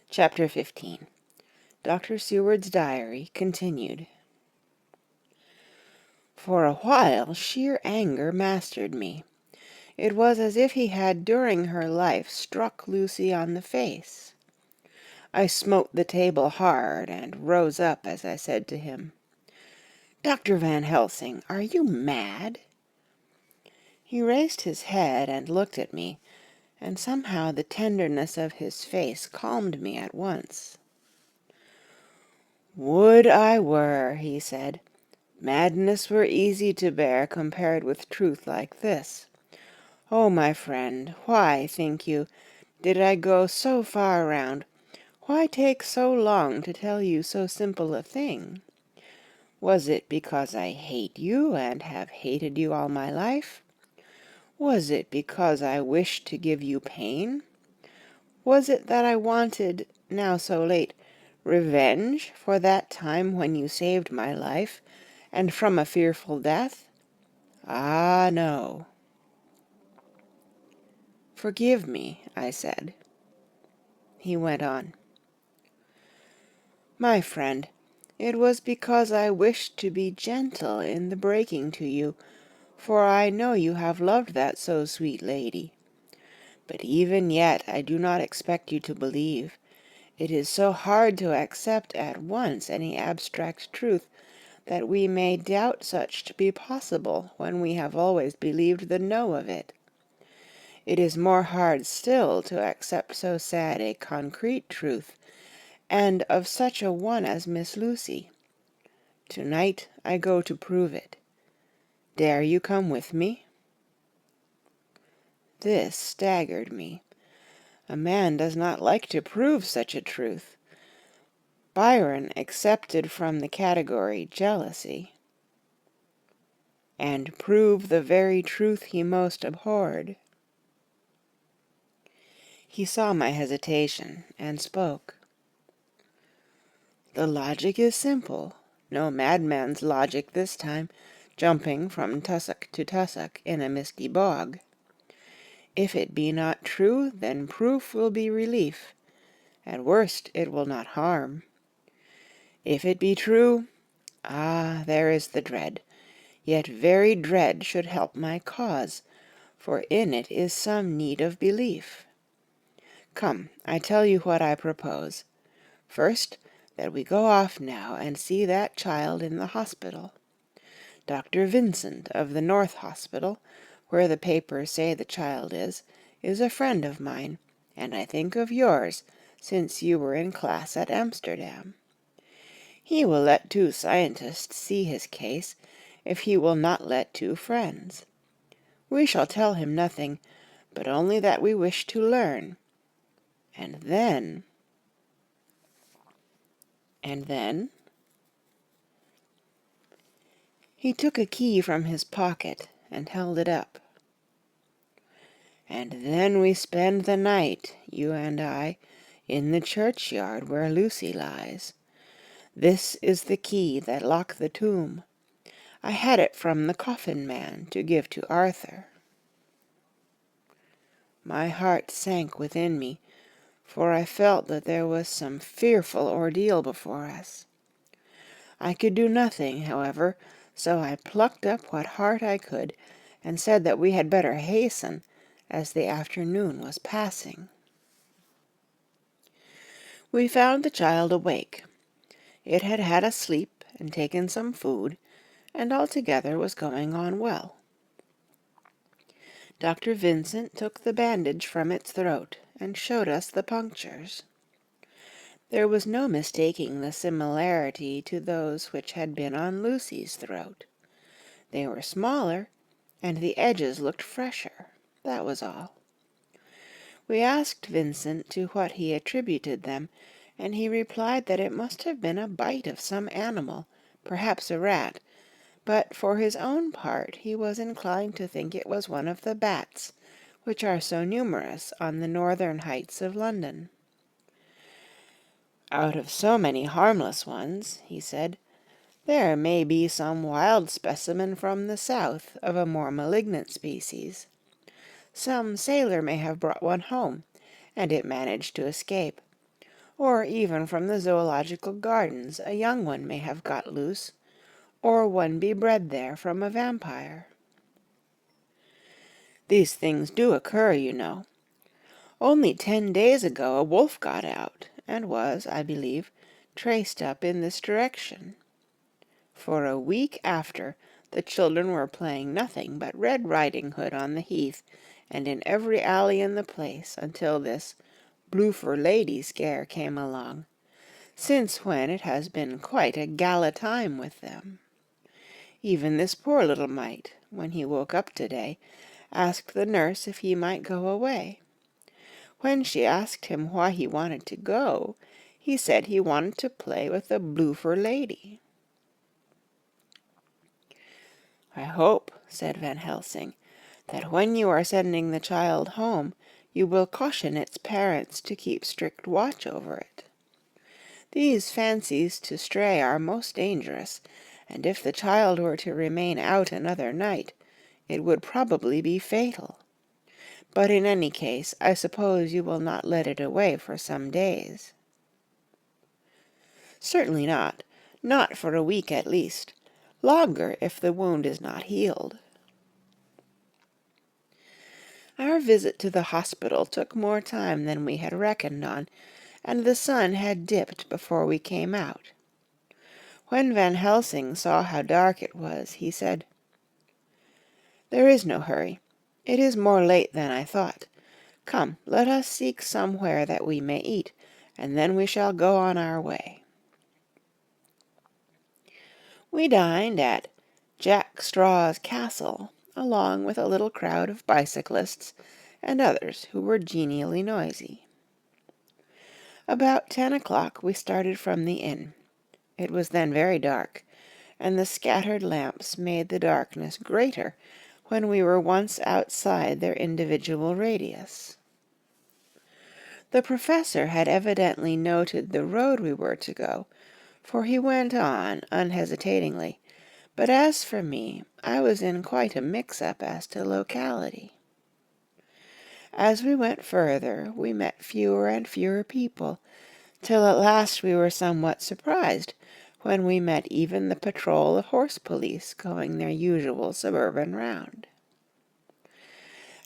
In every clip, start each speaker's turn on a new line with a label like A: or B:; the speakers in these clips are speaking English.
A: Chapter 15. Dr. Seward's Diary continued. For a while sheer anger mastered me. It was as if he had during her life struck Lucy on the face. I smote the table hard and rose up as I said to him, "Dr. Van Helsing, are you mad?" He raised his head and looked at me, and somehow the tenderness of his face calmed me at once. "Would I were," he said. "Madness were easy to bear compared with truth like this. Oh, my friend, why, think you, did I go so far round? Why take so long to tell you so simple a thing? Was it because I hate you and have hated you all my life? Was it because I wished to give you pain? Was it that I wanted, now so late, revenge for that time when you saved my life, and from a fearful death? Ah, no." "Forgive me," I said. He went on. "My friend, it was because I wished to be gentle in the breaking to you, for I know you have loved that so sweet lady. But even yet I do not expect you to believe. It is so hard to accept at once any abstract truth that we may doubt such to be possible when we have always believed the no of it. It is more hard still to accept so sad a concrete truth, and of such a one as Miss Lucy. Tonight I go to prove it. Dare you come with me?" This staggered me. A man does not like to prove such a truth. Byron excepted from the category jealousy. And prove the very truth he most abhorred. He saw my hesitation, and spoke. "The logic is simple, no madman's logic this time, jumping from tussock to tussock in a misty bog. If it be not true, then proof will be relief. At worst it will not harm. If it be true, ah, there is the dread, yet very dread should help my cause, for in it is some need of belief. Come, I tell you what I propose. First, that we go off now and see that child in the hospital. Dr. Vincent of the North Hospital, where the papers say the child is a friend of mine, and I think of yours, since you were in class at Amsterdam. He will let 2 scientists see his case, if he will not let 2 friends. We shall tell him nothing, but only that we wish to learn. And then—" "And then?" He took a key from his pocket and held it up. "And then we spend the night, you and I, in the churchyard where Lucy lies. This is the key that locked the tomb. I had it from the coffin man to give to Arthur." My heart sank within me, for I felt that there was some fearful ordeal before us. I could do nothing, however, so I plucked up what heart I could, and said that we had better hasten, as the afternoon was passing. We found the child awake. It had had a sleep and taken some food, and altogether was going on well. Dr. Vincent took the bandage from its throat and showed us the punctures. There was no mistaking the similarity to those which had been on Lucy's throat. They were smaller, and the edges looked fresher. That was all. We asked Vincent to what he attributed them, and he replied that it must have been a bite of some animal, perhaps a rat, but for his own part he was inclined to think it was one of the bats, which are so numerous on the northern heights of London. "Out of so many harmless ones," he said, "there may be some wild specimen from the south of a more malignant species. Some sailor may have brought one home, and it managed to escape. or even from the zoological gardens a young one may have got loose, or one be bred there from a vampire. These things do occur, you know. Only 10 days ago a wolf got out, and was, I believe, traced up in this direction. For a week after, the children were playing nothing but Red Riding Hood on the heath, and in every alley in the place, until this Bloofer Lady scare came along, since when it has been quite a gala time with them. Even this poor little mite, when he woke up today, asked the nurse if he might go away. When she asked him why he wanted to go, he said he wanted to play with the Bloofer Lady. "I hope," said Van Helsing, "that when you are sending the child home, you will caution its parents to keep strict watch over it. These fancies to stray are most dangerous, and if the child were to remain out another night, it would probably be fatal. But in any case, I suppose you will not let it away for some days." "Certainly not. Not for a week at least. Longer if the wound is not healed." Our visit to the hospital took more time than we had reckoned on, and the sun had dipped before we came out. When Van Helsing saw how dark it was, he said, "There is no hurry. It is more late than I thought. Come, let us seek somewhere that we may eat, and then we shall go on our way." We dined at Jack Straw's Castle, along with a little crowd of bicyclists and others who were genially noisy. About 10 o'clock we started from the inn. It was then very dark, and the scattered lamps made the darkness greater when we were once outside their individual radius. The Professor had evidently noted the road we were to go, for he went on unhesitatingly, but as for me, I was in quite a mix-up as to locality. As we went further, we met fewer and fewer people, till at last we were somewhat surprised when we met even the patrol of horse police going their usual suburban round.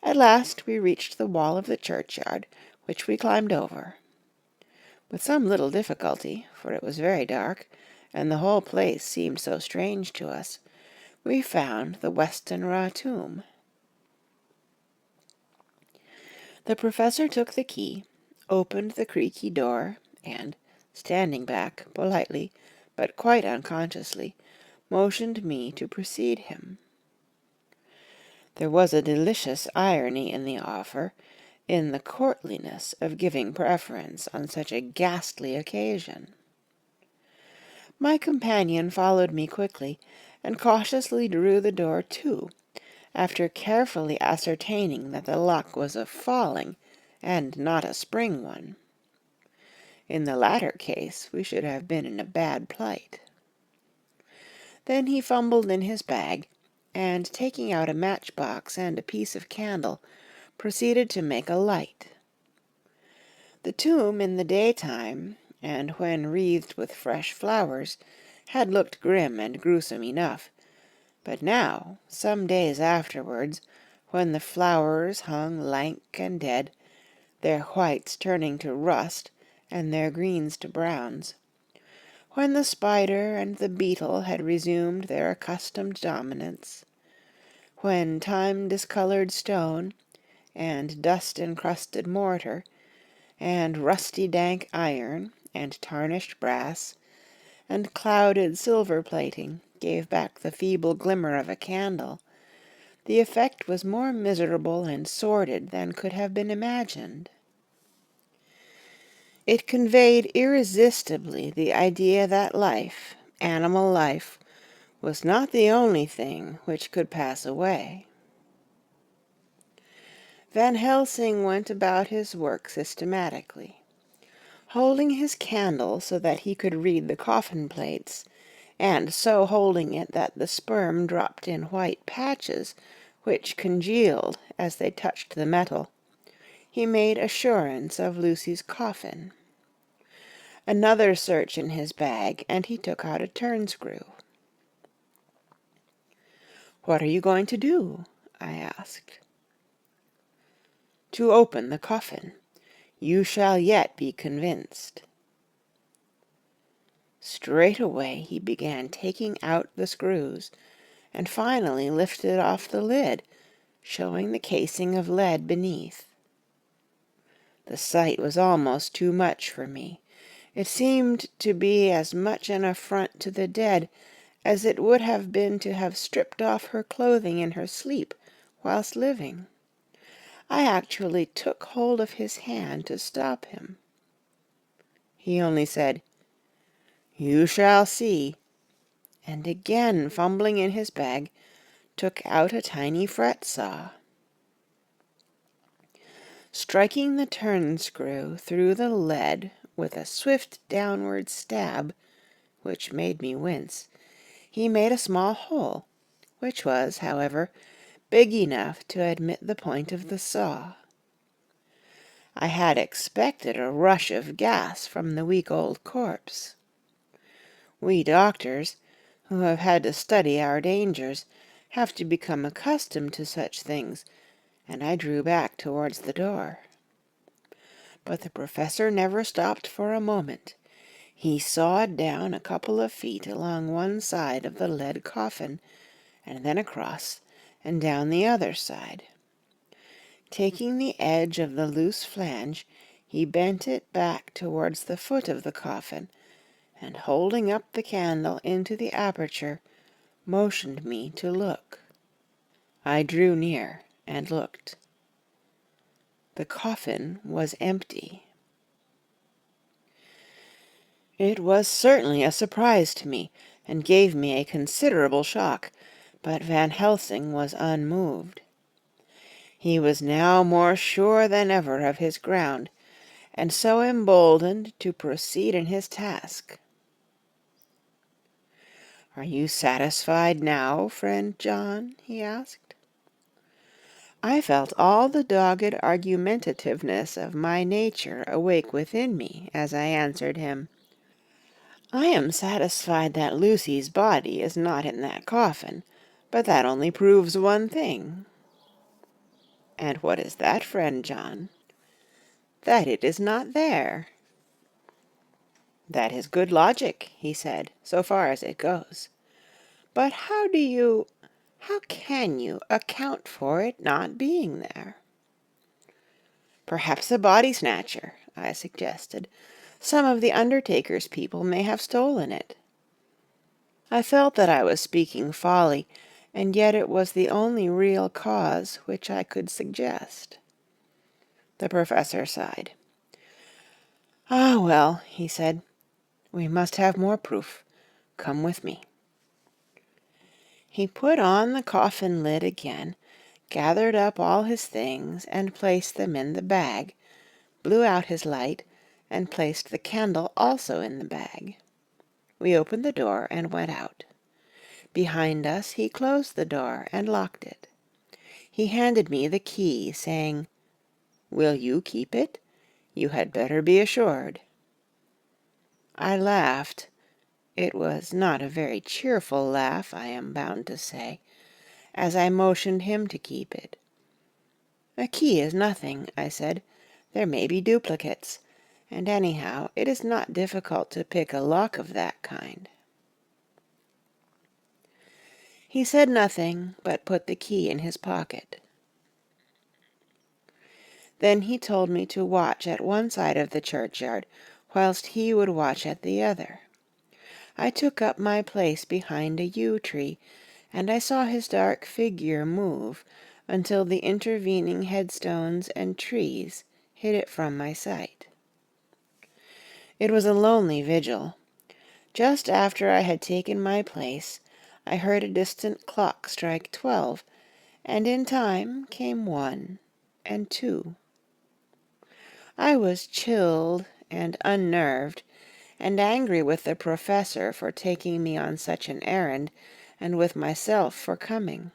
A: At last we reached the wall of the churchyard, which we climbed over. With some little difficulty, for it was very dark, and the whole place seemed so strange to us, we found the Westenra tomb. The Professor took the key, opened the creaky door, and, standing back, politely, but quite unconsciously, motioned me to precede him. There was a delicious irony in the offer, in the courtliness of giving preference on such a ghastly occasion. My companion followed me quickly, and cautiously drew the door to, after carefully ascertaining that the lock was of falling, and not a spring one. In the latter case we should have been in a bad plight. Then he fumbled in his bag, and taking out a matchbox and a piece of candle, proceeded to make a light. The tomb in the daytime, and when wreathed with fresh flowers, had looked grim and gruesome enough, but now, some days afterwards, when the flowers hung lank and dead, their whites turning to rust and their greens to browns, when the spider and the beetle had resumed their accustomed dominance, when time-discoloured stone, and dust-encrusted mortar, and rusty dank iron, and tarnished brass, and clouded silver plating gave back the feeble glimmer of a candle, the effect was more miserable and sordid than could have been imagined. It conveyed irresistibly the idea that life, animal life, was not the only thing which could pass away. Van Helsing went about his work systematically, holding his candle so that he could read the coffin plates, and so holding it that the sperm dropped in white patches, which congealed as they touched the metal. He made assurance of Lucy's coffin. Another search in his bag, and he took out a turn-screw. "What are you going to do?" I asked. "To open the coffin. You shall yet be convinced." Straightway he began taking out the screws, and finally lifted off the lid, showing the casing of lead beneath. The sight was almost too much for me. It seemed to be as much an affront to the dead as it would have been to have stripped off her clothing in her sleep whilst living. I actually took hold of his hand to stop him. He only said, "You shall see," and again fumbling in his bag, took out a tiny fret saw. Striking the turn-screw through the lead with a swift downward stab, which made me wince, he made a small hole, which was, however, big enough to admit the point of the saw. I had expected a rush of gas from the weak old corpse. We doctors, who have had to study our dangers, have to become accustomed to such things, and I drew back towards the door. But the Professor never stopped for a moment. He sawed down a couple of feet along one side of the lead coffin, and then across and down the other side. Taking the edge of the loose flange, he bent it back towards the foot of the coffin, and holding up the candle into the aperture, motioned me to look. I drew near and looked. The coffin was empty. It was certainly a surprise to me, and gave me a considerable shock, but Van Helsing was unmoved. He was now more sure than ever of his ground, and so emboldened to proceed in his task. "Are you satisfied now, friend John?" he asked. I felt all the dogged argumentativeness of my nature awake within me as I answered him. "I am satisfied that Lucy's body is not in that coffin, but that only proves one thing." "And what is that, friend John?" "That it is not there." "That is good logic," he said, "so far as it goes. But how can you account for it not being there?" "Perhaps a body snatcher," I suggested. "Some of the undertaker's people may have stolen it." I felt that I was speaking folly, and yet it was the only real cause which I could suggest. The Professor sighed. "Ah, well," he said, "we must have more proof. Come with me." He put on the coffin lid again, gathered up all his things, and placed them in the bag, blew out his light, and placed the candle also in the bag. We opened the door and went out. Behind us he closed the door and locked it. He handed me the key, saying, "Will you keep it? You had better be assured." I laughed. It was not a very cheerful laugh, I am bound to say, as I motioned him to keep it. "A key is nothing," I said. "There may be duplicates, and anyhow it is not difficult to pick a lock of that kind." He said nothing, but put the key in his pocket. Then he told me to watch at one side of the churchyard, whilst he would watch at the other. I took up my place behind a yew tree, and I saw his dark figure move until the intervening headstones and trees hid it from my sight. It was a lonely vigil. Just after I had taken my place, I heard a distant clock strike 12, and in time came 1 and 2. I was chilled and unnerved, and angry with the Professor for taking me on such an errand, and with myself for coming.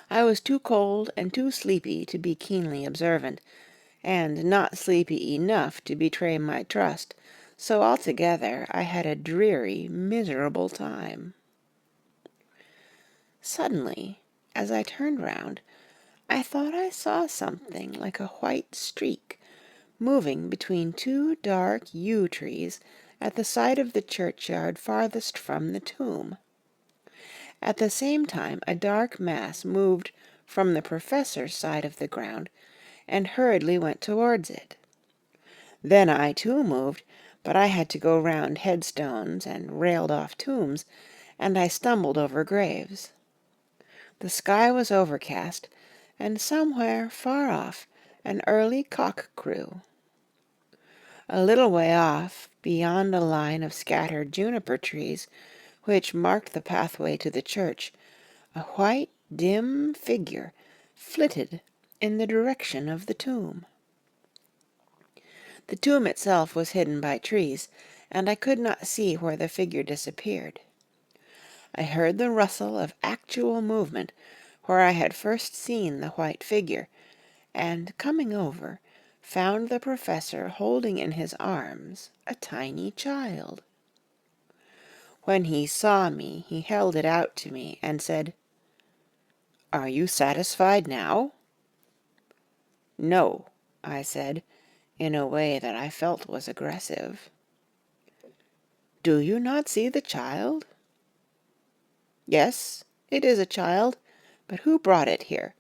A: I was too cold and too sleepy to be keenly observant, and not sleepy enough to betray my trust, so altogether I had a dreary, miserable time. Suddenly, as I turned round, I thought I saw something like a white streak moving between two dark yew trees at the side of the churchyard farthest from the tomb. At the same time a dark mass moved from the professor's side of the ground, and hurriedly went towards it. Then I too moved, but I had to go round headstones and railed-off tombs, and I stumbled over graves. The sky was overcast, and somewhere far off an early cock crew. A little way off, beyond a line of scattered juniper trees, which marked the pathway to the church, a white, dim figure flitted in the direction of the tomb. The tomb itself was hidden by trees, and I could not see where the figure disappeared. I heard the rustle of actual movement where I had first seen the white figure, and, coming over, found the professor holding in his arms a tiny child. When he saw me, he held it out to me and said, "Are you satisfied now?" "No," I said, in a way that I felt was aggressive. "Do you not see the child?" "Yes, it is a child, but who brought it here?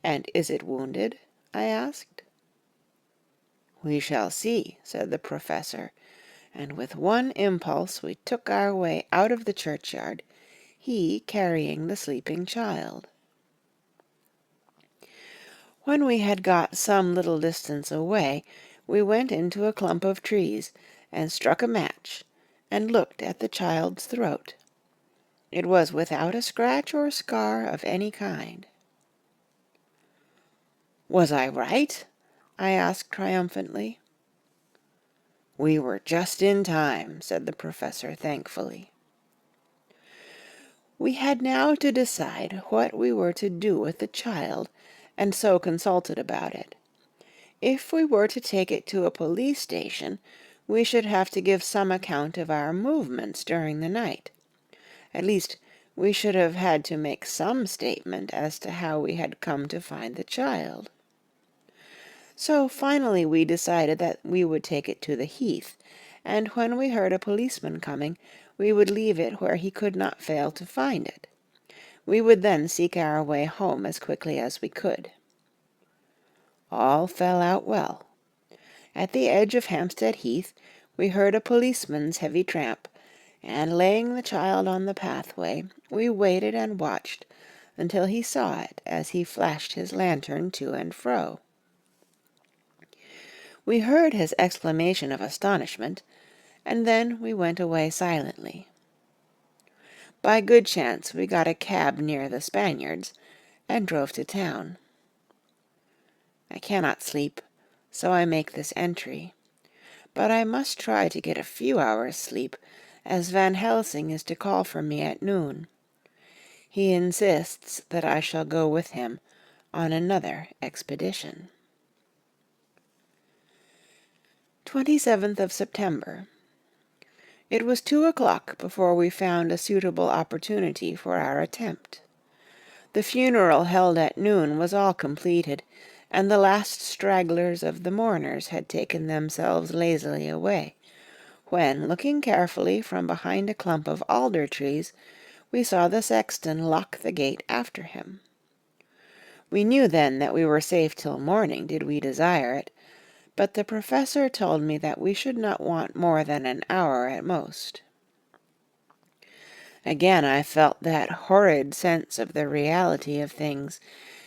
A: And is it wounded?" I asked. "We shall see," said the professor, and with one impulse we took our way out of the churchyard, he carrying the sleeping child. When we had got some little distance away, we went into a clump of trees, and struck a match, and looked at the child's throat. It was without a scratch or scar of any kind. "Was I right?" I asked triumphantly. "We were just in time," said the professor thankfully. We had now to decide what we were to do with the child, and so consulted about it. If we were to take it to a police station, we should have to give some account of our movements during the night. At least, we should have had to make some statement as to how we had come to find the child. So finally we decided that we would take it to the heath, and when we heard a policeman coming, we would leave it where he could not fail to find it. We would then seek our way home as quickly as we could. All fell out well. At the edge of Hampstead Heath, we heard a policeman's heavy tramp, and laying the child on the pathway, we waited and watched until he saw it as he flashed his lantern to and fro. We heard his exclamation of astonishment, and then we went away silently. By good chance we got a cab near the Spaniards, and drove to town. I cannot sleep, so I make this entry. But I must try to get a few hours' sleep, as Van Helsing is to call for me at noon. He insists that I shall go with him on another expedition. 27th of September. It was 2 o'clock before we found a suitable opportunity for our attempt. The funeral held at noon was all completed, and the last stragglers of the mourners had taken themselves lazily away, when, looking carefully from behind a clump of alder trees, we saw the sexton lock the gate after him. We knew then that we were safe till morning, did we desire it, but the professor told me that we should not want more than an hour at most. Again I felt that horrid sense of the reality of things,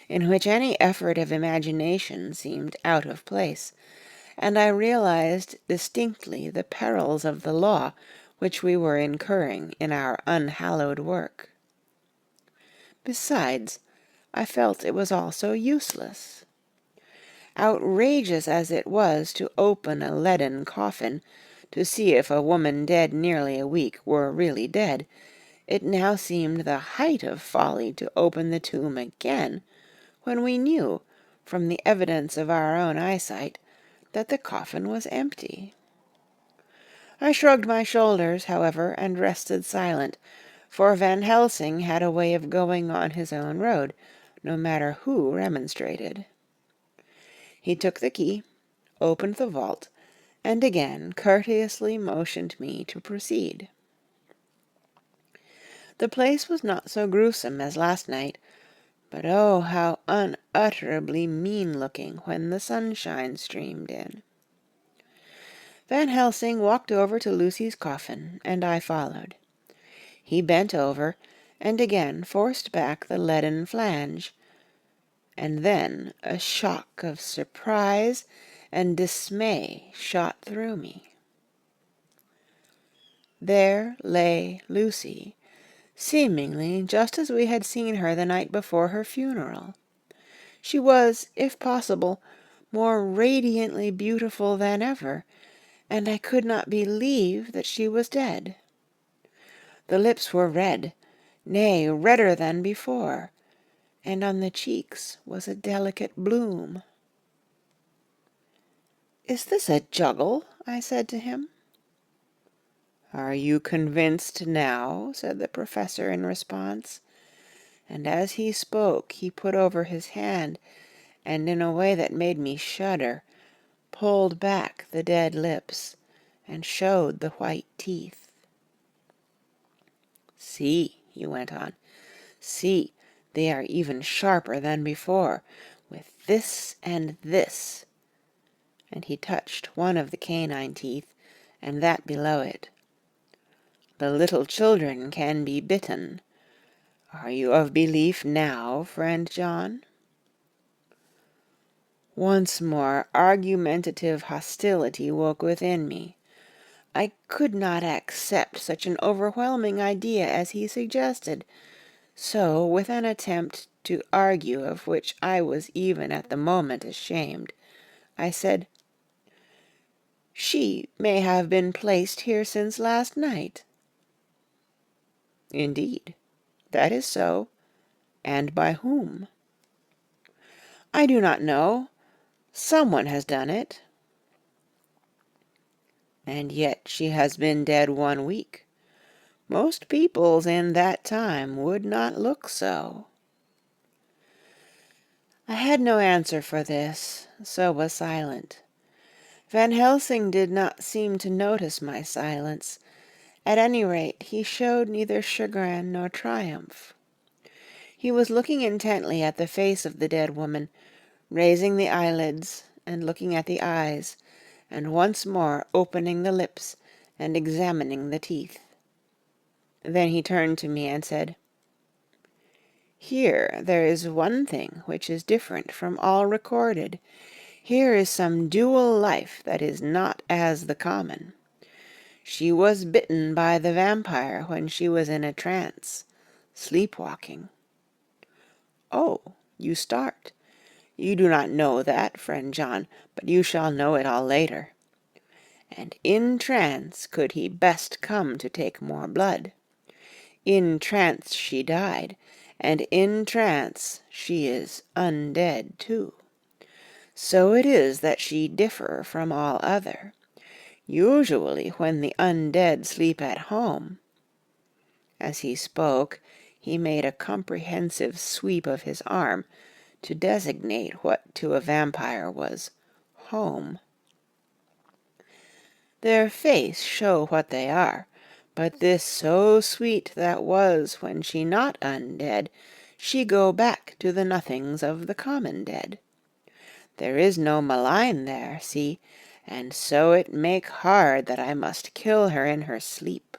A: in which any effort of imagination seemed out of place, and I realized distinctly the perils of the law which we were incurring in our unhallowed work. Besides, I felt it was all so useless. Outrageous as it was to open a leaden coffin to see if a woman dead nearly a week were really dead, it now seemed the height of folly to open the tomb again, when we knew, from the evidence of our own eyesight, that the coffin was empty. I shrugged my shoulders, however, and rested silent, for Van Helsing had a way of going on his own road, no matter who remonstrated. He took the key, opened the vault, and again courteously motioned me to proceed. The place was not so gruesome as last night, but oh, how unutterably mean-looking when the sunshine streamed in. Van Helsing walked over to Lucy's coffin, and I followed. He bent over, and again forced back the leaden flange. And then a shock of surprise and dismay shot through me. There lay Lucy, seemingly just as we had seen her the night before her funeral. She was, if possible, more radiantly beautiful than ever, and I could not believe that she was dead. The lips were red, nay, redder than before, and on the cheeks was a delicate bloom. "Is this a juggle?" I said to him. "Are you convinced now?" said the Professor in response, and as he spoke he put over his hand, and in a way that made me shudder, pulled back the dead lips, and showed the white teeth. "See," he went on, "see, they are even sharper than before, with this and this," and he touched one of the canine teeth, and that below it. "The little children can be bitten. Are you of belief now, friend John?" Once more argumentative hostility woke within me. I could not accept such an overwhelming idea as he suggested, so with an attempt to argue of which I was even at the moment ashamed, I said, "She may have been placed here since last night." "Indeed, that is so. And by whom?" "I do not know. Someone has done it." "And yet she has been dead 1 week. Most peoples in that time would not look so." I had no answer for this, so was silent. Van Helsing did not seem to notice my silence. At any rate, he showed neither chagrin nor triumph. He was looking intently at the face of the dead woman, raising the eyelids and looking at the eyes, and once more opening the lips and examining the teeth. Then he turned to me and said, "Here there is one thing which is different from all recorded. Here is some dual life that is not as the common. She was bitten by the vampire when she was in a trance, sleepwalking." "Oh, you start. You do not know that, friend John, but you shall know it all later. And in trance could he best come to take more blood. In trance she died, and in trance she is undead too. So it is that she differ from all other. Usually when the undead sleep at home—" As he spoke, he made a comprehensive sweep of his arm to designate what to a vampire was home. "Their face show what they are, but this so sweet that was when she not undead, she go back to the nothings of the common dead. There is no malign there, see, and so it make hard that I must kill her in her sleep."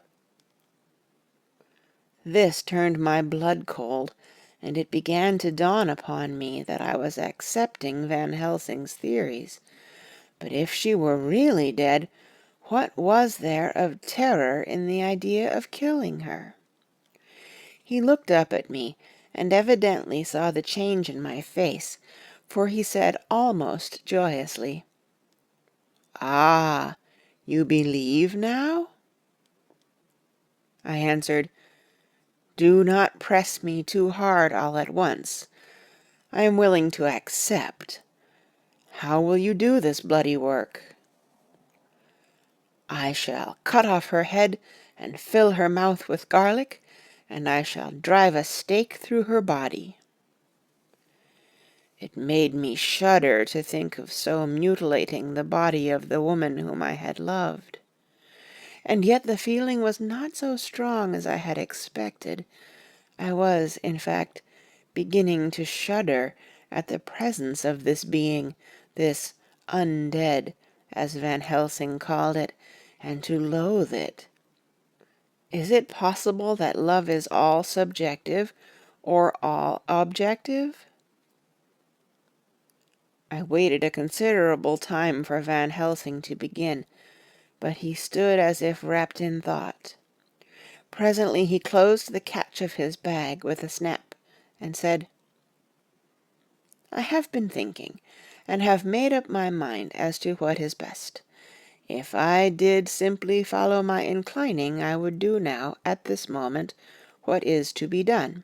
A: This turned my blood cold, and it began to dawn upon me that I was accepting Van Helsing's theories. But if she were really dead, what was there of terror in the idea of killing her? He looked up at me, and evidently saw the change in my face, for he said almost joyously, "Ah, you believe now?" I answered, "Do not press me too hard all at once. I am willing to accept. How will you do this bloody work? I shall cut off her head and fill her mouth with garlic, and I shall drive a stake through her body. It made me shudder to think of so mutilating the body of the woman whom I had loved. And yet the feeling was not so strong as I had expected. I was, in fact, beginning to shudder at the presence of this being, this undead, as Van Helsing called it, and to loathe it. Is it possible that love is all subjective or all objective? I waited a considerable time for Van Helsing to begin, but he stood as if wrapped in thought. Presently he closed the catch of his bag with a snap, and said, "I have been thinking, and have made up my mind as to what is best. If I did simply follow my inclining, I would do now, at this moment, what is to be done.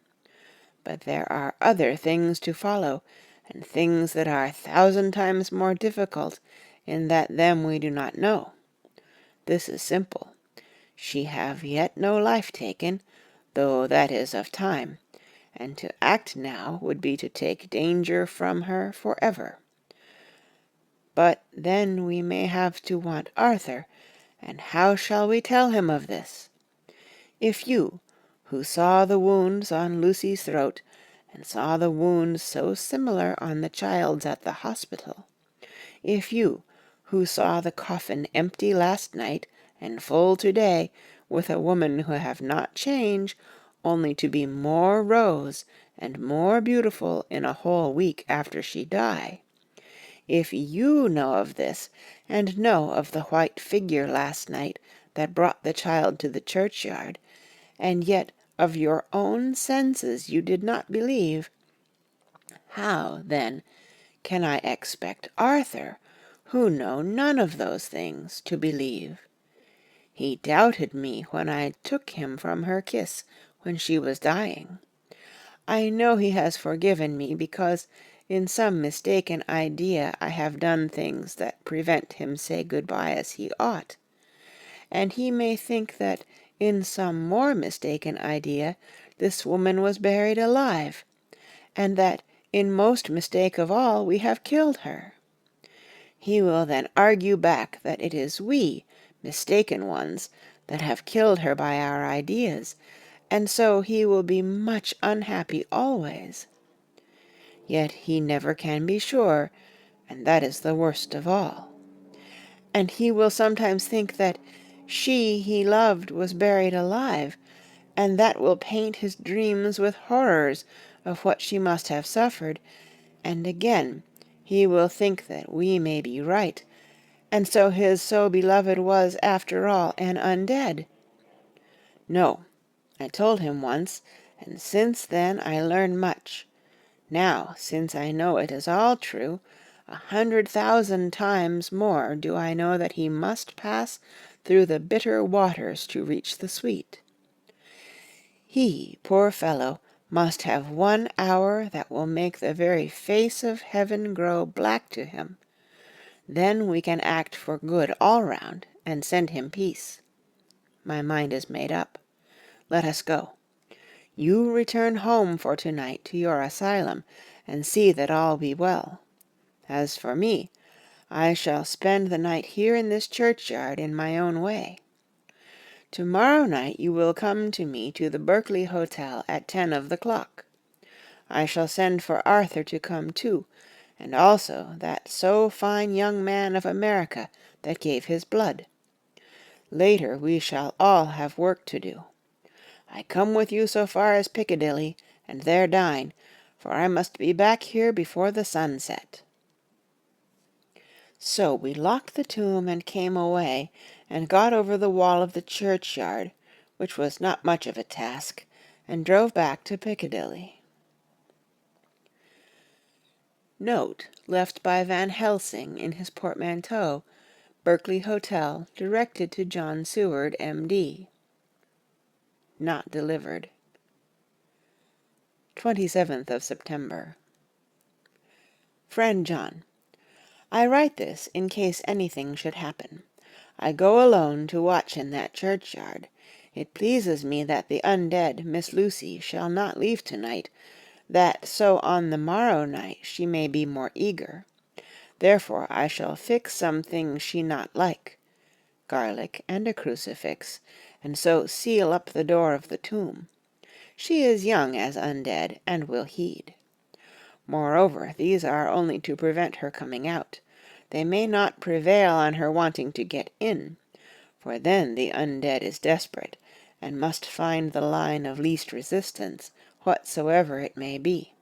A: But there are other things to follow, and things that are 1,000 times more difficult, in that them we do not know. This is simple. She have yet no life taken, though that is of time, and to act now would be to take danger from her for ever. But then we may have to want Arthur, and how shall we tell him of this? If you, who saw the wounds on Lucy's throat, and saw the wounds so similar on the child's at the hospital, if you, who saw the coffin empty last night and full to-day, with a woman who have not changed, only to be more rose and more beautiful in a whole week after she die, if you know of this, and know of the white figure last night that brought the child to the churchyard, and yet of your own senses you did not believe, how, then, can I expect Arthur, who know none of those things, to believe? He doubted me when I took him from her kiss when she was dying. I know he has forgiven me because in some mistaken idea I have done things that prevent him say good-bye as he ought. And he may think that in some more mistaken idea this woman was buried alive, and that in most mistake of all we have killed her. He will then argue back that it is we, mistaken ones, that have killed her by our ideas, and so he will be much unhappy always. Yet he never can be sure, and that is the worst of all. And he will sometimes think that she he loved was buried alive, and that will paint his dreams with horrors of what she must have suffered, and again he will think that we may be right, and so his so beloved was, after all, an undead. No, I told him once, and since then I learn much. Now, since I know it is all true, 100,000 times more do I know that he must pass through the bitter waters to reach the sweet. He, poor fellow, must have 1 hour that will make the very face of heaven grow black to him. Then we can act for good all round, and send him peace. My mind is made up. Let us go. You return home for to-night to your asylum, and see that all be well. As for me, I shall spend the night here in this churchyard in my own way. To-morrow night you will come to me to the Berkeley Hotel at 10 of the clock. I shall send for Arthur to come too, and also that so fine young man of America that gave his blood. Later we shall all have work to do. I come with you so far as Piccadilly, and there dine, for I must be back here before the sun set." So we locked the tomb and came away, and got over the wall of the churchyard, which was not much of a task, and drove back to Piccadilly. Note left by Van Helsing in his portmanteau, Berkeley Hotel, directed to John Seward, M.D. Not delivered. 27th of September. Friend John, I write this in case anything should happen. I go alone to watch in that churchyard. It pleases me that the undead Miss Lucy shall not leave to-night, that so on the morrow night she may be more eager. Therefore I shall fix some things she not like, garlic and a crucifix, and so seal up the door of the tomb. She is young as undead, and will heed. Moreover, these are only to prevent her coming out. They may not prevail on her wanting to get in, for then the undead is desperate, and must find the line of least resistance, whatsoever it may be.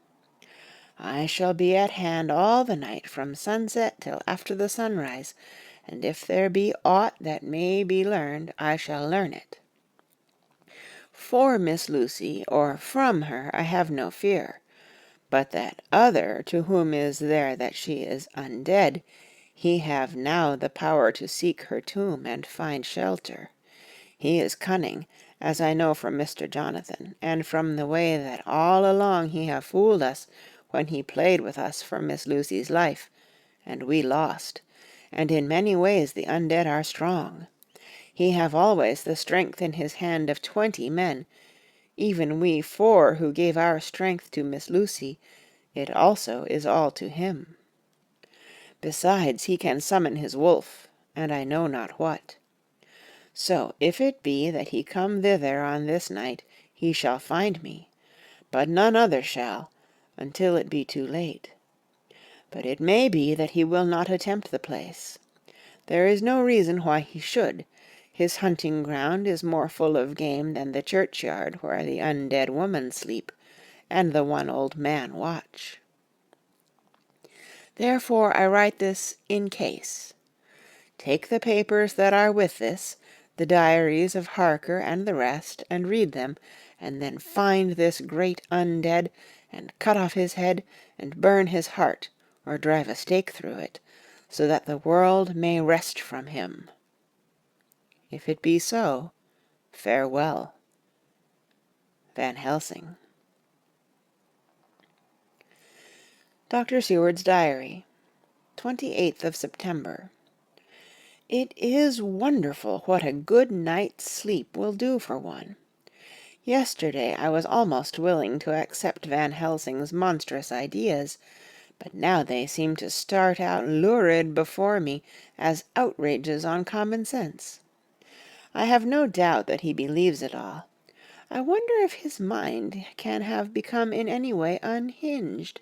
A: I shall be at hand all the night from sunset till after the sunrise, and if there be aught that may be learned, I shall learn it. For Miss Lucy, or from her, I have no fear, but that other to whom is there that she is undead, he have now the power to seek her tomb and find shelter. He is cunning, as I know from Mr. Jonathan, and from the way that all along he have fooled us when he played with us for Miss Lucy's life, and we lost. And in many ways the undead are strong. He have always the strength in his hand of 20 men, even we 4 who gave our strength to Miss Lucy, it also is all to him. Besides, he can summon his wolf, and I know not what. So, if it be that he come thither on this night, he shall find me, but none other shall, until it be too late. But it may be that he will not attempt the place. There is no reason why he should. His hunting ground is more full of game than the churchyard where the undead woman sleep, and the one old man watch. Therefore I write this in case. Take the papers that are with this, the diaries of Harker and the rest, and read them, and then find this great undead, and cut off his head, and burn his heart, or drive a stake through it, so that the world may rest from him. If it be so, farewell. Van Helsing. Dr. Seward's Diary, 28th of September. It is wonderful what a good night's sleep will do for one. Yesterday I was almost willing to accept Van Helsing's monstrous ideas, but now they seem to start out lurid before me as outrages on common sense. I have no doubt that he believes it all. I wonder if his mind can have become in any way unhinged.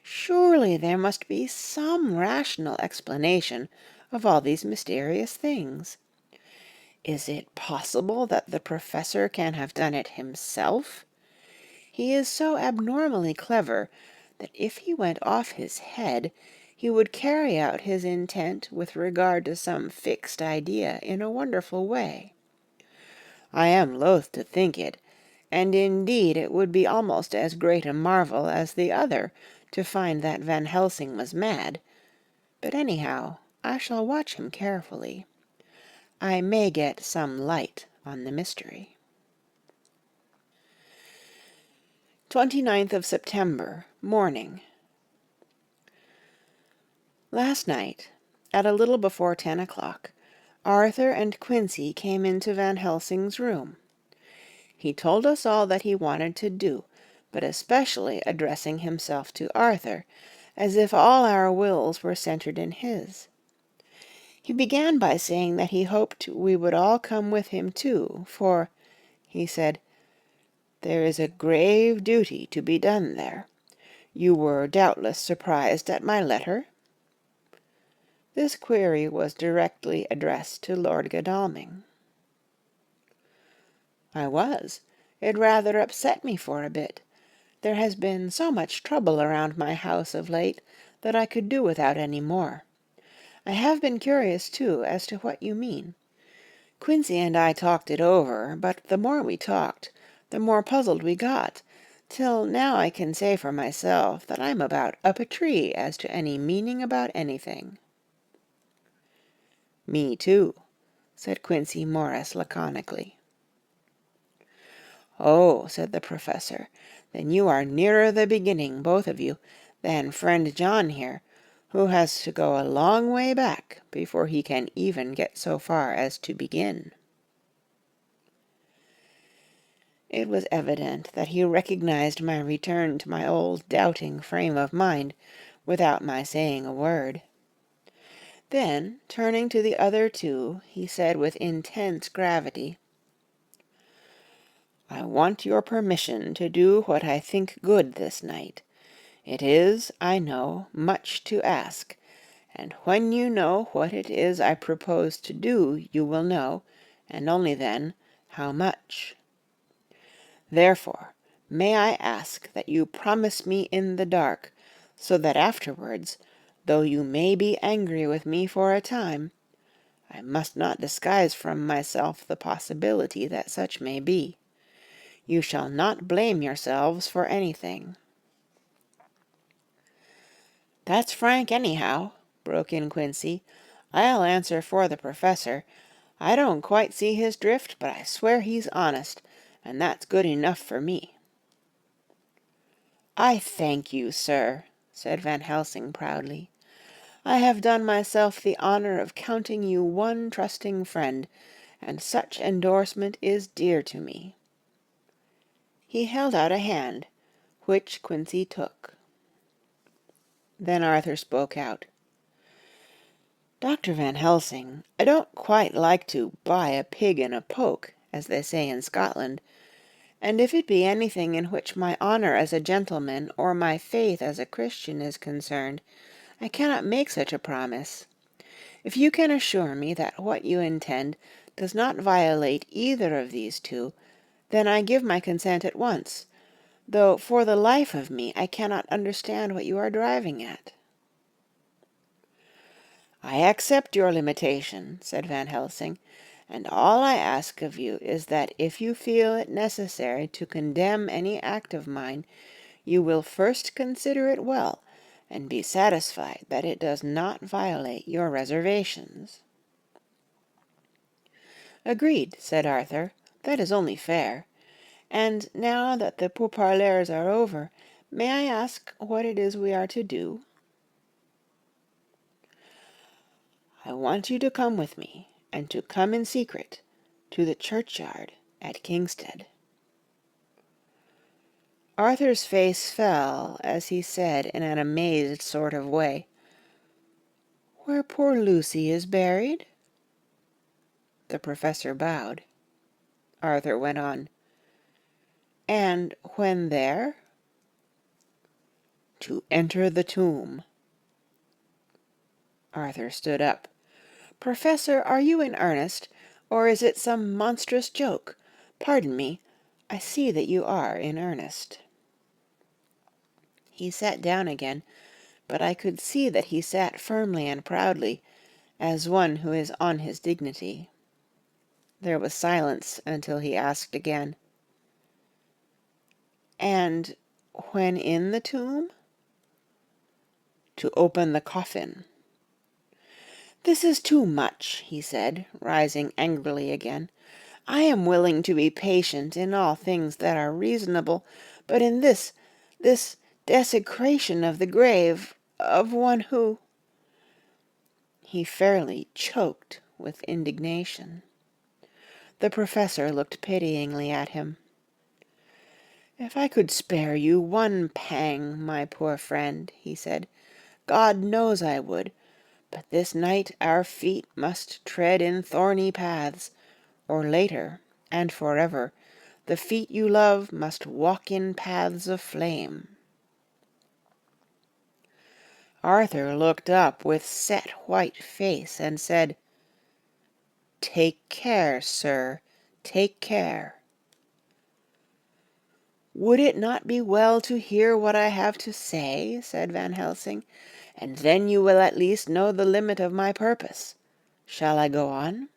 A: Surely there must be some rational explanation of all these mysterious things. Is it possible that the professor can have done it himself? He is so abnormally clever that if he went off his head, he would carry out his intent with regard to some fixed idea in a wonderful way. I am loath to think it, and indeed it would be almost as great a marvel as the other to find that Van Helsing was mad. But anyhow, I shall watch him carefully. I may get some light on the mystery. 29th of September, morning. Last night, at a little before 10 o'clock, Arthur and Quincy came into Van Helsing's room. He told us all that he wanted to do, but especially addressing himself to Arthur, as if all our wills were centered in his. He began by saying that he hoped we would all come with him too, for, he said, there is a grave duty to be done there. You were doubtless surprised at my letter? This query was directly addressed to Lord Godalming. I was. It rather upset me for a bit. There has been so much trouble around my house of late that I could do without any more. I have been curious, too, as to what you mean. Quincy and I talked it over, but the more we talked, the more puzzled we got, till now I can say for myself that I'm about up a tree as to any meaning about anything. Me too, said Quincy Morris laconically. Oh, said the professor, then you are nearer the beginning, both of you, than friend John here, who has to go a long way back before he can even get so far as to begin." It was evident that he recognized my return to my old doubting frame of mind without my saying a word. Then, turning to the other two, he said with intense gravity, "I want your permission to do what I think good this night. It is, I know, much to ask, and when you know what it is I propose to do, you will know, and only then, how much. Therefore, may I ask that you promise me in the dark, so that afterwards, though you may be angry with me for a time, I must not disguise from myself the possibility that such may be. You shall not blame yourselves for anything." "That's frank, anyhow," broke in Quincy. "I'll answer for the Professor. I don't quite see his drift, but I swear he's honest, and that's good enough for me." "I thank you, sir," said Van Helsing proudly. "I have done myself the honor of counting you one trusting friend, and such endorsement is dear to me." He held out a hand, which Quincy took. Then Arthur spoke out. "Dr. Van Helsing, I don't quite like to buy a pig in a poke, as they say in Scotland, and if it be anything in which my honor as a gentleman or my faith as a Christian is concerned, I cannot make such a promise. If you can assure me that what you intend does not violate either of these two, then I give my consent at once, though for the life of me I cannot understand what you are driving at." "I accept your limitation," said Van Helsing, "and all I ask of you is that if you feel it necessary to condemn any act of mine, you will first consider it well, and be satisfied that it does not violate your reservations." "Agreed," said Arthur. "That is only fair. And now that the pourparlers are over, may I ask what it is we are to do?" "I want you to come with me, and to come in secret, to the churchyard at Kingstead." Arthur's face fell as he said in an amazed sort of way, "Where poor Lucy is buried?" The Professor bowed. Arthur went on, "And when there?" "To enter the tomb." Arthur stood up. "Professor, are you in earnest, or is it some monstrous joke? Pardon me, I see that you are in earnest." He sat down again, but I could see that he sat firmly and proudly, as one who is on his dignity. There was silence until he asked again, "And when in the tomb?" "To open the coffin." "This is too much," he said, rising angrily again. "I am willing to be patient in all things that are reasonable, but in this desecration of the grave of one who—" He fairly choked with indignation. The Professor looked pityingly at him. "If I could spare you one pang, my poor friend," he said, "God knows I would. But this night our feet must tread in thorny paths, or later, and forever, the feet you love must walk in paths of flame." Arthur looked up with set white face and said, "Take care, sir, take care." "Would it not be well to hear what I have to say?" said Van Helsing, "and then you will at least know the limit of my purpose. Shall I go on?"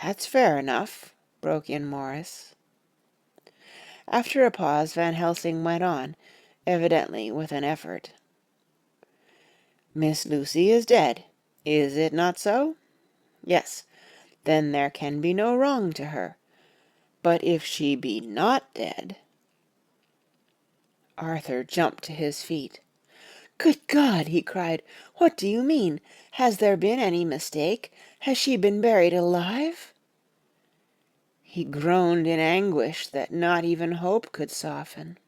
A: "That's fair enough," broke in Morris. After a pause Van Helsing went on, evidently with an effort. "Miss Lucy is dead, is it not so? Yes, then there can be no wrong to her. But if she be not dead—" Arthur jumped to his feet. "Good God!" he cried. "What do you mean? Has there been any mistake? Has she been buried alive?" He groaned in anguish that not even hope could soften.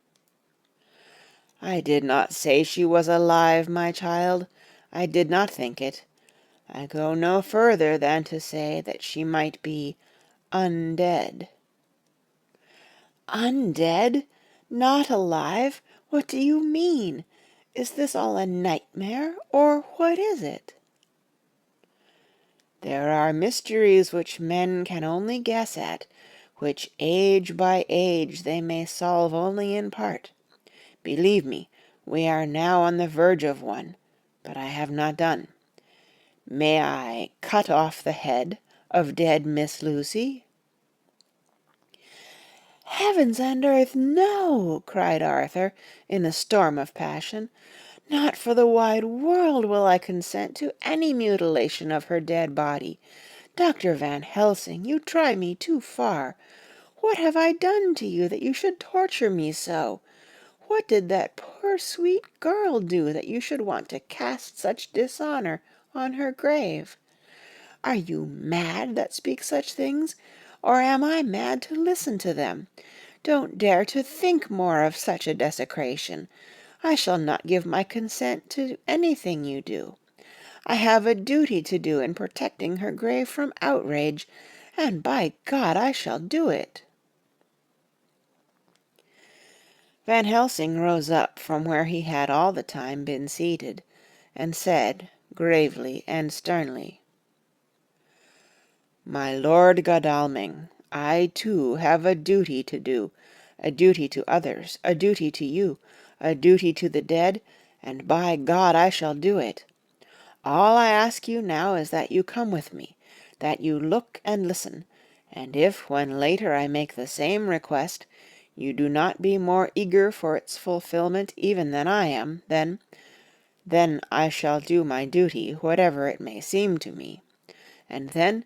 A: "I did not say she was alive, my child. I did not think it. I go no further than to say that she might be undead." "Undead? Not alive? What do you mean? Is this all a nightmare, or what is it?" "There are mysteries which men can only guess at, which age by age they may solve only in part. Believe me, we are now on the verge of one, but I have not done. May I cut off the head of dead Miss Lucy?" "Heavens and earth, no!" cried Arthur, in a storm of passion. "Not for the wide world will I consent to any mutilation of her dead body. Dr. Van Helsing, you try me too far. What have I done to you that you should torture me so? What did that poor sweet girl do that you should want to cast such dishonor on her grave? Are you mad that speak such things, or am I mad to listen to them? Don't dare to think more of such a desecration. I shall not give my consent to anything you do. I have a duty to do in protecting her grave from outrage, and by God I shall do it." Van Helsing rose up from where he had all the time been seated, and said, gravely and sternly, "My Lord Godalming, I too have a duty to do, a duty to others, a duty to you, a duty to the dead, and by God I shall do it. All I ask you now is that you come with me, that you look and listen, and if, when later I make the same request, you do not be more eager for its fulfillment even than I am, then I shall do my duty, whatever it may seem to me. And then,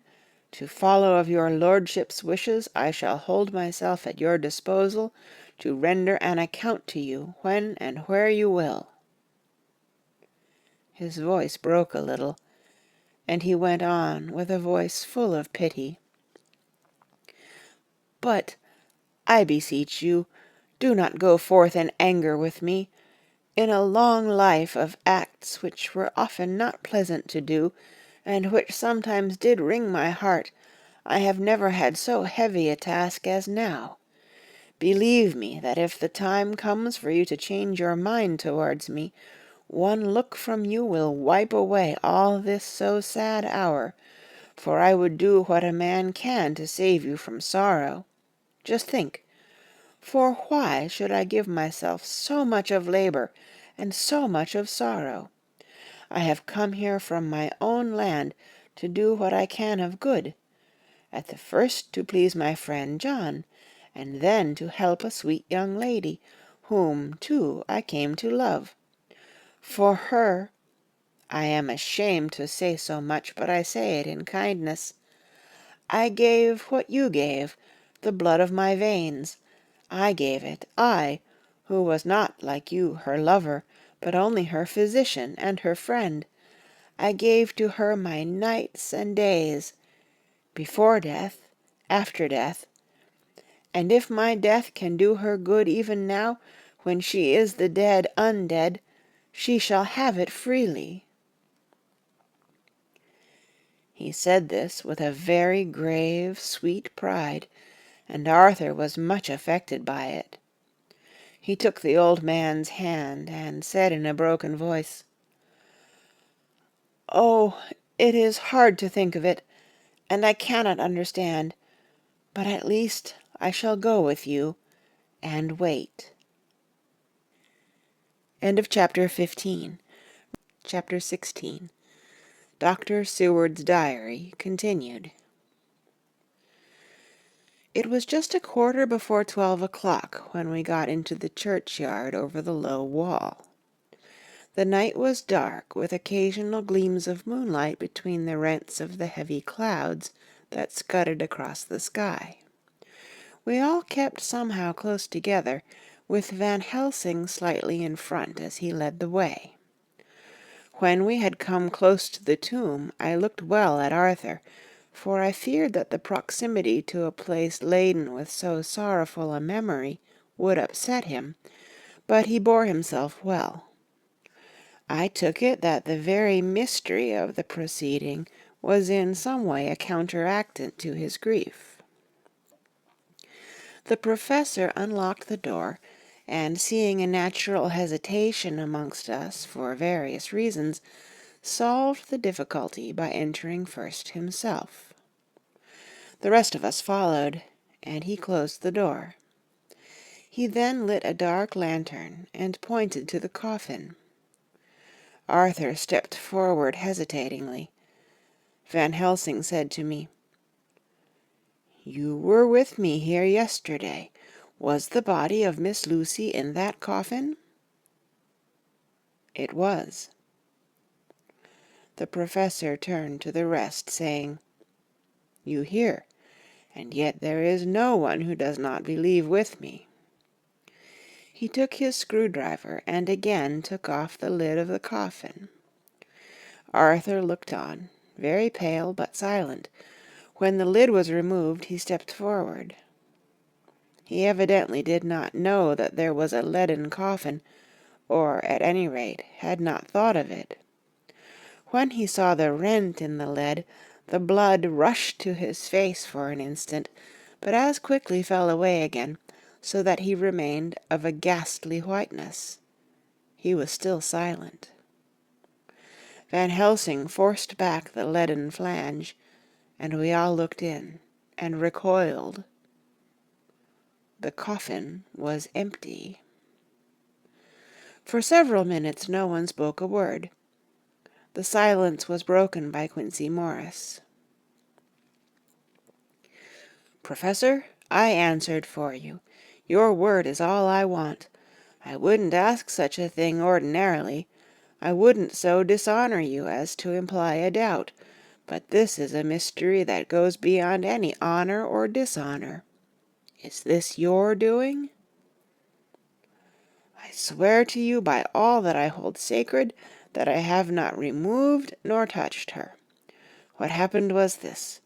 A: to follow of your lordship's wishes, I shall hold myself at your disposal to render an account to you when and where you will." His voice broke a little, and he went on with a voice full of pity. "But, I beseech you, do not go forth in anger with me. In a long life of acts which were often not pleasant to do, and which sometimes did wring my heart, I have never had so heavy a task as now. Believe me that if the time comes for you to change your mind towards me, one look from you will wipe away all this so sad hour, for I would do what a man can to save you from sorrow. Just think, for why should I give myself so much of labor and so much of sorrow? I have come here from my own land to do what I can of good, at the first to please my friend John, and then to help a sweet young lady, whom, too, I came to love. For her, I am ashamed to say so much, but I say it in kindness, I gave what you gave, the blood of my veins. I gave it, I, who was not like you her lover, but only her physician and her friend. I gave to her my nights and days, before death, after death. And if my death can do her good even now, when she is the dead undead, she shall have it freely." He said this with a very grave, sweet pride, and Arthur was much affected by it. He took the old man's hand, and said in a broken voice, "Oh, it is hard to think of it, and I cannot understand, but at least I shall go with you, and wait." End of chapter 15. Chapter 16. Dr. Seward's Diary, continued. It was just a quarter before 12 o'clock when we got into the churchyard over the low wall. The night was dark, with occasional gleams of moonlight between the rents of the heavy clouds that scudded across the sky. We all kept somehow close together, with Van Helsing slightly in front as he led the way. When we had come close to the tomb, I looked well at Arthur, for I feared that the proximity to a place laden with so sorrowful a memory would upset him, but he bore himself well. I took it that the very mystery of the proceeding was in some way a counteractant to his grief. The professor unlocked the door, and seeing a natural hesitation amongst us for various reasons, solved the difficulty by entering first himself. The rest of us followed, and he closed the door. He then lit a dark lantern and pointed to the coffin. Arthur stepped forward hesitatingly. Van Helsing said to me, "You were with me here yesterday. Was the body of Miss Lucy in that coffin?" It was. The professor turned to the rest, saying, "You hear, and yet there is no one who does not believe with me." He took his screwdriver and again took off the lid of the coffin. Arthur looked on, very pale but silent. When the lid was removed, he stepped forward. He evidently did not know that there was a leaden coffin, or at any rate had not thought of it. When he saw the rent in the lead, the blood rushed to his face for an instant, but as quickly fell away again, so that he remained of a ghastly whiteness. He was still silent. Van Helsing forced back the leaden flange, and we all looked in, and recoiled. The coffin was empty. For several minutes no one spoke a word. The silence was broken by Quincey Morris. "Professor, I answered for you. Your word is all I want. I wouldn't ask such a thing ordinarily. I wouldn't so dishonor you as to imply a doubt. But this is a mystery that goes beyond any honor or dishonor. Is this your doing?" "I swear to you by all that I hold sacred that I have not removed nor touched her. What happened was this.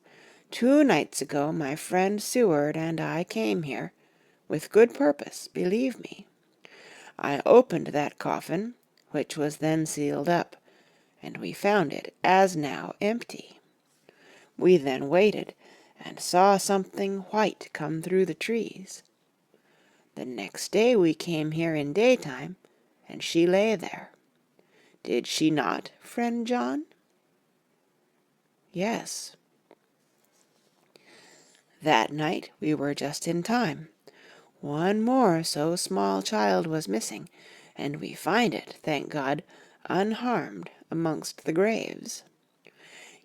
A: 2 nights ago my friend Seward and I came here, with good purpose, believe me. I opened that coffin, which was then sealed up, and we found it, as now, empty. We then waited, and saw something white come through the trees. The next day we came here in daytime, and she lay there. Did she not, friend John?" "Yes." "That night we were just in time. One more so small child was missing, and we find it, thank God, unharmed amongst the graves.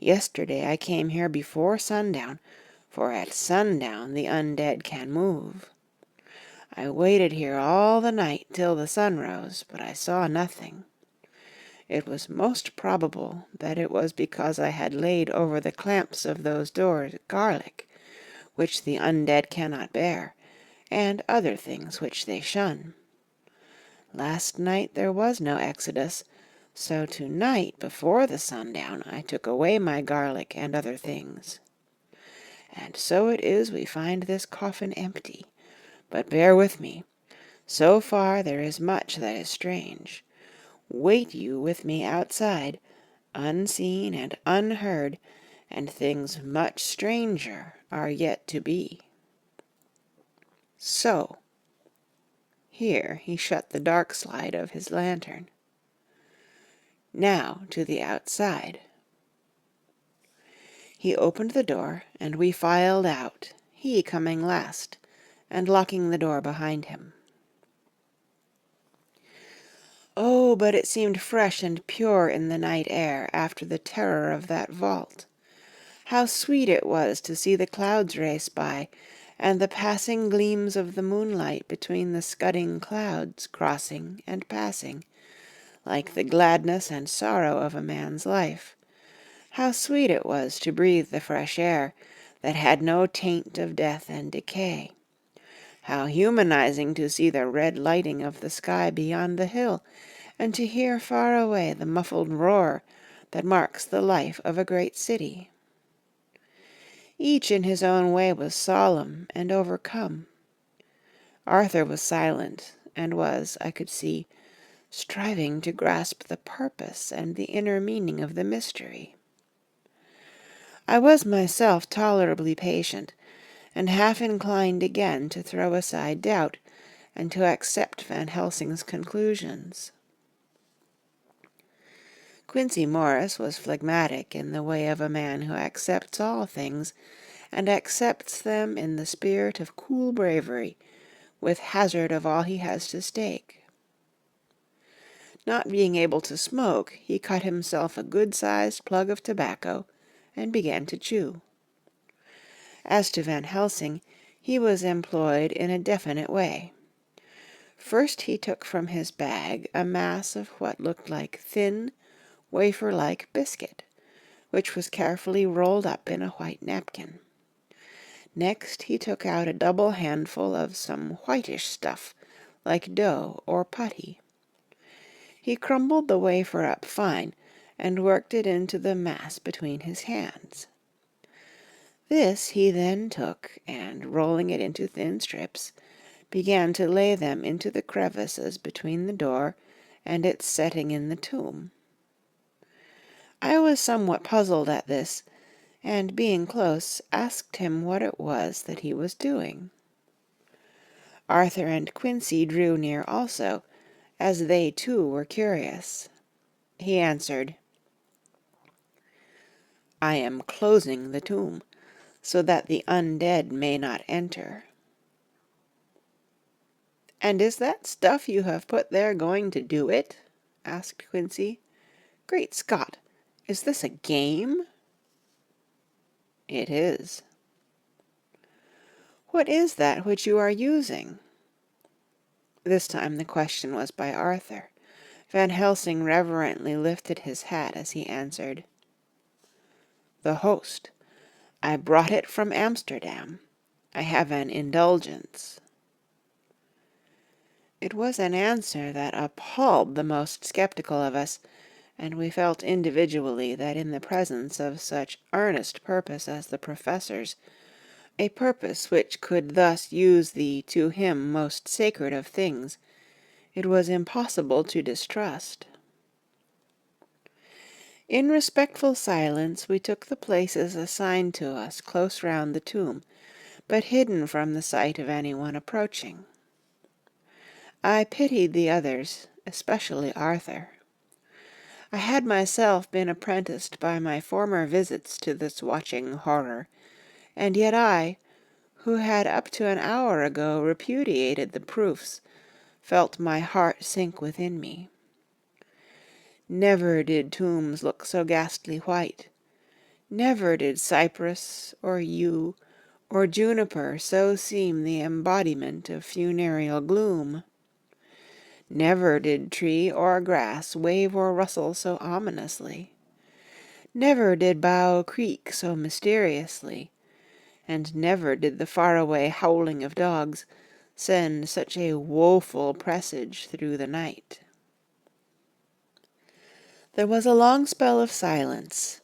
A: Yesterday I came here before sundown, for at sundown the undead can move. I waited here all the night till the sun rose, but I saw nothing. It was most probable that it was because I had laid over the clamps of those doors garlic, which the undead cannot bear, and other things which they shun. Last night there was no exodus, so to-night before the sundown I took away my garlic and other things. And so it is we find this coffin empty. But bear with me. So far there is much that is strange. Wait you with me outside, unseen and unheard, and things much stranger are yet to be." So. Here he shut the dark slide of his lantern. "Now to the outside." He opened the door, and we filed out, he coming last, and locking the door behind him. Oh, but it seemed fresh and pure in the night air after the terror of that vault. How sweet it was to see the clouds race by, and the passing gleams of the moonlight between the scudding clouds crossing and passing, like the gladness and sorrow of a man's life. How sweet it was to breathe the fresh air, that had no taint of death and decay. How humanizing to see the red lighting of the sky beyond the hill, and to hear far away the muffled roar that marks the life of a great city. Each in his own way was solemn and overcome. Arthur was silent, and was, I could see, striving to grasp the purpose and the inner meaning of the mystery. I was myself tolerably patient, and half inclined again to throw aside doubt, and to accept Van Helsing's conclusions. Quincey Morris was phlegmatic in the way of a man who accepts all things, and accepts them in the spirit of cool bravery, with hazard of all he has to stake. Not being able to smoke, he cut himself a good-sized plug of tobacco, and began to chew. As to Van Helsing, he was employed in a definite way. First he took from his bag a mass of what looked like thin, wafer-like biscuit, which was carefully rolled up in a white napkin. Next he took out a double handful of some whitish stuff, like dough or putty. He crumbled the wafer up fine, and worked it into the mass between his hands. This he then took, and rolling it into thin strips, began to lay them into the crevices between the door and its setting in the tomb. I was somewhat puzzled at this, and being close, asked him what it was that he was doing. Arthur and Quincey drew near also, as they too were curious. He answered, "I am closing the tomb, so that the undead may not enter." "And is that stuff you have put there going to do it?" asked Quincey. "Great Scott! Is this a game?" "It is." "What is that which you are using?" This time the question was by Arthur. Van Helsing reverently lifted his hat as he answered, "The host. I brought it from Amsterdam. I have an indulgence." It was an answer that appalled the most skeptical of us, and we felt individually that in the presence of such earnest purpose as the Professor's, a purpose which could thus use the to him most sacred of things, it was impossible to distrust. In respectful silence we took the places assigned to us close round the tomb, but hidden from the sight of anyone approaching. I pitied the others, especially Arthur. I had myself been apprenticed by my former visits to this watching horror, and yet I, who had up to an hour ago repudiated the proofs, felt my heart sink within me. Never did tombs look so ghastly white. Never did cypress, or yew, or juniper so seem the embodiment of funereal gloom. Never did tree or grass wave or rustle so ominously. Never did bough creak so mysteriously, and never did the faraway howling of dogs send such a woeful presage through the night. There was a long spell of silence,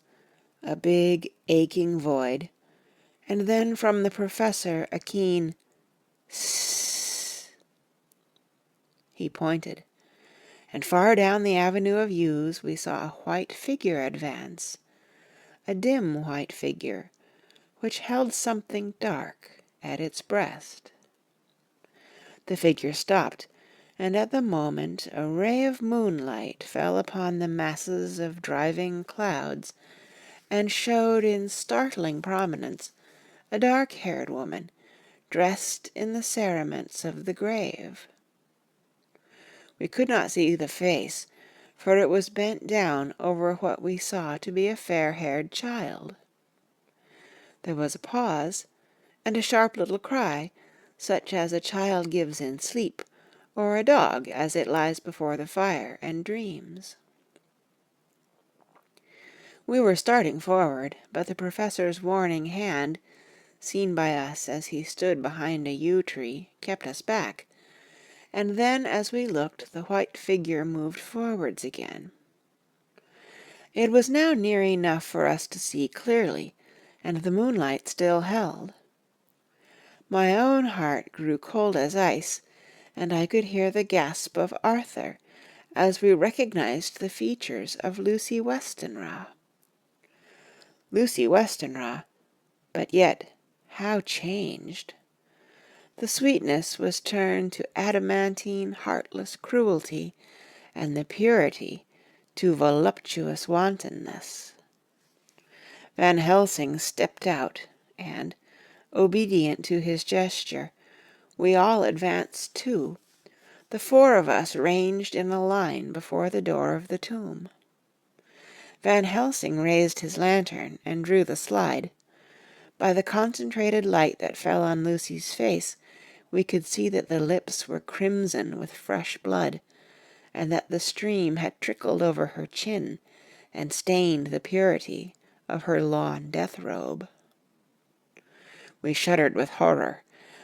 A: a big, aching void, and then from the Professor a keen "Sssss." He pointed, and far down the avenue of yews we saw a white figure advance, a dim white figure, which held something dark at its breast. The figure stopped, and at the moment a ray of moonlight fell upon the masses of driving clouds, and showed in startling prominence a dark-haired woman, dressed in the cerements of the grave. We could not see the face, for it was bent down over what we saw to be a fair-haired child. There was a pause, and a sharp little cry, such as a child gives in sleep, or a dog as it lies before the fire and dreams. We were starting forward, but the Professor's warning hand seen by us as he stood behind a yew tree, kept us back, and then as we looked the white figure moved forwards again. It was now near enough for us to see clearly, and the moonlight still held. My own heart grew cold as ice, and I could hear the gasp of Arthur as we recognized the features of Lucy Westenra. Lucy Westenra, but yet how changed! The sweetness was turned to adamantine, heartless cruelty, and the purity to voluptuous wantonness. Van Helsing stepped out, and, obedient to his gesture, we all advanced too, the four of us ranged in a line before the door of the tomb. Van Helsing raised his lantern and drew the slide. By the concentrated light that fell on Lucy's face, we could see that the lips were crimson with fresh blood, and that the stream had trickled over her chin and stained the purity of her lawn death-robe. We shuddered with horror.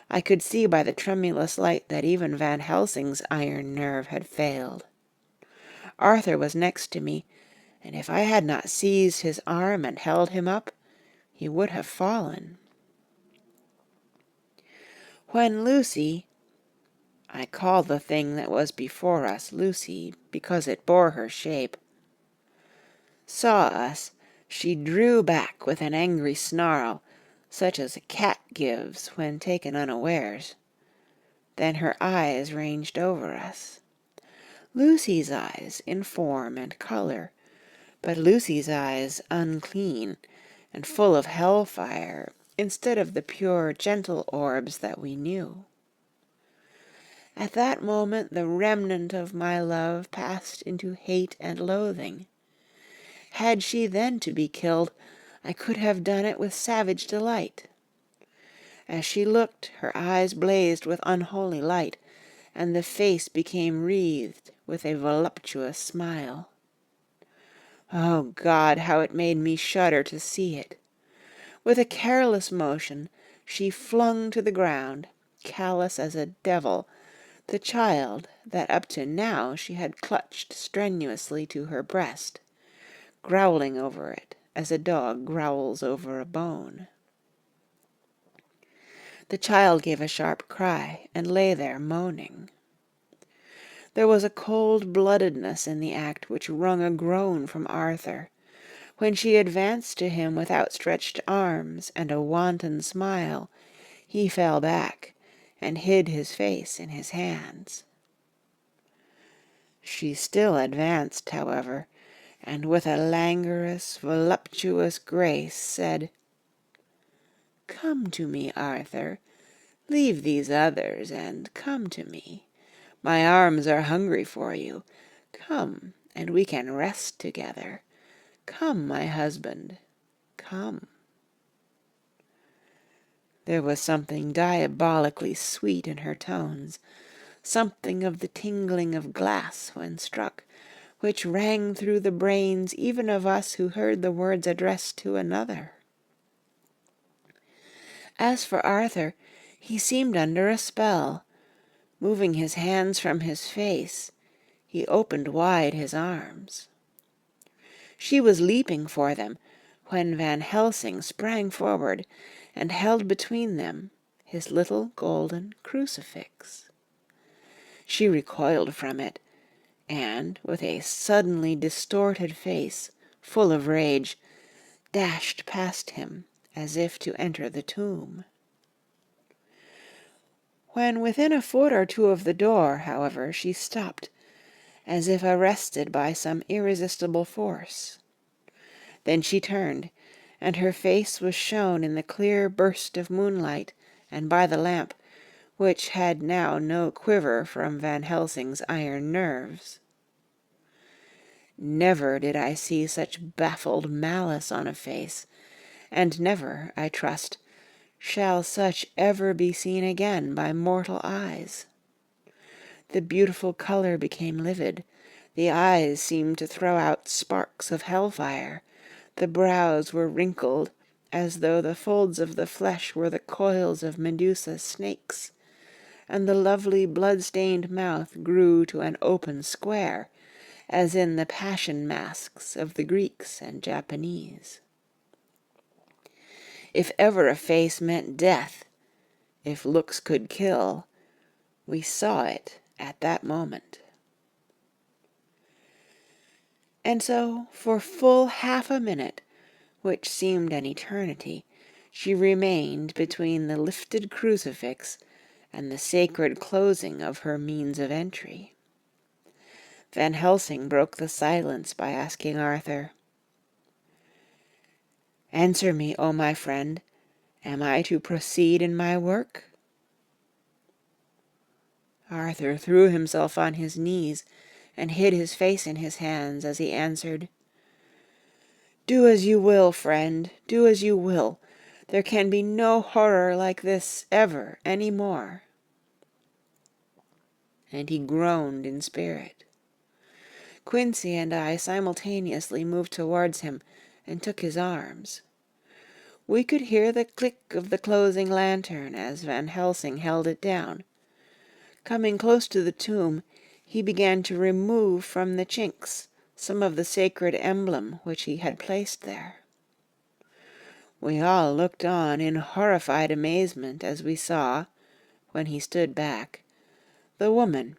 A: I could see by the tremulous light that even Van Helsing's iron nerve had failed. Arthur was next to me, and if I had not seized his arm and held him up, he would have fallen. When Lucy, I call the thing that was before us Lucy because it bore her shape, saw us, she drew back with an angry snarl, such as a cat gives when taken unawares. Then her eyes ranged over us. Lucy's eyes in form and colour, but Lucy's eyes unclean and full of hell-fire instead of the pure, gentle orbs that we knew. At that moment the remnant of my love passed into hate and loathing. Had she then to be killed, I could have done it with savage delight. As she looked, her eyes blazed with unholy light, and the face became wreathed with a voluptuous smile. Oh God, how it made me shudder to see it! With a careless motion, she flung to the ground, callous as a devil, the child that up to now she had clutched strenuously to her breast, growling over it as a dog growls over a bone. The child gave a sharp cry and lay there moaning. There was a cold-bloodedness in the act which wrung a groan from Arthur. When she advanced to him with outstretched arms and a wanton smile, he fell back and hid his face in his hands. She still advanced, however, and with a languorous, voluptuous grace said, "Come to me, Arthur. Leave these others and come to me. My arms are hungry for you. Come, and we can rest together. Come, my husband, come." There was something diabolically sweet in her tones, something of the tingling of glass when struck, which rang through the brains even of us who heard the words addressed to another. As for Arthur, he seemed under a spell. Moving his hands from his face, he opened wide his arms. She was leaping for them, when Van Helsing sprang forward and held between them his little golden crucifix. She recoiled from it, and, with a suddenly distorted face, full of rage, dashed past him as if to enter the tomb. When within a foot or two of the door, however, she stopped, as if arrested by some irresistible force. Then she turned, and her face was shown in the clear burst of moonlight and by the lamp, which had now no quiver from Van Helsing's iron nerves. Never did I see such baffled malice on a face, and never, I trust, shall such ever be seen again by mortal eyes. The beautiful colour became livid, the eyes seemed to throw out sparks of hellfire, the brows were wrinkled, as though the folds of the flesh were the coils of Medusa's snakes, and the lovely blood-stained mouth grew to an open square, as in the passion masks of the Greeks and Japanese. If ever a face meant death, if looks could kill, we saw it at that moment. And so, for full half a minute, which seemed an eternity, she remained between the lifted crucifix and the sacred closing of her means of entry. Van Helsing broke the silence by asking Arthur, "Answer me, O my friend, am I to proceed in my work?" Arthur threw himself on his knees and hid his face in his hands as he answered, "Do as you will, friend, do as you will. There can be no horror like this ever any more." And he groaned in spirit. Quincey and I simultaneously moved towards him and took his arms. We could hear the click of the closing lantern as Van Helsing held it down. Coming close to the tomb, he began to remove from the chinks some of the sacred emblem which he had placed there. We all looked on in horrified amazement as we saw, when he stood back, the woman,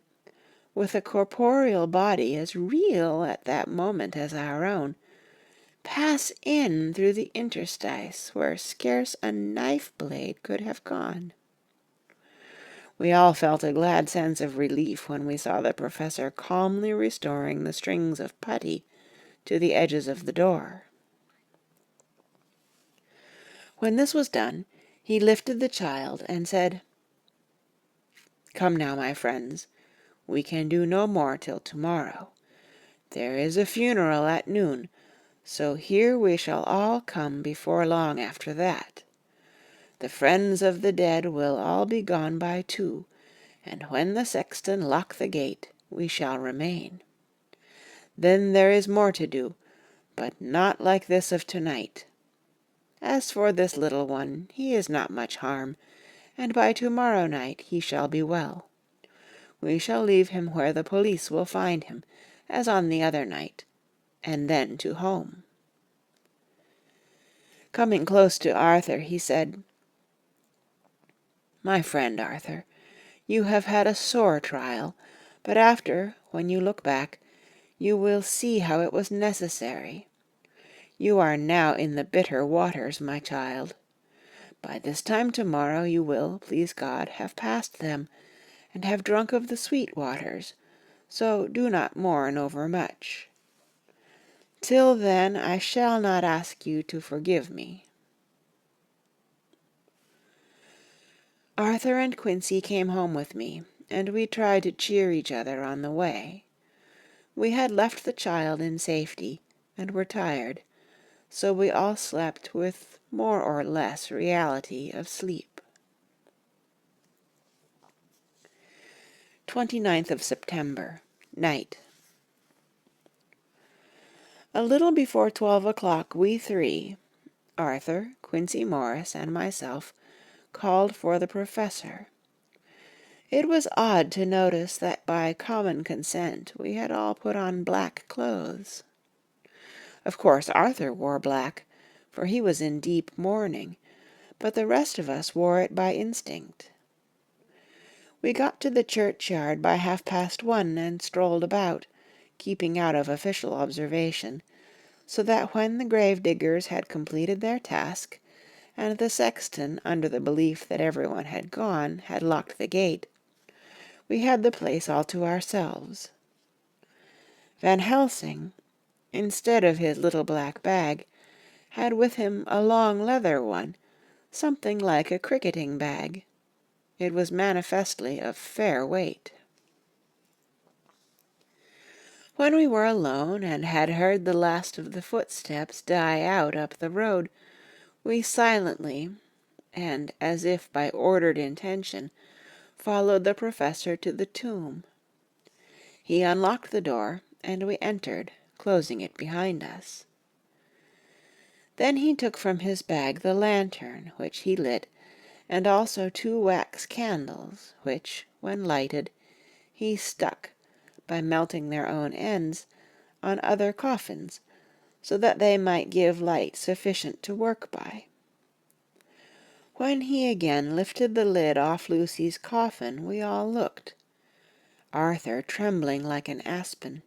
A: with a corporeal body as real at that moment as our own, pass in through the interstice where scarce a knife blade could have gone. We all felt a glad sense of relief when we saw the professor calmly restoring the strings of putty to the edges of the door. When this was done, he lifted the child and said, "Come now, my friends, we can do no more till tomorrow. There is a funeral at noon, so here we shall all come before long after that. The friends of the dead will all be gone by 2, and when the sexton lock the gate, we shall remain. Then there is more to do, but not like this of tonight. As for this little one, he is not much harm, and by tomorrow night he shall be well. We shall leave him where the police will find him, as on the other night, and then to home." Coming close to Arthur, he said, "My friend Arthur, you have had a sore trial, but after, when you look back, you will see how it was necessary. You are now in the bitter waters, my child. By this time tomorrow you will, please God, have passed them, and have drunk of the sweet waters, so do not mourn overmuch. Till then I shall not ask you to forgive me." Arthur and Quincey came home with me, and we tried to cheer each other on the way. We had left the child in safety, and were tired, so we all slept with more or less reality of sleep. 29th of September, night. A little before 12 o'clock we three, Arthur, Quincey Morris, and myself, called for the professor. It was odd to notice that by common consent we had all put on black clothes. Of course Arthur wore black, for he was in deep mourning, but the rest of us wore it by instinct. We got to the churchyard by 1:30 and strolled about, keeping out of official observation, so that when the grave-diggers had completed their task, and the sexton, under the belief that everyone had gone, had locked the gate, we had the place all to ourselves. Van Helsing, instead of his little black bag, had with him a long leather one, something like a cricketing bag. It was manifestly of fair weight. When we were alone and had heard the last of the footsteps die out up the road, we silently, and as if by ordered intention, followed the professor to the tomb. He unlocked the door, and we entered, closing it behind us. Then he took from his bag the lantern, which he lit, and also 2 wax candles, which, when lighted, he stuck, by melting their own ends, on other coffins, so that they might give light sufficient to work by. When he again lifted the lid off Lucy's coffin, we all looked, Arthur trembling like an aspen,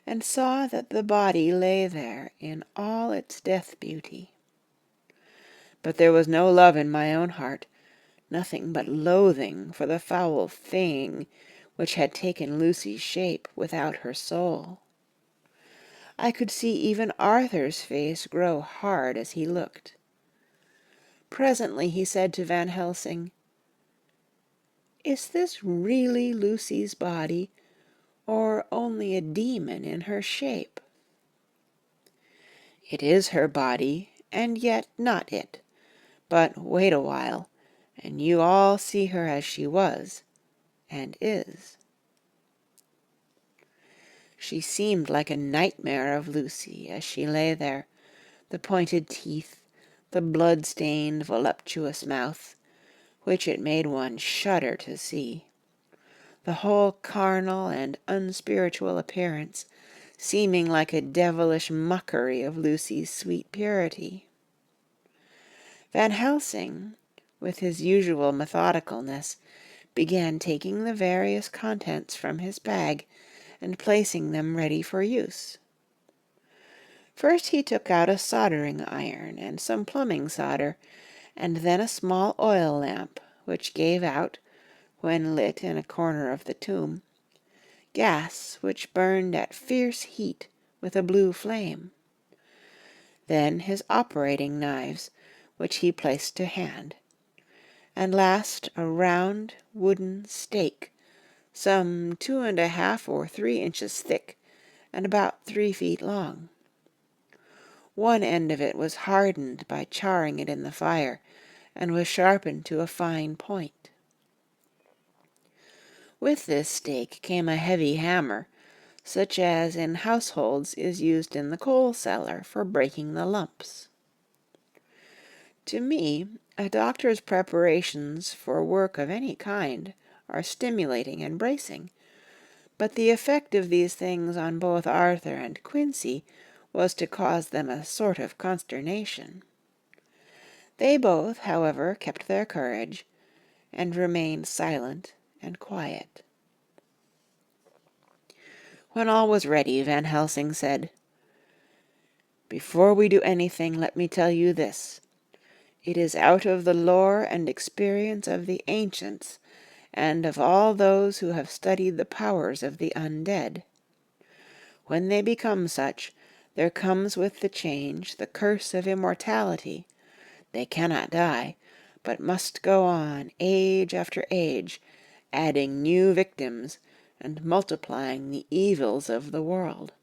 A: and saw that the body lay there in all its death beauty. But there was no love in my own heart, nothing but loathing for the foul thing which had taken Lucy's shape without her soul. I could see even Arthur's face grow hard as he looked. Presently he said to Van Helsing, "Is this really Lucy's body, or only a demon in her shape?" "It is her body, and yet not it. But wait a while, and you all see her as she was, and is." She seemed like a nightmare of Lucy as she lay there, the pointed teeth, the blood-stained, voluptuous mouth, which it made one shudder to see, the whole carnal and unspiritual appearance seeming like a devilish mockery of Lucy's sweet purity. Van Helsing, with his usual methodicalness, began taking the various contents from his bag and placing them ready for use. First he took out a soldering iron and some plumbing solder, and then a small oil lamp, which gave out, when lit in a corner of the tomb, gas which burned at fierce heat with a blue flame. Then his operating knives, which he placed to hand, and last a round wooden stake, some 2½ or 3 inches thick, and about 3 feet long. One end of it was hardened by charring it in the fire, and was sharpened to a fine point. With this stake came a heavy hammer, such as in households is used in the coal cellar for breaking the lumps. To me, a doctor's preparations for work of any kind are stimulating and bracing, but the effect of these things on both Arthur and Quincy was to cause them a sort of consternation. They both, however, kept their courage, and remained silent and quiet. When all was ready, Van Helsing said, "Before we do anything, let me tell you this. It is out of the lore and experience of the ancients, and of all those who have studied the powers of the undead. When they become such, there comes with the change the curse of immortality. They cannot die, but must go on age after age, adding new victims and multiplying the evils of the world.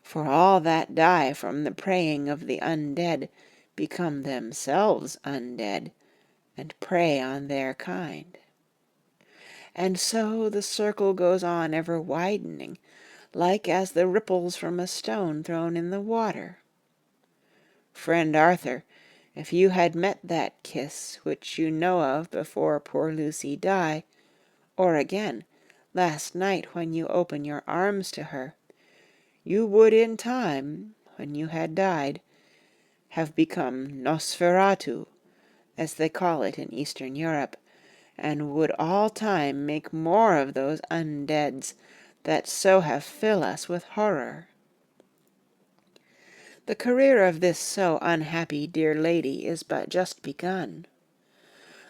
A: For all that die from the preying of the undead become themselves undead, and prey on their kind. And so the circle goes on ever widening, like as the ripples from a stone thrown in the water. Friend Arthur, if you had met that kiss which you know of before poor Lucy die, or again, last night when you open your arms to her, you would in time, when you had died, have become Nosferatu, as they call it in Eastern Europe, and would all time make more of those undeads that so have filled us with horror. The career of this so unhappy dear lady is but just begun.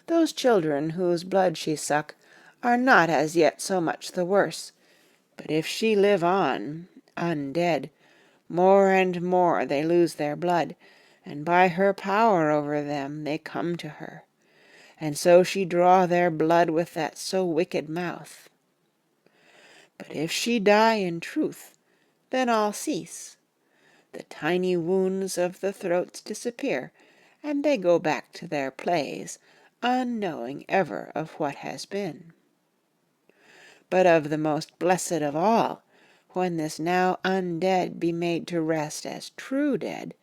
A: Those children whose blood she suck are not as yet so much the worse, but if she live on, undead, more and more they lose their blood, and by her power over them they come to her, and so she draw their blood with that so wicked mouth. But if she die in truth, then all cease. The tiny wounds of the throats disappear, and they go back to their plays, unknowing ever of what has been. But of the most blessed of all, when this now undead be made to rest as true dead,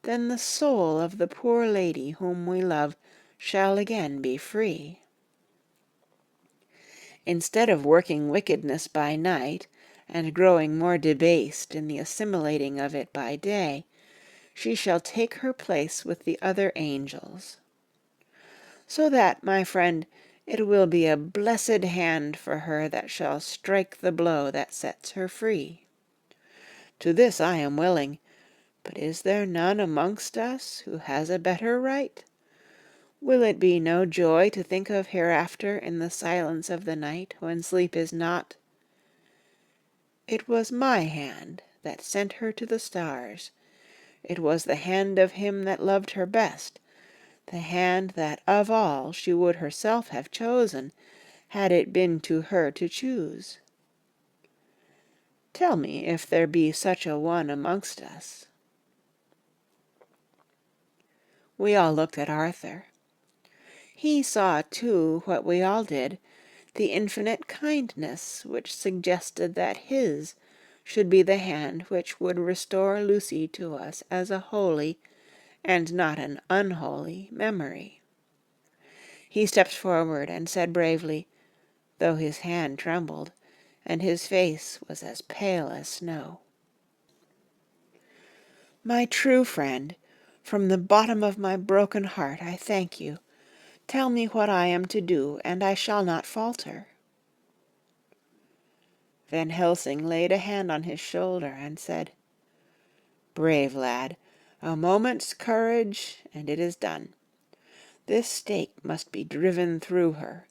A: then the soul of the poor lady whom we love shall again be free. Instead of working wickedness by night, and growing more debased in the assimilating of it by day, she shall take her place with the other angels. So that, my friend, it will be a blessed hand for her that shall strike the blow that sets her free. To this I am willing, but is there none amongst us who has a better right? Will it be no joy to think of hereafter in the silence of the night when sleep is not? It was my hand that sent her to the stars. It was the hand of him that loved her best, the hand that of all she would herself have chosen, had it been to her to choose. Tell me if there be such a one amongst us. We all looked at Arthur. He saw, too, what we all did, the infinite kindness which suggested that his should be the hand which would restore Lucy to us as a holy, and not an unholy, memory. He stepped forward and said bravely, though his hand trembled, and his face was as pale as snow, "My true friend, from the bottom of my broken heart I thank you. Tell me what I am to do, and I shall not falter." Van Helsing laid a hand on his shoulder and said, "Brave lad, a moment's courage, and it is done. This stake must be driven through her.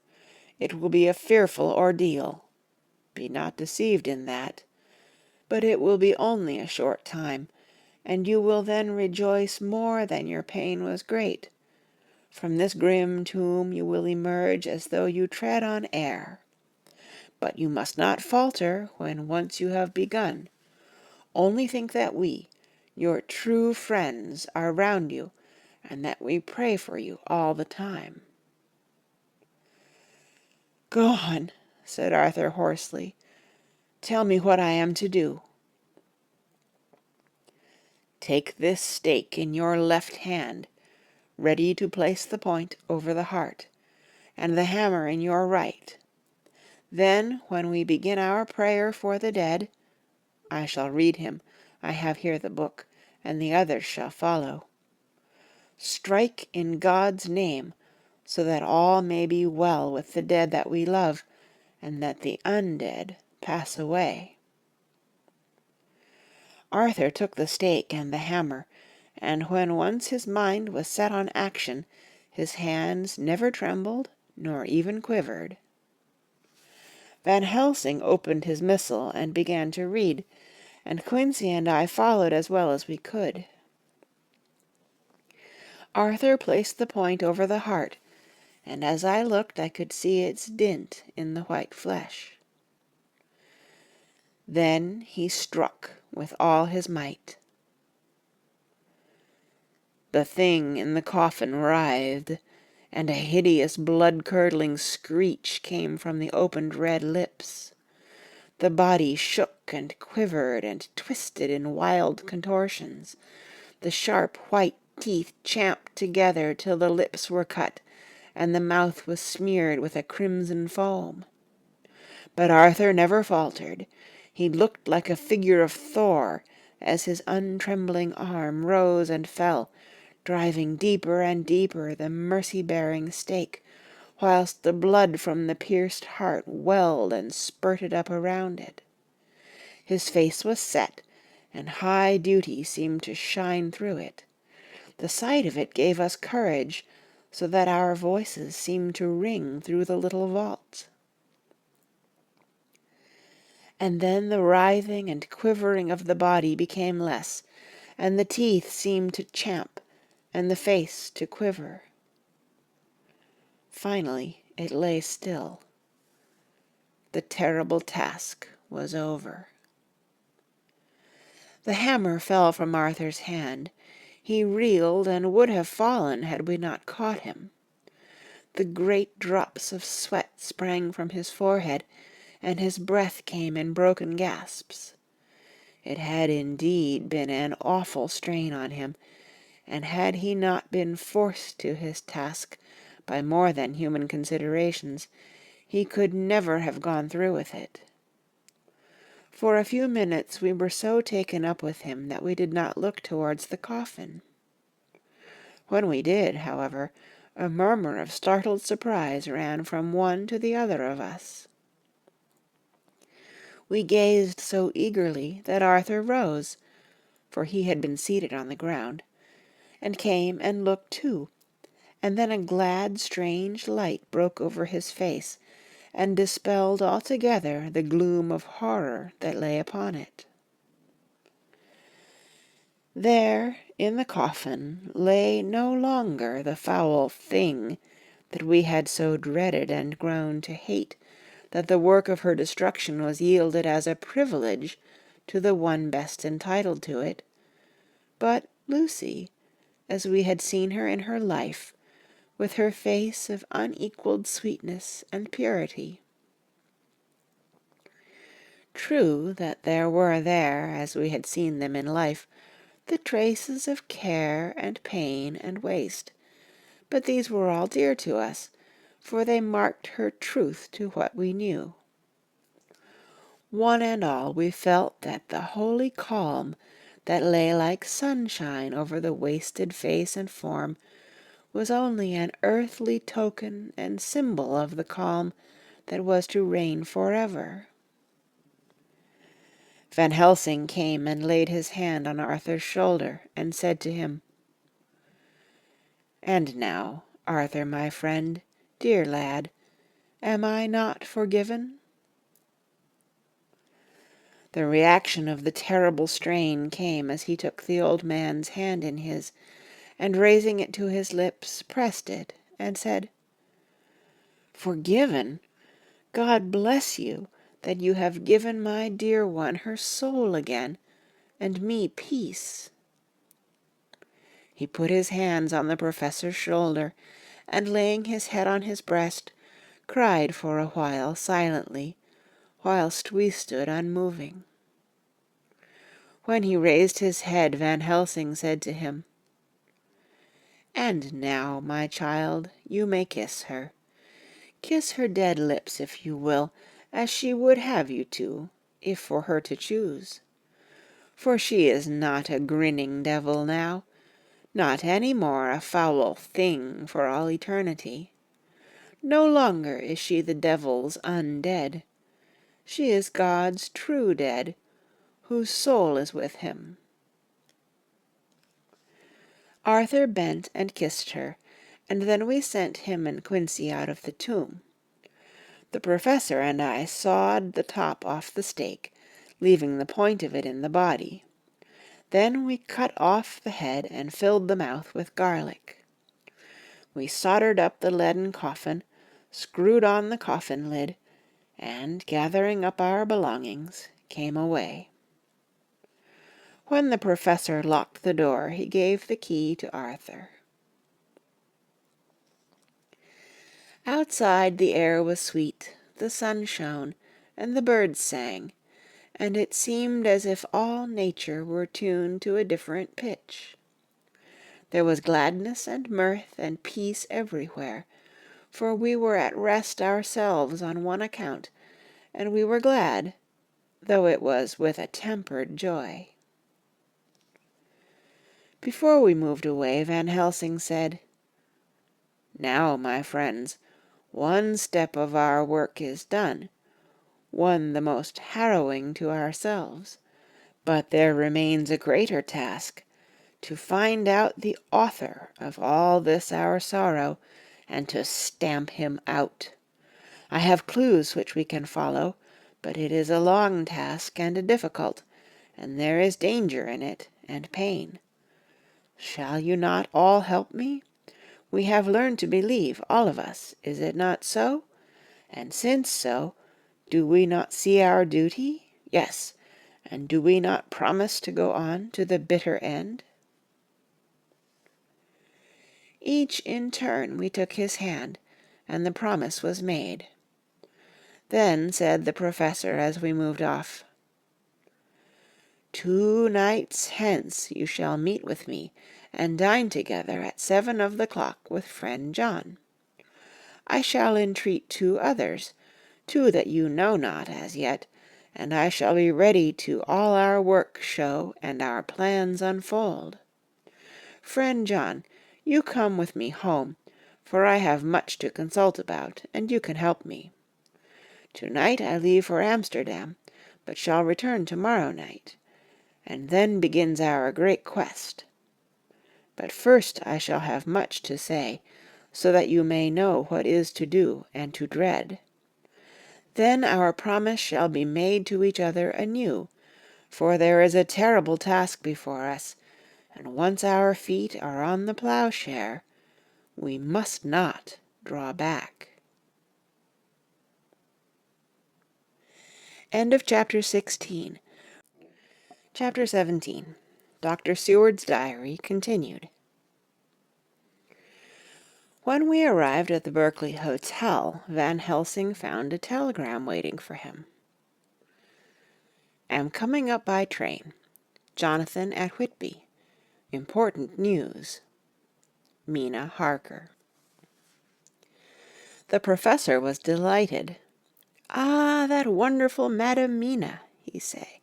A: It will be a fearful ordeal. Be not deceived in that. But it will be only a short time, and you will then rejoice more than your pain was great. From this grim tomb you will emerge as though you tread on air. But you must not falter when once you have begun. Only think that we, your true friends, are round you, and that we pray for you all the time." "Go on," said Arthur hoarsely. "Tell me what I am to do." "Take this stake in your left hand, ready to place the point over the heart, and the hammer in your right. Then, when we begin our prayer for the dead, I shall read him, I have here the book, and the others shall follow. Strike in God's name, so that all may be well with the dead that we love, and that the undead pass away." Arthur took the stake and the hammer, and when once his mind was set on action, his hands never trembled nor even quivered. Van Helsing opened his missal and began to read, and Quincey and I followed as well as we could. Arthur placed the point over the heart, and as I looked I could see its dint in the white flesh. Then he struck with all his might. The thing in the coffin writhed, and a hideous blood-curdling screech came from the opened red lips. The body shook and quivered and twisted in wild contortions. The sharp white teeth champed together till the lips were cut, and the mouth was smeared with a crimson foam. But Arthur never faltered. He looked like a figure of Thor, as his untrembling arm rose and fell, driving deeper and deeper the mercy-bearing stake, whilst the blood from the pierced heart welled and spurted up around it. His face was set, and high duty seemed to shine through it. The sight of it gave us courage, so that our voices seemed to ring through the little vault. And then the writhing and quivering of the body became less, and the teeth seemed to champ, and the face to quiver. Finally it lay still. The terrible task was over. The hammer fell from Arthur's hand. He reeled and would have fallen had we not caught him. The great drops of sweat sprang from his forehead, and his breath came in broken gasps. It had indeed been an awful strain on him, and had he not been forced to his task by more than human considerations, he could never have gone through with it. For a few minutes we were so taken up with him that we did not look towards the coffin. When we did, however, a murmur of startled surprise ran from one to the other of us. We gazed so eagerly that Arthur rose, for he had been seated on the ground, and came and looked too, and then a glad, strange light broke over his face, and dispelled altogether the gloom of horror that lay upon it. There, in the coffin, lay no longer the foul thing that we had so dreaded and grown to hate, that the work of her destruction was yielded as a privilege to the one best entitled to it, but Lucy, as we had seen her in her life, with her face of unequalled sweetness and purity. True that there were there, as we had seen them in life, the traces of care and pain and waste, but these were all dear to us, for they marked her truth to what we knew. One and all we felt that the holy calm that lay like sunshine over the wasted face and form was only an earthly token and symbol of the calm that was to reign forever. Van Helsing came and laid his hand on Arthur's shoulder and said to him, "And now, Arthur, my friend, dear lad, am I not forgiven?" The reaction of the terrible strain came as he took the old man's hand in his, and raising it to his lips, pressed it, and said, "Forgiven? God bless you, that you have given my dear one her soul again, and me peace." He put his hands on the professor's shoulder, and laying his head on his breast, cried for a while silently, whilst we stood unmoving. When he raised his head, Van Helsing said to him, "And now, my child, you may kiss her. Kiss her dead lips, if you will, as she would have you to, if for her to choose. For she is not a grinning devil now, not any more a foul thing for all eternity. No longer is she the devil's undead. She is God's true dead, whose soul is with him." Arthur bent and kissed her, and then we sent him and Quincy out of the tomb. The professor and I sawed the top off the stake, leaving the point of it in the body. Then we cut off the head and filled the mouth with garlic. We soldered up the leaden coffin, screwed on the coffin lid, and, gathering up our belongings, came away. When the professor locked the door, he gave the key to Arthur. Outside the air was sweet, the sun shone, and the birds sang, and it seemed as if all nature were tuned to a different pitch. There was gladness and mirth and peace everywhere, for we were at rest ourselves on one account, and we were glad, though it was with a tempered joy. Before we moved away, Van Helsing said, "Now, my friends, one step of our work is done, one the most harrowing to ourselves, but there remains a greater task, to find out the author of all this our sorrow, and to stamp him out. I have clues which we can follow, but it is a long task and a difficult, and there is danger in it, and pain. Shall you not all help me? We have learned to believe, all of us, is it not so? And since so, do we not see our duty? Yes, and do we not promise to go on to the bitter end?" Each in turn we took his hand, and the promise was made. Then said the professor as we moved off, "2 nights hence you shall meet with me, and dine together at 7 of the clock with friend John. I shall entreat 2 others, 2 that you know not as yet, and I shall be ready to all our work show and our plans unfold. Friend John, you come with me home, for I have much to consult about, and you can help me. To-night I leave for Amsterdam, but shall return to-morrow night, and then begins our great quest. But first I shall have much to say, so that you may know what is to do and to dread. Then our promise shall be made to each other anew, for there is a terrible task before us, and once our feet are on the ploughshare, we must not draw back. End of chapter 16. Chapter 17. Dr. Seward's Diary continued. When we arrived at the Berkeley Hotel, Van Helsing found a telegram waiting for him. Am coming up by train. Jonathan at Whitby. Important news. Mina Harker. The professor was delighted. "Ah, that wonderful Madam Mina," he say.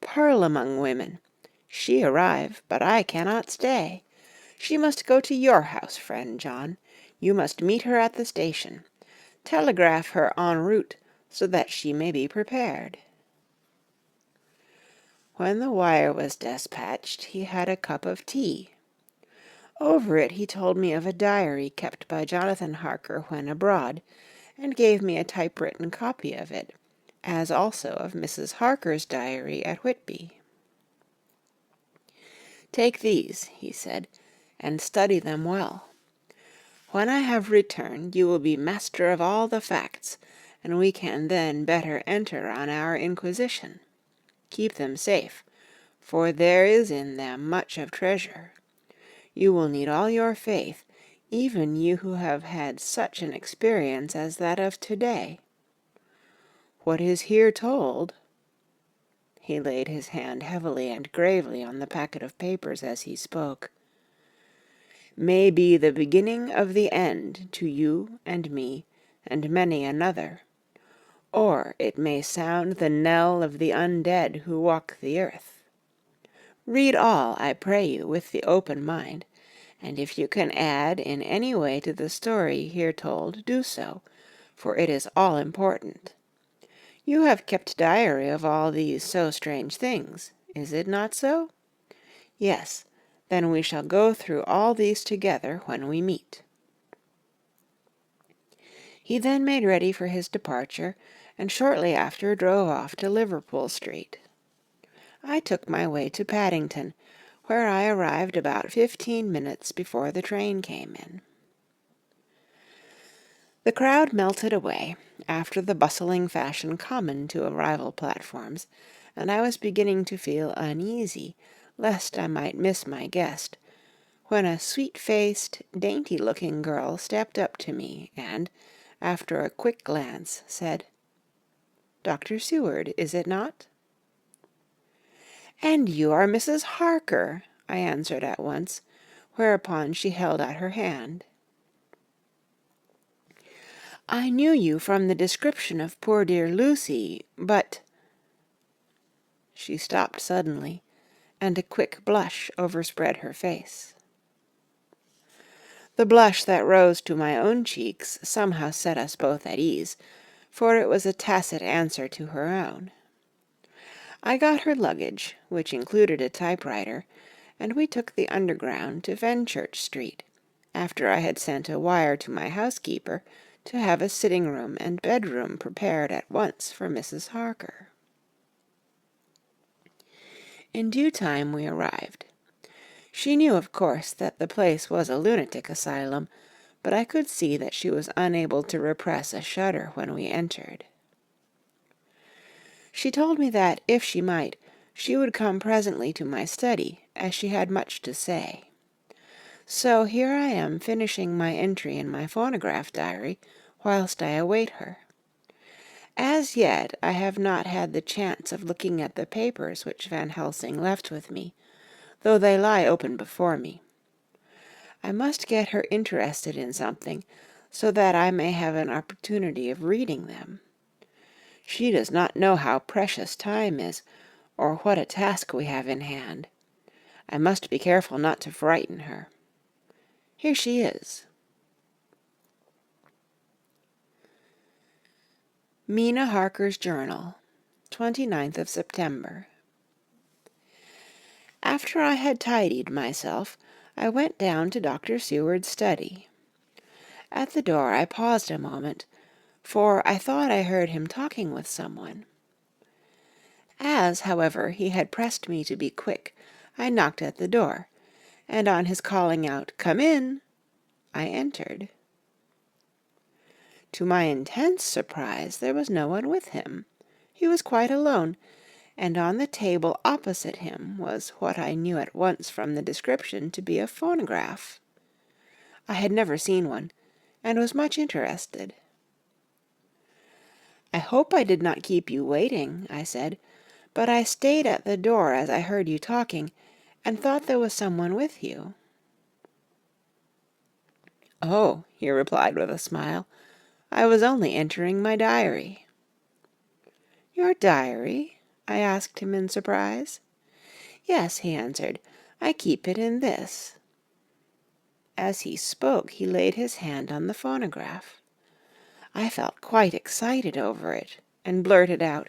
A: "Pearl among women. She arrive, but I cannot stay. She must go to your house, friend John. You must meet her at the station. Telegraph her en route, so that she may be prepared." When the wire was despatched, he had a cup of tea. Over it he told me of a diary kept by Jonathan Harker when abroad, and gave me a typewritten copy of it, as also of Mrs. Harker's diary at Whitby. "Take these," he said, "and study them well. When I have returned, you will be master of all the facts, and we can then better enter on our inquisition. Keep them safe, for there is in them much of treasure. You will need all your faith, even you who have had such an experience as that of to-day. What is here told," he laid his hand heavily and gravely on the packet of papers as he spoke, "may be the beginning of the end to you and me and many another, or it may sound the knell of the undead who walk the earth. Read all, I pray you, with the open mind, and if you can add in any way to the story here told, do so, for it is all important. You have kept diary of all these so strange things, is it not so? Yes, then we shall go through all these together when we meet." He then made ready for his departure, and shortly after drove off to Liverpool Street. I took my way to Paddington, where I arrived about 15 minutes before the train came in. The crowd melted away, after the bustling fashion common to arrival platforms, and I was beginning to feel uneasy, lest I might miss my guest, when a sweet-faced, dainty-looking girl stepped up to me and, after a quick glance, said, "Dr. Seward, is it not?" "And you are Mrs. Harker," I answered at once, whereupon she held out her hand. "I knew you from the description of poor dear Lucy, but—" She stopped suddenly, and a quick blush overspread her face. The blush that rose to my own cheeks somehow set us both at ease, for it was a tacit answer to her own. I got her luggage, which included a typewriter, and we took the Underground to Fenchurch Street, after I had sent a wire to my housekeeper to have a sitting-room and bedroom prepared at once for Mrs. Harker. In due time we arrived. She knew, of course, that the place was a lunatic asylum, but I could see that she was unable to repress a shudder when we entered. She told me that, if she might, she would come presently to my study, as she had much to say. So here I am finishing my entry in my phonograph diary, whilst I await her. As yet I have not had the chance of looking at the papers which Van Helsing left with me, though they lie open before me. I must get her interested in something, so that I may have an opportunity of reading them. She does not know how precious time is, or what a task we have in hand. I must be careful not to frighten her. Here she is. Mina Harker's Journal, 29th of September. After I had tidied myself, I went down to Dr. Seward's study. At the door I paused a moment, for I thought I heard him talking with someone. As, however, he had pressed me to be quick, I knocked at the door, and on his calling out, "Come in," I entered. To my intense surprise, there was no one with him. He was quite alone, and on the table opposite him was what I knew at once from the description to be a phonograph. I had never seen one, and was much interested. "I hope I did not keep you waiting," I said, "but I stayed at the door as I heard you talking, and thought there was someone with you." "Oh," he replied with a smile, "I was only entering my diary." "Your diary?" I asked him in surprise. "Yes," he answered, "I keep it in this." As he spoke, he laid his hand on the phonograph. I felt quite excited over it, and blurted out,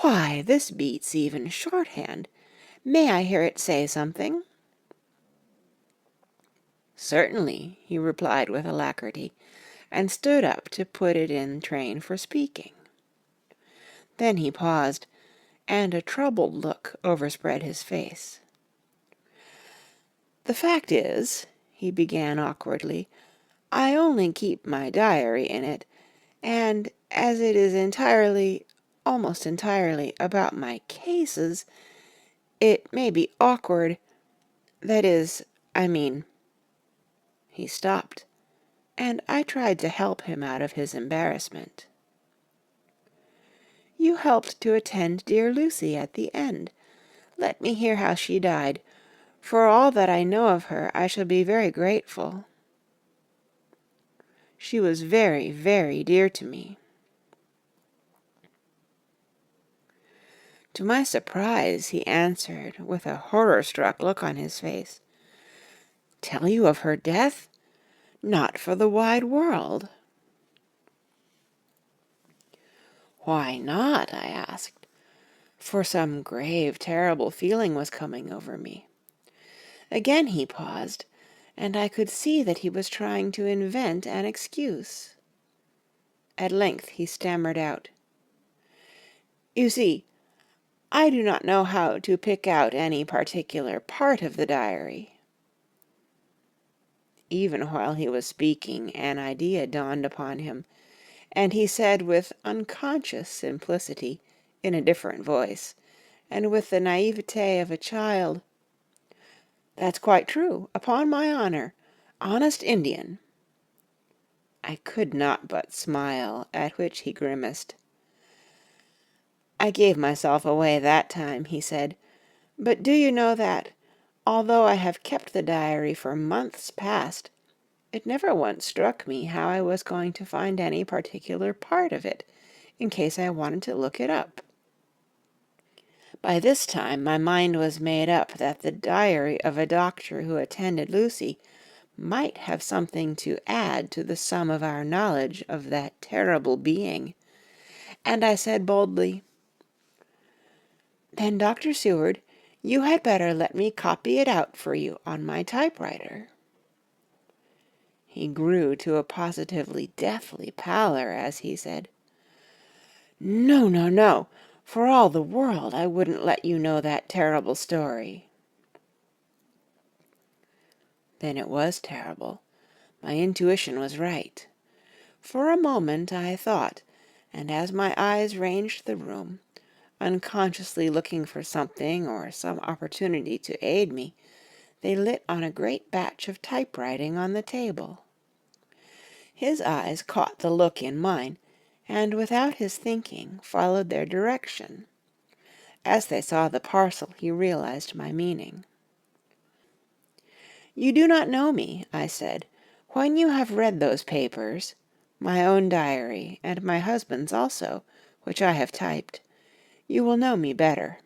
A: "Why, this beats even shorthand. May I hear it say something?" "Certainly," he replied with alacrity, and stood up to put it in train for speaking. Then he paused, and a troubled look overspread his face. "The fact is," he began awkwardly, "I only keep my diary in it, and as it is almost entirely, about my cases, it may be awkward, that is, I mean—" He stopped, and I tried to help him out of his embarrassment. "You helped to attend dear Lucy at the end. Let me hear how she died. For all that I know of her, I shall be very grateful." "She was very, very dear to me." To my surprise, he answered, with a horror-struck look on his face, "Tell you of her death? Not for the wide world." "Why not?" I asked, for some grave, terrible feeling was coming over me. Again he paused, and I could see that he was trying to invent an excuse. At length he stammered out, "You see, I do not know how to pick out any particular part of the diary." Even while he was speaking, an idea dawned upon him, and he said with unconscious simplicity, in a different voice, and with the naivete of a child, "That's quite true, upon my honor. Honest Indian." I could not but smile, at which he grimaced. "I gave myself away that time," he said, "but do you know that, although I have kept the diary for months past, it never once struck me how I was going to find any particular part of it, in case I wanted to look it up." By this time my mind was made up that the diary of a doctor who attended Lucy might have something to add to the sum of our knowledge of that terrible being, and I said boldly, "Then, Dr. Seward, you had better let me copy it out for you on my typewriter." He grew to a positively deathly pallor as he said, "No, no, no! For all the world I wouldn't let you know that terrible story." Then it was terrible. My intuition was right. For a moment I thought, and as my eyes ranged the room, unconsciously looking for something or some opportunity to aid me, they lit on a great batch of typewriting on the table. His eyes caught the look in mine, and without his thinking followed their direction. As they saw the parcel, he realized my meaning. You do not know me, I said. When you have read those papers, my own diary, and my husband's also, which I have typed, you will know me better.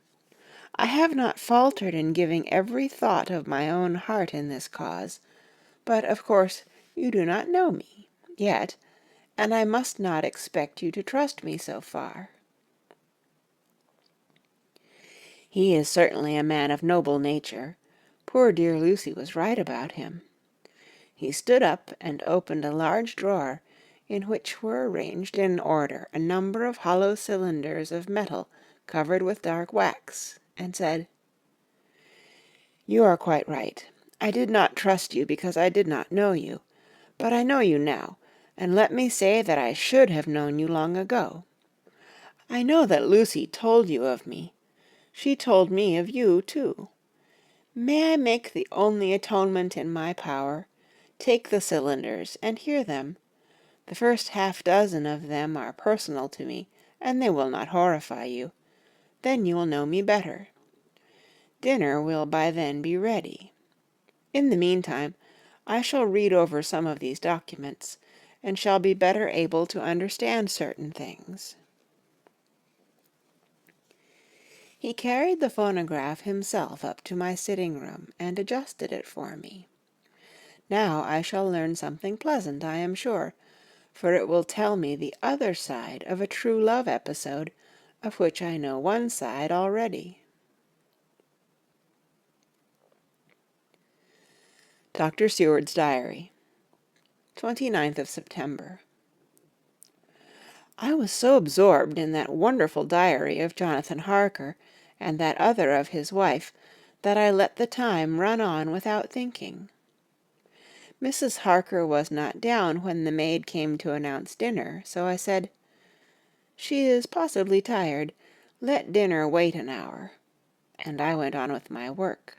A: I have not faltered in giving every thought of my own heart in this cause, but of course you do not know me yet, and I must not expect you to trust me so far. He is certainly a man of noble nature. Poor dear Lucy was right about him. He stood up and opened a large drawer, in which were arranged in order a number of hollow cylinders of metal covered with dark wax, and said, "You are quite right. I did not trust you because I did not know you, but I know you now, and let me say that I should have known you long ago. I know that Lucy told you of me. She told me of you, too. May I make the only atonement in my power? Take the cylinders and hear them. The first half-dozen of them are personal to me, and they will not horrify you. Then you will know me better. Dinner will by then be ready. In the meantime, I shall read over some of these documents, and shall be better able to understand certain things." He carried the phonograph himself up to my sitting-room and adjusted it for me. Now I shall learn something pleasant, I am sure, for it will tell me the other side of a true love episode, of which I know one side already. Dr. Seward's Diary, 29th of September. I was so absorbed in that wonderful diary of Jonathan Harker and that other of his wife that I let the time run on without thinking. Mrs. Harker was not down when the maid came to announce dinner, so I said, "She is possibly tired. Let dinner wait an hour." And I went on with my work.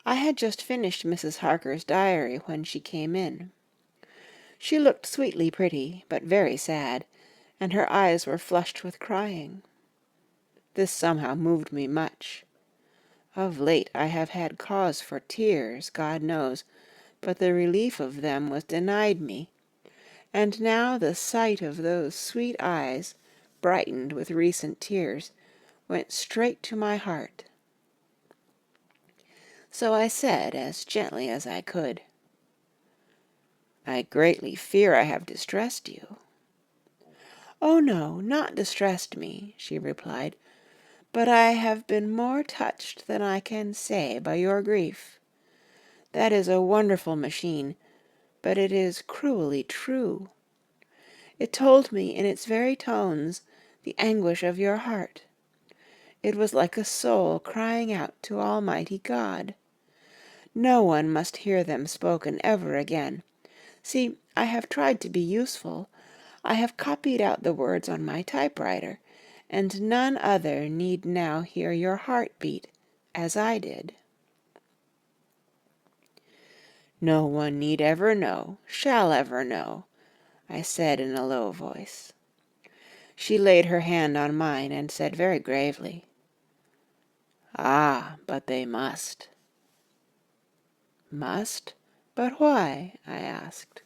A: I had just finished Mrs. Harker's diary when she came in. She looked sweetly pretty, but very sad, and her eyes were flushed with crying. This somehow moved me much. Of late I have had cause for tears, God knows, but the relief of them was denied me, and now the sight of those sweet eyes, brightened with recent tears, went straight to my heart. So I said, as gently as I could, "I greatly fear I have distressed you." "Oh no, not distressed me," she replied, "but I have been more touched than I can say by your grief. That is a wonderful machine, but it is cruelly true. It told me in its very tones the anguish of your heart. It was like a soul crying out to Almighty God. No one must hear them spoken ever again. See, I have tried to be useful. I have copied out the words on my typewriter, and none other need now hear your heart beat as I did." "No one need ever know, shall ever know," I said in a low voice. She laid her hand on mine and said very gravely, "Ah, but they must." "Must? But why?" I asked.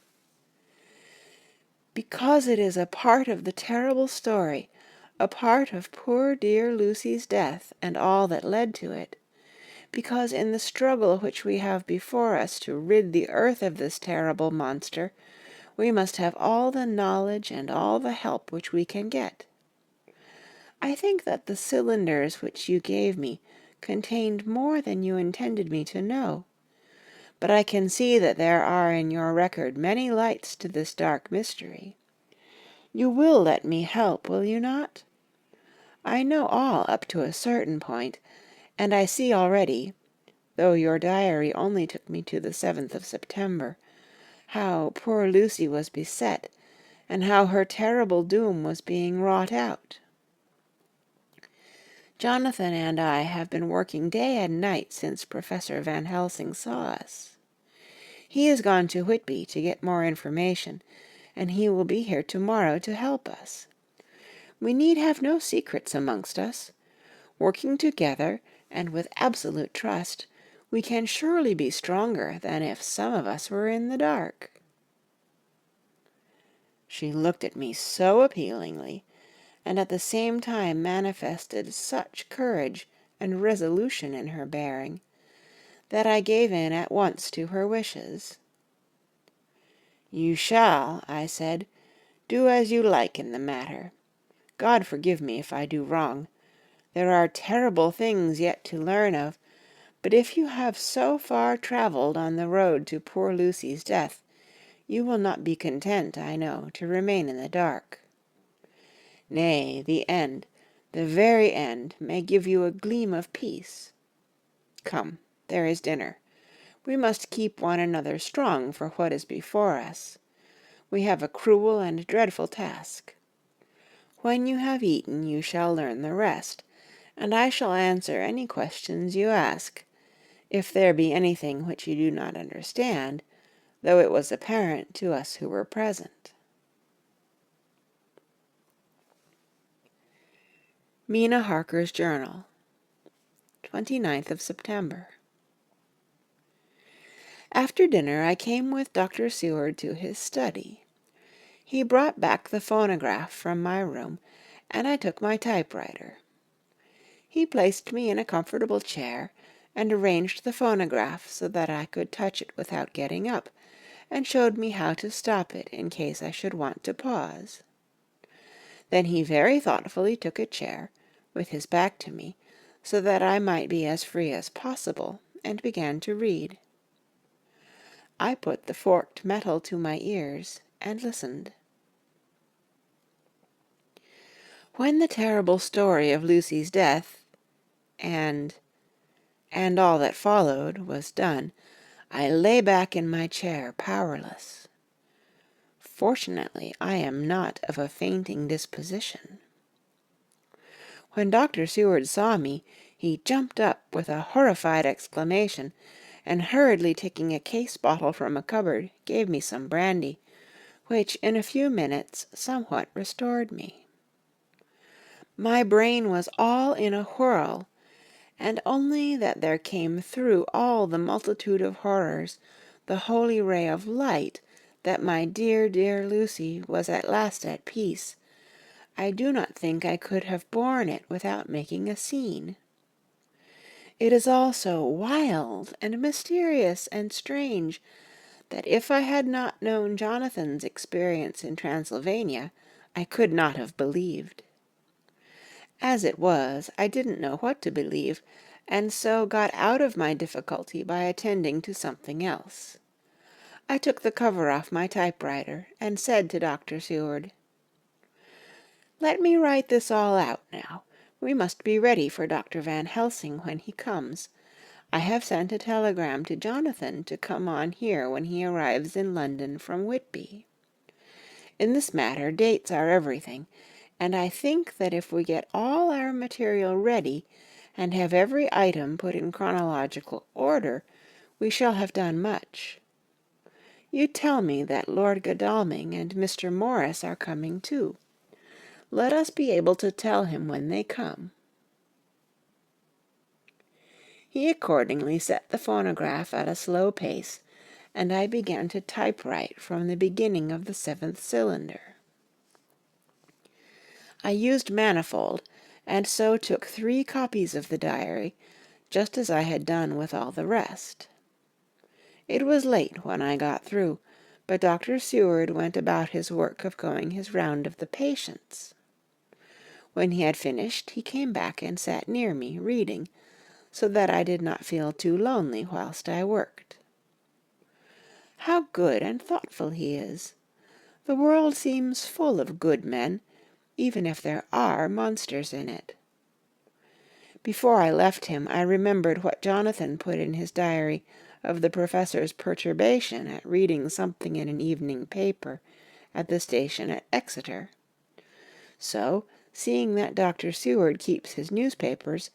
A: "Because it is a part of the terrible story, a part of poor dear Lucy's death and all that led to it. Because in the struggle which we have before us to rid the earth of this terrible monster, we must have all the knowledge and all the help which we can get. I think that the cylinders which you gave me contained more than you intended me to know, but I can see that there are in your record many lights to this dark mystery. You will let me help, will you not? I know all up to a certain point, and I see already, though your diary only took me to the 7th of September, how poor Lucy was beset, and how her terrible doom was being wrought out. Jonathan and I have been working day and night since Professor Van Helsing saw us. He has gone to Whitby to get more information, and he will be here tomorrow to help us. We need have no secrets amongst us. Working together, and with absolute trust, We can surely be stronger than if some of us were in the dark." She looked at me so appealingly, and at the same time manifested such courage and resolution in her bearing, that I gave in at once to her wishes. "You shall," I said, "do as you like in the matter. God forgive me if I do wrong. There are terrible things yet to learn of, but if you have so far travelled on the road to poor Lucy's death, you will not be content, I know, to remain in the dark. Nay, the end, the very end, may give you a gleam of peace. Come, there is dinner. We must keep one another strong for what is before us. We have a cruel and dreadful task. When you have eaten, you shall learn the rest, and I shall answer any questions you ask, if there be anything which you do not understand, though it was apparent to us who were present." Mina Harker's Journal, 29th of September. After dinner I came with Dr. Seward to his study. He brought back the phonograph from my room, and I took my typewriter. He placed me in a comfortable chair, and arranged the phonograph so that I could touch it without getting up, and showed me how to stop it in case I should want to pause. Then he very thoughtfully took a chair, with his back to me, so that I might be as free as possible, and began to read. I put the forked metal to my ears and listened. When the terrible story of Lucy's death, and all that followed, was done, I lay back in my chair powerless. Fortunately, I am not of a fainting disposition. When Dr. Seward saw me, he jumped up with a horrified exclamation, and hurriedly taking a case bottle from a cupboard, gave me some brandy, which in a few minutes somewhat restored me. My brain was all in a whirl, and only that there came through all the multitude of horrors the holy ray of light that my dear, dear Lucy was at last at peace, I do not think I could have borne it without making a scene. It is all so wild and mysterious and strange that if I had not known Jonathan's experience in Transylvania, I could not have believed. As it was, I didn't know what to believe, and so got out of my difficulty by attending to something else. I took the cover off my typewriter and said to Dr. Seward, "Let me write this all out now. We must be ready for Dr. Van Helsing when he comes. I have sent a telegram to Jonathan to come on here when he arrives in London from Whitby. In this matter, dates are everything, and I think that if we get all our material ready, and have every item put in chronological order, we shall have done much. You tell me that Lord Godalming and Mr. Morris are coming too. Let us be able to tell him when they come." He accordingly set the phonograph at a slow pace, and I began to typewrite from the beginning of the 7th cylinder. I used manifold, and so took 3 copies of the diary, just as I had done with all the rest. It was late when I got through, but Dr. Seward went about his work of going his round of the patients. When he had finished, he came back and sat near me, reading, so that I did not feel too lonely whilst I worked. How good and thoughtful he is! The world seems full of good men, even if there are monsters in it. Before I left him, I remembered what Jonathan put in his diary of the professor's perturbation at reading something in an evening paper at the station at Exeter. So, seeing that Dr. Seward keeps his newspapers,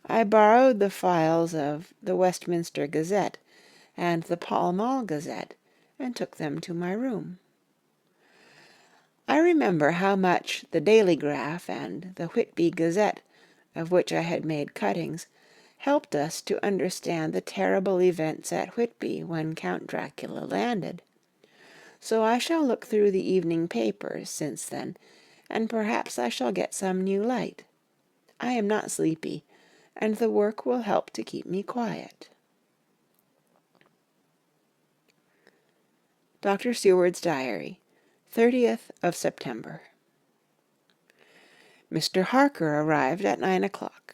A: I borrowed the files of the Westminster Gazette and the Pall Mall Gazette, and took them to my room. I remember how much the Daily Graph and the Whitby Gazette, of which I had made cuttings, helped us to understand the terrible events at Whitby when Count Dracula landed. So I shall look through the evening papers since then, and perhaps I shall get some new light. I am not sleepy, and the work will help to keep me quiet. Dr. Seward's Diary, 30th of September. Mr. Harker arrived at 9 o'clock.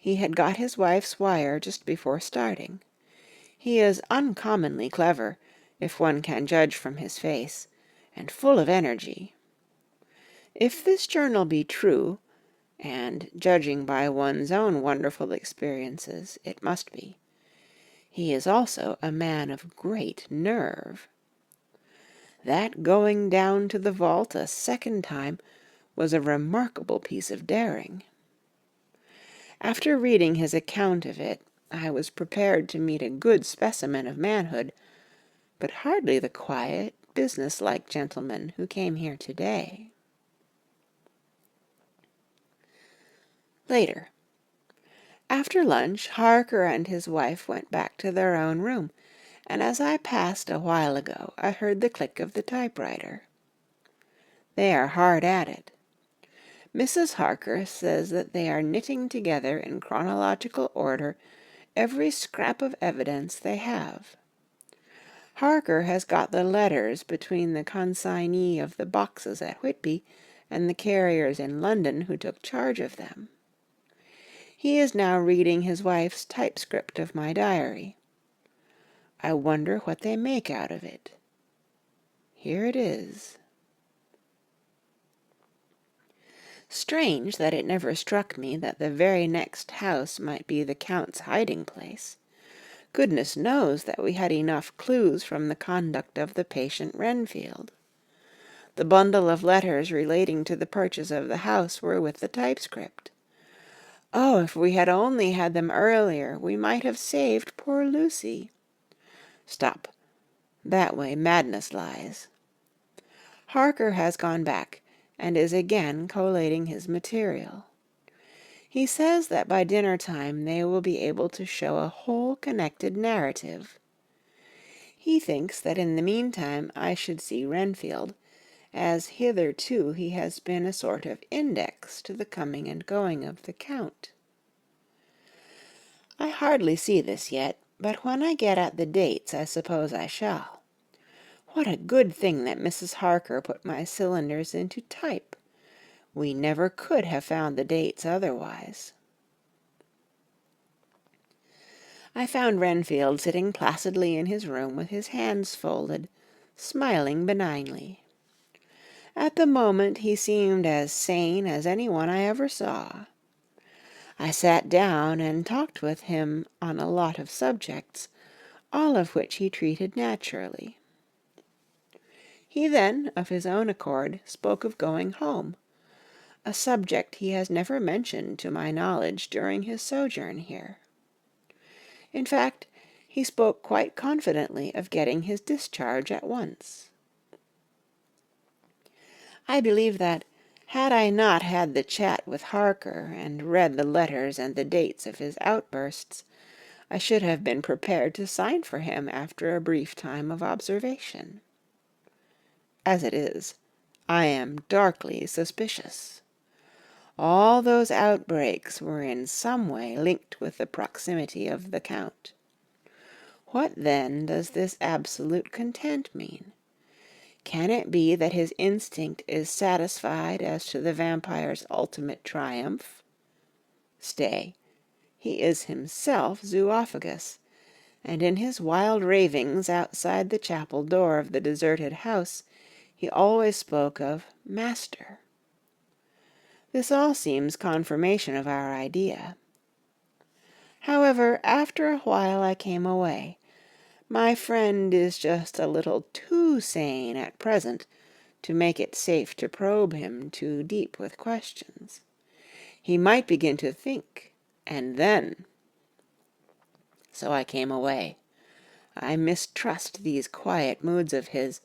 A: He had got his wife's wire just before starting. He is uncommonly clever, if one can judge from his face, and full of energy. If this journal be true, and judging by one's own wonderful experiences, it must be, he is also a man of great nerve. That going down to the vault a second time was a remarkable piece of daring. After reading his account of it, I was prepared to meet a good specimen of manhood, but hardly the quiet, business-like gentleman who came here today. Later. After lunch, Harker and his wife went back to their own room, and as I passed a while ago, I heard the click of the typewriter. They are hard at it. Mrs. Harker says that they are knitting together in chronological order every scrap of evidence they have. Harker has got the letters between the consignee of the boxes at Whitby and the carriers in London who took charge of them. He is now reading his wife's typescript of my diary. I wonder what they make out of it. Here it is. Strange that it never struck me that the very next house might be the Count's hiding place. Goodness knows that we had enough clues from the conduct of the patient Renfield. The bundle of letters relating to the purchase of the house were with the typescript. Oh, if we had only had them earlier, we might have saved poor Lucy. Stop. That way madness lies. Harker has gone back, and is again collating his material. He says that by dinner-time they will be able to show a whole connected narrative. He thinks that in the meantime I should see Renfield, as hitherto he has been a sort of index to the coming and going of the Count. I hardly see this yet, but when I get at the dates I suppose I shall. What a good thing that Mrs. Harker put my cylinders into type. We never could have found the dates otherwise. I found Renfield sitting placidly in his room with his hands folded, smiling benignly. At the moment he seemed as sane as anyone I ever saw. I sat down and talked with him on a lot of subjects, all of which he treated naturally. He then, of his own accord, spoke of going home, a subject he has never mentioned to my knowledge during his sojourn here. In fact, he spoke quite confidently of getting his discharge at once. I believe that, had I not had the chat with Harker and read the letters and the dates of his outbursts, I should have been prepared to sign for him after a brief time of observation. As it is, I am darkly suspicious. All those outbreaks were in some way linked with the proximity of the Count. What, then, does this absolute content mean? Can it be that his instinct is satisfied as to the vampire's ultimate triumph? Stay, he is himself zoophagous, and in his wild ravings outside the chapel door of the deserted house he always spoke of Master. This all seems confirmation of our idea. However, after a while I came away. My friend is just a little too sane at present to make it safe to probe him too deep with questions. He might begin to think, and then... So I came away. I mistrust these quiet moods of his,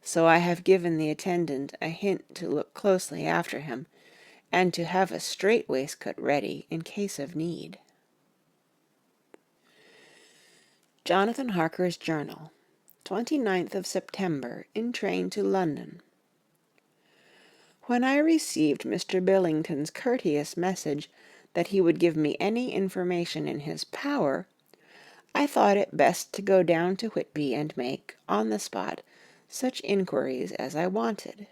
A: so I have given the attendant a hint to look closely after him, and to have a strait waistcoat ready in case of need. Jonathan Harker's Journal, 29th of September, in train to London. When I received Mr. Billington's courteous message that he would give me any information in his power, I thought it best to go down to Whitby and make, on the spot, such inquiries as I wanted.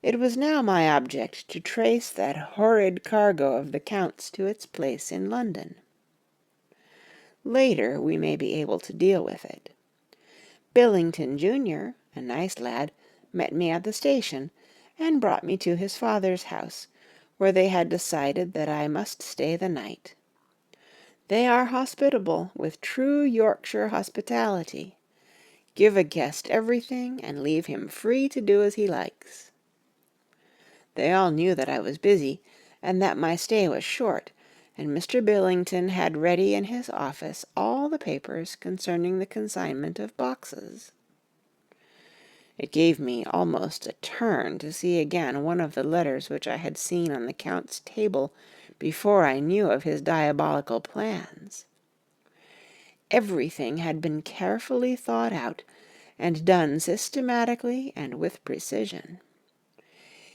A: It was now my object to trace that horrid cargo of the Count's to its place in London. Later we may be able to deal with it. Billington, Jr., a nice lad, met me at the station, and brought me to his father's house, where they had decided that I must stay the night. They are hospitable, with true Yorkshire hospitality. Give a guest everything, and leave him free to do as he likes. They all knew that I was busy, and that my stay was short, and Mr. Billington had ready in his office all the papers concerning the consignment of boxes. It gave me almost a turn to see again one of the letters which I had seen on the Count's table before I knew of his diabolical plans. Everything had been carefully thought out, and done systematically and with precision.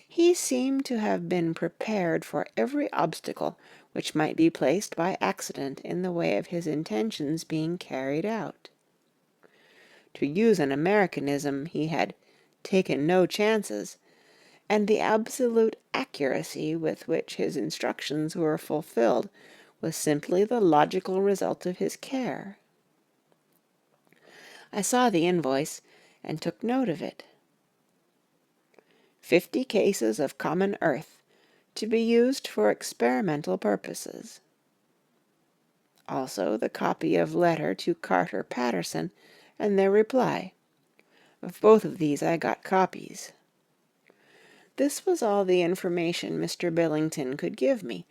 A: He seemed to have been prepared for every obstacle which might be placed by accident in the way of his intentions being carried out. To use an Americanism, he had taken no chances, and the absolute accuracy with which his instructions were fulfilled was simply the logical result of his care. I saw the invoice, and took note of it. 50 cases of common earth, to be used for experimental purposes. Also the copy of letter to Carter Patterson, and their reply. Of both of these I got copies. This was all the information Mr. Billington could give me,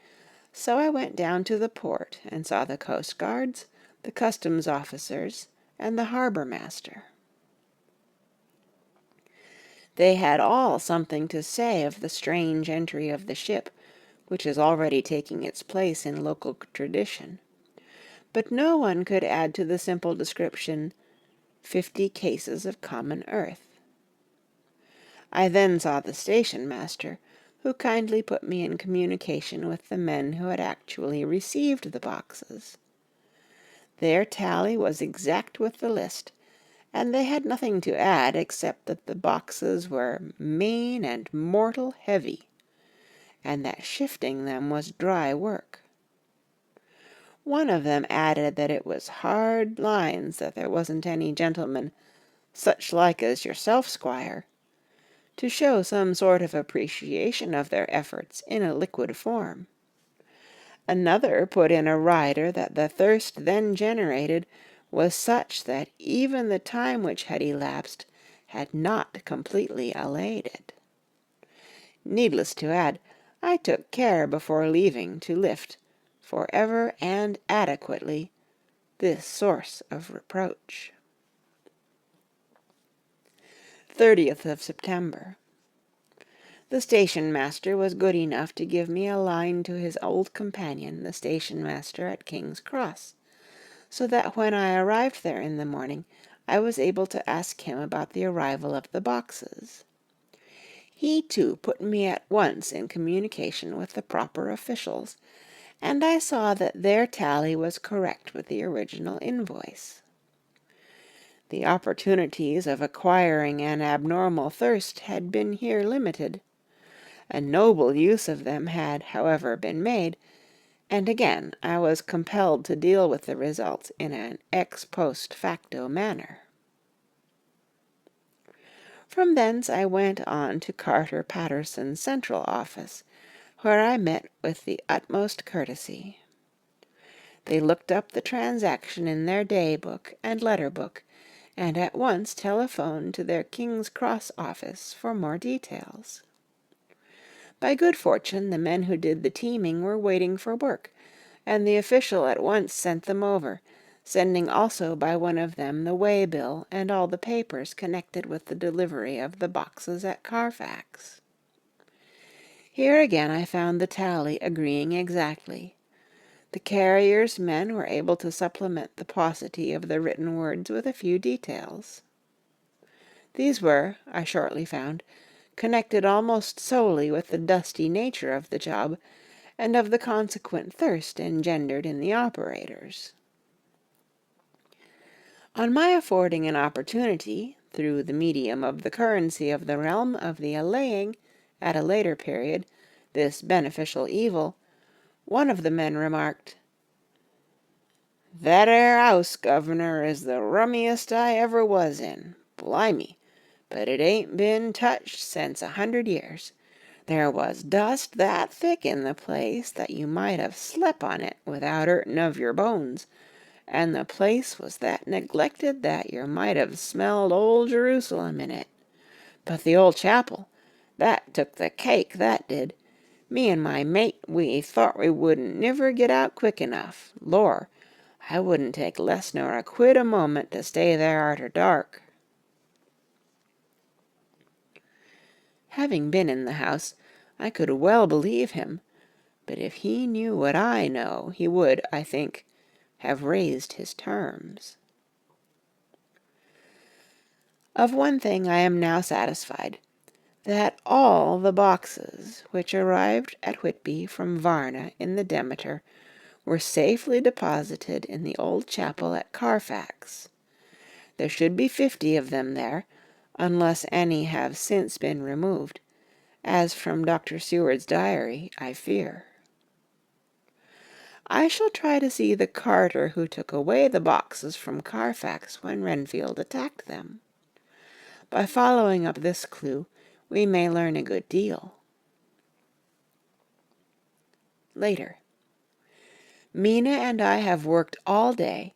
A: so I went down to the port and saw the coast guards, the customs officers, and the harbour master. They had all something to say of the strange entry of the ship, which is already taking its place in local tradition. But no one could add to the simple description, 50 cases of common earth. I then saw the station-master, who kindly put me in communication with the men who had actually received the boxes. Their tally was exact with the list, and they had nothing to add except that the boxes were mean and mortal heavy, and that shifting them was dry work. One of them added that it was hard lines that there wasn't any gentleman, such like as yourself, squire, to show some sort of appreciation of their efforts in a liquid form. Another put in a rider that the thirst then generated was such that even the time which had elapsed had not completely allayed it. Needless to add, I took care before leaving to lift, for ever and adequately, this source of reproach. 30th of September. The station-master was good enough to give me a line to his old companion, the station-master at King's Cross, so that when I arrived there in the morning I was able to ask him about the arrival of the boxes. He, too, put me at once in communication with the proper officials, and I saw that their tally was correct with the original invoice. The opportunities of acquiring an abnormal thirst had been here limited. A noble use of them had, however, been made, and again I was compelled to deal with the result in an ex post facto manner. From thence I went on to Carter Patterson's central office, where I met with the utmost courtesy. They looked up the transaction in their day-book and letter-book, and at once telephoned to their King's Cross office for more details. By good fortune, the men who did the teaming were waiting for work, and the official at once sent them over, sending also by one of them the way-bill and all the papers connected with the delivery of the boxes at Carfax. Here again I found the tally agreeing exactly. The carrier's men were able to supplement the paucity of the written words with a few details. These were, I shortly found, connected almost solely with the dusty nature of the job, and of the consequent thirst engendered in the operators. On my affording an opportunity, through the medium of the currency of the realm, of the allaying, at a later period, this beneficial evil, one of the men remarked, "That 'ere 'ouse, Governor, is the rummiest I ever was in. Blimey, but it ain't been touched since 100 years. There was dust that thick in the place that you might have slep on it without 'urting of your bones, and the place was that neglected that yer might have smelled old Jerusalem in it. But the old chapel, that took the cake, that did. Me and my mate, we thought we wouldn't niver get out quick enough. Lor, I wouldn't take less nor a quid a moment to stay there arter dark." Having been in the house, I could well believe him, but if he knew what I know, he would, I think, have raised his terms. Of one thing I am now satisfied, that all the boxes which arrived at Whitby from Varna in the Demeter were safely deposited in the old chapel at Carfax. There should be 50 of them there, unless any have since been removed, as from Dr. Seward's diary I fear. I shall try to see the carter who took away the boxes from Carfax when Renfield attacked them. By following up this clue, we may learn a good deal. Later. Mina and I have worked all day,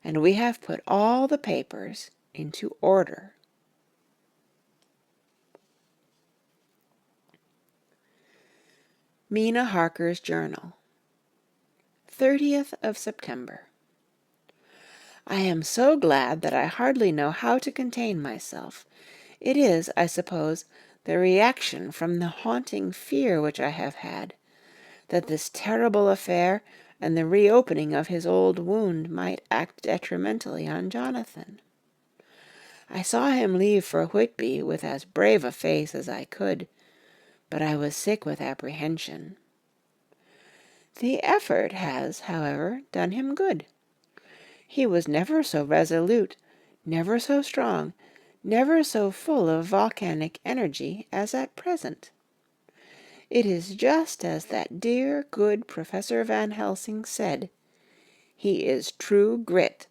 A: and we have put all the papers into order. Mina Harker's Journal, 30th of September. I am so glad that I hardly know how to contain myself. It is, I suppose, the reaction from the haunting fear which I have had, that this terrible affair and the reopening of his old wound might act detrimentally on Jonathan. I saw him leave for Whitby with as brave a face as I could, but I was sick with apprehension. The effort has, however, done him good. He was never so resolute, never so strong, never so full of volcanic energy as at present. It is just as that dear, good Professor Van Helsing said, "He is true grit,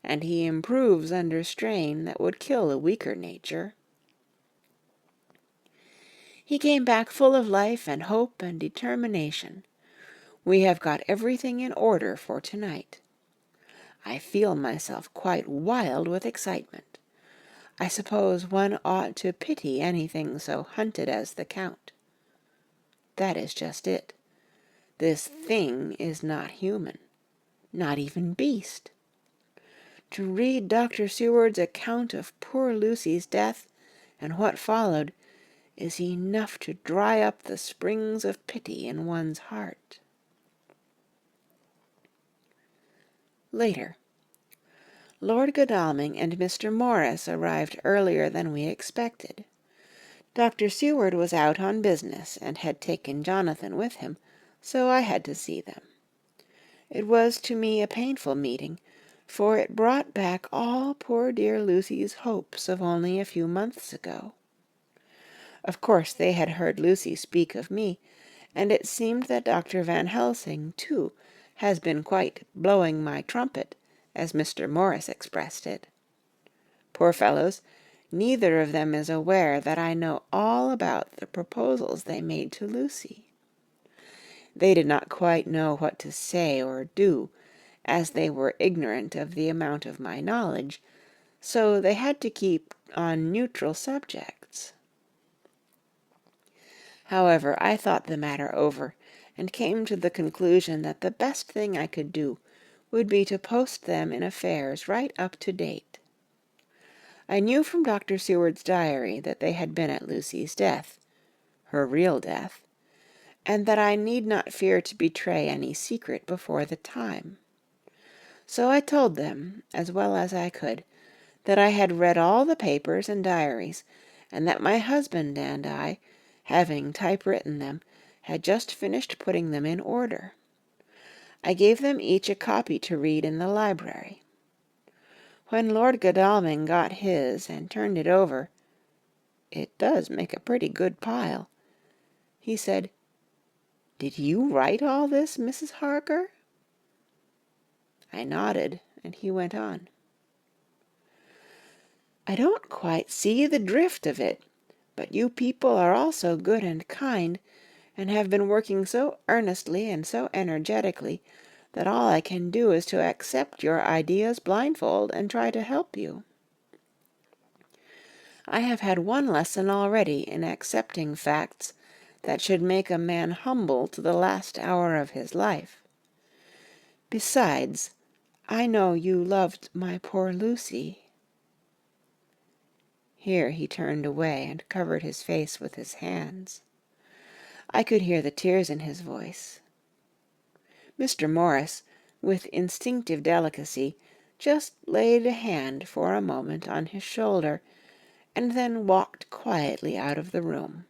A: and he improves under strain that would kill a weaker nature." He came back full of life and hope and determination. We have got everything in order for tonight. I feel myself quite wild with excitement. I suppose one ought to pity anything so hunted as the Count. That is just it. This thing is not human, not even beast. To read Dr. Seward's account of poor Lucy's death and what followed is enough to dry up the springs of pity in one's heart. Later. Lord Godalming and Mr. Morris arrived earlier than we expected. Dr. Seward was out on business and had taken Jonathan with him, so I had to see them. It was to me a painful meeting, for it brought back all poor dear Lucy's hopes of only a few months ago. Of course they had heard Lucy speak of me, and it seemed that Dr. Van Helsing, too, has been quite blowing my trumpet, as Mr. Morris expressed it. Poor fellows, neither of them is aware that I know all about the proposals they made to Lucy. They did not quite know what to say or do, as they were ignorant of the amount of my knowledge, so they had to keep on neutral subjects. However, I thought the matter over, and came to the conclusion that the best thing I could do would be to post them in affairs right up to date. I knew from Dr. Seward's diary that they had been at Lucy's death, her real death, and that I need not fear to betray any secret before the time. So I told them, as well as I could, that I had read all the papers and diaries, and that my husband and I, having typewritten them, had just finished putting them in order. I gave them each a copy to read in the library. When Lord Godalming got his and turned it over, it does make a pretty good pile, he said, "Did you write all this, Mrs. Harker?" I nodded, and he went on. "I don't quite see the drift of it, but you people are all so good and kind, and have been working so earnestly and so energetically, that all I can do is to accept your ideas blindfold and try to help you. I have had one lesson already in accepting facts that should make a man humble to the last hour of his life. Besides, I know you loved my poor Lucy." Here he turned away and covered his face with his hands. I could hear the tears in his voice. Mr. Morris, with instinctive delicacy, just laid a hand for a moment on his shoulder, and then walked quietly out of the room.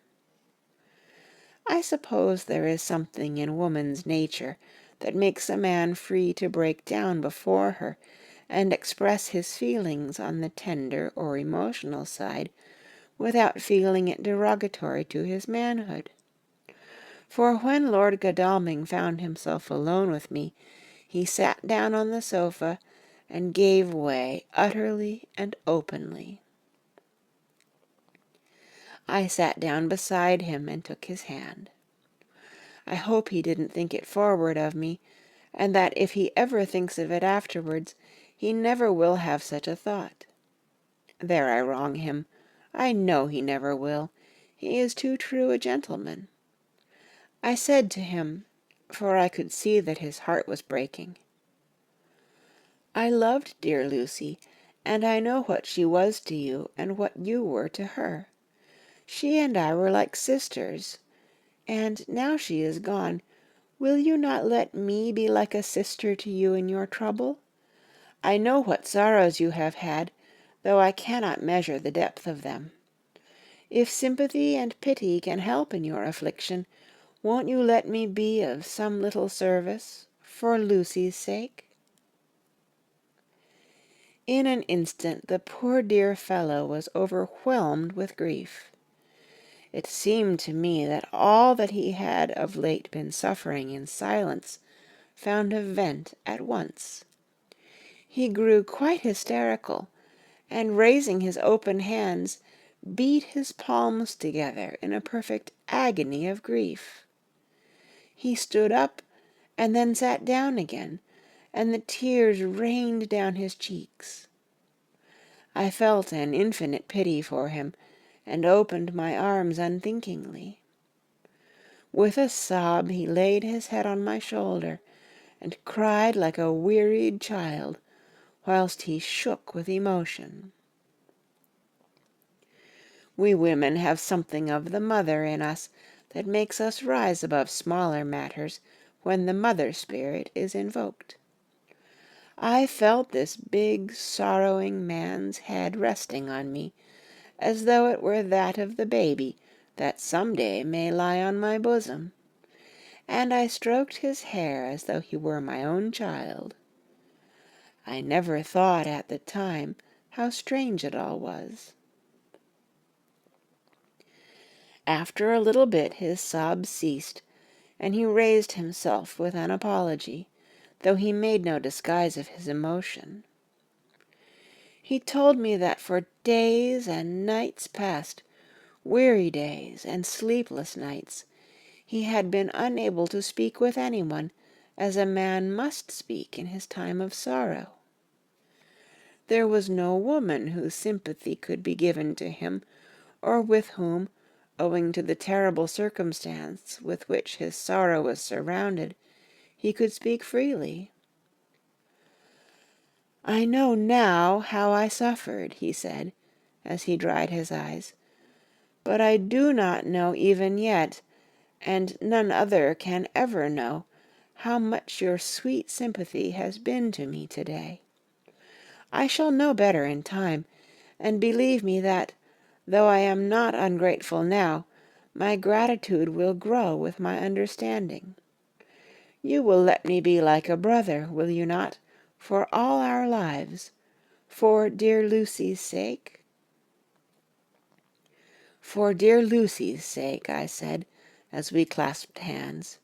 A: I suppose there is something in woman's nature that makes a man free to break down before her and express his feelings on the tender or emotional side without feeling it derogatory to his manhood. For when Lord Godalming found himself alone with me, he sat down on the sofa and gave way utterly and openly. I sat down beside him and took his hand. I hope he didn't think it forward of me, and that if he ever thinks of it afterwards, he never will have such a thought. There I wrong him. I know he never will. He is too true a gentleman. I said to him, for I could see that his heart was breaking, "I loved dear Lucy, and I know what she was to you and what you were to her. She and I were like sisters, and now she is gone, will you not let me be like a sister to you in your trouble? I know what sorrows you have had, though I cannot measure the depth of them. If sympathy and pity can help in your affliction, won't you let me be of some little service, for Lucy's sake?" In an instant the poor dear fellow was overwhelmed with grief. It seemed to me that all that he had of late been suffering in silence found a vent at once. He grew quite hysterical, and raising his open hands, beat his palms together in a perfect agony of grief. He stood up and then sat down again, and the tears rained down his cheeks. I felt an infinite pity for him, and opened my arms unthinkingly. With a sob he laid his head on my shoulder, and cried like a wearied child, whilst he shook with emotion. We women have something of the mother in us that makes us rise above smaller matters when the mother spirit is invoked. I felt this big, sorrowing man's head resting on me, as though it were that of the baby that some day may lie on my bosom, and I stroked his hair as though he were my own child. I never thought at the time how strange it all was. After a little bit his sobs ceased, and he raised himself with an apology, though he made no disguise of his emotion. He told me that for days and nights past, weary days and sleepless nights, he had been unable to speak with anyone, as a man must speak in his time of sorrow. There was no woman whose sympathy could be given to him, or with whom, owing to the terrible circumstance with which his sorrow was surrounded, he could speak freely. "I know now how I suffered," he said, as he dried his eyes, "but I do not know even yet, and none other can ever know how much your sweet sympathy has been to me today. I shall know better in time, and believe me that, though I am not ungrateful now, my gratitude will grow with my understanding. You will let me be like a brother, will you not, for all our lives, for dear Lucy's sake?" "For dear Lucy's sake," I said, as we clasped hands.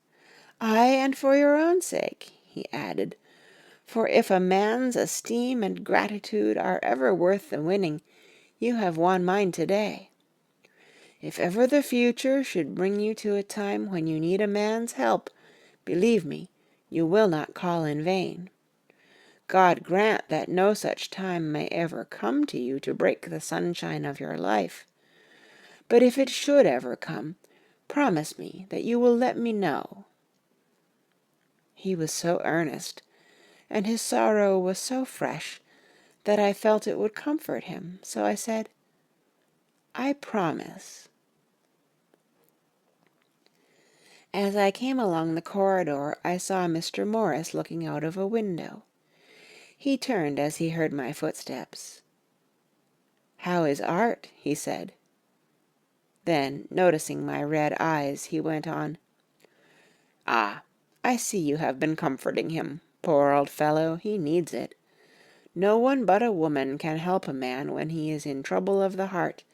A: "Ay, and for your own sake," he added, "for if a man's esteem and gratitude are ever worth the winning, you have won mine today. If ever the future should bring you to a time when you need a man's help, believe me, you will not call in vain. God grant that no such time may ever come to you to break the sunshine of your life. But if it should ever come, promise me that you will let me know." He was so earnest, and his sorrow was so fresh, that I felt it would comfort him, so I said, "I promise." As I came along the corridor, I saw Mr. Morris looking out of a window. He turned as he heard my footsteps. "How is Art?" he said. Then, noticing my red eyes, he went on, "Ah, I see you have been comforting him. Poor old fellow, he needs it. No one but a woman can help a man when he is in trouble of the heart,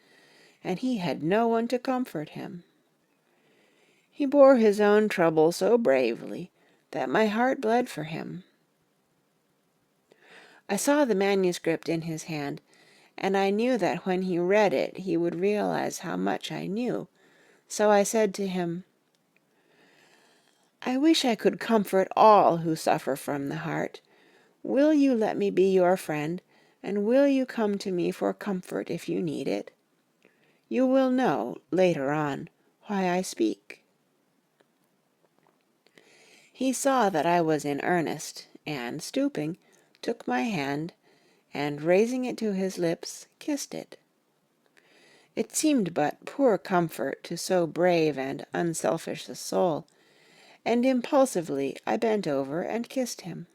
A: and he had no one to comfort him. He bore his own trouble so bravely that my heart bled for him." I saw the manuscript in his hand, and I knew that when he read it he would realize how much I knew, so I said to him, "I wish I could comfort all who suffer from the heart. Will you let me be your friend, and will you come to me for comfort if you need it? You will know, later on, why I speak." He saw that I was in earnest, and, stooping, took my hand, and, raising it to his lips, kissed it. It seemed but poor comfort to so brave and unselfish a soul, and impulsively I bent over and kissed him.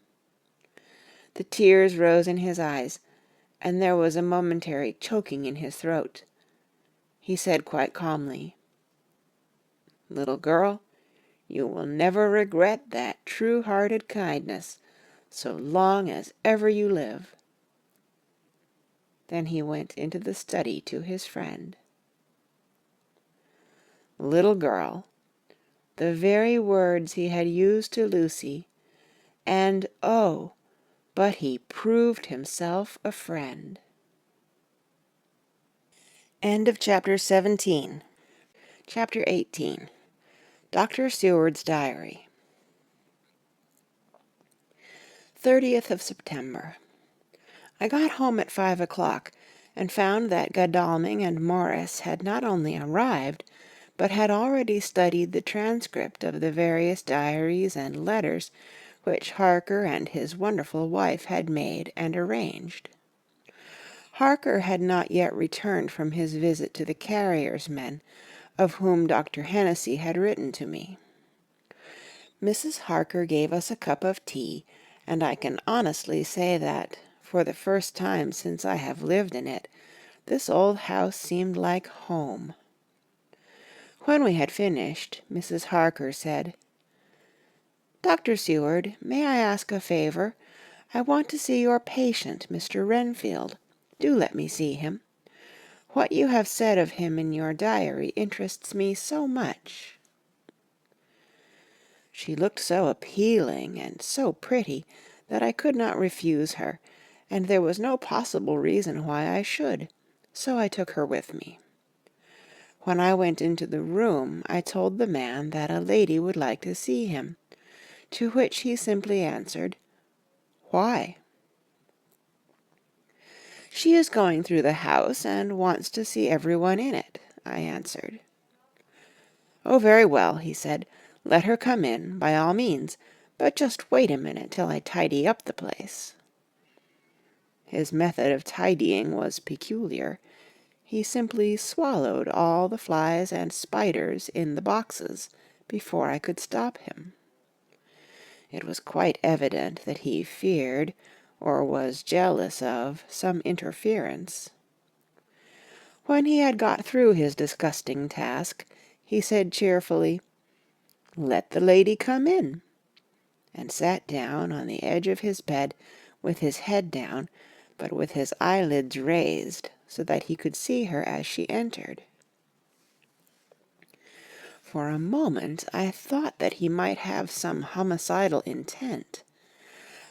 A: The tears rose in his eyes, and there was a momentary choking in his throat. He said quite calmly, "Little girl, you will never regret that true-hearted kindness so long as ever you live." Then he went into the study to his friend. Little girl, the very words he had used to Lucy, and oh, but he proved himself a friend. End of chapter 17. Chapter 18. Dr. Seward's Diary. 30th of September. I got home at 5 o'clock, and found that Godalming and Morris had not only arrived, but had already studied the transcript of the various diaries and letters which Harker and his wonderful wife had made and arranged. Harker had not yet returned from his visit to the carrier's men, of whom Dr. Hennessy had written to me. Mrs. Harker gave us a cup of tea, and I can honestly say that, for the first time since I have lived in it, this old house seemed like home. When we had finished, Mrs. Harker said, "Dr. Seward, may I ask a favor? I want to see your patient, Mr. Renfield. Do let me see him. What you have said of him in your diary interests me so much." She looked so appealing and so pretty that I could not refuse her, and there was no possible reason why I should, so I took her with me. When I went into the room, I told the man that a lady would like to see him, to which he simply answered, "Why?" "She is going through the house and wants to see everyone in it," I answered. "Oh, very well," he said. "Let her come in, by all means, but just wait a minute till I tidy up the place." His method of tidying was peculiar. He simply swallowed all the flies and spiders in the boxes, before I could stop him. It was quite evident that he feared, or was jealous of, some interference. When he had got through his disgusting task, he said cheerfully, "Let the lady come in," and sat down on the edge of his bed with his head down, but with his eyelids raised so that he could see her as she entered. For a moment I thought that he might have some homicidal intent.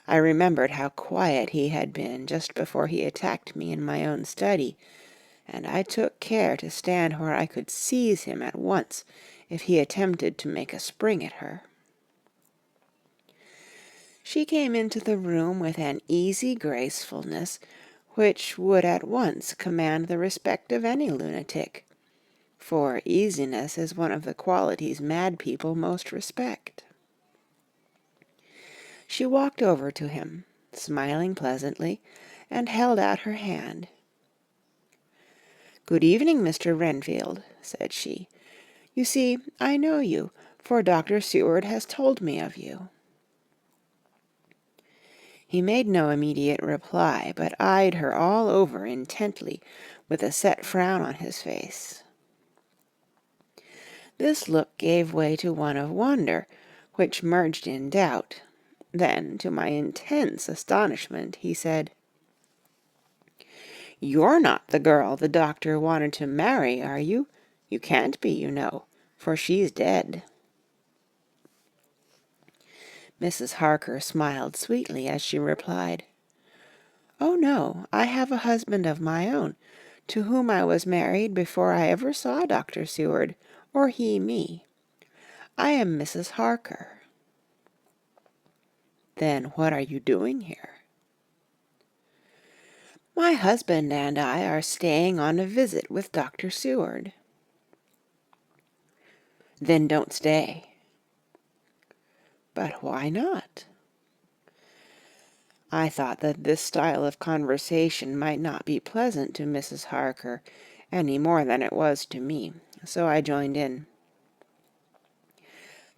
A: I remembered how quiet he had been just before he attacked me in my own study, and I took care to stand where I could seize him at once if he attempted to make a spring at her. She came into the room with an easy gracefulness which would at once command the respect of any lunatic, for easiness is one of the qualities mad people most respect. She walked over to him, smiling pleasantly, and held out her hand. "Good evening, Mr. Renfield," said she. "You see, I know you, for Dr. Seward has told me of you." He made no immediate reply, but eyed her all over intently, with a set frown on his face. This look gave way to one of wonder, which merged in doubt. Then, to my intense astonishment, he said, "You're not the girl the doctor wanted to marry, are you? You can't be, you know, for she's dead." Mrs. Harker smiled sweetly as she replied, "Oh no, I have a husband of my own, to whom I was married before I ever saw Dr. Seward, or he me. I am Mrs. Harker." "Then what are you doing here?" "My husband and I are staying on a visit with Dr. Seward." "Then don't stay." "But why not?" I thought that this style of conversation might not be pleasant to Mrs. Harker any more than it was to me, so I joined in.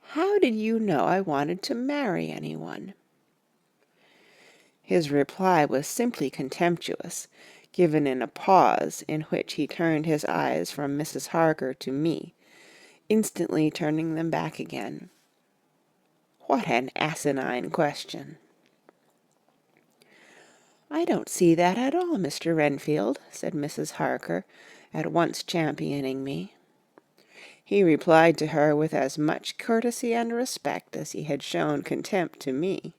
A: "How did you know I wanted to marry anyone?" His reply was simply contemptuous, given in a pause in which he turned his eyes from Mrs. Harker to me, instantly turning them back again. What an asinine question! "I don't see that at all, Mr. Renfield," said Mrs. Harker, at once championing me. He replied to her with as much courtesy and respect as he had shown contempt to me.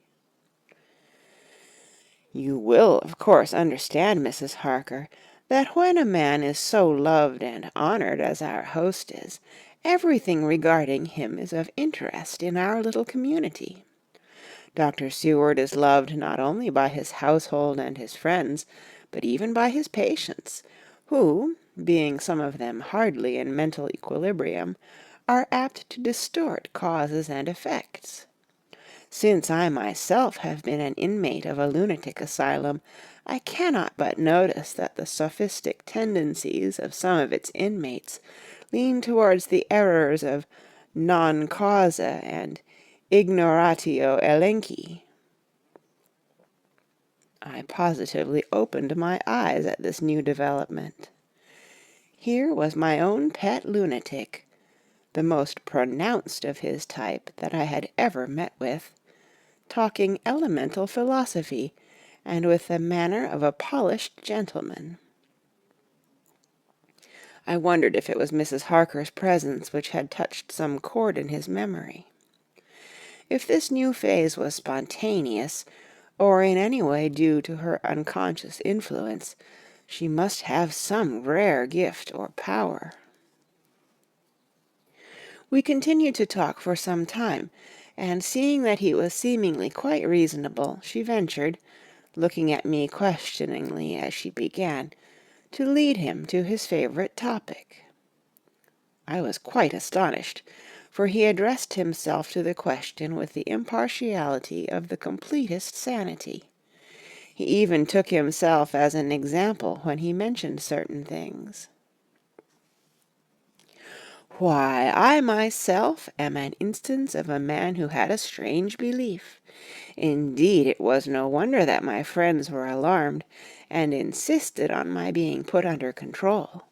A: "You will, of course, understand, Mrs. Harker, that when a man is so loved and honored as our host is, everything regarding him is of interest in our little community. Dr. Seward is loved not only by his household and his friends, but even by his patients, who, being some of them hardly in mental equilibrium, are apt to distort causes and effects. Since I myself have been an inmate of a lunatic asylum, I cannot but notice that the sophistic tendencies of some of its inmates lean towards the errors of non causa and ignoratio elenchi." I positively opened my eyes at this new development. Here was my own pet lunatic, the most pronounced of his type that I had ever met with, talking elemental philosophy, and with the manner of a polished gentleman. I wondered if it was Mrs. Harker's presence which had touched some chord in his memory. If this new phase was spontaneous, or in any way due to her unconscious influence, she must have some rare gift or power. We continued to talk for some time, and seeing that he was seemingly quite reasonable, she ventured, looking at me questioningly as she began, to lead him to his favorite topic. I was quite astonished, for he addressed himself to the question with the impartiality of the completest sanity. He even took himself as an example when he mentioned certain things. Why, I myself am an instance of a man who had a strange belief. Indeed, it was no wonder that my friends were alarmed, and insisted on my being put under control.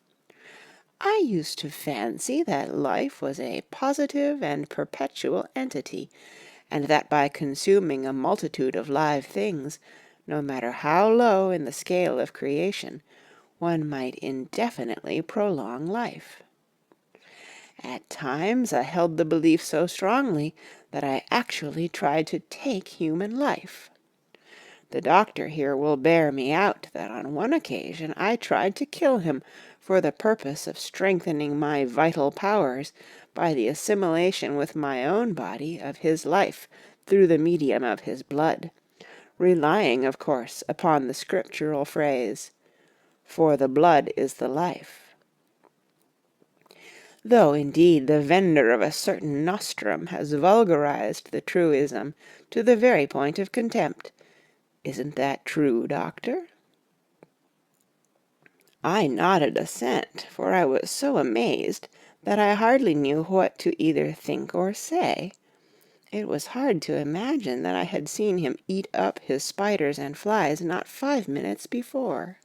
A: I used to fancy that life was a positive and perpetual entity, and that by consuming a multitude of live things, no matter how low in the scale of creation, one might indefinitely prolong life. At times I held the belief so strongly that I actually tried to take human life. The doctor here will bear me out that on one occasion I tried to kill him for the purpose of strengthening my vital powers by the assimilation with my own body of his life through the medium of his blood, relying, of course, upon the scriptural phrase, "For the blood is the life." Though, indeed, the vendor of a certain nostrum has vulgarized the truism to the very point of contempt. Isn't that true, doctor? I nodded assent, for I was so amazed that I hardly knew what to either think or say. It was hard to imagine that I had seen him eat up his spiders and flies not 5 minutes before.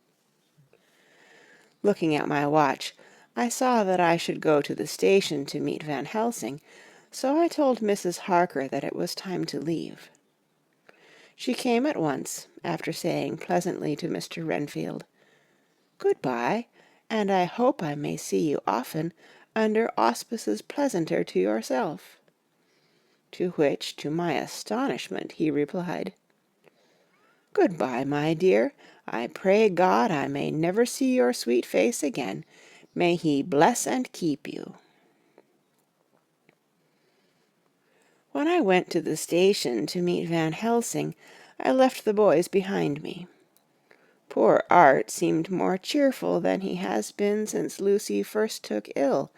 A: Looking at my watch, I saw that I should go to the station to meet Van Helsing, so I told Mrs. Harker that it was time to leave. She came at once, after saying pleasantly to Mr. Renfield, "Good-bye, and I hope I may see you often under auspices pleasanter to yourself." To which, to my astonishment, he replied, "Good-bye, my dear. I pray God I may never see your sweet face again. May He bless and keep you." When I went to the station to meet Van Helsing, I left the boys behind me. Poor Art seemed more cheerful than he has been since Lucy first took ill,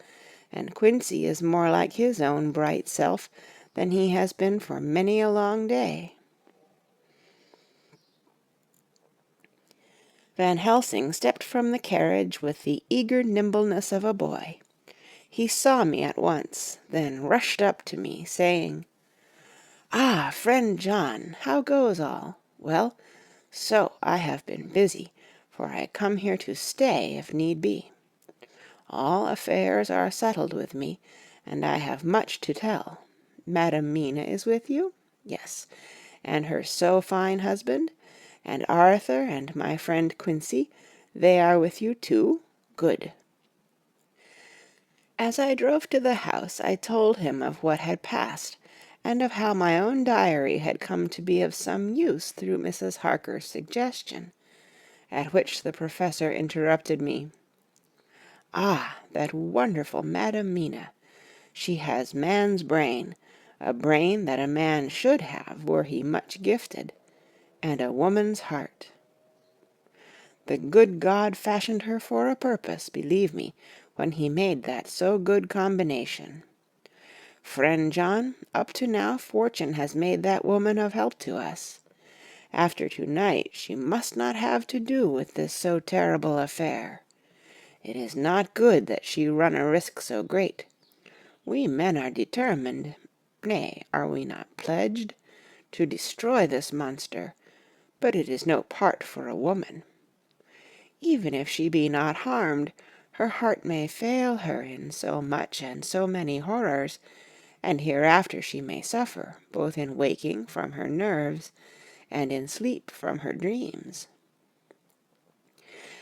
A: and Quincy is more like his own bright self than he has been for many a long day. Van Helsing stepped from the carriage with the eager nimbleness of a boy. He saw me at once, then rushed up to me, saying, "Ah, friend John, how goes all? Well, so I have been busy, for I come here to stay if need be. All affairs are settled with me, and I have much to tell. Madam Mina is with you? Yes. And her so fine husband? And Arthur and my friend Quincy, they are with you too? Good." As I drove to the house, I told him of what had passed, and of how my own diary had come to be of some use through Mrs. Harker's suggestion, at which the Professor interrupted me. "Ah, that wonderful Madam Mina! She has man's brain, a brain that a man should have were he much gifted, and a woman's heart. The good God fashioned her for a purpose, believe me, when he made that so good combination. Friend John, up to now fortune has made that woman of help to us. After to-night she must not have to do with this so terrible affair. It is not good that she run a risk so great. We men are determined, nay, are we not pledged, to destroy this monster, but it is no part for a woman. Even if she be not harmed, her heart may fail her in so much and so many horrors, and hereafter she may suffer, both in waking from her nerves, and in sleep from her dreams.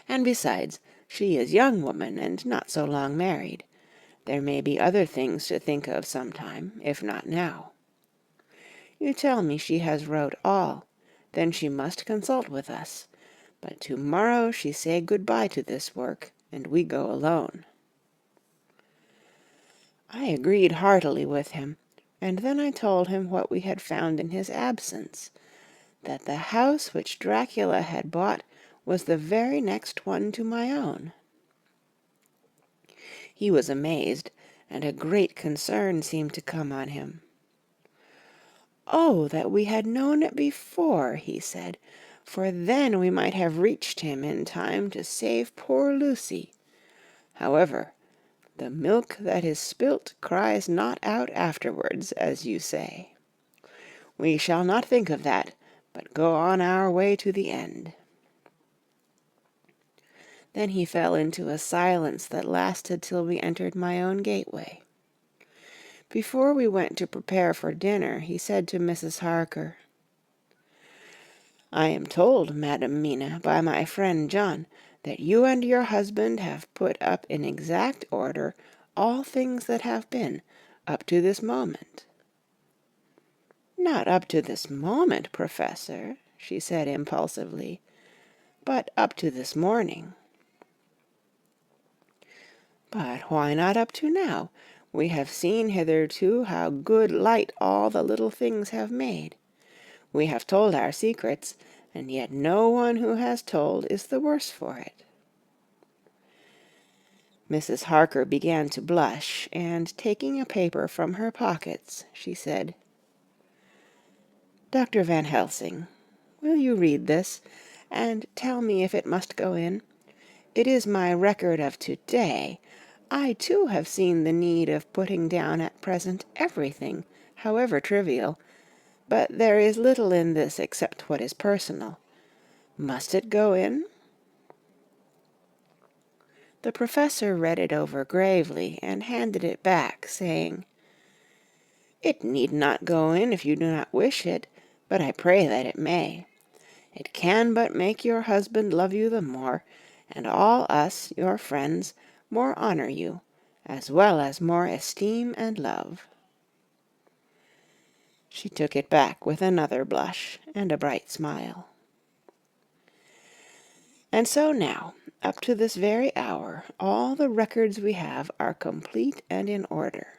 A: And besides, she is young woman, and not so long married. There may be other things to think of sometime, if not now. You tell me she has wrote all, then she must consult with us. But to-morrow she say good-bye to this work, and we go alone." I agreed heartily with him, and then I told him what we had found in his absence, that the house which Dracula had bought was the very next one to my own. He was amazed, and a great concern seemed to come on him. "Oh, that we had known it before," he said, "for then we might have reached him in time to save poor Lucy. However, The milk that is spilt cries not out afterwards, as you say. We shall not think of that, but go on our way to the end." Then he fell into a silence that lasted till we entered my own gateway. Before we went to prepare for dinner, he said to Mrs. Harker, "I am told, Madam Mina, by my friend John, that you and your husband have put up in exact order all things that have been, up to this moment." "Not up to this moment, Professor," she said impulsively, "but up to this morning." "But why not up to now? We have seen hitherto how good light all the little things have made. We have told our secrets, and yet no one who has told is the worse for it." Mrs. Harker began to blush, and taking a paper from her pockets, she said, "Dr. Van Helsing, will you read this, and tell me if it must go in? It is my record of to-day. I, too, have seen the need of putting down at present everything, however trivial, but there is little in this except what is personal. Must it go in?" The professor read it over gravely and handed it back, saying, "It need not go in if you do not wish it, but I pray that it may. It can but make your husband love you the more, and all us, your friends, more honor you, as well as more esteem and love." She took it back with another blush and a bright smile. And so now, up to this very hour, all the records we have are complete and in order.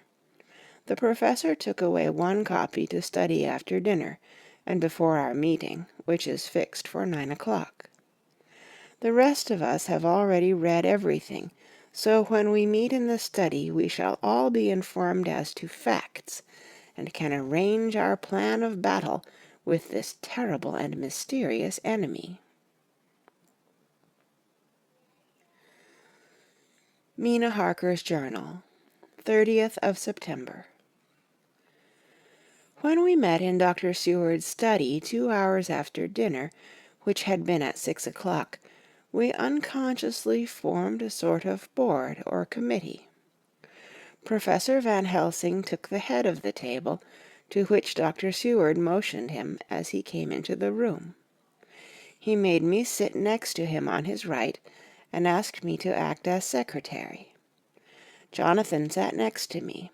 A: The professor took away one copy to study after dinner, and before our meeting, which is fixed for 9 o'clock. The rest of us have already read everything, so when we meet in the study we shall all be informed as to facts, and can arrange our plan of battle with this terrible and mysterious enemy. Mina Harker's Journal, 30th of September. When we met in Dr. Seward's study 2 hours after dinner, which had been at 6 o'clock, we unconsciously formed a sort of board or committee. Professor Van Helsing took the head of the table, to which Dr. Seward motioned him as he came into the room. He made me sit next to him on his right, and asked me to act as secretary. Jonathan sat next to me.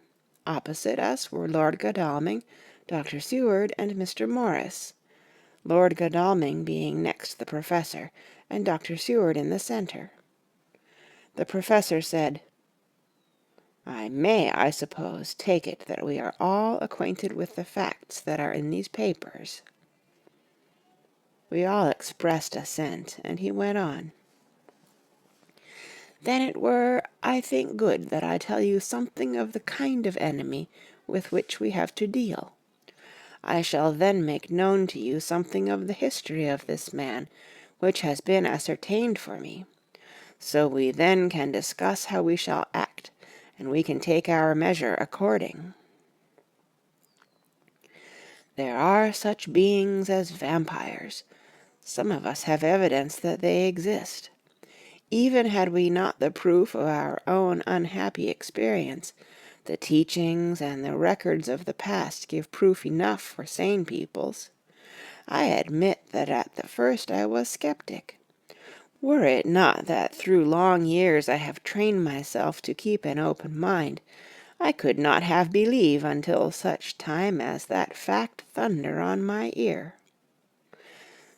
A: Opposite us were Lord Godalming, Dr. Seward, and Mr. Morris, Lord Godalming being next the professor, and Dr. Seward in the center. The professor said, "I may, I suppose, take it that we are all acquainted with the facts that are in these papers." We all expressed assent, and he went on. "Then it were, I think, good that I tell you something of the kind of enemy with which we have to deal. I shall then make known to you something of the history of this man, which has been ascertained for me. So we then can discuss how we shall act, and we can take our measure according. There are such beings as vampires. Some of us have evidence that they exist. Even had we not the proof of our own unhappy experience, the teachings and the records of the past give proof enough for sane peoples. I admit that at the first I was skeptic. Were it not that through long years I have trained myself to keep an open mind, I could not have believed until such time as that fact thunder on my ear.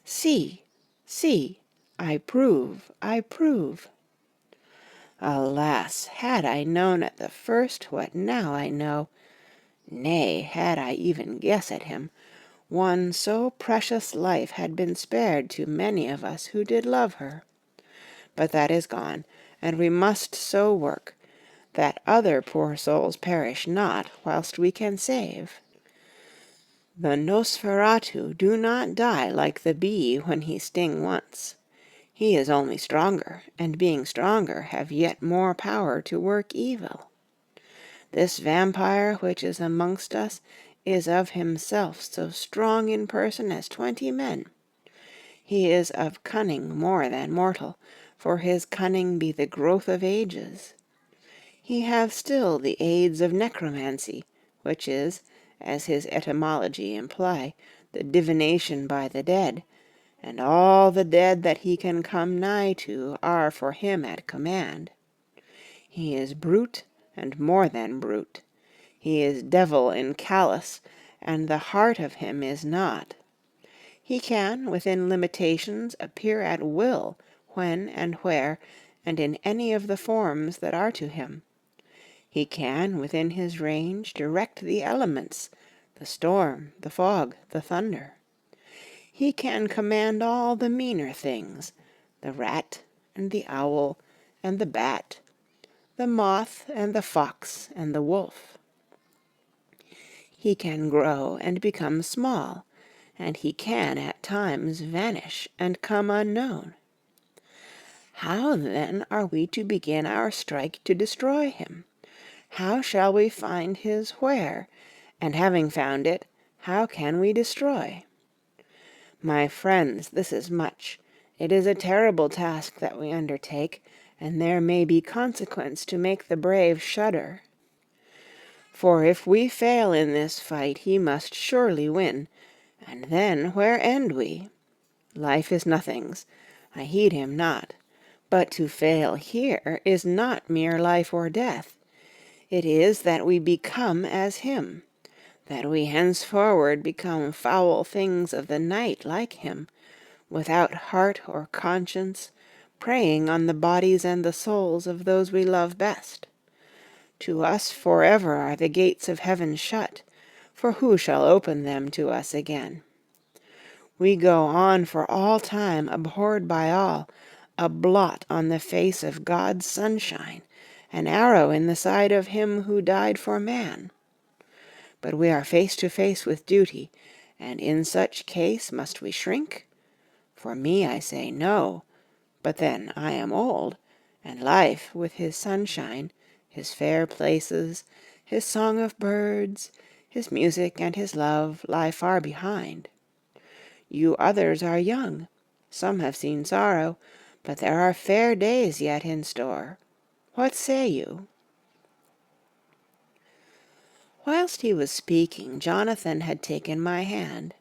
A: See, see, I prove, I prove. Alas, had I known at the first what now I know, nay, had I even guessed at him, one so precious life had been spared to many of us who did love her. But that is gone, and we must so work, that other poor souls perish not, whilst we can save. The Nosferatu do not die like the bee when he sting once. He is only stronger, and being stronger have yet more power to work evil. This vampire which is amongst us is of himself so strong in person as 20 men. He is of cunning more than mortal, for his cunning be the growth of ages. He hath still the aids of necromancy, which is, as his etymology imply, the divination by the dead, and all the dead that he can come nigh to are for him at command. He is brute, and more than brute. He is devil in callous, and the heart of him is not. He can, within limitations, appear at will, when and where, and in any of the forms that are to him. He can, within his range, direct the elements, the storm, the fog, the thunder. He can command all the meaner things, the rat, and the owl, and the bat, the moth, and the fox, and the wolf. He can grow and become small, and he can at times vanish and come unknown. How then are we to begin our strike to destroy him? How shall we find his where? And having found it, how can we destroy? My friends, this is much. It is a terrible task that we undertake, and there may be consequence to make the brave shudder. For if we fail in this fight, he must surely win, and then where end we? Life is nothings, I heed him not, but to fail here is not mere life or death. It is that we become as him, that we henceforward become foul things of the night like him, without heart or conscience, preying on the bodies and the souls of those we love best. To us forever are the gates of heaven shut, for who shall open them to us again? We go on for all time abhorred by all, a blot on the face of God's sunshine, an arrow in the side of him who died for man. But we are face to face with duty, and in such case must we shrink? For me, I say no, but then I am old, and life with his sunshine, his fair places, his song of birds, his music and his love lie far behind. You others are young, some have seen sorrow, but there are fair days yet in store. What say you? Whilst he was speaking, Jonathan had taken my hand.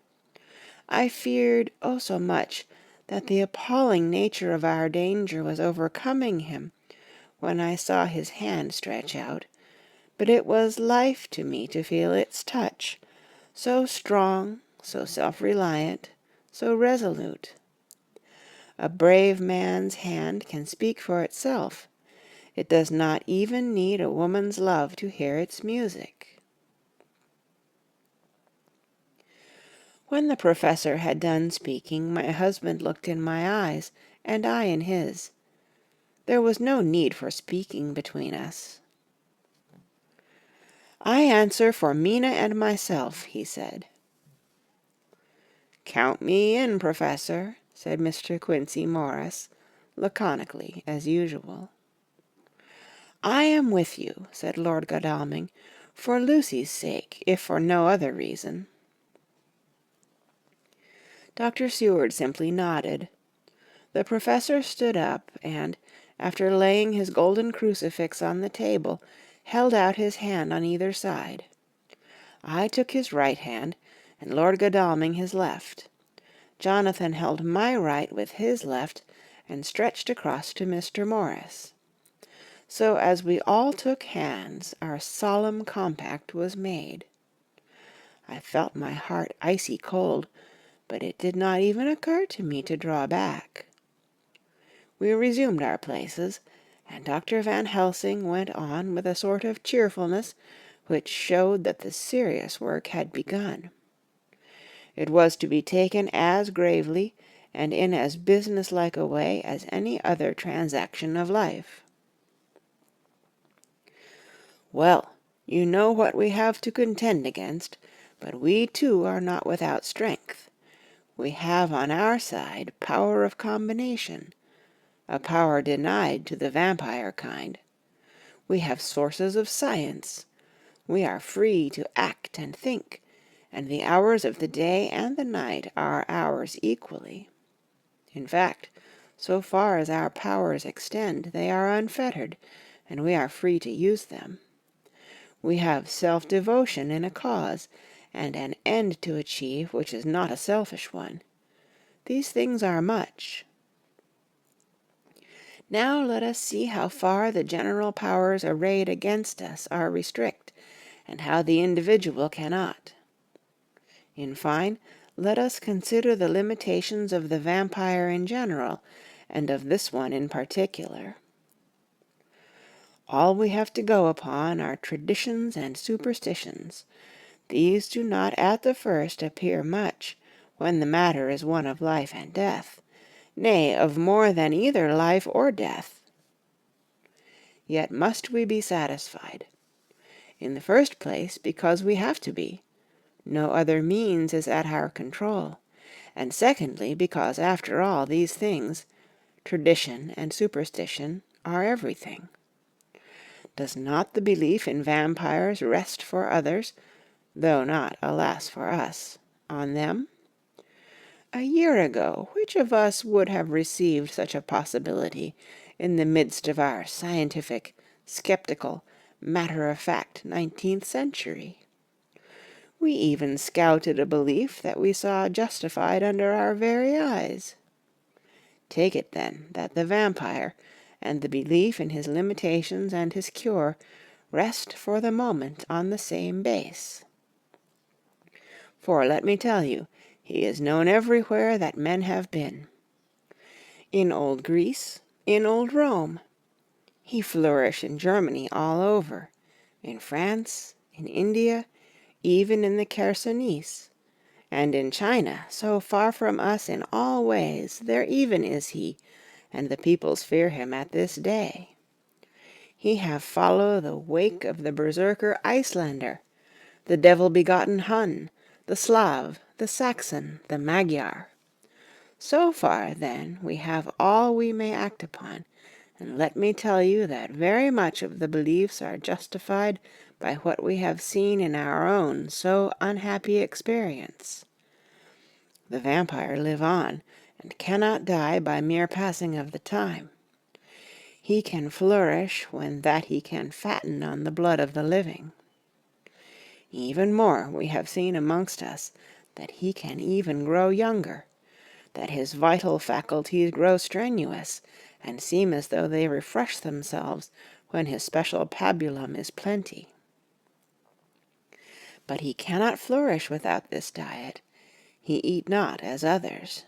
A: I feared, oh so much, that the appalling nature of our danger was overcoming him, when I saw his hand stretch out, but it was life to me to feel its touch, so strong, so self-reliant, so resolute. A brave man's hand can speak for itself. It does not even need a woman's love to hear its music. When the professor had done speaking, my husband looked in my eyes, and I in his. There was no need for speaking between us. "I answer for Mina and myself," he said. "Count me in, Professor," said Mr. Quincy Morris, laconically as usual. "I am with you," said Lord Godalming, "for Lucy's sake, if for no other reason." Dr. Seward simply nodded. The professor stood up, and, after laying his golden crucifix on the table, held out his hand on either side. I took his right hand, and Lord Godalming his left. Jonathan held my right with his left, and stretched across to Mr. Morris. So as we all took hands, our solemn compact was made. I felt my heart icy cold, but it did not even occur to me to draw back. We resumed our places, and Dr. Van Helsing went on with a sort of cheerfulness which showed that the serious work had begun. It was to be taken as gravely and in as businesslike a way as any other transaction of life. "Well, you know what we have to contend against, but we too are not without strength. We have on our side power of combination. a power denied to the vampire kind. We have sources of science. We are free to act and think, and the hours of the day and the night are ours equally. In fact, so far as our powers extend, they are unfettered, and we are free to use them. We have self-devotion in a cause, and an end to achieve which is not a selfish one. These things are much. Now let us see how far the general powers arrayed against us are restrict, and how the individual cannot. In fine, let us consider the limitations of the vampire in general, and of this one in particular. All we have to go upon are traditions and superstitions. These do not at the first appear much, when the matter is one of life and death, nay, of more than either life or death. Yet must we be satisfied. In the first place, because we have to be. No other means is at our control. And secondly, because after all these things, tradition and superstition, are everything. Does not the belief in vampires rest for others, though not, alas, for us, on them? A year ago, which of us would have received such a possibility in the midst of our scientific, skeptical, matter-of-fact 19th century? We even scouted a belief that we saw justified under our very eyes. Take it, then, that the vampire, and the belief in his limitations and his cure, rest for the moment on the same base. For, let me tell you, he is known everywhere that men have been. In old Greece, in old Rome. He flourished in Germany all over, in France, in India, even in the Chersonese, and in China, so far from us in all ways, there even is he, and the peoples fear him at this day. He have follow the wake of the berserker Icelander, the devil-begotten Hun, the Slav, the Saxon, the Magyar. So far, then, we have all we may act upon, and let me tell you that very much of the beliefs are justified by what we have seen in our own so unhappy experience. The vampire live on, and cannot die by mere passing of the time. He can flourish when that he can fatten on the blood of the living. Even more, we have seen amongst us that he can even grow younger, that his vital faculties grow strenuous, and seem as though they refresh themselves when his special pabulum is plenty. But he cannot flourish without this diet. He eat not as others.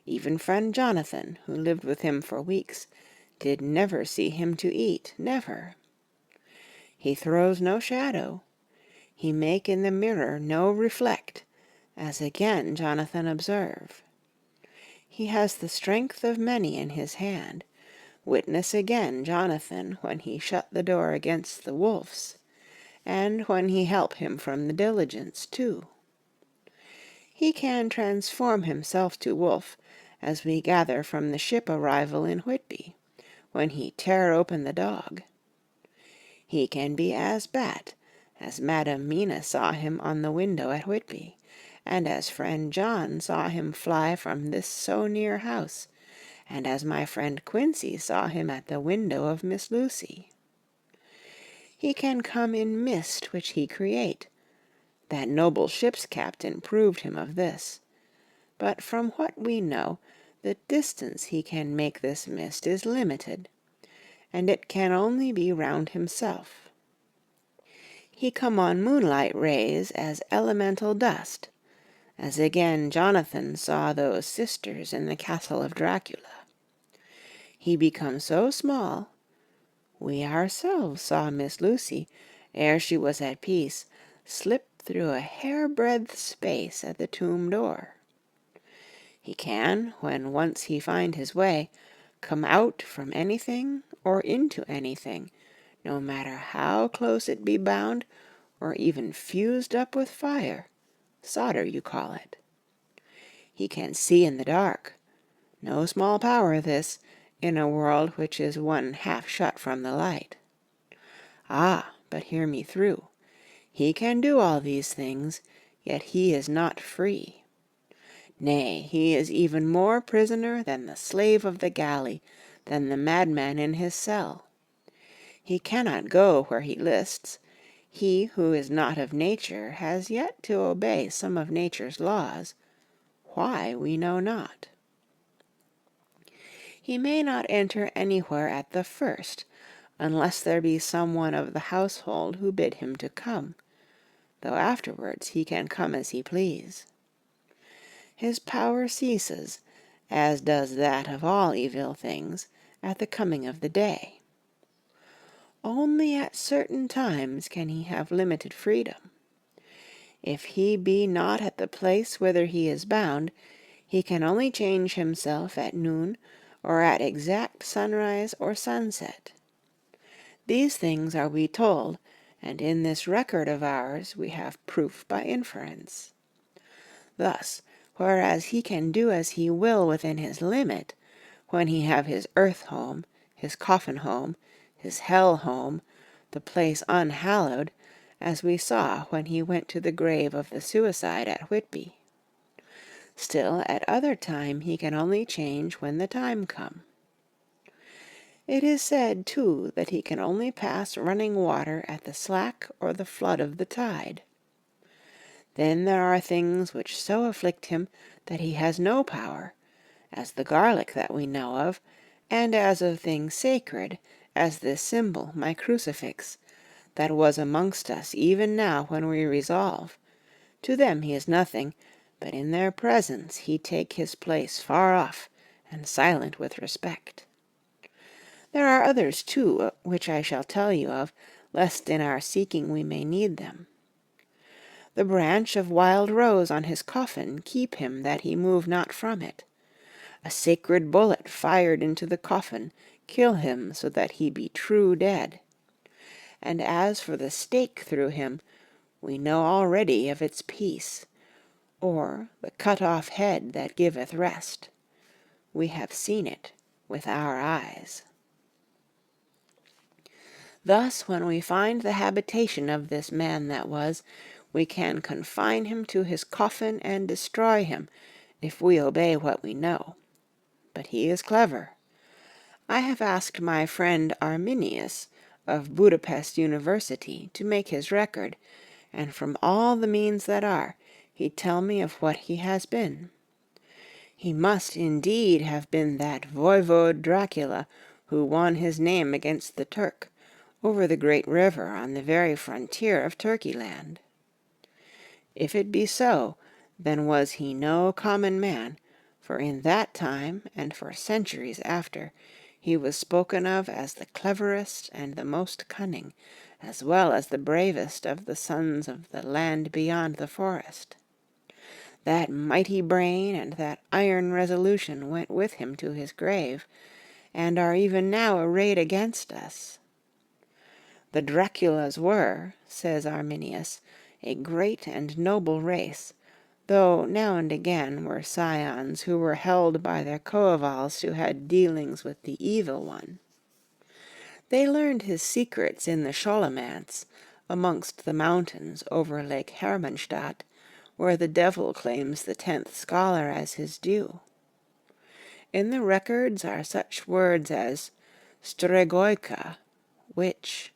A: Even friend Jonathan, who lived with him for weeks, did never see him to eat, never. He throws no shadow. He make in the mirror no reflect, as again Jonathan observe. He has the strength of many in his hand. Witness again Jonathan when he shut the door against the wolves, and when he help him from the diligence too. He can transform himself to wolf, as we gather from the ship arrival in Whitby, when he tear open the dog. He can be as bat, as Madam Mina saw him on the window at Whitby, and as friend John saw him fly from this so near house, and as my friend Quincy saw him at the window of Miss Lucy. He can come in mist which he create. That noble ship's captain proved him of this. But from what we know, the distance he can make this mist is limited, and it can only be round himself. He come on moonlight rays as elemental dust, as again Jonathan saw those sisters in the castle of Dracula. He become so small. We ourselves saw Miss Lucy, ere she was at peace, slip through a hair-breadth space at the tomb door. He can, when once he find his way, come out from anything or into anything, no matter how close it be bound, or even fused up with fire, solder you call it. He can see in the dark. No small power this, in a world which is one half shut from the light. Ah, but hear me through. He can do all these things, yet he is not free. Nay, he is even more prisoner than the slave of the galley, than the madman in his cell. He cannot go where he lists. He who is not of nature has yet to obey some of nature's laws. Why, we know not. He may not enter anywhere at the first, unless there be some one of the household who bid him to come, though afterwards he can come as he please. His power ceases, as does that of all evil things, at the coming of the day. Only at certain times can he have limited freedom. If he be not at the place whither he is bound, he can only change himself at noon or at exact sunrise or sunset. These things are we told, and in this record of ours we have proof by inference. Thus, whereas he can do as he will within his limit, when he have his earth home, his coffin home, his hell home, the place unhallowed, as we saw when he went to the grave of the suicide at Whitby. Still, at other time he can only change when the time come. It is said, too, that he can only pass running water at the slack or the flood of the tide. Then there are things which so afflict him that he has no power, as the garlic that we know of, and as of things sacred, as this symbol, my crucifix, that was amongst us even now when we resolve. To them he is nothing, but in their presence he take his place far off, and silent with respect. There are others too, which I shall tell you of, lest in our seeking we may need them. The branch of wild rose on his coffin keep him that he move not from it. A sacred bullet fired into the coffin kill him so that he be true dead. And as for the stake through him, we know already of its peace, or the cut off head that giveth rest. We have seen it with our eyes. Thus, when we find the habitation of this man that was, we can confine him to his coffin and destroy him, if we obey what we know. But he is clever. I have asked my friend Arminius of Budapest University to make his record, and from all the means that are, he tell me of what he has been. He must indeed have been that voivode Dracula who won his name against the Turk, over the great river on the very frontier of Turkey-land. If it be so, then was he no common man, for in that time, and for centuries after, he was spoken of as the cleverest and the most cunning, as well as the bravest of the sons of the land beyond the forest. That mighty brain and that iron resolution went with him to his grave, and are even now arrayed against us. The Draculas were, says Arminius, a great and noble race, though now and again were scions who were held by their coevals to had dealings with the evil one. They learned his secrets in the Scholomance, amongst the mountains over Lake Hermannstadt, where the devil claims the 10th scholar as his due. In the records are such words as Stregoica, witch,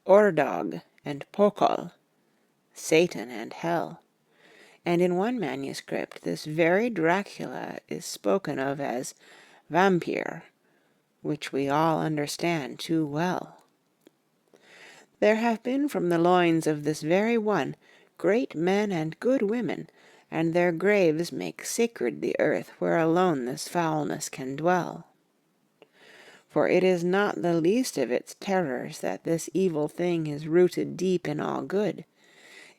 A: Ordog and Pokol, Satan and hell, and in one manuscript this very Dracula is spoken of as vampire, which we all understand too well. There have been from the loins of this very one great men and good women, and their graves make sacred the earth where alone this foulness can dwell. For it is not the least of its terrors that this evil thing is rooted deep in all good.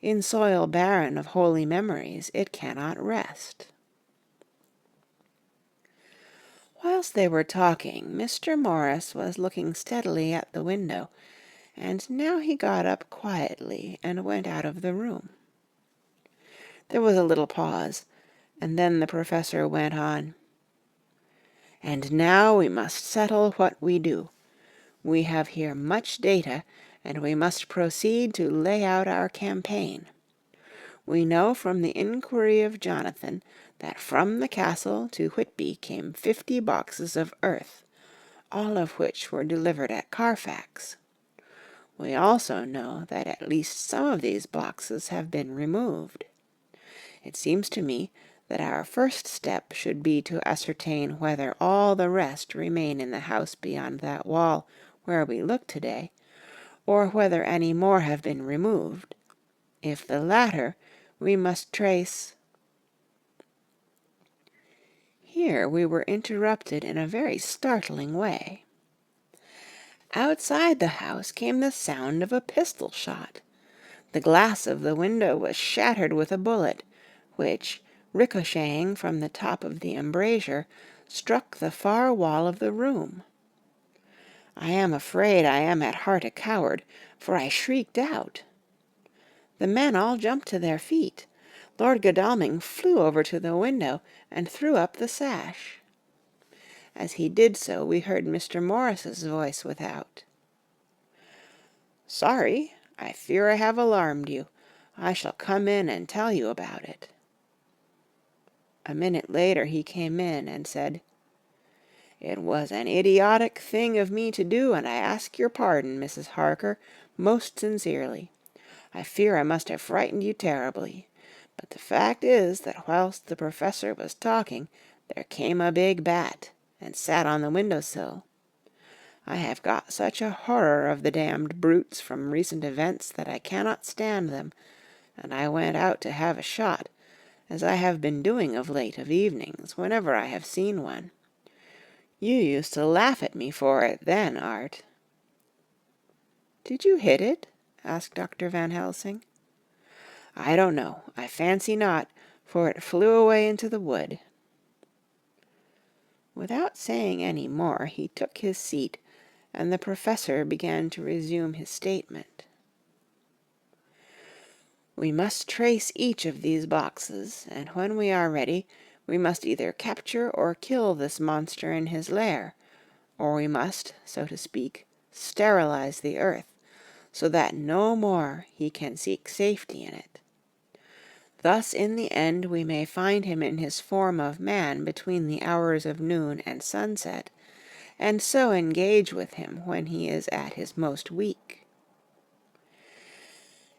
A: In soil barren of holy memories it cannot rest. Whilst they were talking, Mr. Morris was looking steadily at the window, and now he got up quietly and went out of the room. There was a little pause, and then the professor went on. And now we must settle what we do. We have here much data, and we must proceed to lay out our campaign. We know from the inquiry of Jonathan that from the castle to Whitby came 50 boxes of earth, all of which were delivered at Carfax. We also know that at least some of these boxes have been removed. It seems to me that our first step should be to ascertain whether all the rest remain in the house beyond that wall where we look today, or whether any more have been removed. If the latter, we must trace... Here we were interrupted in a very startling way. Outside the house came the sound of a pistol shot. The glass of the window was shattered with a bullet, which, ricocheting from the top of the embrasure, struck the far wall of the room. I am afraid I am at heart a coward, for I shrieked out. The men all jumped to their feet. Lord Godalming flew over to the window and threw up the sash. As he did so, we heard Mr. Morris's voice without. "Sorry, I fear I have alarmed you. I shall come in and tell you about it." A minute later he came in and said, "It was an idiotic thing of me to do, and I ask your pardon, Mrs. Harker, most sincerely. I fear I must have frightened you terribly. But the fact is that whilst the Professor was talking, there came a big bat, and sat on the window-sill. I have got such a horror of the damned brutes from recent events that I cannot stand them, and I went out to have a shot, as I have been doing of late of evenings, whenever I have seen one. You used to laugh at me for it then, Art." "Did you hit it?" asked Dr. Van Helsing. "I don't know. I fancy not, for it flew away into the wood." Without saying any more, he took his seat, and the Professor began to resume his statement. "We must trace each of these boxes, and when we are ready, we must either capture or kill this monster in his lair, or we must, so to speak, sterilize the earth, so that no more he can seek safety in it. Thus in the end we may find him in his form of man between the hours of noon and sunset, and so engage with him when he is at his most weak.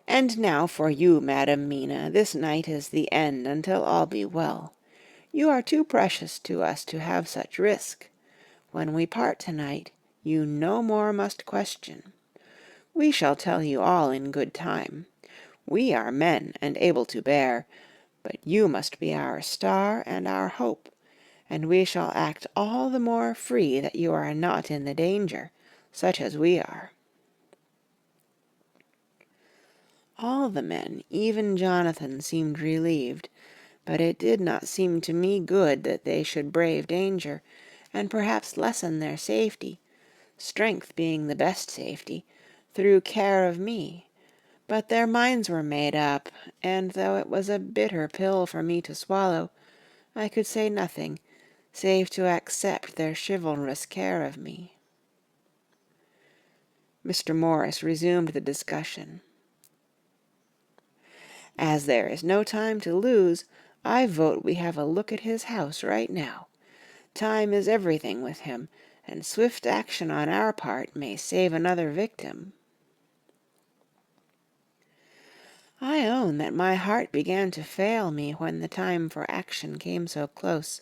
A: And now for you, Madam Mina, this night is the end until all be well. You are too precious to us to have such risk. When we part tonight, you no more must question. We shall tell you all in good time. We are men and able to bear, but you must be our star and our hope, and we shall act all the more free that you are not in the danger, such as we are." All the men, even Jonathan, seemed relieved, but it did not seem to me good that they should brave danger, and perhaps lessen their safety, strength being the best safety, through care of me. But their minds were made up, and though it was a bitter pill for me to swallow, I could say nothing, save to accept their chivalrous care of me. Mr. Morris resumed the discussion. "As there is no time to lose, I vote we have a look at his house right now. Time is everything with him, and swift action on our part may save another victim." I own that my heart began to fail me when the time for action came so close,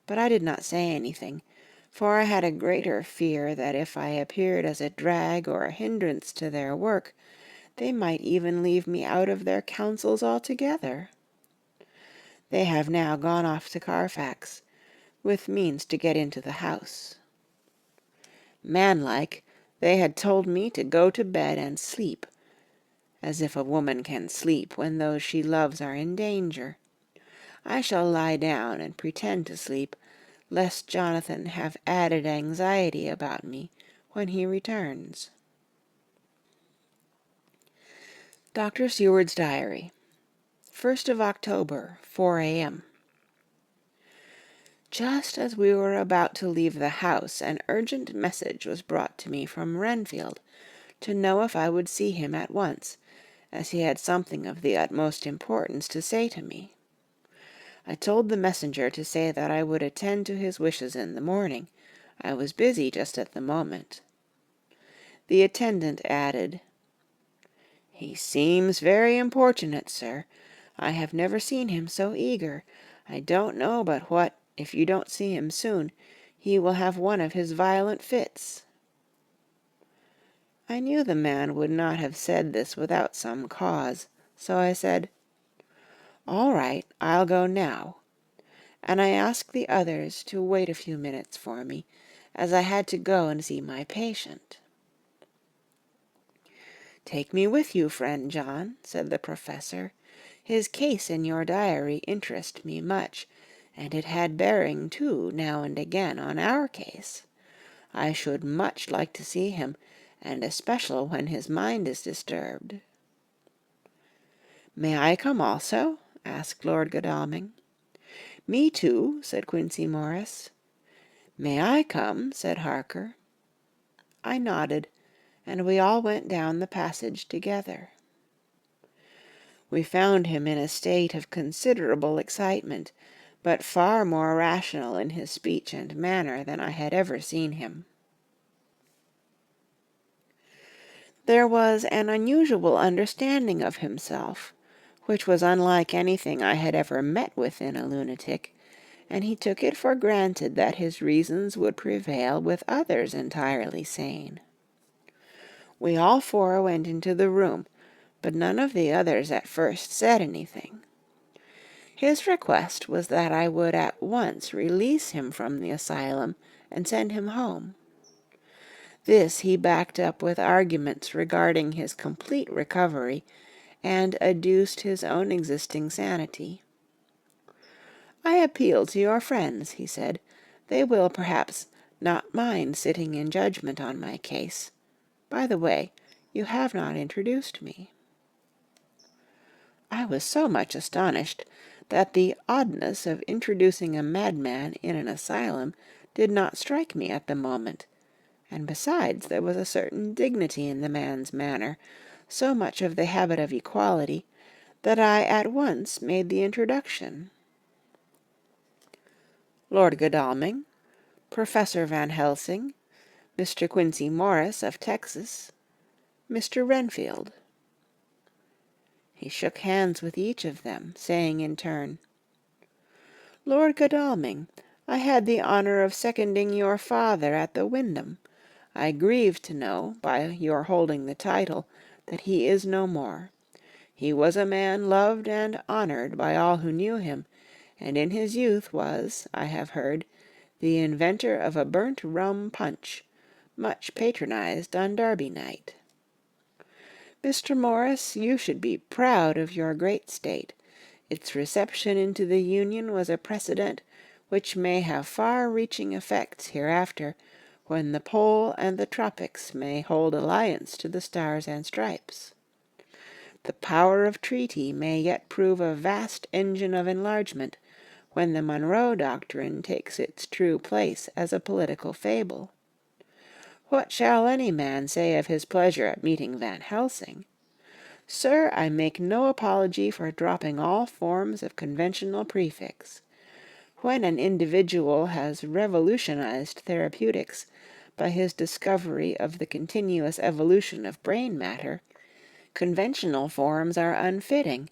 A: but I did not say anything, for I had a greater fear that if I appeared as a drag or a hindrance to their work, they might even leave me out of their counsels altogether. They have now gone off to Carfax, with means to get into the house. Manlike, they had told me to go to bed and sleep, as if a woman can sleep when those she loves are in danger. I shall lie down and pretend to sleep, lest Jonathan have added anxiety about me when he returns. Dr. Seward's Diary, 1st of October, 4 a.m. Just as we were about to leave the house, an urgent message was brought to me from Renfield, to know if I would see him at once, as he had something of the utmost importance to say to me. I told the messenger to say that I would attend to his wishes in the morning. I was busy just at the moment. The attendant added, "He seems very importunate, sir. I have never seen him so eager. I don't know but what, if you don't see him soon, he will have one of his violent fits." I knew the man would not have said this without some cause, so I said, "All right, I'll go now," and I asked the others to wait a few minutes for me, as I had to go and see my patient. "Take me with you, friend John," said the professor. "His case in your diary interests me much, and it had bearing, too, now and again on our case. I should much like to see him, and especially when his mind is disturbed." "May I come also?" asked Lord Godalming. "Me too," said Quincey Morris. "May I come?" said Harker. I nodded, and we all went down the passage together. We found him in a state of considerable excitement, but far more rational in his speech and manner than I had ever seen him. There was an unusual understanding of himself, which was unlike anything I had ever met with in a lunatic, and he took it for granted that his reasons would prevail with others entirely sane. We all four went into the room, but none of the others at first said anything. His request was that I would at once release him from the asylum and send him home. This he backed up with arguments regarding his complete recovery, and adduced his own existing sanity. "I appeal to your friends," he said. "They will, perhaps, not mind sitting in judgment on my case. By the way, you have not introduced me." I was so much astonished that the oddness of introducing a madman in an asylum did not strike me at the moment, and besides there was a certain dignity in the man's manner, so much of the habit of equality, that I at once made the introduction. "Lord Godalming, Professor Van Helsing, Mr. Quincey Morris of Texas, Mr. Renfield." He shook hands with each of them, saying in turn, "Lord Godalming, I had the honor of seconding your father at the Wyndham. I grieve to know, by your holding the title, that he is no more. He was a man loved and honored by all who knew him, and in his youth was, I have heard, the inventor of a burnt rum punch, much patronized on Derby night. Mr. Morris, you should be proud of your great state. Its reception into the Union was a precedent which may have far-reaching effects hereafter, when the Pole and the Tropics may hold alliance to the Stars and Stripes. The power of treaty may yet prove a vast engine of enlargement, when the Monroe Doctrine takes its true place as a political fable. What shall any man say of his pleasure at meeting Van Helsing? Sir, I make no apology for dropping all forms of conventional prefix. When an individual has revolutionized therapeutics by his discovery of the continuous evolution of brain matter, conventional forms are unfitting,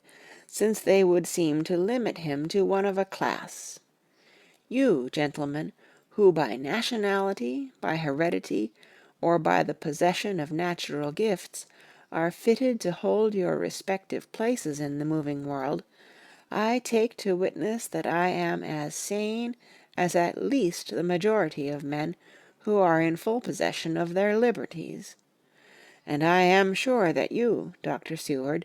A: since they would seem to limit him to one of a class. You, gentlemen, who by nationality, by heredity, or by the possession of natural gifts, are fitted to hold your respective places in the moving world, I take to witness that I am as sane as at least the majority of men who are in full possession of their liberties. And I am sure that you, Dr. Seward,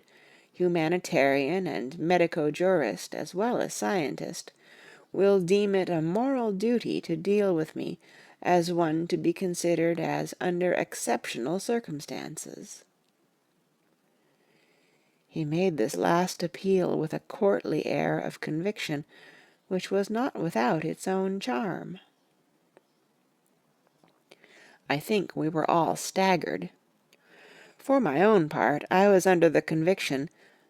A: humanitarian and medico-jurist as well as scientist, will deem it a moral duty to deal with me as one to be considered as under exceptional circumstances." He made this last appeal with a courtly air of conviction, which was not without its own charm. I think we were all staggered. For my own part, I was under the conviction,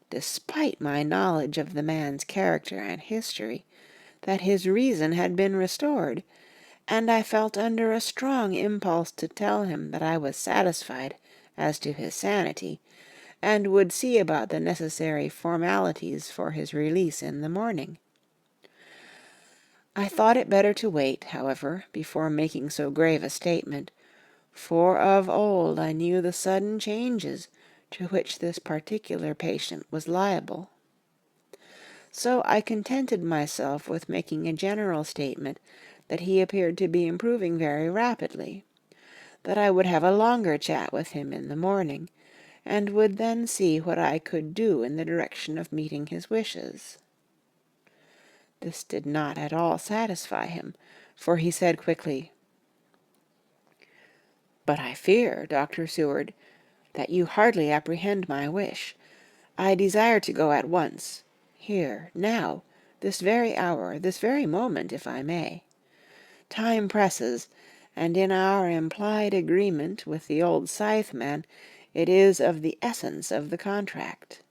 A: despite my knowledge of the man's character and history, that his reason had been restored, and I felt under a strong impulse to tell him that I was satisfied as to his sanity, and would see about the necessary formalities for his release in the morning. I thought it better to wait, however, before making so grave a statement, for of old I knew the sudden changes to which this particular patient was liable. So I contented myself with making a general statement that he appeared to be improving very rapidly, that I would have a longer chat with him in the morning, and would then see what I could do in the direction of meeting his wishes. This did not at all satisfy him, for he said quickly, "But I fear, Dr. Seward, that you hardly apprehend my wish. I desire to go at once, here, now, this very hour, this very moment, if I may. Time presses, and in our implied agreement with the old scytheman, it is of the essence of the contract.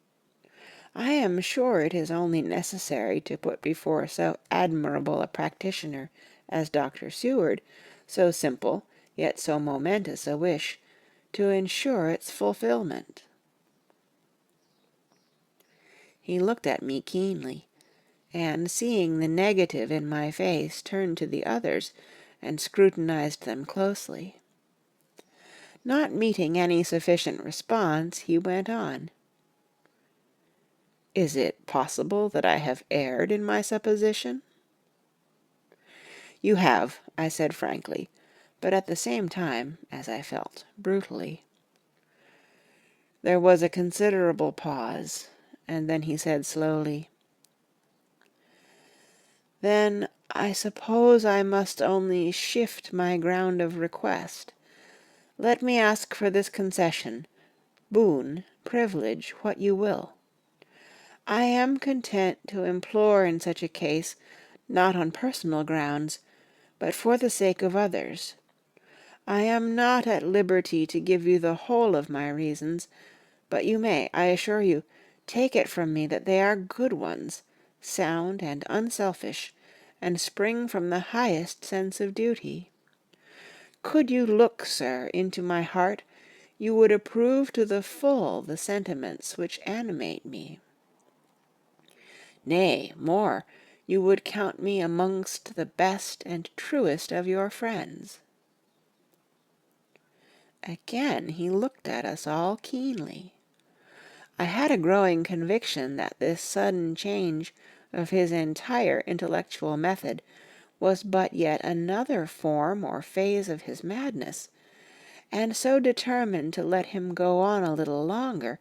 A: I am sure it is only necessary to put before so admirable a practitioner as Dr. Seward so simple, yet so momentous a wish, to ensure its fulfillment." He looked at me keenly, and seeing the negative in my face, turned to the others and scrutinized them closely. Not meeting any sufficient response, he went on. "Is it possible that I have erred in my supposition?" "You have," I said frankly, but at the same time, as I felt, brutally. There was a considerable pause, and then he said slowly, "Then I suppose I must only shift my ground of request. Let me ask for this concession, boon, privilege, what you will. I am content to implore in such a case, not on personal grounds, but for the sake of others. I am not at liberty to give you the whole of my reasons, but you may, I assure you, take it from me that they are good ones, sound and unselfish, and spring from the highest sense of duty. Could you look, sir, into my heart, you would approve to the full the sentiments which animate me. Nay, more, you would count me amongst the best and truest of your friends." Again he looked at us all keenly. I had a growing conviction that this sudden change of his entire intellectual method was but yet another form or phase of his madness, and so determined to let him go on a little longer,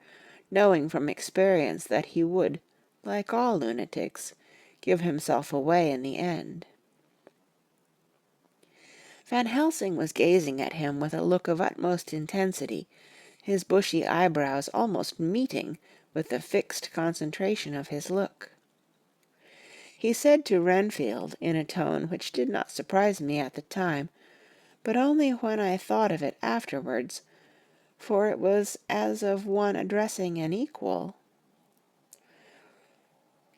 A: knowing from experience that he would, like all lunatics, give himself away in the end. Van Helsing was gazing at him with a look of utmost intensity, his bushy eyebrows almost meeting with the fixed concentration of his look. He said to Renfield, in a tone which did not surprise me at the time, but only when I thought of it afterwards, for it was as of one addressing an equal,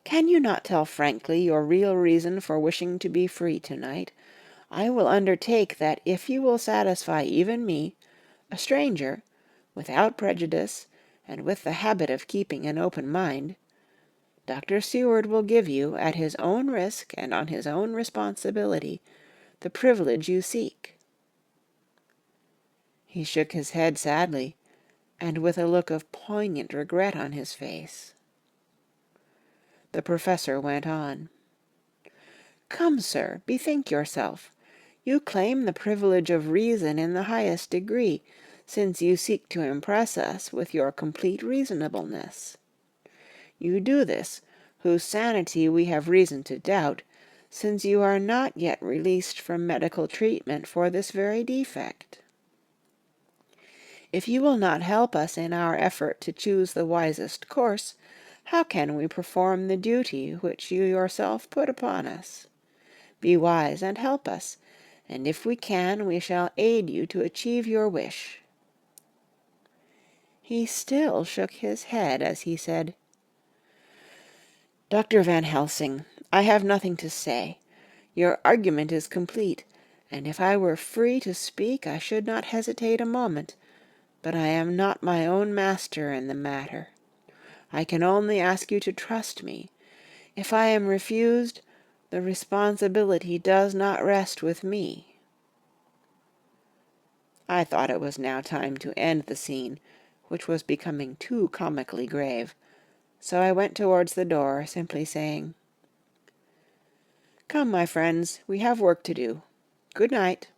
A: "Can you not tell frankly your real reason for wishing to be free tonight? I will undertake that if you will satisfy even me, a stranger, without prejudice, and with the habit of keeping an open mind, Dr. Seward will give you, at his own risk and on his own responsibility, the privilege you seek." He shook his head sadly, and with a look of poignant regret on his face. The professor went on. "Come, sir, bethink yourself. You claim the privilege of reason in the highest degree, since you seek to impress us with your complete reasonableness. You do this, whose sanity we have reason to doubt, since you are not yet released from medical treatment for this very defect. If you will not help us in our effort to choose the wisest course, How can we perform the duty which you yourself put upon us? Be wise and help us, and if we can, we shall aid you to achieve your wish." He still shook his head as he said, "Dr. Van Helsing, I have nothing to say. Your argument is complete, and if I were free to speak I should not hesitate a moment, but I am not my own master in the matter. I can only ask you to trust me. If I am refused, the responsibility does not rest with me." I thought it was now time to end the scene, which was becoming too comically grave, so I went towards the door, simply saying, "Come, my friends, we have work to do. Good night."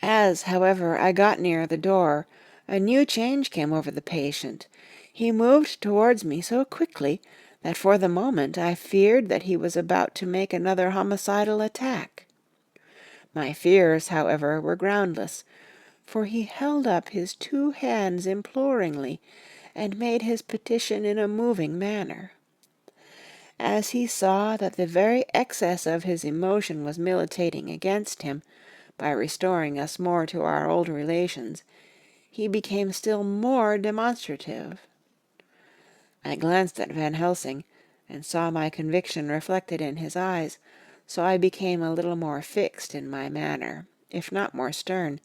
A: As, however, I got near the door, a new change came over the patient. He moved towards me so quickly that for the moment I feared that he was about to make another homicidal attack. My fears, however, were groundless, for he held up his 2 hands imploringly, and made his petition in a moving manner. As he saw that the very excess of his emotion was militating against him, by restoring us more to our old relations, he became still more demonstrative. I glanced at Van Helsing, and saw my conviction reflected in his eyes, so I became a little more fixed in my manner, if not more stern,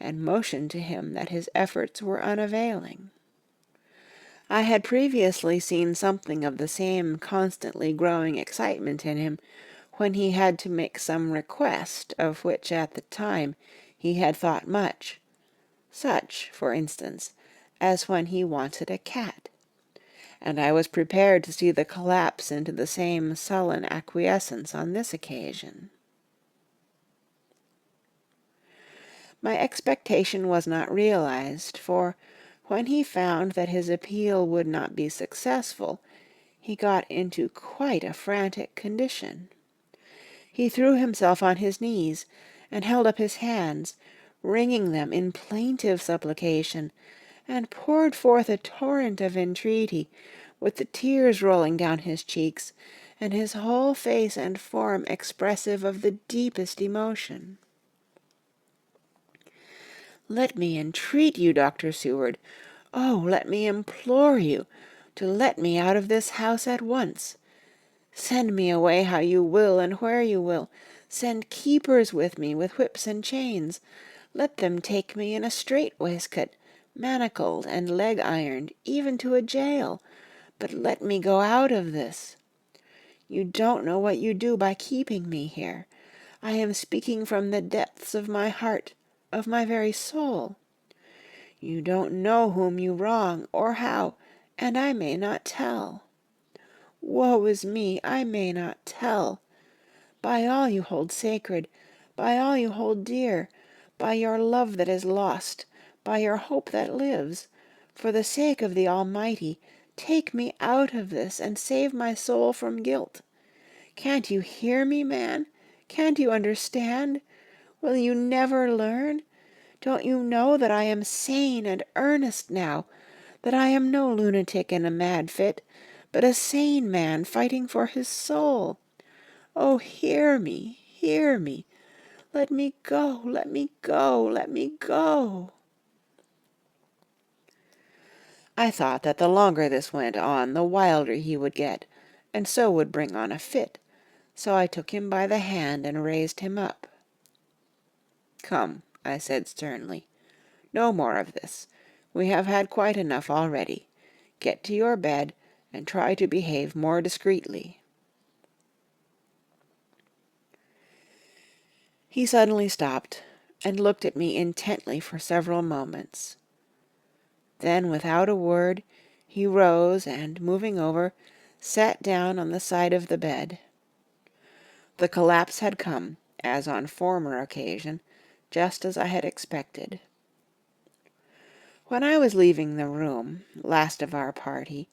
A: and motioned to him that his efforts were unavailing. I had previously seen something of the same constantly growing excitement in him when he had to make some request of which at the time he had thought much, such, for instance, as when he wanted a cat, and I was prepared to see the collapse into the same sullen acquiescence on this occasion. My expectation was not realized, for when he found that his appeal would not be successful, he got into quite a frantic condition. He threw himself on his knees, and held up his hands, wringing them in plaintive supplication, and poured forth a torrent of entreaty, with the tears rolling down his cheeks, and his whole face and form expressive of the deepest emotion. "Let me entreat you, Dr. Seward, oh, let me implore you, to let me out of this house at once. Send me away how you will and where you will. Send keepers with me with whips and chains. Let them take me in a strait waistcoat, manacled and leg-ironed, even to a jail. But let me go out of this. You don't know what you do by keeping me here. I am speaking from the depths of my heart, of my very soul. You don't know whom you wrong, or how, and I may not tell. Woe is me, I may not tell. By all you hold sacred, by all you hold dear, by your love that is lost, by your hope that lives, for the sake of the Almighty, take me out of this and save my soul from guilt. Can't you hear me, man? Can't you understand? Will you never learn? Don't you know that I am sane and earnest now, that I am no lunatic in a mad fit, but a sane man fighting for his soul? Oh, hear me, hear me. Let me go, let me go, let me go." I thought that the longer this went on, the wilder he would get, and so would bring on a fit, so I took him by the hand and raised him up. "Come," I said sternly, "no more of this. We have had quite enough already. Get to your bed, and try to behave more discreetly." He suddenly stopped, and looked at me intently for several moments. Then, without a word, he rose, and, moving over, sat down on the side of the bed. The collapse had come, as on former occasion, just as I had expected. When I was leaving the room, last of our party,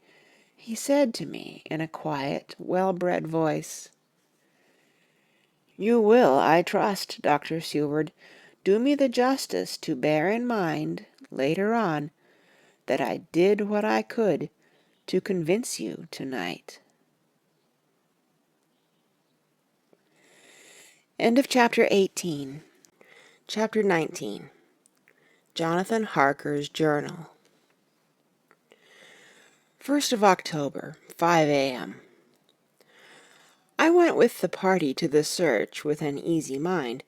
A: he said to me in a quiet, well-bred voice, "You will, I trust, Dr. Seward, do me the justice to bear in mind, later on, that I did what I could to convince you tonight. End of chapter 18. Chapter 19. Jonathan Harker's Journal. 1st of October, 5 a.m. I went with the party to the search with an easy mind,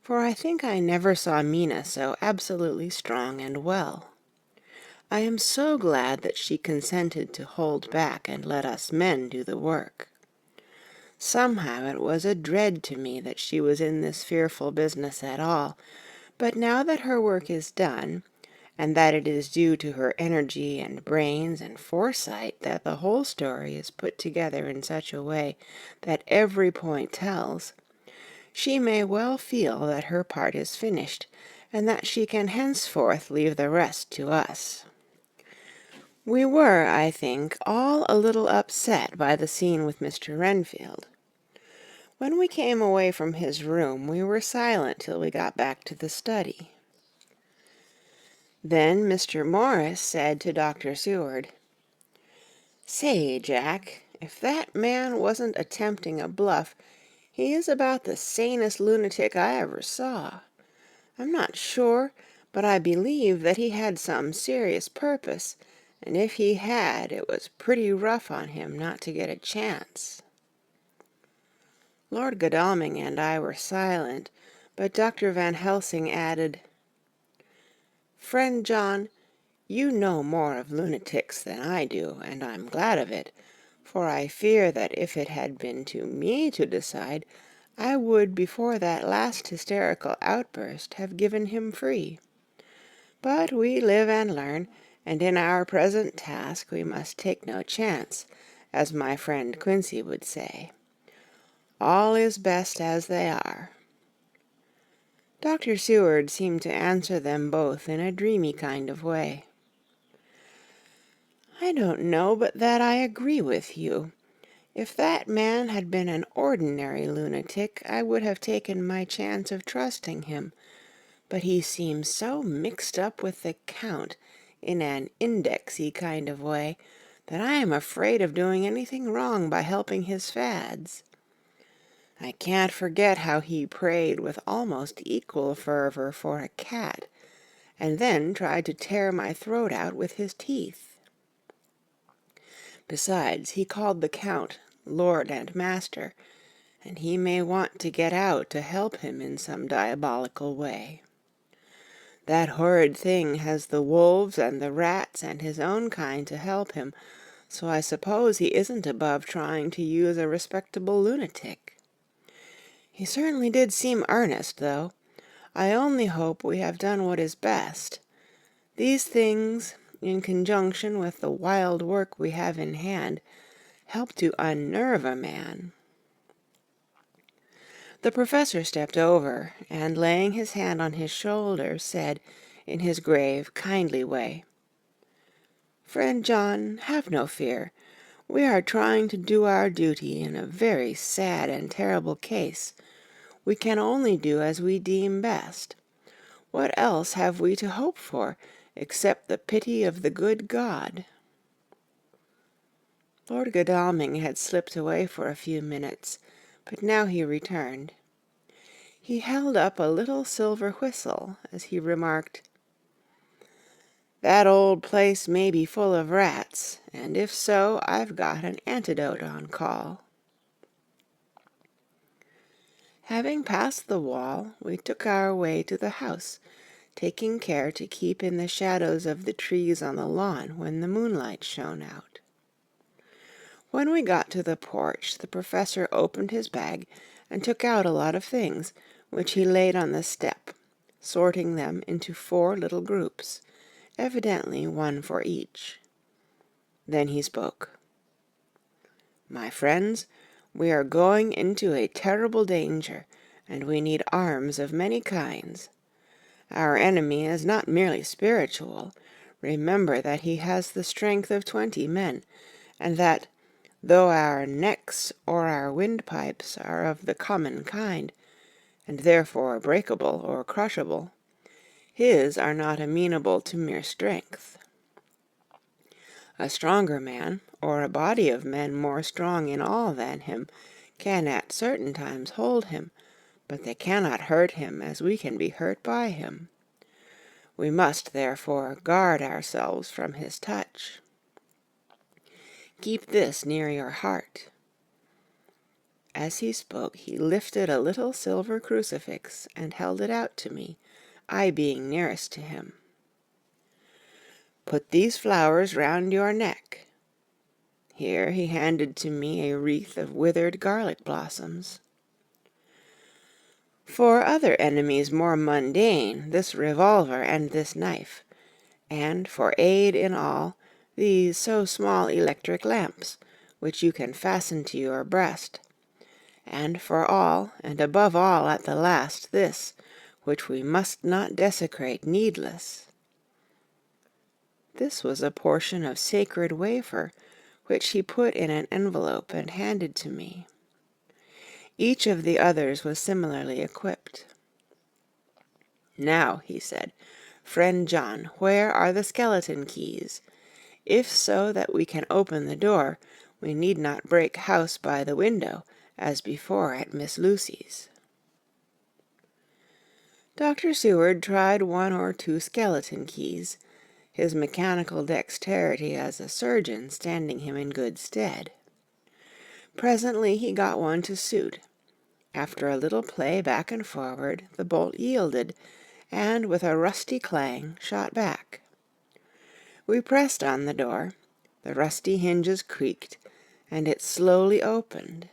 A: for I think I never saw Mina so absolutely strong and well. I am so glad that she consented to hold back and let us men do the work. Somehow it was a dread to me that she was in this fearful business at all, but now that her work is done, and that it is due to her energy and brains and foresight that the whole story is put together in such a way that every point tells, she may well feel that her part is finished, and that she can henceforth leave the rest to us. We were, I think, all a little upset by the scene with Mr. Renfield. When we came away from his room, we were silent till we got back to the study. Then Mr. Morris said to Dr. Seward, "Say, Jack, if that man wasn't attempting a bluff, he is about the sanest lunatic I ever saw. I'm not sure, but I believe that he had some serious purpose, and if he had, it was pretty rough on him not to get a chance." Lord Godalming and I were silent, but Dr. Van Helsing added, "Friend John, you know more of lunatics than I do, and I'm glad of it, for I fear that if it had been to me to decide, I would before that last hysterical outburst have given him free. But we live and learn, and in our present task we must take no chance, as my friend Quincy would say. All is best as they are." Dr. Seward seemed to answer them both in a dreamy kind of way. "I don't know but that I agree with you. If that man had been an ordinary lunatic, I would have taken my chance of trusting him, but he seems so mixed up with the Count in an indexy kind of way that I am afraid of doing anything wrong by helping his fads. I can't forget how he prayed with almost equal fervor for a cat, and then tried to tear my throat out with his teeth. Besides, he called the Count Lord and Master, and he may want to get out to help him in some diabolical way. That horrid thing has the wolves and the rats and his own kind to help him, so I suppose he isn't above trying to use a respectable lunatic. He certainly did seem earnest, though. I only hope we have done what is best. These things, in conjunction with the wild work we have in hand, help to unnerve a man." The professor stepped over, and laying his hand on his shoulder, said, in his grave, kindly way, "Friend John, have no fear. We are trying to do our duty in a very sad and terrible case. We can only do as we deem best. What else have we to hope for, except the pity of the good God?" Lord Godalming had slipped away for a few minutes, but now he returned. He held up a little silver whistle as he remarked, "That old place may be full of rats, and if so, I've got an antidote on call." Having passed the wall, we took our way to the house, taking care to keep in the shadows of the trees on the lawn when the moonlight shone out. When we got to the porch, the professor opened his bag and took out a lot of things, which he laid on the step, sorting them into 4 little groups, evidently one for each. Then he spoke. "My friends, we are going into a terrible danger, and we need arms of many kinds. Our enemy is not merely spiritual. Remember that he has the strength of 20 men, and that, though our necks or our windpipes are of the common kind, and therefore breakable or crushable, his are not amenable to mere strength. A stronger man, or a body of men more strong in all than him, can at certain times hold him, but they cannot hurt him as we can be hurt by him. We must, therefore, guard ourselves from his touch. Keep this near your heart." As he spoke, he lifted a little silver crucifix and held it out to me, I being nearest to him. "Put these flowers round your neck." Here he handed to me a wreath of withered garlic blossoms. "For other enemies more mundane, this revolver and this knife, and for aid in all, these so small electric lamps, which you can fasten to your breast, and for all, and above all at the last, this, which we must not desecrate needless." This was a portion of sacred wafer, which he put in an envelope and handed to me. Each of the others was similarly equipped. "Now," he said, "friend John, where are the skeleton keys? If so that we can open the door, we need not break house by the window, as before at Miss Lucy's." Dr. Seward tried one or two skeleton keys, his mechanical dexterity as a surgeon standing him in good stead. Presently he got one to suit. After a little play back and forward, the bolt yielded, and with a rusty clang shot back. We pressed on the door, the rusty hinges creaked, and it slowly opened.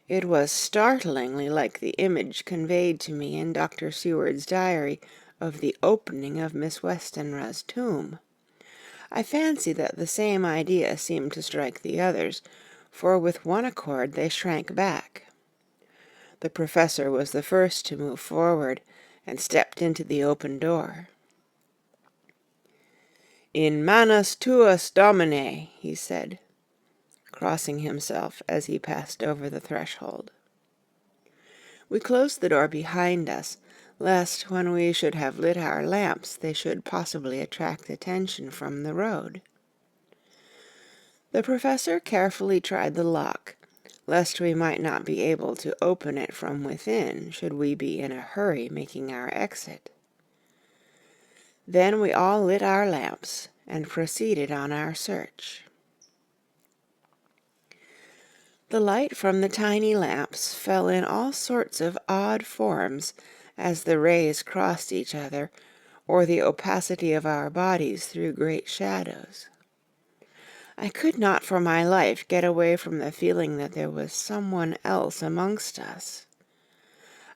A: It was startlingly like the image conveyed to me in Dr. Seward's diary of the opening of Miss Westenra's tomb. I fancy that the same idea seemed to strike the others, for with one accord they shrank back. The professor was the first to move forward, and stepped into the open door. "In manus tuas, Domine," he said, crossing himself as he passed over the threshold. We closed the door behind us, lest when we should have lit our lamps they should possibly attract attention from the road. The professor carefully tried the lock, lest we might not be able to open it from within should we be in a hurry making our exit. Then we all lit our lamps and proceeded on our search. The light from the tiny lamps fell in all sorts of odd forms as the rays crossed each other, or the opacity of our bodies threw great shadows. I could not for my life get away from the feeling that there was someone else amongst us.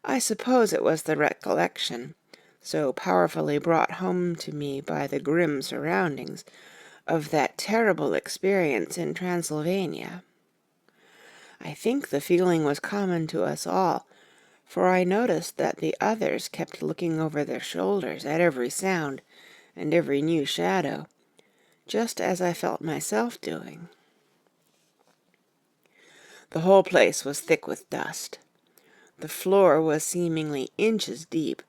A: I suppose it was the recollection, so powerfully brought home to me by the grim surroundings, of that terrible experience in Transylvania. I think the feeling was common to us all, for I noticed that the others kept looking over their shoulders at every sound and every new shadow, just as I felt myself doing. The whole place was thick with dust. The floor was seemingly inches deep,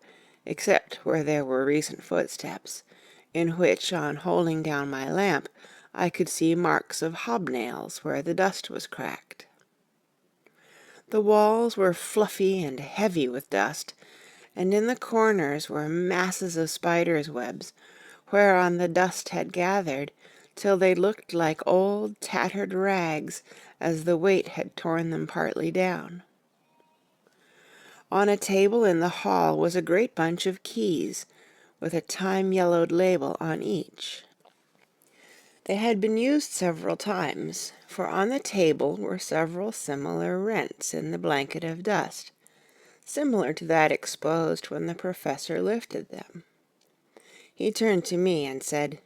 A: except where there were recent footsteps, in which, on holding down my lamp, I could see marks of hobnails where the dust was cracked. The walls were fluffy and heavy with dust, and in the corners were masses of spiders' webs, whereon the dust had gathered, till they looked like old tattered rags, as the weight had torn them partly down. On a table in the hall was a great bunch of keys, with a time-yellowed label on each. They had been used several times, for on the table were several similar rents in the blanket of dust, similar to that exposed when the professor lifted them. He turned to me and said,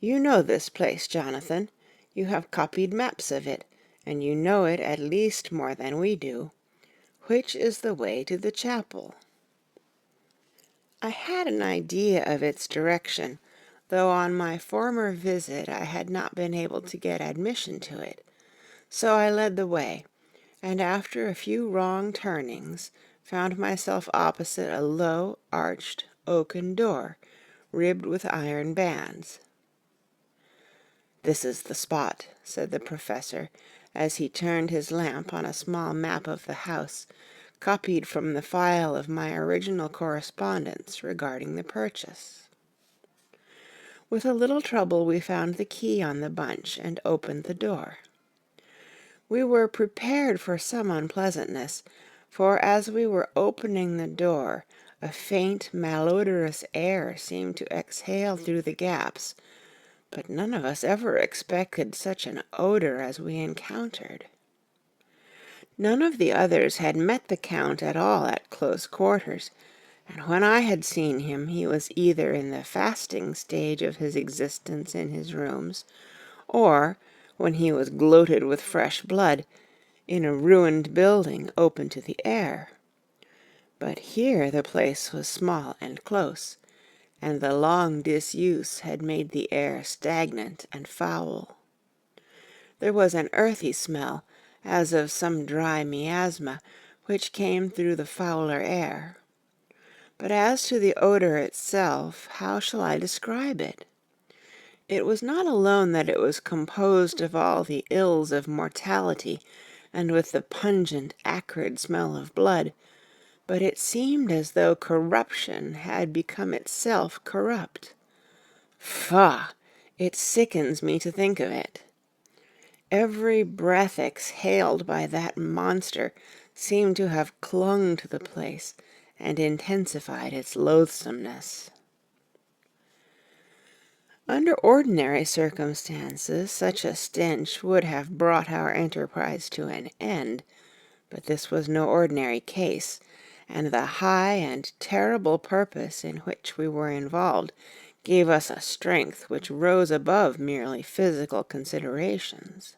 A: "You know this place, Jonathan. You have copied maps of it, and you know it at least more than we do. Which is the way to the chapel?" I had an idea of its direction, though on my former visit I had not been able to get admission to it. So I led the way, and after a few wrong turnings, found myself opposite a low, arched, oaken door, ribbed with iron bands. "This is the spot," said the Professor, as he turned his lamp on a small map of the house, copied from the file of my original correspondence regarding the purchase. With a little trouble we found the key on the bunch and opened the door. We were prepared for some unpleasantness, for as we were opening the door, a faint, malodorous air seemed to exhale through the gaps, but none of us ever expected such an odor as we encountered. None of the others had met the Count at all at close quarters, and when I had seen him he was either in the fasting stage of his existence in his rooms, or, when he was gloated with fresh blood, in a ruined building open to the air. But here the place was small and close, and the long disuse had made the air stagnant and foul. There was an earthy smell, as of some dry miasma, which came through the fouler air. But as to the odor itself, how shall I describe it? It was not alone that it was composed of all the ills of mortality, and with the pungent, acrid smell of blood, but it seemed as though corruption had become itself corrupt. Faugh! It sickens me to think of it. Every breath exhaled by that monster seemed to have clung to the place and intensified its loathsomeness. Under ordinary circumstances, such a stench would have brought our enterprise to an end, but this was no ordinary case, and the high and terrible purpose in which we were involved gave us a strength which rose above merely physical considerations.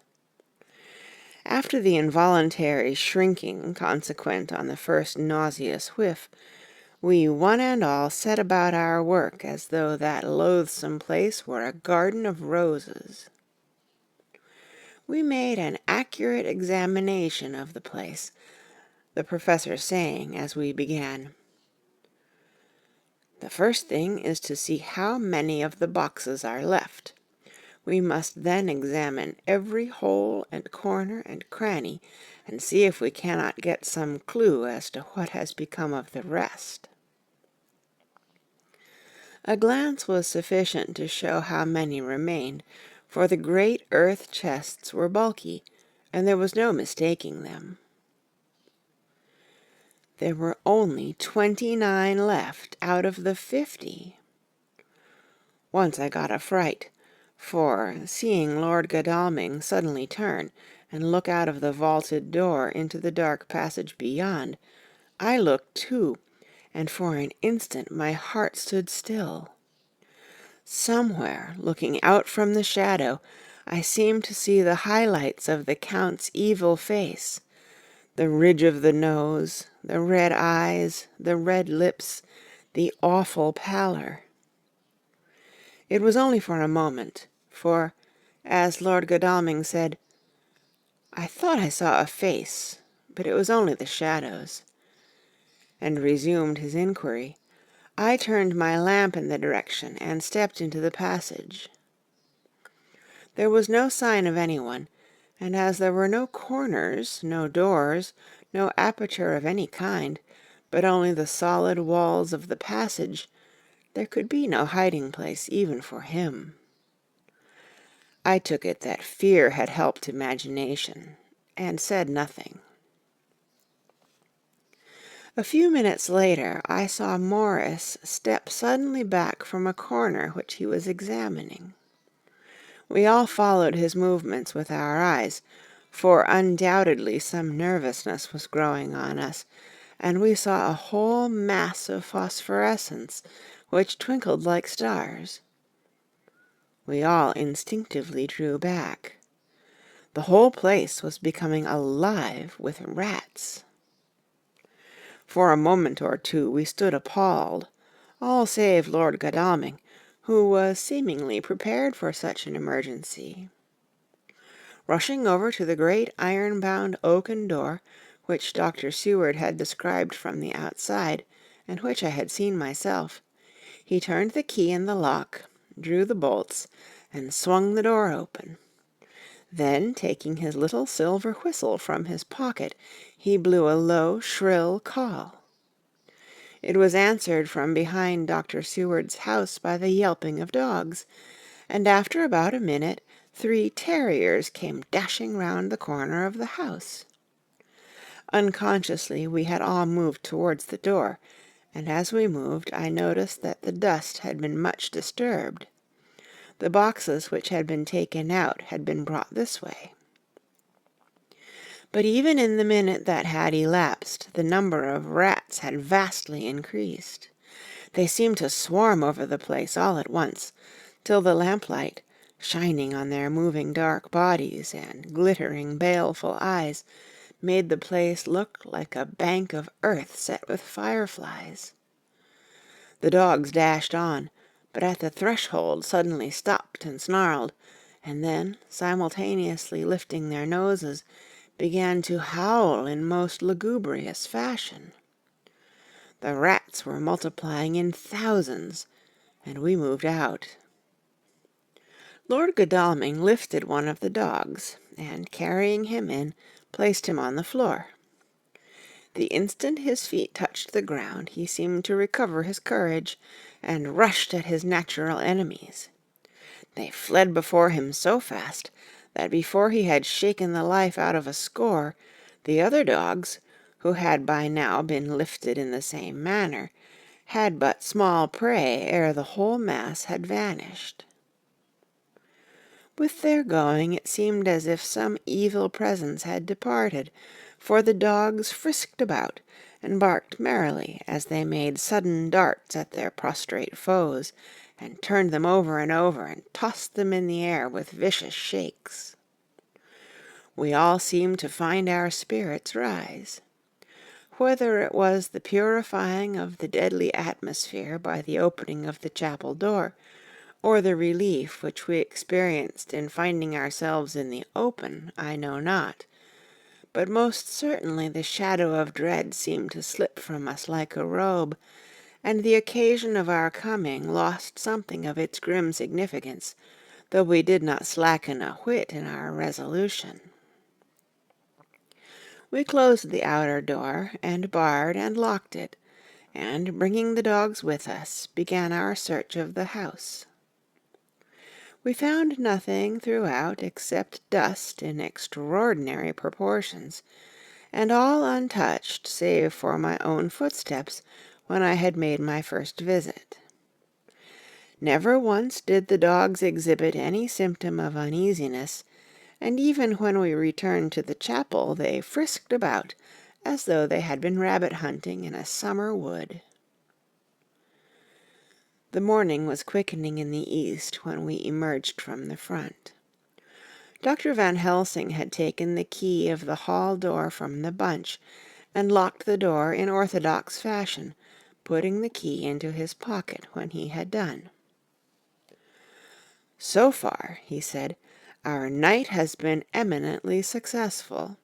A: After the involuntary shrinking consequent on the first nauseous whiff, we one and all set about our work as though that loathsome place were a garden of roses. We made an accurate examination of the place, the Professor saying as we began, "The first thing is to see how many of the boxes are left. We must then examine every hole and corner and cranny, and see if we cannot get some clue as to what has become of the rest." A glance was sufficient to show how many remained, for the great earth chests were bulky, and there was no mistaking them. There were only 29 left out of the 50. Once I got a fright, for, seeing Lord Godalming suddenly turn and look out of the vaulted door into the dark passage beyond, I looked too, and for an instant my heart stood still. Somewhere, looking out from the shadow, I seemed to see the highlights of the Count's evil face, the ridge of the nose, the red eyes, the red lips, the awful pallor. It was only for a moment, for, as Lord Godalming said, "I thought I saw a face, but it was only the shadows," and resumed his inquiry, I turned my lamp in the direction and stepped into the passage. There was no sign of anyone, and as there were no corners, no doors, no aperture of any kind, but only the solid walls of the passage, there could be no hiding place even for him. I took it that fear had helped imagination, and said nothing. A few minutes later I saw Morris step suddenly back from a corner which he was examining. We all followed his movements with our eyes, for undoubtedly some nervousness was growing on us, and we saw a whole mass of phosphorescence which twinkled like stars. We all instinctively drew back. The whole place was becoming alive with rats. For a moment or two we stood appalled, all save Lord Godalming, who was seemingly prepared for such an emergency. Rushing over to the great iron-bound oaken door, which Dr. Seward had described from the outside, and which I had seen myself, he turned the key in the lock, drew the bolts, and swung the door open. Then, taking his little silver whistle from his pocket, he blew a low, shrill call. It was answered from behind Dr. Seward's house by the yelping of dogs, and after about a minute 3 terriers came dashing round the corner of the house. Unconsciously we had all moved towards the door, and as we moved I noticed that the dust had been much disturbed. The boxes which had been taken out had been brought this way. But even in the minute that had elapsed, the number of rats had vastly increased. They seemed to swarm over the place all at once, till the lamplight, shining on their moving dark bodies and glittering baleful eyes, made the place look like a bank of earth set with fireflies. The dogs dashed on, but at the threshold suddenly stopped and snarled, and then, simultaneously lifting their noses, began to howl in most lugubrious fashion. The rats were multiplying in thousands, and we moved out. Lord Godalming lifted one of the dogs, and carrying him in, placed him on the floor. The instant his feet touched the ground he seemed to recover his courage, and rushed at his natural enemies. They fled before him so fast that before he had shaken the life out of a score, the other dogs, who had by now been lifted in the same manner, had but small prey ere the whole mass had vanished. With their going it seemed as if some evil presence had departed, for the dogs frisked about and barked merrily as they made sudden darts at their prostrate foes, and turned them over and over, and tossed them in the air with vicious shakes. We all seemed to find our spirits rise. Whether it was the purifying of the deadly atmosphere by the opening of the chapel door, or the relief which we experienced in finding ourselves in the open, I know not, but most certainly the shadow of dread seemed to slip from us like a robe, and the occasion of our coming lost something of its grim significance, though we did not slacken a whit in our resolution. We closed the outer door, and barred and locked it, and, bringing the dogs with us, began our search of the house. We found nothing throughout except dust in extraordinary proportions, and all untouched save for my own footsteps when I had made my first visit. Never once did the dogs exhibit any symptom of uneasiness, and even when we returned to the chapel they frisked about as though they had been rabbit hunting in a summer wood. The morning was quickening in the east when we emerged from the front. Dr. Van Helsing had taken the key of the hall door from the bunch, and locked the door in orthodox fashion, putting the key into his pocket when he had done. "So far," he said, "our night has been eminently successful.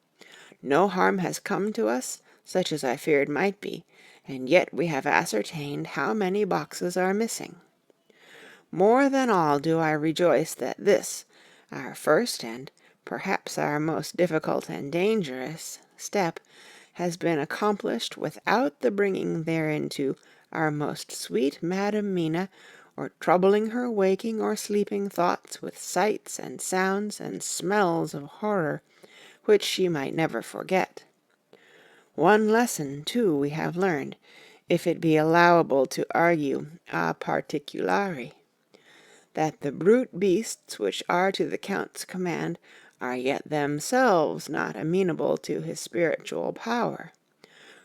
A: No harm has come to us, such as I feared might be, and yet we have ascertained how many boxes are missing. More than all do I rejoice that this, our first and perhaps our most difficult and dangerous step, has been accomplished without the bringing thereinto our most sweet Madam Mina, or troubling her waking or sleeping thoughts with sights and sounds and smells of horror, which she might never forget. One lesson, too, we have learned, if it be allowable to argue a particulari, that the brute beasts which are to the Count's command are yet themselves not amenable to his spiritual power.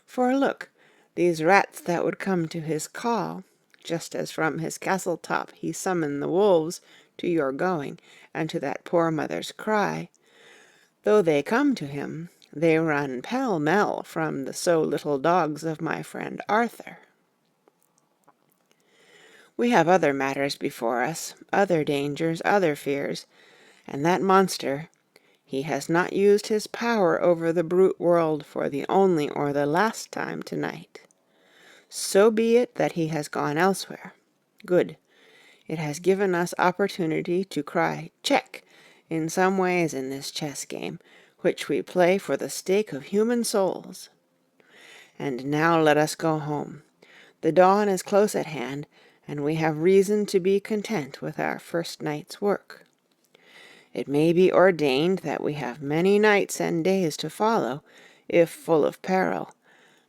A: For look, these rats that would come to his call, just as from his castle top he summoned the wolves to your going and to that poor mother's cry, though they come to him, they run pell-mell from the so little dogs of my friend Arthur. We have other matters before us, other dangers, other fears, and that monster, he has not used his power over the brute world for the only or the last time tonight. So be it that he has gone elsewhere. Good. It has given us opportunity to cry check in some ways in this chess game, which we play for the stake of human souls. And now let us go home. The dawn is close at hand, and we have reason to be content with our first night's work. It may be ordained that we have many nights and days to follow, if full of peril,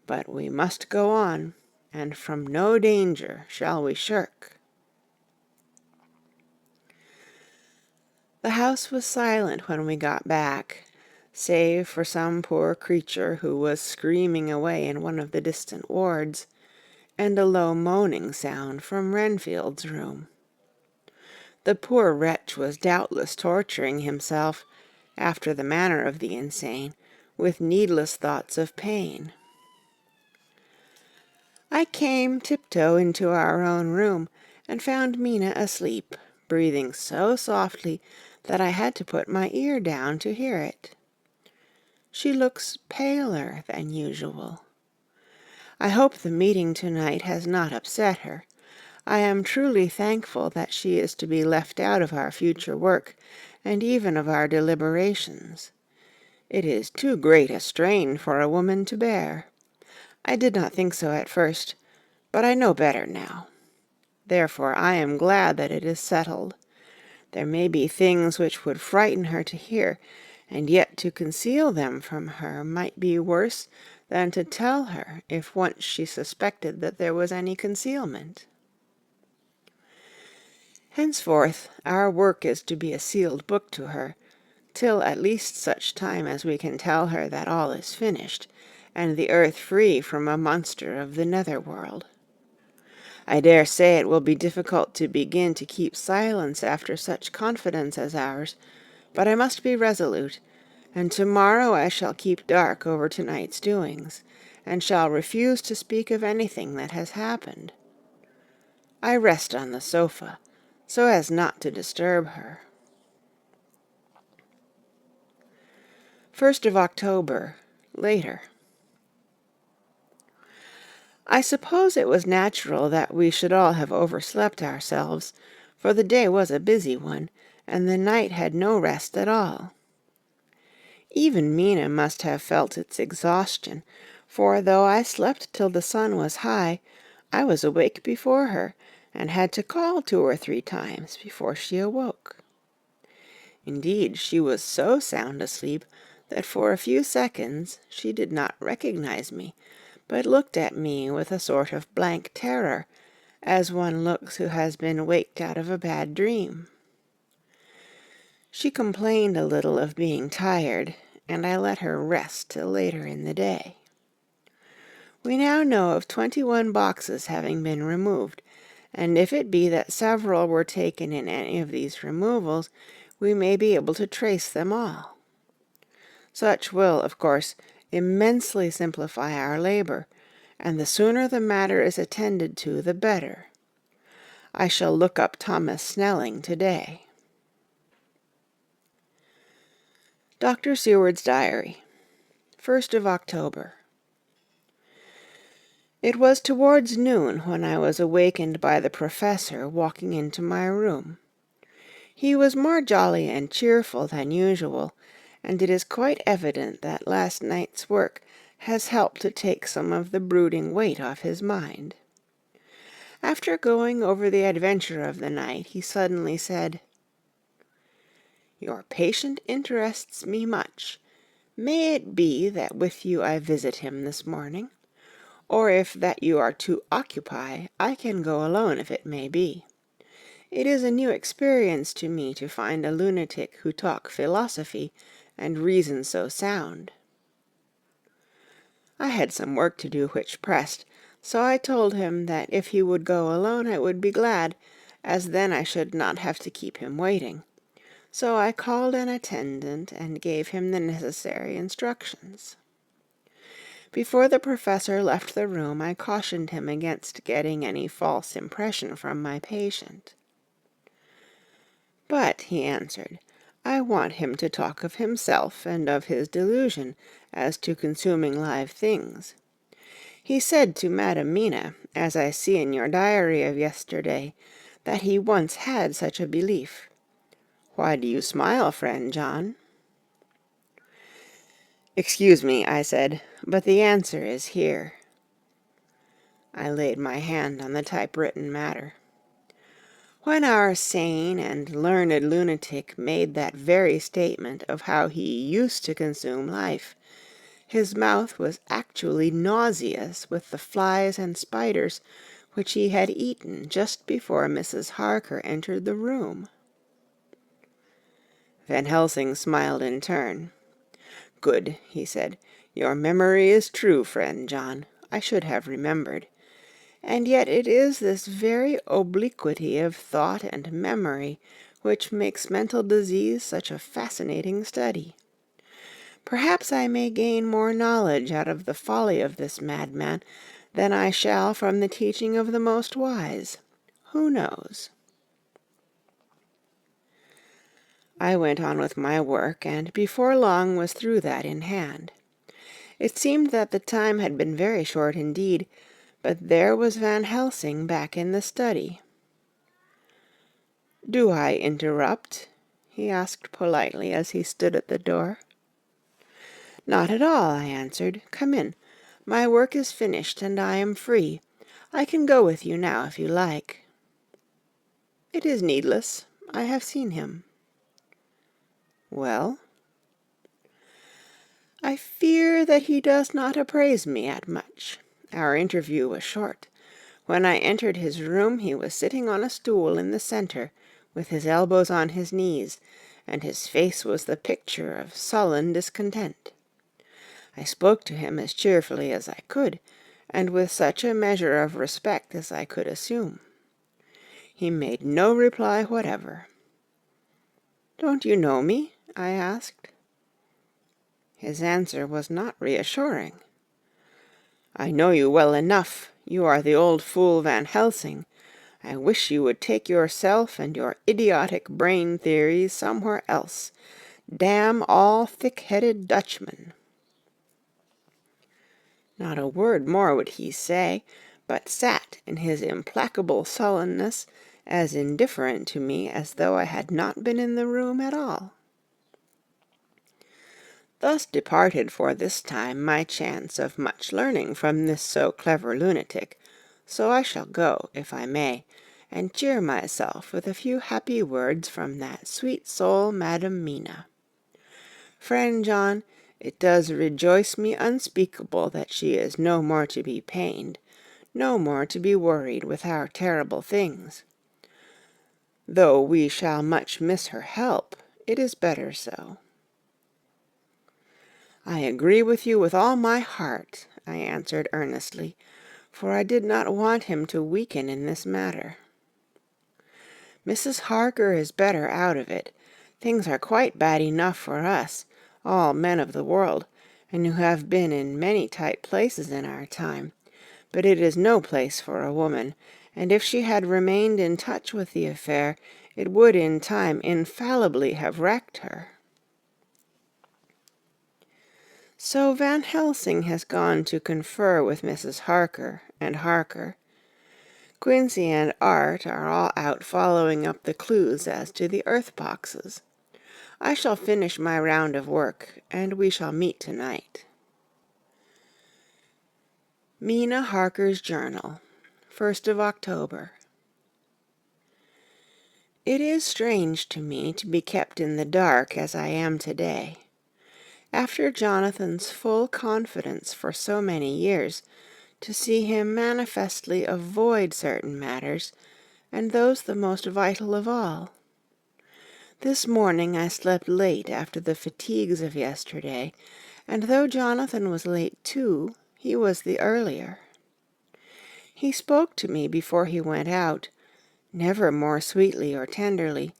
A: but we must go on, and from no danger shall we shirk. The house was silent when we got back, save for some poor creature who was screaming away in one of the distant wards, and a low moaning sound from Renfield's room. The poor wretch was doubtless torturing himself, after the manner of the insane, with needless thoughts of pain. I came tiptoe into our own room, and found Mina asleep, breathing so softly that I had to put my ear down to hear it. She looks paler than usual. I hope the meeting tonight has not upset her. I am truly thankful that she is to be left out of our future work, and even of our deliberations. It is too great a strain for a woman to bear. I did not think so at first, but I know better now. Therefore I am glad that it is settled. There may be things which would frighten her to hear, and yet to conceal them from her might be worse than to tell her if once she suspected that there was any concealment. Henceforth our work is to be a sealed book to her, till at least such time as we can tell her that all is finished, and the earth free from a monster of the nether world. I dare say it will be difficult to begin to keep silence after such confidence as ours, but I must be resolute, and tomorrow I shall keep dark over tonight's doings, and shall refuse to speak of anything that has happened. I rest on the sofa, so as not to disturb her. 1st of October, later. I suppose it was natural that we should all have overslept ourselves, for the day was a busy one, and the night had no rest at all. Even Mina must have felt its exhaustion, for though I slept till the sun was high, I was awake before her, and had to call 2 or 3 times before she awoke. Indeed, she was so sound asleep that for a few seconds she did not recognize me, but looked at me with a sort of blank terror, as one looks who has been waked out of a bad dream. She complained a little of being tired, and I let her rest till later in the day. We now know of 21 boxes having been removed, and if it be that several were taken in any of these removals, we may be able to trace them all. Such will, of course, immensely simplify our labor, and the sooner the matter is attended to, the better. I shall look up Thomas Snelling today. Dr. Seward's Diary, 1st of October. It was towards noon when I was awakened by the Professor walking into my room. He was more jolly and cheerful than usual, and it is quite evident that last night's work has helped to take some of the brooding weight off his mind. After going over the adventure of the night, he suddenly said, "Your patient interests me much. May it be that with you I visit him this morning? Or if that you are to occupy, I can go alone if it may be. It is a new experience to me to find a lunatic who talk philosophy and reason so sound." I had some work to do which pressed, so I told him that if he would go alone I would be glad, as then I should not have to keep him waiting. So I called an attendant and gave him the necessary instructions. Before the Professor left the room I cautioned him against getting any false impression from my patient. "But," he answered, "I want him to talk of himself and of his delusion as to consuming live things. He said to Madam Mina, as I see in your diary of yesterday, that he once had such a belief. Why do you smile, friend John? Excuse me, I said, but the answer is here. I laid my hand on the typewritten matter. When our sane and learned lunatic made that very statement of how he used to consume life, his mouth was actually nauseous with the flies and spiders which he had eaten just before Mrs. Harker entered the room. Van Helsing smiled in turn. "Good," he said. "Your memory is true, friend John. I should have remembered. And yet it is this very obliquity of thought and memory which makes mental disease such a fascinating study. Perhaps I may gain more knowledge out of the folly of this madman than I shall from the teaching of the most wise. Who knows?" I went on with my work, and before long was through that in hand. It seemed that the time had been very short indeed, but there was Van Helsing back in the study. "Do I interrupt?" he asked politely as he stood at the door. "Not at all," I answered. "Come in. My work is finished, and I am free. I can go with you now if you like." "It is needless. I have seen him." "Well?" "I fear that he does not appraise me at much. Our interview was short. When I entered his room he was sitting on a stool in the centre, with his elbows on his knees, and his face was the picture of sullen discontent. I spoke to him as cheerfully as I could, and with such a measure of respect as I could assume. He made no reply whatever. "Don't you know me?" I asked. His answer was not reassuring. "I know you well enough. You are the old fool Van Helsing. I wish you would take yourself and your idiotic brain theories somewhere else. Damn all thick-headed Dutchmen." Not a word more would he say, but sat in his implacable sullenness, as indifferent to me as though I had not been in the room at all. Thus departed for this time my chance of much learning from this so clever lunatic, so I shall go, if I may, and cheer myself with a few happy words from that sweet soul Madam Mina. Friend John, it does rejoice me unspeakable that she is no more to be pained, no more to be worried with our terrible things. Though we shall much miss her help, it is better so." "I agree with you with all my heart," I answered earnestly, for I did not want him to weaken in this matter. "Mrs. Harker is better out of it. Things are quite bad enough for us, all men of the world, and who have been in many tight places in our time. But it is no place for a woman, and if she had remained in touch with the affair, it would in time infallibly have wrecked her." So Van Helsing has gone to confer with Mrs. Harker and Harker. Quincey and Art are all out following up the clues as to the earth boxes. I shall finish my round of work, and we shall meet tonight. Mina Harker's Journal, 1st of October. It is strange to me to be kept in the dark as I am today. After Jonathan's full confidence for so many years, to see him manifestly avoid certain matters, and those the most vital of all. This morning I slept late after the fatigues of yesterday, and though Jonathan was late too, he was the earlier. He spoke to me before he went out, never more sweetly or tenderly,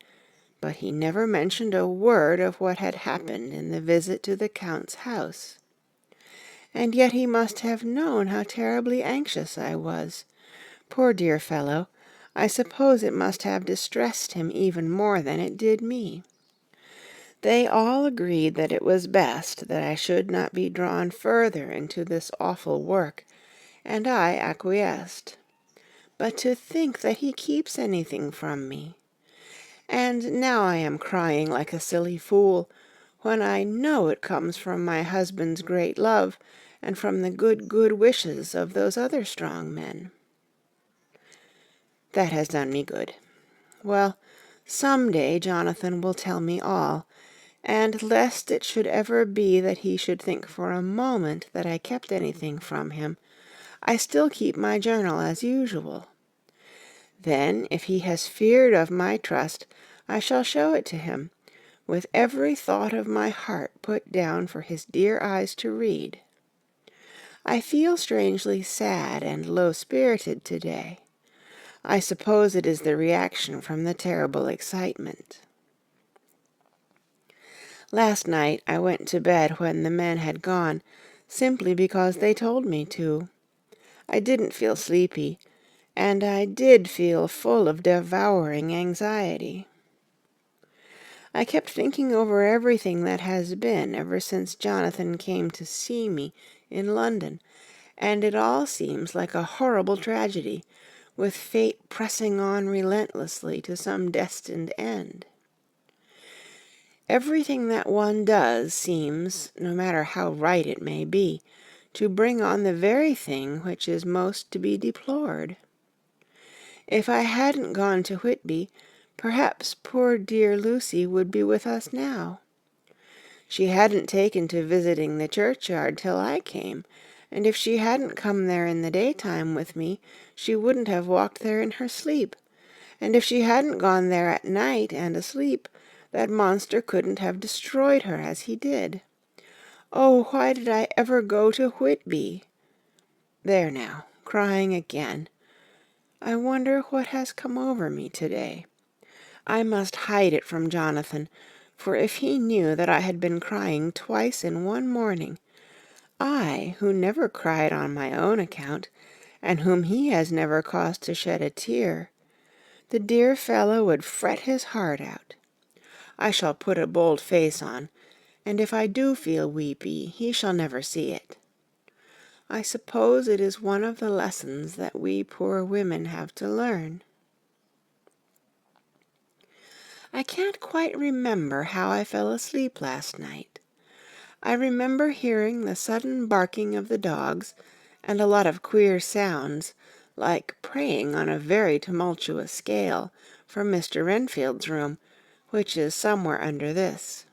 A: but he never mentioned a word of what had happened in the visit to the Count's house. And yet he must have known how terribly anxious I was. Poor dear fellow, I suppose it must have distressed him even more than it did me. They all agreed that it was best that I should not be drawn further into this awful work, and I acquiesced. But to think that he keeps anything from me. And now I am crying like a silly fool, when I know it comes from my husband's great love, and from the good wishes of those other strong men. That has done me good. Well, some day Jonathan will tell me all, and lest it should ever be that he should think for a moment that I kept anything from him, I still keep my journal as usual. Then, if he has feared of my trust, I shall show it to him, with every thought of my heart put down for his dear eyes to read. I feel strangely sad and low-spirited today. I suppose it is the reaction from the terrible excitement. Last night I went to bed when the men had gone, simply because they told me to. I didn't feel sleepy, and I did feel full of devouring anxiety. I kept thinking over everything that has been ever since Jonathan came to see me in London, and it all seems like a horrible tragedy, with fate pressing on relentlessly to some destined end. Everything that one does seems, no matter how right it may be, to bring on the very thing which is most to be deplored. If I hadn't gone to Whitby, perhaps poor dear Lucy would be with us now. She hadn't taken to visiting the churchyard till I came, and if she hadn't come there in the daytime with me, she wouldn't have walked there in her sleep, and if she hadn't gone there at night and asleep, that monster couldn't have destroyed her as he did. Oh, why did I ever go to Whitby? There now, crying again. I wonder what has come over me today. I must hide it from Jonathan, for if he knew that I had been crying twice in one morning, I, who never cried on my own account, and whom he has never caused to shed a tear, the dear fellow would fret his heart out. I shall put a bold face on, and if I do feel weepy, he shall never see it. I suppose it is one of the lessons that we poor women have to learn. I can't quite remember how I fell asleep last night. I remember hearing the sudden barking of the dogs, and a lot of queer sounds, like praying on a very tumultuous scale, from Mr. Renfield's room, which is somewhere under this.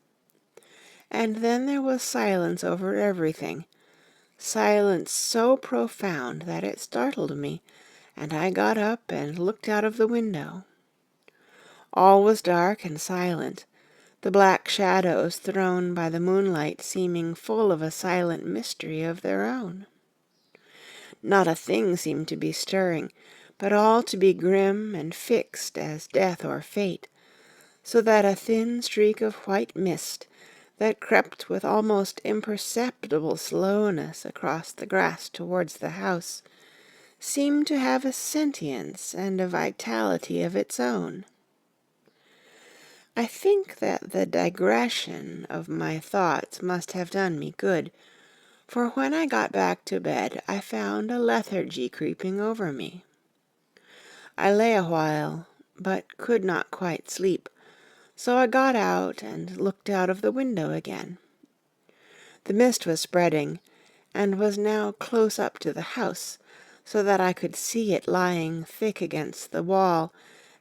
A: And then there was silence over everything, silence so profound that it startled me, and I got up and looked out of the window. All was dark and silent, the black shadows thrown by the moonlight seeming full of a silent mystery of their own. Not a thing seemed to be stirring, but all to be grim and fixed as death or fate, so that a thin streak of white mist that crept with almost imperceptible slowness across the grass towards the house seemed to have a sentience and a vitality of its own. I think that the digression of my thoughts must have done me good, for when I got back to bed I found a lethargy creeping over me. I lay a while, but could not quite sleep, so I got out and looked out of the window again. The mist was spreading, and was now close up to the house, so that I could see it lying thick against the wall,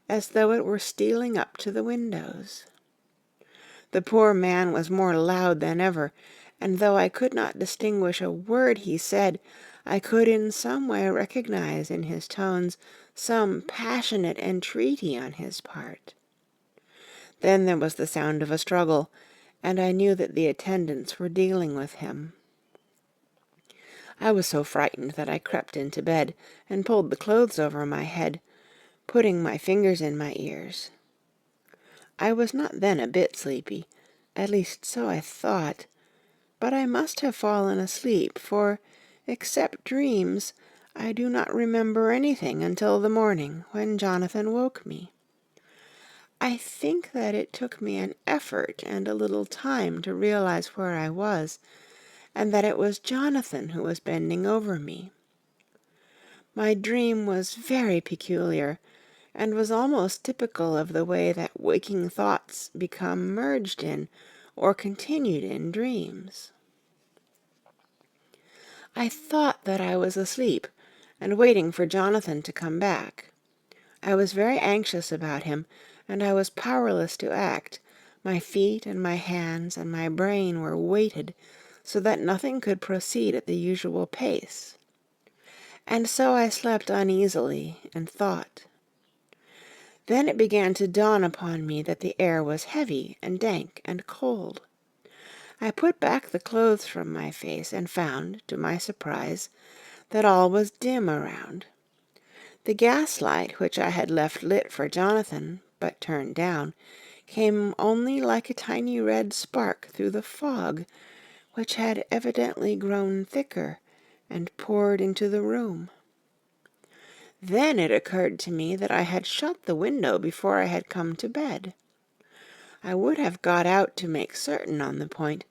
A: as though it were stealing up to the windows. The poor man was more loud than ever, and though I could not distinguish a word he said, I could in some way recognize in his tones some passionate entreaty on his part. Then there was the sound of a struggle, and I knew that the attendants were dealing with him. I was so frightened that I crept into bed and pulled the clothes over my head, putting my fingers in my ears. I was not then a bit sleepy, at least so I thought, but I must have fallen asleep, for, except dreams, I do not remember anything until the morning, when Jonathan woke me. I think that it took me an effort and a little time to realize where I was, and that it was Jonathan who was bending over me. My dream was very peculiar, and was almost typical of the way that waking thoughts become merged in or continued in dreams. I thought that I was asleep and waiting for Jonathan to come back. I was very anxious about him, and I was powerless to act. My feet and my hands and my brain were weighted so that nothing could proceed at the usual pace. And so I slept uneasily and thought. Then it began to dawn upon me that the air was heavy and dank and cold. I put back the clothes from my face and found, to my surprise, that all was dim around. The gaslight which I had left lit for Jonathan, but turned down, came only like a tiny red spark through the fog, which had evidently grown thicker and poured into the room. Then it occurred to me that I had shut the window before I had come to bed. I would have got out to make certain on the point,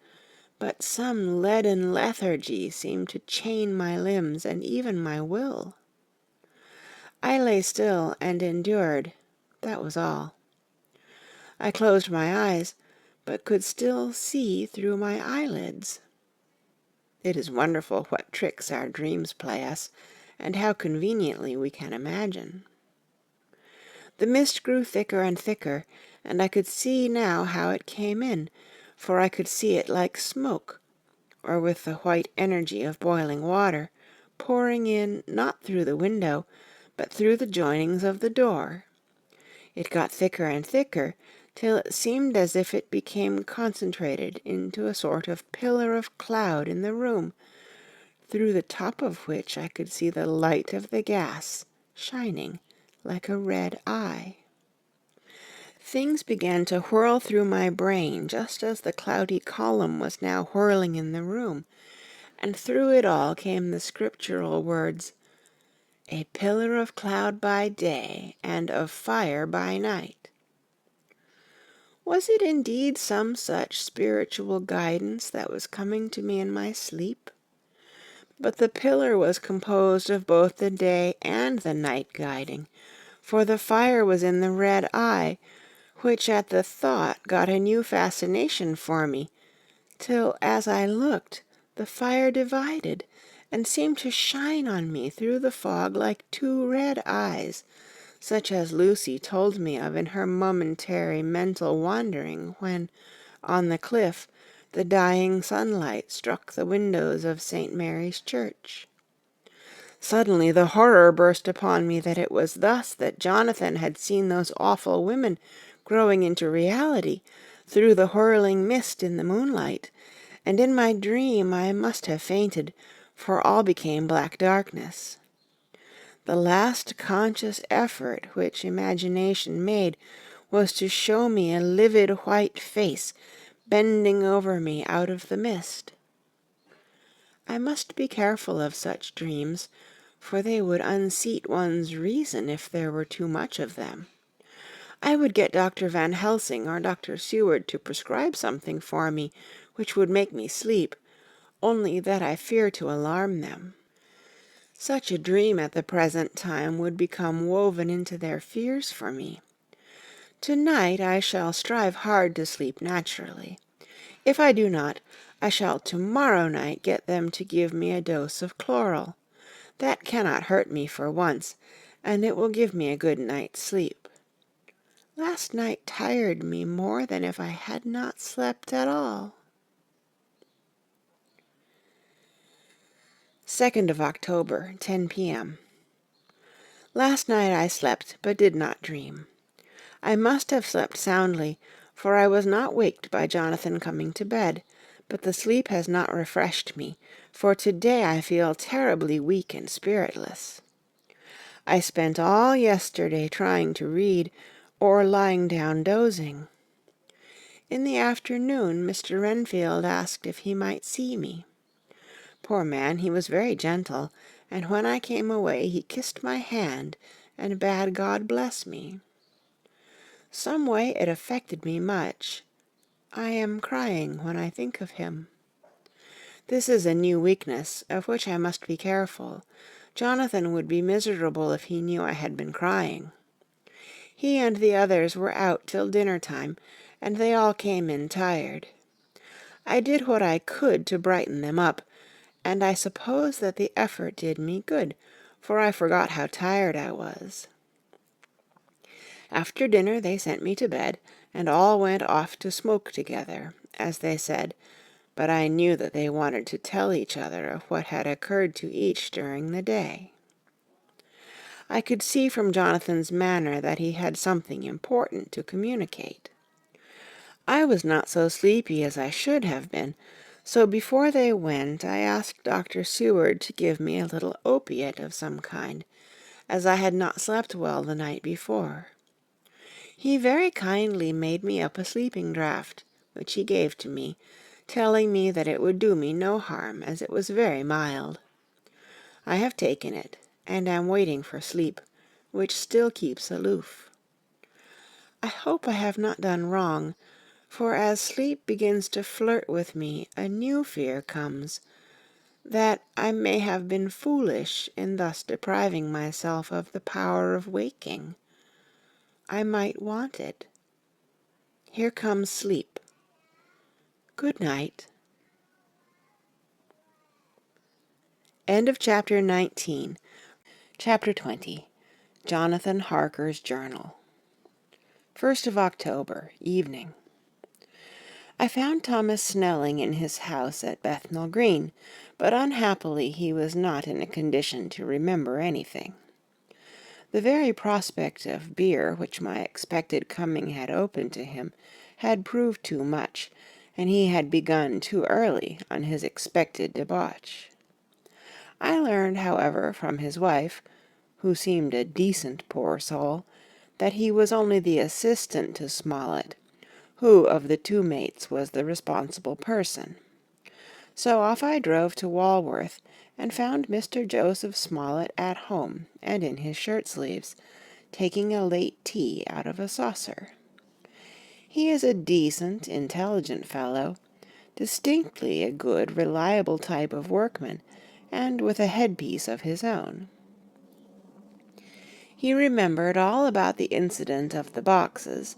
A: but some leaden lethargy seemed to chain my limbs and even my will. I lay still and endured, that was all. I closed my eyes, but could still see through my eyelids. It is wonderful what tricks our dreams play us, and how conveniently we can imagine. The mist grew thicker and thicker, and I could see now how it came in, for I could see it like smoke, or with the white energy of boiling water, pouring in not through the window, but through the joinings of the door. It got thicker and thicker, till it seemed as if it became concentrated into a sort of pillar of cloud in the room, through the top of which I could see the light of the gas shining like a red eye. Things began to whirl through my brain just as the cloudy column was now whirling in the room, and through it all came the scriptural words, "A pillar of cloud by day and of fire by night." Was it indeed some such spiritual guidance that was coming to me in my sleep? But the pillar was composed of both the day and the night guiding, for the fire was in the red eye, which at the thought got a new fascination for me, till as I looked, the fire divided, and seemed to shine on me through the fog like two red eyes, such as Lucy told me of in her momentary mental wandering when, on the cliff, the dying sunlight struck the windows of St. Mary's Church. Suddenly the horror burst upon me that it was thus that Jonathan had seen those awful women growing into reality through the whirling mist in the moonlight, and in my dream I must have fainted, for all became black darkness. The last conscious effort which imagination made was to show me a livid white face bending over me out of the mist. I must be careful of such dreams, for they would unseat one's reason if there were too much of them. I would get Dr. Van Helsing or Dr. Seward to prescribe something for me which would make me sleep, only that I fear to alarm them. Such a dream at the present time would become woven into their fears for me. Tonight I shall strive hard to sleep naturally. If I do not, I shall tomorrow night get them to give me a dose of chloral. That cannot hurt me for once, and it will give me a good night's sleep. Last night tired me more than if I had not slept at all. 2nd of October, 10 p.m. Last night I slept, but did not dream. I must have slept soundly, for I was not waked by Jonathan coming to bed, but the sleep has not refreshed me, for today I feel terribly weak and spiritless. I spent all yesterday trying to read, or lying down dozing. In the afternoon Mr. Renfield asked if he might see me. Poor man, he was very gentle, and when I came away he kissed my hand and bade God bless me. Some way it affected me much. I am crying when I think of him. This is a new weakness, of which I must be careful. Jonathan would be miserable if he knew I had been crying. He and the others were out till dinner time, and they all came in tired. I did what I could to brighten them up, and I suppose that the effort did me good, for I forgot how tired I was. After dinner they sent me to bed, and all went off to smoke together, as they said, but I knew that they wanted to tell each other of what had occurred to each during the day. I could see from Jonathan's manner that he had something important to communicate. I was not so sleepy as I should have been, so before they went I asked Dr. Seward to give me a little opiate of some kind, as I had not slept well the night before. He very kindly made me up a sleeping draught, which he gave to me, telling me that it would do me no harm, as it was very mild. I have taken it, and am waiting for sleep, which still keeps aloof. I hope I have not done wrong, for as sleep begins to flirt with me, a new fear comes, that I may have been foolish in thus depriving myself of the power of waking. I might want it. Here comes sleep. Good night. End of chapter 19. Chapter 20. Jonathan Harker's Journal. 1st of October, evening. I found Thomas Snelling in his house at Bethnal Green, but unhappily he was not in a condition to remember anything. The very prospect of beer which my expected coming had opened to him had proved too much, and he had begun too early on his expected debauch. I learned, however, from his wife, who seemed a decent poor soul, that he was only the assistant to Smollett, who of the two mates was the responsible person. So off I drove to Walworth, and found Mr. Joseph Smollett at home and in his shirt-sleeves, taking a late tea out of a saucer. He is a decent, intelligent fellow, distinctly a good, reliable type of workman, and with a headpiece of his own. He remembered all about the incident of the boxes,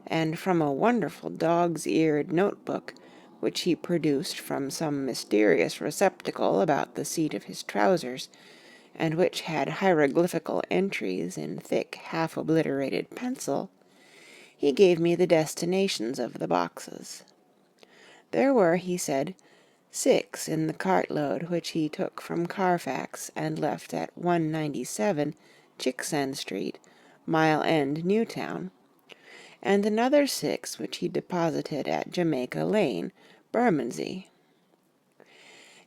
A: and from a wonderful dog's-eared notebook, which he produced from some mysterious receptacle about the seat of his trousers, and which had hieroglyphical entries in thick, half-obliterated pencil, he gave me the destinations of the boxes. There were, he said, 6 in the cartload which he took from Carfax and left at 197 Chicksend Street, Mile End, Newtown, and another 6 which he deposited at Jamaica Lane, Bermondsey.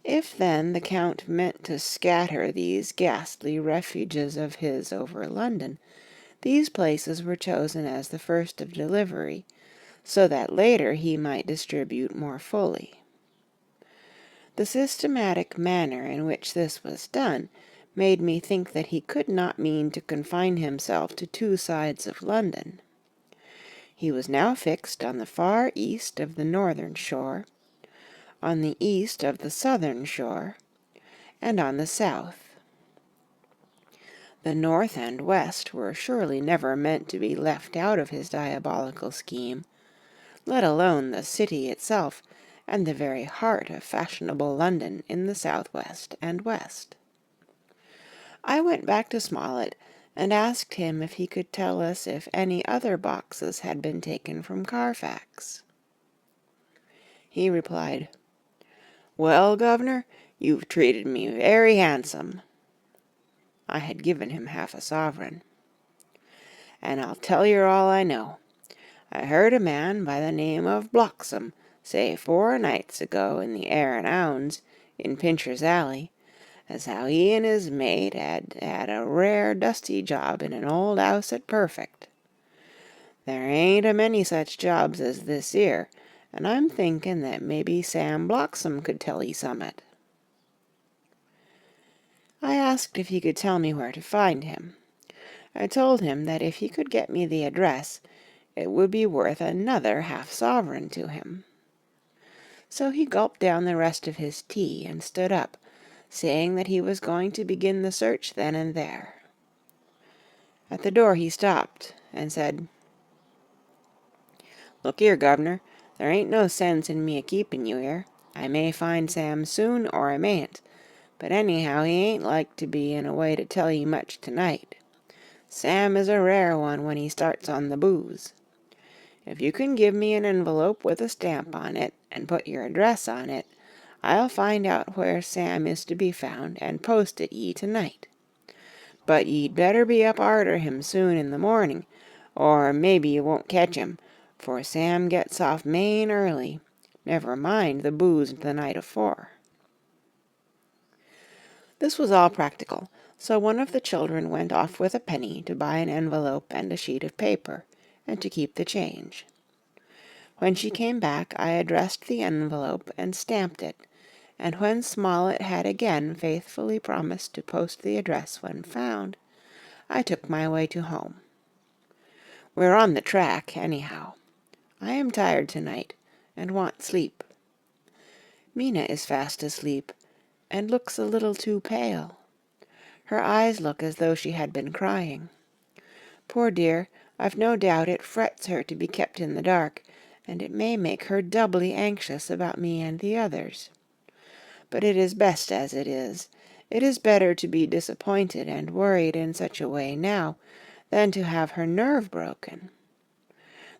A: If then the Count meant to scatter these ghastly refuges of his over London, these places were chosen as the first of delivery, so that later he might distribute more fully. The systematic manner in which this was done made me think that he could not mean to confine himself to 2 sides of London. He was now fixed on the far east of the northern shore, on the east of the southern shore, and on the south. The north and west were surely never meant to be left out of his diabolical scheme, let alone the city itself, and the very heart of fashionable London in the southwest and west. I went back to Smollett, and asked him if he could tell us if any other boxes had been taken from Carfax. He replied, "Well, governor, you've treated me very handsome." I had given him half a sovereign. "And I'll tell yer all I know. I heard a man by the name of Bloxham say 4 nights ago in the 'Are and 'Ounds, in Pincher's Alley, as how he and his mate had a rare dusty job in an old 'ouse at Perfect. There ain't a many such jobs as this 'ere, and I'm thinking that maybe Sam Bloxham could tell 'ee summat." I asked if he could tell me where to find him. I told him that if he could get me the address, it would be worth another half-sovereign to him. So he gulped down the rest of his tea and stood up, saying that he was going to begin the search then and there. At the door he stopped and said, "Look here, guv'nor, there ain't no sense in me a-keeping you here. I may find Sam soon, or I mayn't, but anyhow he ain't like to be in a way to tell ye much tonight. Sam is a rare one when he starts on the booze. If you can give me an envelope with a stamp on it, and put your address on it, I'll find out where Sam is to be found, and post it ye tonight. But ye'd better be up arter him soon in the morning, or maybe you won't catch him, for Sam gets off main early. Never mind the booze the night afore." This was all practical, so one of the children went off with a penny to buy an envelope and a sheet of paper, and to keep the change. When she came back, I addressed the envelope and stamped it, and when Smollett had again faithfully promised to post the address when found, I took my way to home. We're on the track, anyhow. I am tired tonight, and want sleep. Mina is fast asleep, and looks a little too pale. Her eyes look as though she had been crying. Poor dear, I've no doubt it frets her to be kept in the dark, and it may make her doubly anxious about me and the others. But it is best as it is. It is better to be disappointed and worried in such a way now than to have her nerve broken.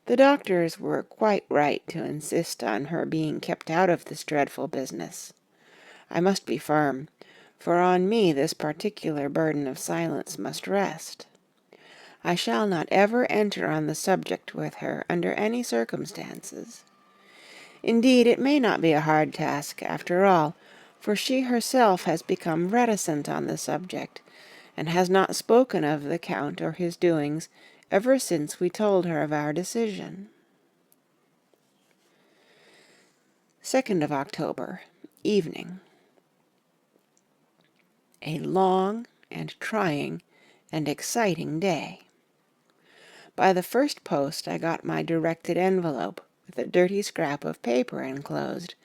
A: The doctors were quite right to insist on her being kept out of this dreadful business. I must be firm, for on me this particular burden of silence must rest. I shall not ever enter on the subject with her under any circumstances. Indeed, it may not be a hard task, after all, for she herself has become reticent on the subject, and has not spoken of the Count or his doings ever since we told her of our decision. 2nd of October, evening. A long and trying and exciting day. By the first post I got my directed envelope with a dirty scrap of paper enclosed,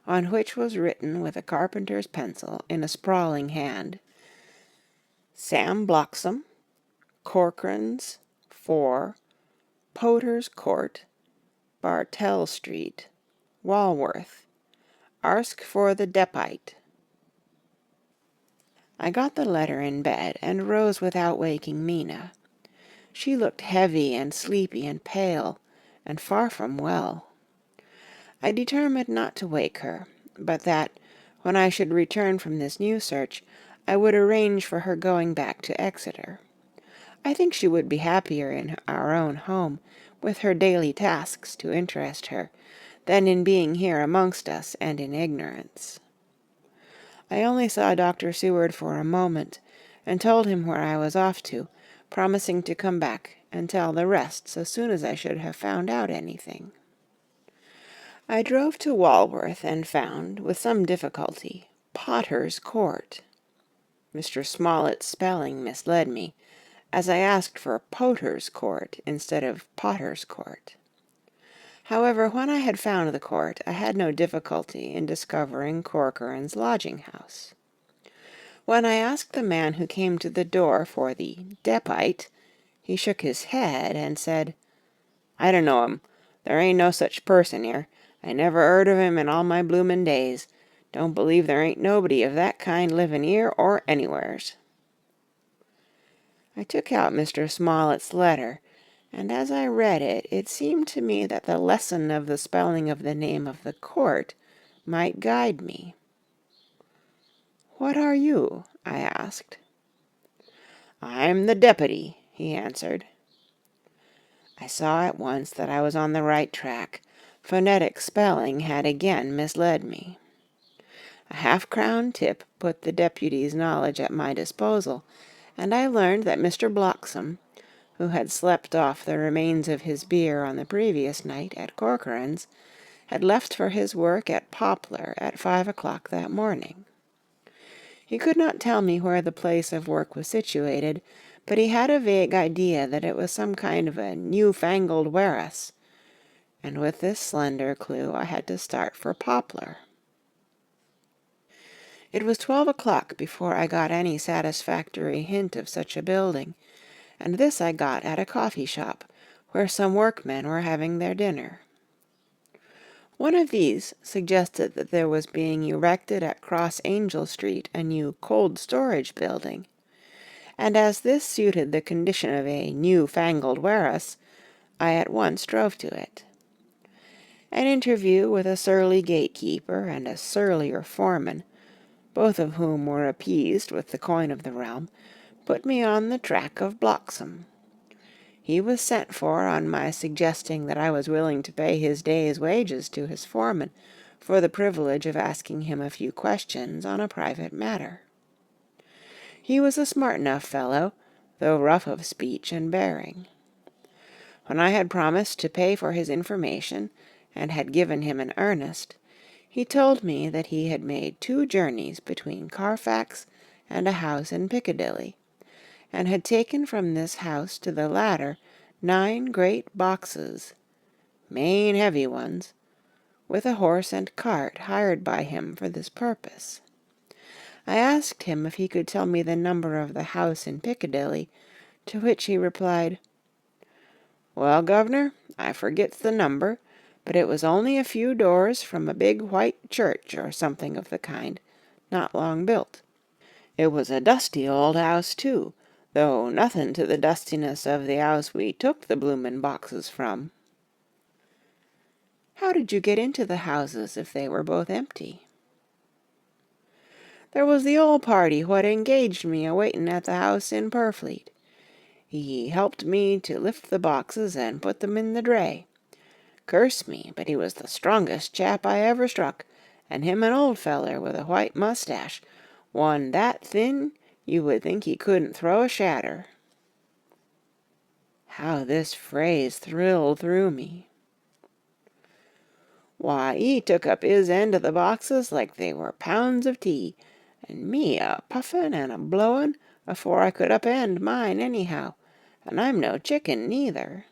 A: on which was written with a carpenter's pencil in a sprawling hand, "Sam Bloxam, Corcoran's, 4, Poter's Court, Bartell Street, Walworth. Arsk for the Depite." I got the letter in bed, and rose without waking Mina. She looked heavy and sleepy and pale, and far from well. I determined not to wake her, but that, when I should return from this new search, I would arrange for her going back to Exeter. I think she would be happier in our own home, with her daily tasks to interest her, than in being here amongst us and in ignorance. I only saw Dr. Seward for a moment, and told him where I was off to, promising to come back and tell the rest so soon as I should have found out anything. I drove to Walworth and found, with some difficulty, Potter's Court. Mr. Smollett's spelling misled me, as I asked for Poter's Court instead of Potter's Court. However, when I had found the court, I had no difficulty in discovering Corcoran's lodging-house. When I asked the man who came to the door for the Depite, he shook his head and said, "I don't know him. There ain't no such person here. I never heard of him in all my bloomin' days. Don't believe there ain't nobody of that kind livin' here or anywheres." I took out Mr. Smollett's letter, and as I read it, it seemed to me that the lesson of the spelling of the name of the court might guide me. "What are you?" I asked. "I'm the deputy," he answered. I saw at once that I was on the right track. Phonetic spelling had again misled me. A half-crown tip put the deputy's knowledge at my disposal, and I learned that Mr. Bloxam, who had slept off the remains of his beer on the previous night at Corcoran's, had left for his work at Poplar at 5 o'clock that morning. He could not tell me where the place of work was situated, but he had a vague idea that it was some kind of a new-fangled warehouse, and with this slender clue I had to start for Poplar. It was 12 o'clock before I got any satisfactory hint of such a building, and this I got at a coffee shop, where some workmen were having their dinner. One of these suggested that there was being erected at Cross Angel Street a new cold storage building, and as this suited the condition of a new-fangled warehouse, I at once drove to it. An interview with a surly gatekeeper and a surlier foreman, both of whom were appeased with the coin of the realm, put me on the track of Bloxam. He was sent for on my suggesting that I was willing to pay his day's wages to his foreman for the privilege of asking him a few questions on a private matter. He was a smart enough fellow, though rough of speech and bearing. When I had promised to pay for his information, and had given him an earnest, he told me that he had made 2 journeys between Carfax and a house in Piccadilly, and had taken from this house to the latter 9 great boxes, main heavy ones, with a horse and cart hired by him for this purpose. I asked him if he could tell me the number of the house in Piccadilly, to which he replied, "Well, governor, I forgets the number, but it was only a few doors from a big white church or something of the kind, not long built. It was a dusty old house, too, though nothing to the dustiness of the house we took the bloomin' boxes from." "How did you get into the houses if they were both empty?" "There was the old party what engaged me a-waitin' at the house in Purfleet. He helped me to lift the boxes and put them in the dray. Curse me, but he was the strongest chap I ever struck, and him an old feller with a white mustache, one that thin you would think he couldn't throw a shadder." How this phrase thrilled through me. "Why, he took up his end of the boxes like they were pounds of tea, and me a-puffin' and a-blowin' afore I could up-end mine anyhow, and I'm no chicken neither."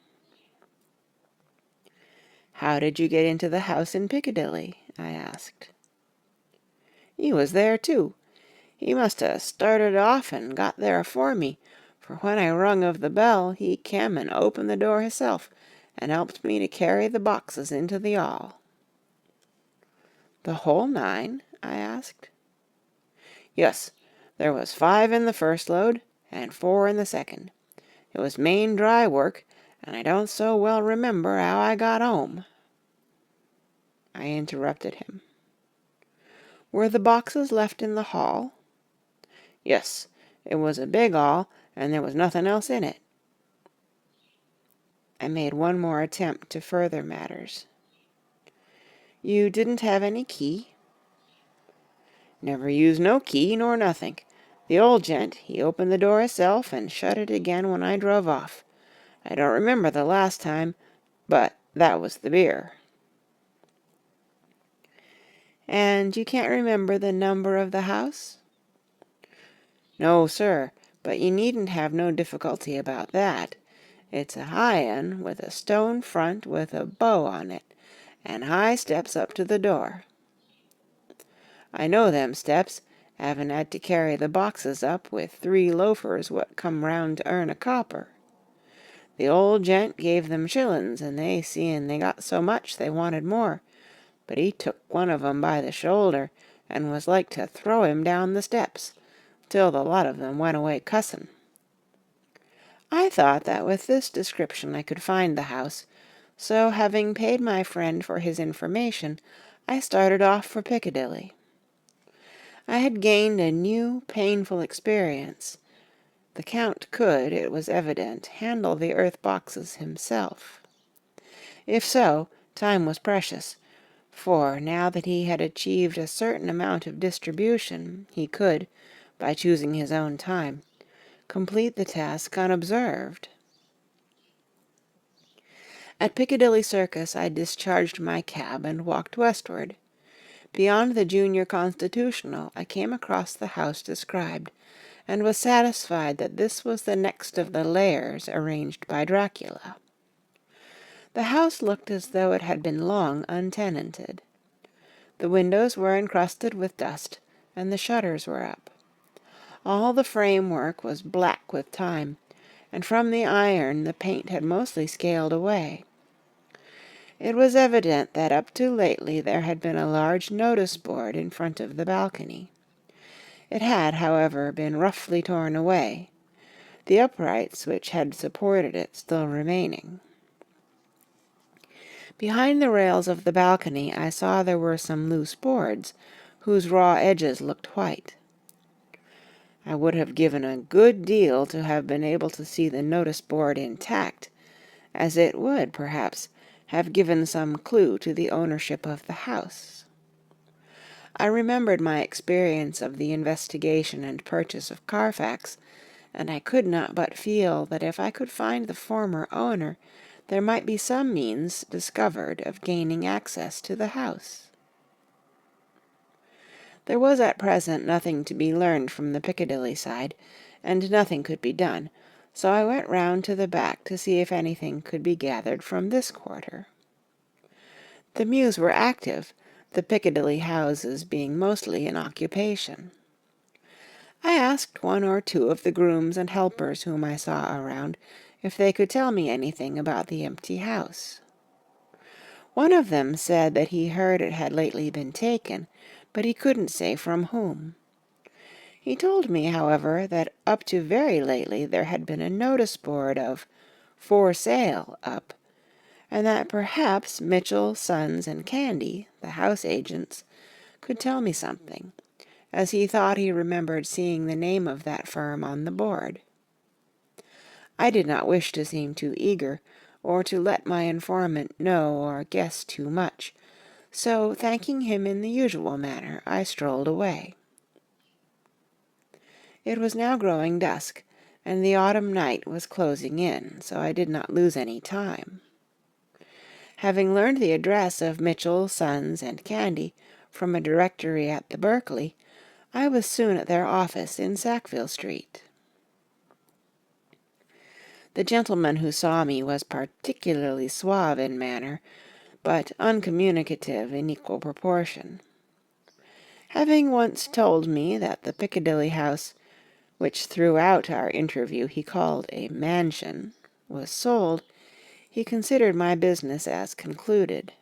A: "How did you get into the house in Piccadilly?" I asked. "He was there too. He must ha' started off and got there afore me, for when I rung of the bell he kem and opened the door hisself, and helped me to carry the boxes into the 'all." "The whole 9?" I asked. "Yus, there was 5 in the first load, and 4 in the second. It was main dry work, and I don't so well remember how I got home." I interrupted him. "Were the boxes left in the hall?" "Yus, it was a big 'all, and there was nothing else in it." I made one more attempt to further matters. "You didn't have any key?" "Never used no key nor nothink. The old gent, he opened the door hisself and shut it again when I drove off. I don't remember the last time, but that was the beer." "And you can't remember the number of the house?" "No, sir, but you needn't have no difficulty about that. It's a high un with a stone front with a bow on it, and high steps up to the door. I know them steps, havin' had to carry the boxes up with 3 loafers what come round to earn a copper. The old gent gave them shillin's, and they seein' they got so much they wanted more, but he took one of 'em by the shoulder, and was like to throw him down the steps, till the lot of them went away cussin'. I thought that with this description I could find the house, so having paid my friend for his information, I started off for Piccadilly. I had gained a new, painful experience. The Count could, it was evident, handle the earth boxes himself. If so, time was precious, for now that he had achieved a certain amount of distribution, he could, by choosing his own time, complete the task unobserved. At Piccadilly Circus I discharged my cab and walked westward. Beyond the Junior Constitutional I came across the house described, and was satisfied that this was the next of the lairs arranged by Dracula. The house looked as though it had been long untenanted. The windows were encrusted with dust, and the shutters were up. All the framework was black with time, and from the iron the paint had mostly scaled away. It was evident that up to lately there had been a large notice board in front of the balcony. It had, however, been roughly torn away, the uprights which had supported it still remaining. Behind the rails of the balcony I saw there were some loose boards, whose raw edges looked white. I would have given a good deal to have been able to see the notice board intact, as it would, perhaps, have given some clue to the ownership of the house. I remembered my experience of the investigation and purchase of Carfax, and I could not but feel that if I could find the former owner, there might be some means discovered of gaining access to the house. There was at present nothing to be learned from the Piccadilly side, and nothing could be done, so I went round to the back to see if anything could be gathered from this quarter. The mews were active, the Piccadilly houses being mostly in occupation. I asked one or two of the grooms and helpers whom I saw around if they could tell me anything about the empty house. One of them said that he heard it had lately been taken, but he couldn't say from whom. He told me, however, that up to very lately there had been a notice board of "For Sale" up, and that perhaps Mitchell, Sons, and Candy, the house agents, could tell me something, as he thought he remembered seeing the name of that firm on the board. I did not wish to seem too eager, or to let my informant know or guess too much, so, thanking him in the usual manner, I strolled away. It was now growing dusk, and the autumn night was closing in, so I did not lose any time. Having learned the address of Mitchell, Sons, and Candy from a directory at the Berkeley, I was soon at their office in Sackville Street. The gentleman who saw me was particularly suave in manner, but uncommunicative in equal proportion. Having once told me that the Piccadilly house, which throughout our interview he called a mansion, was sold, he considered my business as concluded.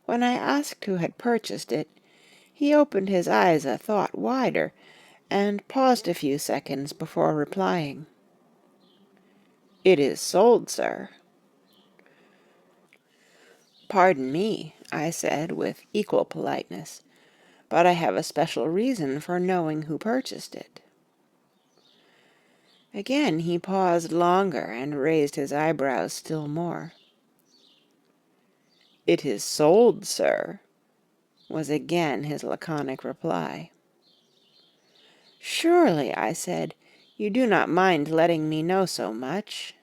A: When I asked who had purchased it, he opened his eyes a thought wider, and paused a few seconds before replying. "It is sold, sir." "Pardon me," I said with equal politeness, "but I have a special reason for knowing who purchased it." Again he paused longer and raised his eyebrows still more. "It is sold, sir," was again his laconic reply. "Surely," I said, "you do not mind letting me know so much?"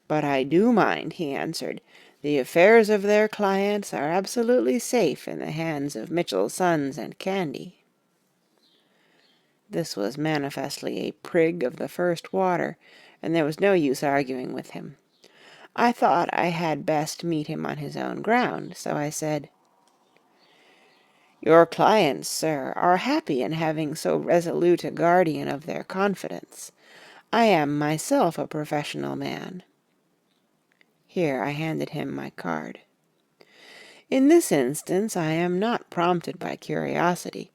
A: "But I do mind," he answered. "The affairs of their clients are absolutely safe in the hands of Mitchell, Sons, and Candy." This was manifestly a prig of the first water, and there was no use arguing with him. I thought I had best meet him on his own ground, so I said, "Your clients, sir, are happy in having so resolute a guardian of their confidence. I am myself a professional man." Here I handed him my card. "In this instance I am not prompted by curiosity.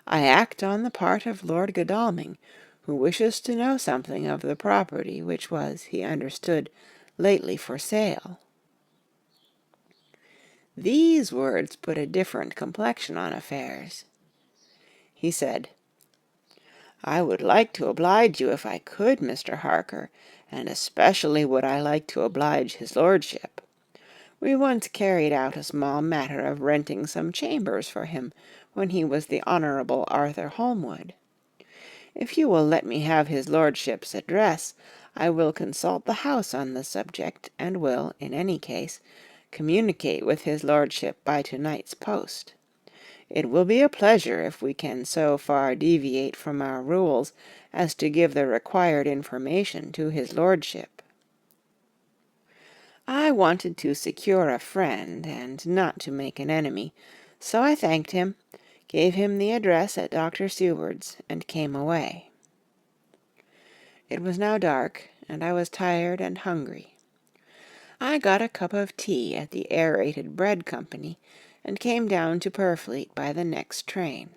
A: I act on the part of Lord Godalming, who wishes to know something of the property which was, he understood, lately for sale." These words put a different complexion on affairs. He said, "I would like to oblige you if I could, Mr. Harker, and especially would I like to oblige his lordship. We once carried out a small matter of renting some chambers for him when he was the Honourable Arthur Holmwood. If you will let me have his lordship's address, I will consult the house on the subject, and will, in any case, communicate with his lordship by to-night's post. It will be a pleasure if we can so far deviate from our rules as to give the required information to his lordship." I wanted to secure a friend, and not to make an enemy, so I thanked him, gave him the address at Dr. Seward's, and came away. It was now dark, and I was tired and hungry. I got a cup of tea at the Aerated Bread Company, and came down to Purfleet by the next train.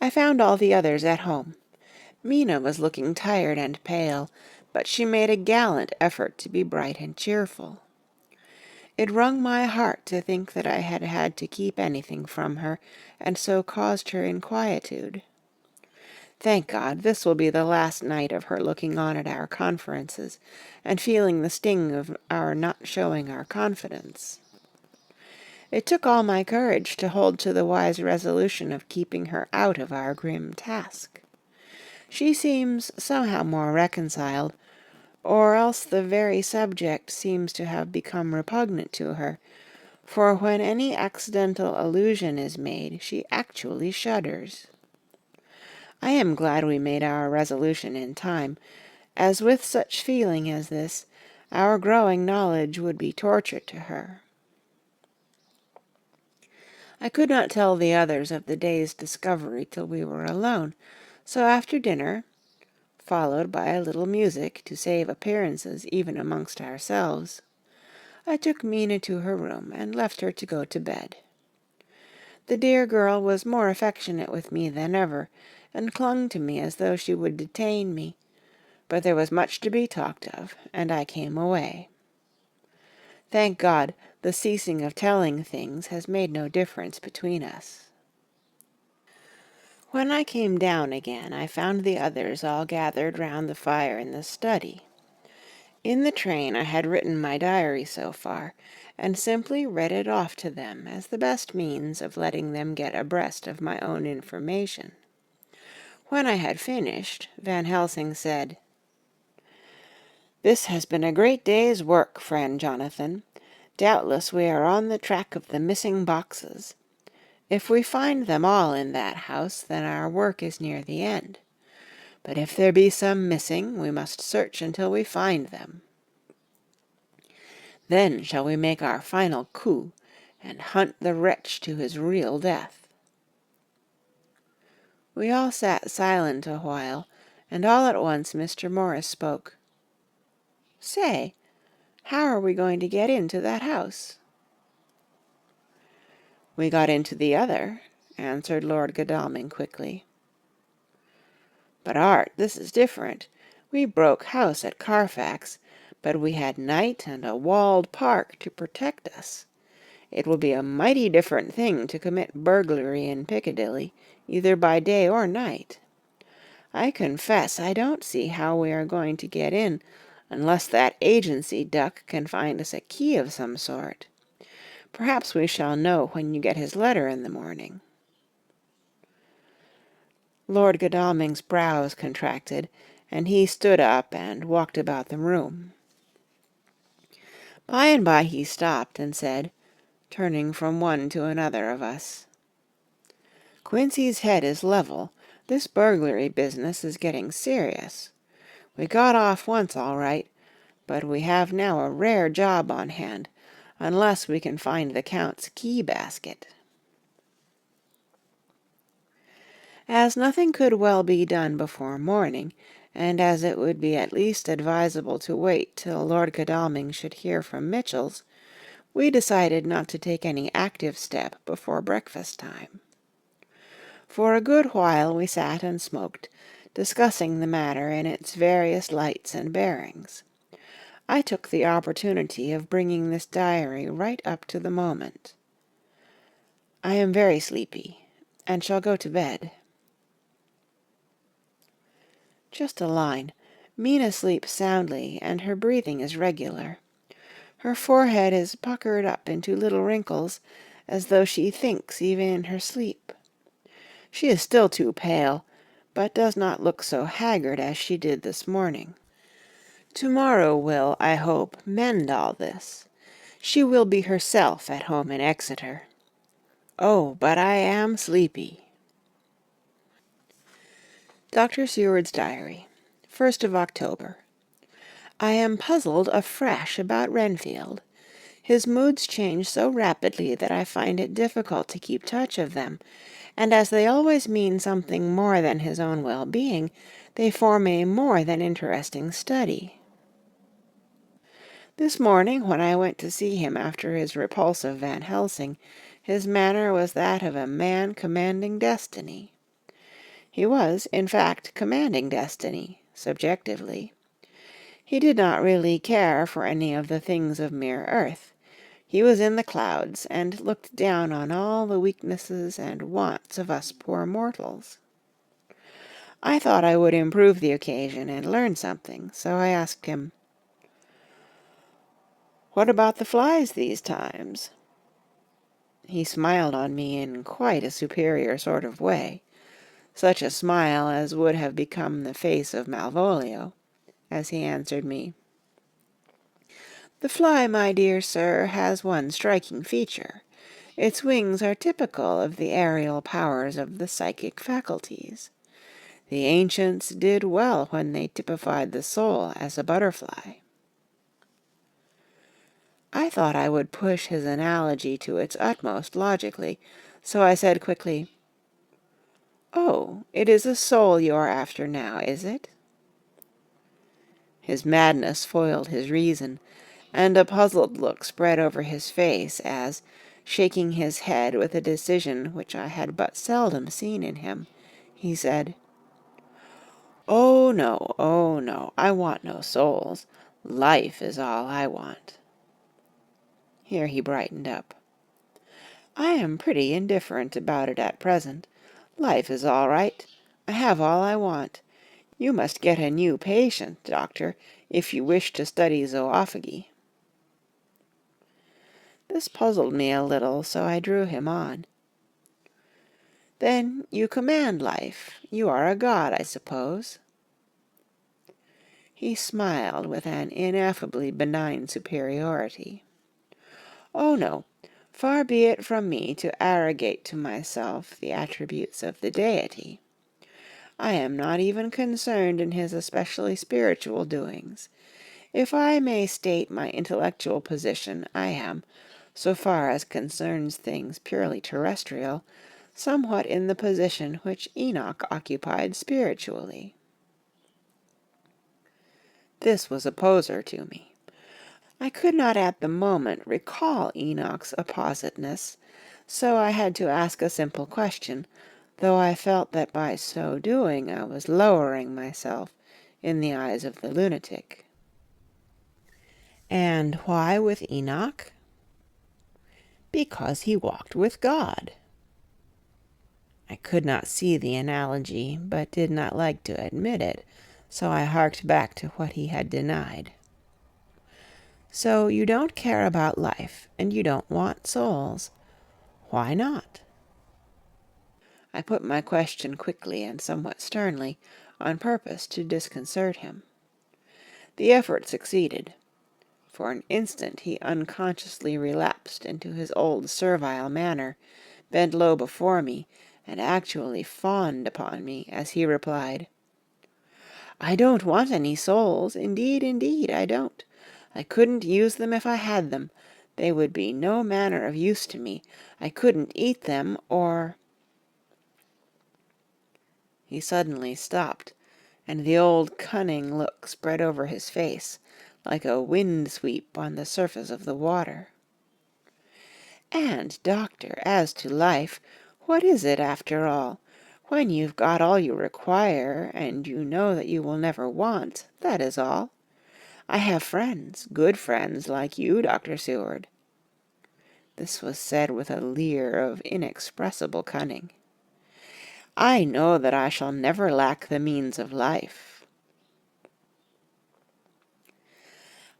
A: I found all the others at home. Mina was looking tired and pale, but she made a gallant effort to be bright and cheerful. It wrung my heart to think that I had had to keep anything from her, and so caused her inquietude. Thank God, this will be the last night of her looking on at our conferences, and feeling the sting of our not showing our confidence. It took all my courage to hold to the wise resolution of keeping her out of our grim task. She seems somehow more reconciled, or else the very subject seems to have become repugnant to her, for when any accidental allusion is made, she actually shudders. I am glad we made our resolution in time, as with such feeling as this, our growing knowledge would be torture to her. I could not tell the others of the day's discovery till we were alone, so after dinner, followed by a little music to save appearances even amongst ourselves, I took Mina to her room and left her to go to bed. The dear girl was more affectionate with me than ever, and clung to me as though she would detain me, but there was much to be talked of, and I came away. Thank God, the ceasing of telling things has made no difference between us. When I came down again, I found the others all gathered round the fire in the study. In the train I had written my diary so far, and simply read it off to them as the best means of letting them get abreast of my own information. When I had finished, Van Helsing said, "This has been a great day's work, friend Jonathan. Doubtless we are on the track of the missing boxes. If we find them all in that house, then our work is near the end. But if there be some missing, we must search until we find them. Then shall we make our final coup, and hunt the wretch to his real death." We all sat silent a while, and all at once Mr. Morris spoke. "Say, how are we going to get into that house?" "We got into the other," answered Lord Godalming quickly. "But, Art, this is different. We broke house at Carfax, but we had night and a walled park to protect us. It will be a mighty different thing to commit burglary in Piccadilly, either by day or night. I confess I don't see how we are going to get in, unless that agency duck can find us a key of some sort. Perhaps we shall know when you get his letter in the morning." Lord Godalming's brows contracted, and he stood up and walked about the room. By and by he stopped and said, turning from one to another of us, "Quincy's head is level. This burglary business is getting serious. We got off once all right, but we have now a rare job on hand, unless we can find the Count's key basket." As nothing could well be done before morning, and as it would be at least advisable to wait till Lord Godalming should hear from Mitchell's, we decided not to take any active step before breakfast time. For a good while we sat and smoked, discussing the matter in its various lights and bearings. I took the opportunity of bringing this diary right up to the moment. I am very sleepy, and shall go to bed. Just a line. Mina sleeps soundly, and her breathing is regular. Her forehead is puckered up into little wrinkles, as though she thinks even in her sleep. She is still too pale, but does not look so haggard as she did this morning. Tomorrow will, I hope, mend all this. She will be herself at home in Exeter. Oh, but I am sleepy. Dr. Seward's Diary, 1st of October. I am puzzled afresh about Renfield. His moods change so rapidly that I find it difficult to keep touch of them, and as they always mean something more than his own well-being, they form a more than interesting study. This morning, when I went to see him after his repulsive Van Helsing, his manner was that of a man commanding destiny. He was, in fact, commanding destiny, subjectively. He did not really care for any of the things of mere earth. He was in the clouds, and looked down on all the weaknesses and wants of us poor mortals. I thought I would improve the occasion and learn something, so I asked him, "What about the flies these times?" He smiled on me in quite a superior sort of way, such a smile as would have become the face of Malvolio, as he answered me, "The fly, my dear sir, has one striking feature. Its wings are typical of the aerial powers of the psychic faculties. The ancients did well when they typified the soul as a butterfly." I thought I would push his analogy to its utmost logically, so I said quickly, "Oh, it is a soul you are after now, is it?" His madness foiled his reason, and a puzzled look spread over his face as, shaking his head with a decision which I had but seldom seen in him, he said, oh no, I want no souls. Life is all I want." Here he brightened up. "I am pretty indifferent about it at present. Life is all right. I have all I want. You must get a new patient, doctor, if you wish to study zoophagy." This puzzled me a little, so I drew him on. "Then you command life. You are a god, I suppose?" He smiled with an ineffably benign superiority. "Oh no, far be it from me to arrogate to myself the attributes of the deity. I am not even concerned in his especially spiritual doings. If I may state my intellectual position, I am, so far as concerns things purely terrestrial, somewhat in the position which Enoch occupied spiritually." This was a poser to me. I could not at the moment recall Enoch's appositeness, so I had to ask a simple question, though I felt that by so doing I was lowering myself in the eyes of the lunatic. "And why with Enoch?" "Because he walked with God." I could not see the analogy, but did not like to admit it, so I harked back to what he had denied. "So you don't care about life, and you don't want souls. Why not?" I put my question quickly and somewhat sternly, on purpose to disconcert him. The effort succeeded. For an instant he unconsciously relapsed into his old servile manner, bent low before me, and actually fawned upon me as he replied, "I don't want any souls, indeed, I don't. I couldn't use them if I had them. They would be no manner of use to me. I couldn't eat them, or—" He suddenly stopped, and the old cunning look spread over his face, like a wind-sweep on the surface of the water. "And, doctor, as to life, what is it after all? When you've got all you require, and you know that you will never want, that is all. I have friends, good friends, like you, Dr. Seward." This was said with a leer of inexpressible cunning. "I know that I shall never lack the means of life."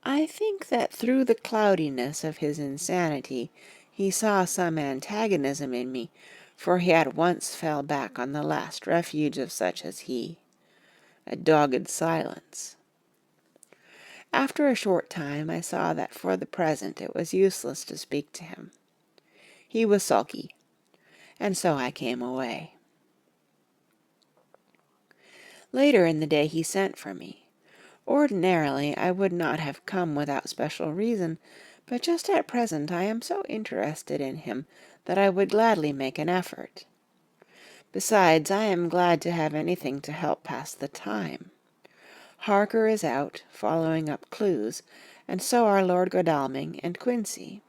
A: I think that through the cloudiness of his insanity he saw some antagonism in me, for he at once fell back on the last refuge of such as he, a dogged silence. After a short time I saw that for the present it was useless to speak to him. He was sulky, and so I came away. Later in the day he sent for me. Ordinarily I would not have come without special reason, but just at present I am so interested in him that I would gladly make an effort. Besides, I am glad to have anything to help pass the time. Harker is out, following up clues, and so are Lord Godalming and Quincey.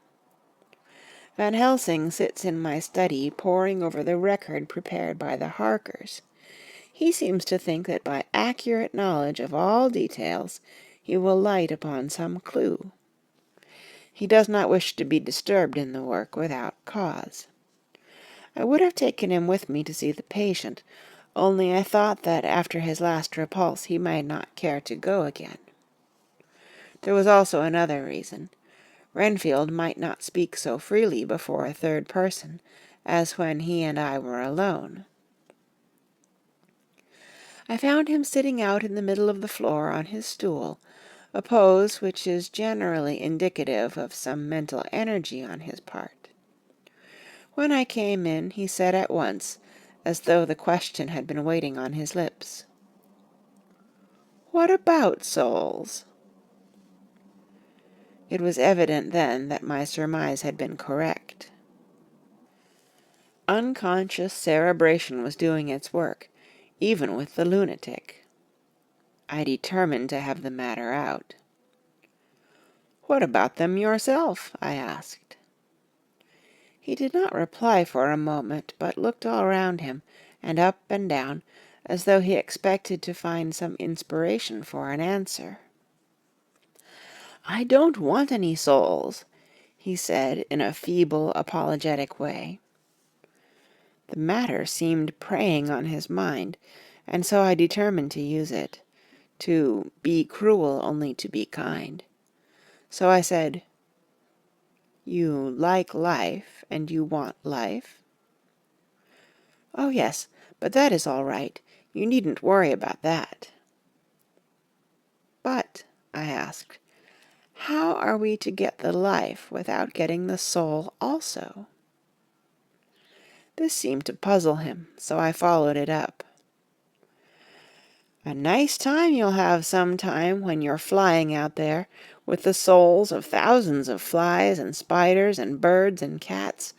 A: Van Helsing sits in my study poring over the record prepared by the Harkers. He seems to think that by accurate knowledge of all details he will light upon some clue. He does not wish to be disturbed in the work without cause. I would have taken him with me to see the patient, only I thought that after his last repulse he might not care to go again. There was also another reason. Renfield might not speak so freely before a third person as when he and I were alone. I found him sitting out in the middle of the floor on his stool, a pose which is generally indicative of some mental energy on his part. When I came in, he said at once, as though the question had been waiting on his lips, "What about souls?" It was evident then that my surmise had been correct. Unconscious cerebration was doing its work, even with the lunatic. I determined to have the matter out. "What about them yourself?" I asked. He did not reply for a moment, but looked all round him, and up and down, as though he expected to find some inspiration for an answer. "I don't want any souls," he said in a feeble, apologetic way. The matter seemed preying on his mind, and so I determined to use it, to be cruel only to be kind. So I said, "You like life, and you want life?" "Oh, yes, but that is all right. You needn't worry about that." "But," I asked, "how are we to get the life without getting the soul also?" This seemed to puzzle him, so I followed it up. "A nice time you'll have some time when you're flying out there, with the souls of thousands of flies and spiders and birds and cats,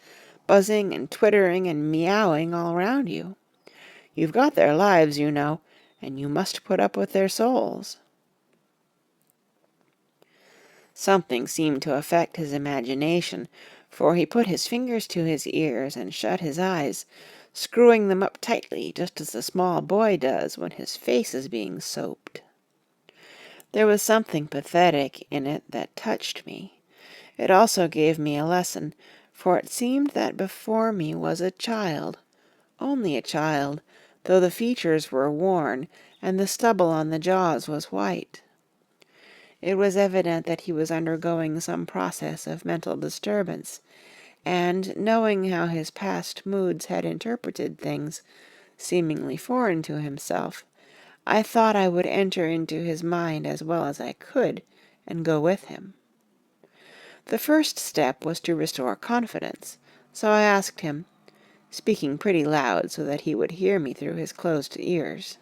A: buzzing and twittering and meowing all round you. You've got their lives, you know, and you must put up with their souls." Something seemed to affect his imagination, for he put his fingers to his ears and shut his eyes, screwing them up tightly, just as a small boy does when his face is being soaped. There was something pathetic in it that touched me. It also gave me a lesson, for it seemed that before me was a child, only a child, though the features were worn and the stubble on the jaws was white. It was evident that he was undergoing some process of mental disturbance, and, knowing how his past moods had interpreted things seemingly foreign to himself, I thought I would enter into his mind as well as I could, and go with him. The first step was to restore confidence, so I asked him, speaking pretty loud so that he would hear me through his closed ears,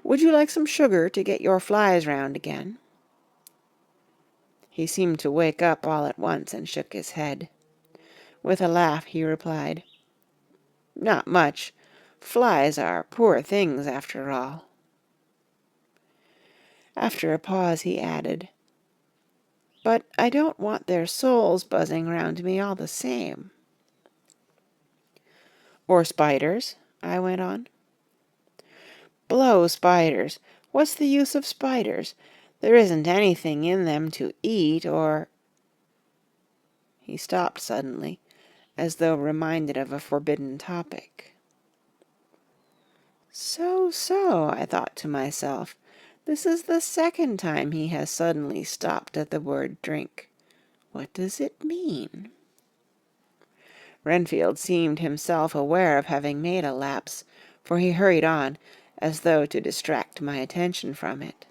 A: "Would you like some sugar to get your flies round again?" He seemed to wake up all at once and shook his head. With a laugh he replied, "Not much. Flies are poor things after all." After a pause he added, "But I don't want their souls buzzing round me all the same." "Or spiders?" I went on. "Blow spiders! What's the use of spiders? There isn't anything in them to eat or—" He stopped suddenly, as though reminded of a forbidden topic. So, I thought to myself, this is the second time he has suddenly stopped at the word drink. What does it mean? Renfield seemed himself aware of having made a lapse, for he hurried on, as though to distract my attention from it.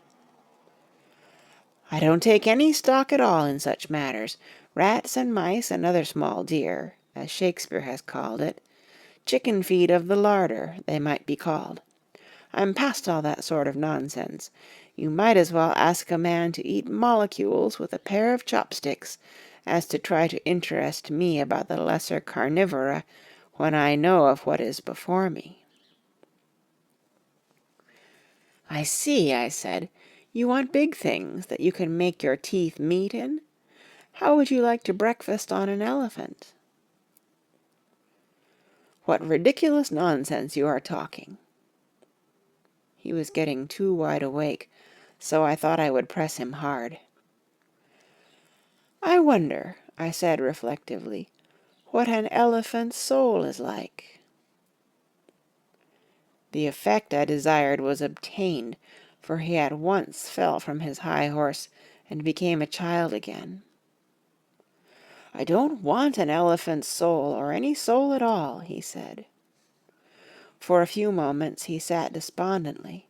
A: "I don't take any stock at all in such matters. Rats and mice and other small deer, as Shakespeare has called it. Chicken feed of the larder, they might be called. I'm past all that sort of nonsense. You might as well ask a man to eat molecules with a pair of chopsticks as to try to interest me about the lesser carnivora when I know of what is before me." "I see," I said. "You want big things that you can make your teeth meet in? How would you like to breakfast on an elephant?" "What ridiculous nonsense you are talking." He was getting too wide awake, so I thought I would press him hard. "I wonder," I said reflectively, "what an elephant's soul is like." The effect I desired was obtained, for he at once fell from his high horse and became a child again. "I don't want an elephant's soul, or any soul at all," he said. For a few moments he sat despondently.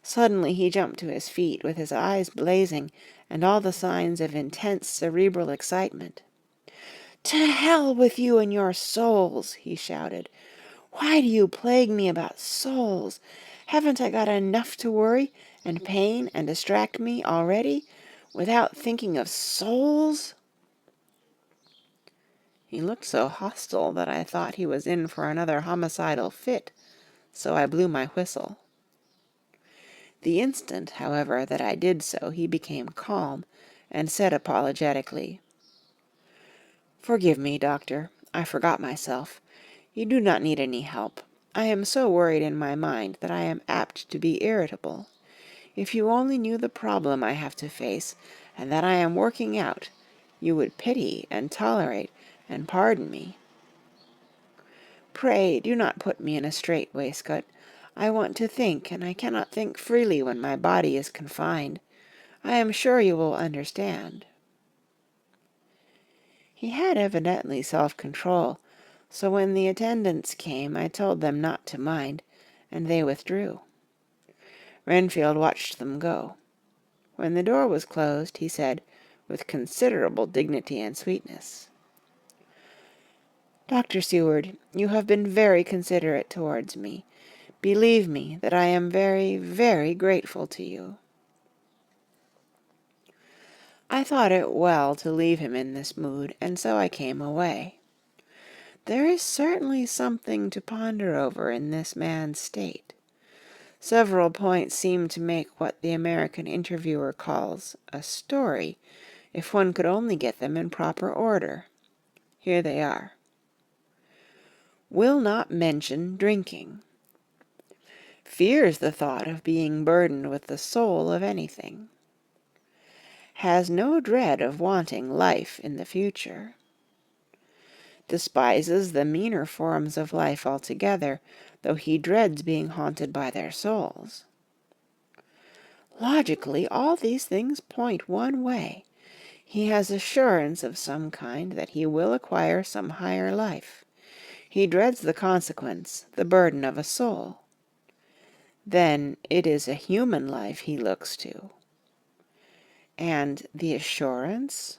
A: Suddenly he jumped to his feet, with his eyes blazing and all the signs of intense cerebral excitement. "To hell with you and your souls!" he shouted. "Why do you plague me about souls? Haven't I got enough to worry and pain and distract me already, without thinking of souls?" He looked so hostile that I thought he was in for another homicidal fit, so I blew my whistle. The instant, however, that I did so, he became calm, and said apologetically, "Forgive me, doctor. I forgot myself. You do not need any help. I am so worried in my mind that I am apt to be irritable. If you only knew the problem I have to face, and that I am working out, you would pity and tolerate and pardon me. Pray do not put me in a strait waistcoat. I want to think, and I cannot think freely when my body is confined. I am sure you will understand." He had evidently self-control, so when the attendants came I told them not to mind, and they withdrew. Renfield watched them go. When the door was closed, he said, with considerable dignity and sweetness, "Dr. Seward, you have been very considerate towards me. Believe me that I am very, very grateful to you." I thought it well to leave him in this mood, and so I came away. There is certainly something to ponder over in this man's state. Several points seem to make what the American interviewer calls a story, if one could only get them in proper order. Here they are. Will not mention drinking. Fears the thought of being burdened with the soul of anything. Has no dread of wanting life in the future. Despises the meaner forms of life altogether, though he dreads being haunted by their souls. Logically, all these things point one way. He has assurance of some kind that he will acquire some higher life. He dreads the consequence, the burden of a soul. Then it is a human life he looks to. And the assurance?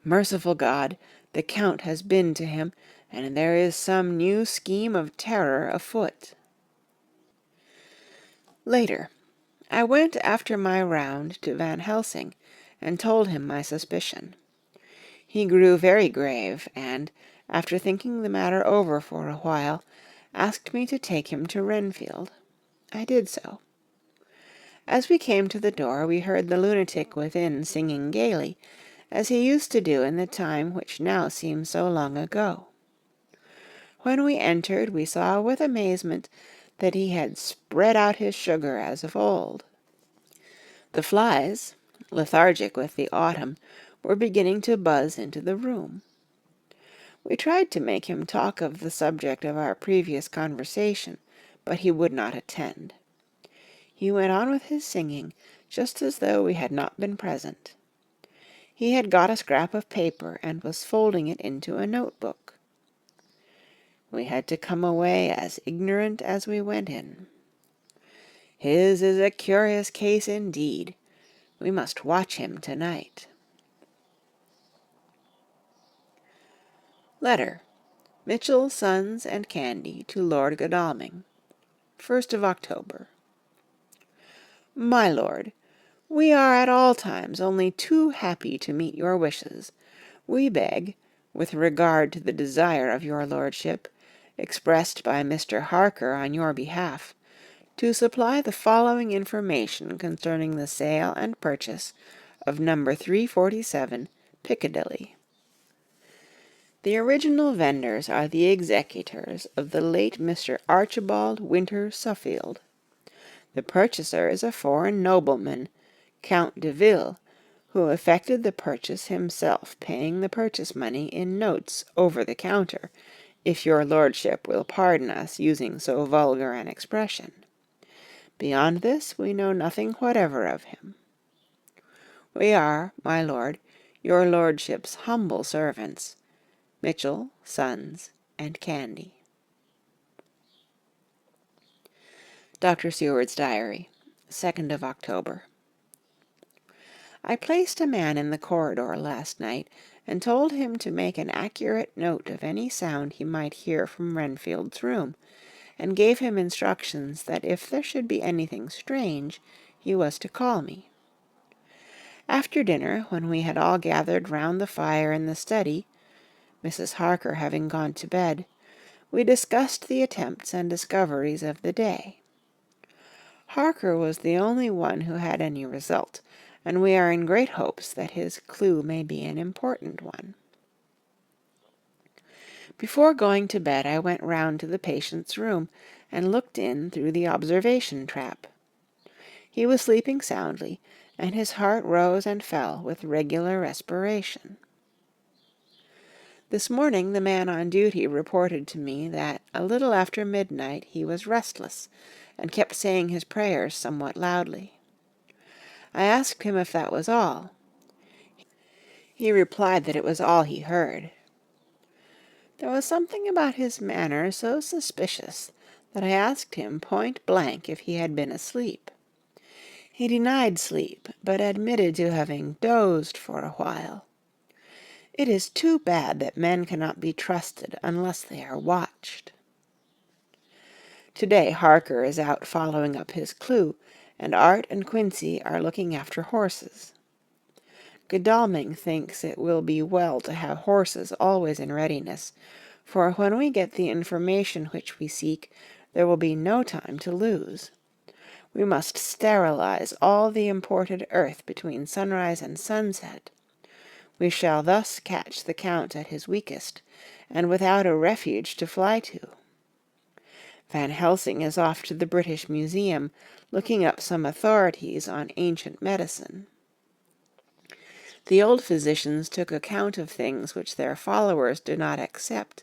A: Merciful God, the Count has been to him, and there is some new scheme of terror afoot. Later, I went after my round to Van Helsing, and told him my suspicion. He grew very grave, and, after thinking the matter over for a while, asked me to take him to Renfield. I did so. As we came to the door, we heard the lunatic within singing gaily, as he used to do in the time which now seems so long ago. When we entered, we saw with amazement that he had spread out his sugar as of old. The flies, lethargic with the autumn, were beginning to buzz into the room. We tried to make him talk of the subject of our previous conversation, but he would not attend. He went on with his singing, just as though we had not been present. He had got a scrap of paper and was folding it into a notebook. We had to come away as ignorant as we went in. His is a curious case indeed. We must watch him tonight. Letter. Mitchell, Sons, and Candy to Lord Godalming. 1st of October. My lord, we are at all times only too happy to meet your wishes. We beg, with regard to the desire of your lordship, expressed by Mr. Harker on your behalf, to supply the following information concerning the sale and purchase of number 347, Piccadilly. The original vendors are the executors of the late Mr. Archibald Winter Suffield. The purchaser is a foreign nobleman, Count de Ville, who effected the purchase himself, paying the purchase money in notes over the counter, if your lordship will pardon us using so vulgar an expression. Beyond this we know nothing whatever of him. We are, my lord, your lordship's humble servants, Mitchell, Sons, and Candy. Dr. Seward's Diary, 2nd of October. I placed a man in the corridor last night, and told him to make an accurate note of any sound he might hear from Renfield's room, and gave him instructions that if there should be anything strange, he was to call me. After dinner, when we had all gathered round the fire in the study, Mrs. Harker having gone to bed, we discussed the attempts and discoveries of the day. Harker was the only one who had any result, and we are in great hopes that his clue may be an important one. Before going to bed I went round to the patient's room, and looked in through the observation trap. He was sleeping soundly, and his heart rose and fell with regular respiration. This morning the man on duty reported to me that a little after midnight he was restless, and kept saying his prayers somewhat loudly. I asked him if that was all. He replied that it was all he heard. There was something about his manner so suspicious that I asked him point blank if he had been asleep. He denied sleep, but admitted to having dozed for a while. It is too bad that men cannot be trusted unless they are watched. Today Harker is out following up his clue, and Art and Quincy are looking after horses. Godalming thinks it will be well to have horses always in readiness, for when we get the information which we seek, there will be no time to lose. We must sterilize all the imported earth between sunrise and sunset. We shall thus catch the Count at his weakest, and without a refuge to fly to. Van Helsing is off to the British Museum, looking up some authorities on ancient medicine. The old physicians took account of things which their followers do not accept,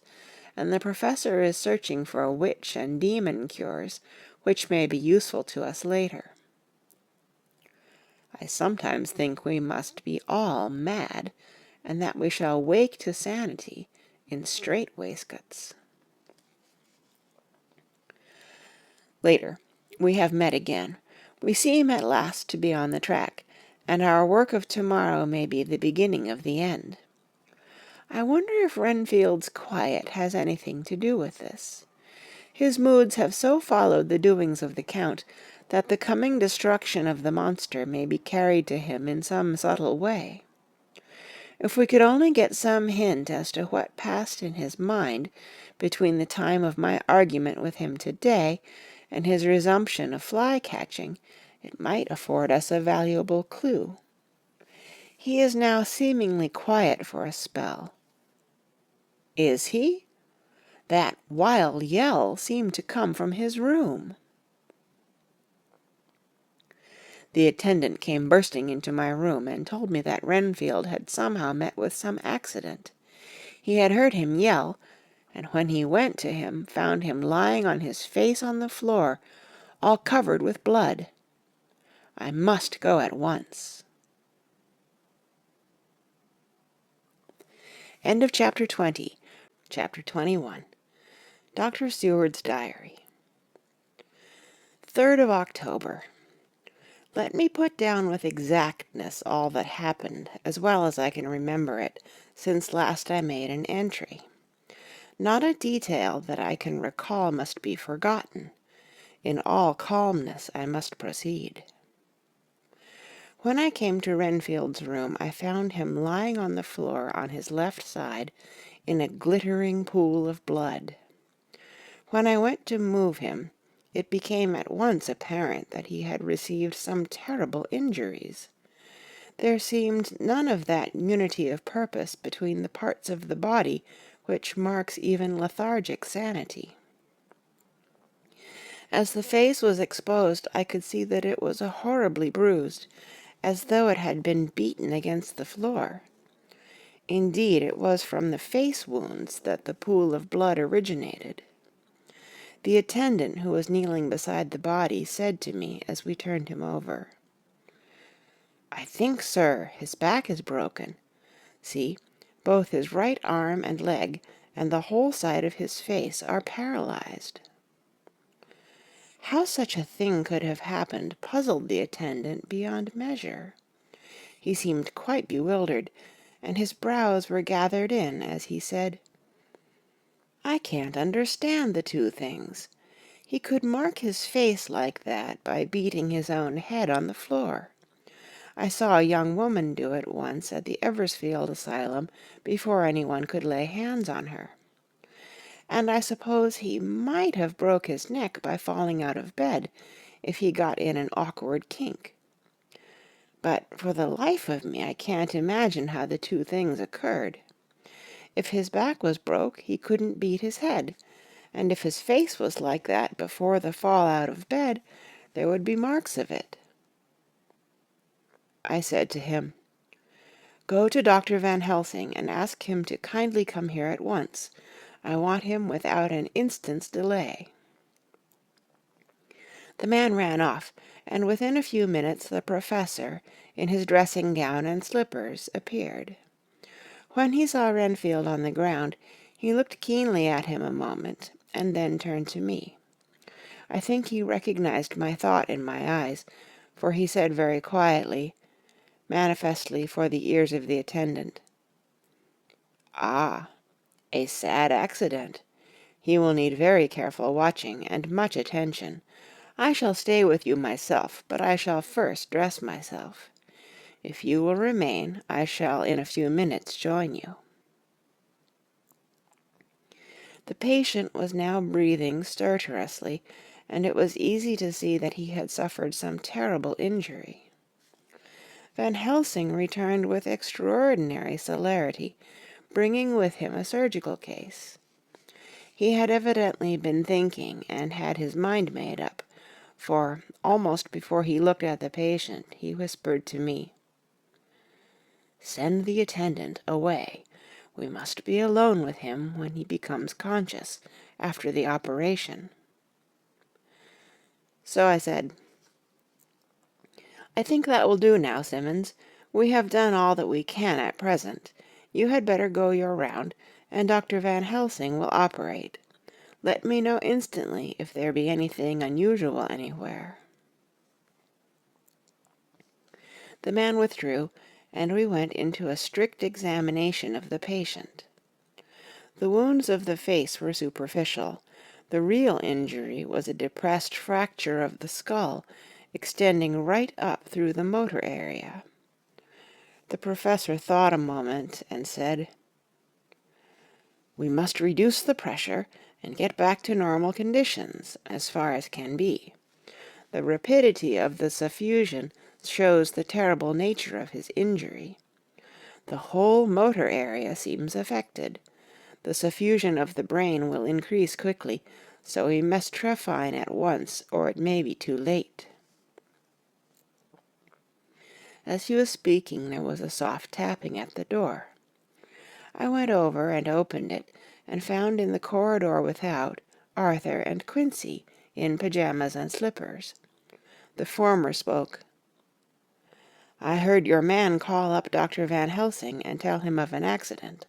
A: and the professor is searching for witch and demon cures, which may be useful to us later. I sometimes think we must be all mad, and that we shall wake to sanity in strait waistcoats. Later, we have met again. We seem at last to be on the track, and our work of tomorrow may be the beginning of the end. I wonder if Renfield's quiet has anything to do with this. His moods have so followed the doings of the Count that the coming destruction of the monster may be carried to him in some subtle way. If we could only get some hint as to what passed in his mind between the time of my argument with him today and his resumption of fly-catching, it might afford us a valuable clue. He is now seemingly quiet for a spell. Is he? That wild yell seemed to come from his room. The attendant came bursting into my room and told me that Renfield had somehow met with some accident. He had heard him yell, and when he went to him, found him lying on his face on the floor, all covered with blood. I must go at once. End of Chapter 20. Chapter 21. Dr. Seward's Diary. 3rd of October. Let me put down with exactness all that happened, as well as I can remember it, since last I made an entry. Not a detail that I can recall must be forgotten. In all calmness I must proceed. When I came to Renfield's room, I found him lying on the floor on his left side in a glittering pool of blood. When I went to move him, it became at once apparent that he had received some terrible injuries. There seemed none of that unity of purpose between the parts of the body which marks even lethargic sanity. As the face was exposed, I could see that it was horribly bruised, as though it had been beaten against the floor. Indeed, it was from the face wounds that the pool of blood originated. The attendant who was kneeling beside the body said to me as we turned him over, "I think, sir, his back is broken. See, both his right arm and leg and the whole side of his face are paralyzed." How such a thing could have happened puzzled the attendant beyond measure. He seemed quite bewildered, and his brows were gathered in as he said, "I can't understand the two things. He could mark his face like that by beating his own head on the floor. I saw a young woman do it once at the Eversfield Asylum before anyone could lay hands on her. And I suppose he might have broke his neck by falling out of bed if he got in an awkward kink. But for the life of me I can't imagine how the two things occurred. If his back was broke, he couldn't beat his head, and if his face was like that before the fall out of bed, there would be marks of it." I said to him, "Go to Dr. Van Helsing and ask him to kindly come here at once. I want him without an instant's delay." The man ran off, and within a few minutes the professor, in his dressing-gown and slippers, appeared. When he saw Renfield on the ground, he looked keenly at him a moment, and then turned to me. I think he recognized my thought in my eyes, for he said very quietly, manifestly for the ears of the attendant, "Ah, a sad accident. He will need very careful watching and much attention. I shall stay with you myself, but I shall first dress myself. If you will remain, I shall in a few minutes join you." The patient was now breathing stertorously, and it was easy to see that he had suffered some terrible injury. Van Helsing returned with extraordinary celerity, bringing with him a surgical case. He had evidently been thinking and had his mind made up, for, almost before he looked at the patient, he whispered to me, "Send the attendant away. We must be alone with him when he becomes conscious, after the operation." So I said, "I think that will do now, Simmons. We have done all that we can at present. You had better go your round, and Dr. Van Helsing will operate. Let me know instantly if there be anything unusual anywhere." The man withdrew, and we went into a strict examination of the patient. The wounds of the face were superficial. The real injury was a depressed fracture of the skull, extending right up through the motor area. The professor thought a moment and said, "We must reduce the pressure and get back to normal conditions, as far as can be. The rapidity of the suffusion shows the terrible nature of his injury. The whole motor area seems affected. The suffusion of the brain will increase quickly, so we must trephine at once, or it may be too late." As he was speaking, there was a soft tapping at the door. I went over and opened it, and found in the corridor without Arthur and Quincy in pajamas and slippers. The former spoke. "I heard your man call up Dr. Van Helsing and tell him of an accident,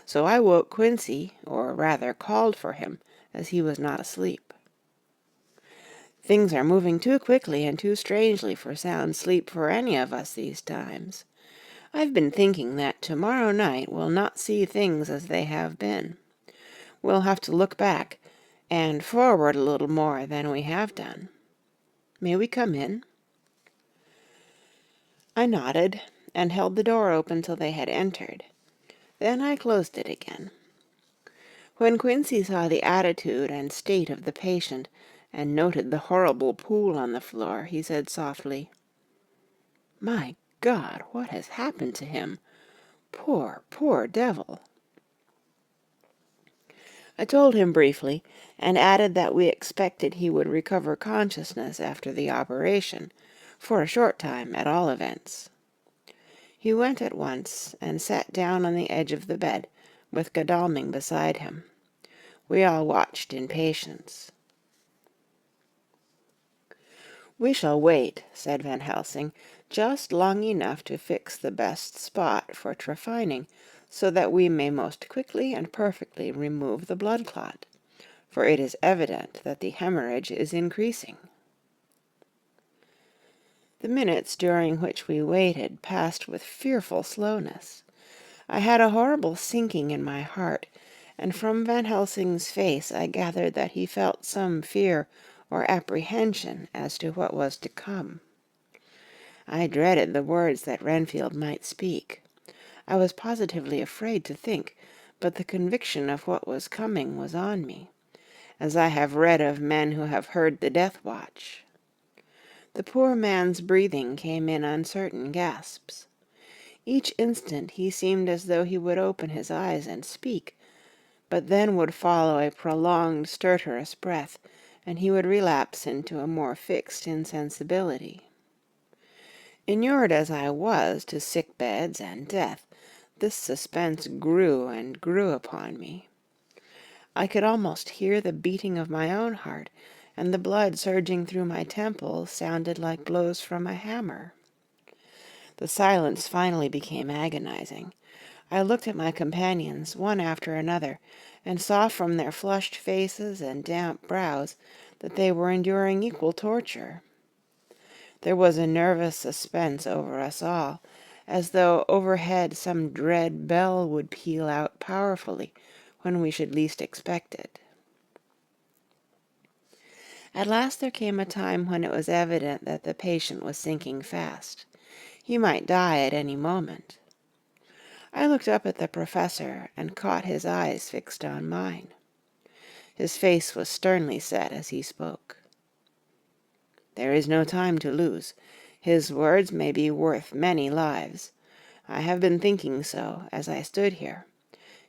A: so I woke Quincy, or rather called for him, as he was not asleep. Things are moving too quickly and too strangely for sound sleep for any of us these times. I've been thinking that tomorrow night we'll not see things as they have been. We'll have to look back, and forward a little more than we have done. May we come in?" I nodded, and held the door open till they had entered. Then I closed it again. When Quincy saw the attitude and state of the patient, and noted the horrible pool on the floor, he said softly, "My God, what has happened to him? Poor, poor devil!" I told him briefly, and added that we expected he would recover consciousness after the operation, for a short time at all events. He went at once, and sat down on the edge of the bed, with Godalming beside him. We all watched in patience. "We shall wait," said Van Helsing, "just long enough to fix the best spot for trephining, so that we may most quickly and perfectly remove the blood clot, for it is evident that the hemorrhage is increasing." The minutes during which we waited passed with fearful slowness. I had a horrible sinking in my heart, and from Van Helsing's face I gathered that he felt some fear or apprehension as to what was to come. I dreaded the words that Renfield might speak. I was positively afraid to think, but the conviction of what was coming was on me, as I have read of men who have heard the death watch. The poor man's breathing came in uncertain gasps. Each instant he seemed as though he would open his eyes and speak, but then would follow a prolonged stertorous breath, and he would relapse into a more fixed insensibility. Inured as I was to sick beds and death, this suspense grew and grew upon me. I could almost hear the beating of my own heart, and the blood surging through my temples sounded like blows from a hammer. The silence finally became agonizing. I looked at my companions, one after another, and saw from their flushed faces and damp brows that they were enduring equal torture. There was a nervous suspense over us all, as though overhead some dread bell would peal out powerfully when we should least expect it. At last there came a time when it was evident that the patient was sinking fast. He might die at any moment. I looked up at the professor and caught his eyes fixed on mine. His face was sternly set as he spoke. "There is no time to lose. His words may be worth many lives. I have been thinking so as I stood here.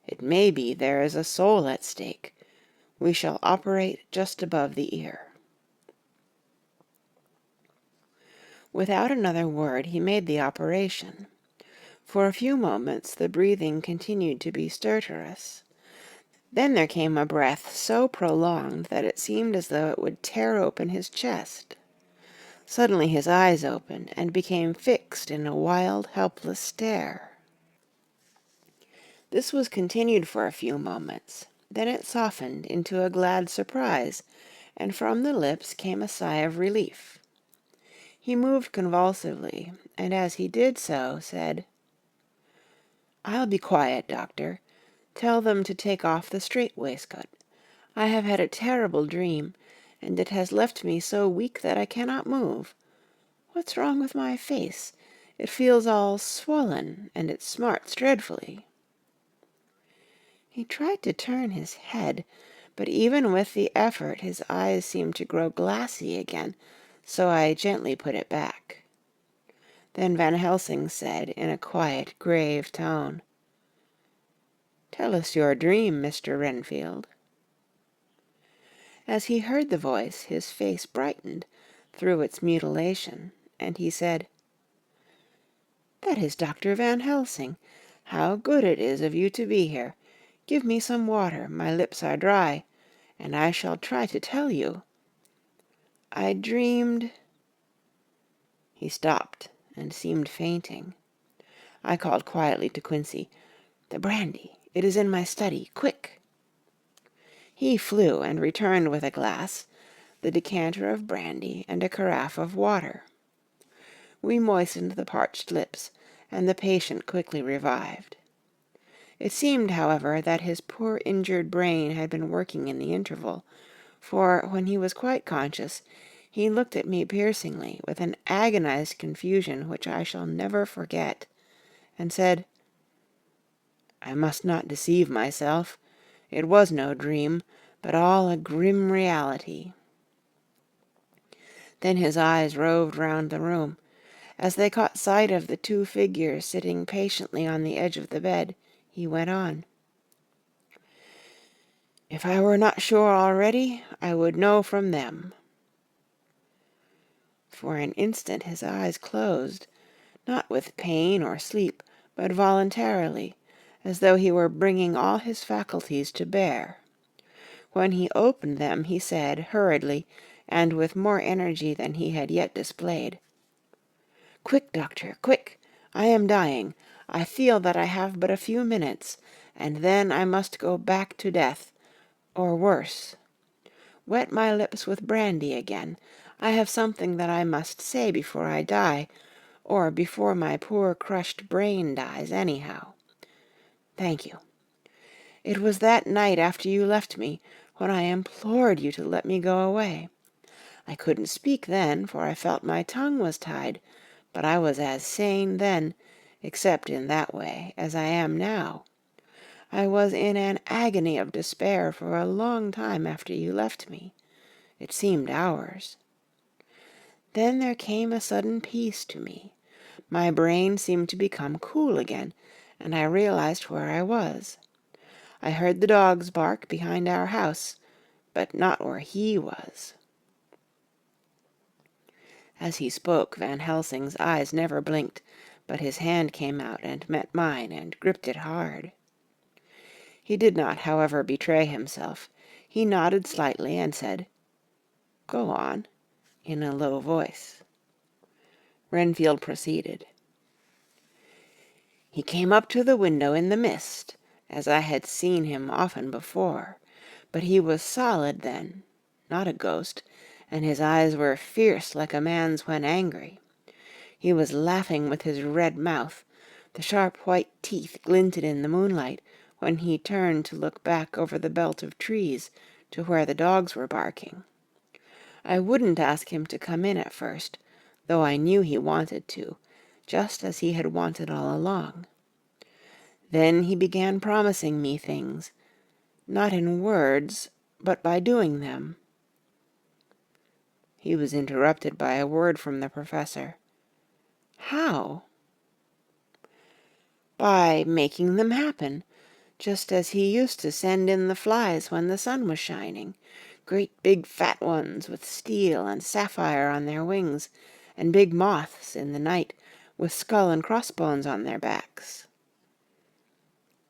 A: It may be there is a soul at stake. We shall operate just above the ear." Without another word he made the operation. For a few moments the breathing continued to be stertorous. Then there came a breath so prolonged that it seemed as though it would tear open his chest. Suddenly his eyes opened and became fixed in a wild, helpless stare. This was continued for a few moments. Then it softened into a glad surprise, and from the lips came a sigh of relief. He moved convulsively, and as he did so, said, "I'll be quiet, doctor. Tell them to take off the strait-waistcoat. I have had a terrible dream, and it has left me so weak that I cannot move. What's wrong with my face? It feels all swollen, and it smarts dreadfully." He tried to turn his head, but even with the effort his eyes seemed to grow glassy again, so I gently put it back. Then Van Helsing said in a quiet, grave tone, "Tell us your dream, Mr. Renfield." As he heard the voice, his face brightened through its mutilation, and he said, "That is Dr. Van Helsing. How good it is of you to be here. Give me some water, my lips are dry, and I shall try to tell you. I dreamed—" He stopped and seemed fainting. I called quietly to Quincy, "The brandy, it is in my study, quick!" He flew and returned with a glass, the decanter of brandy, and a carafe of water. We moistened the parched lips, and the patient quickly revived. It seemed, however, that his poor injured brain had been working in the interval, for when he was quite conscious, He looked at me piercingly, with an agonized confusion which I shall never forget, and said, "I must not deceive myself. It was no dream, but all a grim reality." Then his eyes roved round the room. As they caught sight of the two figures sitting patiently on the edge of the bed, he went on, "If I were not sure already, I would know from them." For an instant his eyes closed, not with pain or sleep, but voluntarily, as though he were bringing all his faculties to bear. When he opened them, he said, hurriedly, and with more energy than he had yet displayed, "Quick, doctor, quick! I am dying. I feel that I have but a few minutes, and then I must go back to death, or worse. Wet my lips with brandy again. I have something that I must say before I die, or before my poor crushed brain dies, anyhow. Thank you. It was that night after you left me, when I implored you to let me go away. I couldn't speak then, for I felt my tongue was tied, but I was as sane then, except in that way, as I am now. I was in an agony of despair for a long time after you left me. It seemed hours. Then there came a sudden peace to me. My brain seemed to become cool again, and I realized where I was. I heard the dogs bark behind our house, but not where he was." As he spoke, Van Helsing's eyes never blinked, but his hand came out and met mine and gripped it hard. He did not, however, betray himself. He nodded slightly and said, "Go on," in a low voice. Renfield proceeded. "He came up to the window in the mist, as I had seen him often before, but he was solid then, not a ghost, and his eyes were fierce like a man's when angry. He was laughing with his red mouth. The sharp white teeth glinted in the moonlight when he turned to look back over the belt of trees to where the dogs were barking. I wouldn't ask him to come in at first, though I knew he wanted to, just as he had wanted all along. Then he began promising me things, not in words, but by doing them." He was interrupted by a word from the professor. "How?" "By making them happen, just as he used to send in the flies when the sun was shining. Great big fat ones with steel and sapphire on their wings, and big moths in the night with skull and crossbones on their backs."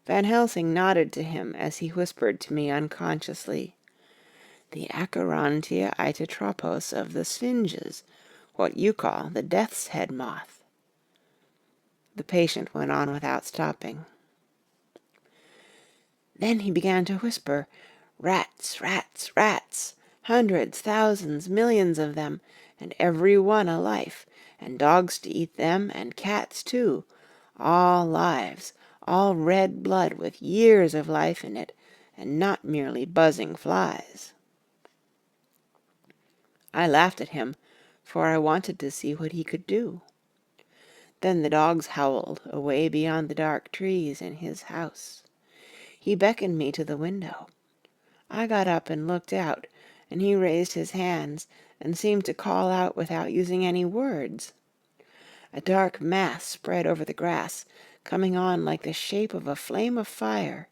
A: Van Helsing nodded to him as he whispered to me unconsciously, "The Acherontia itatropos of the sphinges, what you call the death's head moth." The patient went on without stopping. "Then he began to whisper, 'Rats, rats, rats, hundreds, thousands, millions of them, and every one a life, and dogs to eat them, and cats too, all lives, all red blood with years of life in it, and not merely buzzing flies.' I laughed at him, for I wanted to see what he could do. Then the dogs howled away beyond the dark trees in his house. He beckoned me to the window. I got up and looked out, and he raised his hands and seemed to call out without using any words. A dark mass spread over the grass, coming on like the shape of a flame of fire,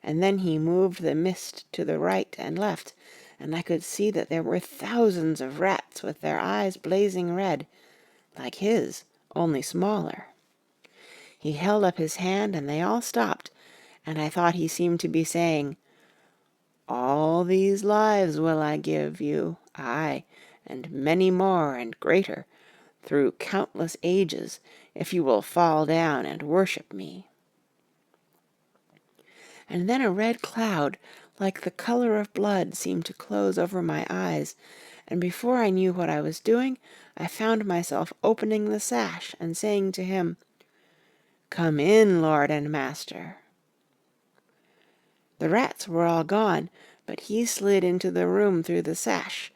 A: and then he moved the mist to the right and left, and I could see that there were thousands of rats with their eyes blazing red, like his, only smaller. He held up his hand, and they all stopped, and I thought he seemed to be saying, 'All these lives will I give you, aye, and many more and greater, through countless ages, if you will fall down and worship me.' And then a red cloud, like the color of blood, seemed to close over my eyes, and before I knew what I was doing, I found myself opening the sash and saying to him, 'Come in, Lord and Master.' The rats were all gone, but he slid into the room through the sash,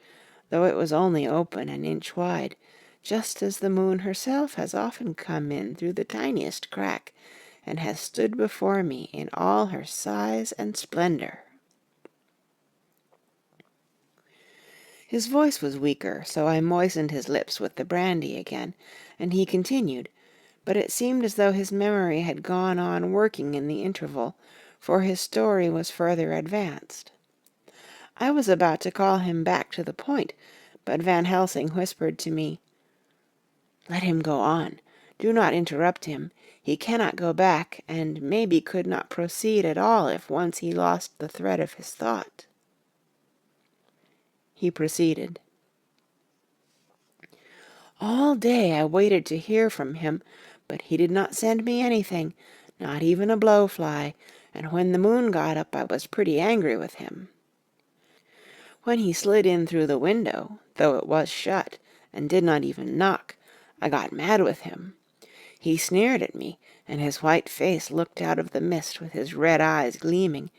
A: though it was only open an inch wide, just as the moon herself has often come in through the tiniest crack, and has stood before me in all her size and splendor. His voice was weaker, so I moistened his lips with the brandy again, and he continued, but it seemed as though his memory had gone on working in the interval, for his story was further advanced. I was about to call him back to the point, but Van Helsing whispered to me, "Let him go on. Do not interrupt him. He cannot go back, and maybe could not proceed at all if once he lost the thread of his thought." He proceeded. "All day I waited to hear from him, but he did not send me anything, not even a blowfly, and when the moon got up I was pretty angry with him. When he slid in through the window, though it was shut, and did not even knock, I got mad with him. He sneered at me, and his white face looked out of the mist with his red eyes gleaming,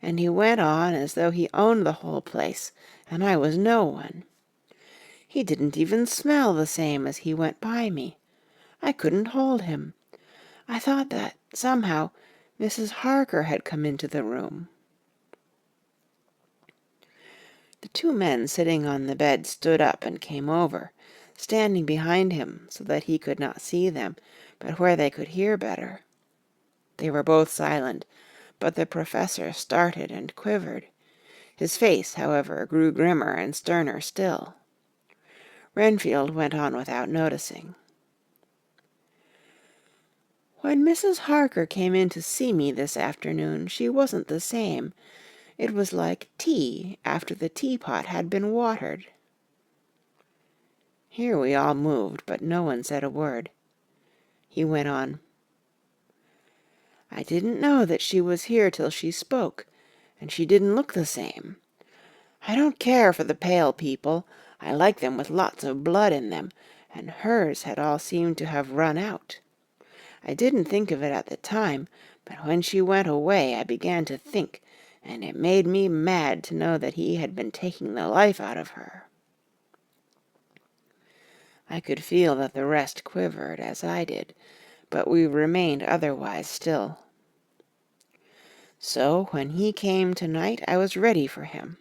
A: and he went on as though he owned the whole place, and I was no one. He didn't even smell the same as he went by me. I couldn't hold him. I thought that, somehow, Mrs. Harker had come into the room." The two men sitting on the bed stood up and came over, standing behind him so that he could not see them, but where they could hear better. They were both silent, but the Professor started and quivered. His face, however, grew grimmer and sterner still. Renfield went on without noticing. "When Mrs. Harker came in to see me this afternoon, she wasn't the same. It was like tea after the teapot had been watered." Here we all moved, but no one said a word. He went on. "I didn't know that she was here till she spoke, and she didn't look the same. I don't care for the pale people. I like them with lots of blood in them, and hers had all seemed to have run out. I didn't think of it at the time, but when she went away I began to think, and it made me mad to know that he had been taking the life out of her." I could feel that the rest quivered, as I did, but we remained otherwise still. "So when he came tonight I was ready for him.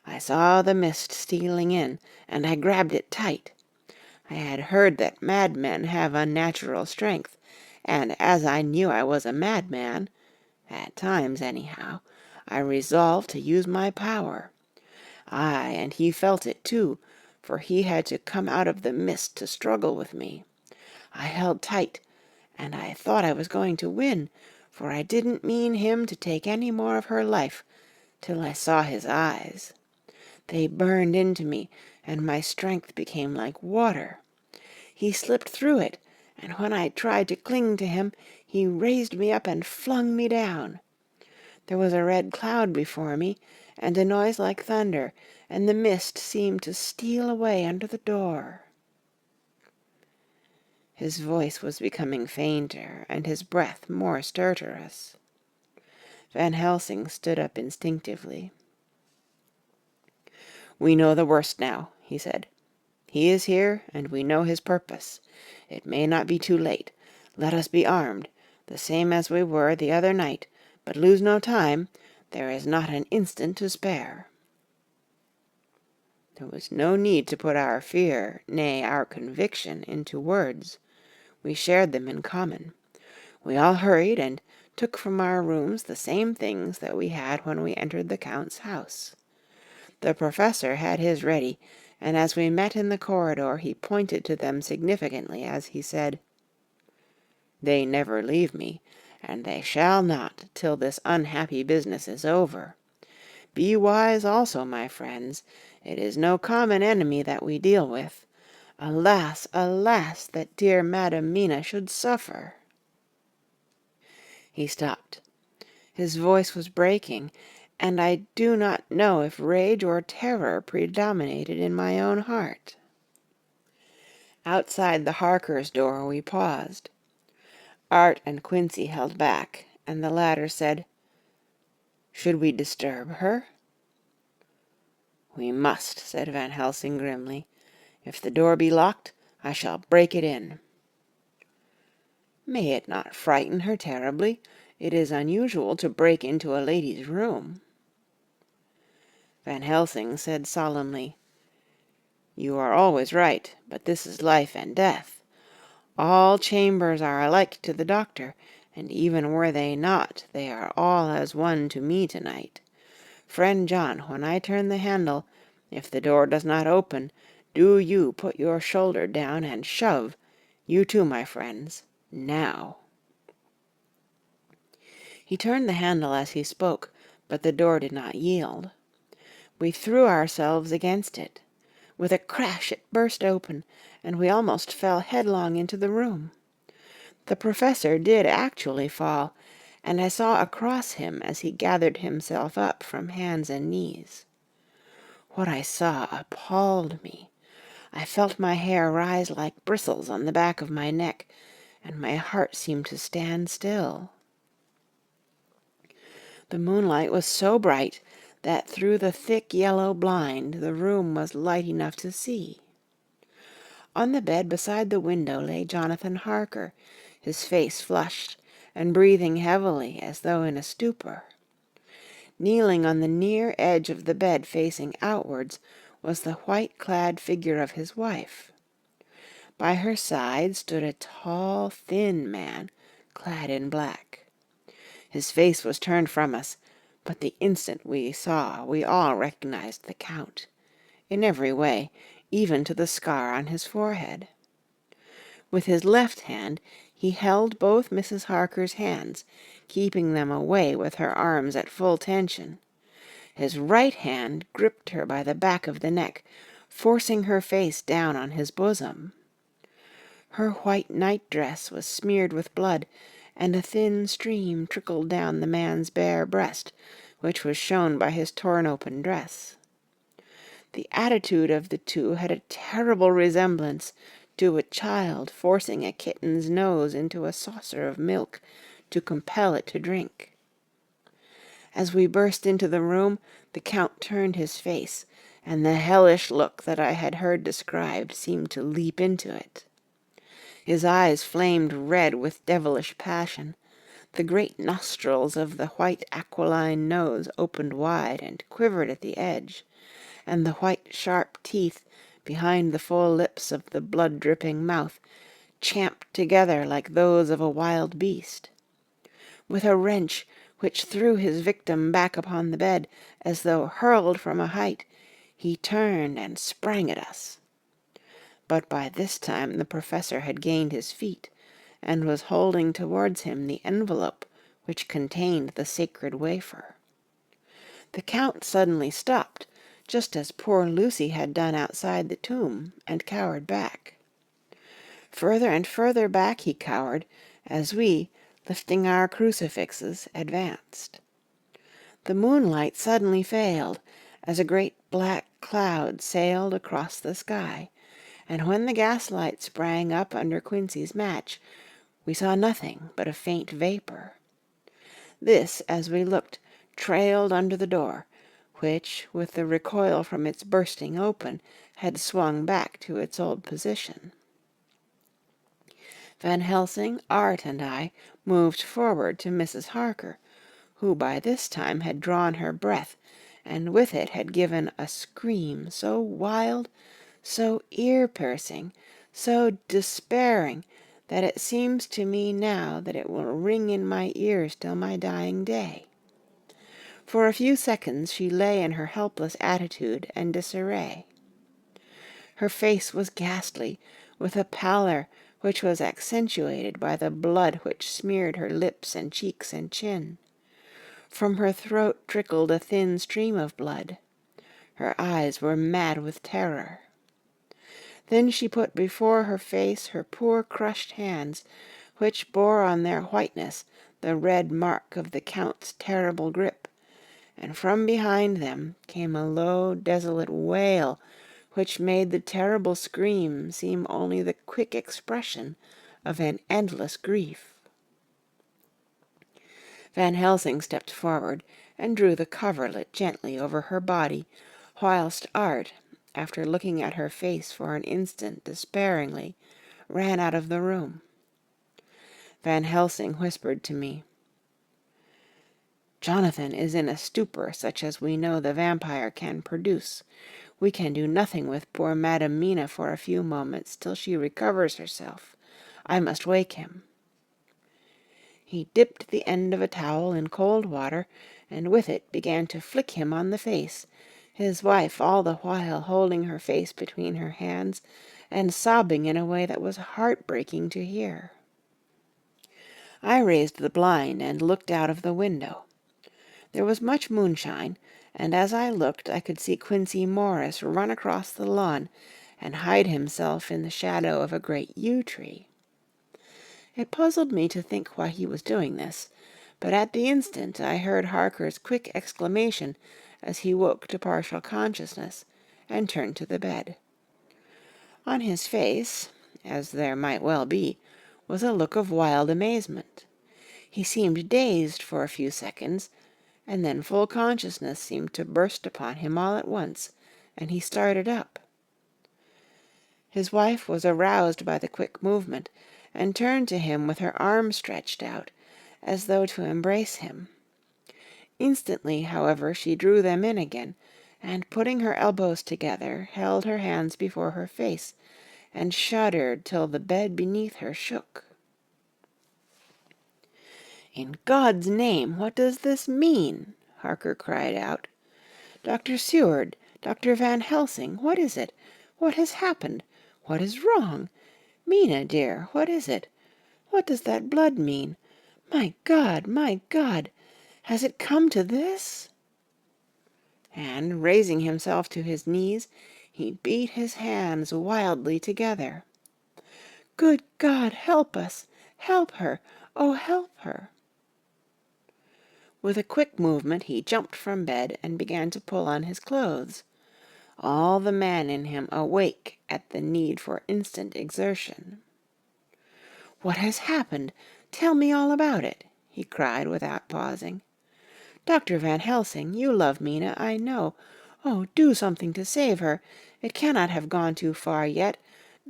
A: I saw the mist stealing in, and I grabbed it tight. I had heard that madmen have unnatural strength, and as I knew I was a madman, at times anyhow, I resolved to use my power. Aye, and he felt it too, for he had to come out of the mist to struggle with me. I held tight, and I thought I was going to win, for I didn't mean him to take any more of her life till I saw his eyes. They burned into me, and my strength became like water. He slipped through it, and when I tried to cling to him, he raised me up and flung me down. There was a red cloud before me, and a noise like thunder, and the mist seemed to steal away under the door." His voice was becoming fainter, and his breath more stertorous. Van Helsing stood up instinctively. "We know the worst now," he said. "He is here, and we know his purpose. It may not be too late. Let us be armed, the same as we were the other night, but lose no time. There is not an instant to spare." There was no need to put our fear, nay, our conviction, into words. We shared them in common. We all hurried and took from our rooms the same things that we had when we entered the Count's house. The Professor had his ready, and as we met in the corridor he pointed to them significantly as he said, "They never leave me, and they shall not till this unhappy business is over. Be wise also, my friends. It is no common enemy that we deal with. Alas, alas, that dear Madam Mina should suffer." He stopped. His voice was breaking, and I do not know if rage or terror predominated in my own heart. Outside the Harkers' door we paused. Art and Quincy held back, and the latter said, "Should we disturb her?" "We must," said Van Helsing grimly. "If the door be locked, I shall break it in." "May it not frighten her terribly? It is unusual to break into a lady's room." Van Helsing said solemnly, "You are always right, but this is life and death. All chambers are alike to the doctor, and even were they not, they are all as one to me tonight. Friend John, when I turn the handle, if the door does not open, do you put your shoulder down and shove, you too, my friends, now." He turned the handle as he spoke, but the door did not yield. We threw ourselves against it. With a crash it burst open, and we almost fell headlong into the room. The Professor did actually fall, and I saw across him as he gathered himself up from hands and knees. What I saw appalled me. I felt my hair rise like bristles on the back of my neck, and my heart seemed to stand still. The moonlight was so bright that through the thick yellow blind the room was light enough to see. On the bed beside the window lay Jonathan Harker, his face flushed, and breathing heavily as though in a stupor. Kneeling on the near edge of the bed facing outwards was the white-clad figure of his wife. By her side stood a tall, thin man, clad in black. His face was turned from us, but the instant we saw we all recognized the Count, in every way, even to the scar on his forehead. With his left hand he held both Mrs. Harker's hands, keeping them away with her arms at full tension. His right hand gripped her by the back of the neck, forcing her face down on his bosom. Her white night-dress was smeared with blood, and a thin stream trickled down the man's bare breast, which was shown by his torn-open dress. The attitude of the two had a terrible resemblance to a child forcing a kitten's nose into a saucer of milk to compel it to drink. As we burst into the room, the Count turned his face, and the hellish look that I had heard described seemed to leap into it. His eyes flamed red with devilish passion. The great nostrils of the white aquiline nose opened wide and quivered at the edge, and the white sharp teeth behind the full lips of the blood-dripping mouth champed together like those of a wild beast. With a wrench which threw his victim back upon the bed as though hurled from a height, he turned and sprang at us. But by this time the Professor had gained his feet, and was holding towards him the envelope which contained the sacred wafer. The Count suddenly stopped, just as poor Lucy had done outside the tomb, and cowered back. Further and further back he cowered, as we, lifting our crucifixes, advanced. The moonlight suddenly failed, as a great black cloud sailed across the sky, and when the gaslight sprang up under Quincy's match, we saw nothing but a faint vapor. This, as we looked, trailed under the door, which, with the recoil from its bursting open, had swung back to its old position. Van Helsing, Art, and I moved forward to Mrs. Harker, who by this time had drawn her breath, and with it had given a scream so wild, so ear-piercing, so despairing, that it seems to me now that it will ring in my ears till my dying day. For a few seconds she lay in her helpless attitude and disarray. Her face was ghastly, with a pallor which was accentuated by the blood which smeared her lips and cheeks and chin. From her throat trickled a thin stream of blood. Her eyes were mad with terror. Then she put before her face her poor crushed hands, which bore on their whiteness the red mark of the Count's terrible grip, and from behind them came a low, desolate wail, which made the terrible scream seem only the quick expression of an endless grief. Van Helsing stepped forward and drew the coverlet gently over her body, whilst Art, after looking at her face for an instant despairingly, ran out of the room. Van Helsing whispered to me, "Jonathan is in a stupor such as we know the vampire can produce. We can do nothing with poor Madam Mina for a few moments till she recovers herself. I must wake him." He dipped the end of a towel in cold water, and with it began to flick him on the face, his wife all the while holding her face between her hands and sobbing in a way that was heartbreaking to hear. I raised the blind and looked out of the window. There was much moonshine, and as I looked I could see Quincey Morris run across the lawn and hide himself in the shadow of a great yew tree. It puzzled me to think why he was doing this, but at the instant I heard Harker's quick exclamation as he woke to partial consciousness and turned to the bed. On his face, as there might well be, was a look of wild amazement. He seemed dazed for a few seconds, and then full consciousness seemed to burst upon him all at once, and he started up. His wife was aroused by the quick movement, and turned to him with her arms stretched out, as though to embrace him. Instantly, however, she drew them in again, and putting her elbows together, held her hands before her face, and shuddered till the bed beneath her shook. "In God's name, what does this mean?" Harker cried out. "Dr. Seward, Dr. Van Helsing, what is it? What has happened? What is wrong? Mina, dear, what is it? What does that blood mean? My God, my God! Has it come to this?" And, raising himself to his knees, he beat his hands wildly together. "Good God, help us! Help her! Oh, help her!" With a quick movement he jumped from bed and began to pull on his clothes, all the man in him awake at the need for instant exertion. "What has happened? Tell me all about it," he cried without pausing. "Dr. Van Helsing, you love Mina, I know. Oh, do something to save her. It cannot have gone too far yet.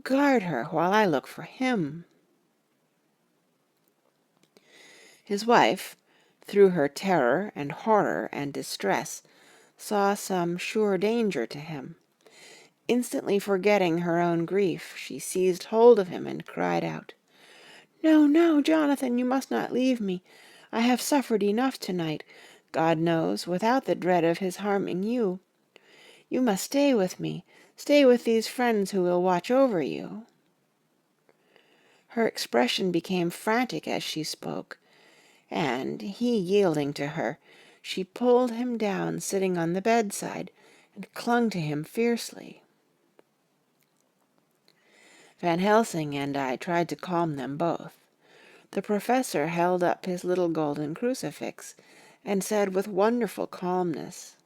A: Guard her while I look for him." His wife, through her terror and horror and distress, saw some sure danger to him. Instantly forgetting her own grief, she seized hold of him and cried out, "No, no, Jonathan, you must not leave me. I have suffered enough tonight, God knows, without the dread of his harming you. You must stay with me, stay with these friends who will watch over you." Her expression became frantic as she spoke, and, he yielding to her, she pulled him down sitting on the bedside, and clung to him fiercely. Van Helsing and I tried to calm them both. The Professor held up his little golden crucifix, and said with wonderful calmness,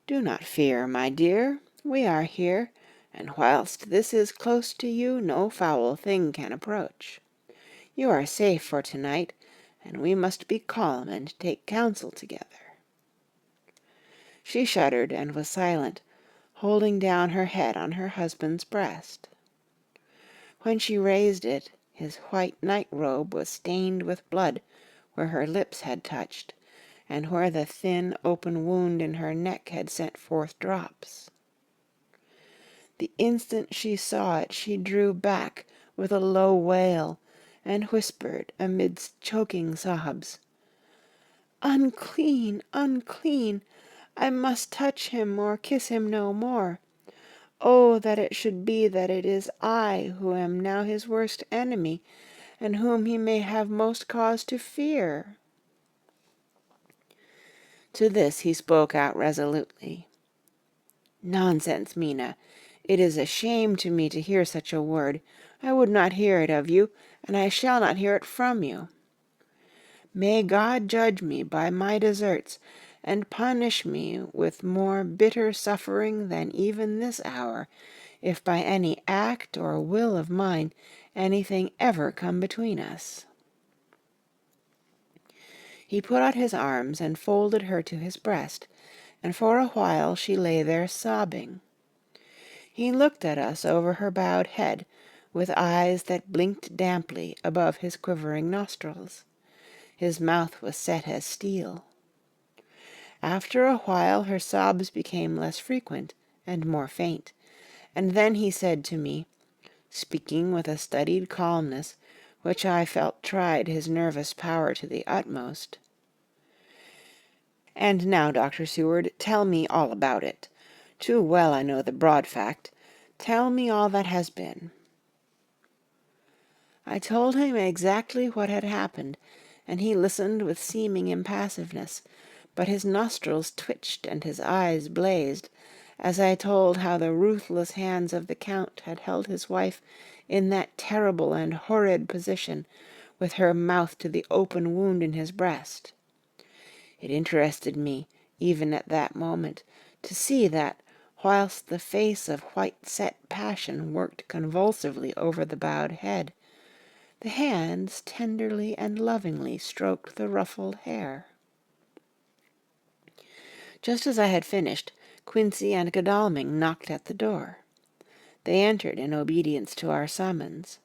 A: "Do not fear, my dear. We are here, and whilst this is close to you, no foul thing can approach. You are safe for tonight, and we must be calm and take counsel together." She shuddered and was silent, holding down her head on her husband's breast. When she raised it, his white night-robe was stained with blood where her lips had touched, and where the thin, open wound in her neck had sent forth drops. The instant she saw it, she drew back with a low wail, and whispered amidst choking sobs, "Unclean, unclean! I must touch him or kiss him no more. Oh, that it should be that it is I who am now his worst enemy, and whom he may have most cause to fear." To this he spoke out resolutely. "Nonsense, Mina! It is a shame to me to hear such a word. I would not hear it of you, and I shall not hear it from you. May God judge me by my deserts, and punish me with more bitter suffering than even this hour, if by any act or will of mine anything ever come between us." He put out his arms and folded her to his breast, and for a while she lay there sobbing. He looked at us over her bowed head, with eyes that blinked damply above his quivering nostrils. His mouth was set as steel. After a while her sobs became less frequent and more faint, and then he said to me, speaking with a studied calmness which I felt tried his nervous power to the utmost, "And now, Dr. Seward, tell me all about it. Too well I know the broad fact. Tell me all that has been." I told him exactly what had happened, and he listened with seeming impassiveness, but his nostrils twitched and his eyes blazed, as I told how the ruthless hands of the Count had held his wife in that terrible and horrid position, with her mouth to the open wound in his breast. It interested me, even at that moment, to see that, whilst the face of white-set passion worked convulsively over the bowed head, the hands tenderly and lovingly stroked the ruffled hair. Just as I had finished, Quincey and Godalming knocked at the door. They entered in obedience to our summons.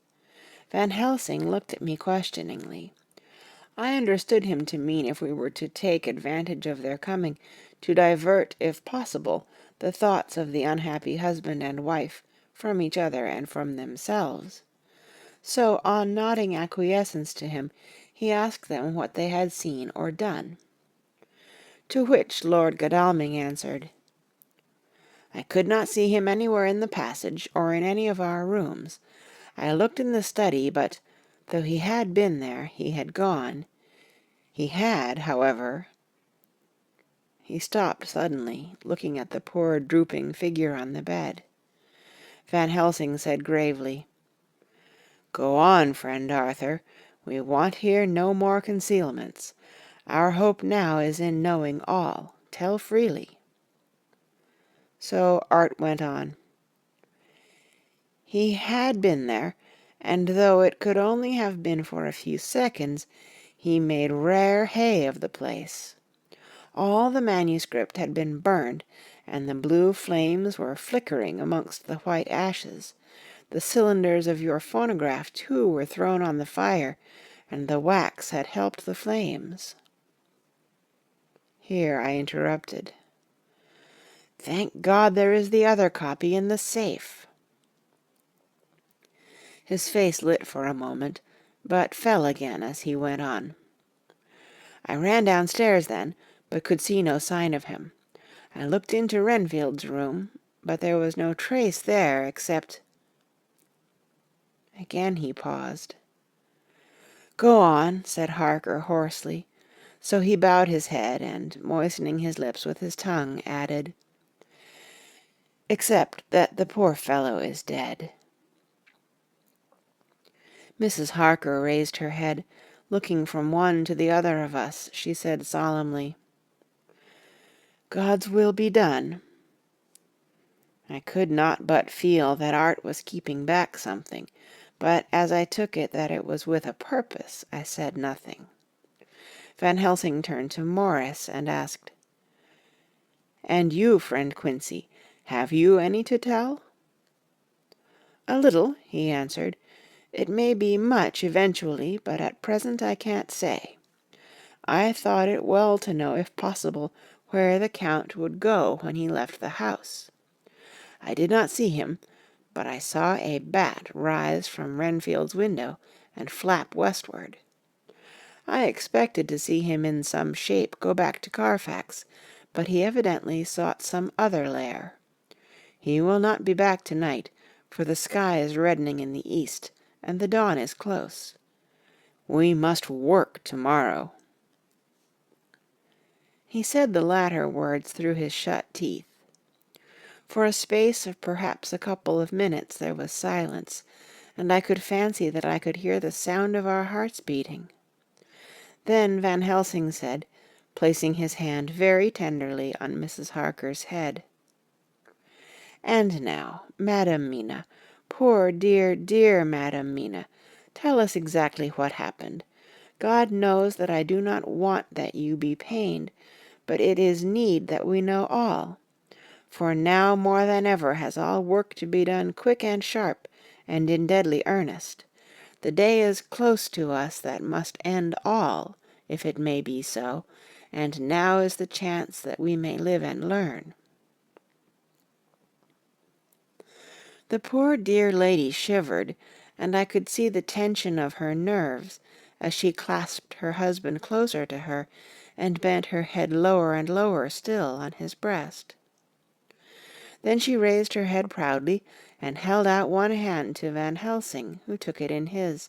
A: Van Helsing looked at me questioningly. I understood him to mean if we were to take advantage of their coming to divert, if possible, the thoughts of the unhappy husband and wife from each other and from themselves. So, on nodding acquiescence to him, he asked them what they had seen or done. To which Lord Godalming answered, "I could not see him anywhere in the passage or in any of our rooms. I looked in the study, but, though he had been there, he had gone. He had, however—" He stopped suddenly, looking at the poor drooping figure on the bed. Van Helsing said gravely, "Go on, friend Arthur. We want here no more concealments. Our hope now is in knowing all. Tell freely." So Art went on. "He had been there, and though it could only have been for a few seconds, he made rare hay of the place. All the manuscript had been burned, and the blue flames were flickering amongst the white ashes. The cylinders of your phonograph, too, were thrown on the fire, and the wax had helped the flames." Here I interrupted. "Thank God there is the other copy in the safe." His face lit for a moment, but fell again as he went on. "I ran downstairs then, but could see no sign of him. I looked into Renfield's room, but there was no trace there except—" Again he paused. "Go on," said Harker hoarsely. So he bowed his head, and, moistening his lips with his tongue, added, "Except that the poor fellow is dead." Mrs. Harker raised her head. Looking from one to the other of us, she said solemnly, "God's will be done." I could not but feel that Art was keeping back something, but as I took it that it was with a purpose, I said nothing. Van Helsing turned to Morris and asked, "And you, friend Quincey, have you any to tell?" "A little," he answered. "It may be much eventually, but at present I can't say. I thought it well to know, if possible, where the Count would go when he left the house. I did not see him, but I saw a bat rise from Renfield's window and flap westward. I expected to see him in some shape go back to Carfax, but he evidently sought some other lair. He will not be back tonight, for the sky is reddening in the east, and the dawn is close. We must work tomorrow." He said the latter words through his shut teeth. For a space of perhaps a couple of minutes there was silence, and I could fancy that I could hear the sound of our hearts beating. Then Van Helsing said, placing his hand very tenderly on Mrs. Harker's head, "And now, Madam Mina, poor dear, dear Madam Mina, tell us exactly what happened. God knows that I do not want that you be pained, but it is need that we know all. For now more than ever has all work to be done quick and sharp, and in deadly earnest. The day is close to us that must end all, if it may be so, and now is the chance that we may live and learn. The poor dear lady shivered, and I could see the tension of her nerves as she clasped her husband closer to her and bent her head lower and lower still on his breast. Then she raised her head proudly and held out one hand to Van Helsing, who took it in his,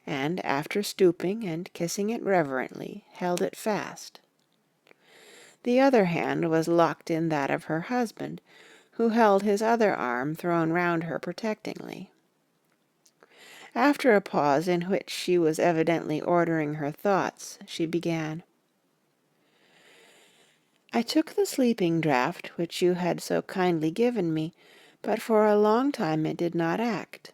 A: and, after stooping and kissing it reverently, held it fast. The other hand was locked in that of her husband, who held his other arm thrown round her protectingly. After a pause in which she was evidently ordering her thoughts, she began, "I took the sleeping draught which you had so kindly given me, but for a long time it did not act.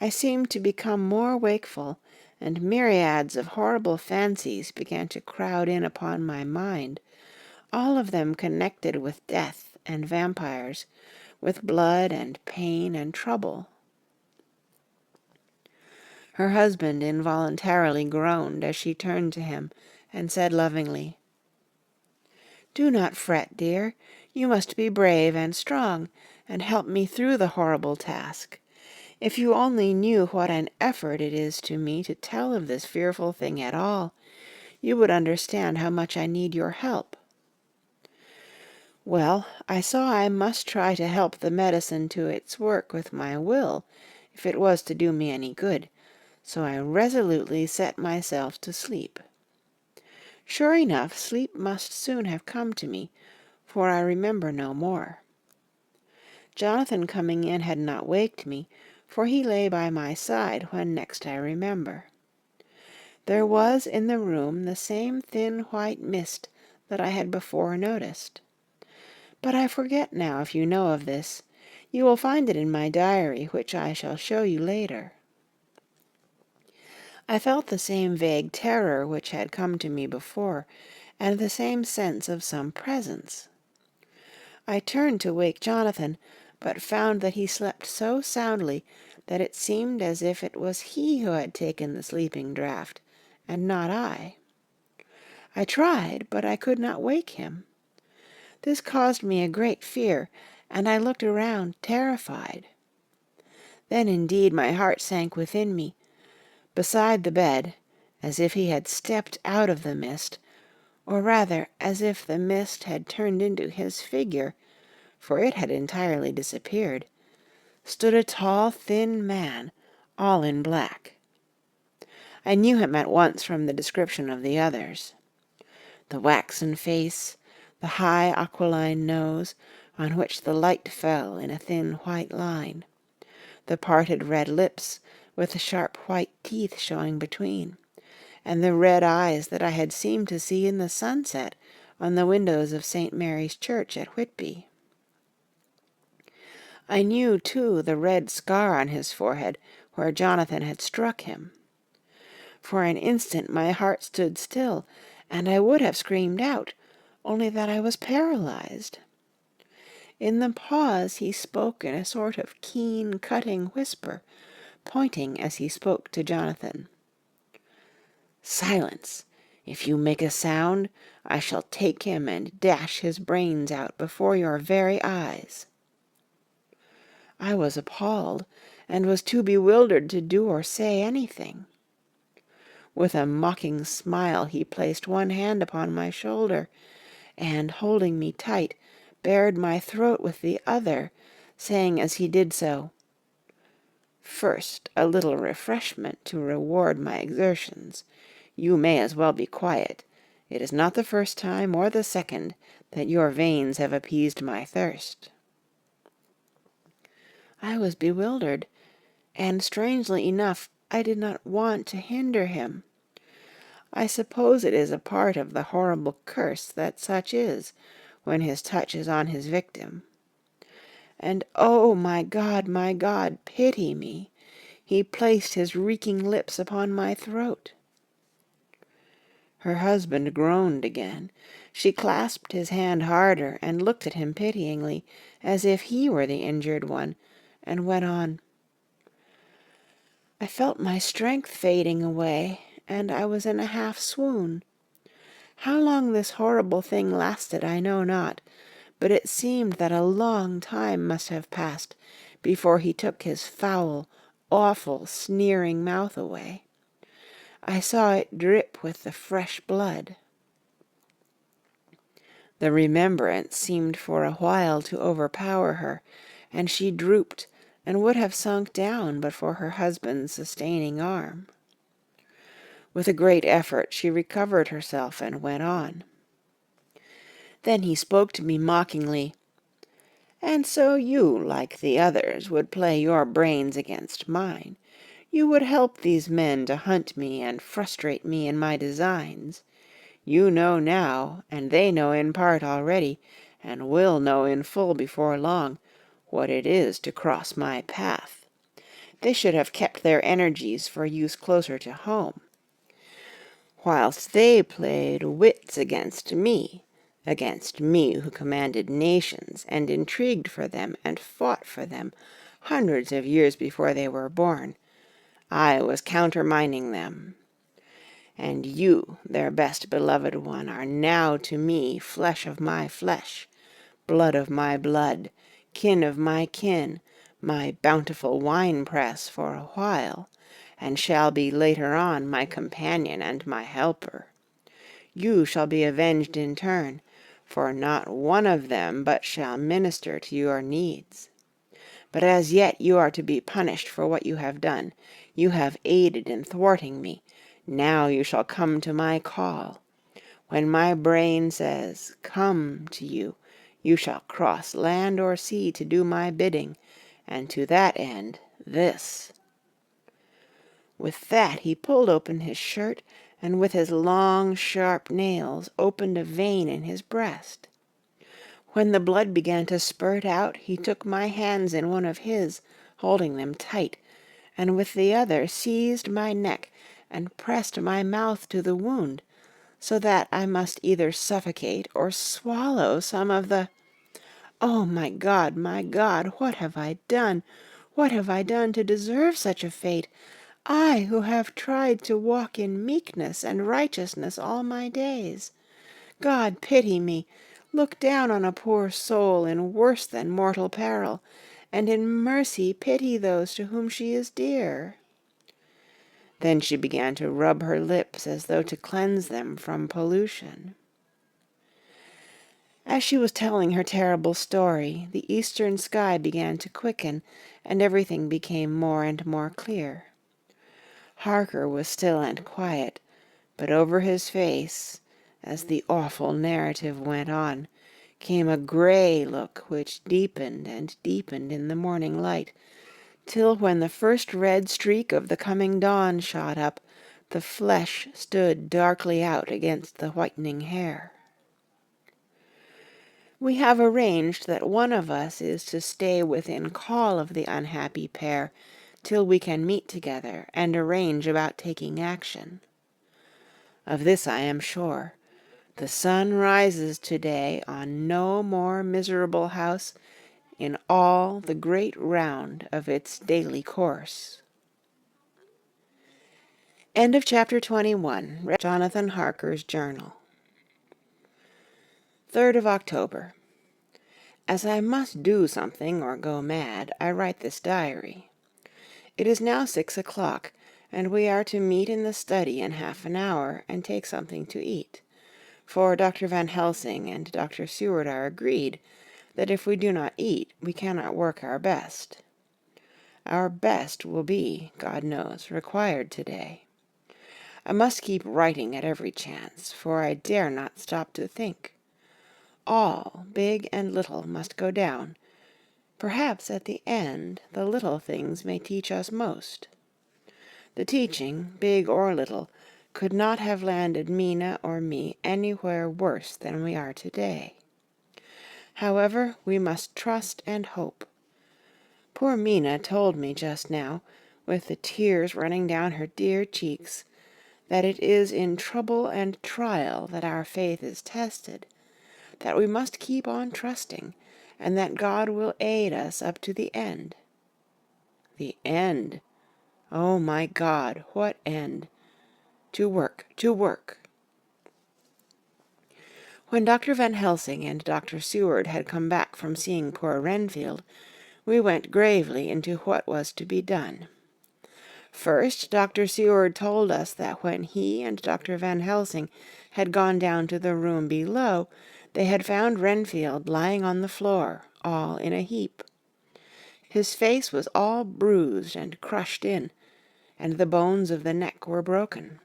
A: I seemed to become more wakeful, and myriads of horrible fancies began to crowd in upon my mind, all of them connected with death and vampires, with blood and pain and trouble." Her husband involuntarily groaned as she turned to him and said lovingly, "Do not fret, dear. You must be brave and strong, and help me through the horrible task. If you only knew what an effort it is to me to tell of this fearful thing at all, you would understand how much I need your help." Well, I saw I must try to help the medicine to its work with my will, if it was to do me any good, so I resolutely set myself to sleep. Sure enough, sleep must soon have come to me, for I remember no more. Jonathan coming in had not waked me, for he lay by my side when next I remember. There was in the room the same thin white mist that I had before noticed. But I forget now if you know of this. You will find it in my diary, which I shall show you later. I felt the same vague terror which had come to me before, and the same sense of some presence. I turned to wake Jonathan, but found that he slept so soundly that it seemed as if it was he who had taken the sleeping draught, and not I. I tried, but I could not wake him. This caused me a great fear, and I looked around terrified. Then indeed my heart sank within me. Beside the bed, as if he had stepped out of the mist, or rather as if the mist had turned into his figure, for it had entirely disappeared, stood a tall, thin man, all in black. I knew him at once from the description of the others. The waxen face, the high aquiline nose, on which the light fell in a thin white line, the parted red lips, with the sharp white teeth showing between, and the red eyes that I had seemed to see in the sunset on the windows of St. Mary's Church at Whitby. I knew, too, the red scar on his forehead where Jonathan had struck him. For an instant my heart stood still, and I would have screamed out, only that I was paralyzed. In the pause he spoke in a sort of keen, cutting whisper, pointing as he spoke to Jonathan. "Silence! If you make a sound, I shall take him and dash his brains out before your very eyes." I was appalled, and was too bewildered to do or say anything. With a mocking smile he placed one hand upon my shoulder, and, holding me tight, bared my throat with the other, saying as he did so, "First, a little refreshment to reward my exertions. You may as well be quiet. It is not the first time or the second that your veins have appeased my thirst." I was bewildered, and strangely enough I did not want to hinder him. I suppose it is a part of the horrible curse that such is, when his touch is on his victim. And oh, my God, pity me! He placed his reeking lips upon my throat. Her husband groaned again. She clasped his hand harder and looked at him pityingly, as if he were the injured one, and went on. I felt my strength fading away, and I was in a half swoon. How long this horrible thing lasted I know not, but it seemed that a long time must have passed before he took his foul, awful, sneering mouth away. I saw it drip with the fresh blood. The remembrance seemed for a while to overpower her, and she drooped and would have sunk down but for her husband's sustaining arm. With a great effort she recovered herself and went on. Then he spoke to me mockingly. And so you, like the others, would play your brains against mine. You would help these men to hunt me and frustrate me in my designs. You know now, and they know in part already, and will know in full before long, what it is to cross my path. They should have kept their energies for use closer to home. Whilst they played wits against me who commanded nations, and intrigued for them, and fought for them, hundreds of years before they were born, I was countermining them. And you, their best beloved one, are now to me flesh of my flesh, blood of my blood, kin of my kin, my bountiful wine-press for a while, and shall be later on my companion and my helper. You shall be avenged in turn, for not one of them but shall minister to your needs. But as yet you are to be punished for what you have done. You have aided in thwarting me. Now you shall come to my call. When my brain says, "Come" to you, you shall cross land or sea to do my bidding, and to that end, this. With that he pulled open his shirt, and with his long, sharp nails opened a vein in his breast. When the blood began to spurt out, he took my hands in one of his, holding them tight, and with the other seized my neck and pressed my mouth to the wound, so that I must either suffocate or swallow some of the... Oh, my God, what have I done? What have I done to deserve such a fate? I, who have tried to walk in meekness and righteousness all my days. God, pity me. Look down on a poor soul in worse than mortal peril, and in mercy pity those to whom she is dear. Then she began to rub her lips as though to cleanse them from pollution. As she was telling her terrible story, the eastern sky began to quicken, and everything became more and more clear. Harker was still and quiet, but over his face, as the awful narrative went on, came a grey look which deepened and deepened in the morning light, till when the first red streak of the coming dawn shot up, the flesh stood darkly out against the whitening hair. We have arranged that one of us is to stay within call of the unhappy pair till we can meet together and arrange about taking action. Of this I am sure. The sun rises today on no more miserable house in all the great round of its daily course. End of chapter 21. Jonathan Harker's Journal. 3rd of October. As I must do something or go mad, I write this diary. It is now 6 o'clock, and we are to meet in the study in half an hour and take something to eat. For Dr. Van Helsing and Dr. Seward are agreed that if we do not eat, we cannot work our best. Our best will be, God knows, required today. I must keep writing at every chance, for I dare not stop to think. All, big and little, must go down. Perhaps at the end the little things may teach us most. The teaching, big or little, could not have landed Mina or me anywhere worse than we are today. However, we must trust and hope. Poor Mina told me just now, with the tears running down her dear cheeks, that it is in trouble and trial that our faith is tested, that we must keep on trusting, and that God will aid us up to the end. The end! Oh, my God, what end? To work, to work! When Dr. Van Helsing and Dr. Seward had come back from seeing poor Renfield, we went gravely into what was to be done. First, Dr. Seward told us that when he and Dr. Van Helsing had gone down to the room below, they had found Renfield lying on the floor, all in a heap. His face was all bruised and crushed in, and the bones of the neck were broken.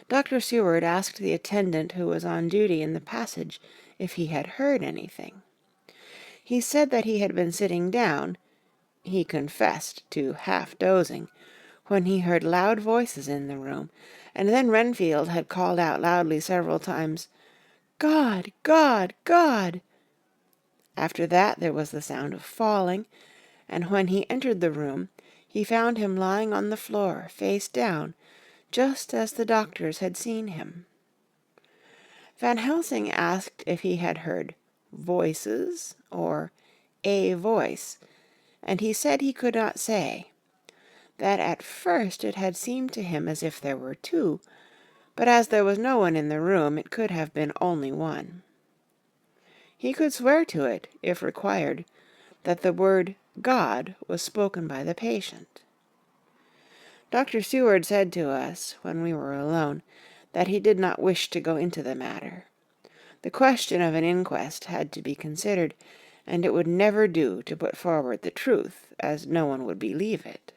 A: Dr. Seward asked the attendant who was on duty in the passage if he had heard anything. He said that he had been sitting down, he confessed to half dozing, when he heard loud voices in the room, and then Renfield had called out loudly several times, "God! God! God!" After that there was the sound of falling, and when he entered the room he found him lying on the floor, face down, just as the doctors had seen him. Van Helsing asked if he had heard voices or a voice, and he said he could not say, that at first it had seemed to him as if there were two, but as there was no one in the room it could have been only one. He could swear to it, if required, that the word God was spoken by the patient. Dr. Seward said to us, when we were alone, that he did not wish to go into the matter. The question of an inquest had to be considered, and it would never do to put forward the truth, as no one would believe it.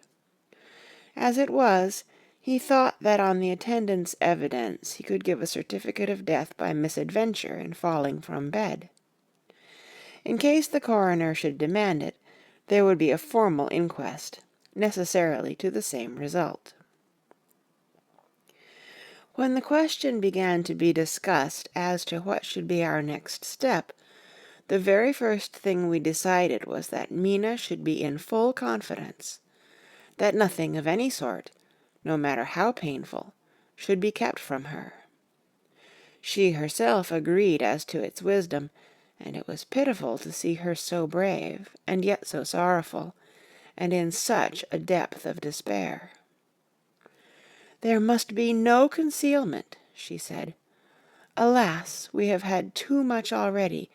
A: As it was, he thought that on the attendant's evidence he could give a certificate of death by misadventure in falling from bed. In case the coroner should demand it, there would be a formal inquest, necessarily to the same result. When the question began to be discussed as to what should be our next step, the very first thing we decided was that Mina should be in full confidence, that nothing of any sort, no matter how painful, should be kept from her. She herself agreed as to its wisdom, and it was pitiful to see her so brave, and yet so sorrowful, and in such a depth of despair. "There must be no concealment," she said. "Alas, we have had too much already,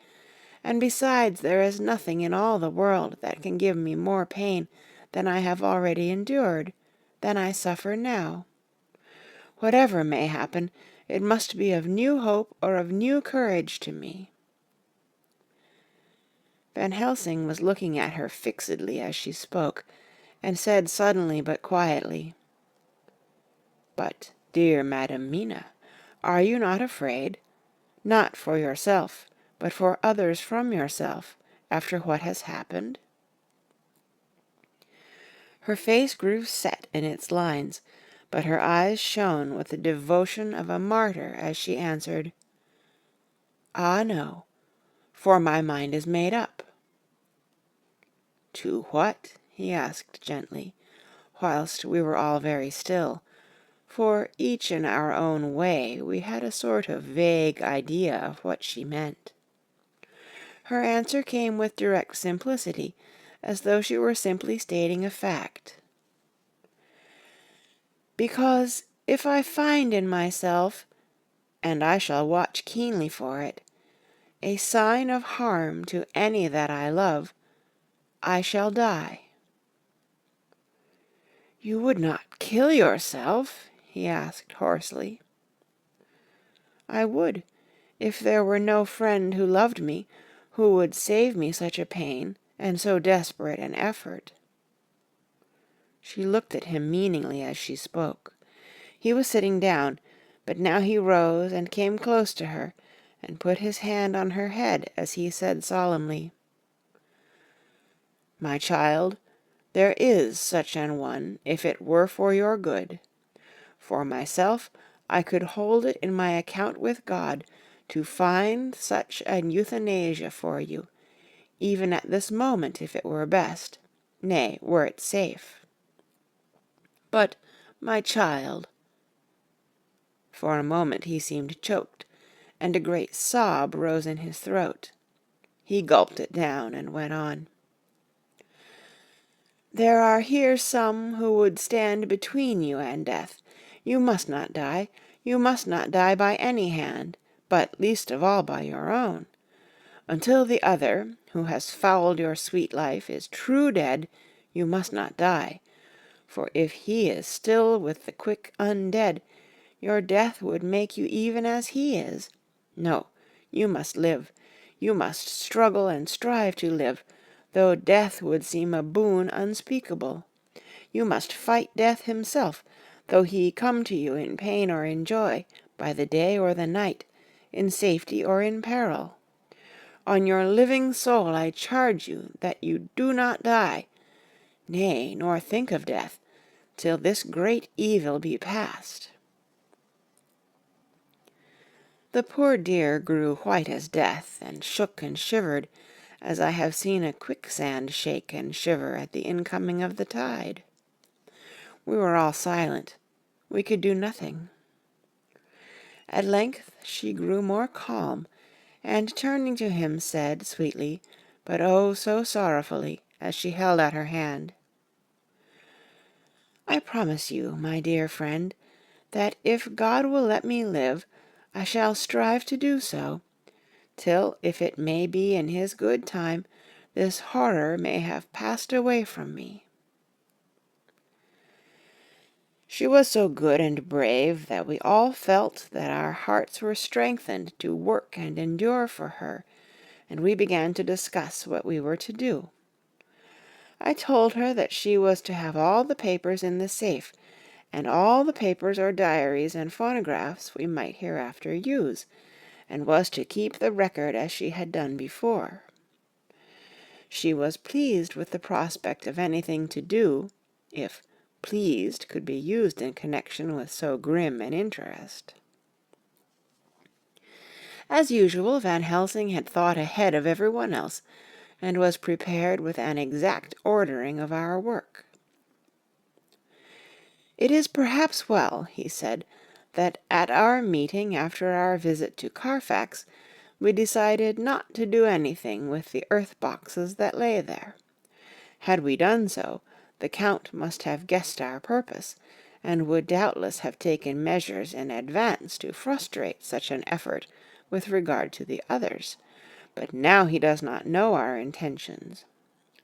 A: and besides there is nothing in all the world that can give me more pain than I have already endured, than I suffer now. Whatever may happen, it must be of new hope or of new courage to me." Van Helsing was looking at her fixedly as she spoke, and said suddenly but quietly, "But, dear Madam Mina, are you not afraid, not for yourself, but for others from yourself, after what has happened?" Her face grew set in its lines, but her eyes shone with the devotion of a martyr as she answered, "Ah, no, for my mind is made up." "To what?" he asked gently, whilst we were all very still, for each in our own way we had a sort of vague idea of what she meant. Her answer came with direct simplicity, as though she were simply stating a fact. "Because if I find in myself, and I shall watch keenly for it, a sign of harm to any that I love, I shall die." "You would not kill yourself?" he asked hoarsely. "I would, if there were no friend who loved me, who would save me such a pain and so desperate an effort." She looked at him meaningly as she spoke. He was sitting down, but now he rose and came close to her, and put his hand on her head as he said solemnly, "My child, there is such an one, if it were for your good. For myself, I could hold it in my account with God to find such an euthanasia for you, even at this moment if it were best, nay, were it safe. But, my child." For a moment he seemed choked, and a great sob rose in his throat. He gulped it down and went on. "There are here some who would stand between you and death. You must not die. You must not die by any hand, but least of all by your own. Until the other, who has fouled your sweet life, is true dead, you must not die. For if he is still with the quick undead, your death would make you even as he is. No, you must live. You must struggle and strive to live, though death would seem a boon unspeakable. You must fight death himself, though he come to you in pain or in joy, by the day or the night, in safety or in peril. On your living soul I charge you that you do not die, nay, nor think of death, till this great evil be past." The poor dear grew white as death, and shook and shivered, as I have seen a quicksand shake and shiver at the incoming of the tide. We were all silent. We could do nothing. At length she grew more calm, and turning to him said sweetly, but oh so sorrowfully, as she held out her hand, "I promise you, my dear friend, that if God will let me live, I shall strive to do so, till, if it may be in his good time, this horror may have passed away from me." She was so good and brave that we all felt that our hearts were strengthened to work and endure for her, and we began to discuss what we were to do. I told her that she was to have all the papers in the safe, and all the papers or diaries and phonographs we might hereafter use, and was to keep the record as she had done before. She was pleased with the prospect of anything to do, if pleased could be used in connection with so grim an interest. As usual, Van Helsing had thought ahead of everyone else, and was prepared with an exact ordering of our work. "It is perhaps well," he said, "that at our meeting after our visit to Carfax, we decided not to do anything with the earth boxes that lay there. Had we done so, the Count must have guessed our purpose, and would doubtless have taken measures in advance to frustrate such an effort with regard to the others, but now he does not know our intentions.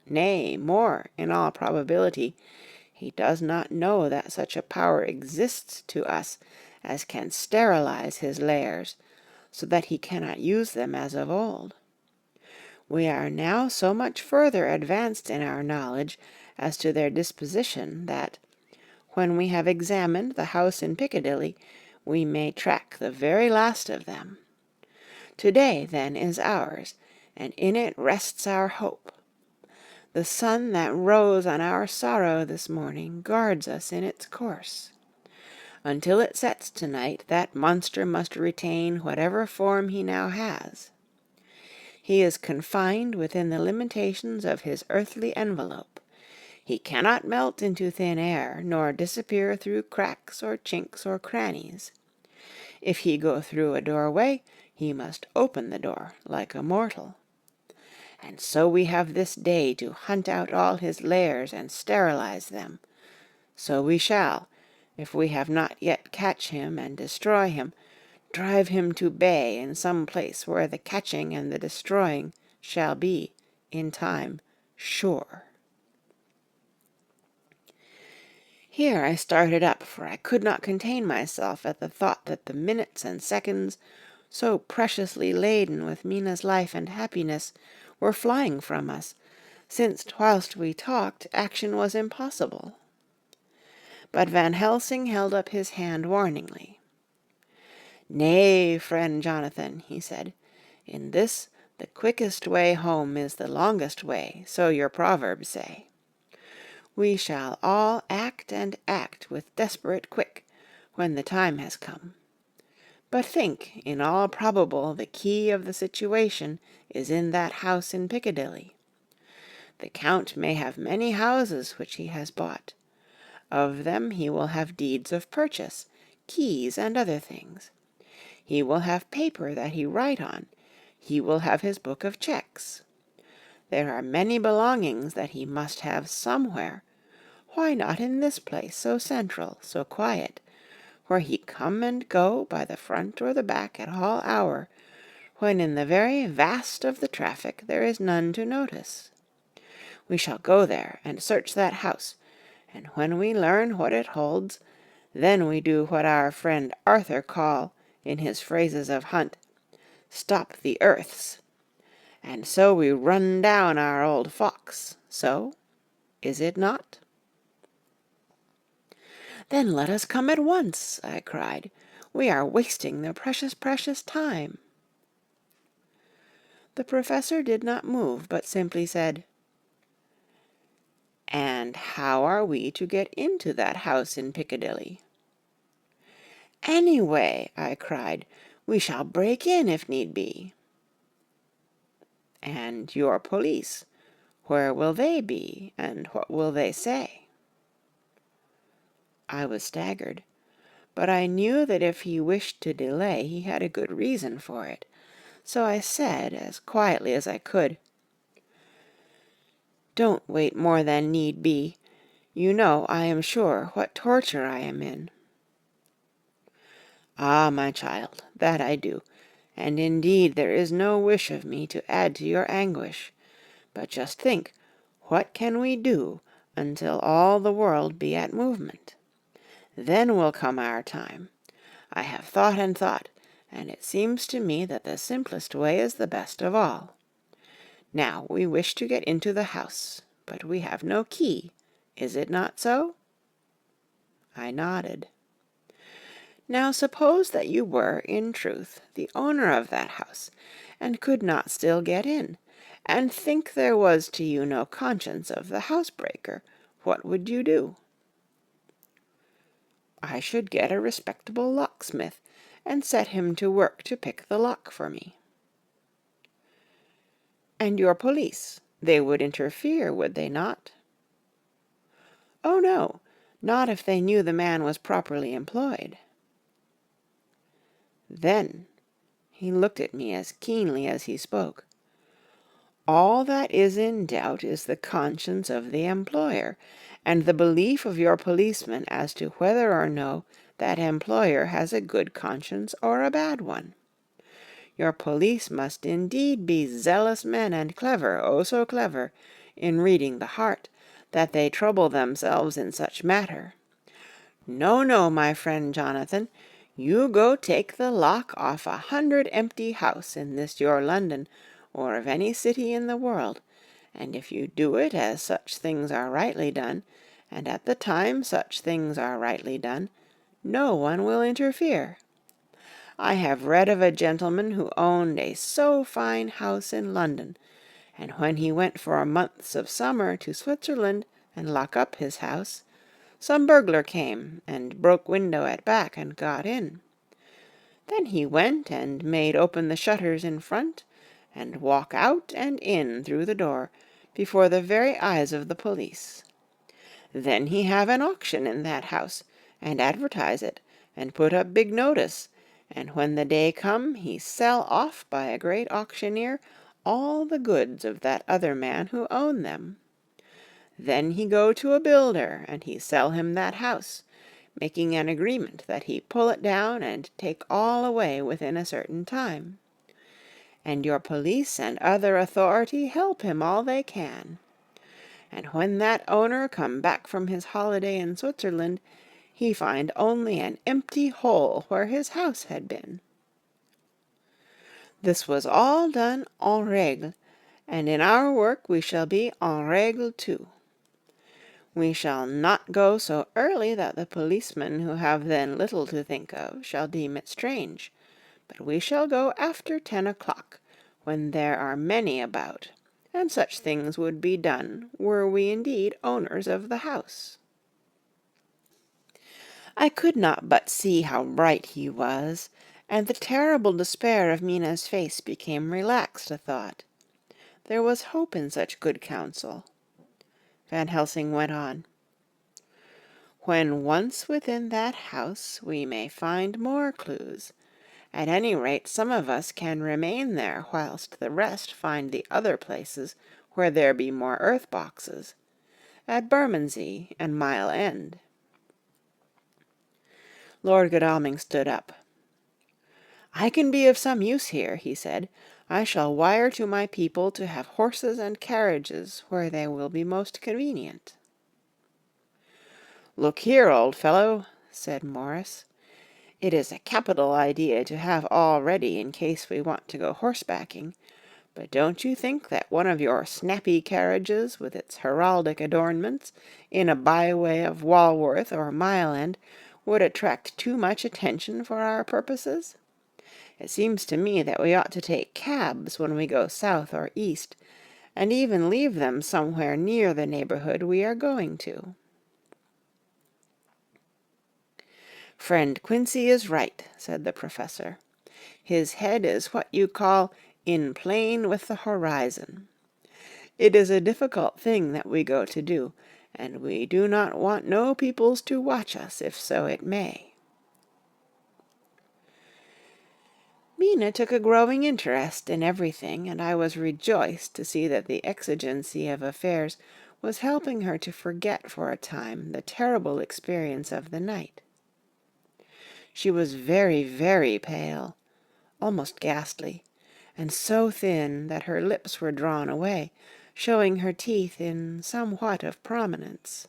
A: Nay, more, in all probability, he does not know that such a power exists to us as can sterilize his lairs, so that he cannot use them as of old. We are now so much further advanced in our knowledge as to their disposition that, when we have examined the house in Piccadilly, we may track the very last of them. To-day, then, is ours, and in it rests our hope. The sun that rose on our sorrow this morning guards us in its course. Until it sets tonight, that monster must retain whatever form he now has. He is confined within the limitations of his earthly envelope. He cannot melt into thin air, nor disappear through cracks or chinks or crannies. If he go through a doorway, he must open the door like a mortal. And so we have this day to hunt out all his lairs and sterilize them. So we shall, if we have not yet catch him and destroy him, drive him to bay in some place where the catching and the destroying shall be, in time, sure." Here I started up, for I could not contain myself at the thought that the minutes and seconds, so preciously laden with Mina's life and happiness, were flying from us, since whilst we talked action was impossible. But Van Helsing held up his hand warningly. "Nay, friend Jonathan," he said, "in this the quickest way home is the longest way, so your proverbs say. We shall all act and act with desperate quick, when the time has come. But think, in all probable the key of the situation is in that house in Piccadilly. The Count may have many houses which he has bought. Of them he will have deeds of purchase, keys, and other things. He will have paper that he write on. He will have his book of checks. There are many belongings that he must have somewhere. Why not in this place, so central, so quiet, where he come and go by the front or the back at all hour, when in the very vast of the traffic there is none to notice? We shall go there and search that house, and when we learn what it holds, then we do what our friend Arthur call, in his phrases of hunt, stop the earths. And so we run down our old fox. So, is it not? Then let us come at once, I cried. We are wasting the precious, precious time. The professor did not move, but simply said, And how are we to get into that house in Piccadilly? Anyway, I cried, we shall break in if need be. And your police, where will they be, and what will they say? I was staggered, but I knew that if he wished to delay he had a good reason for it, so I said, as quietly as I could, Don't wait more than need be. You know, I am sure, what torture I am in. Ah, my child, that I do, and indeed there is no wish of me to add to your anguish. But just think, what can we do until all the world be at movement? Then will come our time. I have thought and thought, and it seems to me that the simplest way is the best of all. Now we wish to get into the house, but we have no key. Is it not so? I nodded. Now suppose that you were, in truth, the owner of that house, and could not still get in, and think there was to you no conscience of the housebreaker, what would you do? I should get a respectable locksmith, and set him to work to pick the lock for me. And your police, they would interfere, would they not? Oh, no, not if they knew the man was properly employed. Then, he looked at me as keenly as he spoke, all that is in doubt is the conscience of the employer, and the belief of your policeman as to whether or no that employer has a good conscience or a bad one. Your police must indeed be zealous men and clever, oh so clever, in reading the heart, that they trouble themselves in such matter. No, no, my friend Jonathan, you go take the lock off 100 empty house in this your London, or of any city in the world, and if you do it as such things are rightly done, and at the time such things are rightly done, no one will interfere. I have read of a gentleman who owned a so fine house in London, and when he went for months of summer to Switzerland and lock up his house, some burglar came and broke window at back and got in. Then he went and made open the shutters in front, and walk out and in through the door, before the very eyes of the police. Then he have an auction in that house, and advertise it, and put up big notice, and when the day come, he sell off by a great auctioneer all the goods of that other man who own them. Then he go to a builder, and he sell him that house, making an agreement that he pull it down and take all away within a certain time. And your police and other authority help him all they can. And when that owner come back from his holiday in Switzerland, he find only an empty hole where his house had been. This was all done en règle, and in our work we shall be en règle too. We shall not go so early that the policemen who have then little to think of shall deem it strange, but we shall go after 10 o'clock, when there are many about, and such things would be done were we indeed owners of the house. I could not but see how bright he was, and the terrible despair of Mina's face became relaxed a thought. There was hope in such good counsel. Van Helsing went on. When once within that house, we may find more clues. At any rate, some of us can remain there whilst the rest find the other places where there be more earth boxes, at Bermondsey and Mile End." Lord Godalming stood up. "I can be of some use here," he said. "I shall wire to my people to have horses and carriages where they will be most convenient." "Look here, old fellow," said Morris. "It is a capital idea to have all ready in case we want to go horsebacking, but don't you think that one of your snappy carriages with its heraldic adornments in a byway of Walworth or Mile End would attract too much attention for our purposes? It seems to me that we ought to take cabs when we go south or east, and even leave them somewhere near the neighbourhood we are going to." "Friend Quincy is right," said the Professor. "His head is what you call in plane with the horizon. It is a difficult thing that we go to do, and we do not want no peoples to watch us, if so it may." Mina took a growing interest in everything, and I was rejoiced to see that the exigency of affairs was helping her to forget for a time the terrible experience of the night. She was very, very pale, almost ghastly, and so thin that her lips were drawn away, showing her teeth in somewhat of prominence.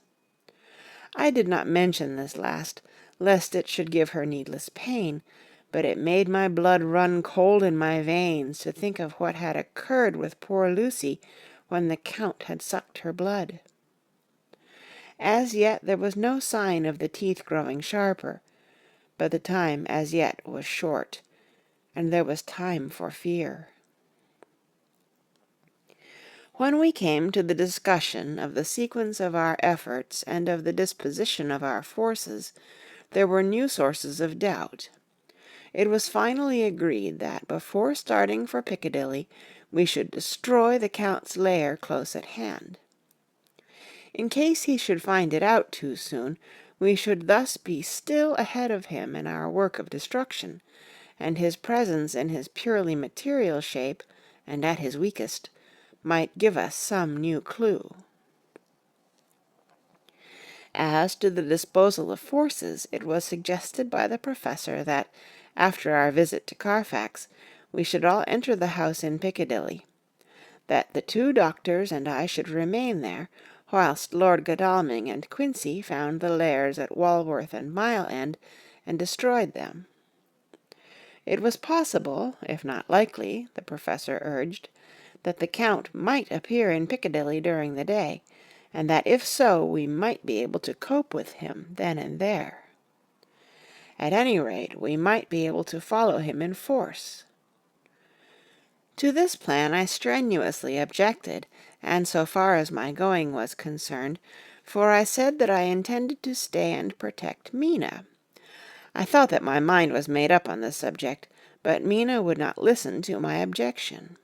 A: I did not mention this last, lest it should give her needless pain, but it made my blood run cold in my veins to think of what had occurred with poor Lucy when the Count had sucked her blood. As yet there was no sign of the teeth growing sharper, but the time as yet was short, and there was time for fear. When we came to the discussion of the sequence of our efforts and of the disposition of our forces, there were new sources of doubt. It was finally agreed that before starting for Piccadilly we should destroy the Count's lair close at hand. In case he should find it out too soon, we should thus be still ahead of him in our work of destruction, and his presence in his purely material shape, and at his weakest, might give us some new clue. As to the disposal of forces, it was suggested by the Professor that, after our visit to Carfax, we should all enter the house in Piccadilly, that the 2 doctors and I should remain there, whilst Lord Godalming and Quincy found the lairs at Walworth and Mile End, and destroyed them. It was possible, if not likely, the Professor urged, that the Count might appear in Piccadilly during the day, and that if so we might be able to cope with him then and there. At any rate, we might be able to follow him in force. To this plan I strenuously objected, and so far as my going was concerned, for I said that I intended to stay and protect Mina. I thought that my mind was made up on the subject, but Mina would not listen to my objection.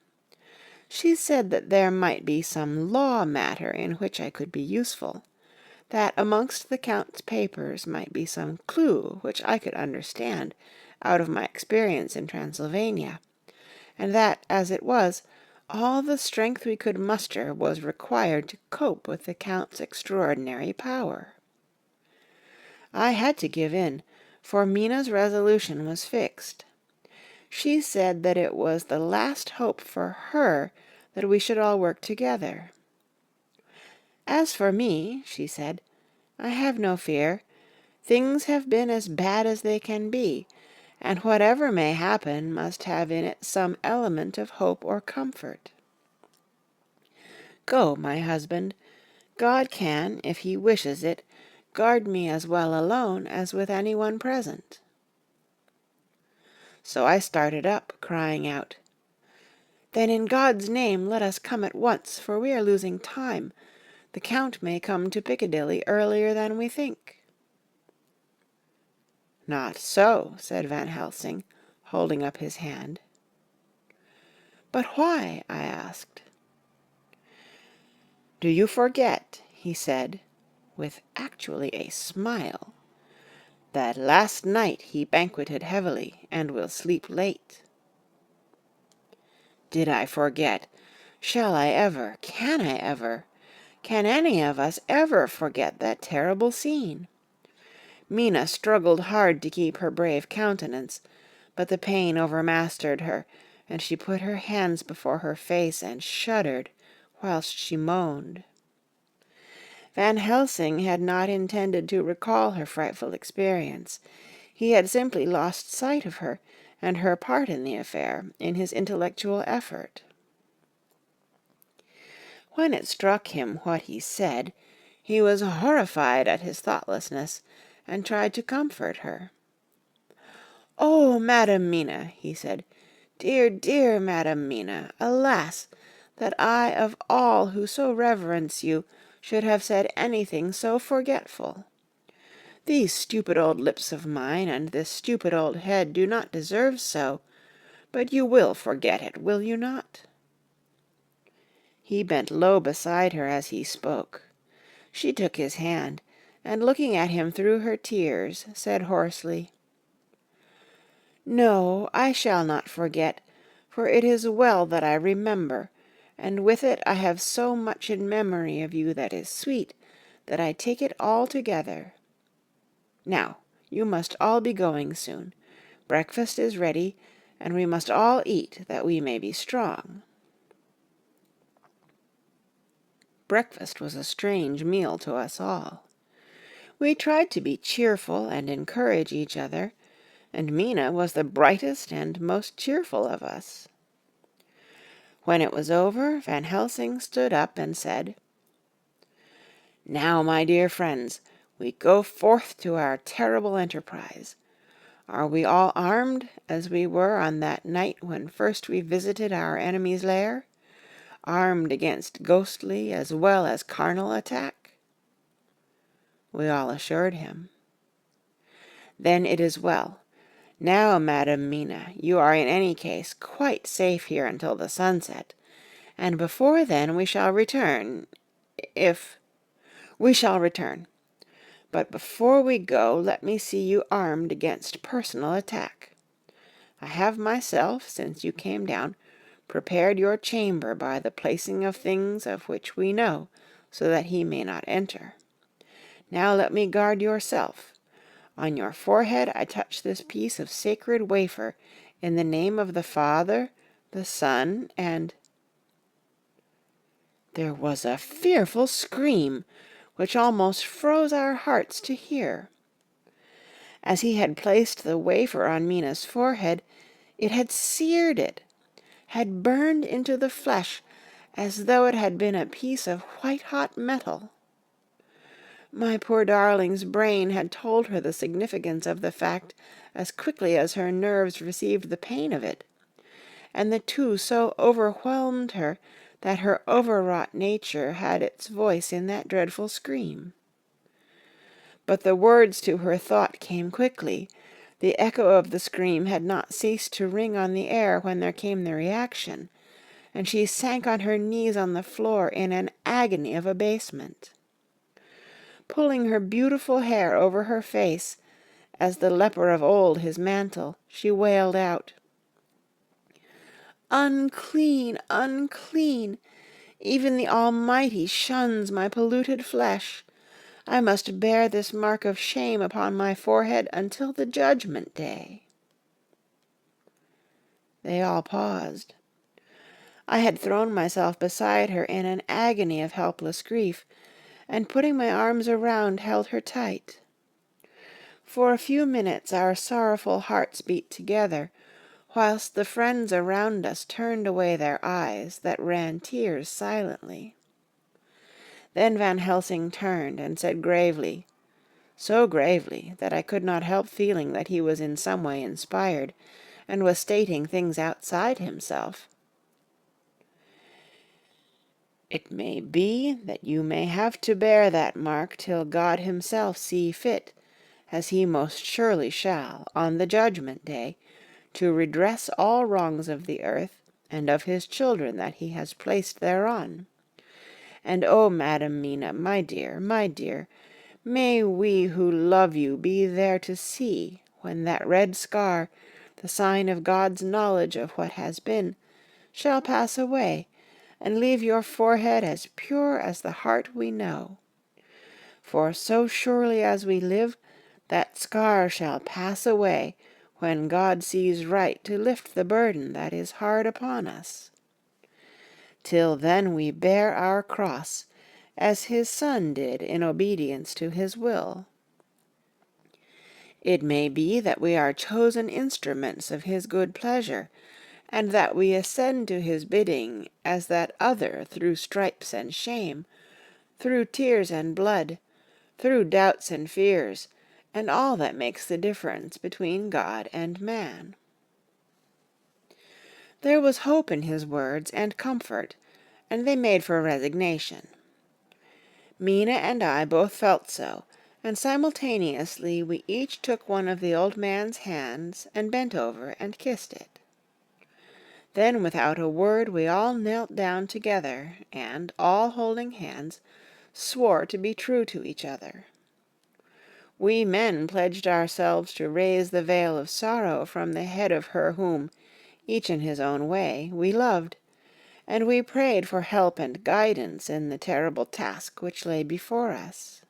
A: She said that there might be some law matter in which I could be useful, that amongst the Count's papers might be some clue which I could understand out of my experience in Transylvania, and that, as it was, all the strength we could muster was required to cope with the Count's extraordinary power. I had to give in, for Mina's resolution was fixed. She said that it was the last hope for her that we should all work together. "As for me," she said, "I have no fear. Things have been as bad as they can be, and whatever may happen must have in it some element of hope or comfort. Go, my husband. God can, if he wishes it, guard me as well alone as with anyone present." So I started up, crying out, "Then in God's name let us come at once, for we are losing time. The Count may come to Piccadilly earlier than we think." "Not so," said Van Helsing, holding up his hand. "But why?" I asked. "Do you forget," he said, with actually a smile, that last night he banqueted heavily and will sleep late. Did I forget? Shall I ever? Can I ever? Can any of us ever forget that terrible scene? Mina struggled hard to keep her brave countenance, but the pain overmastered her, and she put her hands before her face and shuddered whilst she moaned. Van Helsing had not intended to recall her frightful experience. He had simply lost sight of her and her part in the affair in his intellectual effort. When it struck him what he said, he was horrified at his thoughtlessness, and tried to comfort her. "Oh, Madam Mina," he said, "dear, dear Madam Mina, alas, that I of all who so reverence you should have said anything so forgetful. These stupid old lips of mine and this stupid old head do not deserve so, but you will forget it, will you not?" He bent low beside her as he spoke. She took his hand, and looking at him through her tears, said hoarsely, "No, I shall not forget, for it is well that I remember, and with it I have so much in memory of you that is sweet, that I take it all together. Now, you must all be going soon. Breakfast is ready, and we must all eat that we may be strong." Breakfast was a strange meal to us all. We tried to be cheerful and encourage each other, and Mina was the brightest and most cheerful of us. When it was over, Van Helsing stood up and said, "Now, my dear friends, we go forth to our terrible enterprise. Are we all armed, as we were on that night when first we visited our enemy's lair? Armed against ghostly as well as carnal attack?" We all assured him. "Then it is well. Now, Madam Mina, you are in any case quite safe here until the sunset, and before then we shall return, if... We shall return. But before we go, let me see you armed against personal attack. I have myself, since you came down, prepared your chamber by the placing of things of which we know, so that he may not enter. Now let me guard yourself. On your forehead I touch this piece of sacred wafer, in the name of the Father, the Son, and—" There was a fearful scream, which almost froze our hearts to hear. As he had placed the wafer on Mina's forehead, it had seared it, had burned into the flesh, as though it had been a piece of white-hot metal. My poor darling's brain had told her the significance of the fact as quickly as her nerves received the pain of it, and the two so overwhelmed her that her overwrought nature had its voice in that dreadful scream. But the words to her thought came quickly. The echo of the scream had not ceased to ring on the air when there came the reaction, and she sank on her knees on the floor in an agony of abasement. Pulling her beautiful hair over her face, as the leper of old his mantle, she wailed out, "Unclean, unclean! Even the Almighty shuns my polluted flesh. I must bear this mark of shame upon my forehead until the judgment day." They all paused. I had thrown myself beside her in an agony of helpless grief, and putting my arms around held her tight. For a few minutes our sorrowful hearts beat together, whilst the friends around us turned away their eyes that ran tears silently. Then Van Helsing turned and said gravely, so gravely that I could not help feeling that he was in some way inspired, and was stating things outside himself, "It may be that you may have to bear that mark till God himself see fit, as he most surely shall, on the judgment day, to redress all wrongs of the earth, and of his children that he has placed thereon. And, oh, Madam Mina, my dear, May we who love you be there to see, when that red scar, the sign of God's knowledge of what has been, shall pass away, and leave your forehead as pure as the heart we know. For so surely as we live, that scar shall pass away, when God sees right to lift the burden that is hard upon us. Till then we bear our cross, as his Son did in obedience to his will. It may be that we are chosen instruments of his good pleasure, and that we ascend to his bidding as that other through stripes and shame, through tears and blood, through doubts and fears, and all that makes the difference between God and man. There was hope in his words and comfort, and they made for resignation. Mina and I both felt so, and simultaneously we each took one of the old man's hands and bent over and kissed it. Then without a word we all knelt down together, and, all holding hands, swore to be true to each other. We men pledged ourselves to raise the veil of sorrow from the head of her whom, each in his own way, we loved, and we prayed for help and guidance in the terrible task which lay before us.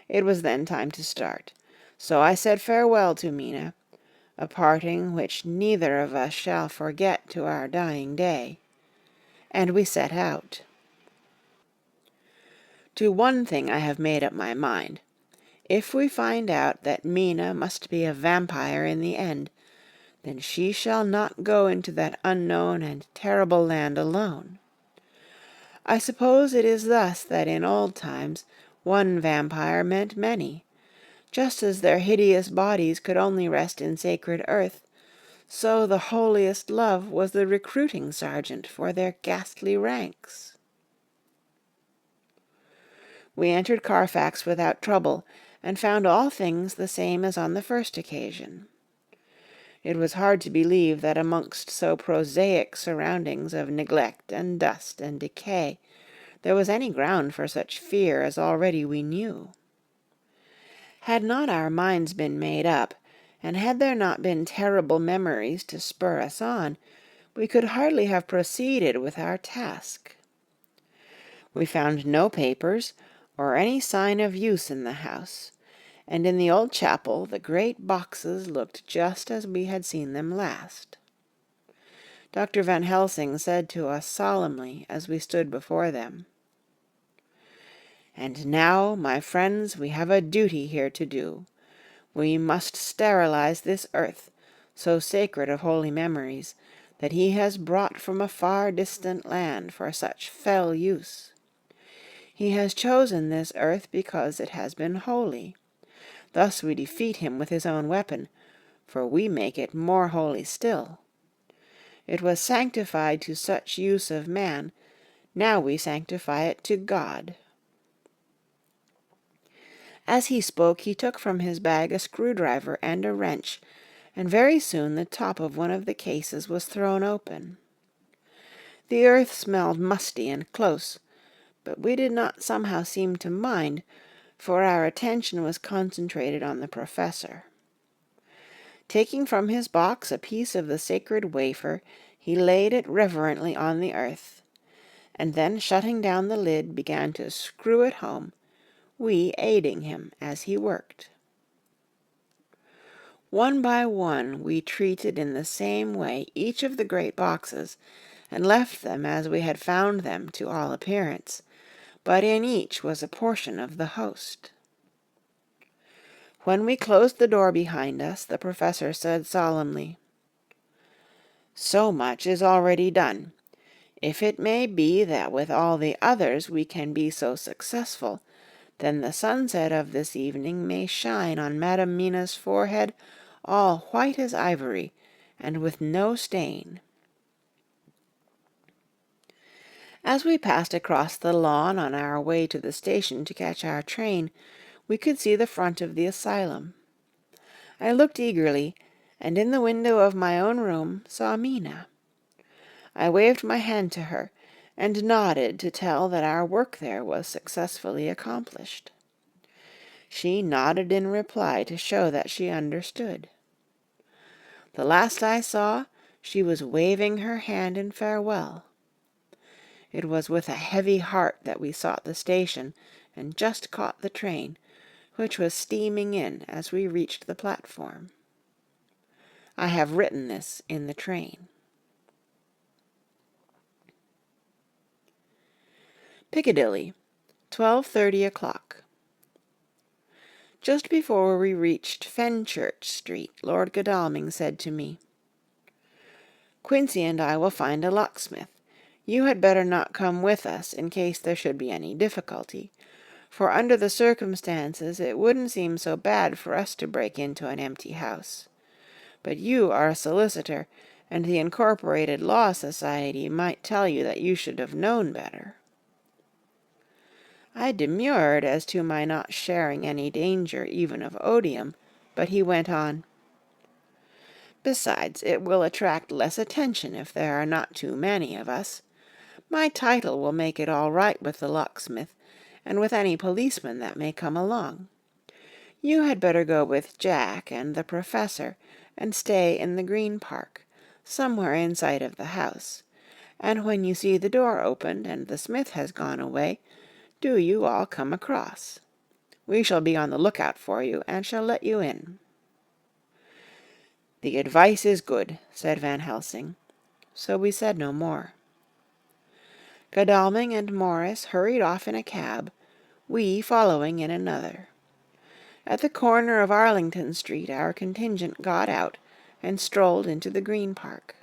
A: It was then time to start, so I said farewell to Mina, a parting which neither of us shall forget to our dying day, and we set out. To one thing I have made up my mind. If we find out that Mina must be a vampire in the end, then she shall not go into that unknown and terrible land alone. I suppose it is thus that in old times one vampire meant many. Just as their hideous bodies could only rest in sacred earth, so the holiest love was the recruiting sergeant for their ghastly ranks. We entered Carfax without trouble, and found all things the same as on the first occasion. It was hard to believe that amongst so prosaic surroundings of neglect and dust and decay, there was any ground for such fear as already we knew. Had not our minds been made up, and had there not been terrible memories to spur us on, we could hardly have proceeded with our task. We found no papers, or any sign of use in the house, and in the old chapel the great boxes looked just as we had seen them last. Dr. Van Helsing said to us solemnly as we stood before them, "And now, my friends, we have a duty here to do. We must sterilize this earth, so sacred of holy memories, that he has brought from a far distant land for such fell use. He has chosen this earth because it has been holy. Thus we defeat him with his own weapon, for we make it more holy still. It was sanctified to such use of man, now we sanctify it to God." As he spoke, he took from his bag a screwdriver and a wrench, and very soon the top of one of the cases was thrown open. The earth smelled musty and close, but we did not somehow seem to mind, for our attention was concentrated on the professor. Taking from his box a piece of the sacred wafer, he laid it reverently on the earth, and then shutting down the lid began to screw it home, we aiding him as he worked. One by one we treated in the same way each of the great boxes, and left them as we had found them to all appearance, but in each was a portion of the host. When we closed the door behind us, the professor said solemnly, "So much is already done. If it may be that with all the others we can be so successful, then the sunset of this evening may shine on Madam Mina's forehead all white as ivory, and with no stain." As we passed across the lawn on our way to the station to catch our train, we could see the front of the asylum. I looked eagerly, and in the window of my own room saw Mina. I waved my hand to her, and nodded to tell that our work there was successfully accomplished. She nodded in reply to show that she understood. The last I saw, she was waving her hand in farewell. It was with a heavy heart that we sought the station and just caught the train, which was steaming in as we reached the platform. I have written this in the train. Piccadilly, 12:30 o'clock. Just before we reached Fenchurch Street, Lord Godalming said to me, "Quincey and I will find a locksmith. You had better not come with us in case there should be any difficulty, for under the circumstances it wouldn't seem so bad for us to break into an empty house. But you are a solicitor, and the Incorporated Law Society might tell you that you should have known better." I demurred as to my not sharing any danger even of odium, but he went on, "Besides, it will attract less attention if there are not too many of us. My title will make it all right with the locksmith, and with any policeman that may come along. You had better go with Jack and the Professor, and stay in the Green Park, somewhere in sight of the house, and when you see the door opened and the smith has gone away, do you all come across. We shall be on the lookout for you, and shall let you in." "The advice is good," said Van Helsing. So we said no more. Godalming and Morris hurried off in a cab, we following in another. At the corner of Arlington Street our contingent got out and strolled into the Green Park.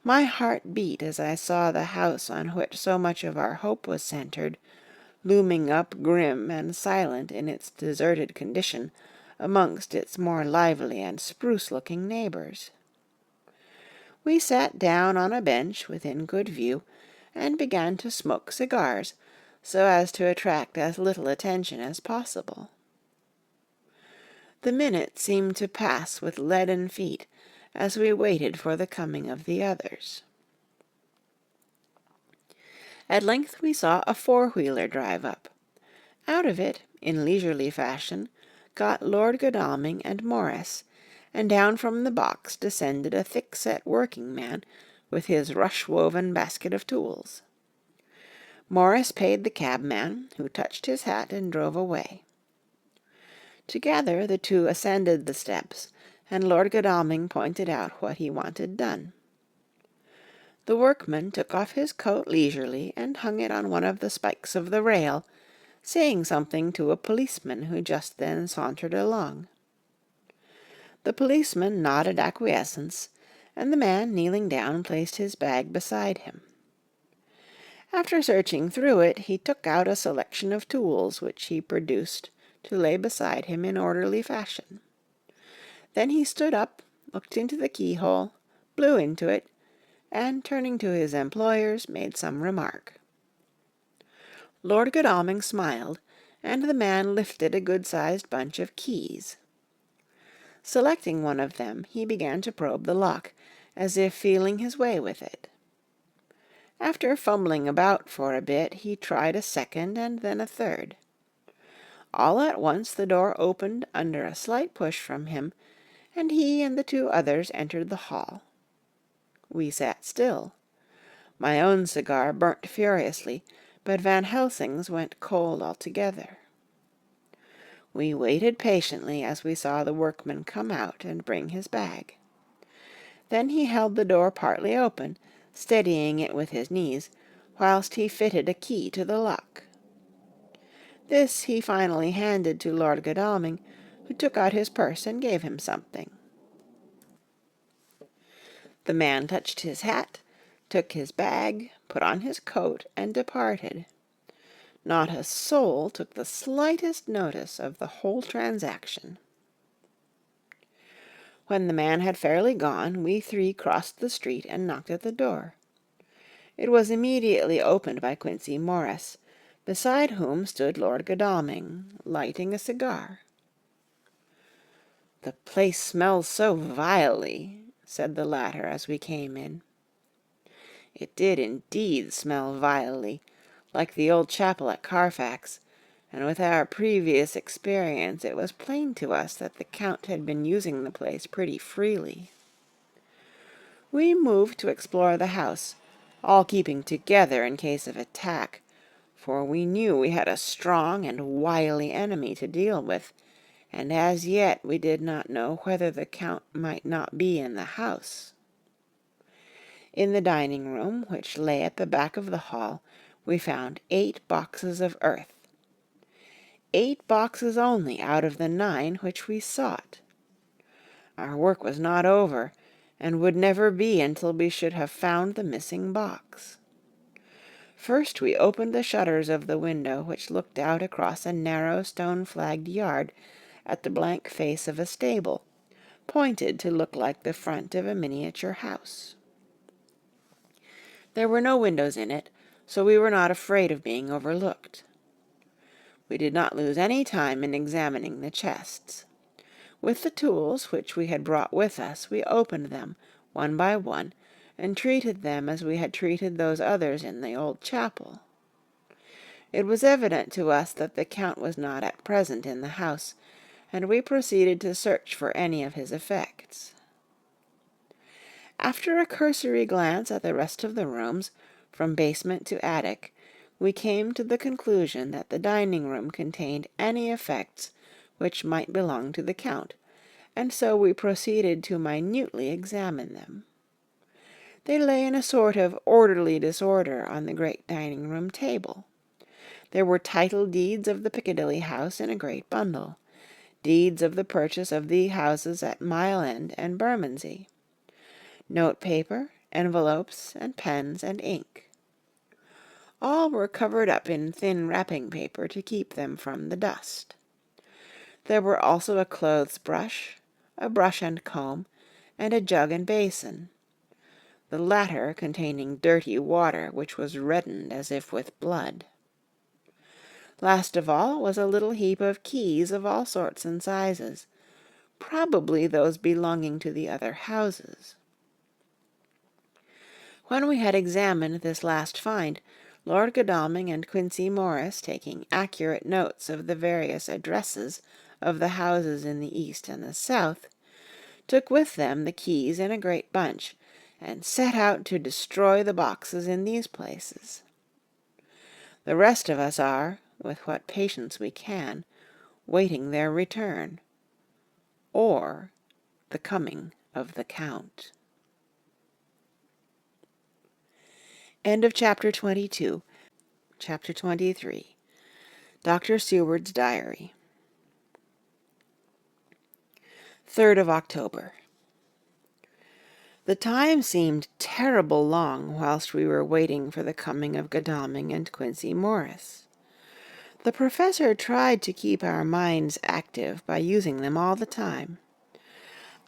A: My heart beat as I saw the house on which so much of our hope was centered, looming up grim and silent in its deserted condition amongst its more lively and spruce-looking neighbors. We sat down on a bench within good view, and began to smoke cigars, so as to attract as little attention as possible. The minutes seemed to pass with leaden feet as we waited for the coming of the others. At length we saw a four-wheeler drive up. Out of it, in leisurely fashion, got Lord Godalming and Morris, and down from the box descended a thick-set working-man with his rush-woven basket of tools. Morris paid the cabman, who touched his hat and drove away. Together the two ascended the steps, and Lord Godalming pointed out what he wanted done. The workman took off his coat leisurely and hung it on one of the spikes of the rail, saying something to a policeman who just then sauntered along. The policeman nodded acquiescence, and the man, kneeling down, placed his bag beside him. After searching through it, he took out a selection of tools which he produced to lay beside him in orderly fashion. Then he stood up, looked into the keyhole, blew into it, and, turning to his employers, made some remark. Lord Godalming smiled, and the man lifted a good-sized bunch of keys. Selecting one of them, he began to probe the lock, as if feeling his way with it. After fumbling about for a bit, he tried a second and then a third. All at once the door opened under a slight push from him, and he and the two others entered the hall. We sat still. My own cigar burnt furiously, but Van Helsing's went cold altogether. We waited patiently as we saw the workman come out and bring his bag. Then he held the door partly open, steadying it with his knees, whilst he fitted a key to the lock. This he finally handed to Lord Godalming, who took out his purse and gave him something. The man touched his hat, took his bag, put on his coat, and departed. Not a soul took the slightest notice of the whole transaction. When the man had fairly gone, we three crossed the street and knocked at the door. It was immediately opened by Quincey Morris, beside whom stood Lord Godalming, lighting a cigar. "The place smells so vilely," said the latter as we came in. It did indeed smell vilely, like the old chapel at Carfax, and with our previous experience it was plain to us that the Count had been using the place pretty freely. We moved to explore the house, all keeping together in case of attack, for we knew we had a strong and wily enemy to deal with, and as yet we did not know whether the Count might not be in the house. In the dining room, which lay at the back of the hall, we found 8 boxes of earth. 8 boxes only out of the 9 which we sought. Our work was not over, and would never be until we should have found the missing box. First we opened the shutters of the window which looked out across a narrow stone-flagged yard at the blank face of a stable, pointed to look like the front of a miniature house. There were no windows in it, so we were not afraid of being overlooked. We did not lose any time in examining the chests. With the tools which we had brought with us, we opened them, one by one, and treated them as we had treated those others in the old chapel. It was evident to us that the Count was not at present in the house, and we proceeded to search for any of his effects. After a cursory glance at the rest of the rooms, from basement to attic, we came to the conclusion that the dining room contained any effects which might belong to the Count, and so we proceeded to minutely examine them. They lay in a sort of orderly disorder on the great dining-room table. There were title deeds of the Piccadilly house in a great bundle, deeds of the purchase of the houses at Mile End and Bermondsey, note-paper, envelopes, and pens and ink. All were covered up in thin wrapping paper to keep them from the dust. There were also a clothes brush, a brush and comb, and a jug and basin, the latter containing dirty water which was reddened as if with blood. Last of all was a little heap of keys of all sorts and sizes, probably those belonging to the other houses. When we had examined this last find, Lord Godalming and Quincey Morris, taking accurate notes of the various addresses of the houses in the east and the south, took with them the keys in a great bunch, and set out to destroy the boxes in these places. The rest of us are, with what patience we can, waiting their return, or the coming of the Count. End of Chapter 22. Chapter 23. Dr. Seward's Diary. 3rd of October. The time seemed terrible long whilst we were waiting for the coming of Godalming and Quincey Morris. The Professor tried to keep our minds active by using them all the time.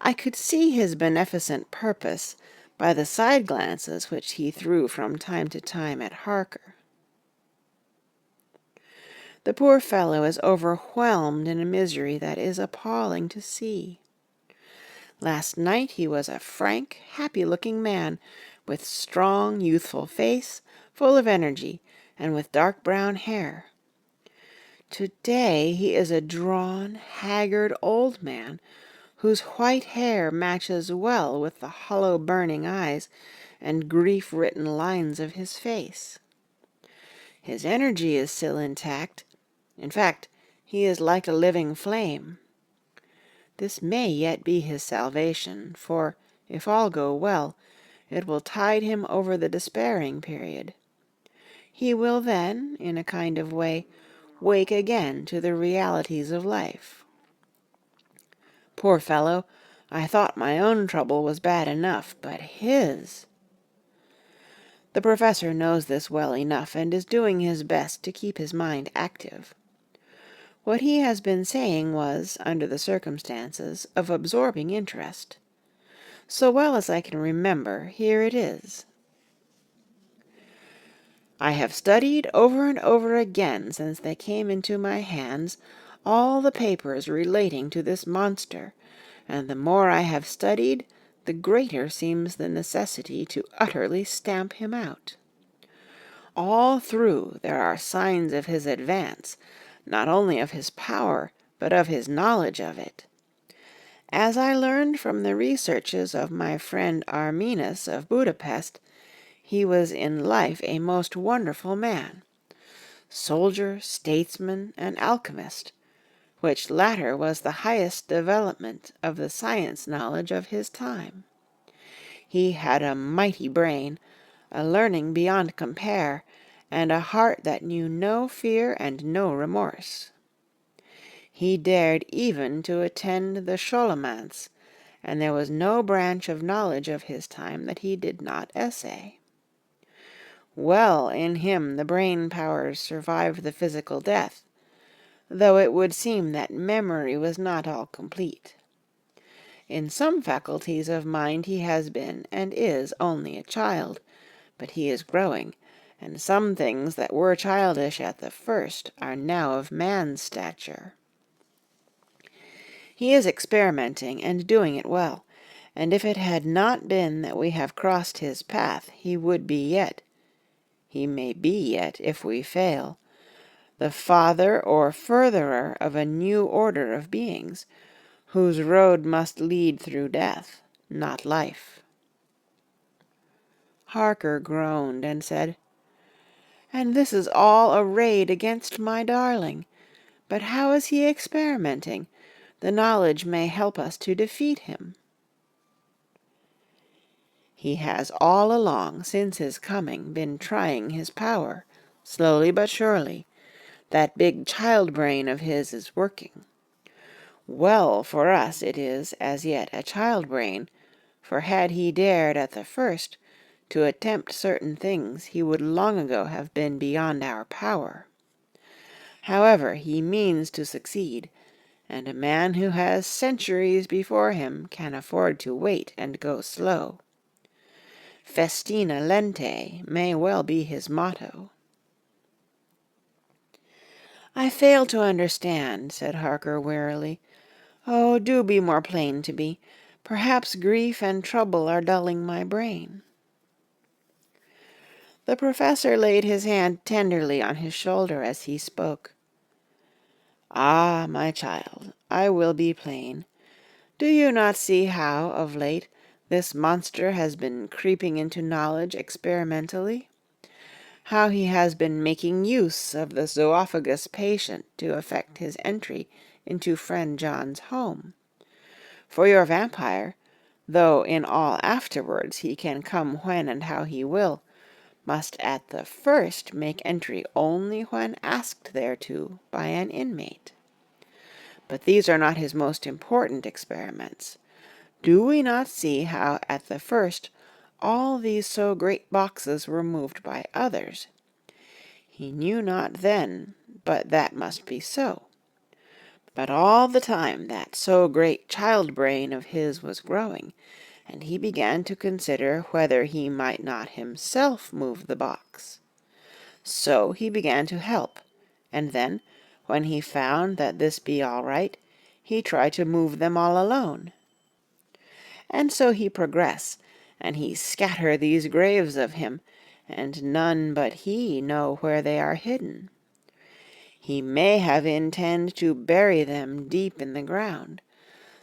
A: I could see his beneficent purpose by the side glances which he threw from time to time at Harker. The poor fellow is overwhelmed in a misery that is appalling to see. Last night he was a frank, happy-looking man, with strong, youthful face, full of energy, and with dark brown hair. Today he is a drawn, haggard old man, whose white hair matches well with the hollow burning eyes and grief-written lines of his face. His energy is still intact. In fact, he is like a living flame. This may yet be his salvation, for, if all go well, it will tide him over the despairing period. He will then, in a kind of way, wake again to the realities of life. Poor fellow, I thought my own trouble was bad enough, but his... The Professor knows this well enough, and is doing his best to keep his mind active. What he has been saying was, under the circumstances, of absorbing interest. So well as I can remember, here it is. I have studied over and over again since they came into my hands all the papers relating to this monster, and the more I have studied, the greater seems the necessity to utterly stamp him out. All through there are signs of his advance, not only of his power, but of his knowledge of it. As I learned from the researches of my friend Arminus of Budapest, he was in life a most wonderful man, soldier, statesman, and alchemist, which latter was the highest development of the science knowledge of his time. He had a mighty brain, a learning beyond compare, and a heart that knew no fear and no remorse. He dared even to attend the Scholomance, and there was no branch of knowledge of his time that he did not essay. Well in him the brain powers survived the physical death, though it would seem that memory was not all complete. In some faculties of mind he has been and is only a child, but he is growing, and some things that were childish at the first are now of man's stature. He is experimenting and doing it well, and if it had not been that we have crossed his path, he would be yet, he may be yet if we fail, the father or furtherer of a new order of beings, whose road must lead through death, not life. Harker groaned and said, "And this is all a raid against my darling. But how is he experimenting? The knowledge may help us to defeat him." "He has all along since his coming been trying his power, slowly but surely. That big child brain of his is working. Well for us it is as yet a child brain, for had he dared at the first to attempt certain things he would long ago have been beyond our power. However, he means to succeed, and a man who has centuries before him can afford to wait and go slow. Festina lente may well be his motto." "I fail to understand," said Harker wearily. "Oh, do be more plain to me. Perhaps grief and trouble are dulling my brain." The professor laid his hand tenderly on his shoulder as he spoke. "Ah, my child, I will be plain. Do you not see how, of late, this monster has been creeping into knowledge experimentally? How he has been making use of the zoophagous patient to effect his entry into friend John's home? For your vampire, though in all afterwards he can come when and how he will, must at the first make entry only when asked thereto by an inmate. But these are not his most important experiments. Do we not see how at the first all these so great boxes were moved by others? He knew not then, but that must be so. But all the time that so great child brain of his was growing, and he began to consider whether he might not himself move the box. So he began to help, and then, when he found that this be all right, he tried to move them all alone. And so he progress, and he scatter these graves of him, and none but he know where they are hidden. He may have intend to bury them deep in the ground,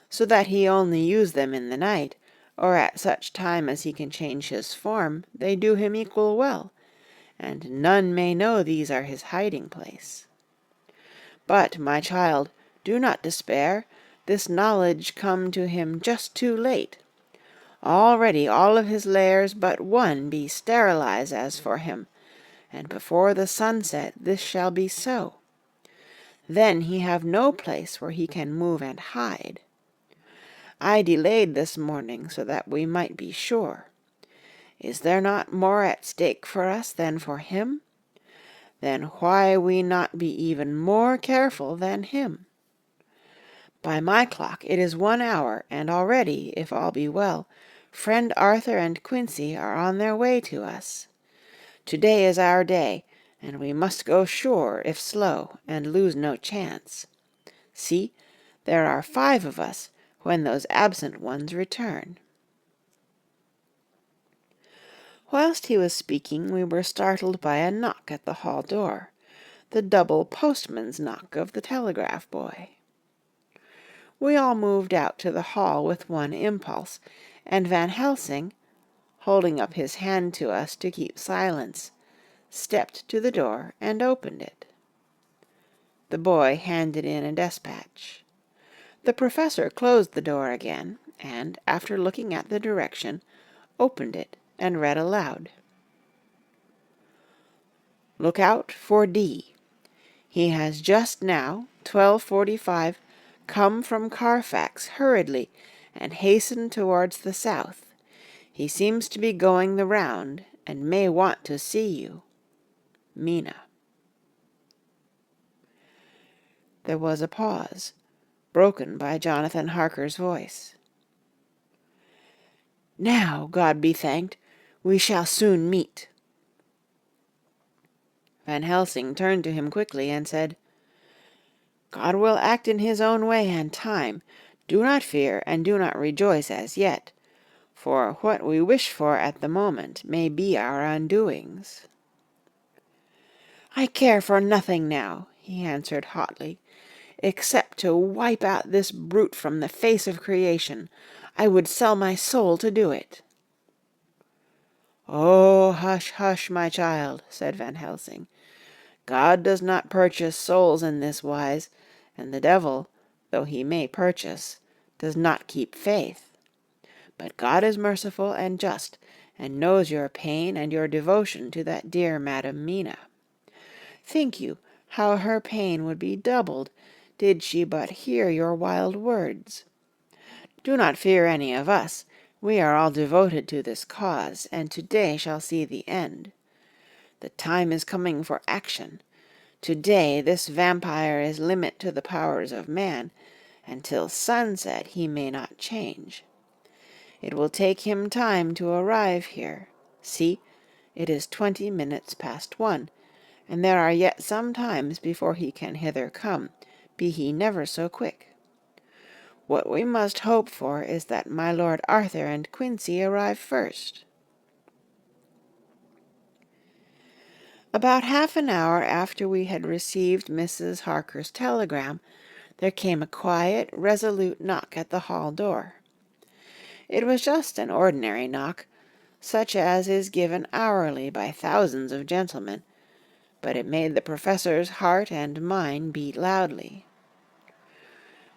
A: so that he only use them in the night, or at such time as he can change his form, they do him equal well, and none may know these are his hiding place. But, my child, do not despair, this knowledge come to him just too late. Already all of his lairs but one be sterilized as for him, and before the sunset this shall be so. Then he have no place where he can move and hide. I delayed this morning so that we might be sure. Is there not more at stake for us than for him? Then why we not be even more careful than him? By my clock it is 1 hour, and already, if all be well, friend Arthur and Quincy are on their way to us. Today is our day, and we must go sure if slow, and lose no chance. See, there are 5 of us, when those absent ones return." Whilst he was speaking, we were startled by a knock at the hall door, the double postman's knock of the telegraph boy. We all moved out to the hall with one impulse, and Van Helsing, holding up his hand to us to keep silence, stepped to the door and opened it. The boy handed in a despatch. The professor closed the door again, and, after looking at the direction, opened it and read aloud. Look out for D. He has just now, 12:45, come from Carfax hurriedly and hastened towards the south. He seems to be going the round and may want to see you. Mina. There was a pause, broken by Jonathan Harker's voice. Now, God be thanked, we shall soon meet. Van Helsing turned to him quickly and said, God will act in his own way and time. Do not fear, and do not rejoice as yet, for what we wish for at the moment may be our undoings. I care for nothing now, he answered hotly, except to wipe out this brute from the face of creation. I would sell my soul to do it. Oh, hush, hush, my child, said Van Helsing. God does not purchase souls in this wise, and the devil, though he may purchase, does not keep faith. But God is merciful and just, and knows your pain and your devotion to that dear Madam Mina. Think you how her pain would be doubled did she but hear your wild words. Do not fear any of us. We are all devoted to this cause, and today shall see the end. The time is coming for action. Today this vampire is limit to the powers of man, and till sunset he may not change. It will take him time to arrive here. See, it is 20 minutes past 1, and there are yet some times before he can hither come, be he never so quick. What we must hope for is that my Lord Arthur and Quincey arrive first. About half an hour after we had received Mrs. Harker's telegram, there came a quiet, resolute knock at the hall door. It was just an ordinary knock, such as is given hourly by thousands of gentlemen, but it made the professor's heart and mine beat loudly.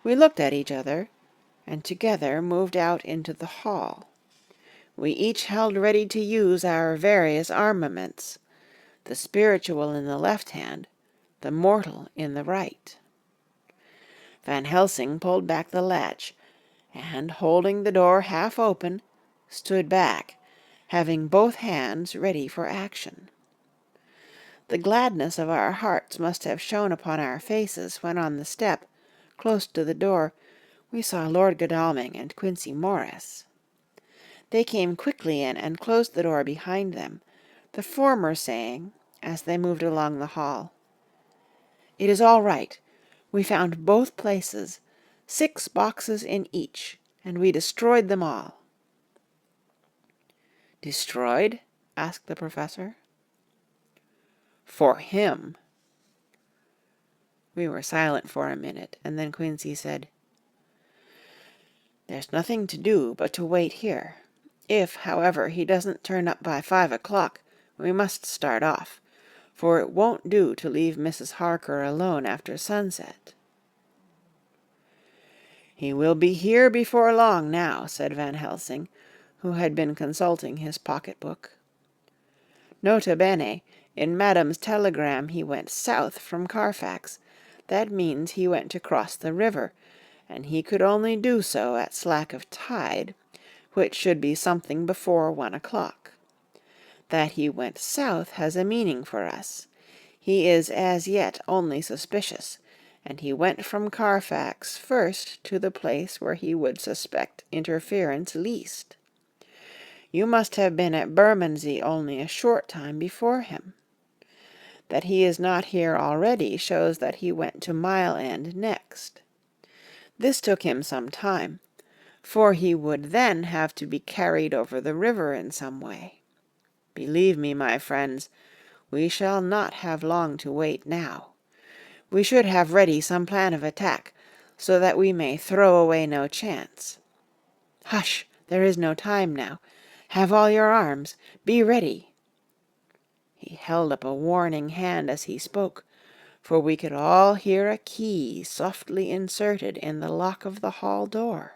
A: We looked at each other, and together moved out into the hall. We each held ready to use our various armaments, the spiritual in the left hand, the mortal in the right. Van Helsing pulled back the latch, and, holding the door half open, stood back, having both hands ready for action. The gladness of our hearts must have shone upon our faces when on the step, close to the door, we saw Lord Godalming and Quincey Morris. They came quickly in and closed the door behind them, the former saying, as they moved along the hall, "It is all right. We found both places, 6 boxes in each, and we destroyed them all." "Destroyed?" asked the professor. "For him." We were silent for a minute, and then Quincey said, "There's nothing to do but to wait here. If, however, he doesn't turn up by 5 o'clock, we must start off, for it won't do to leave Mrs. Harker alone after sunset." "He will be here before long now," said Van Helsing, who had been consulting his pocket-book. Nota bene, in Madam's telegram he went south from Carfax. That means he went to cross the river, and he could only do so at slack of tide, which should be something before 1 o'clock. That he went south has a meaning for us. He is as yet only suspicious, and he went from Carfax first to the place where he would suspect interference least. You must have been at Bermondsey only a short time before him. That he is not here already shows that he went to Mile End next. This took him some time, for he would then have to be carried over the river in some way. Believe me, my friends, we shall not have long to wait now. We should have ready some plan of attack, so that we may throw away no chance. Hush! There is no time now. Have all your arms. Be ready." He held up a warning hand as he spoke, for we could all hear a key softly inserted in the lock of the hall door.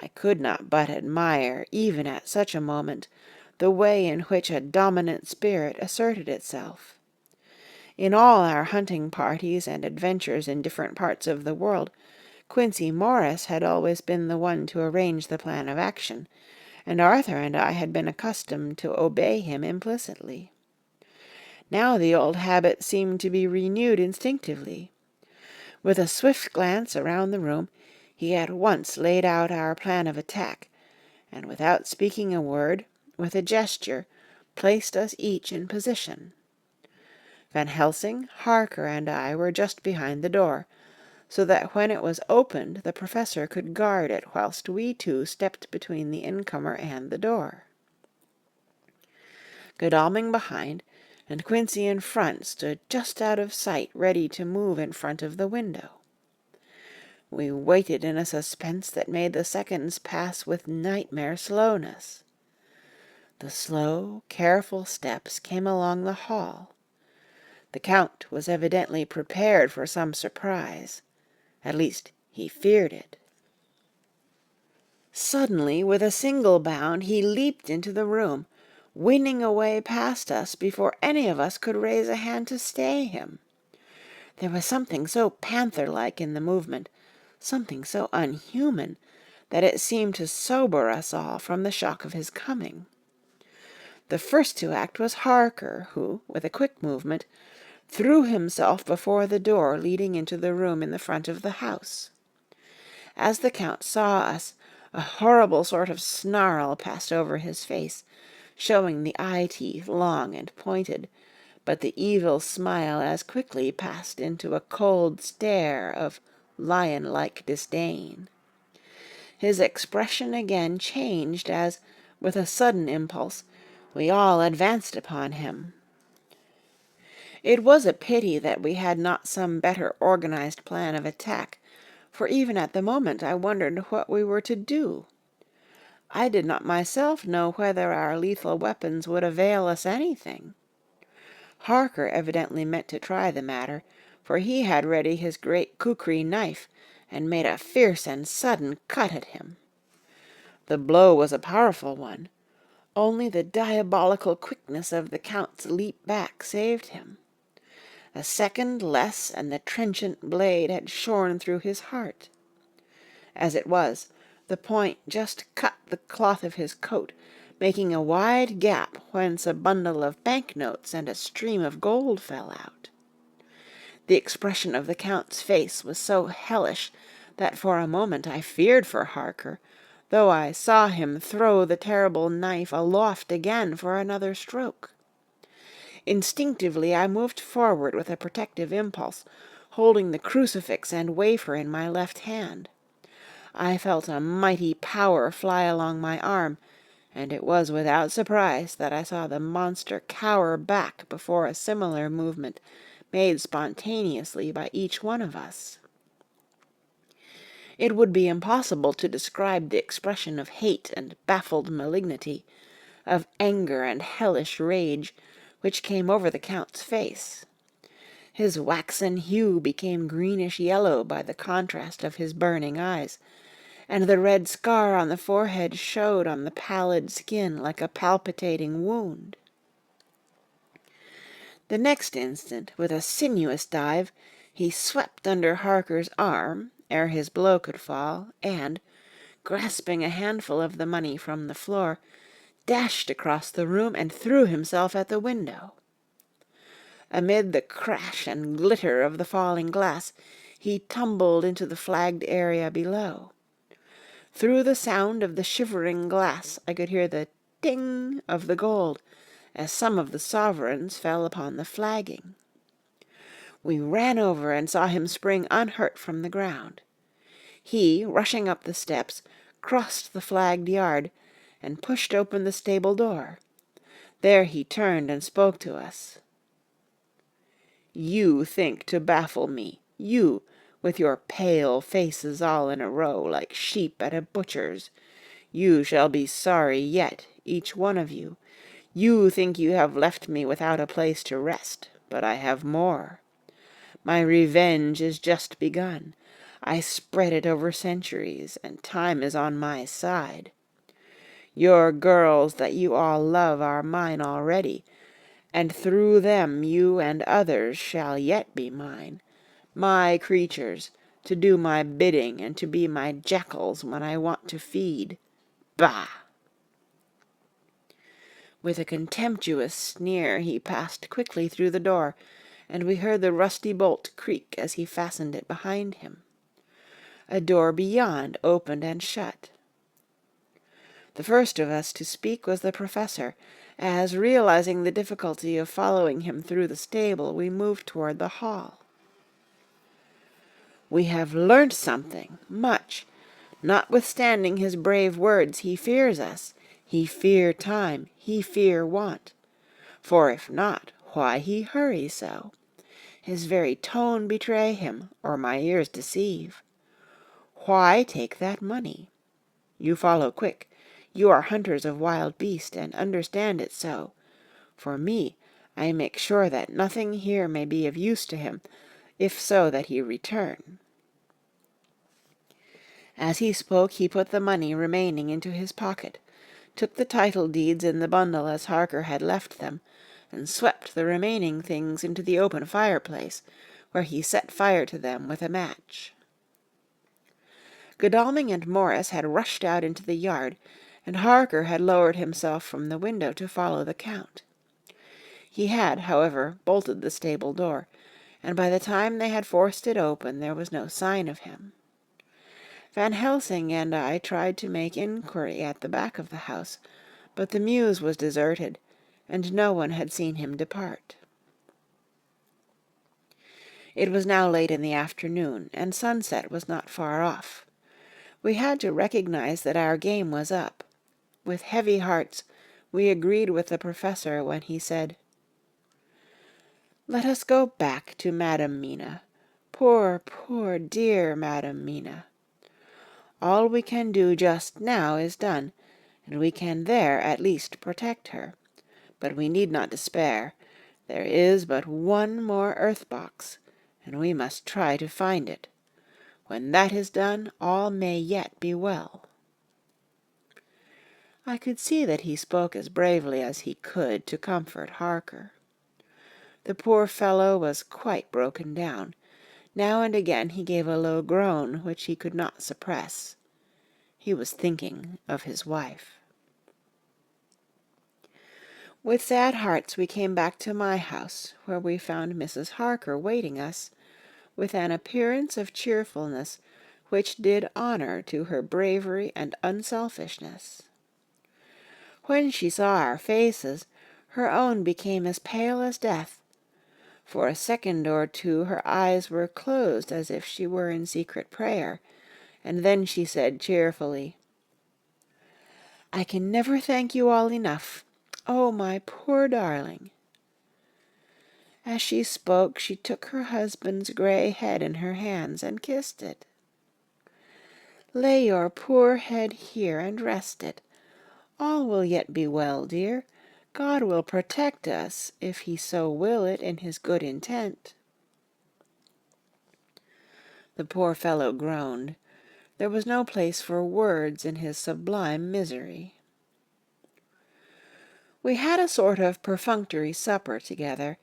A: I could not but admire, even at such a moment, the way in which a dominant spirit asserted itself. In all our hunting parties and adventures in different parts of the world, Quincey Morris had always been the one to arrange the plan of action, and Arthur and I had been accustomed to obey him implicitly. Now the old habit seemed to be renewed instinctively. With a swift glance around the room, he at once laid out our plan of attack, and without speaking a word, with a gesture, placed us each in position. Van Helsing, Harker, and I were just behind the door, so that when it was opened the Professor could guard it whilst we two stepped between the incomer and the door. Godalming behind, and Quincey in front stood just out of sight, ready to move in front of the window. We waited in a suspense that made the seconds pass with nightmare slowness. The slow, careful steps came along the hall. The Count was evidently prepared for some surprise. At least, he feared it. Suddenly, with a single bound, he leaped into the room, winning away past us before any of us could raise a hand to stay him. There was something so panther-like in the movement, something so unhuman, that it seemed to sober us all from the shock of his coming. The first to act was Harker, who, with a quick movement, threw himself before the door leading into the room in the front of the house. As the Count saw us, a horrible sort of snarl passed over his face, showing the eye-teeth long and pointed, but the evil smile as quickly passed into a cold stare of lion-like disdain. His expression again changed as, with a sudden impulse, we all advanced upon him. It was a pity that we had not some better organized plan of attack, for even at the moment I wondered what we were to do. I did not myself know whether our lethal weapons would avail us anything. Harker evidently meant to try the matter, for he had ready his great kukri knife, and made a fierce and sudden cut at him. The blow was a powerful one. Only the diabolical quickness of the Count's leap back saved him. A second less, and the trenchant blade had shorn through his heart. As it was, the point just cut the cloth of his coat, making a wide gap whence a bundle of banknotes and a stream of gold fell out. The expression of the Count's face was so hellish that for a moment I feared for Harker, though I saw him throw the terrible knife aloft again for another stroke. Instinctively I moved forward with a protective impulse, holding the crucifix and wafer in my left hand. I felt a mighty power fly along my arm, and it was without surprise that I saw the monster cower back before a similar movement made spontaneously by each one of us. It would be impossible to describe the expression of hate and baffled malignity, of anger and hellish rage, which came over the Count's face. His waxen hue became greenish-yellow by the contrast of his burning eyes, and the red scar on the forehead showed on the pallid skin like a palpitating wound. The next instant, with a sinuous dive, he swept under Harker's arm, ere his blow could fall, and, grasping a handful of the money from the floor, dashed across the room and threw himself at the window. Amid the crash and glitter of the falling glass, he tumbled into the flagged area below. Through the sound of the shivering glass I could hear the ting of the gold as some of the sovereigns fell upon the flagging. We ran over and saw him spring unhurt from the ground. He, rushing up the steps, crossed the flagged yard, and pushed open the stable door. There he turned and spoke to us. "You think to baffle me, you, with your pale faces all in a row like sheep at a butcher's. You shall be sorry yet, each one of you. You think you have left me without a place to rest, but I have more. My revenge is just begun. I spread it over centuries, and time is on my side. Your girls that you all love are mine already, and through them you and others shall yet be mine. My creatures, to do my bidding and to be my jackals when I want to feed. Bah!" With a contemptuous sneer he passed quickly through the door, and we heard the rusty bolt creak as he fastened it behind him. A door beyond opened and shut. The first of us to speak was the Professor, as, realizing the difficulty of following him through the stable, we moved toward the hall. "We have learnt something, much. Notwithstanding his brave words, he fears us. He fear time, he fear want. For if not, why he hurry so? His very tone betray him, or my ears deceive. Why take that money? You follow quick. You are hunters of wild beast, and understand it so. For me, I make sure that nothing here may be of use to him, if so that he return." As he spoke he put the money remaining into his pocket, took the title deeds in the bundle as Harker had left them, and swept the remaining things into the open fireplace, where he set fire to them with a match. Godalming and Morris had rushed out into the yard, and Harker had lowered himself from the window to follow the Count. He had, however, bolted the stable door, and by the time they had forced it open there was no sign of him. Van Helsing and I tried to make inquiry at the back of the house, but the mews was deserted, and no one had seen him depart. It was now late in the afternoon, and sunset was not far off. We had to recognize that our game was up. With heavy hearts, we agreed with the Professor when he said, "Let us go back to Madam Mina. Poor, poor, dear Madam Mina. All we can do just now is done, and we can there at least protect her. But we need not despair. There is but one more earth-box, and we must try to find it. When that is done, all may yet be well." I could see that he spoke as bravely as he could to comfort Harker. The poor fellow was quite broken down. Now and again he gave a low groan which he could not suppress. He was thinking of his wife. With sad hearts we came back to my house, where we found Mrs. Harker waiting us, with an appearance of cheerfulness which did honour to her bravery and unselfishness. When she saw our faces, her own became as pale as death. For a second or two her eyes were closed as if she were in secret prayer, and then she said cheerfully, "I can never thank you all enough. Oh, my poor darling." As she spoke, she took her husband's grey head in her hands and kissed it. "Lay your poor head here and rest it. All will yet be well, dear. God will protect us, if he so will it in his good intent." The poor fellow groaned. There was no place for words in his sublime misery. We had a sort of perfunctory supper together,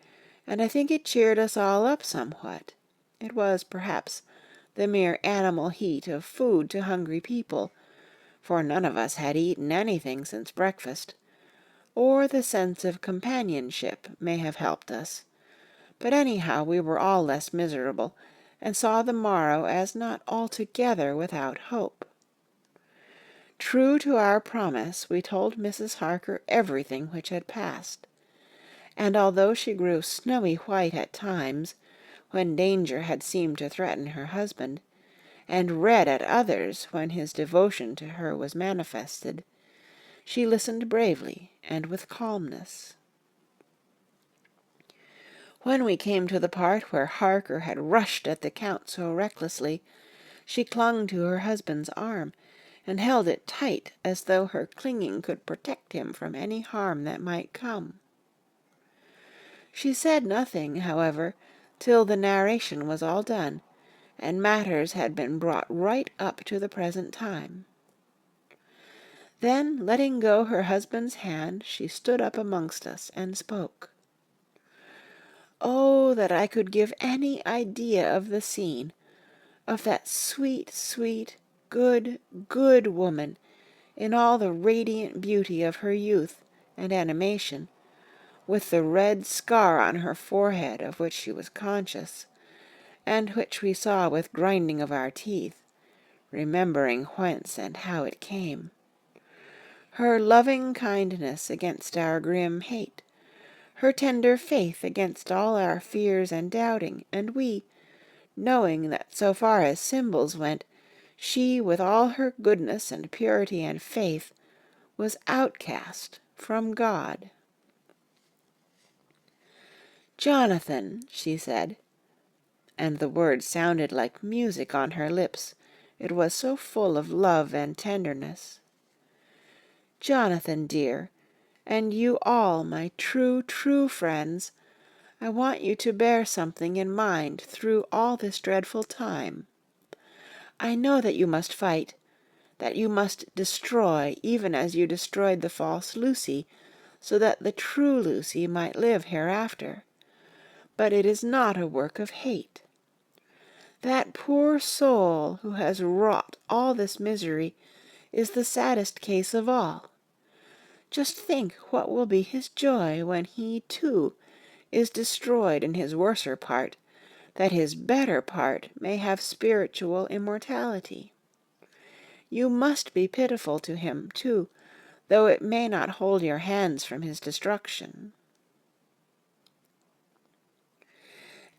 A: and I think it cheered us all up somewhat. It was, perhaps, the mere animal heat of food to hungry people, for none of us had eaten anything since breakfast, or the sense of companionship may have helped us, but anyhow we were all less miserable, and saw the morrow as not altogether without hope. True to our promise, we told Mrs. Harker everything which had passed, and although she grew snowy white at times, when danger had seemed to threaten her husband, and red at others when his devotion to her was manifested, she listened bravely and with calmness. When we came to the part where Harker had rushed at the Count so recklessly, she clung to her husband's arm, and held it tight as though her clinging could protect him from any harm that might come. She said nothing, however, till the narration was all done, and matters had been brought right up to the present time. Then, letting go her husband's hand, she stood up amongst us and spoke. Oh, that I could give any idea of the scene, of that sweet, sweet, good, good woman, in all the radiant beauty of her youth and animation, with the red scar on her forehead of which she was conscious, and which we saw with grinding of our teeth, remembering whence and how it came. Her loving kindness against our grim hate, her tender faith against all our fears and doubting, and we, knowing that so far as symbols went, she, with all her goodness and purity and faith, was outcast from God. "Jonathan," she said, and the word sounded like music on her lips, it was so full of love and tenderness. "Jonathan, dear, and you all, my true, true friends, I want you to bear something in mind through all this dreadful time. I know that you must fight, that you must destroy even as you destroyed the false Lucy, so that the true Lucy might live hereafter. But it is not a work of hate. That poor soul who has wrought all this misery is the saddest case of all. Just think what will be his joy when he, too, is destroyed in his worser part, that his better part may have spiritual immortality. You must be pitiful to him, too, though it may not hold your hands from his destruction."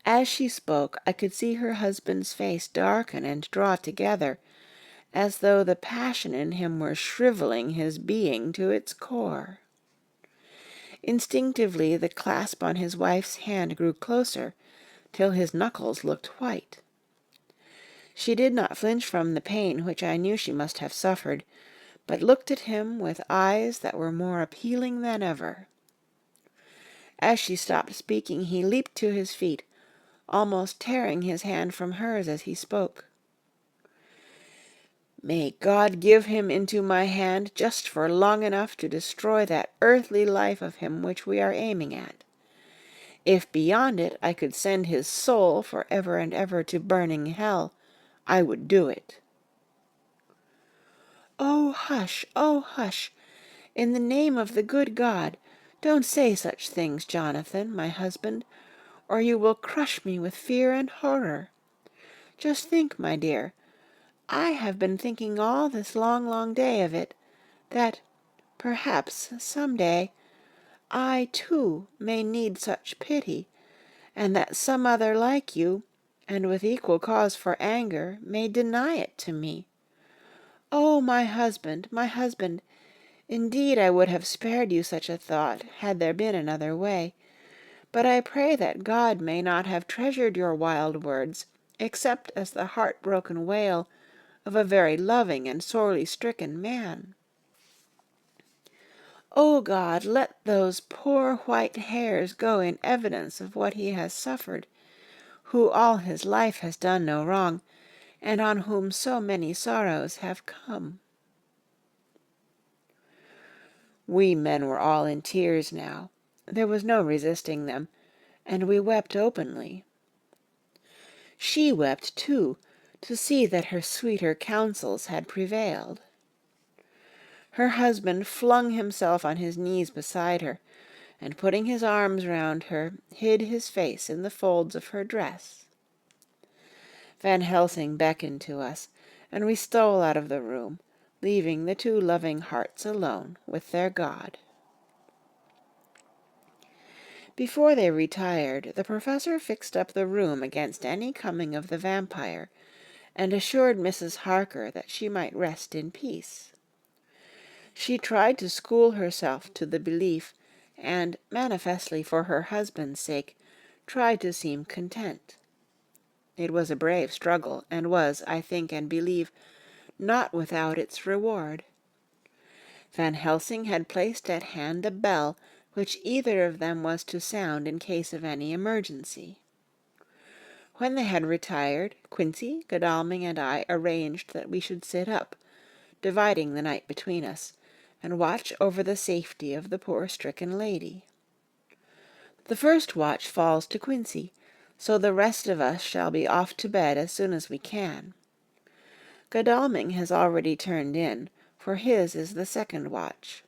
A: As she spoke, I could see her husband's face darken and draw together, as though the passion in him were shriveling his being to its core. Instinctively the clasp on his wife's hand grew closer, till his knuckles looked white. She did not flinch from the pain which I knew she must have suffered, but looked at him with eyes that were more appealing than ever. As she stopped speaking, he leaped to his feet, almost tearing his hand from hers as he spoke. "May God give him into my hand just for long enough to destroy that earthly life of him which we are aiming at. If beyond it I could send his soul for ever and ever to burning hell, I would do it." "Oh, hush, oh, hush! In the name of the good God, don't say such things, Jonathan, my husband, or you will crush me with fear and horror. Just think, my dear, I have been thinking all this long, long day of it, that, perhaps, some day, I, too, may need such pity, and that some other like you, and with equal cause for anger, may deny it to me. Oh, my husband, indeed I would have spared you such a thought, had there been another way. But I pray that God may not have treasured your wild words, except as the heart-broken wail of a very loving and sorely stricken man. O God, let those poor white hairs go in evidence of what he has suffered, who all his life has done no wrong, and on whom so many sorrows have come." We men were all in tears now. There was no resisting them, and we wept openly. She wept, too, to see that her sweeter counsels had prevailed. Her husband flung himself on his knees beside her, and putting his arms round her, hid his face in the folds of her dress. Van Helsing beckoned to us, and we stole out of the room, leaving the two loving hearts alone with their God. Before they retired, the professor fixed up the room against any coming of the vampire, and assured Mrs. Harker that she might rest in peace. She tried to school herself to the belief, and, manifestly for her husband's sake, tried to seem content. It was a brave struggle, and was, I think and believe, not without its reward. Van Helsing had placed at hand a bell which either of them was to sound in case of any emergency. When they had retired, Quincey, Godalming, and I arranged that we should sit up, dividing the night between us, and watch over the safety of the poor stricken lady. The first watch falls to Quincey, so the rest of us shall be off to bed as soon as we can. Godalming has already turned in, for his is the second watch.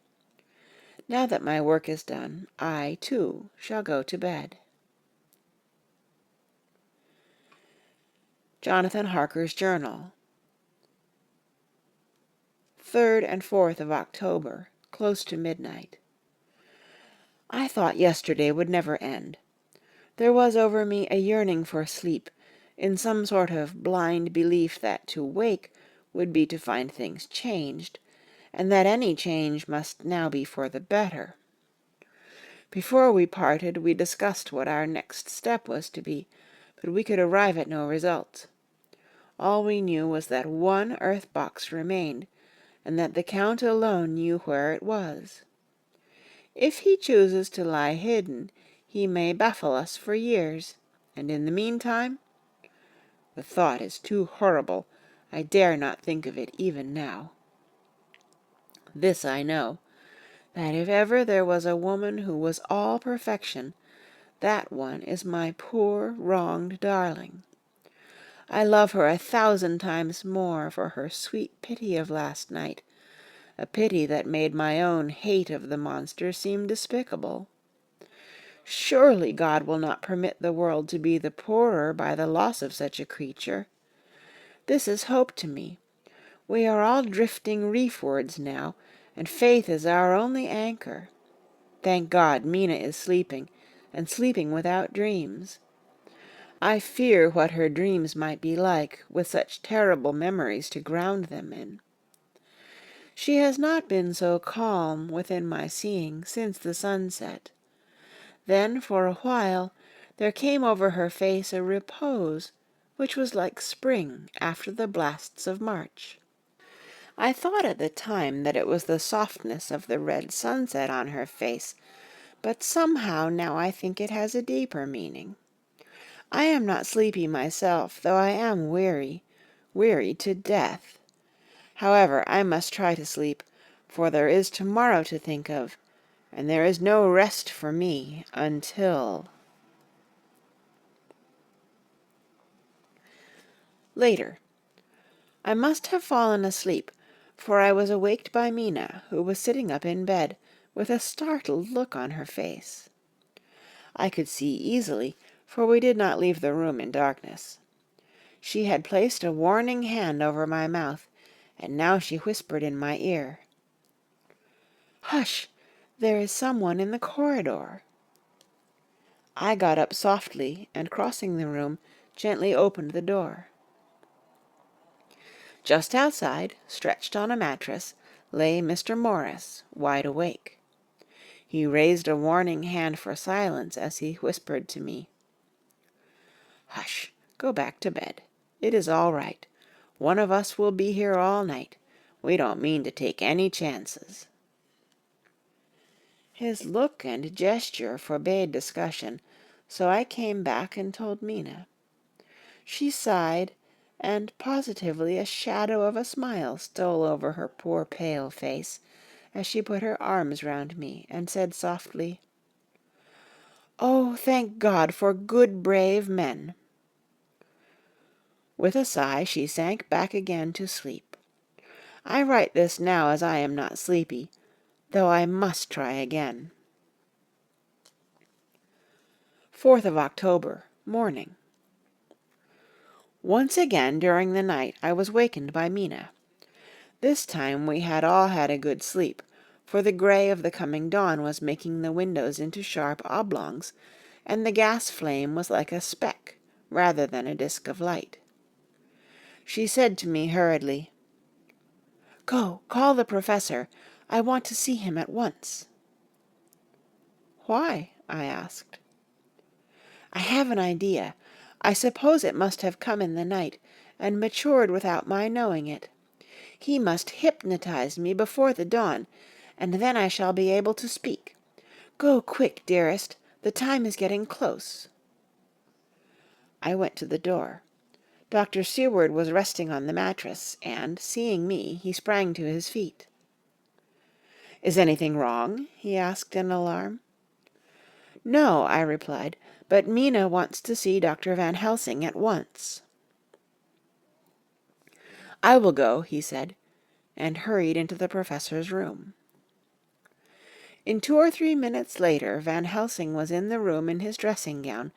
A: Now that my work is done, I, too, shall go to bed. Jonathan Harker's Journal. 3rd and 4th of October, close to midnight. I thought yesterday would never end. There was over me a yearning for sleep, in some sort of blind belief that to wake would be to find things changed, and that any change must now be for the better. Before we parted, we discussed what our next step was to be, but we could arrive at no result. All we knew was that one earth box remained, and that the Count alone knew where it was. If he chooses to lie hidden, he may baffle us for years, and in the meantime, the thought is too horrible. I dare not think of it even now. This I know, that if ever there was a woman who was all perfection, that one is my poor, wronged darling. I love her 1,000 times more for her sweet pity of last night, a pity that made my own hate of the monster seem despicable. Surely God will not permit the world to be the poorer by the loss of such a creature. This is hope to me. We are all drifting reefwards now, and faith is our only anchor. Thank God, Mina is sleeping, and sleeping without dreams. I fear what her dreams might be like, with such terrible memories to ground them in. She has not been so calm within my seeing since the sunset. Then, for a while, there came over her face a repose, which was like spring after the blasts of March. I thought at the time that it was the softness of the red sunset on her face, but somehow now I think it has a deeper meaning. I am not sleepy myself, though I am weary, weary to death. However, I must try to sleep, for there is tomorrow to think of, and there is no rest for me until... Later. I must have fallen asleep, for I was awaked by Mina, who was sitting up in bed, with a startled look on her face. I could see easily, for we did not leave the room in darkness. She had placed a warning hand over my mouth, and now she whispered in my ear. "Hush! There is someone in the corridor." I got up softly, and crossing the room, gently opened the door. Just outside, stretched on a mattress, lay Mr. Morris, wide awake. He raised a warning hand for silence as he whispered to me, "Hush! Go back to bed. It is all right. One of us will be here all night. We don't mean to take any chances." His look and gesture forbade discussion, so I came back and told Mina. She sighed, and positively a shadow of a smile stole over her poor pale face, as she put her arms round me and said softly, "Oh, thank God for good brave men." With a sigh she sank back again to sleep. I write this now as I am not sleepy, though I must try again. 4th of October, morning. Once again during the night I was wakened by Mina. This time we had all had a good sleep, for the grey of the coming dawn was making the windows into sharp oblongs, and the gas flame was like a speck rather than a disk of light. She said to me hurriedly, "Go, call the professor. I want to see him at once." "Why?" I asked. "I have an idea. I suppose it must have come in the night, and matured without my knowing it. He must hypnotize me before the dawn, and then I shall be able to speak. Go quick, dearest. The time is getting close." I went to the door. Dr. Seward was resting on the mattress, and, seeing me, he sprang to his feet. "Is anything wrong?" he asked in alarm. "No," I replied, "but Mina wants to see Dr. Van Helsing at once." "I will go," he said, and hurried into the professor's room. In 2 or 3 minutes later Van Helsing was in the room in his dressing gown,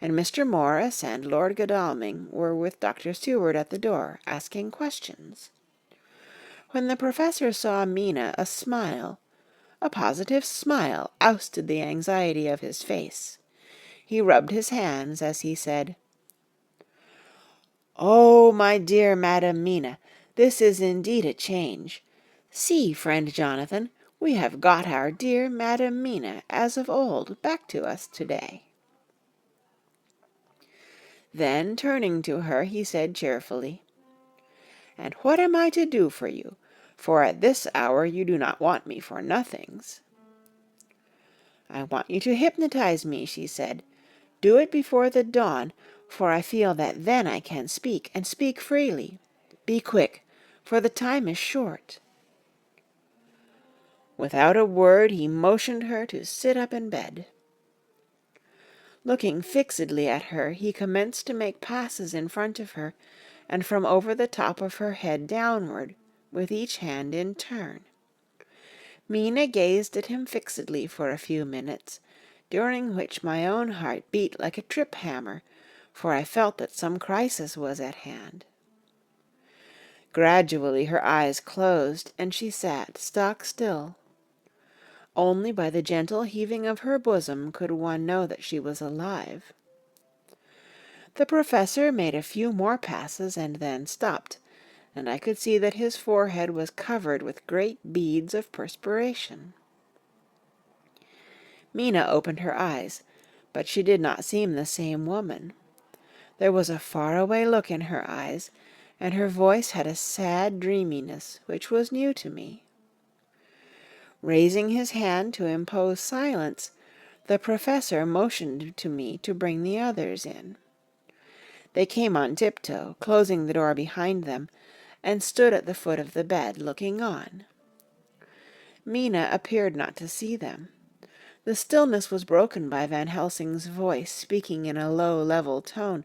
A: and Mr. Morris and Lord Godalming were with Dr. Seward at the door, asking questions. When the professor saw Mina, a positive smile, ousted the anxiety of his face. He rubbed his hands as he said, "Oh, my dear Madam Mina, this is indeed a change. See, friend Jonathan, we have got our dear Madam Mina, as of old, back to us to-day." Then, turning to her, he said cheerfully, "And what am I to do for you? For at this hour you do not want me for nothings." "I want you to hypnotize me," she said. "Do it before the dawn, for I feel that then I can speak, and speak freely. Be quick, for the time is short." Without a word he motioned her to sit up in bed. Looking fixedly at her, he commenced to make passes in front of her, and from over the top of her head downward, with each hand in turn. Mina gazed at him fixedly for a few minutes, during which my own heart beat like a trip-hammer, for I felt that some crisis was at hand. Gradually her eyes closed, and she sat stock still. Only by the gentle heaving of her bosom could one know that she was alive. The professor made a few more passes and then stopped, and I could see that his forehead was covered with great beads of perspiration. Mina opened her eyes, but she did not seem the same woman. There was a far-away look in her eyes, and her voice had a sad dreaminess which was new to me. Raising his hand to impose silence, the professor motioned to me to bring the others in. They came on tiptoe, closing the door behind them, and stood at the foot of the bed, looking on. Mina appeared not to see them. The stillness was broken by Van Helsing's voice speaking in a low, level tone,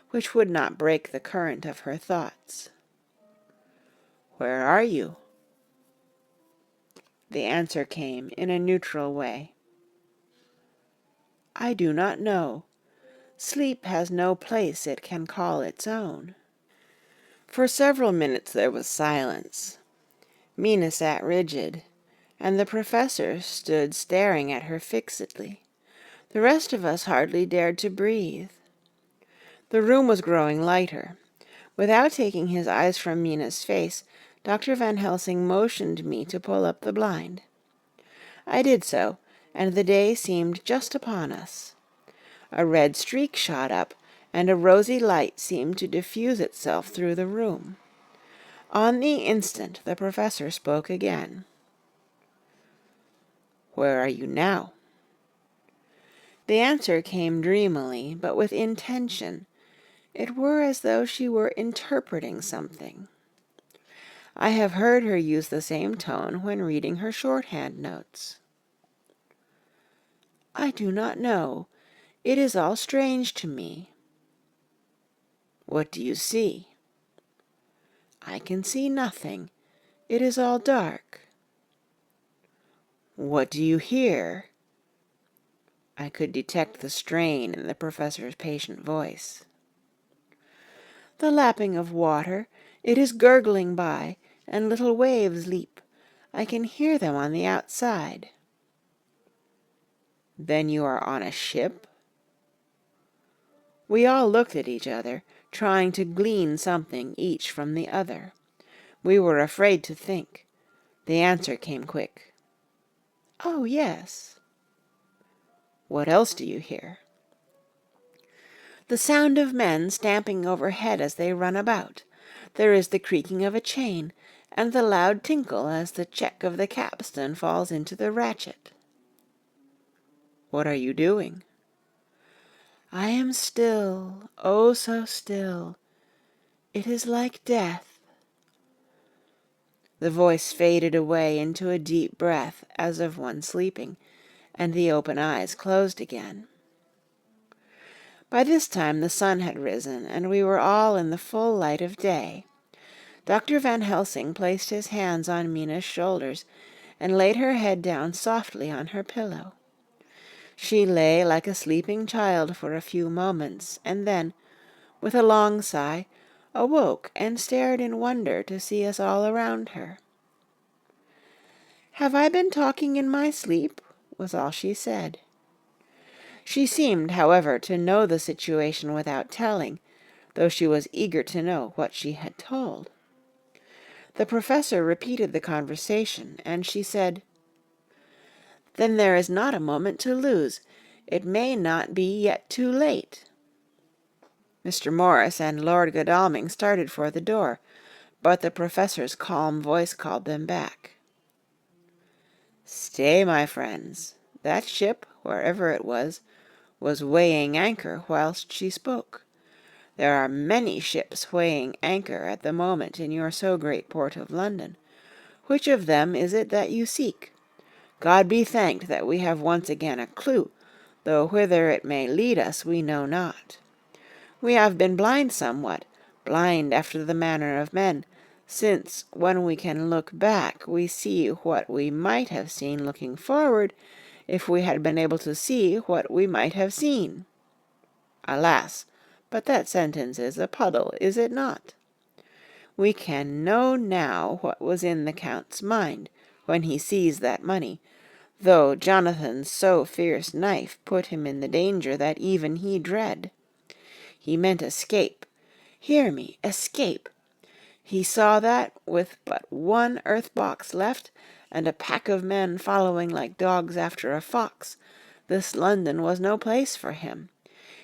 A: which would not break the current of her thoughts. "Where are you?" The answer came in a neutral way. "I do not know. Sleep has no place it can call its own." For several minutes there was silence. Mina sat rigid, and the professor stood staring at her fixedly. The rest of us hardly dared to breathe. The room was growing lighter. Without taking his eyes from Mina's face, Dr. Van Helsing motioned me to pull up the blind. I did so, and the day seemed just upon us. A red streak shot up, and a rosy light seemed to diffuse itself through the room. On the instant the professor spoke again. "Where are you now?" The answer came dreamily, but with intention. It were as though she were interpreting something. I have heard her use the same tone when reading her shorthand notes. "I do not know. It is all strange to me." "What do you see?" "I can see nothing. It is all dark." "What do you hear?" I could detect the strain in the professor's patient voice. "The lapping of water. It is gurgling by, and little waves leap. I can hear them on the outside." "Then you are on a ship?" We all looked at each other, trying to glean something each from the other. We were afraid to think. The answer came quick. "Oh, yes." "What else do you hear?" "The sound of men stamping overhead as they run about. There is the creaking of a chain, and the loud tinkle as the check of the capstan falls into the ratchet." "What are you doing?" "I am still, oh so still. It is like death." The voice faded away into a deep breath as of one sleeping, and the open eyes closed again. By this time the sun had risen, and we were all in the full light of day. Dr. Van Helsing placed his hands on Mina's shoulders, and laid her head down softly on her pillow. She lay like a sleeping child for a few moments, and then, with a long sigh, awoke and stared in wonder to see us all around her. "Have I been talking in my sleep?" was all she said. She seemed, however, to know the situation without telling, though she was eager to know what she had told. The professor repeated the conversation, and she said, "Then there is not a moment to lose. It may not be yet too late." Mr. Morris and Lord Godalming started for the door, but the professor's calm voice called them back. "Stay, my friends. That ship, wherever it was weighing anchor whilst she spoke. There are many ships weighing anchor at the moment in your so great port of London. Which of them is it that you seek? God be thanked that we have once again a clue, though whither it may lead us we know not. We have been blind somewhat, blind after the manner of men, since when we can look back we see what we might have seen looking forward, if we had been able to see what we might have seen. Alas, but that sentence is a puddle, is it not? We can know now what was in the Count's mind when he seized that money, though Jonathan's so fierce knife put him in the danger that even he dread. He meant escape. Hear me, escape. He saw that, with but one earth-box left, and a pack of men following like dogs after a fox, this London was no place for him.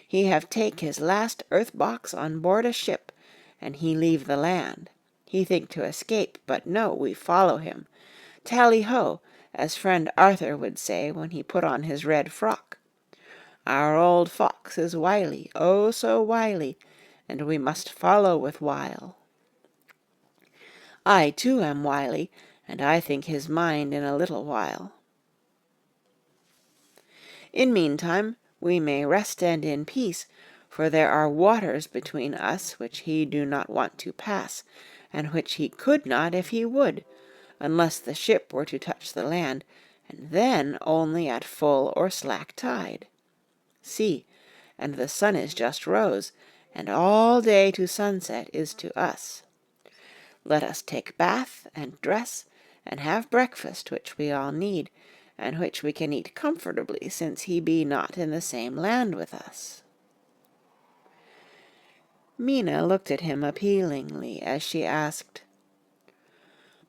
A: He have take his last earth-box on board a ship, and he leave the land. He think to escape, but no, we follow him. Tally-ho, as friend Arthur would say when he put on his red frock. Our old fox is wily, oh so wily, and we must follow with wile. I too am wily, and I think his mind in a little while. In meantime we may rest and in peace, for there are waters between us which he do not want to pass, and which he could not if he would, unless the ship were to touch the land, and then only at full or slack tide. See, and the sun is just rose, and all day to sunset is to us. Let us take bath and dress, and have breakfast, which we all need, and which we can eat comfortably, since he be not in the same land with us." Mina looked at him appealingly as she asked,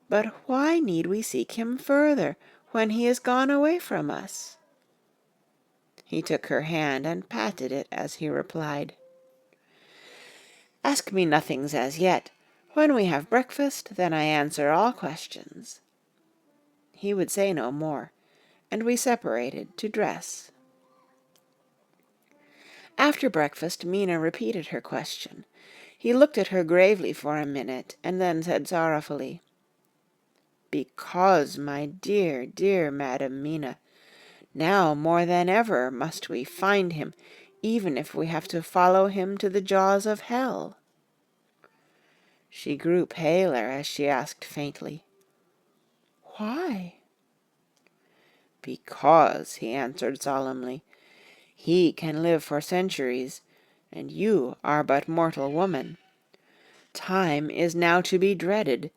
A: "But why need we seek him further, when he is gone away from us?" He took her hand and patted it as he replied, "Ask me nothings as yet. When we have breakfast, then I answer all questions." He would say no more, and we separated to dress. After breakfast Mina repeated her question. He looked at her gravely for a minute, and then said sorrowfully, "Because, my dear, dear Madam Mina, now more than ever must we find him, even if we have to follow him to the jaws of hell." She grew paler as she asked faintly, "Why?" "Because," he answered solemnly, "he can live for centuries, and you are but mortal woman. Time is now to be dreaded,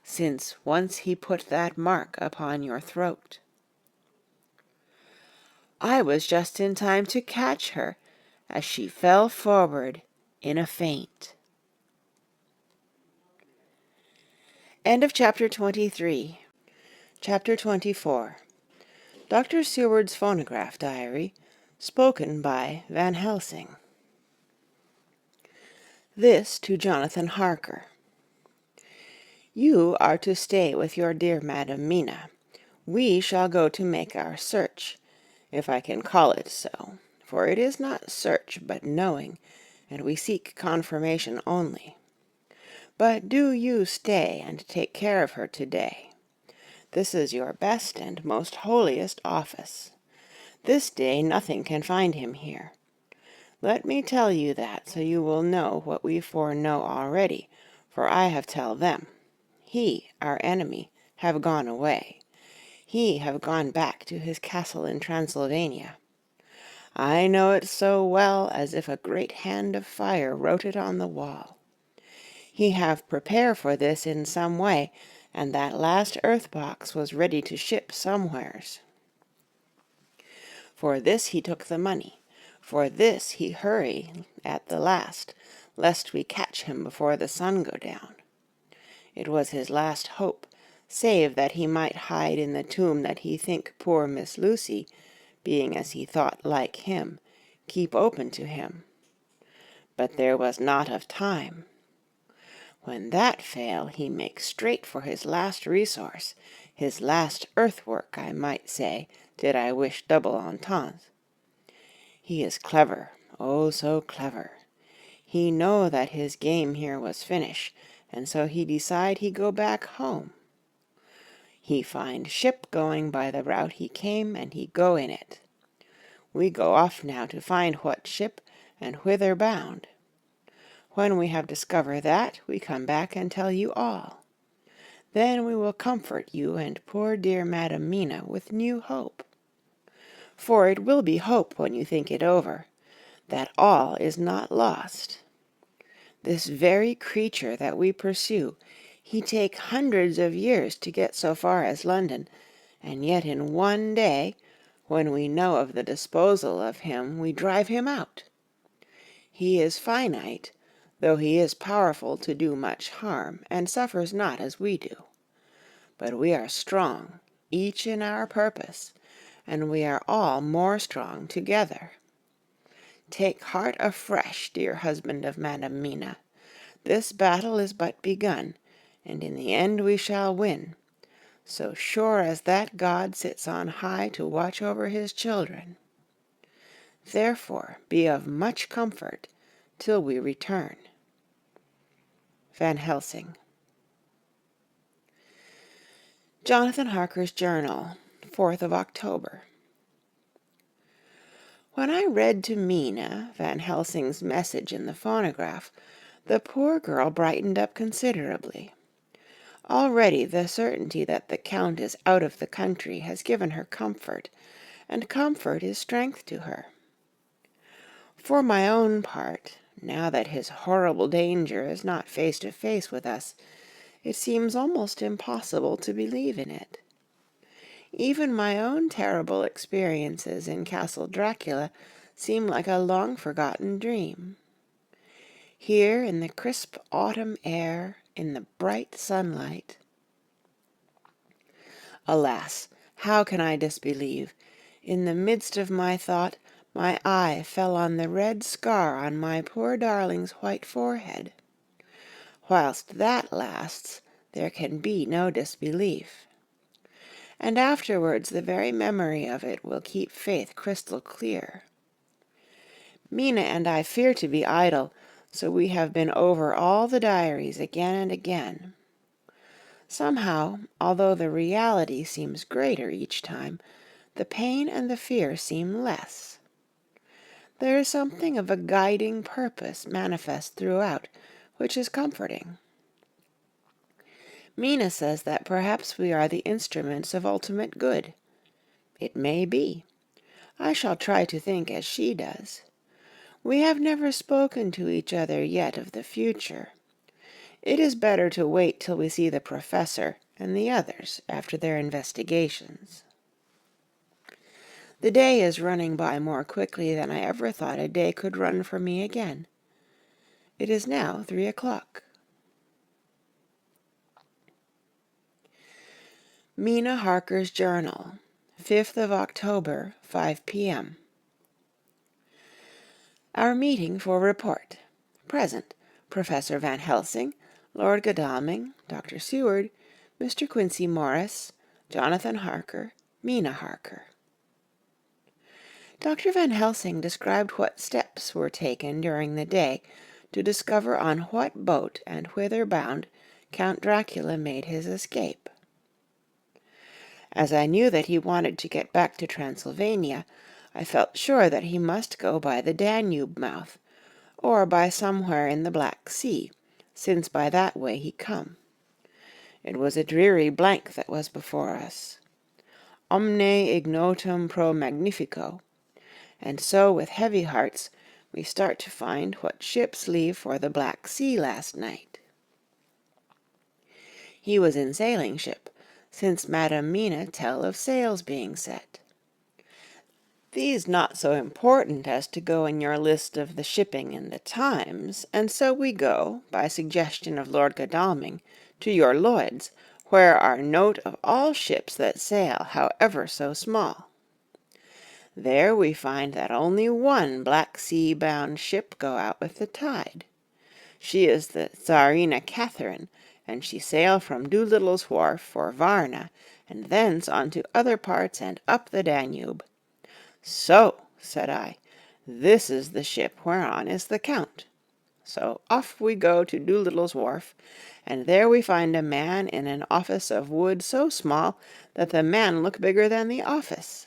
A: since once he put that mark upon your throat." I was just in time to catch her as she fell forward in a faint. End of chapter 23. Chapter 24. Dr. Seward's Phonograph Diary, spoken by Van Helsing. This to Jonathan Harker. You are to stay with your dear Madam Mina. We shall go to make our search, if I can call it so, for it is not search but knowing, and we seek confirmation only. But do you stay and take care of her today. This is your best and most holiest office. This day nothing can find him here. Let me tell you that, so you will know what we foreknow already, for I have tell them. He, our enemy, have gone away. He have gone back to his castle in Transylvania. I know it so well as if a great hand of fire wrote it on the wall. He have prepare for this in some way, and that last earth box was ready to ship somewheres. For this he took the money. For this he hurry at the last, lest we catch him before the sun go down. It was his last hope, save that he might hide in the tomb that he think poor Miss Lucy, being as he thought like him, keep open to him. But there was not of time. When that fail, he makes straight for his last resource, his last earthwork, I might say, did I wish double entente. He is clever, oh so clever. He know that his game here was finish, and so he decide he go back home. He find ship going by the route he came, and he go in it. We go off now to find what ship and whither bound. When we have discovered that, we come back and tell you all. Then we will comfort you and poor dear Madam Mina with new hope. For it will be hope when you think it over, that all is not lost. This very creature that we pursue, he take hundreds of years to get so far as London, and yet in one day, when we know of the disposal of him, we drive him out. He is finite, though he is powerful to do much harm, and suffers not as we do. But we are strong, each in our purpose, and we are all more strong together. Take heart afresh, dear husband of Madam Mina. This battle is but begun, and in the end we shall win, so sure as that God sits on high to watch over his children. Therefore be of much comfort till we return. Van Helsing. Jonathan Harker's Journal, 4th of October. When I read to Mina Van Helsing's message in the phonograph, the poor girl brightened up considerably. Already the certainty that the Count is out of the country has given her comfort, and comfort is strength to her. For my own part, now that his horrible danger is not face to face with us, it seems almost impossible to believe in it. Even my own terrible experiences in Castle Dracula seem like a long-forgotten dream. Here in the crisp autumn air, in the bright sunlight. Alas, how can I disbelieve? In the midst of my thought, my eye fell on the red scar on my poor darling's white forehead. Whilst that lasts, there can be no disbelief. And afterwards the very memory of it will keep faith crystal clear. Mina and I fear to be idle, so we have been over all the diaries again and again. Somehow, although the reality seems greater each time, the pain and the fear seem less. There is something of a guiding purpose manifest throughout, which is comforting. Mina says that perhaps we are the instruments of ultimate good. It may be. I shall try to think as she does. We have never spoken to each other yet of the future. It is better to wait till we see the professor and the others after their investigations. The day is running by more quickly than I ever thought a day could run for me again. It is now 3 o'clock. Mina Harker's Journal, 5th of October, 5 p.m. Our meeting for report. Present, Professor Van Helsing, Lord Godalming, Dr. Seward, Mr. Quincy Morris, Jonathan Harker, Mina Harker. Dr. Van Helsing described what steps were taken during the day to discover on what boat and whither bound Count Dracula made his escape. As I knew that he wanted to get back to Transylvania, I felt sure that he must go by the Danube mouth, or by somewhere in the Black Sea, since by that way he come. It was a dreary blank that was before us. Omne ignotum pro magnifico. And so with heavy hearts we start to find what ships leave for the Black Sea last night. He was in sailing ship, since Madam Mina tell of sails being set. These not so important as to go in your list of the shipping in the Times, and so we go, by suggestion of Lord Godalming, to your Lloyd's, where are note of all ships that sail, however so small. There we find that only one Black Sea-bound ship go out with the tide. She is the Tsarina Catherine, and she sail from Doolittle's wharf for Varna, and thence on to other parts and up the Danube. So, said I, this is the ship whereon is the Count. So off we go to Doolittle's wharf, and there we find a man in an office of wood so small that the man look bigger than the office.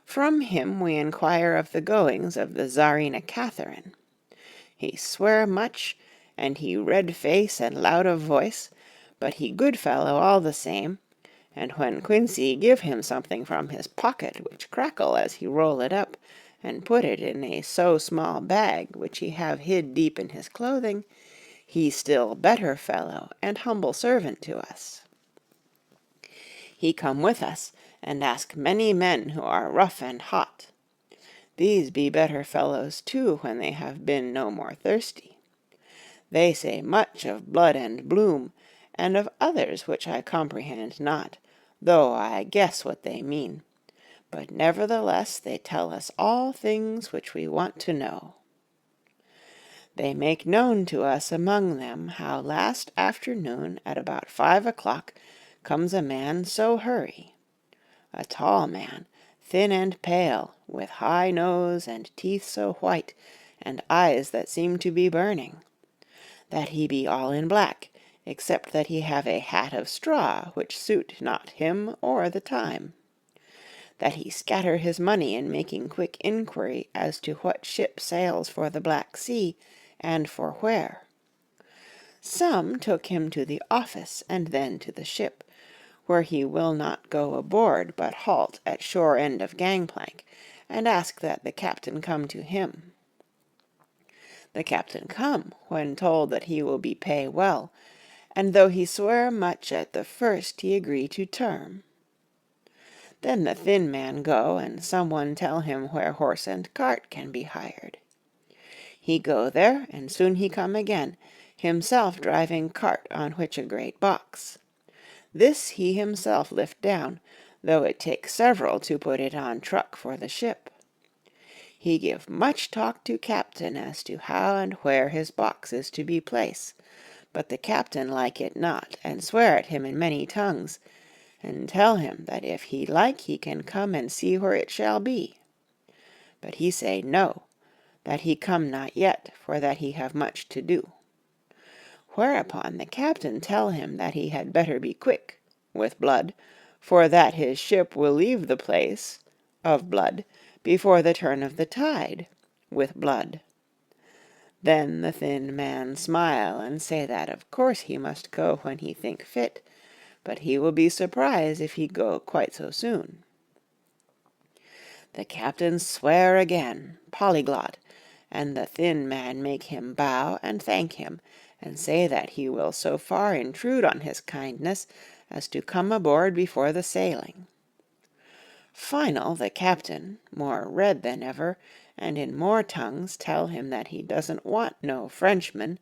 A: From him we inquire of the goings of the Tsarina Catherine. He swear much, and he red face and loud of voice, but he good fellow all the same, and when Quincy give him something from his pocket, which crackle as he roll it up, and put it in a so small bag, which he have hid deep in his clothing, he still better fellow and humble servant to us. He come with us, and ask many men who are rough and hot. These be better fellows too when they have been no more thirsty. They say much of blood and bloom, and of others which I comprehend not, though I guess what they mean. But nevertheless they tell us all things which we want to know. They make known to us among them how last afternoon at about 5 o'clock comes a man so hurry. A tall man, thin and pale, with high nose and teeth so white, and eyes that seem to be burning. That he be all in black, except that he have a hat of straw, which suit not him or the time. That he scatter his money in making quick inquiry as to what ship sails for the Black Sea, and for where. Some took him to the office, and then to the ship, where he will not go aboard, but halt at shore end of gangplank, and ask that the captain come to him. The captain come, when told that he will be pay well, and though he swear much at the first, he agree to term. Then the thin man go, and some one tell him where horse and cart can be hired. He go there, and soon he come again, himself driving cart on which a great box. This he himself lift down, though it take several to put it on truck for the ship. He give much talk to captain as to how and where his box is to be placed, but the captain like it not, and swear at him in many tongues, and tell him that if he like he can come and see where it shall be. But he say no, that he come not yet, for that he have much to do. Whereupon the captain tell him that he had better be quick, with blood, for that his ship will leave the place, of blood, before the turn of the tide, with blood. Then the thin man smile, and say that of course he must go when he think fit, but he will be surprised if he go quite so soon. The captain swear again, polyglot, and the thin man make him bow and thank him, and say that he will so far intrude on his kindness as to come aboard before the sailing. Final, the captain, more red than ever, and in more tongues, tell him that he doesn't want no Frenchmen,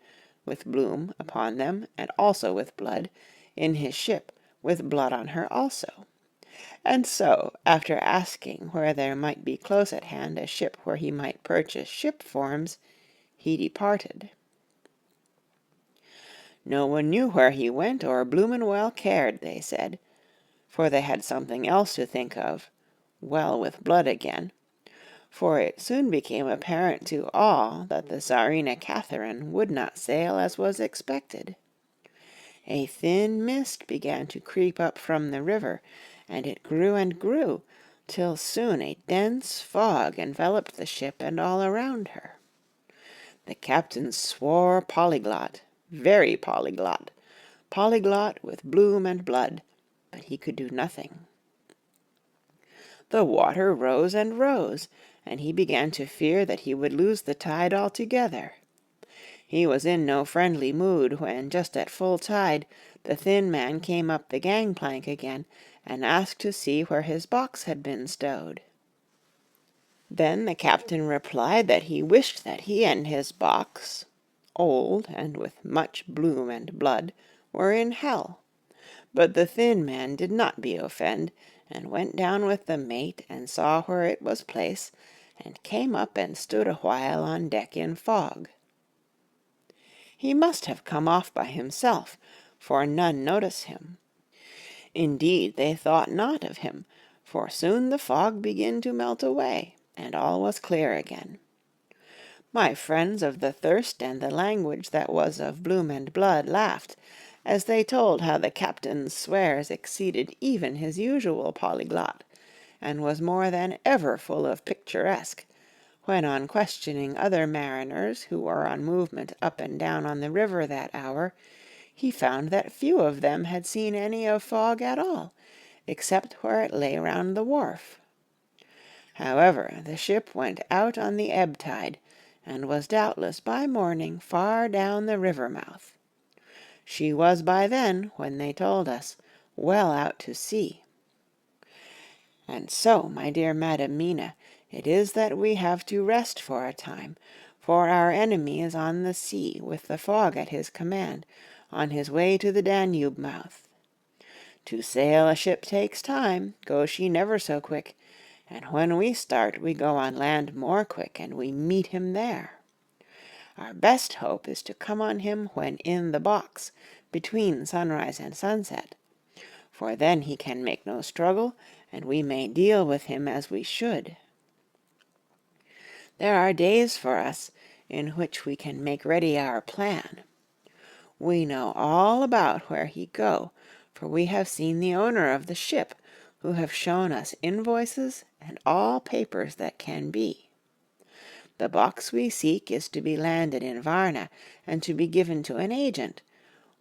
A: with bloom upon them, and also with blood, in his ship, with blood on her also. And so, after asking where there might be close at hand a ship where he might purchase ship forms, he departed. No one knew where he went, or bloomin' well cared, they said, for they had something else to think of, well with blood again, for it soon became apparent to all that the Tsarina Catherine would not sail as was expected. A thin mist began to creep up from the river, and it grew and grew, till soon a dense fog enveloped the ship and all around her. The captain swore polyglot, very polyglot, polyglot with bloom and blood, but he could do nothing. The water rose and rose, and he began to fear that he would lose the tide altogether. He was in no friendly mood when, just at full tide, the thin man came up the gangplank again and asked to see where his box had been stowed. Then the captain replied that he wished that he and his box, old and with much bloom and blood, were in hell. But the thin man did not be offend, and went down with the mate and saw where it was placed, and came up and stood a while on deck in fog. He must have come off by himself, for none noticed him. Indeed, they thought not of him, for soon the fog began to melt away, and all was clear again. My friends of the thirst and the language that was of bloom and blood laughed, as they told how the captain's swears exceeded even his usual polyglot, and was more than ever full of picturesque, when on questioning other mariners who were on movement up and down on the river that hour, he found that few of them had seen any of fog at all, except where it lay round the wharf. However, the ship went out on the ebb tide, and was doubtless by morning far down the river mouth. She was by then, when they told us, well out to sea. And so, my dear Madam Mina, it is that we have to rest for a time, for our enemy is on the sea, with the fog at his command, on his way to the Danube mouth. To sail a ship takes time, go she never so quick, and when we start we go on land more quick, and we meet him there. Our best hope is to come on him when in the box, between sunrise and sunset, for then he can make no struggle, and we may deal with him as we should. There are days for us in which we can make ready our plan. We know all about where he go, for we have seen the owner of the ship, who have shown us invoices and all papers that can be. The box we seek is to be landed in Varna, and to be given to an agent,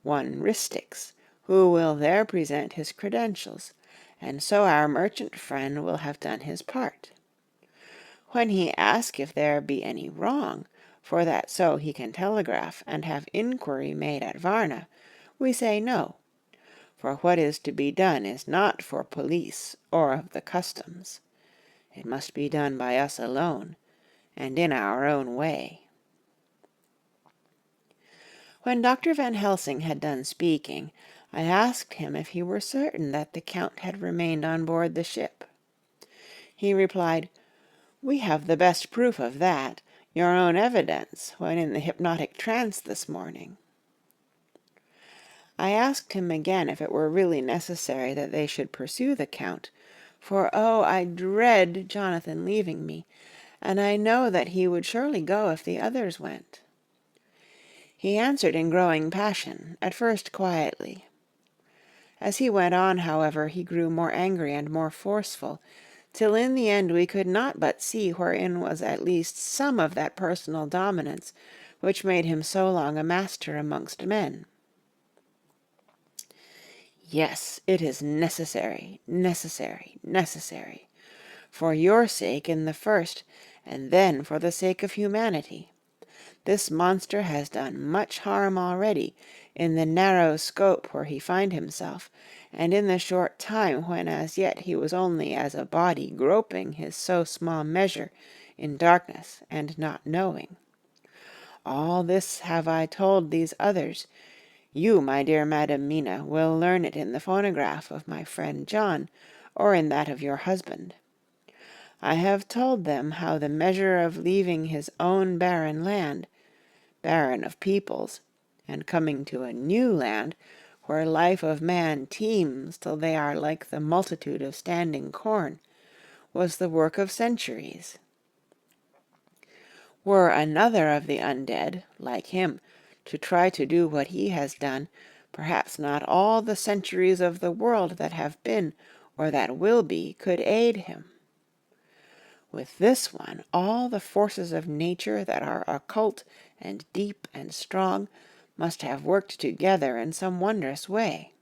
A: one Ristix, who will there present his credentials, and so our merchant friend will have done his part. When he asks if there be any wrong, for that so he can telegraph and have inquiry made at Varna, we say no, for what is to be done is not for police or of the customs. It must be done by us alone, and in our own way. When Dr. Van Helsing had done speaking, I asked him if he were certain that the Count had remained on board the ship. He replied, "We have the best proof of that, your own evidence, when in the hypnotic trance this morning." I asked him again if it were really necessary that they should pursue the Count, for oh, I dread Jonathan leaving me, and I know that he would surely go if the others went. He answered in growing passion, at first quietly. As he went on, however, he grew more angry and more forceful, till in the end we could not but see wherein was at least some of that personal dominance which made him so long a master amongst men. Yes, it is necessary, necessary, necessary, for your sake in the first, and then for the sake of humanity. This monster has done much harm already, in the narrow scope where he find himself, and in the short time when as yet he was only as a body groping his so small measure in darkness and not knowing. All this have I told these others. You, my dear Madam Mina, will learn it in the phonograph of my friend John, or in that of your husband. I have told them how the measure of leaving his own barren land, barren of peoples, and coming to a new land, where life of man teems till they are like the multitude of standing corn, was the work of centuries. Were another of the undead, like him, to try to do what he has done, perhaps not all the centuries of the world that have been, or that will be, could aid him. With this one, all the forces of nature that are occult and deep and strong must have worked together in some wondrous way.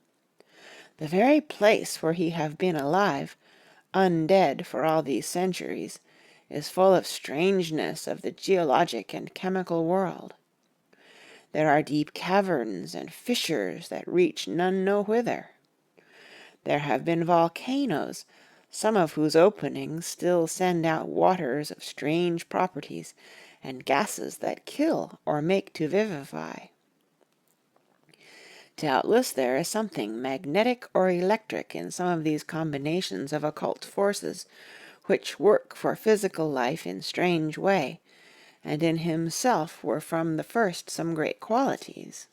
A: The very place where he have been alive, undead for all these centuries, is full of strangeness of the geologic and chemical world. There are deep caverns and fissures that reach none know whither. There have been volcanoes, some of whose openings still send out waters of strange properties, and gases that kill or make to vivify. Doubtless there is something magnetic or electric in some of these combinations of occult forces, which work for physical life in strange way, and in himself were from the first some great qualities.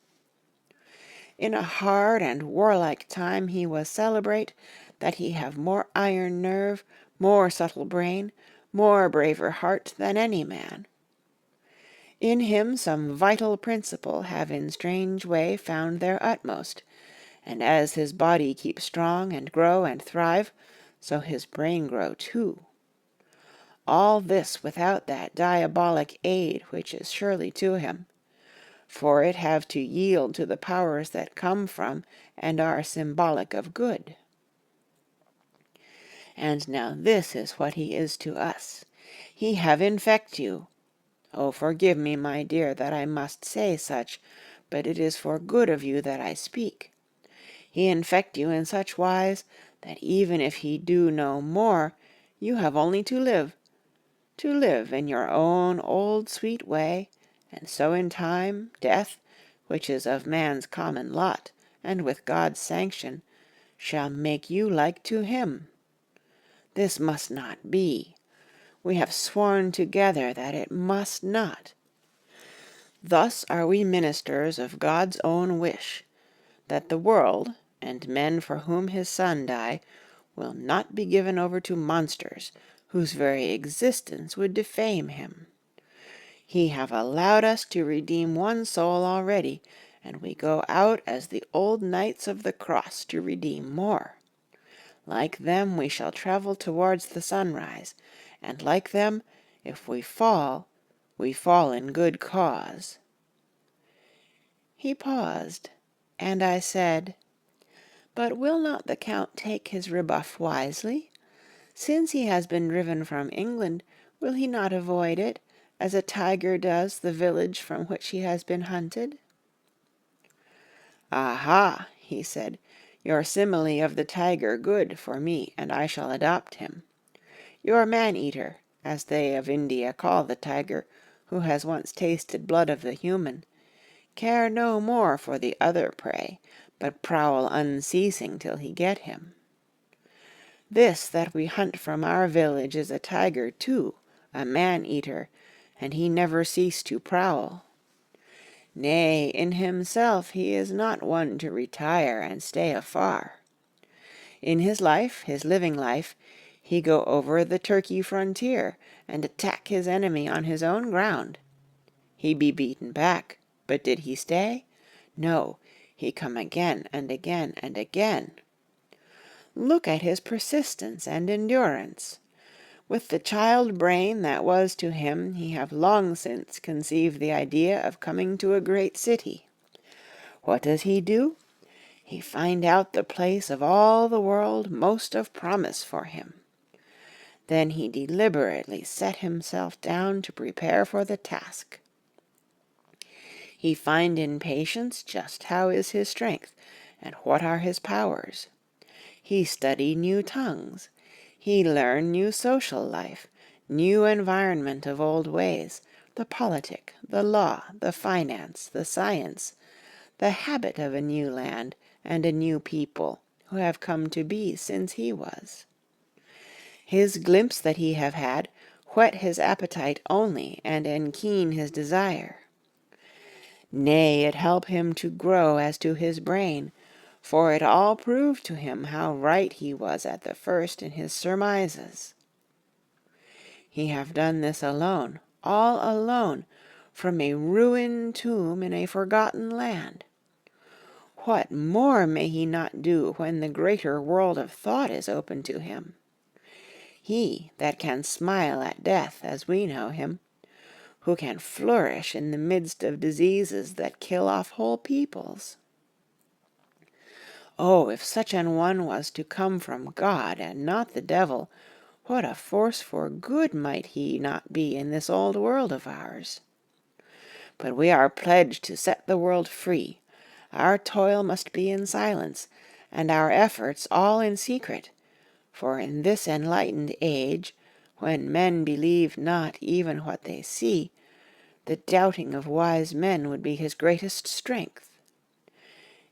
A: In a hard and warlike time he was celebrate, that he have more iron nerve, more subtle brain, more braver heart than any man. In him some vital principle have in strange way found their utmost, and as his body keep strong and grow and thrive, so his brain grow too. All this without that diabolic aid which is surely to him, for it have to yield to the powers that come from and are symbolic of good. And now this is what he is to us. He have infect you. Oh, forgive me, my dear, that I must say such, but it is for good of you that I speak. He infect you in such wise that even if he do no more, you have only to live in your own old sweet way, and so in time, death, which is of man's common lot, and with God's sanction, shall make you like to him. This must not be. We have sworn together that it must not. Thus are we ministers of God's own wish, that the world, and men for whom his Son died, will not be given over to monsters, whose very existence would defame him. He have allowed us to redeem one soul already, and we go out as the old knights of the cross to redeem more. Like them we shall travel towards the sunrise, and like them, if we fall in good cause. He paused, and I said, But will not the Count take his rebuff wisely? Since he has been driven from England, will he not avoid it, as a tiger does the village from which he has been hunted? Aha, he said, your simile of the tiger good for me, and I shall adopt him. Your man-eater, as they of India call the tiger, who has once tasted blood of the human, care no more for the other prey, but prowl unceasing till he get him. This that we hunt from our village is a tiger too, a man-eater, and he never cease to prowl. Nay, in himself he is not one to retire and stay afar. In his life, his living life, he go over the Turkey frontier, and attack his enemy on his own ground. He be beaten back, but did he stay? No, he come again and again and again. Look at his persistence and endurance. With the child brain that was to him, he have long since conceived the idea of coming to a great city. What does he do? He find out the place of all the world most of promise for him. Then he deliberately set himself down to prepare for the task. He find in patience just how is his strength, and what are his powers. He study new tongues. He learn new social life, new environment of old ways, the politic, the law, the finance, the science, the habit of a new land and a new people, who have come to be since he was. His glimpse that he have had whet his appetite only, and enkeen his desire. Nay, it help him to grow as to his brain, for it all proved to him how right he was at the first in his surmises. He have done this alone, all alone, from a ruined tomb in a forgotten land. What more may he not do when the greater world of thought is open to him? He that can smile at death as we know him, who can flourish in the midst of diseases that kill off whole peoples. Oh, if such an one was to come from God and not the devil, what a force for good might he not be in this old world of ours! But we are pledged to set the world free. Our toil must be in silence, and our efforts all in secret, for in this enlightened age, when men believe not even what they see, the doubting of wise men would be his greatest strength.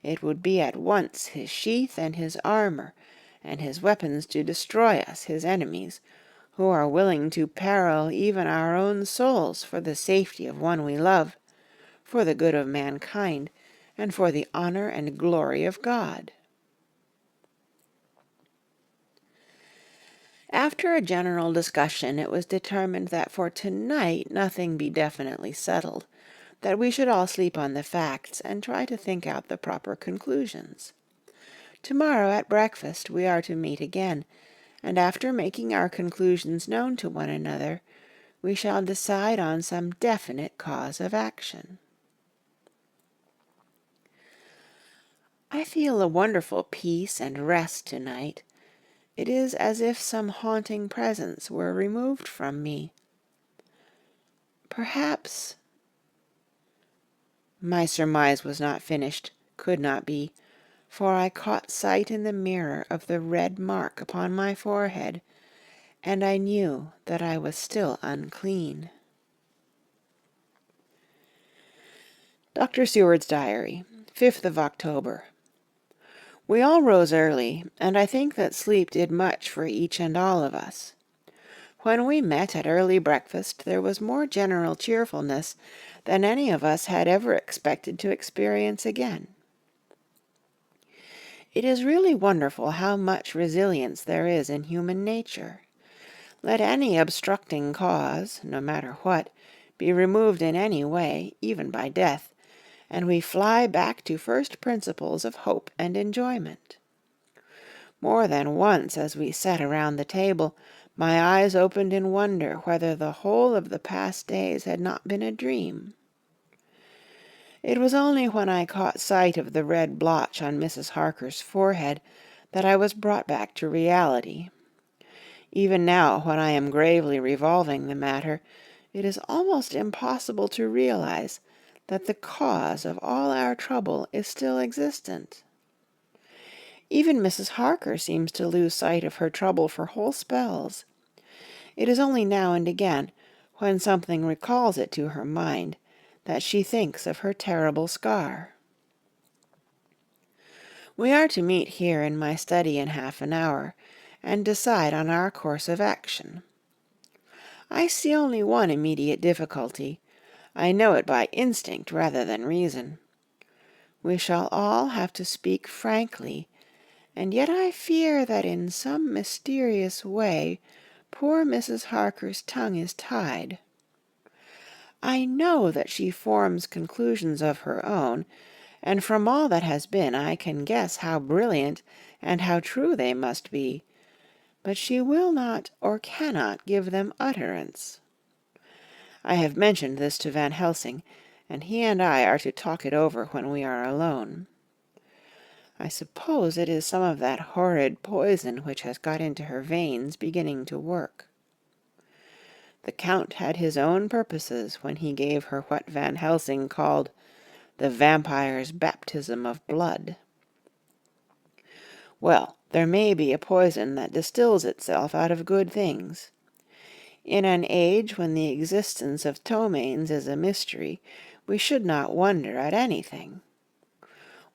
A: It would be at once his sheath and his armor, and his weapons to destroy us, his enemies, who are willing to peril even our own souls for the safety of one we love, for the good of mankind, and for the honor and glory of God. After a general discussion, it was determined that for tonight nothing be definitely settled, that we should all sleep on the facts and try to think out the proper conclusions. Tomorrow at breakfast we are to meet again, and after making our conclusions known to one another, we shall decide on some definite cause of action. I feel a wonderful peace and rest tonight. It is as if some haunting presence were removed from me. Perhaps... My surmise was not finished, could not be, for I caught sight in the mirror of the red mark upon my forehead, and I knew that I was still unclean. Dr. Seward's Diary, 5th of October. We all rose early, and I think that sleep did much for each and all of us. When we met at early breakfast, there was more general cheerfulness than any of us had ever expected to experience again. It is really wonderful how much resilience there is in human nature. Let any obstructing cause, no matter what, be removed in any way, even by death, and we fly back to first principles of hope and enjoyment. More than once as we sat around the table, my eyes opened in wonder whether the whole of the past days had not been a dream. It was only when I caught sight of the red blotch on Mrs. Harker's forehead that I was brought back to reality. Even now, when I am gravely revolving the matter, it is almost impossible to realize that the cause of all our trouble is still existent. Even Mrs. Harker seems to lose sight of her trouble for whole spells. It is only now and again, when something recalls it to her mind, that she thinks of her terrible scar. We are to meet here in my study in half an hour, and decide on our course of action. I see only one immediate difficulty. I know it by instinct rather than reason. We shall all have to speak frankly, and yet I fear that in some mysterious way poor Mrs. Harker's tongue is tied. I know that she forms conclusions of her own, and from all that has been I can guess how brilliant and how true they must be, but she will not or cannot give them utterance. I have mentioned this to Van Helsing, and he and I are to talk it over when we are alone. I suppose it is some of that horrid poison which has got into her veins beginning to work. The Count had his own purposes when he gave her what Van Helsing called the vampire's baptism of blood. Well, there may be a poison that distills itself out of good things. In an age when the existence of ptomaines is a mystery, we should not wonder at anything.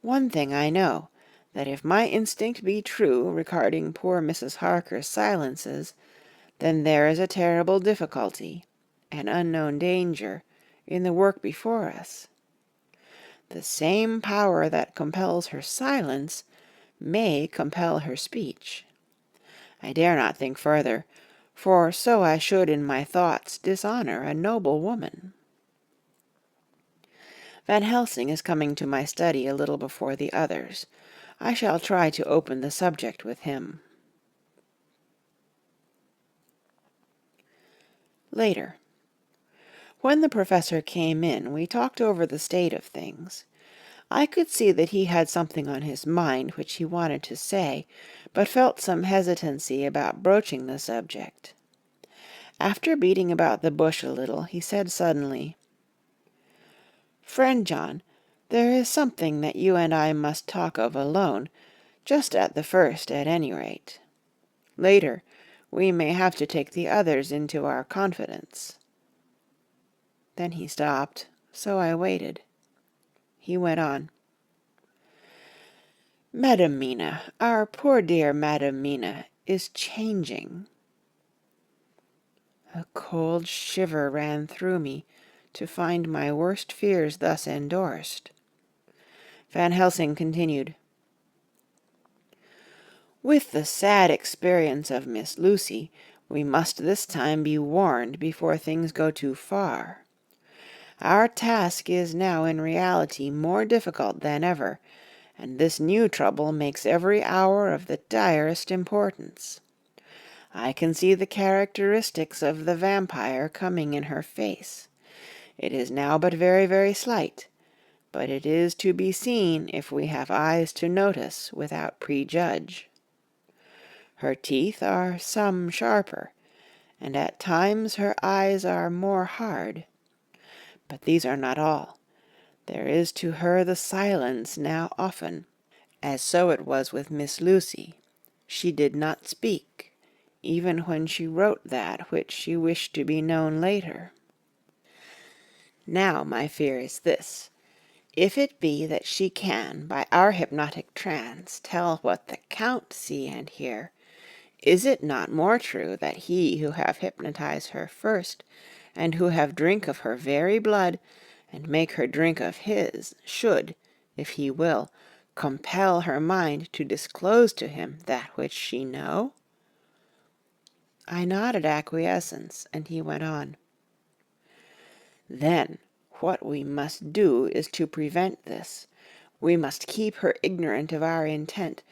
A: One thing I know, that if my instinct be true regarding poor Mrs. Harker's silences, then there is a terrible difficulty, an unknown danger, in the work before us. The same power that compels her silence may compel her speech. I dare not think further, for so I should in my thoughts dishonor a noble woman. Van Helsing is coming to my study a little before the others. I shall try to open the subject with him. Later. When the professor came in, we talked over the state of things. I could see that he had something on his mind which he wanted to say, but felt some hesitancy about broaching the subject. After beating about the bush a little, he said suddenly, "Friend John, there is something that you and I must talk of alone, just at the first at any rate. Later, we may have to take the others into our confidence." Then he stopped, so I waited. He went on. "Madam Mina, our poor dear Madam Mina, is changing." A cold shiver ran through me to find my worst fears thus endorsed. Van Helsing continued. "With the sad experience of Miss Lucy, we must this time be warned before things go too far. Our task is now in reality more difficult than ever, and this new trouble makes every hour of the direst importance. I can see the characteristics of the vampire coming in her face. It is now but very, very slight, but it is to be seen if we have eyes to notice without prejudge. Her teeth are some sharper, and at times her eyes are more hard. But these are not all. There is to her the silence now often, as so it was with Miss Lucy. She did not speak, even when she wrote that which she wished to be known later. Now my fear is this. If it be that she can, by our hypnotic trance, tell what the Count see and hear, is it not more true that he who have hypnotized her first, and who have drink of her very blood, and make her drink of his, should, if he will, compel her mind to disclose to him that which she know?" I nodded acquiescence, and he went on. "Then what we must do is to prevent this. We must keep her ignorant of our intent,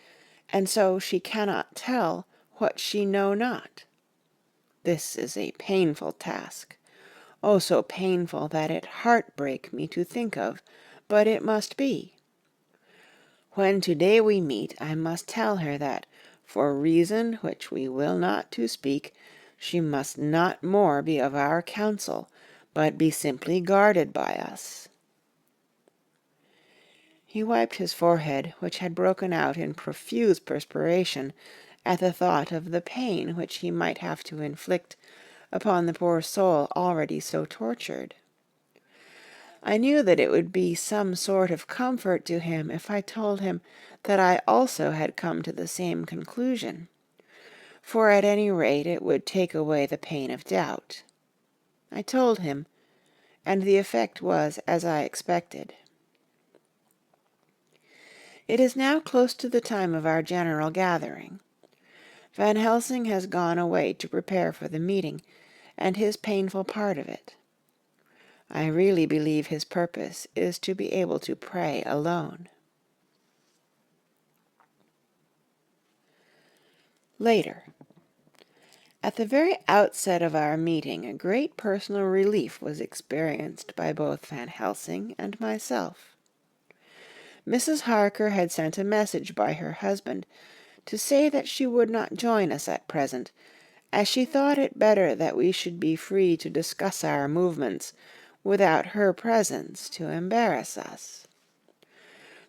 A: and so she cannot tell what she know not. This is a painful task, oh, so painful that it heart-break me to think of, but it must be. When to-day we meet, I must tell her that, for reason which we will not to speak, she must not more be of our counsel, but be simply guarded by us." He wiped his forehead, which had broken out in profuse perspiration at the thought of the pain which he might have to inflict upon the poor soul already so tortured. I knew that it would be some sort of comfort to him if I told him that I also had come to the same conclusion, for at any rate it would take away the pain of doubt. I told him, and the effect was as I expected. It is now close to the time of our general gathering. Van Helsing has gone away to prepare for the meeting, and his painful part of it. I really believe his purpose is to be able to pray alone. Later. At the very outset of our meeting, a great personal relief was experienced by both Van Helsing and myself. Mrs. Harker had sent a message by her husband to say that she would not join us at present, as she thought it better that we should be free to discuss our movements without her presence to embarrass us.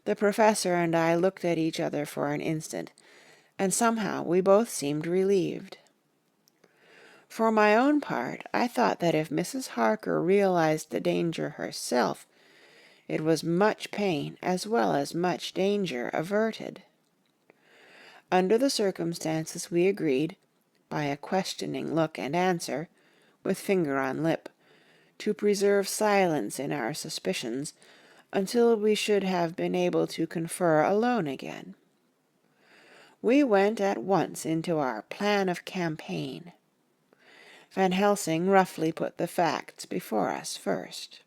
A: The professor and I looked at each other for an instant, and somehow we both seemed relieved. For my own part, I thought that if Mrs. Harker realized the danger herself, It was much pain as well as much danger averted. Under the circumstances we agreed, by a questioning look and answer, with finger on lip, to preserve silence in our suspicions until we should have been able to confer alone again. We went at once into our plan of campaign. Van Helsing roughly put the facts before us first.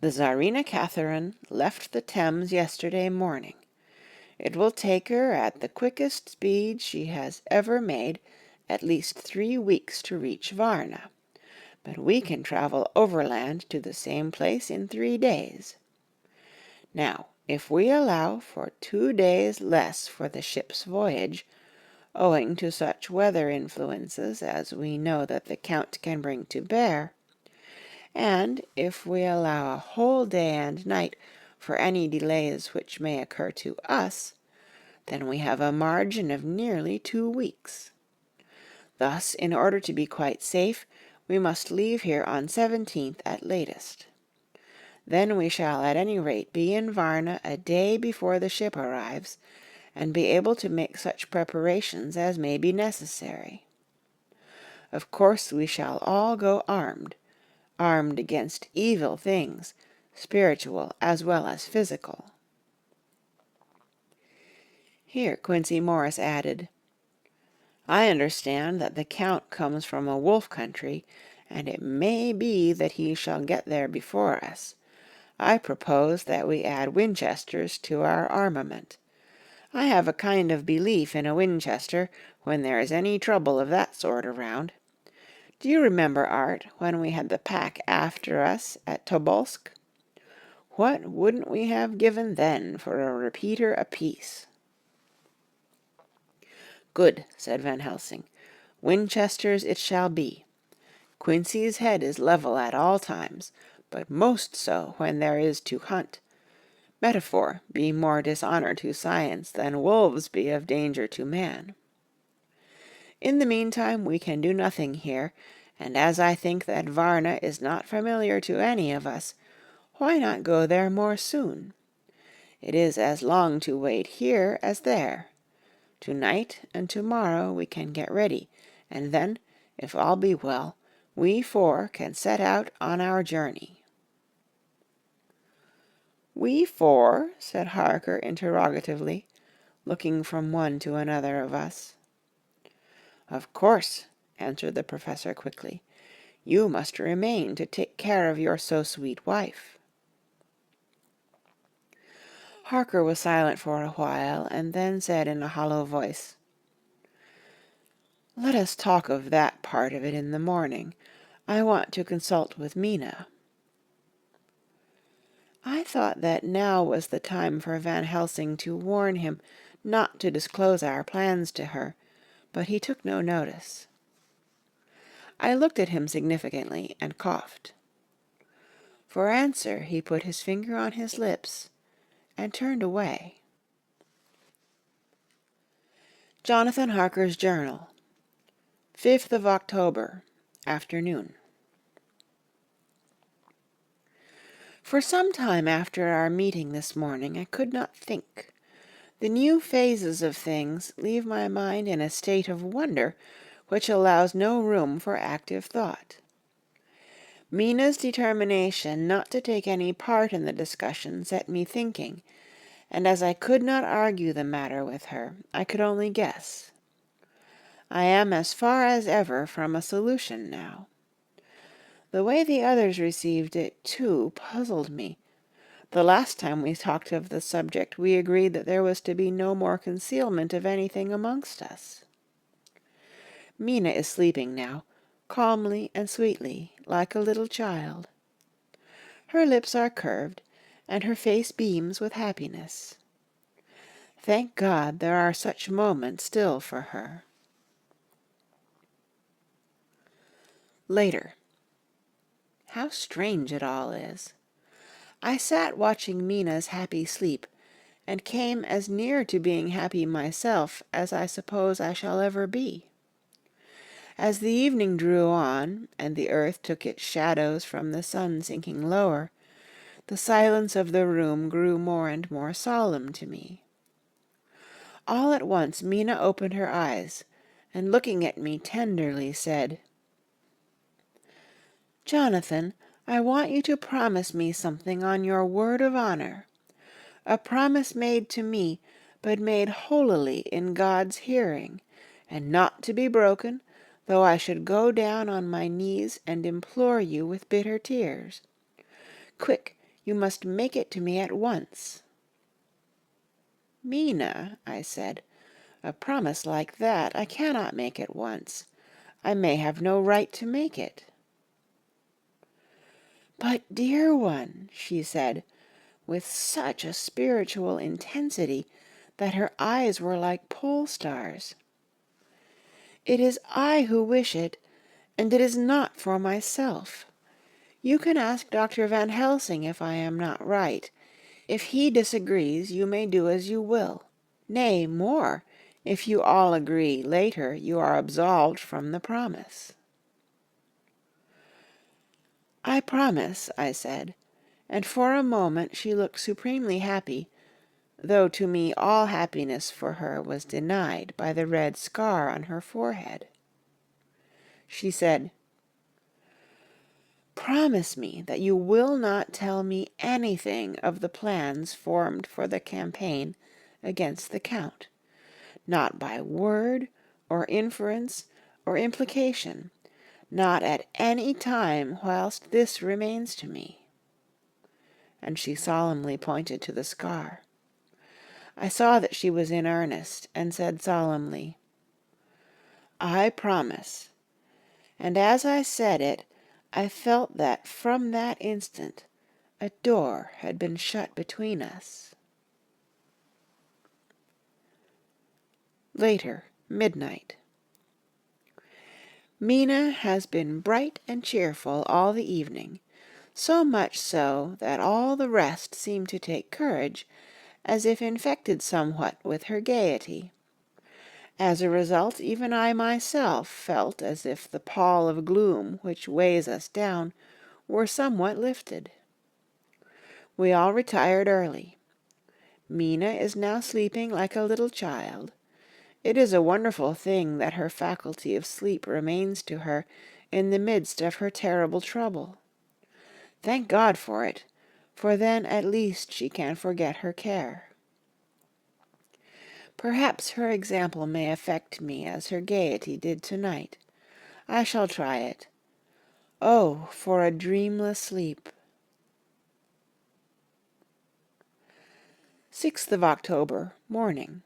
A: The Tsarina Catherine left the Thames yesterday morning. It will take her at the quickest speed she has ever made at least 3 weeks to reach Varna, but we can travel overland to the same place in 3 days. Now, if we allow for 2 days less for the ship's voyage, owing to such weather influences as we know that the Count can bring to bear, and if we allow a whole day and night for any delays which may occur to us, then we have a margin of nearly 2 weeks. Thus, in order to be quite safe, we must leave here on 17th at latest. Then we shall at any rate be in Varna a day before the ship arrives, and be able to make such preparations as may be necessary. Of course we shall all go armed against evil things, spiritual as well as physical. Here Quincey Morris added, I understand that the Count comes from a wolf country, and it may be that he shall get there before us. I propose that we add Winchesters to our armament. I have a kind of belief in a Winchester when there is any trouble of that sort around. Do you remember, Art, when we had the pack after us at Tobolsk? What wouldn't we have given then for a repeater apiece? Good, said Van Helsing. Winchesters it shall be. Quincey's head is level at all times, but most so when there is to hunt. Metaphor be more dishonour to science than wolves be of danger to man. In the meantime we can do nothing here, and as I think that Varna is not familiar to any of us, why not go there more soon? It is as long to wait here as there. To-night and to-morrow we can get ready, and then, if all be well, we 4 can set out on our journey. We 4? Said Harker interrogatively, looking from one to another of us. Of course, answered the Professor quickly. You must remain to take care of your so-sweet wife. Harker was silent for a while, and then said in a hollow voice, Let us talk of that part of it in the morning. I want to consult with Mina. I thought that now was the time for Van Helsing to warn him not to disclose our plans to her, but he took no notice. I looked at him significantly and coughed. For answer he put his finger on his lips and turned away. Jonathan Harker's Journal, 5th of October, afternoon. For some time after our meeting this morning I could not think. The new phases of things leave my mind in a state of wonder which allows no room for active thought. Mina's determination not to take any part in the discussion set me thinking, and as I could not argue the matter with her, I could only guess. I am as far as ever from a solution now. The way the others received it, too, puzzled me. The last time we talked of the subject we agreed that there was to be no more concealment of anything amongst us. Mina is sleeping now, calmly and sweetly, like a little child. Her lips are curved, and her face beams with happiness. Thank God there are such moments still for her. Later. How strange it all is. I sat watching Mina's happy sleep, and came as near to being happy myself as I suppose I shall ever be. As the evening drew on, and the earth took its shadows from the sun sinking lower, the silence of the room grew more and more solemn to me. All at once Mina opened her eyes, and looking at me tenderly said, "Jonathan, I want you to promise me something on your word of honor. A promise made to me, but made holily in God's hearing, and not to be broken, though I should go down on my knees and implore you with bitter tears. Quick, you must make it to me at once." "Mina," I said, "a promise like that I cannot make at once. I may have no right to make it." "But, dear one," she said, with such a spiritual intensity that her eyes were like pole stars, "it is I who wish it, and it is not for myself. You can ask Dr. Van Helsing if I am not right. If he disagrees, you may do as you will. Nay, more, if you all agree later, you are absolved from the promise." "I promise," I said, and for a moment she looked supremely happy, though to me all happiness for her was denied by the red scar on her forehead. She said, "Promise me that you will not tell me anything of the plans formed for the campaign against the Count, not by word or inference or implication, not at any time whilst this remains to me." And she solemnly pointed to the scar. I saw that she was in earnest, and said solemnly, "I promise." And as I said it, I felt that from that instant a door had been shut between us. Later, midnight. Mina has been bright and cheerful all the evening, so much so that all the rest seem to take courage, as if infected somewhat with her gaiety. As a result, even I myself felt as if the pall of gloom which weighs us down were somewhat lifted. We all retired early. Mina is now sleeping like a little child. It is a wonderful thing that her faculty of sleep remains to her in the midst of her terrible trouble. Thank God for it, for then at least she can forget her care. Perhaps her example may affect me as her gaiety did tonight. I shall try it. Oh, for a dreamless sleep. 6th of October, morning.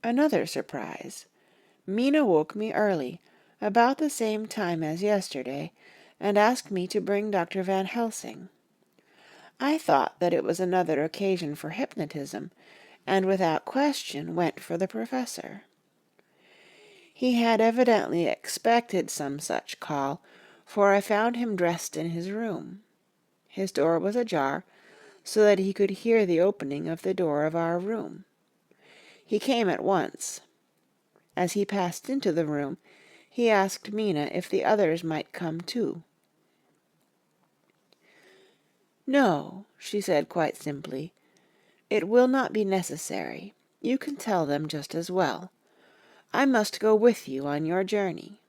A: Another surprise. Mina woke me early, about the same time as yesterday, and asked me to bring Dr. Van Helsing. I thought that it was another occasion for hypnotism, and without question went for the professor. He had evidently expected some such call, for I found him dressed in his room. His door was ajar, so that he could hear the opening of the door of our room. He came at once. As he passed into the room, he asked Mina if the others might come too. "No," she said quite simply. "It will not be necessary. You can tell them just as well. I must go with you on your journey."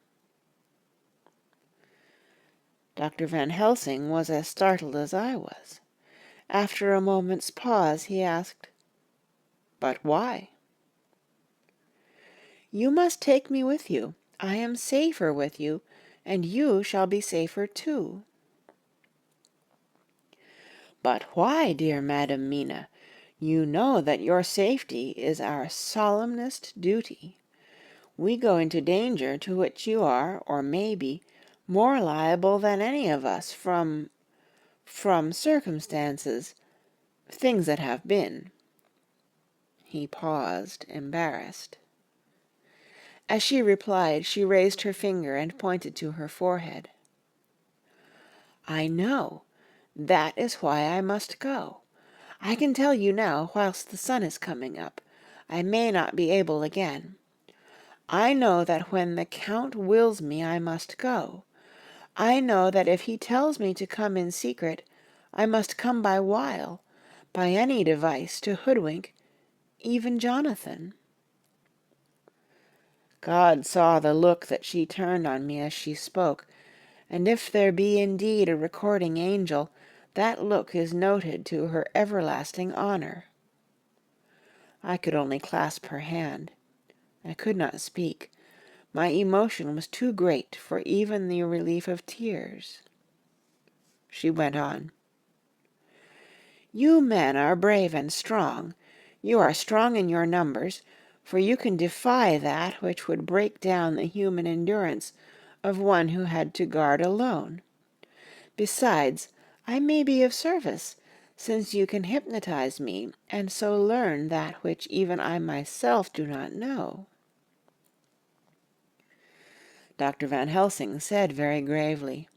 A: Dr. Van Helsing was as startled as I was. After a moment's pause, he asked, "But why?" "You must take me with you. I am safer with you, and you shall be safer too." "But why, dear Madam Mina? You know that your safety is our solemnest duty. We go into danger to which you are, or may be, more liable than any of us from circumstances, things that have been." He paused, embarrassed. As she replied, she raised her finger and pointed to her forehead. "I know. That is why I must go. I can tell you now, whilst the sun is coming up. I may not be able again. I know that when the Count wills me I must go. I know that if he tells me to come in secret, I must come by wile, by any device to hoodwink even Jonathan." God saw the look that she turned on me as she spoke, and if there be indeed a recording angel, that look is noted to her everlasting honor. I could only clasp her hand. I could not speak. My emotion was too great for even the relief of tears. She went on. "You men are brave and strong. You are strong in your numbers, for you can defy that which would break down the human endurance of one who had to guard alone. Besides, I may be of service, since you can hypnotize me, and so learn that which even I myself do not know." Dr. Van Helsing said very gravely,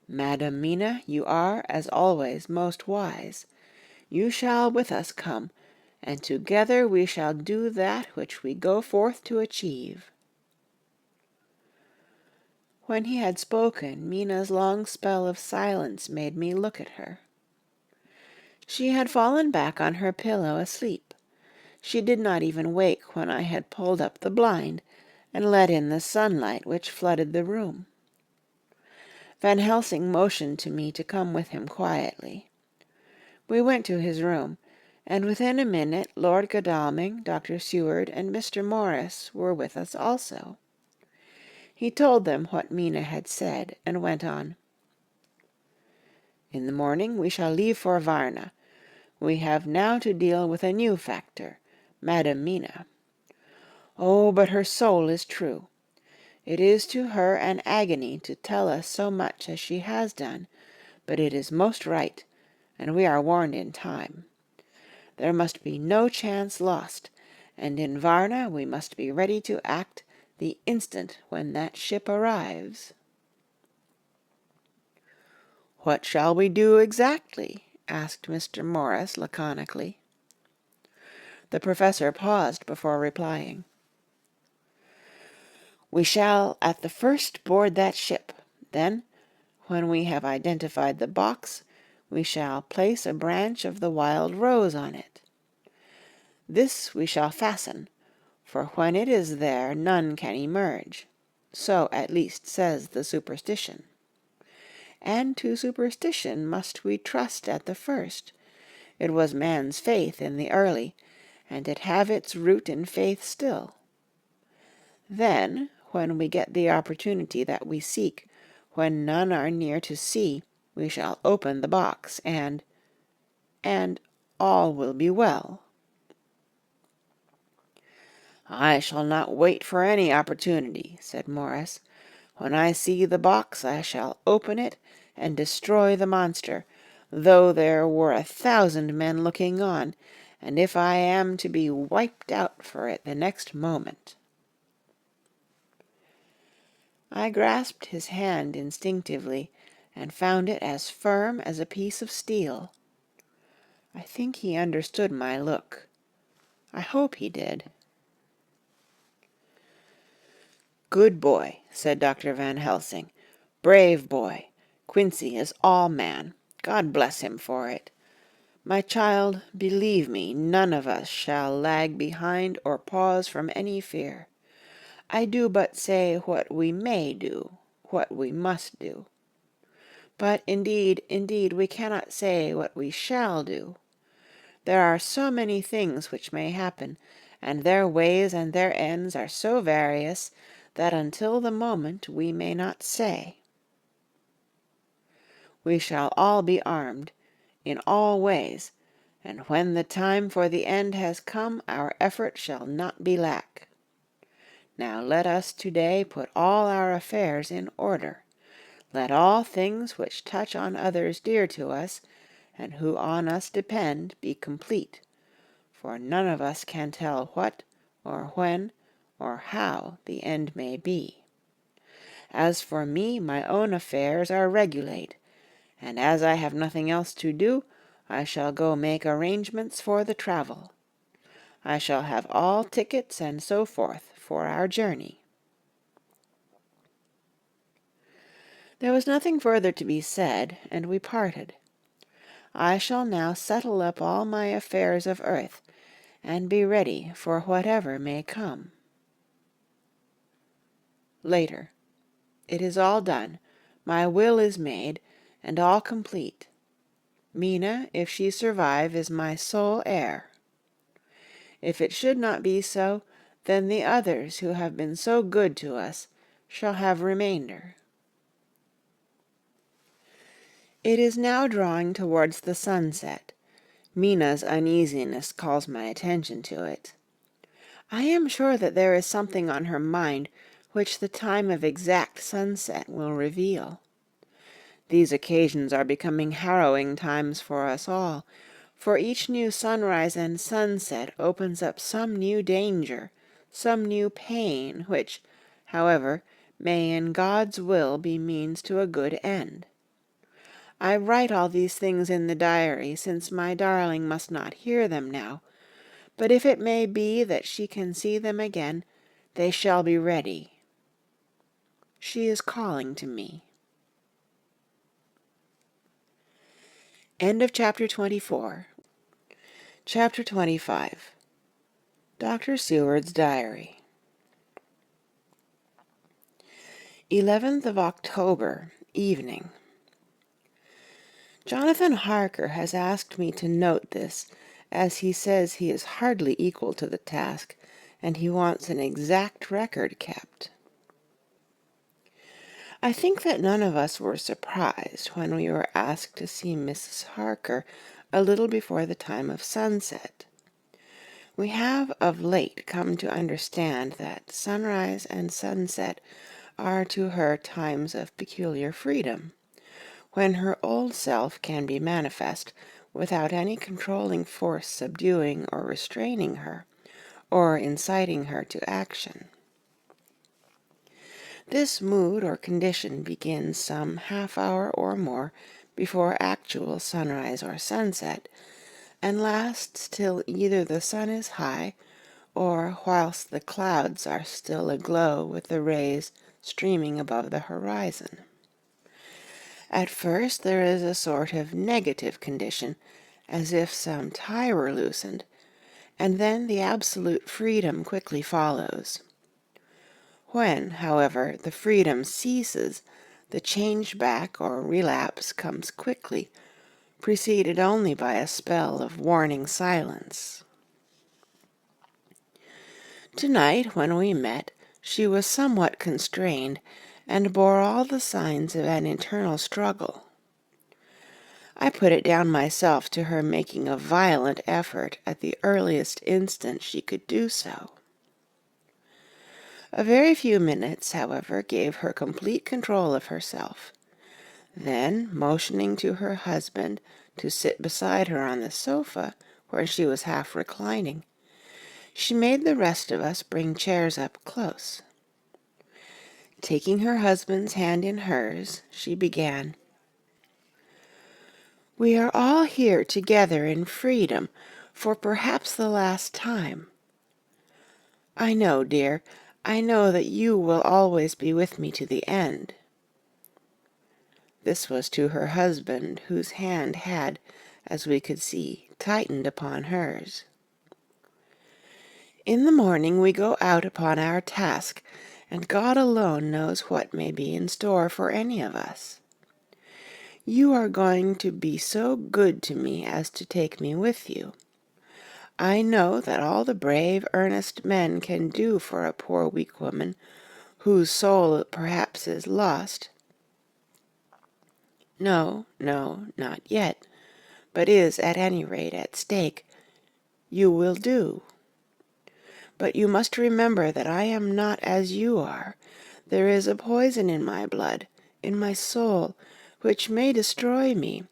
A: "Madam Mina, you are, as always, most wise. You shall with us come, and together we shall do that which we go forth to achieve." When he had spoken, Mina's long spell of silence made me look at her. She had fallen back on her pillow asleep. She did not even wake when I had pulled up the blind and let in the sunlight which flooded the room. Van Helsing motioned to me to come with him quietly. We went to his room, and within a minute Lord Godalming, Dr. Seward, and Mr. Morris were with us also. He told them what Mina had said, and went on. "In the morning we shall leave for Varna. We have now to deal with a new factor, Madam Mina. Oh, but her soul is true. It is to her an agony to tell us so much as she has done, but it is most right, and we are warned in time. There must be no chance lost, and in Varna we must be ready to act the instant when that ship arrives." "What shall we do exactly?" asked Mr. Morris laconically. The professor paused before replying. "We shall at the first board that ship. Then, when we have identified the box, we shall place a branch of the wild rose on it. This we shall fasten, for when it is there none can emerge. So at least says the superstition. And to superstition must we trust at the first. It was man's faith in the early, and it have its root in faith still. Then, when we get the opportunity that we seek, when none are near to see, we shall open the box, and all will be well." "I shall not wait for any opportunity," said Morris. "When I see the box I shall open it and destroy the monster, though there were 1,000 men looking on, and if I am to be wiped out for it the next moment." I grasped his hand instinctively, and found it as firm as a piece of steel. I think he understood my look. I hope he did. "Good boy," said Dr. Van Helsing. "Brave boy. Quincy is all man. God bless him for it. My child, believe me, none of us shall lag behind or pause from any fear. I do but say what we may do, what we must do. But indeed, we cannot say what we shall do. There are so many things which may happen, and their ways and their ends are so various, that until the moment we may not say. We shall all be armed, in all ways, and when the time for the end has come, our effort shall not be lack. Now let us today put all our affairs in order. Let all things which touch on others dear to us, and who on us depend, be complete, for none of us can tell what, or when, or how the end may be. As for me, my own affairs are regulate, and as I have nothing else to do, I shall go make arrangements for the travel. I shall have all tickets and so forth for our journey." There was nothing further to be said, and we parted. I shall now settle up all my affairs of earth, and be ready for whatever may come. Later. It is all done. My will is made, and all complete. Mina, if she survive, is my sole heir. If it should not be so, then the others who have been so good to us shall have remainder. It is now drawing towards the sunset. Mina's uneasiness calls my attention to it. I am sure that there is something on her mind which the time of exact sunset will reveal. These occasions are becoming harrowing times for us all, for each new sunrise and sunset opens up some new danger, some new pain, which, however, may in God's will be means to a good end. I write all these things in the diary, since my darling must not hear them now, but if it may be that she can see them again, they shall be ready. She is calling to me. End of chapter 24. Chapter 25. Dr. Seward's Diary. 11th of October, evening. Jonathan Harker has asked me to note this, as he says he is hardly equal to the task, and he wants an exact record kept. I think that none of us were surprised when we were asked to see Mrs. Harker a little before the time of sunset. We have of late come to understand that sunrise and sunset are to her times of peculiar freedom, when her old self can be manifest without any controlling force subduing or restraining her, or inciting her to action. This mood or condition begins some half hour or more before actual sunrise or sunset, and lasts till either the sun is high, or whilst the clouds are still aglow with the rays streaming above the horizon. At first there is a sort of negative condition, as if some tie were loosened, and then the absolute freedom quickly follows. When, however, the freedom ceases, the change back or relapse comes quickly, preceded only by a spell of warning silence. Tonight, when we met, she was somewhat constrained, and bore all the signs of an internal struggle. I put it down myself to her making a violent effort at the earliest instant she could do so. A very few minutes, however, gave her complete control of herself. Then, motioning to her husband to sit beside her on the sofa, where she was half reclining, she made the rest of us bring chairs up close. Taking her husband's hand in hers, she began, "We are all here together in freedom, for perhaps the last time. I know, dear, I know that you will always be with me to the end." This was to her husband, whose hand had, as we could see, tightened upon hers. "In the morning we go out upon our task, and God alone knows what may be in store for any of us. You are going to be so good to me as to take me with you. I know that all the brave, earnest men can do for a poor weak woman, whose soul perhaps is lost. No, not yet, but is at any rate at stake. You will do. But you must remember that I am not as you are. There is a poison in my blood, in my soul, which may destroy me,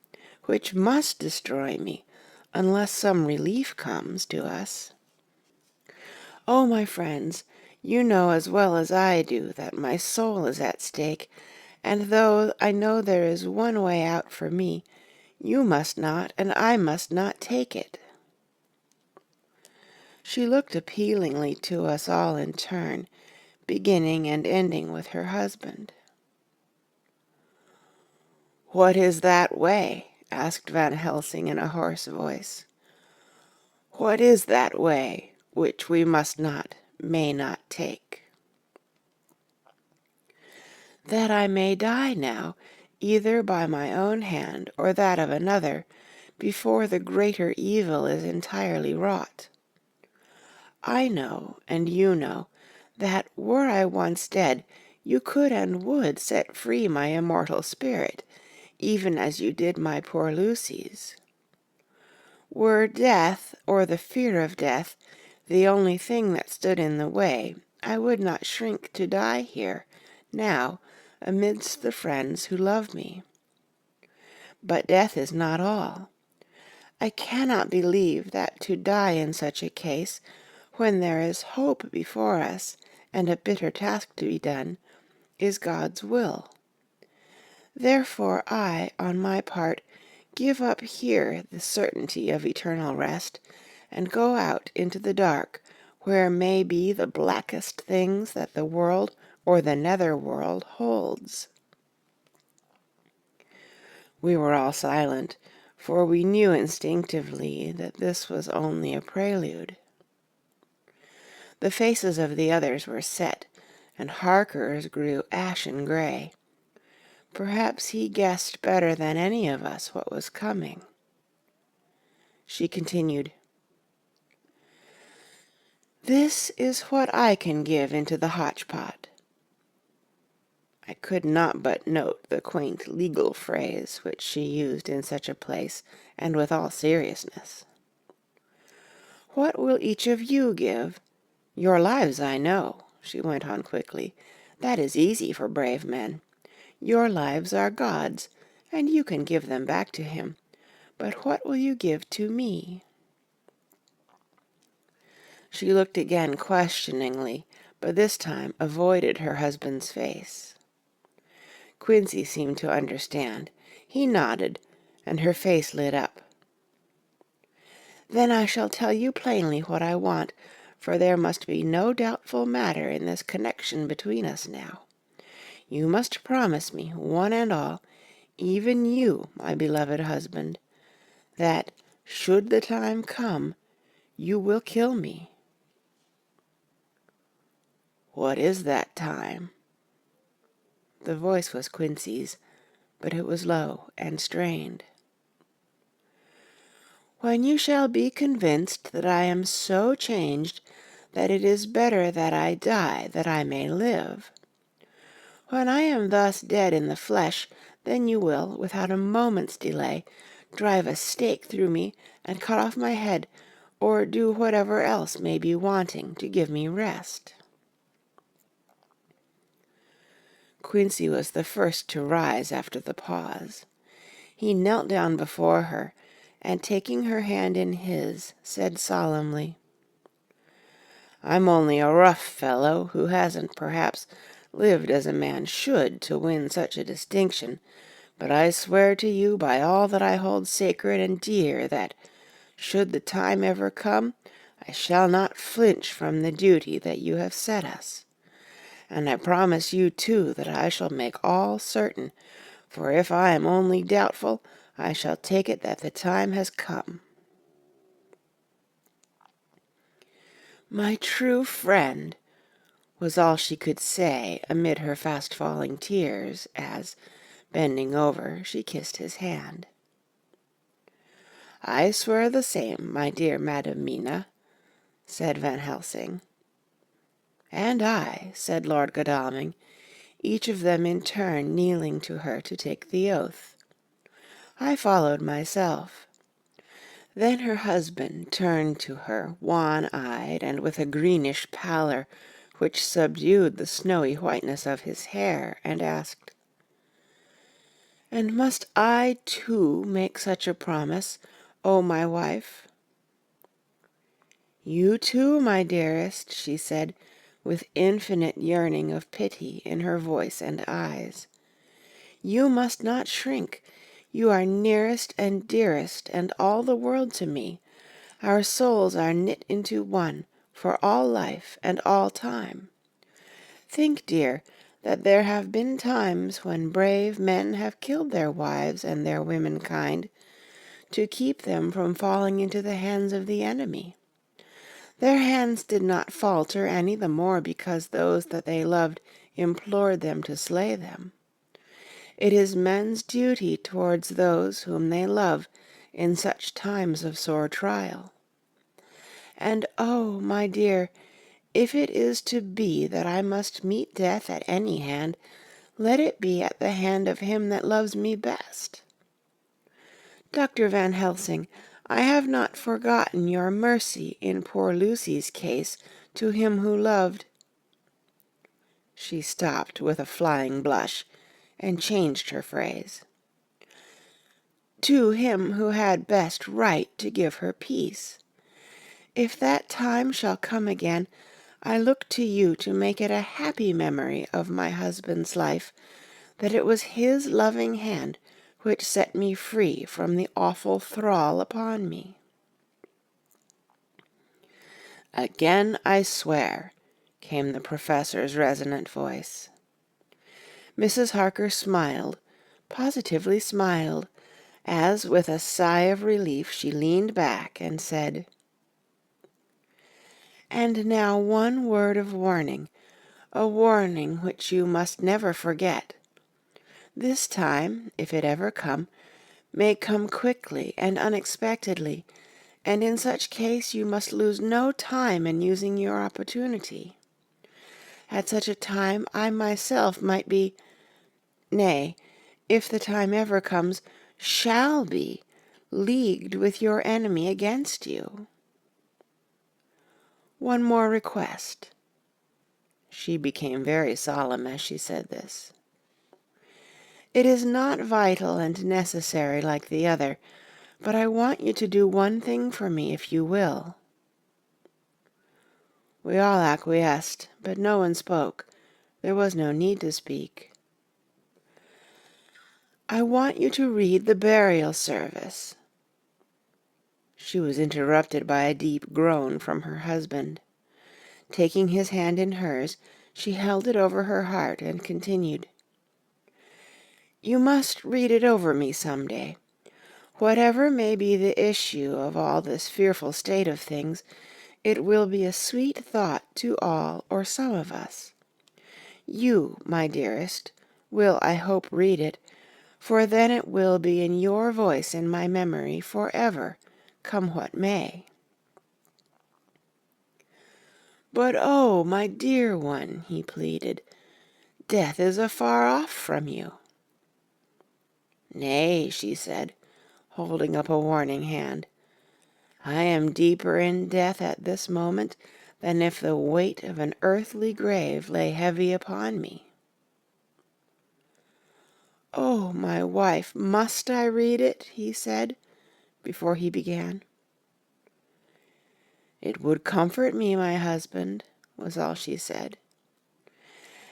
A: which must destroy me, unless some relief comes to us. Oh, my friends, you know as well as I do that my soul is at stake, and though I know there is one way out for me, you must not and I must not take it." She looked appealingly to us all in turn, beginning and ending with her husband. "What is that way?" asked Van Helsing in a hoarse voice. "What is that way which we must not, may not take?" "That I may die now, either by my own hand or that of another, before the greater evil is entirely wrought. I know, and you know, that were I once dead, you could and would set free my immortal spirit, even as you did my poor Lucy's. Were death, or the fear of death, the only thing that stood in the way, I would not shrink to die here, now, amidst the friends who love me. But death is not all. I cannot believe that to die in such a case, when there is hope before us, and a bitter task to be done, is God's will. Therefore I, on my part, give up here the certainty of eternal rest, and go out into the dark, where may be the blackest things that the world or the nether world holds." We were all silent, for we knew instinctively that this was only a prelude. The faces of the others were set, and Harker's grew ashen gray. Perhaps he guessed better than any of us what was coming. She continued, "This is what I can give into the hotch-pot." I could not but note the quaint legal phrase which she used in such a place, and with all seriousness. "What will each of you give? Your lives I know," she went on quickly. "That is easy for brave men. Your lives are God's, and you can give them back to him. But what will you give to me?" She looked again questioningly, but this time avoided her husband's face. Quincey seemed to understand. He nodded, and her face lit up. "Then I shall tell you plainly what I want, for there must be no doubtful matter in this connection between us now. You must promise me, one and all, even you, my beloved husband, that, should the time come, you will kill me." "What is that time?" The voice was Quincey's, but it was low and strained. "When you shall be convinced that I am so changed that it is better that I die that I may live. When I am thus dead in the flesh, then you will, without a moment's delay, drive a stake through me and cut off my head, or do whatever else may be wanting to give me rest." Quincey was the first to rise after the pause. He knelt down before her, and taking her hand in his, said solemnly, "I'm only a rough fellow who hasn't perhaps lived as a man should to win such a distinction, but I swear to you by all that I hold sacred and dear that, should the time ever come, I shall not flinch from the duty that you have set us. And I promise you, too, that I shall make all certain, for if I am only doubtful, I shall take it that the time has come." "My true friend," was all she could say amid her fast-falling tears, as, bending over, she kissed his hand. "I swear the same, my dear Madam Mina," said Van Helsing. "And I," said Lord Godalming, each of them in turn kneeling to her to take the oath. I followed myself. Then her husband turned to her, wan-eyed and with a greenish pallor which subdued the snowy whiteness of his hair, and asked, "And must I, too, make such a promise, O my wife?" "You too, my dearest," she said, with infinite yearning of pity in her voice and eyes. "You must not shrink. You are nearest and dearest and all the world to me. Our souls are knit into one for all life and all time. Think, dear, that there have been times when brave men have killed their wives and their womenkind to keep them from falling into the hands of the enemy. Their hands did not falter any the more because those that they loved implored them to slay them. It is men's duty towards those whom they love in such times of sore trial. And oh, my dear, if it is to be that I must meet death at any hand, let it be at the hand of him that loves me best. Dr. Van Helsing, I have not forgotten your mercy in poor Lucy's case to him who loved. She stopped with a flying blush, and changed her phrase. To him who had best right to give her peace. If that time shall come again, I look to you to make it a happy memory of my husband's life, that it was his loving hand which set me free from the awful thrall upon me. Again I swear, came the professor's resonant voice. Mrs. Harker smiled, positively smiled, as with a sigh of relief she leaned back and said, "And now one word of warning, a warning which you must never forget. This time, if it ever come, may come quickly and unexpectedly, and in such case you must lose no time in using your opportunity. At such a time I myself might be, nay, if the time ever comes, shall be, leagued with your enemy against you. One more request." She became very solemn as she said this. "It is not vital and necessary like the other, but I want you to do one thing for me if you will." We all acquiesced, but no one spoke. There was no need to speak. "I want you to read the burial service." She was interrupted by a deep groan from her husband. Taking his hand in hers, she held it over her heart and continued, "You must read it over me some day. Whatever may be the issue of all this fearful state of things, it will be a sweet thought to all or some of us. You, my dearest, will, I hope, read it, for then it will be in your voice in my memory forever, come what may." "But oh, my dear one," he pleaded, "death is afar off from you." "Nay," she said, holding up a warning hand, "I am deeper in death at this moment than if the weight of an earthly grave lay heavy upon me." "Oh, my wife, must I read it?" he said, before he began. "It would comfort me, my husband," was all she said.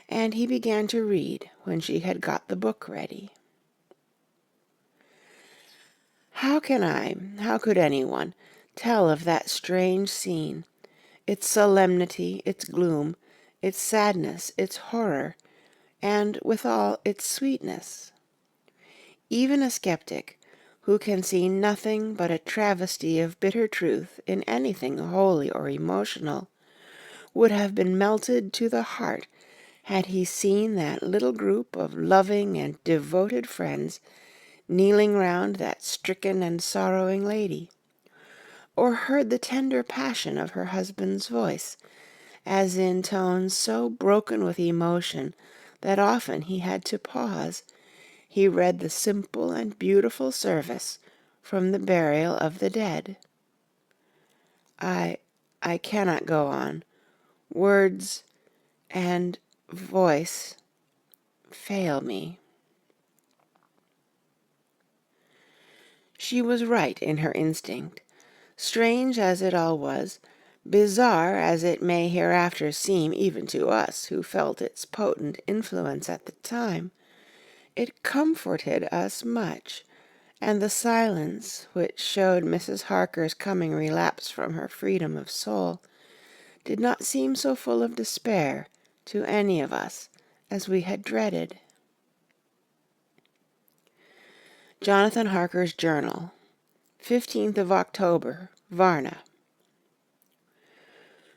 A: And he began to read when she had got the book ready. How could anyone, tell of that strange scene, its solemnity, its gloom, its sadness, its horror, and withal its sweetness? Even a skeptic, who can see nothing but a travesty of bitter truth in anything holy or emotional, would have been melted to the heart had he seen that little group of loving and devoted friends kneeling round that stricken and sorrowing lady, or heard the tender passion of her husband's voice, as in tones so broken with emotion that often he had to pause, he read the simple and beautiful service from the burial of the dead. I cannot go on. Words and voice fail me. She was right in her instinct. Strange as it all was, bizarre as it may hereafter seem even to us who felt its potent influence at the time, it comforted us much, and the silence, which showed Mrs. Harker's coming relapse from her freedom of soul, did not seem so full of despair to any of us as we had dreaded. Jonathan Harker's Journal, 15th of October, Varna.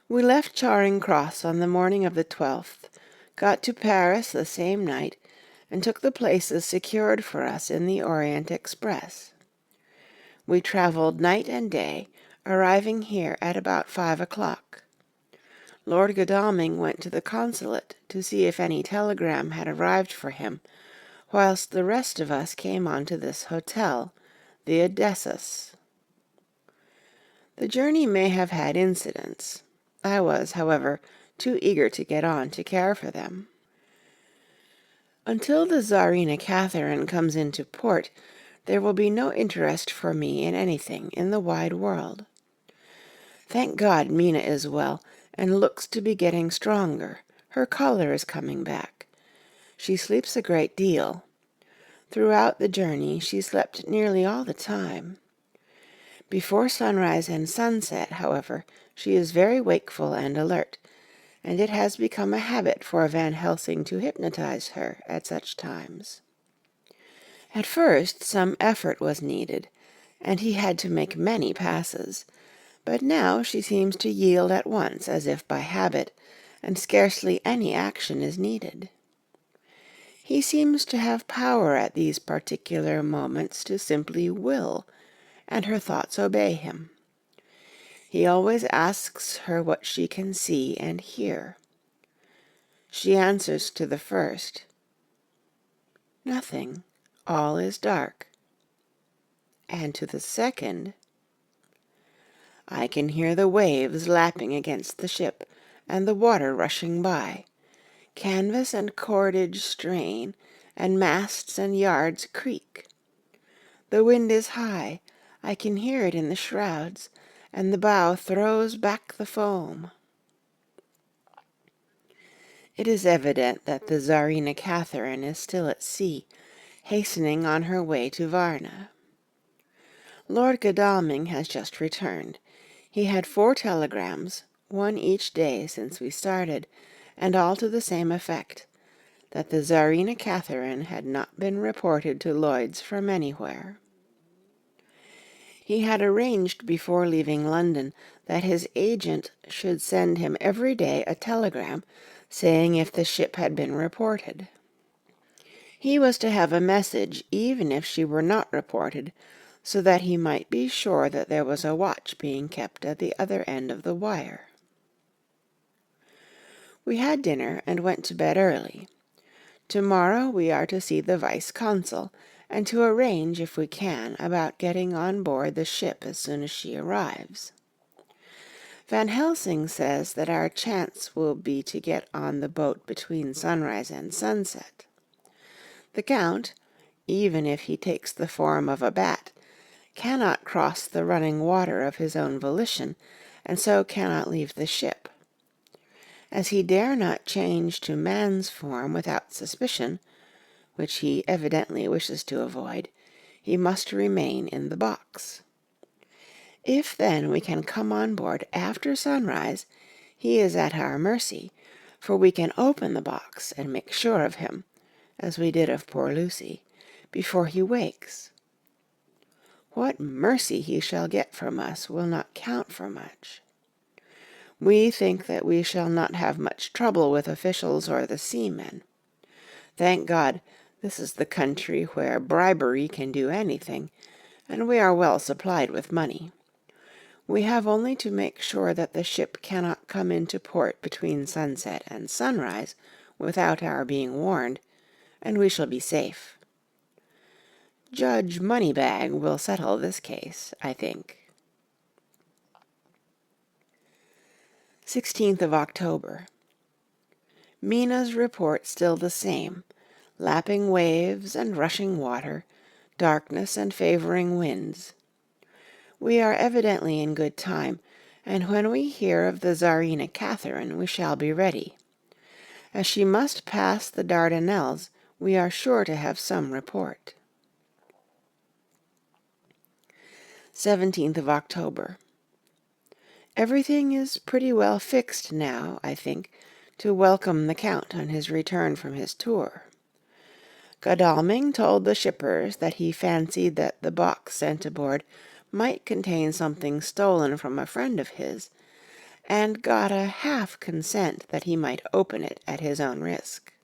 A: We left Charing Cross on the morning of the 12th, got to Paris the same night, and took the places secured for us in the Orient Express. We travelled night and day, arriving here at about 5 o'clock. Lord Godalming went to the consulate to see if any telegram had arrived for him, whilst the rest of us came on to this hotel, the Odessus. The journey may have had incidents. I was, however, too eager to get on to care for them. Until the Tsarina Catherine comes into port, there will be no interest for me in anything in the wide world. Thank God Mina is well, and looks to be getting stronger. Her colour is coming back. She sleeps a great deal. Throughout the journey she slept nearly all the time. Before sunrise and sunset, however, she is very wakeful and alert, and it has become a habit for Van Helsing to hypnotize her at such times. At first some effort was needed, and he had to make many passes, but now she seems to yield at once as if by habit, and scarcely any action is needed. He seems to have power at these particular moments to simply will, and her thoughts obey him. He always asks her what she can see and hear. She answers to the first, "Nothing, all is dark," and to the second, "I can hear the waves lapping against the ship, and the water rushing by. Canvas and cordage strain, and masts and yards creak. The wind is high, I can hear it in the shrouds, and the bow throws back the foam." It is evident that the Tsarina Catherine is still at sea, hastening on her way to Varna. Lord Godalming has just returned. He had 4 telegrams, one each day since we started, and all to the same effect, that the Tsarina Catherine had not been reported to Lloyd's from anywhere. He had arranged before leaving London that his agent should send him every day a telegram saying if the ship had been reported. He was to have a message even if she were not reported, so that he might be sure that there was a watch being kept at the other end of the wire. We had dinner and went to bed early. Tomorrow we are to see the vice-consul, and to arrange, if we can, about getting on board the ship as soon as she arrives. Van Helsing says that our chance will be to get on the boat between sunrise and sunset. The Count, even if he takes the form of a bat, cannot cross the running water of his own volition, and so cannot leave the ship. As he dare not change to man's form without suspicion, which he evidently wishes to avoid, he must remain in the box. If then we can come on board after sunrise, he is at our mercy, for we can open the box and make sure of him, as we did of poor Lucy, before he wakes. What mercy he shall get from us will not count for much. We think that we shall not have much trouble with officials or the seamen. Thank God, this is the country where bribery can do anything, and we are well supplied with money. We have only to make sure that the ship cannot come into port between sunset and sunrise without our being warned, and we shall be safe. Judge Moneybag will settle this case, I think. 16th of October. Mina's report still the same, lapping waves and rushing water, darkness and favouring winds. We are evidently in good time, and when we hear of the Tsarina Catherine we shall be ready. As she must pass the Dardanelles, we are sure to have some report. 17th of October. Everything is pretty well fixed now, I think, to welcome the Count on his return from his tour. Godalming told the shippers that he fancied that the box sent aboard might contain something stolen from a friend of his, and got a half consent that he might open it at his own risk.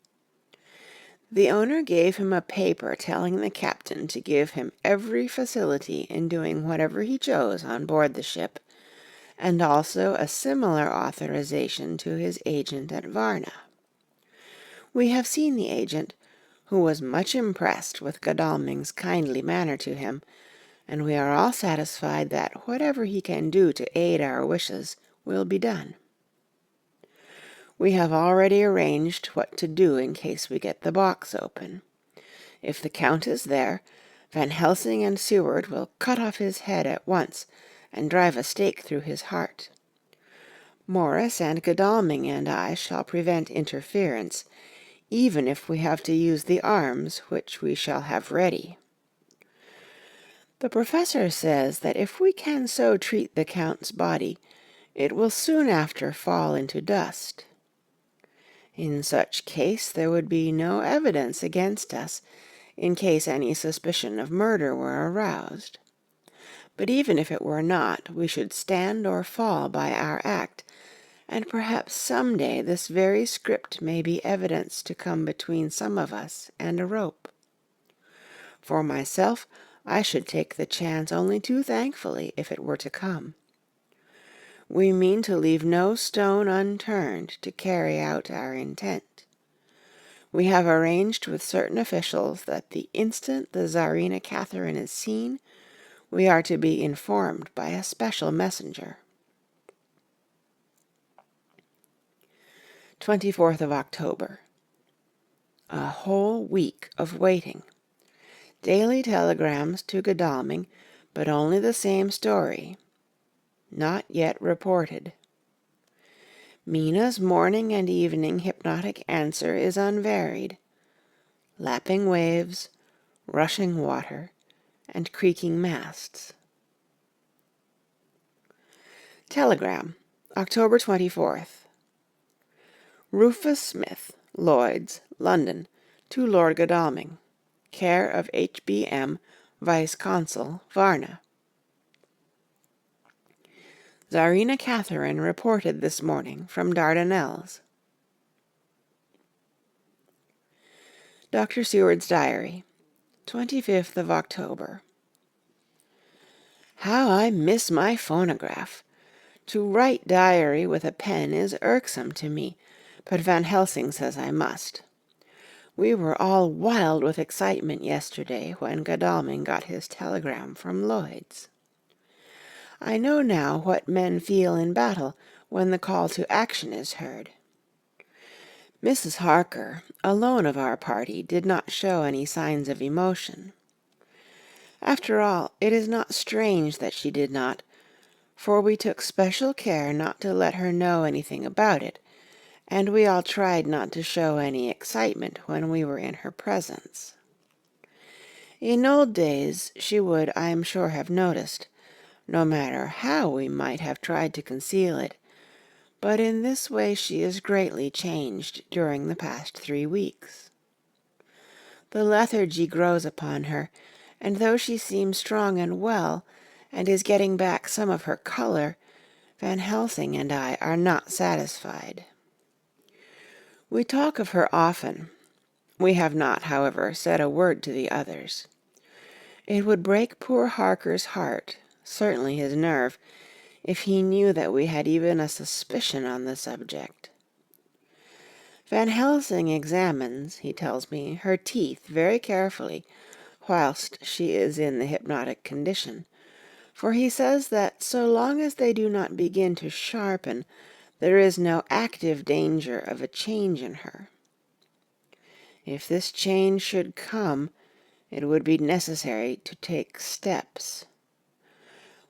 A: The owner gave him a paper telling the captain to give him every facility in doing whatever he chose on board the ship, and also a similar authorization to his agent at Varna. We have seen the agent, who was much impressed with Godalming's kindly manner to him, and we are all satisfied that whatever he can do to aid our wishes will be done. We have already arranged what to do in case we get the box open. If the Count is there, Van Helsing and Seward will cut off his head at once and drive a stake through his heart. Morris and Godalming and I shall prevent interference, even if we have to use the arms which we shall have ready. The professor says that if we can so treat the Count's body, it will soon after fall into dust. In such case there would be no evidence against us, in case any suspicion of murder were aroused. But even if it were not, we should stand or fall by our act, and perhaps some day this very script may be evidence to come between some of us and a rope. For myself, I should take the chance only too thankfully if it were to come. We mean to leave no stone unturned to carry out our intent. We have arranged with certain officials that the instant the Tsarina Catherine is seen, we are to be informed by a special messenger. 24th of October. A whole week of waiting. Daily telegrams to Godalming, but only the same story. Not yet reported. Mina's morning and evening hypnotic answer is unvaried. Lapping waves, rushing water, and creaking masts. Telegram, October 24th. Rufus Smith, Lloyd's, London, to Lord Godalming. Care of H.B.M., Vice-Consul, Varna. Tsarina Catherine reported this morning from Dardanelles. Dr. Seward's Diary, 25th of October. How I miss my phonograph! To write diary with a pen is irksome to me, but Van Helsing says I must. We were all wild with excitement yesterday when Godalming got his telegram from Lloyd's. I know now what men feel in battle when the call to action is heard. Mrs. Harker, alone of our party, did not show any signs of emotion. After all, it is not strange that she did not, for we took special care not to let her know anything about it, and we all tried not to show any excitement when we were in her presence. In old days she would, I am sure, have noticed, no matter how we might have tried to conceal it, but in this way she is greatly changed during the past 3 weeks. The lethargy grows upon her, and though she seems strong and well, and is getting back some of her color, Van Helsing and I are not satisfied. We talk of her often. We have not, however, said a word to the others. It would break poor Harker's heart, certainly his nerve, if he knew that we had even a suspicion on the subject. Van Helsing examines, he tells me, her teeth very carefully whilst she is in the hypnotic condition, for he says that so long as they do not begin to sharpen, there is no active danger of a change in her. If this change should come, it would be necessary to take steps.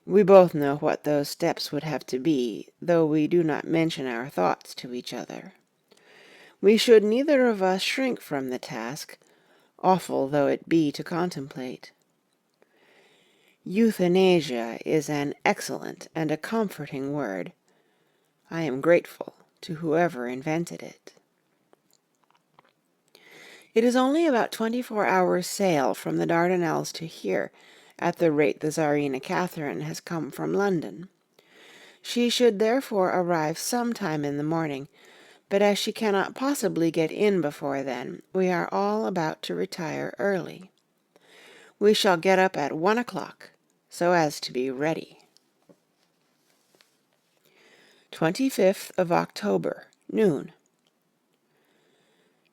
A: We both know what those steps would have to be, though we do not mention our thoughts to each other. We should neither of us shrink from the task, awful though it be to contemplate. Euthanasia is an excellent and a comforting word. I am grateful to whoever invented it. It is only about 24 hours' sail from the Dardanelles to here, at the rate the Tsarina Catherine has come from London. She should therefore arrive some time in the morning, but as she cannot possibly get in before then, we are all about to retire early. We shall get up at 1 o'clock, so as to be ready. 25th of October, noon.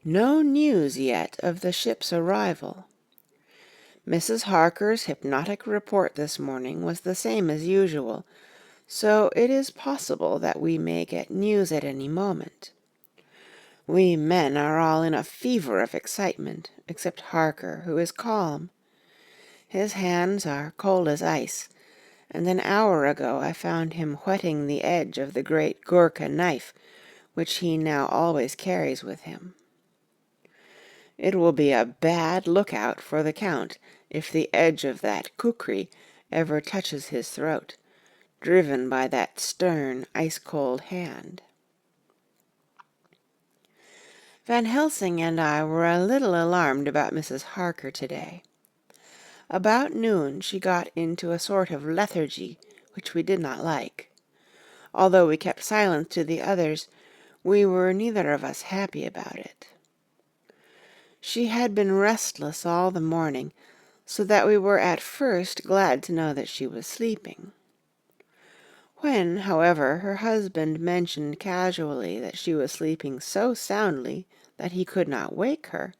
A: No news yet of the ship's arrival. Mrs. Harker's hypnotic report this morning was the same as usual, so it is possible that we may get news at any moment. We men are all in a fever of excitement, except Harker, who is calm. His hands are cold as ice, and an hour ago I found him whetting the edge of the great Gurkha knife, which he now always carries with him. It will be a bad lookout for the Count if the edge of that kukri ever touches his throat, driven by that stern, ice-cold hand. Van Helsing and I were a little alarmed about Mrs. Harker today. About noon she got into a sort of lethargy which we did not like. Although we kept silence to the others, we were neither of us happy about it. She had been restless all the morning, so that we were at first glad to know that she was sleeping. When, however, her husband mentioned casually that she was sleeping so soundly that he could not wake her,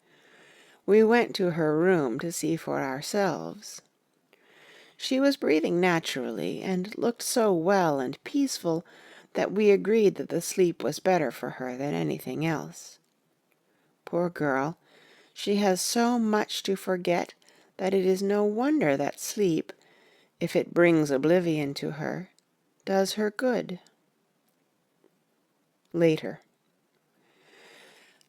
A: we went to her room to see for ourselves. She was breathing naturally, and looked so well and peaceful that we agreed that the sleep was better for her than anything else. Poor girl, she has so much to forget that it is no wonder that sleep, if it brings oblivion to her, does her good. Later.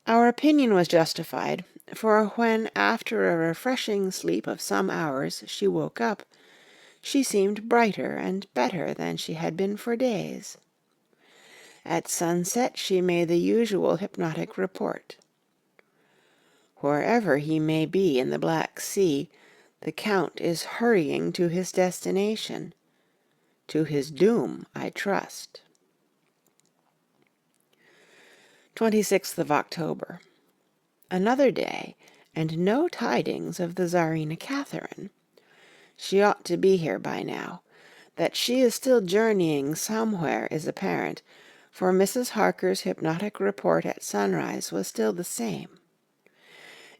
A: Our opinion was justified, for when after a refreshing sleep of some hours she woke up, she seemed brighter and better than she had been for days. At sunset she made the usual hypnotic report. Wherever he may be in the Black Sea, the Count is hurrying to his destination. To his doom, I trust. 26th of October. Another day, and no tidings of the Tsarina Catherine. She ought to be here by now. That she is still journeying somewhere is apparent, for Mrs. Harker's hypnotic report at sunrise was still the same.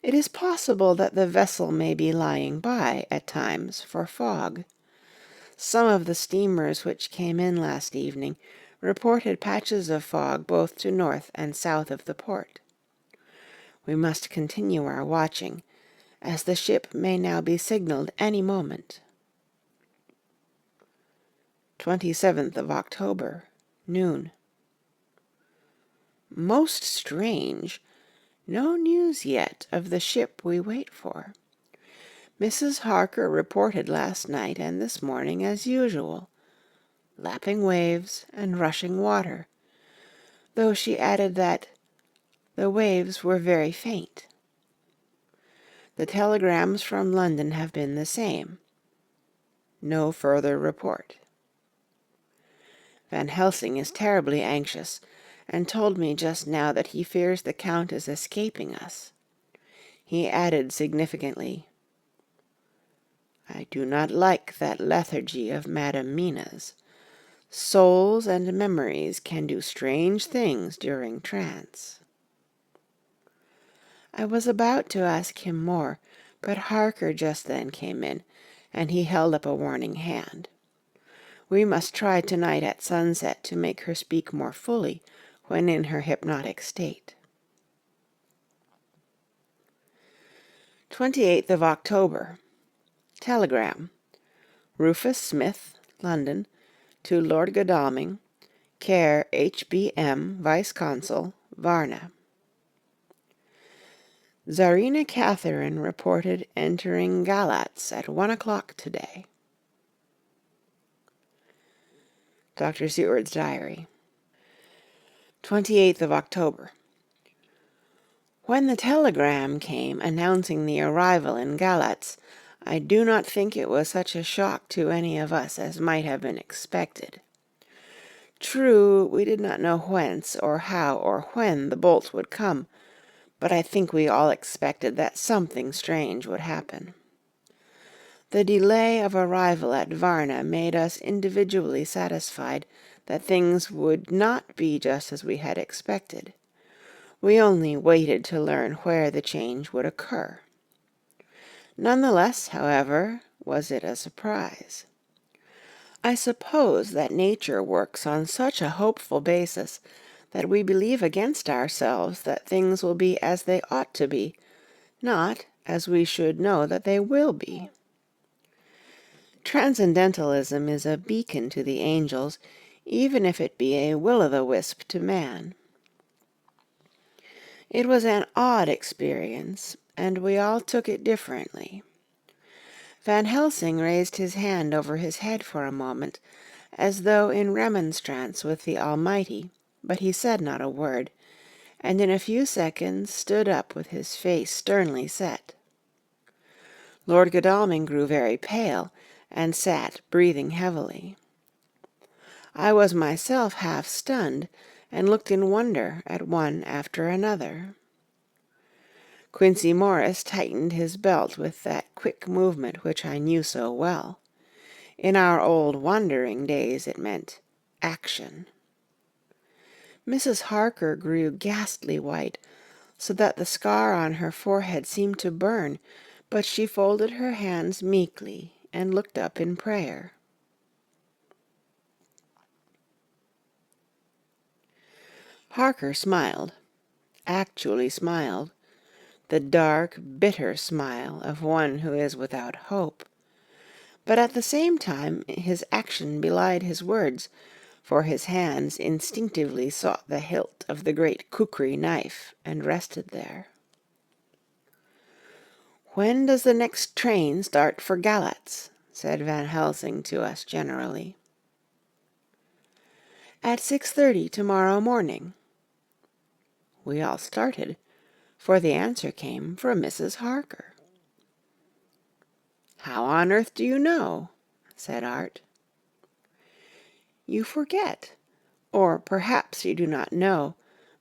A: It is possible that the vessel may be lying by, at times, for fog. Some of the steamers which came in last evening reported patches of fog both to north and south of the port. We must continue our watching, as the ship may now be signaled any moment. 27th of October, noon. Most strange! No news yet of the ship we wait for. Mrs. Harker reported last night and this morning as usual, lapping waves and rushing water, though she added that the waves were very faint. The telegrams from London have been the same. No further report. Van Helsing is terribly anxious, and told me just now that he fears the Count is escaping us. He added significantly, I do not like that lethargy of Madam Mina's. Souls and memories can do strange things during trance. I was about to ask him more, but Harker just then came in, and he held up a warning hand. We must try tonight at sunset to make her speak more fully when in her hypnotic state. 28th of October. Telegram. Rufus Smith, London, to Lord Godalming, care H.B.M. Vice-Consul, Varna. Tsarina Catherine reported entering Galatz at 1 o'clock today. Dr. Seward's Diary. 28th of October. When the telegram came announcing the arrival in Galatz, I do not think it was such a shock to any of us as might have been expected. True, we did not know whence or how or when the bolt would come, but I think we all expected that something strange would happen. The delay of arrival at Varna made us individually satisfied that things would not be just as we had expected. We only waited to learn where the change would occur. None the less, however, was it a surprise. I suppose that nature works on such a hopeful basis that we believe against ourselves that things will be as they ought to be, not as we should know that they will be. Transcendentalism is a beacon to the angels, even if it be a will-o'-the-wisp to man. It was an odd experience, and we all took it differently. Van Helsing raised his hand over his head for a moment, as though in remonstrance with the Almighty, but he said not a word, and in a few seconds stood up with his face sternly set. Lord Godalming grew very pale, and sat breathing heavily. I was myself half stunned, and looked in wonder at one after another. Quincey Morris tightened his belt with that quick movement which I knew so well. In our old wandering days it meant action. Mrs. Harker grew ghastly white, so that the scar on her forehead seemed to burn, but she folded her hands meekly and looked up in prayer. Harker smiled, actually smiled, the dark, bitter smile of one who is without hope. But at the same time his action belied his words, for his hands instinctively sought the hilt of the great kukri knife and rested there. "When does the next train start for Galatz?" said Van Helsing to us generally. "At 6:30 tomorrow morning." We all started, for the answer came from Mrs. Harker. "How on earth do you know?" said Art. "You forget, or perhaps you do not know,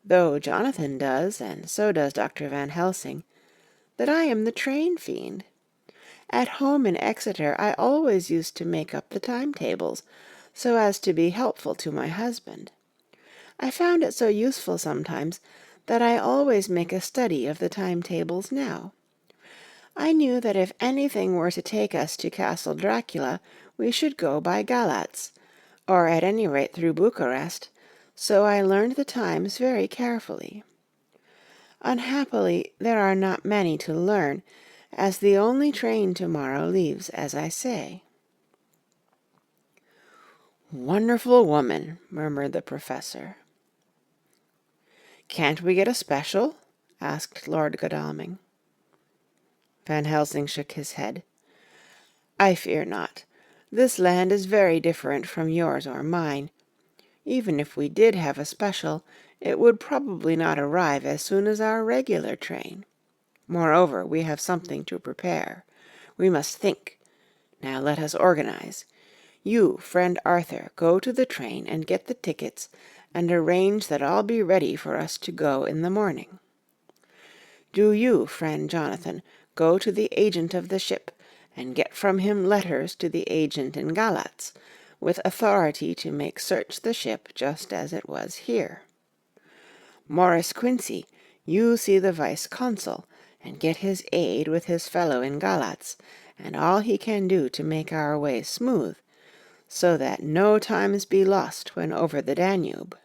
A: though Jonathan does, and so does Dr. Van Helsing, that I am the train fiend. At home in Exeter I always used to make up the timetables, so as to be helpful to my husband. I found it so useful sometimes that I always make a study of the timetables now. I knew that if anything were to take us to Castle Dracula we should go by Galatz, or at any rate through Bucharest, so I learned the times very carefully. Unhappily, there are not many to learn, as the only train tomorrow leaves as I say." "Wonderful woman," murmured the Professor. "Can't we get a special?" asked Lord Godalming. Van Helsing shook his head. "I fear not. This land is very different from yours or mine. Even if we did have a special, it would probably not arrive as soon as our regular train. Moreover, we have something to prepare. We must think. Now let us organize. You, friend Arthur, go to the train and get the tickets, and arrange that all be ready for us to go in the morning. Do you, friend Jonathan, go to the agent of the ship, and get from him letters to the agent in Galatz, with authority to make search the ship just as it was here. Morris Quincey, you see the vice-consul, and get his aid with his fellow in Galatz, and all he can do to make our way smooth, so that no times be lost when over the Danube.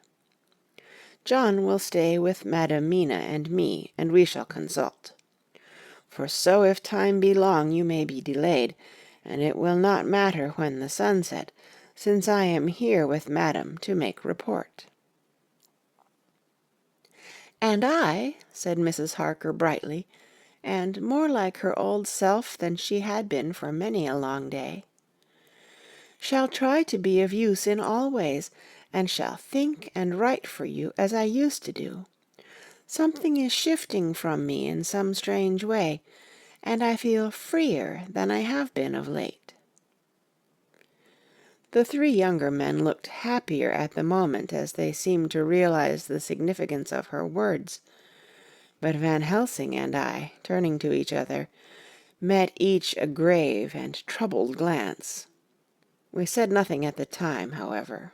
A: John will stay with Madam Mina and me, and we shall consult. For so if time be long you may be delayed, and it will not matter when the sun set, since I am here with Madam to make report." "And I," said Mrs. Harker brightly, and more like her old self than she had been for many a long day, shall try to be of use in all ways, and shall think and write for you as I used to do. Something is shifting from me in some strange way, and I feel freer than I have been of late." The three younger men looked happier at the moment as they seemed to realize the significance of her words. But Van Helsing and I, turning to each other, met each a grave and troubled glance. We said nothing at the time, however.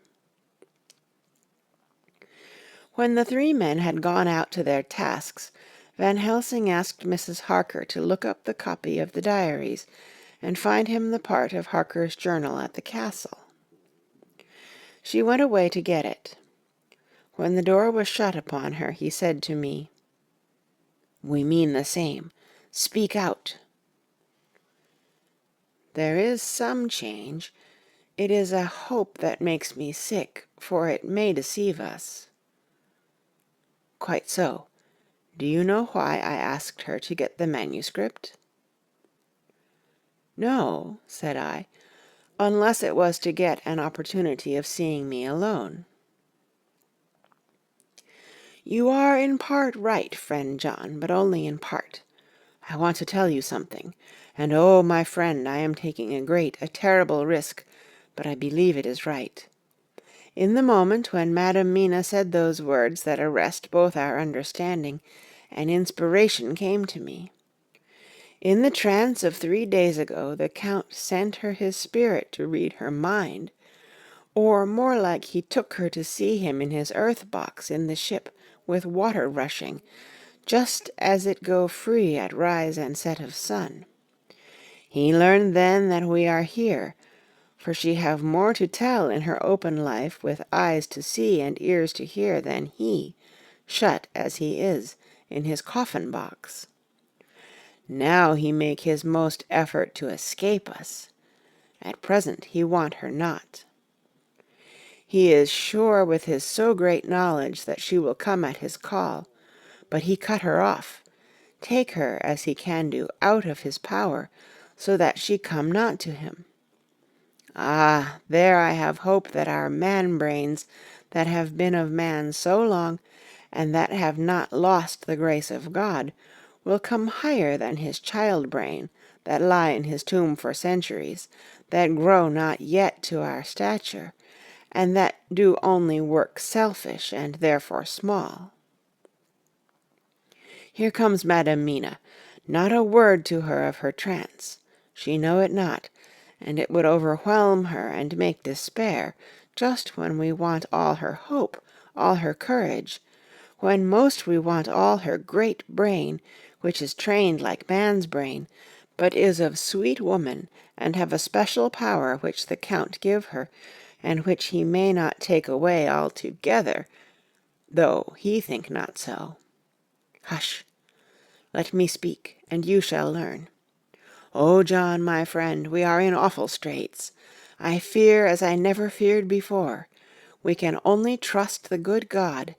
A: When the three men had gone out to their tasks, Van Helsing asked Mrs. Harker to look up the copy of the diaries and find him the part of Harker's journal at the castle. She went away to get it. When the door was shut upon her, he said to me, "We mean the same. Speak out." "There is some change. It is a hope that makes me sick, for it may deceive us." "Quite so. Do you know why I asked her to get the manuscript?" "No," said I, "unless it was to get an opportunity of seeing me alone." "You are in part right, friend John, but only in part. I want to tell you something, and oh, my friend, I am taking a terrible risk, but I believe it is right. In the moment when Madam Mina said those words that arrest both our understanding, an inspiration came to me. In the trance of 3 days ago the Count sent her his spirit to read her mind, or more like he took her to see him in his earth-box in the ship with water rushing, just as it go free at rise and set of sun. He learned then that we are here, for she have more to tell in her open life with eyes to see and ears to hear than he, shut as he is, in his coffin-box. Now he make his most effort to escape us. At present he want her not. He is sure with his so great knowledge that she will come at his call, but he cut her off, take her as he can do out of his power, so that she come not to him. Ah, there I have hope that our man-brains that have been of man so long, and that have not lost the grace of God, will come higher than his child-brain, that lie in his tomb for centuries, that grow not yet to our stature, and that do only work selfish and therefore small. Here comes Madam Mina. Not a word to her of her trance. She know it not, and it would overwhelm her and make despair, just when we want all her hope, all her courage, when most we want all her great brain, which is trained like man's brain, but is of sweet woman, and have a special power which the Count give her, and which he may not take away altogether, though he think not so. Hush! Let me speak, and you shall learn. Oh, John, my friend, we are in awful straits. I fear as I never feared before. We can only trust the good God.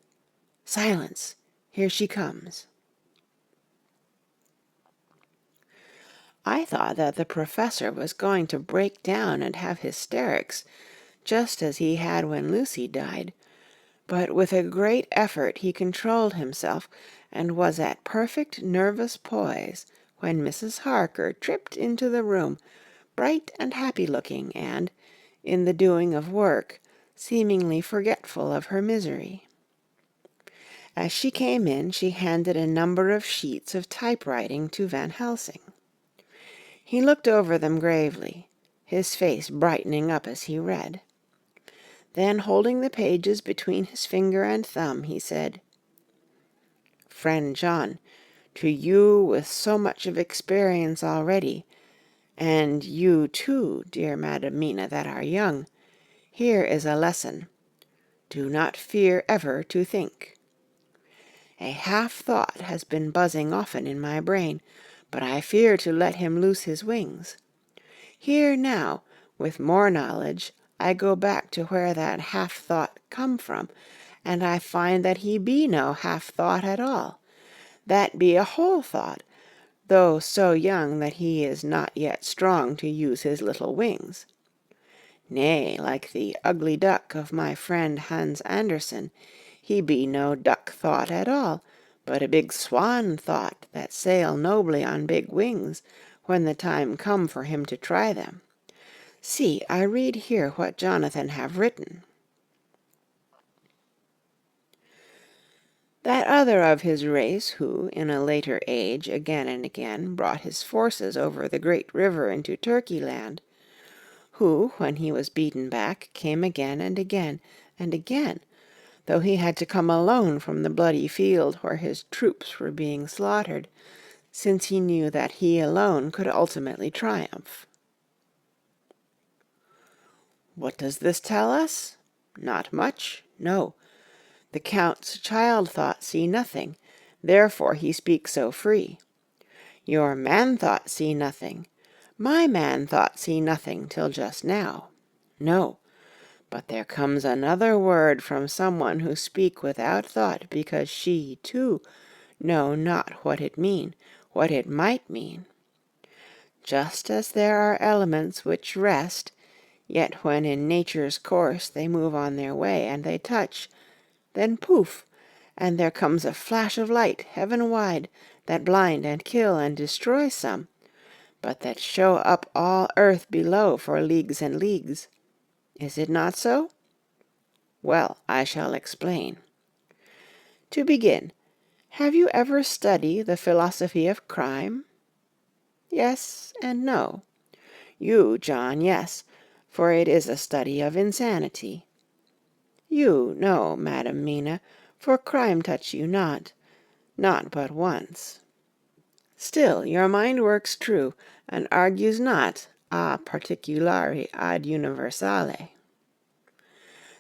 A: Silence! Here she comes." I thought that the professor was going to break down and have hysterics, just as he had when Lucy died, but with a great effort he controlled himself, and was at perfect nervous poise when Mrs. Harker tripped into the room, bright and happy-looking, and, in the doing of work, seemingly forgetful of her misery. As she came in, she handed a number of sheets of typewriting to Van Helsing. He looked over them gravely, his face brightening up as he read. Then, holding the pages between his finger and thumb, he said, "Friend John, to you with so much of experience already, and you too, dear Madam Mina, that are young, here is a lesson. Do not fear ever to think. A half-thought has been buzzing often in my brain, but I fear to let him loose his wings. Here now, with more knowledge, I go back to where that half-thought come from, and I find that he be no half-thought at all. That be a whole thought, though so young that he is not yet strong to use his little wings. Nay, like the ugly duck of my friend Hans Andersen, he be no duck thought at all, but a big swan thought that sail nobly on big wings when the time come for him to try them. See, I read here what Jonathan have written. That other of his race who, in a later age, again and again brought his forces over the great river into Turkey land, who, when he was beaten back, came again and again and again, though he had to come alone from the bloody field where his troops were being slaughtered, since he knew that he alone could ultimately triumph. What does this tell us? Not much, no. The Count's child thought see nothing, therefore he speaks so free. Your man thought see nothing, my man thought see nothing till just now. No, but there comes another word from someone who speak without thought, because she, too, know not what it mean, what it might mean. Just as there are elements which rest, yet when in nature's course they move on their way, and they touch, then poof, and there comes a flash of light heaven-wide, that blind and kill and destroy some, but that show up all earth below for leagues and leagues. Is it not so? Well, I shall explain. To begin, have you ever studied the philosophy of crime? Yes and no. You, John, yes, for it is a study of insanity. You, no, Madam Mina, for crime touch you not but once. Still your mind works true, and argues not a particulari ad universale.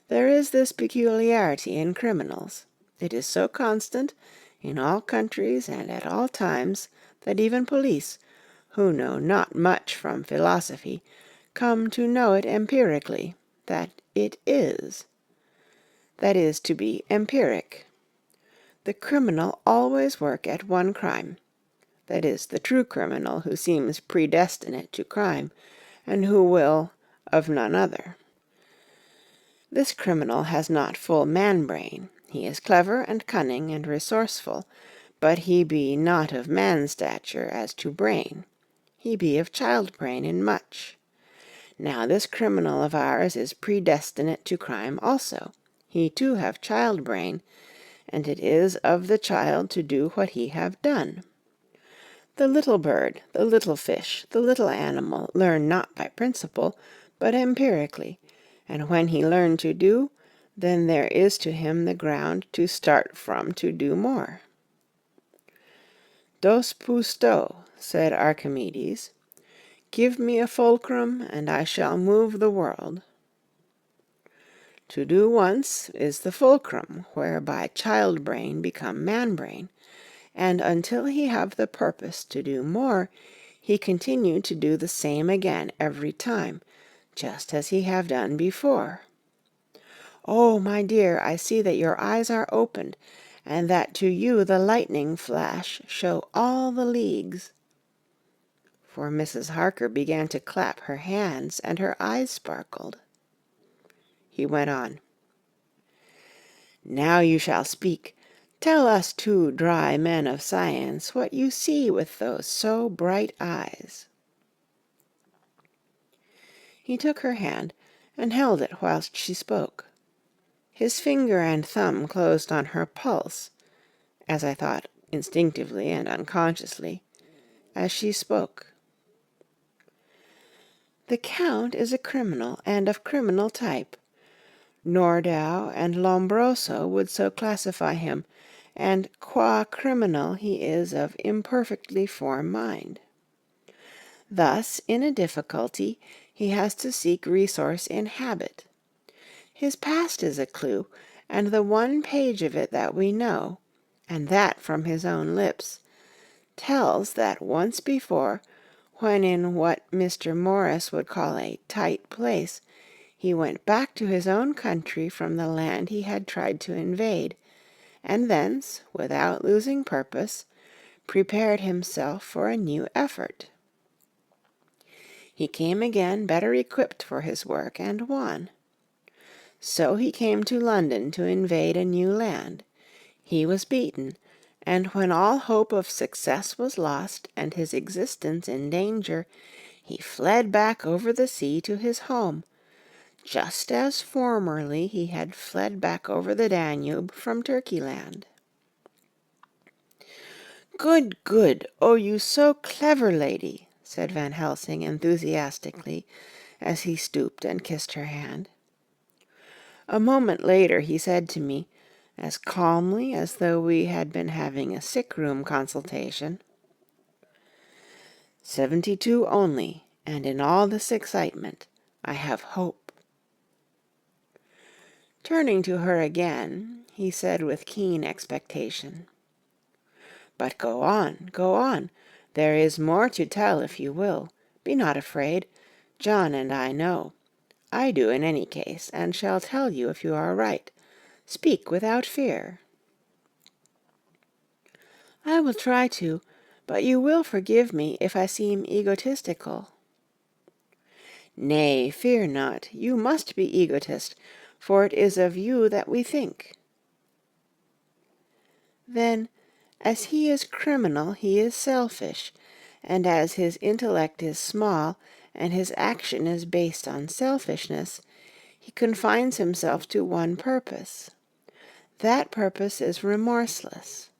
A: There is this peculiarity in criminals. It is so constant, in all countries and at all times, that even police, who know not much from philosophy, come to know it empirically, that it is. That is to be empiric. The criminal always work at one crime. That is, the true criminal who seems predestinate to crime, and who will of none other. This criminal has not full man-brain. He is clever and cunning and resourceful, but he be not of man stature as to brain. He be of child-brain in much. Now this criminal of ours is predestinate to crime also. He too have child-brain, and it is of the child to do what he have done. The little bird, the little fish, the little animal learn not by principle, but empirically, and when he learn to do, then there is to him the ground to start from to do more. Dos pusto, said Archimedes, give me a fulcrum, and I shall move the world. To do once is the fulcrum, whereby child-brain become man-brain, and until he have the purpose to do more, he continue to do the same again every time, just as he have done before. Oh, my dear, I see that your eyes are opened, and that to you the lightning flash show all the leagues. For Mrs. Harker began to clap her hands, and her eyes sparkled. He went on. Now you shall speak. Tell us two dry men of science what you see with those so bright eyes. He took her hand, and held it whilst she spoke. His finger and thumb closed on her pulse, as I thought, instinctively and unconsciously, as she spoke. The Count is a criminal, and of criminal type. Nordau and Lombroso would so classify him, and qua criminal he is of imperfectly formed mind. Thus, in a difficulty, he has to seek resource in habit. His past is a clue, and the one page of it that we know, and that from his own lips, tells that once before, when in what Mr. Morris would call a tight place, he went back to his own country from the land he had tried to invade, and thence, without losing purpose, prepared himself for a new effort. He came again better equipped for his work, and won. So he came to London to invade a new land. He was beaten, and when all hope of success was lost and his existence in danger, he fled back over the sea to his home, just as formerly he had fled back over the Danube from Turkeyland. "Good, good! Oh, you so clever lady!" said Van Helsing enthusiastically, as he stooped and kissed her hand. A moment later he said to me, as calmly as though we had been having a sick-room consultation, 72 only, and in all this excitement I have hope." Turning to her again, he said with keen expectation, "But go on, go on. There is more to tell if you will. Be not afraid. John and I know. I do in any case, and shall tell you if you are right. Speak without fear." "I will try to, but you will forgive me if I seem egotistical." "Nay, fear not. You must be egotist, for it is of you that we think." "Then, as he is criminal, he is selfish, and as his intellect is small, and his action is based on selfishness, he confines himself to one purpose. That purpose is remorseless.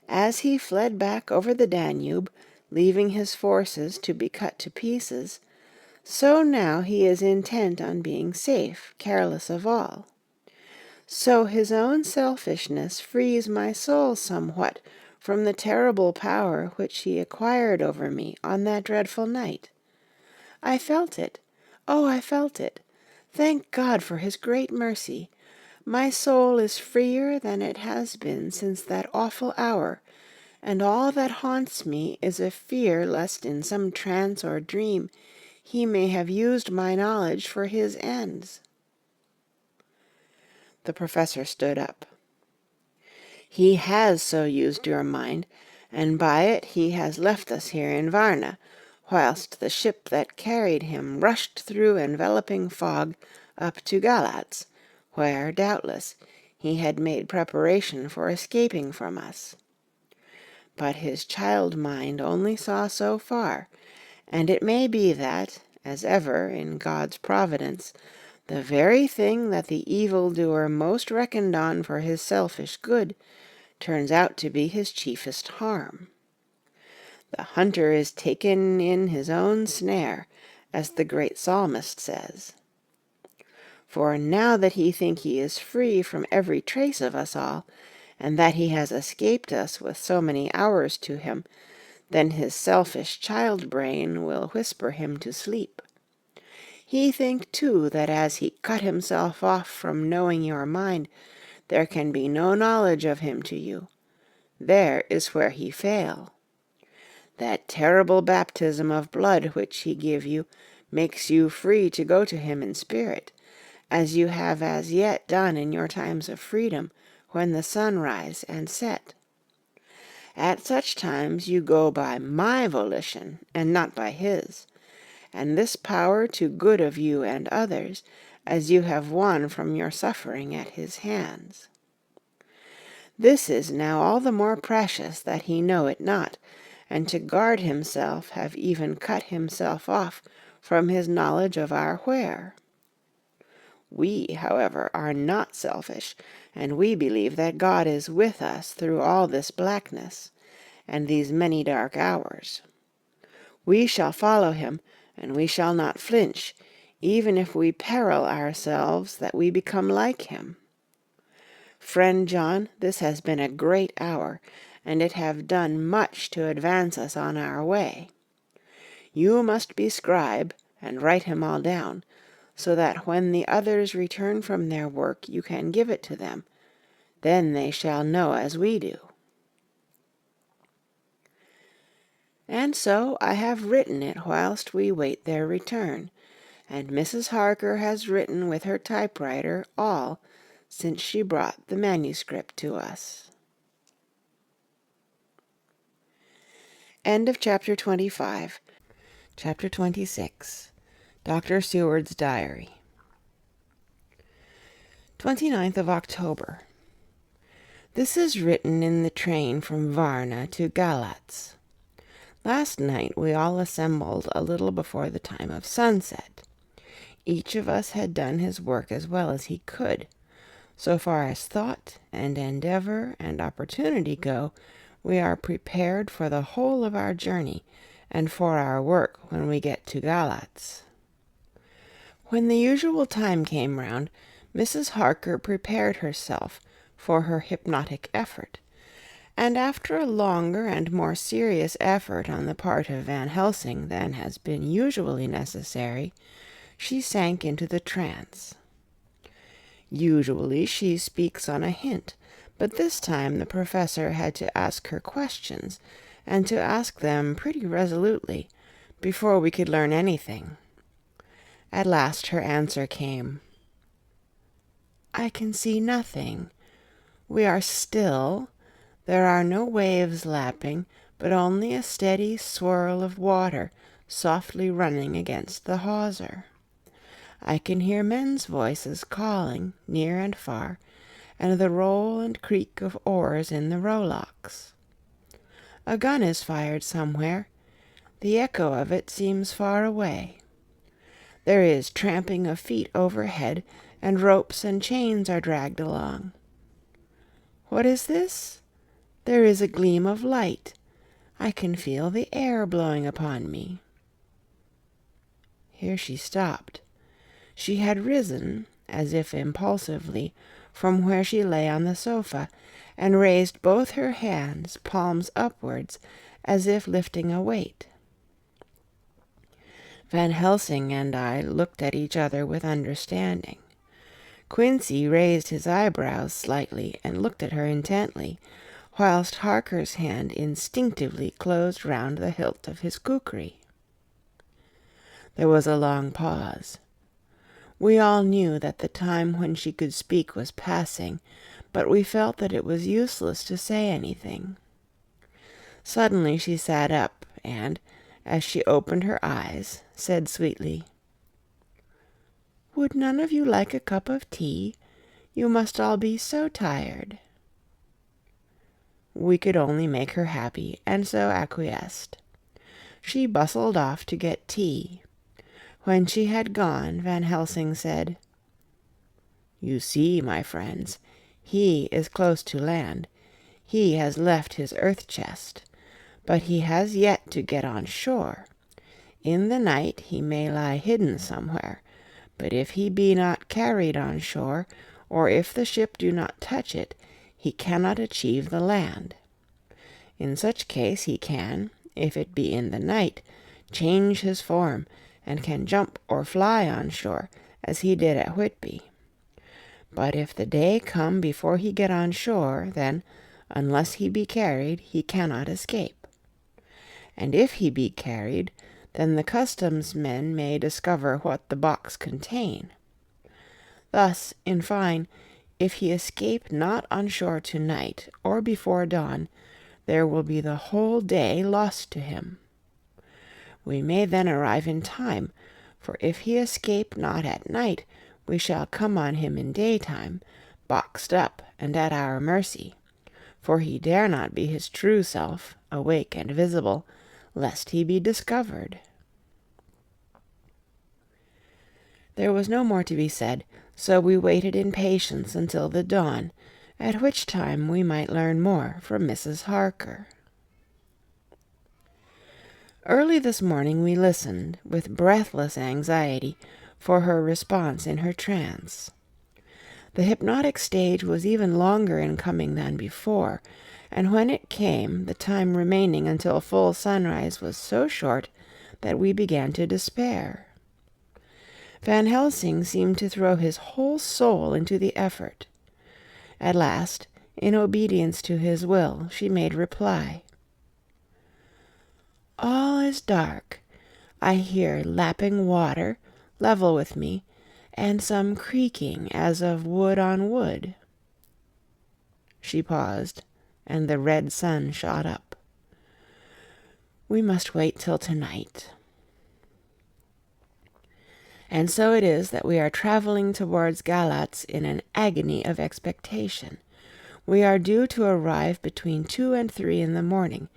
A: As he fled back over the Danube, leaving his forces to be cut to pieces, so now he is intent on being safe, careless of all. So his own selfishness frees my soul somewhat from the terrible power which he acquired over me on that dreadful night. I felt it. Oh, I felt it. Thank God for his great mercy. My soul is freer than it has been since that awful hour, and all that haunts me is a fear lest in some trance or dream he may have used my knowledge for his ends." The professor stood up. "He has so used your mind, and by it he has left us here in Varna, whilst the ship that carried him rushed through enveloping fog up to Galatz, where, doubtless, he had made preparation for escaping from us. But his child mind only saw so far, and it may be that, as ever in God's providence, the very thing that the evildoer most reckoned on for his selfish good turns out to be his chiefest harm. The hunter is taken in his own snare, as the great psalmist says. For now that he think he is free from every trace of us all, and that he has escaped us with so many hours to him, then his selfish child-brain will whisper him to sleep. He think, too, that as he cut himself off from knowing your mind, there can be no knowledge of him to you. There is where he fail. That terrible baptism of blood which he give you makes you free to go to him in spirit, as you have as yet done in your times of freedom, when the sun rise and set. At such times you go by my volition, and not by his, and this power to good of you and others, as you have won from your suffering at his hands. This is now all the more precious that he know it not, and to guard himself have even cut himself off from his knowledge of our where. We, however, are not selfish, and we believe that God is with us through all this blackness, and these many dark hours. We shall follow him, and we shall not flinch, even if we peril ourselves that we become like him. Friend John, this has been a great hour, and it have done much to advance us on our way. You must be scribe, and write him all down, so that when the others return from their work you can give it to them. Then they shall know as we do." And so I have written it whilst we wait their return, and Mrs. Harker has written with her typewriter all since she brought the manuscript to us. End of chapter 25. Chapter 26. Dr. Seward's Diary. 29th of October. This is written in the train from Varna to Galatz. Last night we all assembled a little before the time of sunset. Each of us had done his work as well as he could. So far as thought and endeavor and opportunity go, we are prepared for the whole of our journey and for our work when we get to Galatz. When the usual time came round, Mrs. Harker prepared herself for her hypnotic effort, and after a longer and more serious effort on the part of Van Helsing than has been usually necessary, she sank into the trance. Usually she speaks on a hint, but this time the professor had to ask her questions, and to ask them pretty resolutely, before we could learn anything. At last her answer came. "I can see nothing. We are still. There are no waves lapping, but only a steady swirl of water softly running against the hawser. I can hear men's voices calling, near and far, and the roll and creak of oars in the rowlocks. A gun is fired somewhere. The echo of it seems far away. There is tramping of feet overhead, and ropes and chains are dragged along. What is this? There is a gleam of light. I can feel the air blowing upon me." Here she stopped. She had risen, as if impulsively, from where she lay on the sofa, and raised both her hands, palms upwards, as if lifting a weight. Van Helsing and I looked at each other with understanding. Quincey raised his eyebrows slightly and looked at her intently, whilst Harker's hand instinctively closed round the hilt of his kukri. There was a long pause. We all knew that the time when she could speak was passing, but we felt that it was useless to say anything. Suddenly she sat up, and, as she opened her eyes, said sweetly, "Would none of you like a cup of tea? You must all be so tired." We could only make her happy, and so acquiesced. She bustled off to get tea. When she had gone, Van Helsing said, "You see, my friends, he is close to land. He has left his earth chest, but he has yet to get on shore. In the night he may lie hidden somewhere, but if he be not carried on shore, or if the ship do not touch it, he cannot achieve the land. In such case he can, if it be in the night, change his form, and can jump or fly on shore, as he did at Whitby. But if the day come before he get on shore, then, unless he be carried, he cannot escape. And if he be carried, then the customs men may discover what the box contain. Thus, in fine, if he escape not on shore to-night, or before dawn, there will be the whole day lost to him. We may then arrive in time, for if he escape not at night, we shall come on him in daytime, boxed up and at our mercy, for he dare not be his true self, awake and visible, lest he be discovered." There was no more to be said, so we waited in patience until the dawn, at which time we might learn more from Mrs. Harker. Early this morning we listened, with breathless anxiety, for her response in her trance. The hypnotic stage was even longer in coming than before, and when it came, the time remaining until full sunrise was so short that we began to despair. Van Helsing seemed to throw his whole soul into the effort. At last, in obedience to his will, she made reply. "All is dark. I hear lapping water, level with me, and some creaking as of wood on wood." She paused, and the red sun shot up. "We must wait till tonight." And so it is that we are traveling towards Galatz in an agony of expectation. We are due to arrive between 2 and 3 in the morning,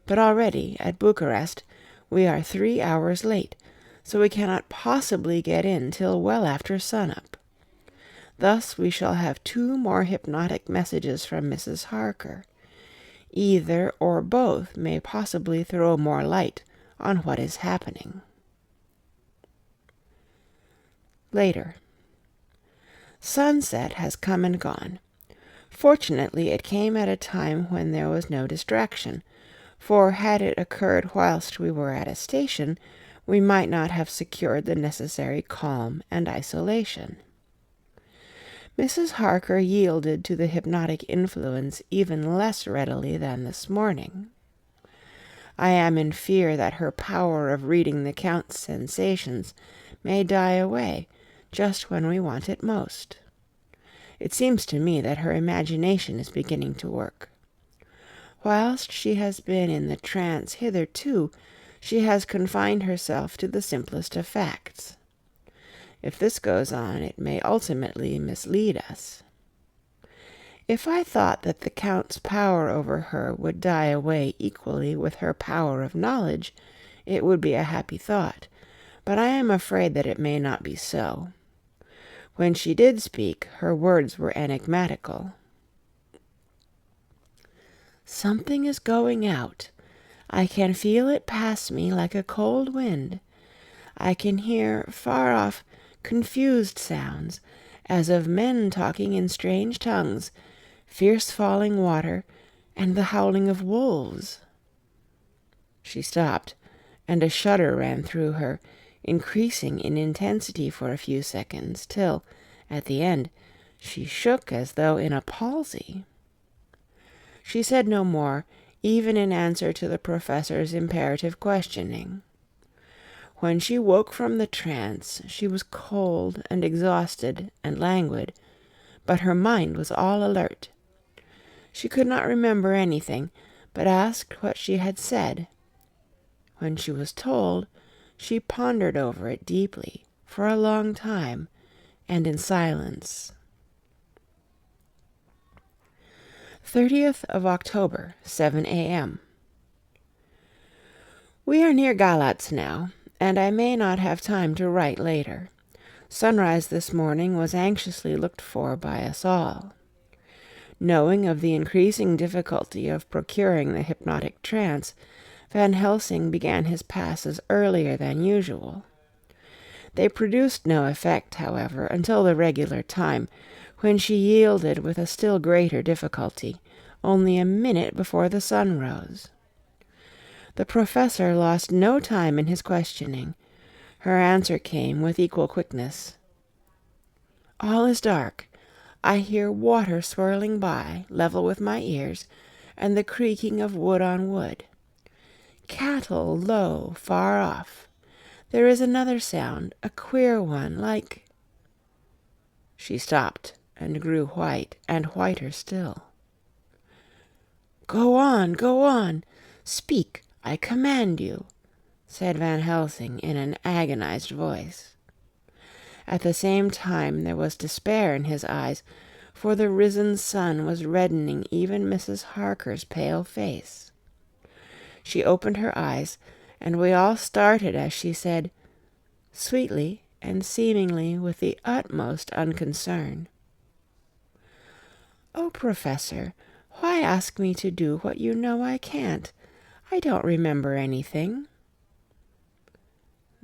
A: but already, at Bucharest, we are 3 hours late, so we cannot possibly get in till well after sun-up. Thus we shall have 2 more hypnotic messages from Mrs. Harker. Either or both may possibly throw more light on what is happening. Later. Sunset has come and gone. Fortunately, it came at a time when there was no distraction, for had it occurred whilst we were at a station, we might not have secured the necessary calm and isolation. Mrs. Harker yielded to the hypnotic influence even less readily than this morning. I am in fear that her power of reading the Count's sensations may die away just when we want it most. It seems to me that her imagination is beginning to work. Whilst she has been in the trance hitherto, she has confined herself to the simplest of facts. If this goes on, it may ultimately mislead us. If I thought that the Count's power over her would die away equally with her power of knowledge, it would be a happy thought, but I am afraid that it may not be so. When she did speak, her words were enigmatical. Something is going out. I can feel it pass me like a cold wind. I can hear, far off, confused sounds, as of men talking in strange tongues, fierce falling water, and the howling of wolves. She stopped, and a shudder ran through her, increasing in intensity for a few seconds, till, at the end, she shook as though in a palsy. She said no more, even in answer to the professor's imperative questioning. When she woke from the trance, she was cold and exhausted and languid, but her mind was all alert. She could not remember anything, but asked what she had said. When she was told, she pondered over it deeply, for a long time, and in silence. 30th of October, 7 a.m. We are near Galatz now, and I may not have time to write later. Sunrise this morning was anxiously looked for by us all. Knowing of the increasing difficulty of procuring the hypnotic trance, Van Helsing began his passes earlier than usual. They produced no effect, however, until the regular time, when she yielded with a still greater difficulty, only a minute before the sun rose. The professor lost no time in his questioning. Her answer came with equal quickness. All is dark. I hear water swirling by, level with my ears, and the creaking of wood on wood. Cattle low, far off. There is another sound, a queer one, like... She stopped and grew white, and whiter still. Go on, speak, I command you, said Van Helsing in an agonized voice. At the same time there was despair in his eyes, for the risen sun was reddening even Mrs. Harker's pale face. She opened her eyes, and we all started as she said, sweetly and seemingly with the utmost unconcern, "Oh, Professor, why ask me to do what you know I can't? I don't remember anything."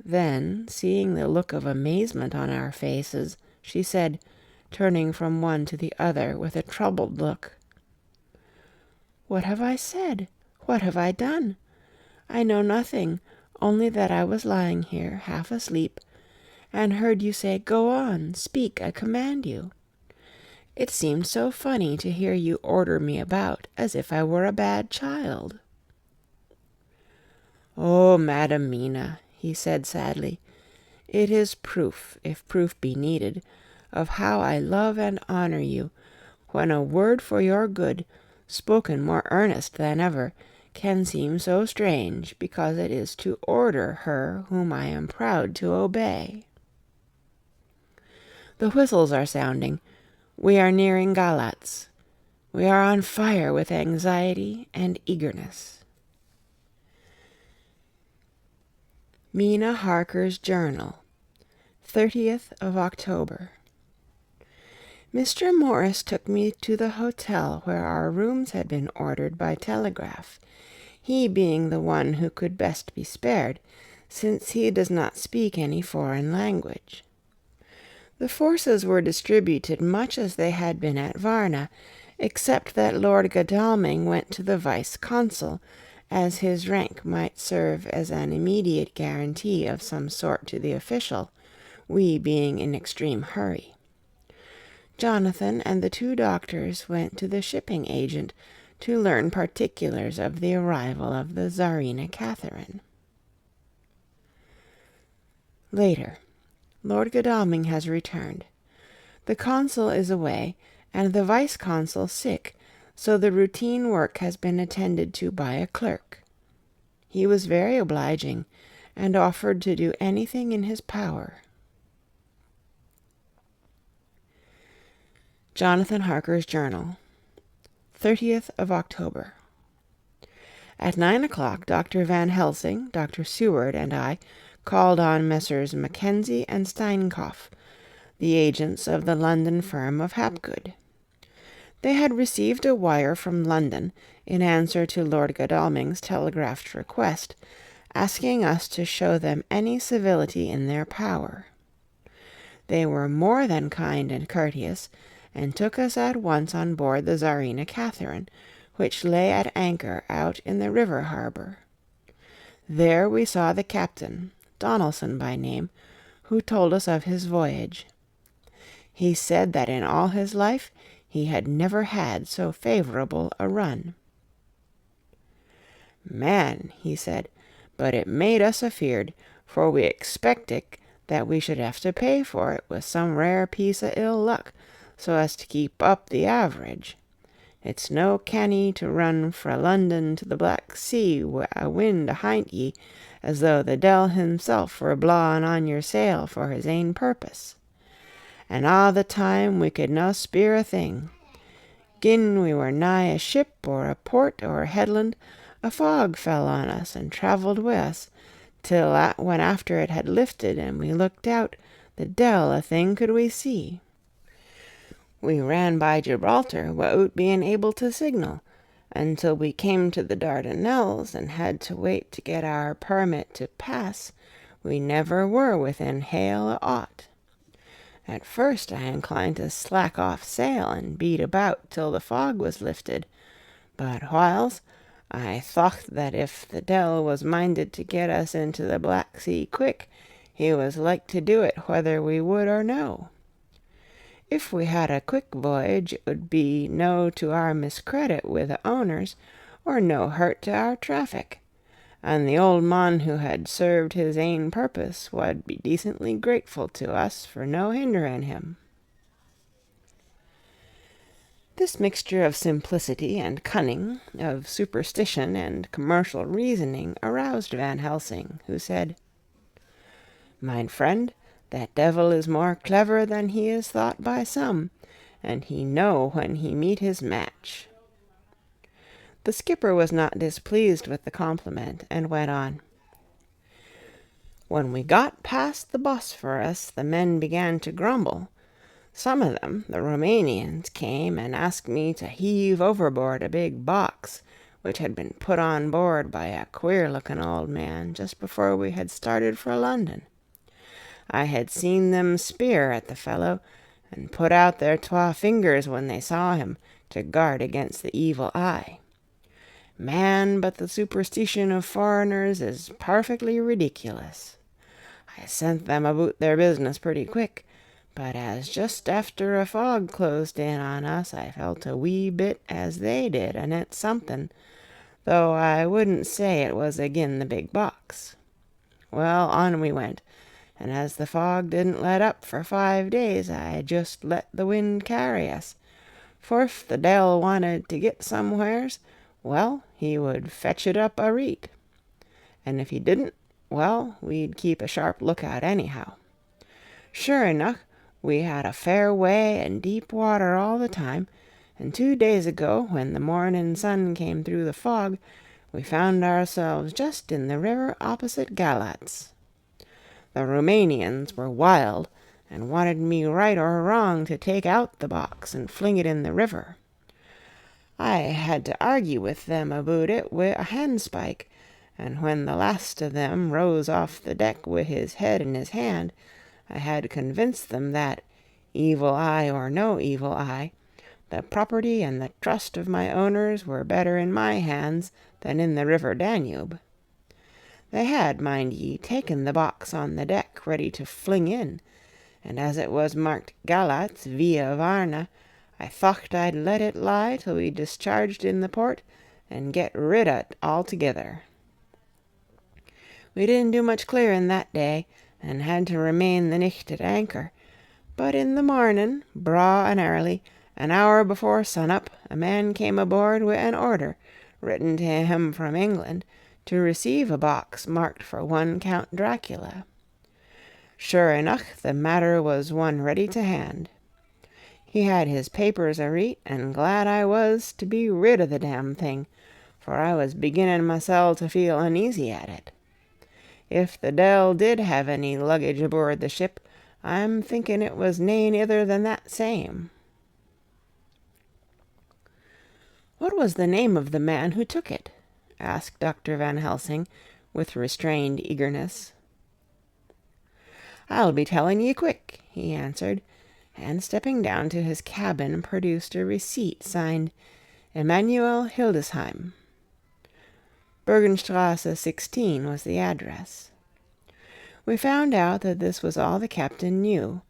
A: Then, seeing the look of amazement on our faces, she said, turning from one to the other with a troubled look, "What have I said? What have I done? I know nothing, only that I was lying here, half asleep, and heard you say, 'Go on, speak, I command you.' It seemed so funny to hear you order me about as if I were a bad child." "Oh, Madam Mina," he said sadly, "it is proof, if proof be needed, of how I love and honor you, when a word for your good, spoken more earnest than ever, can seem so strange because it is to order her whom I am proud to obey." The whistles are sounding. We are nearing Galatz. We are on fire with anxiety and eagerness. Mina Harker's Journal, 30th of October. Mr. Morris took me to the hotel where our rooms had been ordered by telegraph, he being the one who could best be spared, since he does not speak any foreign language. The forces were distributed much as they had been at Varna, except that Lord Godalming went to the vice-consul, as his rank might serve as an immediate guarantee of some sort to the official, we being in extreme hurry. Jonathan and the 2 doctors went to the shipping agent to learn particulars of the arrival of the Tsarina Catherine. Later. Lord Godalming has returned. The consul is away, and the vice-consul sick, so the routine work has been attended to by a clerk. He was very obliging, and offered to do anything in his power. Jonathan Harker's Journal, 30th of October. At 9 o'clock, Dr. Van Helsing, Dr. Seward, and I called on Messrs. Mackenzie and Steinkopf, the agents of the London firm of Hapgood. They had received a wire from London in answer to Lord Godalming's telegraphed request, asking us to show them any civility in their power. They were more than kind and courteous, and took us at once on board the Tsarina Catherine, which lay at anchor out in the river harbour. There we saw the captain, Donaldson by name, who told us of his voyage. He said that in all his life he had never had so favourable a run. "Man," he said, "but it made us afeard, for we expected that we should have to pay for it with some rare piece of ill luck, so as to keep up the average. It's no canny to run fra London to the Black Sea wi' a wind ahint ye, as though the Deil himself were blawing on your sail for his ain purpose. And a' the time we could no speer a thing. Gin we were nigh a ship or a port or a headland, a fog fell on us and travelled wi' us, till when after it had lifted and we looked out, the Deil a thing could we see. We ran by Gibraltar wi'out being able to signal, until we came to the Dardanelles and had to wait to get our permit to pass. We never were within hail o' aught. At first I inclined to slack off sail and beat about till the fog was lifted, but whiles I thocht that if the Deil was minded to get us into the Black Sea quick, he was like to do it whether we would or no. If we had a quick voyage, it would be no to our miscredit wi' the owners, or no hurt to our traffic, and the old mon who had served his ain purpose wad be decently grateful to us for no hindering him." This mixture of simplicity and cunning, of superstition and commercial reasoning, aroused Van Helsing, who said, "Mine friend, that devil is more clever than he is thought by some, and he know when he meet his match." The skipper was not displeased with the compliment, and went on. "When we got past the Bosphorus, the men began to grumble. Some of them, the Romanians, came and asked me to heave overboard a big box, which had been put on board by a queer-looking old man just before we had started for London. I had seen them speer at the fellow, and put out their 2 fingers when they saw him, to guard against the evil eye. Man, but the superstition of foreigners is perfectly ridiculous. I sent them about their business pretty quick, but as just after a fog closed in on us, I felt a wee bit as they did anent something, though I wouldn't say it was agin the big box. Well, on we went, and as the fog didn't let up for 5 days, I just let the wind carry us, for if the Deil wanted to get somewheres, well, he would fetch it up a reet, and if he didn't, well, we'd keep a sharp lookout anyhow. Sure enough, We had a fair way and deep water all the time, and 2 days ago, when the morning sun came through the fog, we found ourselves just in the river opposite Galatz. The Roumanians were wild, and wanted me right or wrong to take out the box and fling it in the river. I had to argue with them about it wi' a handspike, and when the last of them rose off the deck wi' his head in his hand, I had to convince them that, evil eye or no evil eye, the property and the trust of my owners were better in my hands than in the river Danube. They had, mind ye, taken the box on the deck ready to fling in, and as it was marked Galatz via Varna, I thocht I'd let it lie till we discharged in the port and get rid o't altogether. We didn't do much clearing that day, and had to remain the nicht at anchor, but in the morning, braw and early, an hour before sun-up, a man came aboard wi' an order, written to him from England, to receive a box marked for one Count Dracula. Sure enough, the matter was one ready to hand. He had his papers a-reet, and glad I was to be rid of the damn thing, for I was beginning mysel to feel uneasy at it. If the deil did have any luggage aboard the ship, I'm thinking it was nane ither than that same." "What was the name of the man who took it?" asked Dr. Van Helsing, with restrained eagerness. "I'll be telling ye quick," he answered, and stepping down to his cabin produced a receipt signed Emanuel Hildesheim. Bergenstrasse 16 was the address. We found out that this was all the captain knew,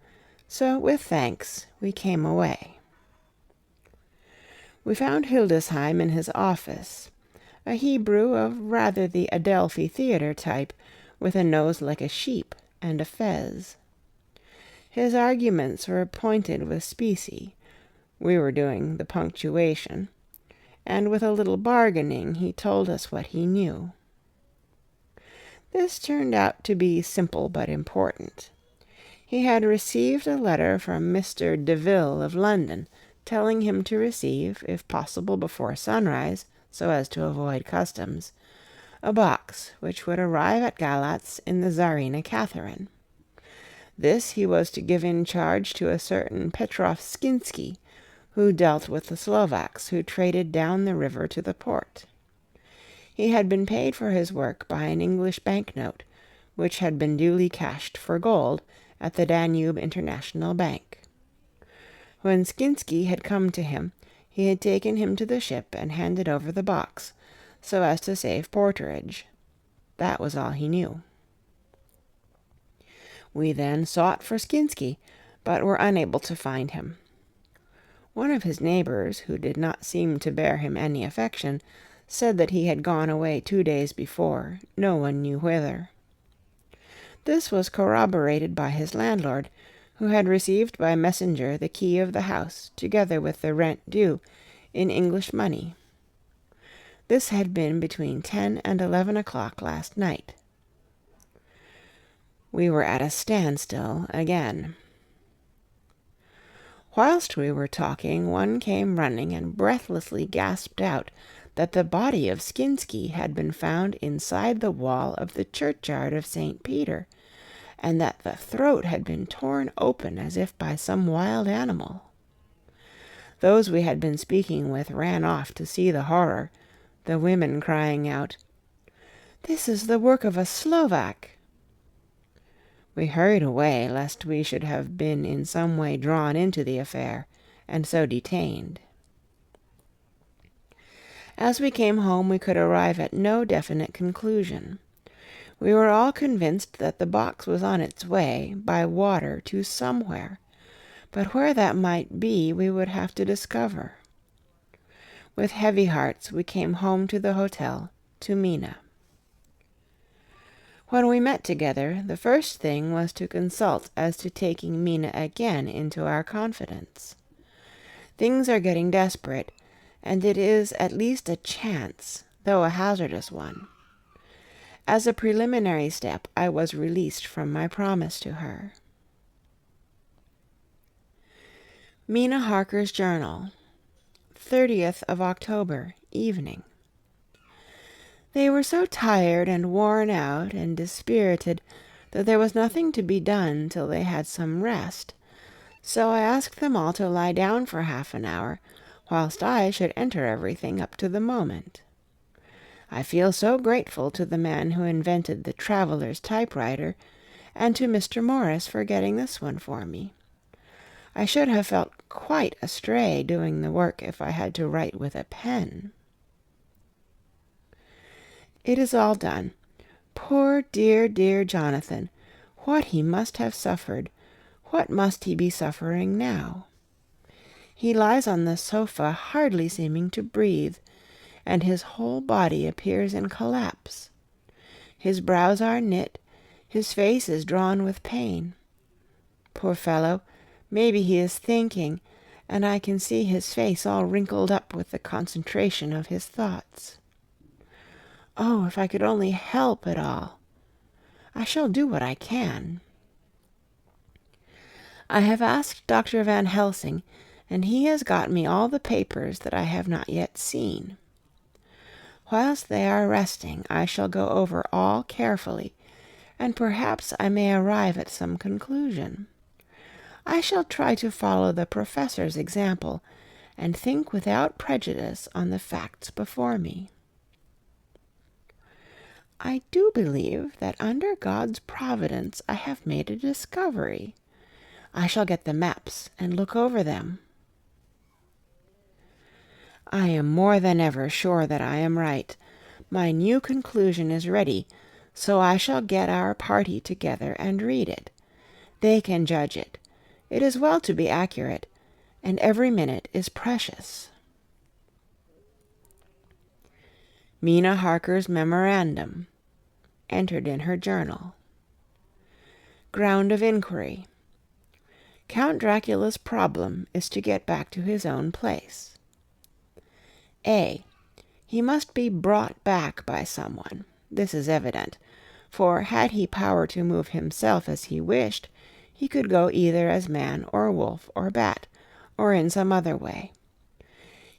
A: so with thanks we came away. We found Hildesheim in his office, a Hebrew of rather the Adelphi Theatre type, with a nose like a sheep and a fez. His arguments were pointed with specie. We were doing the punctuation, and with a little bargaining he told us what he knew. This turned out to be simple but important. He had received a letter from Mr. Deville of London, telling him to receive, if possible before sunrise, so as to avoid customs, a box which would arrive at Galatz in the Tsarina Catherine. This he was to give in charge to a certain Petrov Skinsky, who dealt with the Slovaks who traded down the river to the port. He had been paid for his work by an English banknote, which had been duly cashed for gold at the Danube International Bank. When Skinsky had come to him, he had taken him to the ship and handed over the box, so as to save porterage. That was all he knew. We then sought for Skinsky, but were unable to find him. One of his neighbors, who did not seem to bear him any affection, said that he had gone away 2 days before, no one knew whither. This was corroborated by his landlord, who had received by messenger the key of the house, together with the rent due, in English money. This had been between 10 and 11 o'clock last night. We were at a standstill again. Whilst we were talking, one came running and breathlessly gasped out that the body of Skinsky had been found inside the wall of the churchyard of St. Peter, and that the throat had been torn open as if by some wild animal. Those we had been speaking with ran off to see the horror, the women crying out, "This is the work of a Slovak!" We hurried away, lest we should have been in some way drawn into the affair, and so detained. As we came home, we could arrive at no definite conclusion. We were all convinced that the box was on its way, by water, to somewhere, but where that might be we would have to discover. With heavy hearts we came home to the hotel, to Mina. When we met together, the first thing was to consult as to taking Mina again into our confidence. Things are getting desperate, and it is at least a chance, though a hazardous one. As a preliminary step, I was released from my promise to her. Mina Harker's Journal, 30th of October, evening. They were so tired and worn out and dispirited that there was nothing to be done till they had some rest, so I asked them all to lie down for half an hour, whilst I should enter everything up to the moment. I feel so grateful to the man who invented the traveller's typewriter, and to Mr. Morris for getting this one for me. I should have felt quite astray doing the work if I had to write with a pen. It is all done. Poor dear, dear Jonathan! What he must have suffered! What must he be suffering now? He lies on the sofa, hardly seeming to breathe, and his whole body appears in collapse. His brows are knit, his face is drawn with pain. Poor fellow, maybe he is thinking, and I can see his face all wrinkled up with the concentration of his thoughts. Oh, if I could only help it all! I shall do what I can. I have asked Dr. Van Helsing, and he has got me all the papers that I have not yet seen. Whilst they are resting, I shall go over all carefully, and perhaps I may arrive at some conclusion. I shall try to follow the professor's example, and think without prejudice on the facts before me. I do believe that under God's providence I have made a discovery. I shall get the maps and look over them. I am more than ever sure that I am right. My new conclusion is ready, so I shall get our party together and read it. They can judge it. It is well to be accurate, and every minute is precious. Mina Harker's memorandum, entered in her journal. Ground of inquiry. Count Dracula's problem is to get back to his own place. A. He must be brought back by someone. This is evident, for had he power to move himself as he wished, he could go either as man or wolf or bat, or in some other way.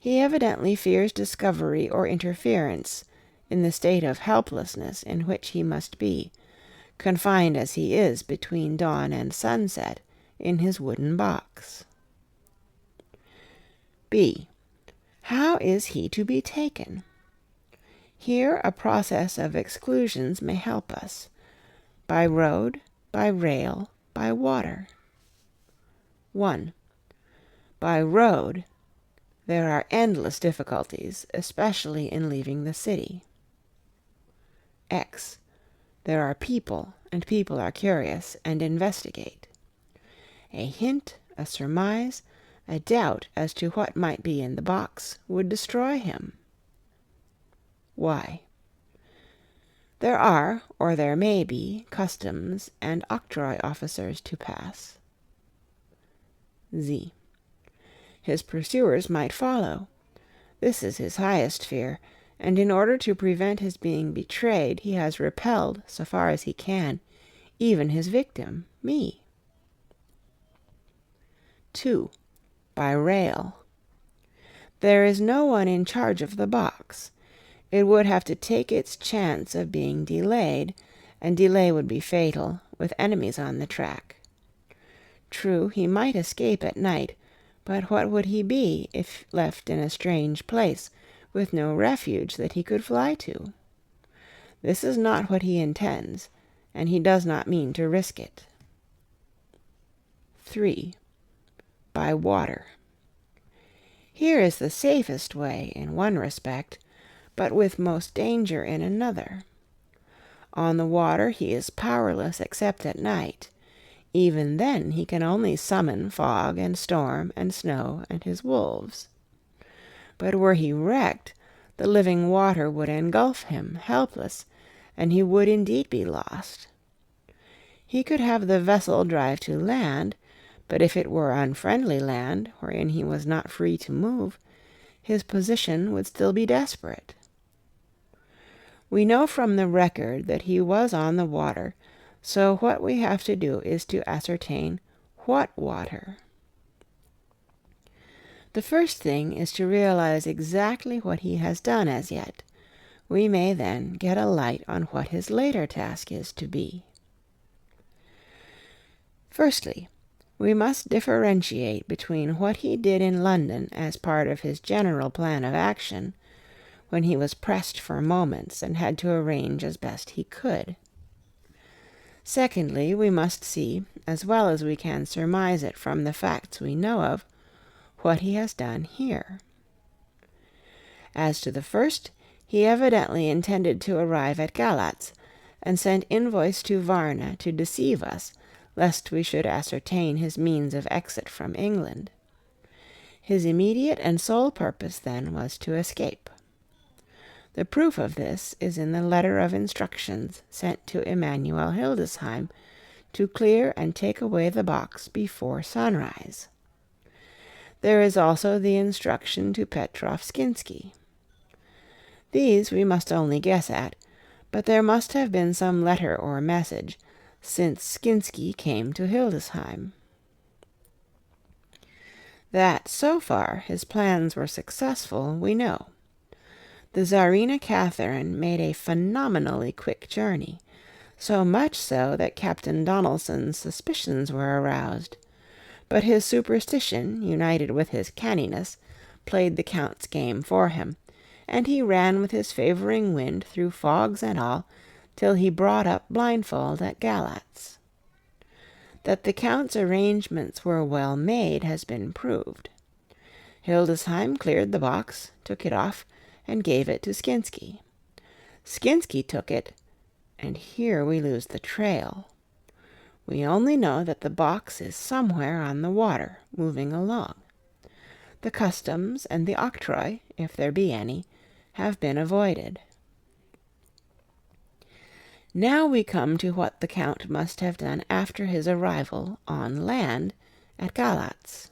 A: He evidently fears discovery or interference, in the state of helplessness in which he must be, confined as he is between dawn and sunset, in his wooden box. B. How is he to be taken? Here a process of exclusions may help us. By road, by rail, by water. 1. By road, there are endless difficulties, especially in leaving the city. X. There are people, and people are curious, and investigate. A hint, a surmise, a doubt as to what might be in the box would destroy him. Y. There are, or there may be, customs and octroi officers to pass. Z. His pursuers might follow. This is his highest fear, and in order to prevent his being betrayed, he has repelled, so far as he can, even his victim, me. 2. By rail. There is no one in charge of the box. It would have to take its chance of being delayed, and delay would be fatal, with enemies on the track. True, he might escape at night, but what would he be if left in a strange place, with no refuge that he could fly to? This is not what he intends, and he does not mean to risk it. 3. By water. Here is the safest way in one respect, but with most danger in another. On the water he is powerless except at night. Even then he can only summon fog and storm and snow and his wolves. But were he wrecked, the living water would engulf him, helpless, and he would indeed be lost. He could have the vessel drive to land, but if it were unfriendly land, wherein he was not free to move, his position would still be desperate. We know from the record that he was on the water, so what we have to do is to ascertain what water. The first thing is to realize exactly what he has done as yet. We may then get a light on what his later task is to be. Firstly, we must differentiate between what he did in London as part of his general plan of action, when he was pressed for moments and had to arrange as best he could. Secondly, we must see, as well as we can surmise it from the facts we know of, what he has done here. As to the first, he evidently intended to arrive at Galatz, and sent invoice to Varna to deceive us, lest we should ascertain his means of exit from England. His immediate and sole purpose then was to escape. The proof of this is in the letter of instructions sent to Emanuel Hildesheim to clear and take away the box before sunrise. There is also the instruction to Petrov Skinsky. These we must only guess at, but there must have been some letter or message, since Skinsky came to Hildesheim. That, so far, his plans were successful, we know. The Tsarina Catherine made a phenomenally quick journey, so much so that Captain Donelson's suspicions were aroused. But his superstition, united with his canniness, played the Count's game for him, and he ran with his favouring wind through fogs and all, till he brought up blindfold at Galatz. That the Count's arrangements were well made has been proved. Hildesheim cleared the box, took it off, and gave it to Skinsky. Skinsky took it, and here we lose the trail. We only know that the box is somewhere on the water, moving along. The customs and the octroi, if there be any, have been avoided. Now we come to what the Count must have done after his arrival on land at Galatz.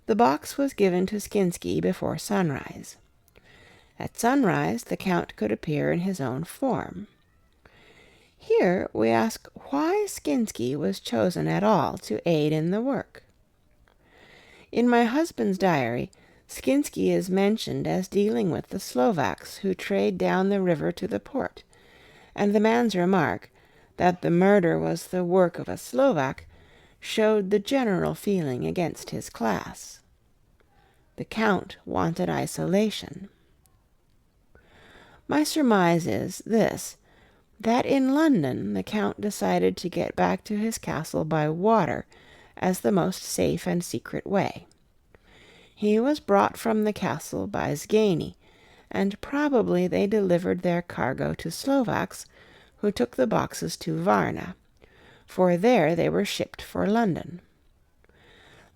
A: The box was given to Skinsky before sunrise. At sunrise the Count could appear in his own form. Here we ask why Skinsky was chosen at all to aid in the work. In my husband's diary, Skinsky is mentioned as dealing with the Slovaks who trade down the river to the port, and the man's remark, that the murder was the work of a Slovak, showed the general feeling against his class. The Count wanted isolation. My surmise is this, that in London the Count decided to get back to his castle by water as the most safe and secret way. He was brought from the castle by Zgany, and probably they delivered their cargo to Slovaks, who took the boxes to Varna, for there they were shipped for London.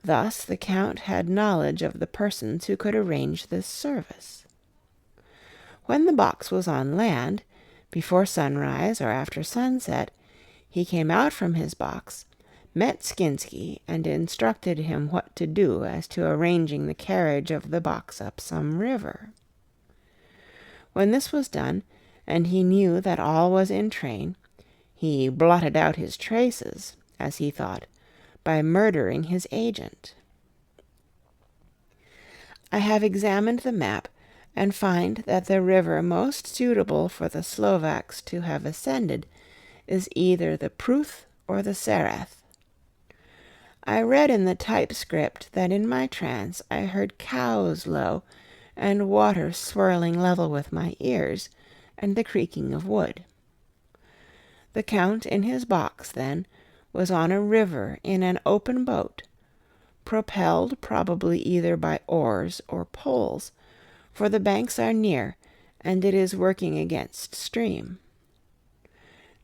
A: Thus the Count had knowledge of the persons who could arrange this service. When the box was on land, before sunrise or after sunset, he came out from his box, met Skinsky, and instructed him what to do as to arranging the carriage of the box up some river. When this was done, and he knew that all was in train, he blotted out his traces, as he thought, by murdering his agent. I have examined the map, and find that the river most suitable for the Slovaks to have ascended is either the Pruth or the Sereth. I read in the typescript that in my trance I heard cows low, and water swirling level with my ears, and the creaking of wood. The Count in his box, then, was on a river in an open boat, propelled probably either by oars or poles, for the banks are near, and it is working against stream.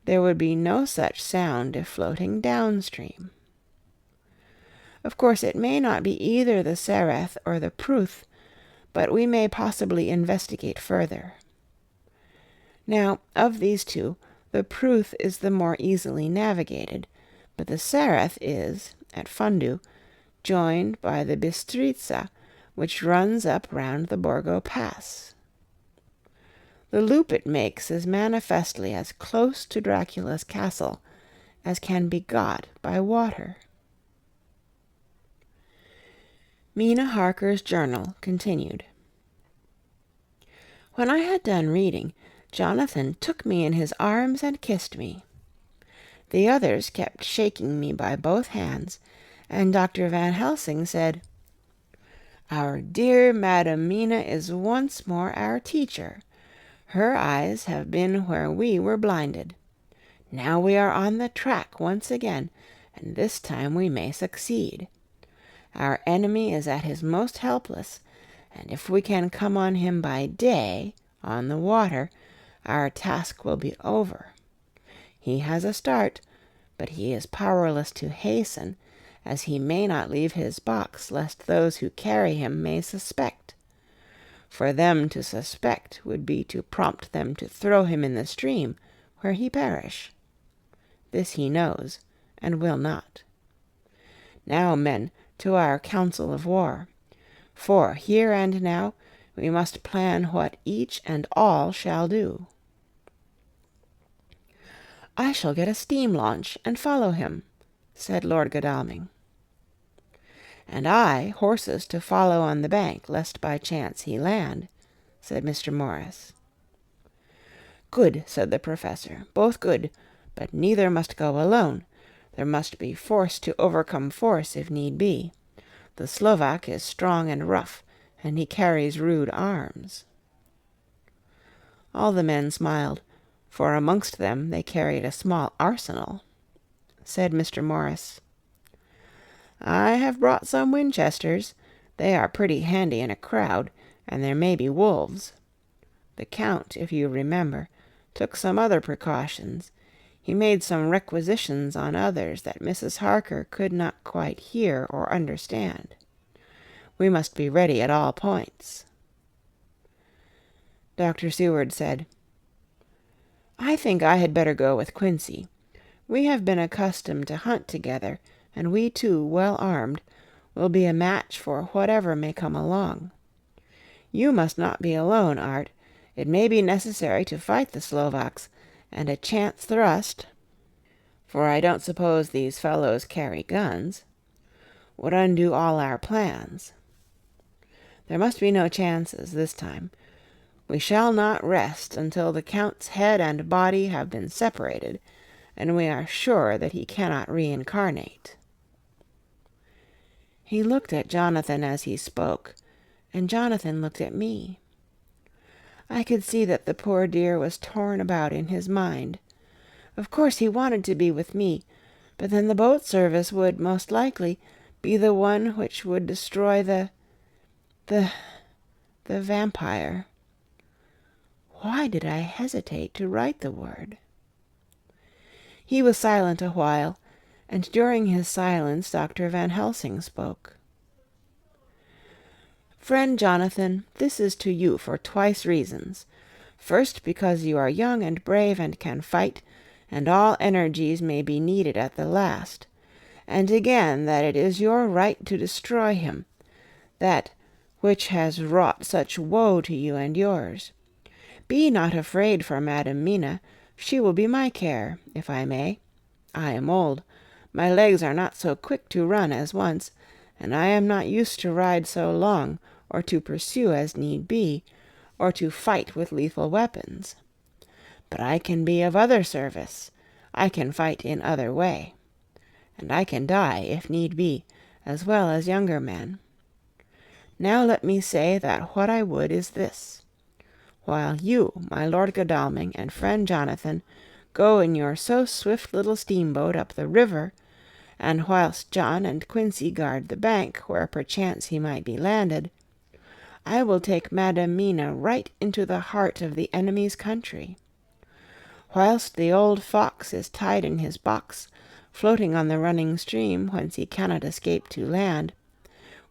A: There would be no such sound if floating downstream. Of course, it may not be either the Sereth or the Pruth, but we may possibly investigate further. Now, of these two, the Pruth is the more easily navigated, but the Sereth is, at Fundu, joined by the Bistritza, which runs up round the Borgo Pass. The loop it makes is manifestly as close to Dracula's castle as can be got by water. Mina Harker's journal continued. When I had done reading, Jonathan took me in his arms and kissed me. The others kept shaking me by both hands, and Dr. Van Helsing said, "Our dear Madam Mina is once more our teacher. Her eyes have been where we were blinded. Now we are on the track once again, and this time we may succeed. Our enemy is at his most helpless, and if we can come on him by day, on the water, our task will be over. He has a start, but he is powerless to hasten, as he may not leave his box lest those who carry him may suspect. For them to suspect would be to prompt them to throw him in the stream, where he perish. This he knows, and will not. Now, men, to our council of war. For here and now we must plan what each and all shall do." "I shall get a steam launch and follow him," said Lord Godalming. "And I horses to follow on the bank, lest by chance he land," said Mr. Morris. "Good," said the Professor, "both good, but neither must go alone. There must be force to overcome force if need be. The Slovak is strong and rough, and he carries rude arms." All the men smiled, for amongst them they carried a small arsenal. Said Mr. Morris, "I have brought some Winchesters. They are pretty handy in a crowd, and there may be wolves. The Count, if you remember, took some other precautions. He made some requisitions on others that Mrs. Harker could not quite hear or understand. We must be ready at all points." Dr. Seward said, "I think I had better go with Quincy. We have been accustomed to hunt together, and we two, well armed, will be a match for whatever may come along. You must not be alone, Art. It may be necessary to fight the Slovaks, and a chance thrust, for I don't suppose these fellows carry guns, would undo all our plans. There must be no chances this time. We shall not rest until the Count's head and body have been separated, and we are sure that he cannot reincarnate." He looked at Jonathan as he spoke, and Jonathan looked at me. I could see that the poor dear was torn about in his mind. Of course he wanted to be with me, but then the boat service would, most likely, be the one which would destroy the vampire. Why did I hesitate to write the word? He was silent a while, and during his silence Dr. Van Helsing spoke. "Friend Jonathan, this is to you for twice reasons. First, because you are young and brave and can fight, and all energies may be needed at the last. And again that it is your right to destroy him, that which has wrought such woe to you and yours. Be not afraid for Madam Mina. She will be my care, if I may. I am old. My legs are not so quick to run as once, and I am not used to ride so long, or to pursue as need be, or to fight with lethal weapons. But I can be of other service. I can fight in other way. And I can die, if need be, as well as younger men. Now let me say that what I would is this. While you, my Lord Godalming, and friend Jonathan, go in your so swift little steamboat up the river, and whilst John and Quincy guard the bank where perchance he might be landed, I will take Madam Mina right into the heart of the enemy's country. Whilst the old fox is tied in his box, floating on the running stream whence he cannot escape to land,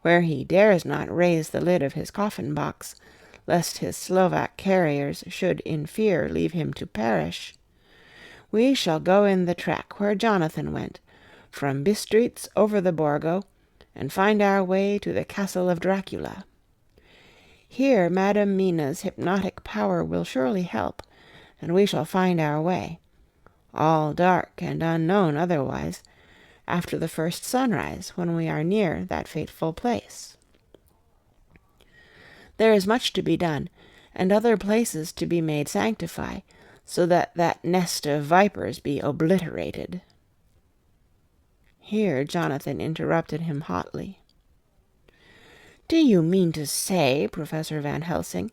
A: where he dares not raise the lid of his coffin-box, lest his Slovak carriers should in fear leave him to perish, we shall go in the track where Jonathan went, from Bistritz over the Borgo, and find our way to the castle of Dracula. Here Madam Mina's hypnotic power will surely help, and we shall find our way, all dark and unknown otherwise, after the first sunrise, when we are near that fateful place. There is much to be done, and other places to be made sanctify, so that that nest of vipers be obliterated." Here Jonathan interrupted him hotly. "Do you mean to say, Professor Van Helsing,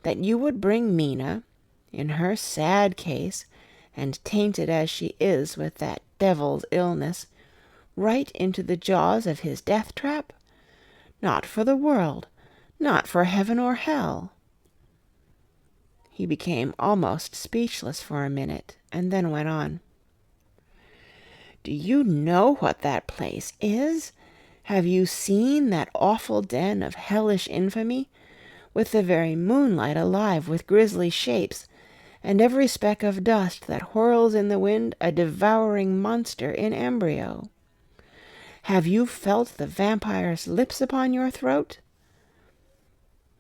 A: that you would bring Mina, in her sad case, and tainted as she is with that devil's illness, right into the jaws of his death-trap? Not for the world, not for heaven or hell." He became almost speechless for a minute, and then went on. "Do you know what that place is? Have you seen that awful den of hellish infamy, with the very moonlight alive with grisly shapes, and every speck of dust that whirls in the wind a devouring monster in embryo? Have you felt the vampire's lips upon your throat?"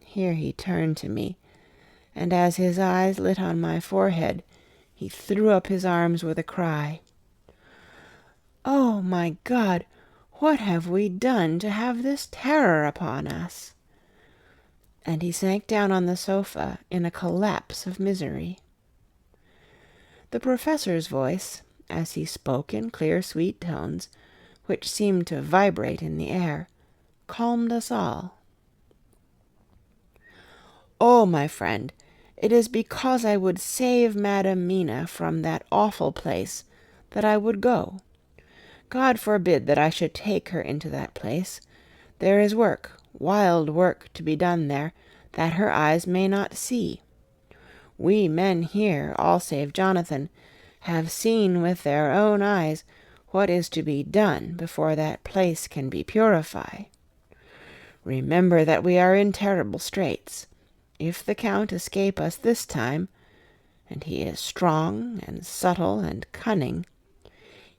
A: Here he turned to me, and as his eyes lit on my forehead, he threw up his arms with a cry. "Oh, my God, what have we done to have this terror upon us?" And he sank down on the sofa in a collapse of misery. The professor's voice, as he spoke in clear, sweet tones, which seemed to vibrate in the air, calmed us all. "Oh, my friend, it is because I would save Madam Mina from that awful place that I would go. God forbid that I should take her into that place. There is work, wild work, to be done there, that her eyes may not see. We men here, all save Jonathan, have seen with their own eyes what is to be done before that place can be purified. Remember that we are in terrible straits. If the Count escape us this time, and he is strong and subtle and cunning,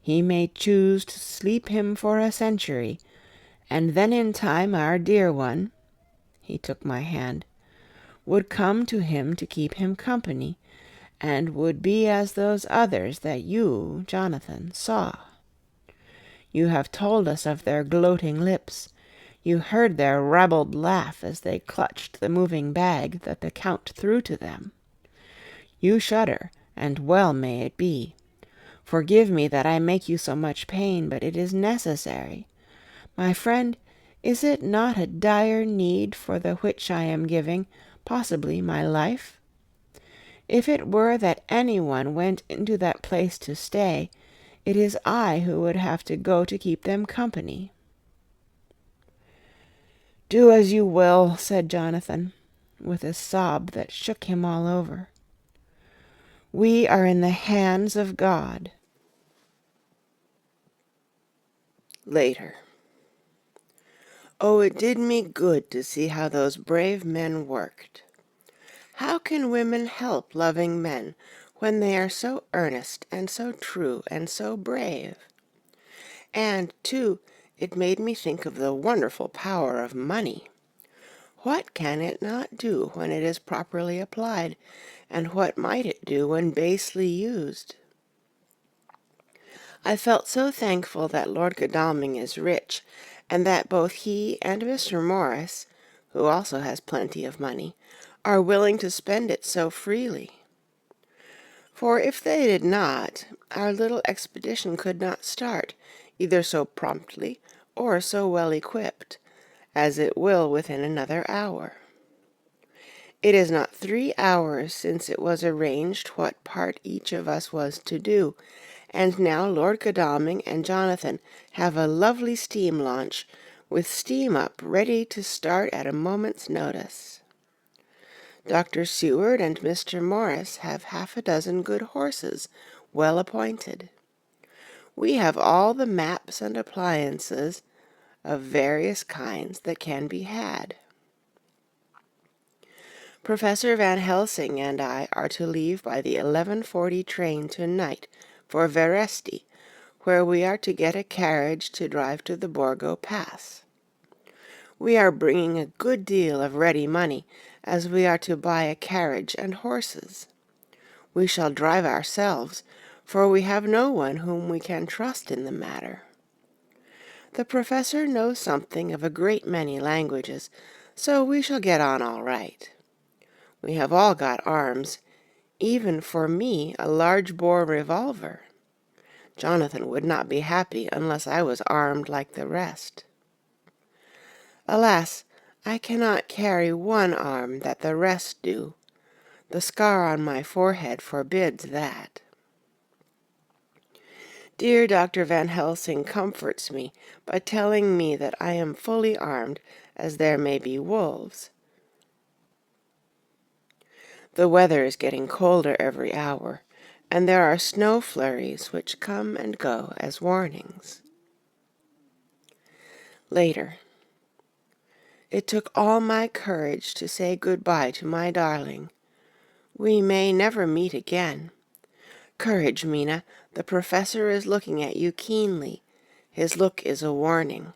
A: he may choose to sleep him for a century, and then in time our dear one," he took my hand, "would come to him to keep him company, and would be as those others that you, Jonathan, saw. You have told us of their gloating lips. You heard their ribald laugh as they clutched the moving bag that the Count threw to them. You shudder, and well may it be. Forgive me that I make you so much pain, but it is necessary. My friend, is it not a dire need for the which I am giving, possibly, my life? If it were that anyone went into that place to stay, it is I who would have to go to keep them company." "Do as you will," said Jonathan, with a sob that shook him all over. "We are in the hands of God." Later. Oh, it did me good to see how those brave men worked. How can women help loving men when they are so earnest and so true and so brave? And, too, it made me think of the wonderful power of money. What can it not do when it is properly applied, and what might it do when basely used? I felt so thankful that Lord Godalming is rich, and that both he and Mr. Morris, who also has plenty of money, are willing to spend it so freely. For if they did not, our little expedition could not start, either so promptly or so well equipped, as it will within another hour. It is not 3 hours since it was arranged what part each of us was to do, and now Lord Godalming and Jonathan have a lovely steam launch, with steam up ready to start at a moment's notice. Dr. Seward and Mr. Morris have 6 good horses, well appointed. We have all the maps and appliances of various kinds that can be had. Professor Van Helsing and I are to leave by the 11:40 train tonight for Veresti, where we are to get a carriage to drive to the Borgo Pass. We are bringing a good deal of ready money, as we are to buy a carriage and horses. We shall drive ourselves, for we have no one whom we can trust in the matter. The professor knows something of a great many languages, so we shall get on all right. We have all got arms, even for me a large-bore revolver. Jonathan would not be happy unless I was armed like the rest. Alas, I cannot carry one arm that the rest do. The scar on my forehead forbids that. Dear Dr. Van Helsing comforts me by telling me that I am fully armed, as there may be wolves. The weather is getting colder every hour, and there are snow flurries which come and go as warnings. Later. It took all my courage to say good-bye to my darling. We may never meet again. Courage, Mina. The professor is looking at you keenly. His look is a warning.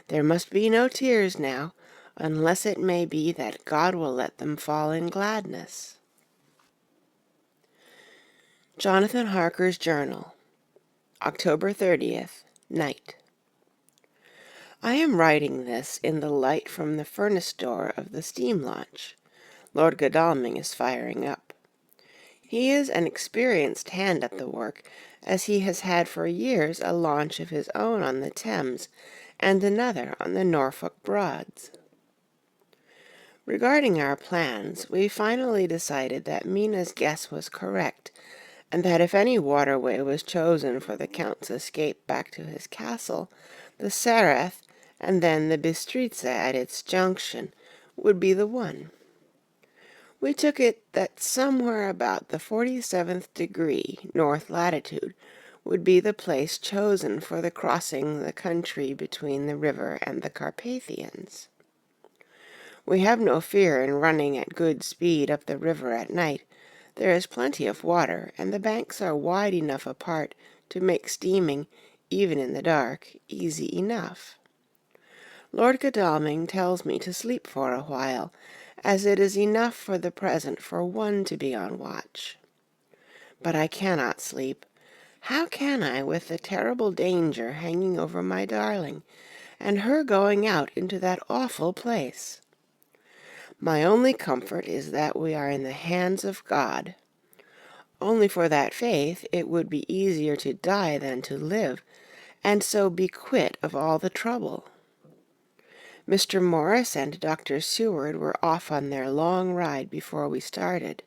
A: There must be no tears now, unless it may be that God will let them fall in gladness. Jonathan Harker's Journal, October 30th, night. I am writing this in the light from the furnace door of the steam launch. Lord Godalming is firing up. He is an experienced hand at the work, as he has had for years a launch of his own on the Thames, and another on the Norfolk Broads. Regarding our plans, we finally decided that Mina's guess was correct, and that if any waterway was chosen for the Count's escape back to his castle, the Sareth, and then the Bistritza at its junction, would be the one. We took it that somewhere about the 47th degree north latitude would be the place chosen for the crossing the country between the river and the Carpathians. We have no fear in running at good speed up the river at night. There is plenty of water, and the banks are wide enough apart to make steaming, even in the dark, easy enough. Lord Godalming tells me to sleep for a while, as it is enough for the present for one to be on watch. But I cannot sleep. How can I, with the terrible danger hanging over my darling, and her going out into that awful place? My only comfort is that we are in the hands of God. Only for that faith it would be easier to die than to live, and so be quit of all the trouble. Mr. Morris and Dr. Seward were off on their long ride before we started.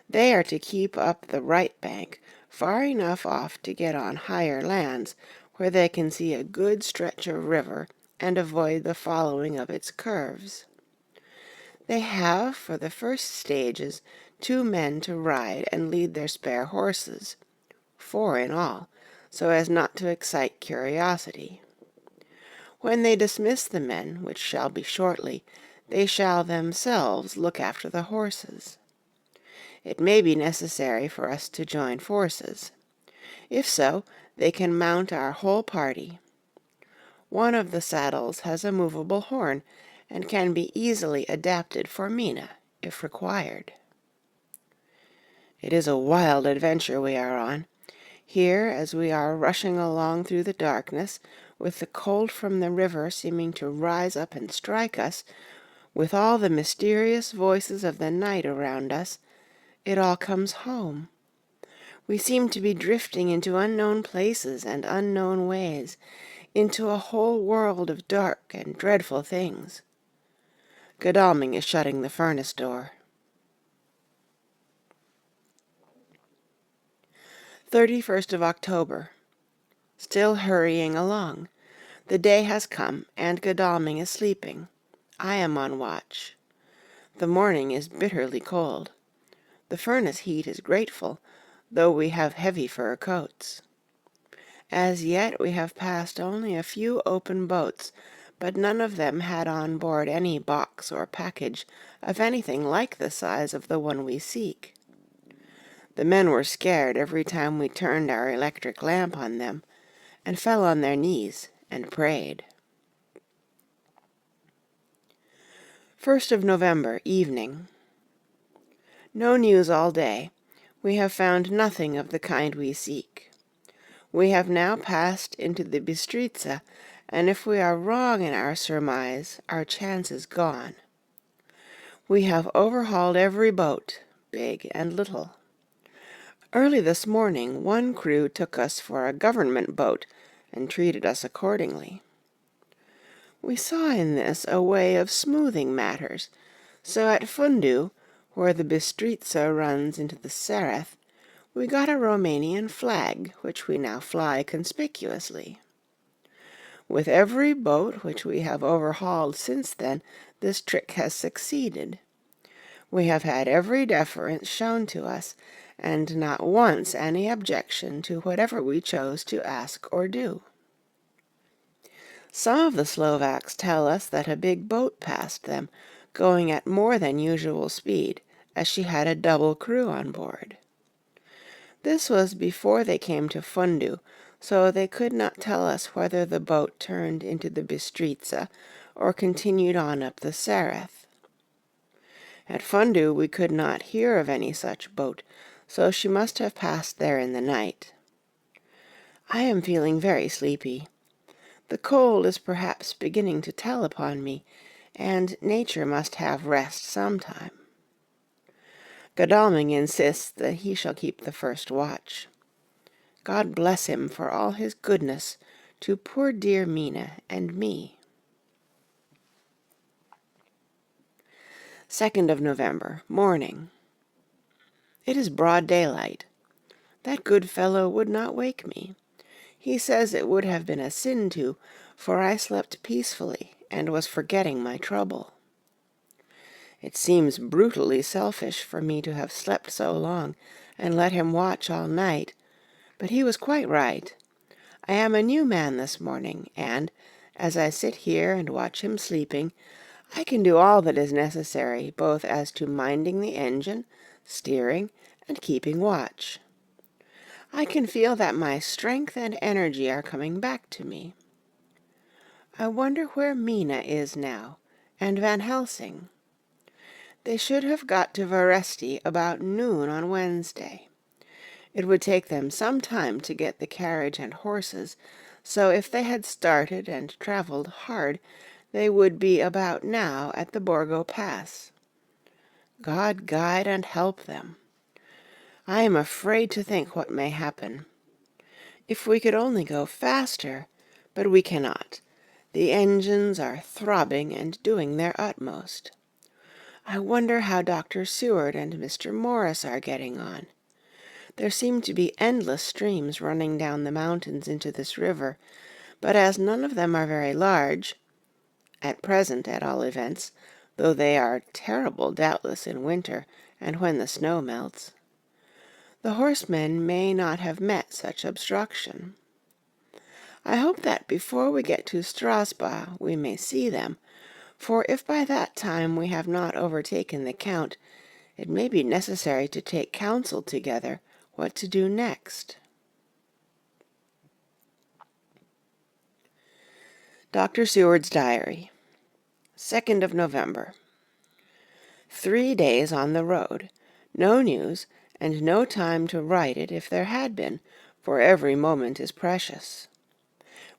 A: They are to keep up the right bank, far enough off to get on higher lands, where they can see a good stretch of river and avoid the following of its curves. They have, for the first stages, 2 men to ride and lead their spare horses, 4 in all, so as not to excite curiosity. When they dismiss the men, which shall be shortly, they shall themselves look after the horses. It may be necessary for us to join forces. If so, they can mount our whole party. One of the saddles has a movable horn, and can be easily adapted for Mina, if required. It is a wild adventure we are on. Here, as we are rushing along through the darkness, with the cold from the river seeming to rise up and strike us, with all the mysterious voices of the night around us, it all comes home. We seem to be drifting into unknown places and unknown ways, into a whole world of dark and dreadful things. Godalming is shutting the furnace door. 31st of October. Still hurrying along. The day has come, and Godalming is sleeping. I am on watch. The morning is bitterly cold. The furnace heat is grateful, though we have heavy fur coats. As yet we have passed only a few open boats, but none of them had on board any box or package of anything like the size of the one we seek. The men were scared every time we turned our electric lamp on them, and fell on their knees and prayed. 1st of November, evening. No news all day. We have found nothing of the kind we seek. We have now passed into the Bistritza, and if we are wrong in our surmise, our chance is gone. We have overhauled every boat, big and little. Early this morning, one crew took us for a government boat and treated us accordingly. We saw in this a way of smoothing matters, so at Fundu, where the Bistritza runs into the Sereth, we got a Romanian flag, which we now fly conspicuously. With every boat which we have overhauled since then, this trick has succeeded. We have had every deference shown to us, and not once any objection to whatever we chose to ask or do. Some of the Slovaks tell us that a big boat passed them, going at more than usual speed, as she had a double crew on board. This was before they came to Fundu, so they could not tell us whether the boat turned into the Bistritza or continued on up the Sereth. At Fundu we could not hear of any such boat, so she must have passed there in the night. I am feeling very sleepy. The cold is perhaps beginning to tell upon me, and nature must have rest sometime. Godalming insists that he shall keep the first watch. God bless him for all his goodness to poor dear Mina and me. 2nd of November, morning. It is broad daylight. That good fellow would not wake me. He says it would have been a sin to, for I slept peacefully and was forgetting my trouble. It seems brutally selfish for me to have slept so long and let him watch all night, but he was quite right. I am a new man this morning, and, as I sit here and watch him sleeping, I can do all that is necessary, both as to minding the engine, steering, and keeping watch. I can feel that my strength and energy are coming back to me. I wonder where Mina is now, and Van Helsing. They should have got to Veresti about noon on Wednesday. It would take them some time to get the carriage and horses, so if they had started and travelled hard, they would be about now at the Borgo Pass. God guide and help them. I am afraid to think what may happen. If we could only go faster, but we cannot. The engines are throbbing and doing their utmost. I wonder how Dr. Seward and Mr. Morris are getting on. There seem to be endless streams running down the mountains into this river, but as none of them are very large, at present at all events, though they are terrible doubtless in winter and when the snow melts, the horsemen may not have met such obstruction. I hope that before we get to Strasbourg we may see them, for if by that time we have not overtaken the Count, it may be necessary to take counsel together what to do next. Dr. Seward's Diary, 2nd of November. 3 days on the road, no news, and no time to write it if there had been, for every moment is precious.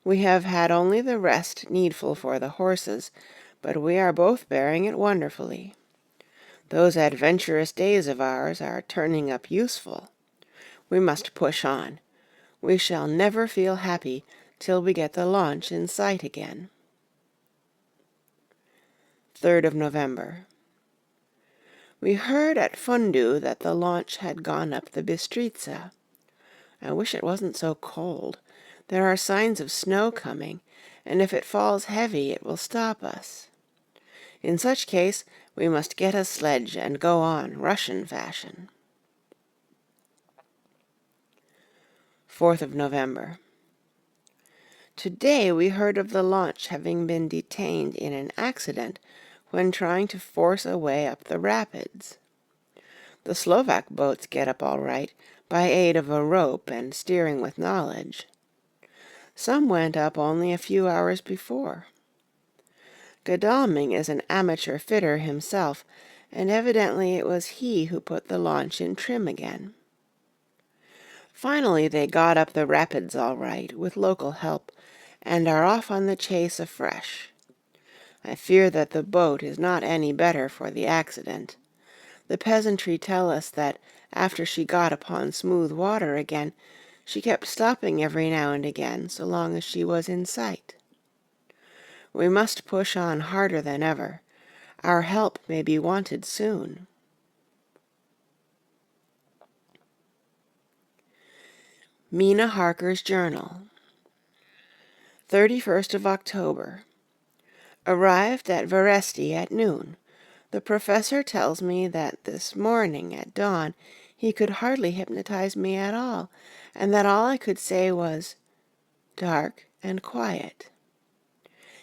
A: We have had only the rest needful for the horses, but we are both bearing it wonderfully. Those adventurous days of ours are turning up useful. We must push on. We shall never feel happy till we get the launch in sight again. 3rd of November. We heard at Fundu that the launch had gone up the Bistritza. I wish it wasn't so cold. There are signs of snow coming, and if it falls heavy it will stop us. In such case we must get a sledge and go on Russian fashion. 4th of November. Today we heard of the launch having been detained in an accident when trying to force a way up the rapids. The Slovak boats get up all right by aid of a rope and steering with knowledge. Some went up only a few hours before. Godalming is an amateur fitter himself, and evidently it was he who put the launch in trim again. Finally they got up the rapids all right, with local help, and are off on the chase afresh. I fear that the boat is not any better for the accident. The peasantry tell us that after she got upon smooth water again, she kept stopping every now and again so long as she was in sight. We must push on harder than ever. Our help may be wanted soon. Mina Harker's Journal. 31st of October. Arrived at Veresti at noon. The professor tells me that this morning at dawn he could hardly hypnotize me at all, and that all I could say was, "Dark and quiet."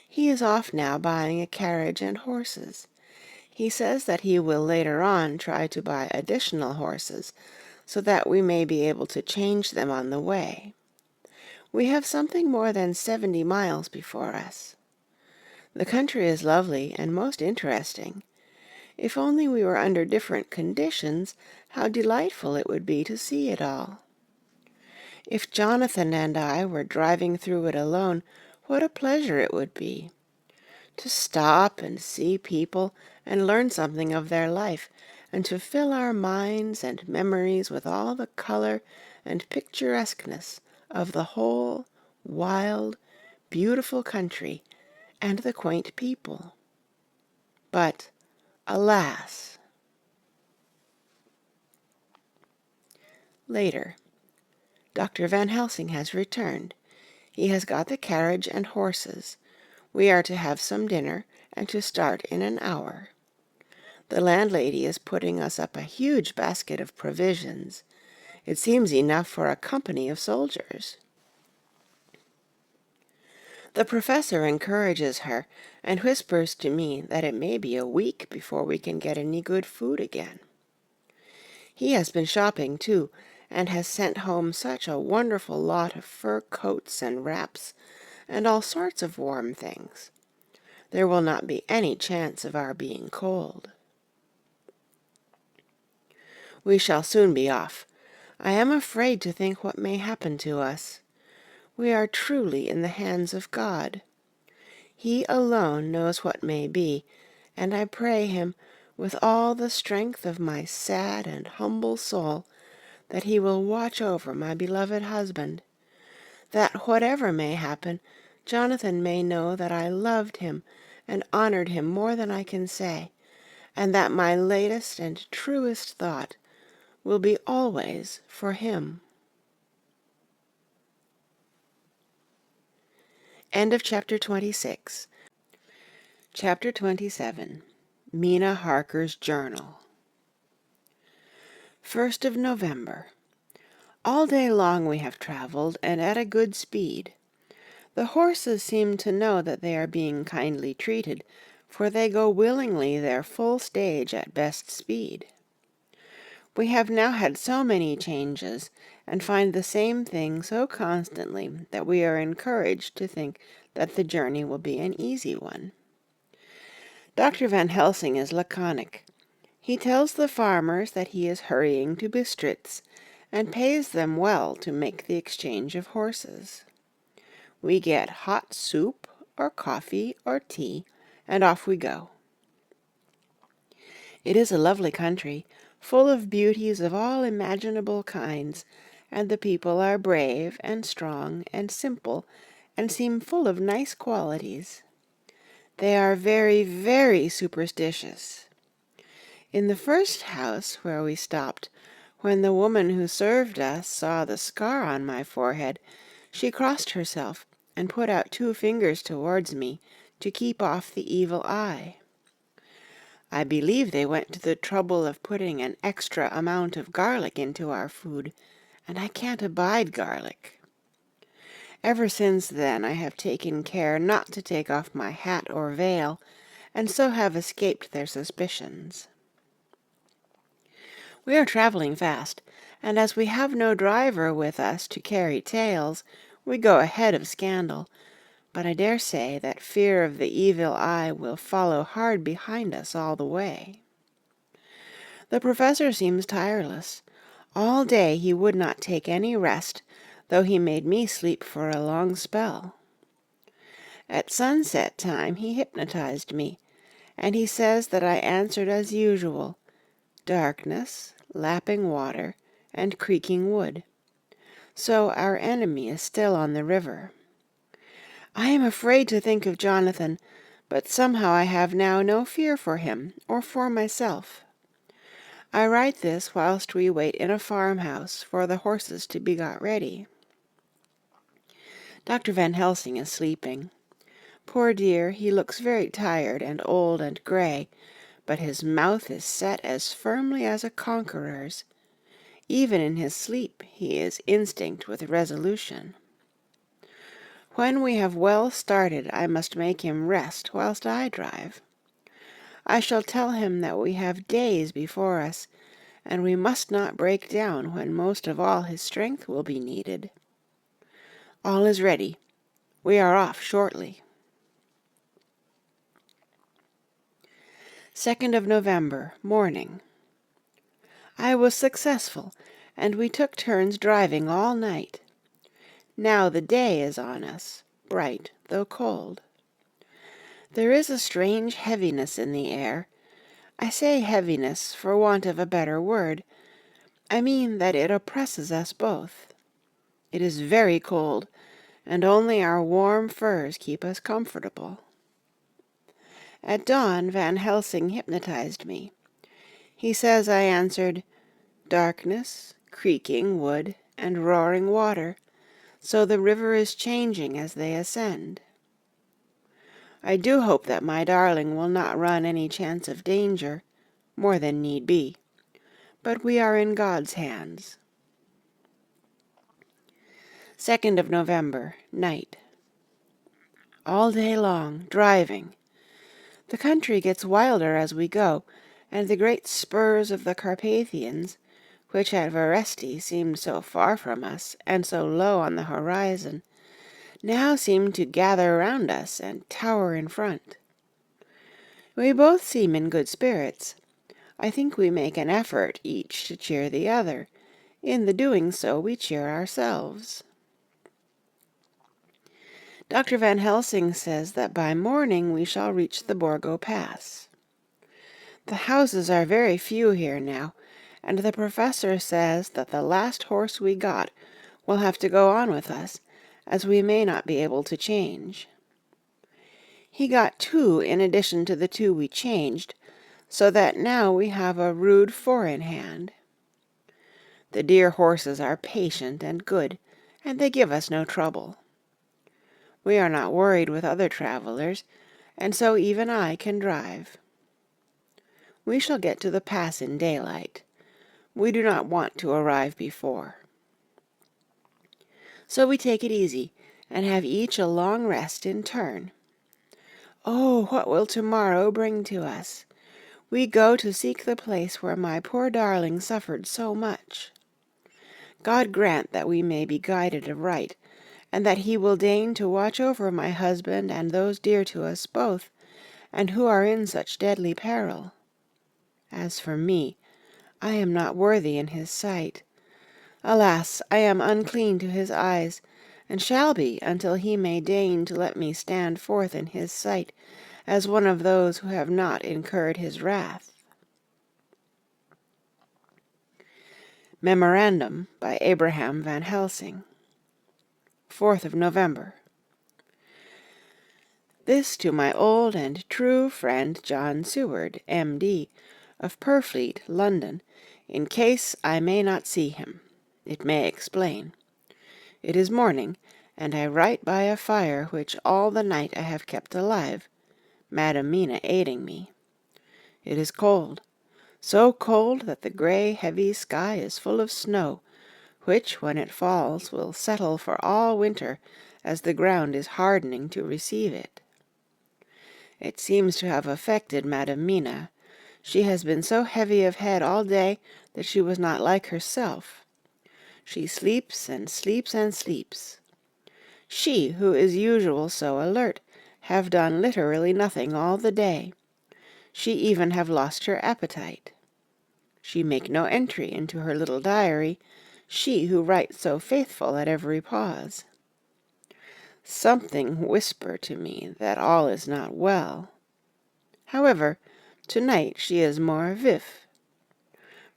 A: He is off now buying a carriage and horses. He says that he will later on try to buy additional horses, so that we may be able to change them on the way. We have something more than 70 miles before us. The country is lovely and most interesting. If only we were under different conditions, how delightful it would be to see it all. If Jonathan and I were driving through it alone, what a pleasure it would be. To stop and see people and learn something of their life, and to fill our minds and memories with all the color and picturesqueness of the whole wild, beautiful country and the quaint people. But, alas! Later. Dr. Van Helsing has returned. He has got the carriage and horses. We are to have some dinner and to start in an hour. The landlady is putting us up a huge basket of provisions. It seems enough for a company of soldiers. The professor encourages her and whispers to me that it may be a week before we can get any good food again. He has been shopping, too, and has sent home such a wonderful lot of fur coats and wraps, and all sorts of warm things. There will not be any chance of our being cold. We shall soon be off. I am afraid to think what may happen to us. We are truly in the hands of God. He alone knows what may be, and I pray him, with all the strength of my sad and humble soul, that he will watch over my beloved husband, that whatever may happen, Jonathan may know that I loved him and honored him more than I can say, and that my latest and truest thought will be always for him. End of chapter 26. Chapter 27. Mina Harker's Journal. 1st of November. All day long we have traveled, and at a good speed. The horses seem to know that they are being kindly treated, for they go willingly their full stage at best speed. We have now had so many changes, and find the same thing so constantly, that we are encouraged to think that the journey will be an easy one. Dr. Van Helsing is laconic. He tells the farmers that he is hurrying to Bistritz, and pays them well to make the exchange of horses. We get hot soup, or coffee, or tea, and off we go. It is a lovely country, full of beauties of all imaginable kinds, and the people are brave and strong and simple, and seem full of nice qualities. They are very, very superstitious. In the first house where we stopped, when the woman who served us saw the scar on my forehead, she crossed herself and put out 2 fingers towards me to keep off the evil eye. I believe they went to the trouble of putting an extra amount of garlic into our food, and I can't abide garlic. Ever since then I have taken care not to take off my hat or veil, and so have escaped their suspicions. We are traveling fast, and as we have no driver with us to carry tales, we go ahead of scandal, but I dare say that fear of the evil eye will follow hard behind us all the way. The professor seems tireless. All day he would not take any rest, though he made me sleep for a long spell. At sunset time he hypnotized me, and he says that I answered as usual, darkness, lapping water, and creaking wood. So our enemy is still on the river. I am afraid to think of Jonathan, but somehow I have now no fear for him or for myself. I write this whilst we wait in a farmhouse for the horses to be got ready. Dr. Van Helsing is sleeping. Poor dear, he looks very tired and old and grey, but his mouth is set as firmly as a conqueror's. Even in his sleep he is instinct with resolution. When we have well started, I must make him rest whilst I drive. I shall tell him that we have days before us, and we must not break down when most of all his strength will be needed. All is ready. We are off shortly. 2nd of November, morning. I was successful, and we took turns driving all night. Now the day is on us, bright though cold. There is a strange heaviness in the air. I say heaviness for want of a better word. I mean that it oppresses us both. It is very cold, and only our warm furs keep us comfortable. At dawn Van Helsing hypnotized me. He says I answered, darkness, creaking wood, and roaring water, so the river is changing as they ascend. I do hope that my darling will not run any chance of danger, more than need be, but we are in God's hands. 2nd of November, night. All day long, driving. The country gets wilder as we go, and the great spurs of the Carpathians, which at Veresti seemed so far from us and so low on the horizon, now seem to gather round us and tower in front. We both seem in good spirits. I think we make an effort each to cheer the other. In the doing so we cheer ourselves. Dr. Van Helsing says that by morning we shall reach the Borgo Pass. The houses are very few here now, and the professor says that the last horse we got will have to go on with us, as we may not be able to change. He got 2 in addition to the 2 we changed, so that now we have a rude 4 in hand. The dear horses are patient and good, and they give us no trouble. We are not worried with other travelers, and so even I can drive. We shall get to the pass in daylight. We do not want to arrive before. So we take it easy, and have each a long rest in turn. Oh, what will tomorrow bring to us? We go to seek the place where my poor darling suffered so much. God grant that we may be guided aright, and that he will deign to watch over my husband and those dear to us both, and who are in such deadly peril. As for me, I am not worthy in his sight. Alas, I am unclean to his eyes, and shall be until he may deign to let me stand forth in his sight as one of those who have not incurred his wrath. Memorandum by Abraham Van Helsing. 4th of November. This to my old and true friend John Seward, M.D., of Purfleet, London, in case I may not see him. It may explain. It is morning, and I write by a fire which all the night I have kept alive, Madam Mina aiding me. It is cold, so cold that the grey heavy sky is full of snow, which when it falls will settle for all winter as the ground is hardening to receive it. It seems to have affected Madam Mina. She has been so heavy of head all day that she was not like herself. She sleeps and sleeps and sleeps. She, who is usual so alert, have done literally nothing all the day. She even have lost her appetite. She make no entry into her little diary, she who writes so faithful at every pause. Something whisper to me that all is not well. However, tonight she is more vif.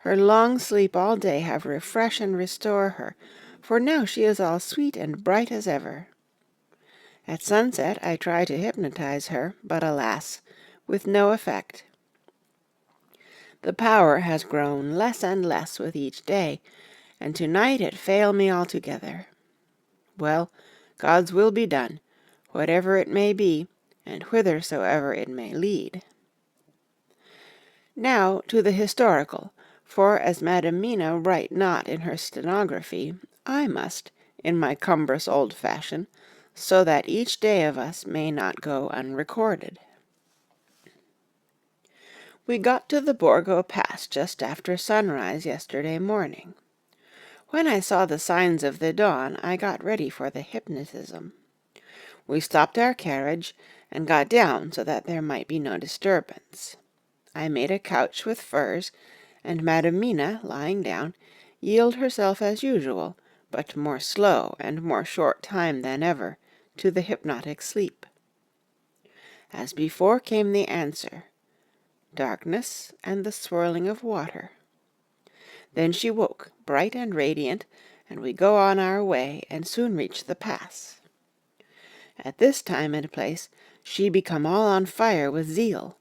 A: Her long sleep all day have refresh and restore her, for now she is all sweet and bright as ever. At sunset I try to hypnotize her, but alas, with no effect. The power has grown less and less with each day, and tonight it fail me altogether. Well, God's will be done, whatever it may be, and whithersoever it may lead. Now to the historical, for as Madam Mina write not in her stenography, I must, in my cumbrous old fashion, so that each day of us may not go unrecorded. We got to the Borgo Pass just after sunrise yesterday morning. When I saw the signs of the dawn, I got ready for the hypnotism. We stopped our carriage and got down so that there might be no disturbance. I made a couch with furs, and Madam Mina, lying down, yielded herself as usual, but more slow and more short time than ever, to the hypnotic sleep. As before came the answer, darkness and the swirling of water. Then she woke, bright and radiant, and we go on our way and soon reach the pass. At this time and place she become all on fire with zeal.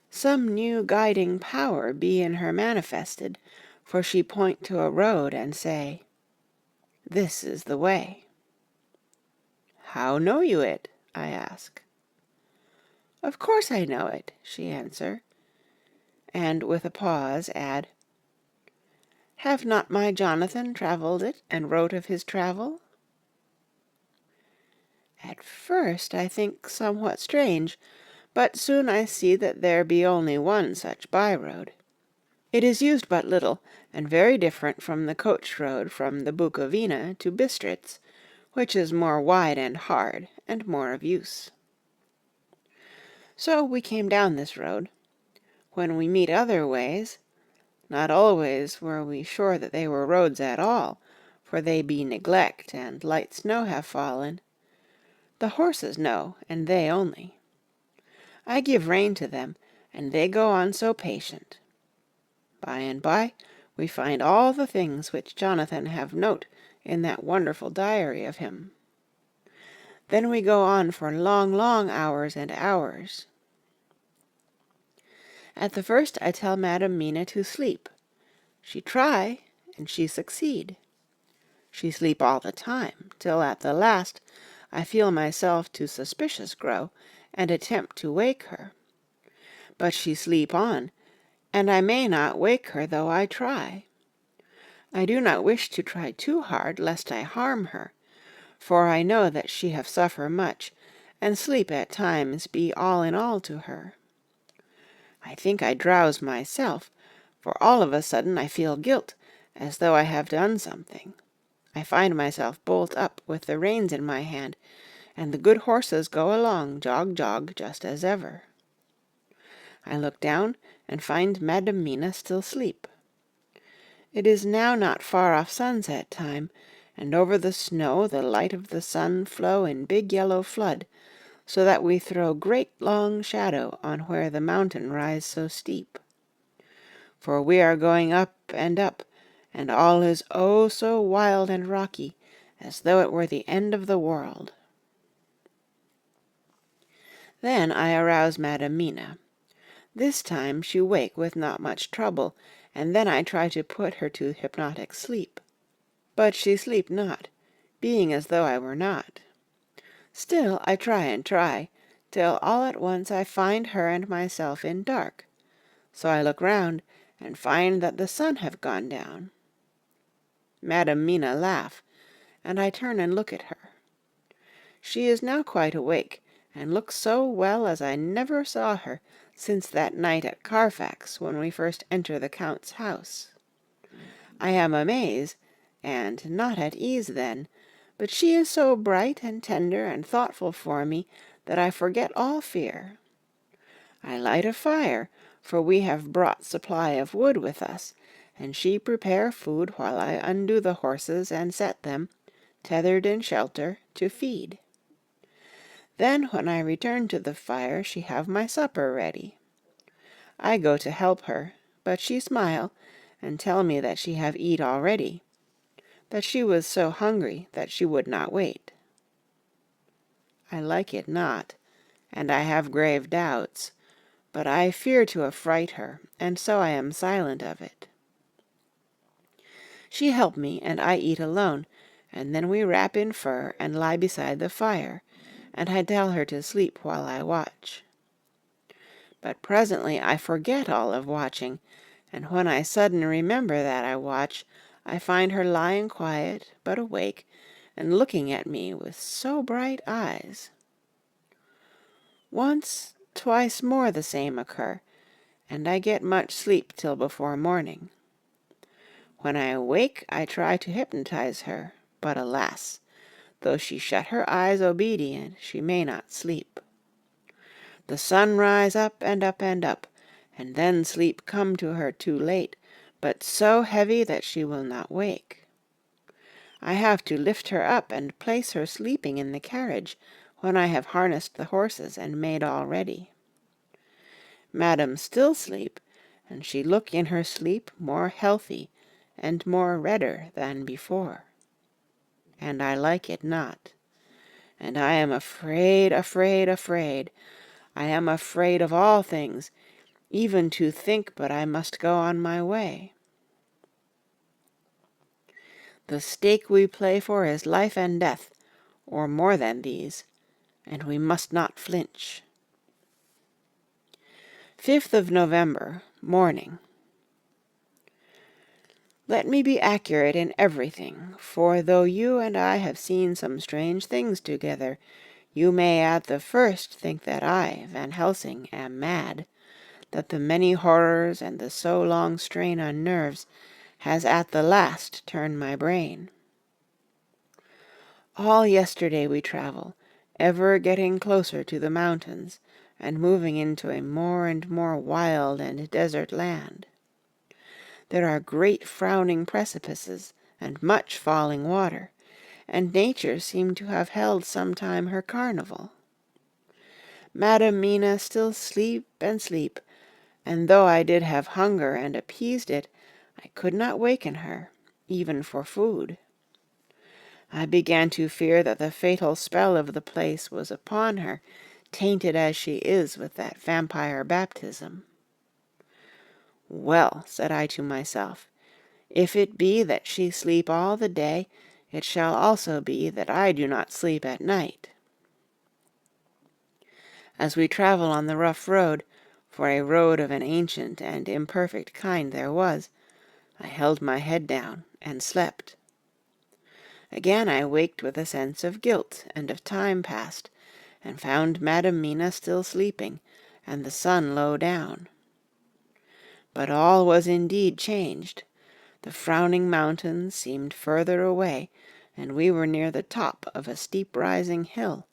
A: Some new guiding power be in her manifested, for she point to a road and say, "This is the way." "How know you it?" I ask. "Of course I know it," she answer, and with a pause add, "Have not my Jonathan travelled it, and wrote of his travel?" At first I think somewhat strange, but soon I see that there be only one such by-road. It is used but little, and very different from the coach road from the Bukovina to Bistritz, which is more wide and hard, and more of use. So we came down this road. When we meet other ways, not always were we sure that they were roads at all, for they be neglect, and light snow have fallen. The horses know, and they only. I give rein to them, and they go on so patient. By and by we find all the things which Jonathan have note in that wonderful diary of him. Then we go on for long, long hours and hours. At the first I tell Madam Mina to sleep. She try, and she succeed. She sleep all the time, till at the last I feel myself to suspicious grow, and attempt to wake her. But she sleep on, and I may not wake her though I try. I do not wish to try too hard, lest I harm her, for I know that she have suffer much, and sleep at times be all in all to her. I think I drowse myself, for all of a sudden I feel guilt, as though I have done something. I find myself bolt up with the reins in my hand, and the good horses go along, jog, jog, just as ever. I look down, and find Madam Mina still asleep. It is now not far off sunset time, and over the snow the light of the sun flow in big yellow flood, so that we throw great long shadow on where the mountain rise so steep. For we are going up, and all is oh so wild and rocky, as though it were the end of the world. Then I arouse Madam Mina. This time she wake with not much trouble, and then I try to put her to hypnotic sleep. But she sleep not, being as though I were not. Still I try and try, till all at once I find her and myself in dark. So I look round, and find that the sun have gone down. Madam Mina laugh, and I turn and look at her. She is now quite awake, and looks so well as I never saw her since that night at Carfax, when we first enter the Count's house. I am amazed, and not at ease then, but she is so bright and tender and thoughtful for me that I forget all fear. I light a fire, for we have brought supply of wood with us, and she prepare food while I undo the horses and set them, tethered in shelter, to feed. Then when I return to the fire, she have my supper ready. I go to help her, but she smile, and tell me that she have eat already, that she was so hungry that she would not wait. I like it not, and I have grave doubts, but I fear to affright her, and so I am silent of it. She help me, and I eat alone, and then we wrap in fur and lie beside the fire, and I tell her to sleep while I watch. But presently I forget all of watching, and when I sudden remember that I watch, I find her lying quiet, but awake, and looking at me with so bright eyes. Once, twice more the same occur, and I get much sleep till before morning. When I awake, I try to hypnotize her, but alas, though she shut her eyes obedient, she may not sleep. The sun rise up and up and up, and then sleep come to her too late, but so heavy that she will not wake. I have to lift her up and place her sleeping in the carriage, when I have harnessed the horses and made all ready. Madam still sleep, and she look in her sleep more healthy and more redder than before. And I like it not. And I am afraid, afraid, afraid. I am afraid of all things, even to think but I must go on my way. The stake we play for is life and death, or more than these, and we must not flinch. 5th of November, morning. Let me be accurate in everything, for though you and I have seen some strange things together, you may at the first think that I, Van Helsing, am mad, that the many horrors and the so long strain on nerves has at the last turned my brain. All yesterday we travel, ever getting closer to the mountains, and moving into a more and more wild and desert land. There are great frowning precipices, and much falling water, and nature seemed to have held some time her carnival. Madam Mina still sleep and sleep, and though I did have hunger and appeased it, I could not waken her, even for food. I began to fear that the fatal spell of the place was upon her, tainted as she is with that vampire baptism. Well, said I to myself, if it be that she sleep all the day, it shall also be that I do not sleep at night. As we travel on the rough road, for a road of an ancient and imperfect kind there was, I held my head down and slept. Again I waked with a sense of guilt and of time past, and found Madam Mina still sleeping, and the sun low down. But all was indeed changed. The frowning mountains seemed further away, and we were near the top of a steep rising hill,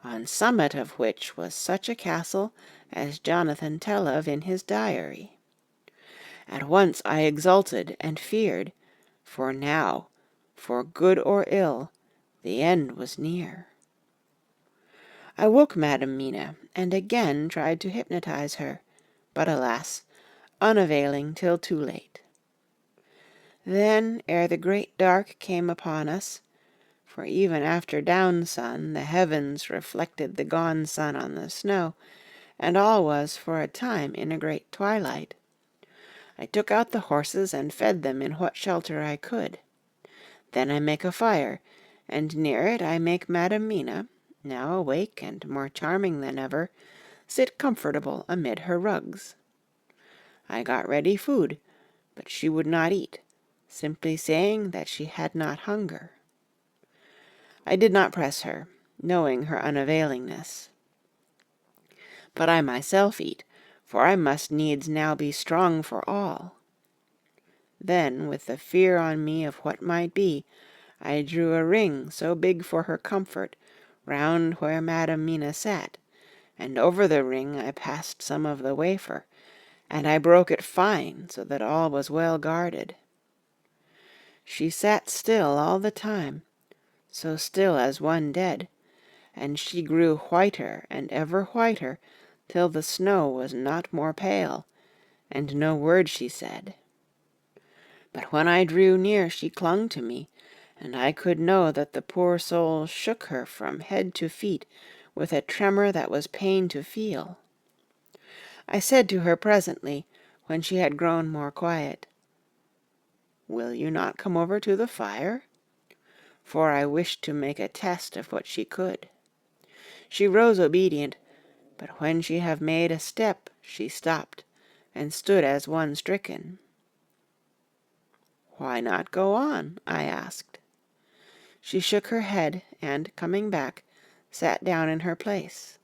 A: on summit of which was such a castle as Jonathan tell of in his diary. At once I exulted and feared, for now, for good or ill, the end was near. I woke Madam Mina, and again tried to hypnotize her, but alas, unavailing till too late. Then, ere the great dark came upon us, for even after down sun the heavens reflected the gone sun on the snow, and all was for a time in a great twilight, I took out the horses and fed them in what shelter I could. Then I make a fire, and near it I make Madam Mina, now awake and more charming than ever, sit comfortable amid her rugs. I got ready food, but she would not eat, simply saying that she had not hunger. I did not press her, knowing her unavailingness. But I myself eat, for I must needs now be strong for all. Then, with the fear on me of what might be, I drew a ring so big for her comfort, round where Madam Mina sat, and over the ring I passed some of the wafer, and I broke it fine, so that all was well guarded. She sat still all the time, so still as one dead, and she grew whiter and ever whiter, till the snow was not more pale, and no word she said. But when I drew near she clung to me, and I could know that the poor soul shook her from head to feet with a tremor that was pain to feel. I said to her presently, when she had grown more quiet, "Will you not come over to the fire?" For I wished to make a test of what she could. She rose obedient, but when she had made a step, she stopped, and stood as one stricken. "Why not go on?" I asked. She shook her head, and, coming back, sat down in her place.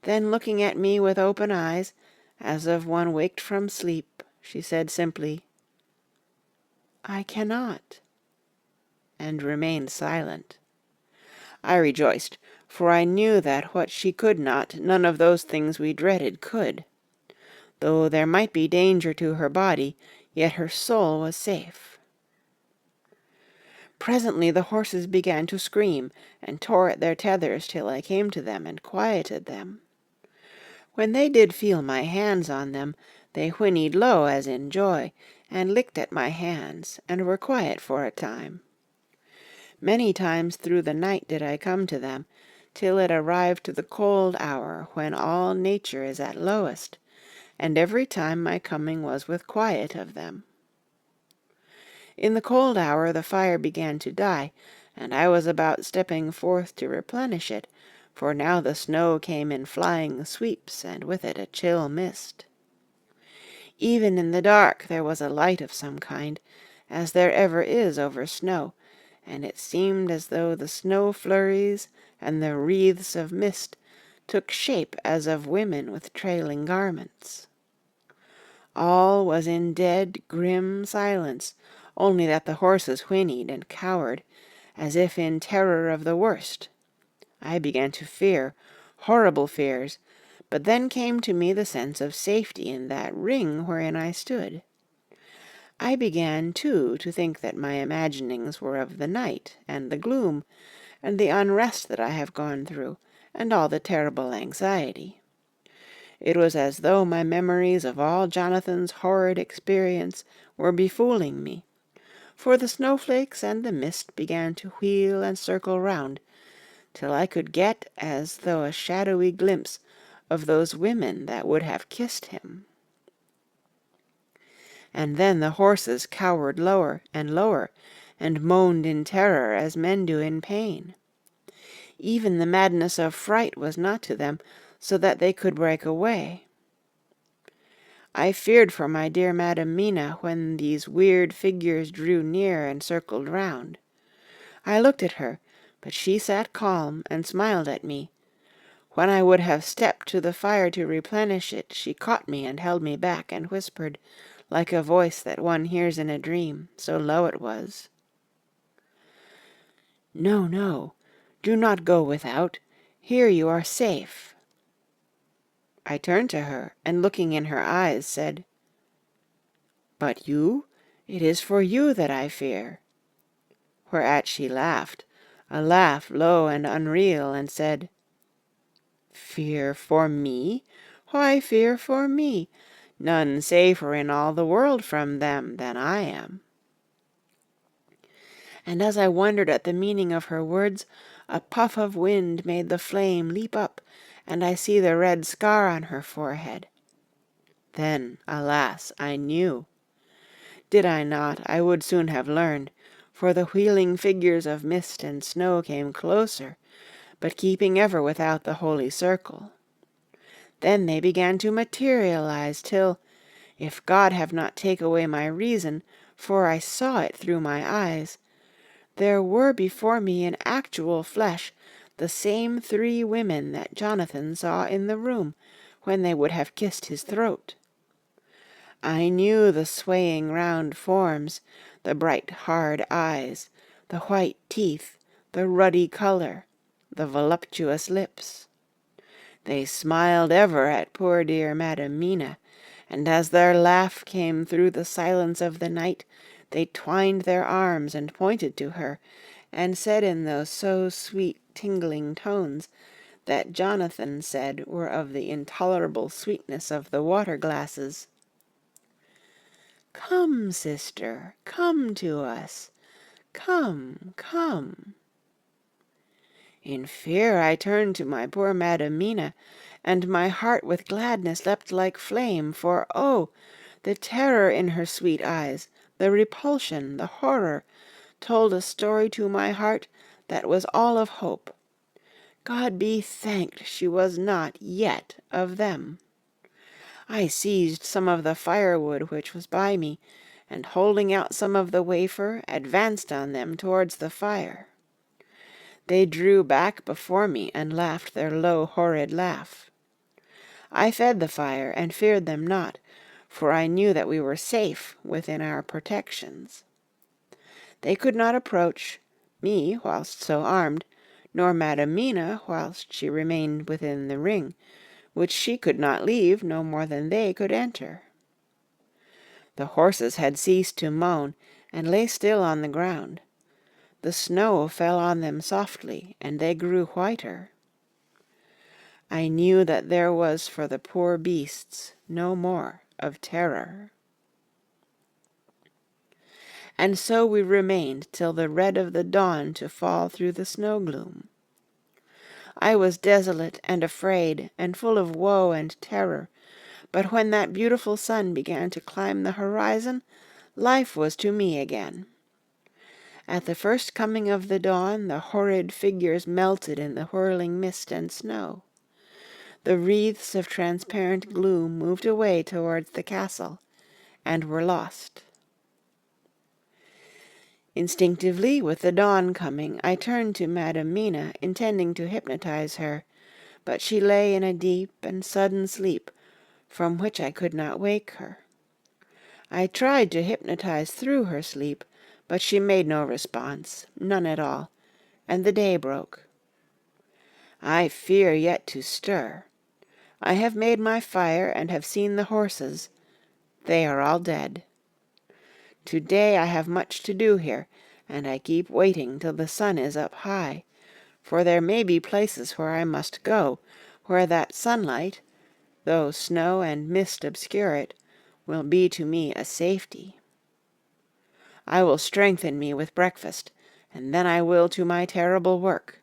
A: Then, looking at me with open eyes, as of one waked from sleep, she said simply, "I cannot," and remained silent. I rejoiced, for I knew that what she could not, none of those things we dreaded could. Though there might be danger to her body, yet her soul was safe. Presently the horses began to scream, and tore at their tethers till I came to them and quieted them. When they did feel my hands on them, they whinnied low as in joy, and licked at my hands, and were quiet for a time. Many times through the night did I come to them, till it arrived to the cold hour when all nature is at lowest, and every time my coming was with quiet of them. In the cold hour the fire began to die, and I was about stepping forth to replenish it, for now the snow came in flying sweeps, and with it a chill mist. Even in the dark there was a light of some kind, as there ever is over snow, and it seemed as though the snow flurries and the wreaths of mist took shape as of women with trailing garments. All was in dead, grim silence, only that the horses whinnied and cowered, as if in terror of the worst. I began to fear, horrible fears, but then came to me the sense of safety in that ring wherein I stood. I began, too, to think that my imaginings were of the night, and the gloom, and the unrest that I have gone through, and all the terrible anxiety. It was as though my memories of all Jonathan's horrid experience were befooling me, for the snowflakes and the mist began to wheel and circle round, till I could get as though a shadowy glimpse of those women that would have kissed him. And then the horses cowered lower and lower, and moaned in terror as men do in pain. Even the madness of fright was not to them, so that they could break away. I feared for my dear Madam Mina when these weird figures drew near and circled round. I looked at her, but she sat calm and smiled at me. When I would have stepped to the fire to replenish it, she caught me and held me back, and whispered, like a voice that one hears in a dream, so low it was, "No, no, do not go without. Here you are safe." I turned to her, and looking in her eyes, said, "But you? It is for you that I fear." Whereat she laughed, a laugh low and unreal, and said, "Fear for me? Why fear for me? None safer in all the world from them than I am." And as I wondered at the meaning of her words, a puff of wind made the flame leap up, and I see the red scar on her forehead. Then, alas, I knew. Did I not, I would soon have learned, for the wheeling figures of mist and snow came closer, but keeping ever without the holy circle. Then they began to materialize till, if God have not taken away my reason, for I saw it through my eyes, there were before me in actual flesh the same 3 women that Jonathan saw in the room when they would have kissed his throat. I knew the swaying round forms, the bright hard eyes, the white teeth, the ruddy colour, the voluptuous lips. They smiled ever at poor dear Madam Mina, and as their laugh came through the silence of the night, They twined their arms and pointed to her, and said in those so sweet tingling tones that Jonathan said were of the intolerable sweetness of the water-glasses, "Come, sister, come to us. Come, come." In fear I turned to my poor Madam Mina, and my heart with gladness leapt like flame, for oh, the terror in her sweet eyes, the repulsion, the horror, told a story to my heart that was all of hope. God be thanked she was not yet of them. I seized some of the firewood which was by me, and holding out some of the wafer, advanced on them towards the fire. They drew back before me and laughed their low horrid laugh. I fed the fire and feared them not, for I knew that we were safe within our protections. They could not approach me whilst so armed, nor Madam Mina whilst she remained within the ring, which she could not leave no more than they could enter. The horses had ceased to moan, and lay still on the ground. The snow fell on them softly, and they grew whiter. I knew that there was for the poor beasts no more of terror. And so we remained till the red of the dawn to fall through the snow gloom. I was desolate and afraid, and full of woe and terror, but when that beautiful sun began to climb the horizon, life was to me again. At the first coming of the dawn, the horrid figures melted in the whirling mist and snow. The wreaths of transparent gloom moved away towards the castle, and were lost. Instinctively, with the dawn coming, I turned to Madam Mina, intending to hypnotize her, but she lay in a deep and sudden sleep, from which I could not wake her. I tried to hypnotize through her sleep, but she made no response, none at all, and the day broke. I fear yet to stir. I have made my fire and have seen the horses. They are all dead. To-day I have much to do here, and I keep waiting till the sun is up high, for there may be places where I must go, where that sunlight, though snow and mist obscure it, will be to me a safety. I will strengthen me with breakfast, and then I will to my terrible work.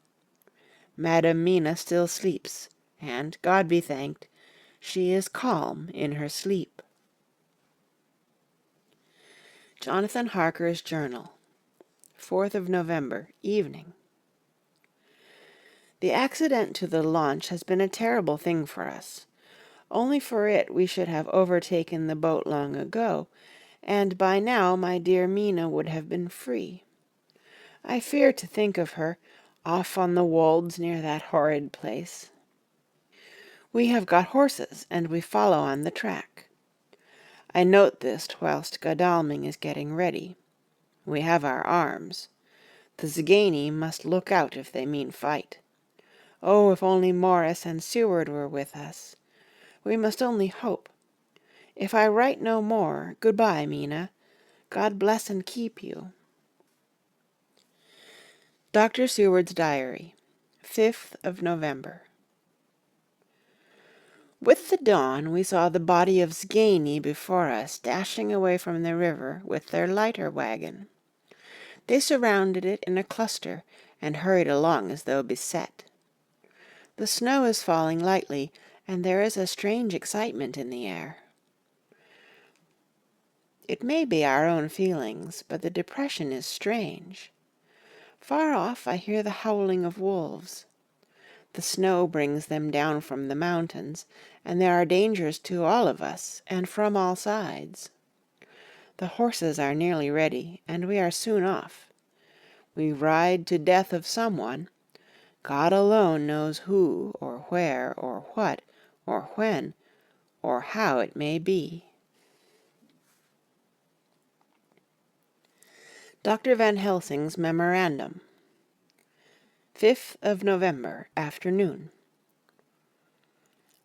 A: Madam Mina still sleeps, and, God be thanked, she is calm in her sleep. Jonathan Harker's Journal, 4th of November, evening. The accident to the launch has been a terrible thing for us. Only for it we should have overtaken the boat long ago, and by now my dear Mina would have been free. I fear to think of her, off on the wolds near that horrid place. We have got horses, and we follow on the track. I note this whilst Godalming is getting ready. We have our arms. The Zgany must look out if they mean fight. Oh, if only Morris and Seward were with us! We must only hope. If I write no more, good-bye, Mina. God bless and keep you. Dr. Seward's Diary, 5th of November. With the dawn we saw the body of Zgany before us dashing away from the river with their lighter wagon. They surrounded it in a cluster and hurried along as though beset. The snow is falling lightly, and there is a strange excitement in the air. It may be our own feelings, but the depression is strange. Far off I hear the howling of wolves. The snow brings them down from the mountains, and there are dangers to all of us, and from all sides. The horses are nearly ready, and we are soon off. We ride to death of someone. God alone knows who, or where, or what, or when, or how it may be. Dr. Van Helsing's Memorandum, 5th of November, afternoon.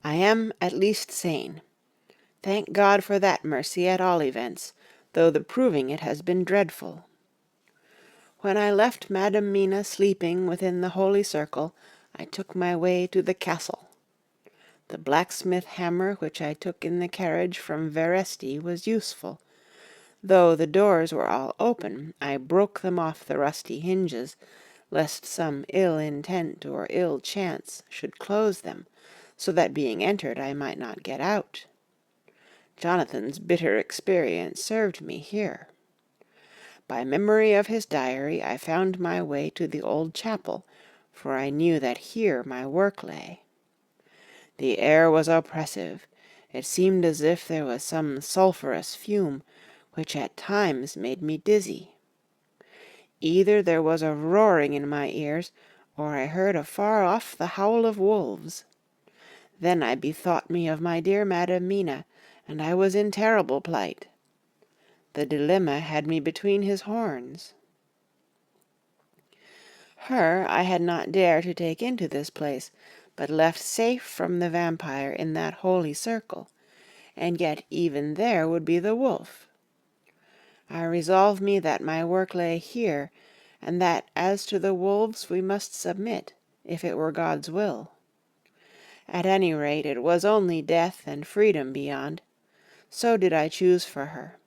A: I am at least sane. Thank God for that mercy at all events, though the proving it has been dreadful. When I left Madam Mina sleeping within the holy circle, I took my way to the castle. The blacksmith hammer which I took in the carriage from Veresti was useful. Though the doors were all open, I broke them off the rusty hinges, lest some ill intent or ill chance should close them, so that being entered I might not get out. Jonathan's bitter experience served me here. By memory of his diary I found my way to the old chapel, for I knew that here my work lay. The air was oppressive. It seemed as if there was some sulphurous fume, which at times made me dizzy. Either there was a roaring in my ears, or I heard afar off the howl of wolves. Then I bethought me of my dear Madam Mina, and I was in terrible plight. The dilemma had me between his horns. Her I had not dared to take into this place, but left safe from the vampire in that holy circle, and yet even there would be the wolf. I resolved me that my work lay here, and that as to the wolves we must submit, if it were God's will. At any rate, it was only death and freedom beyond. So did I choose for her.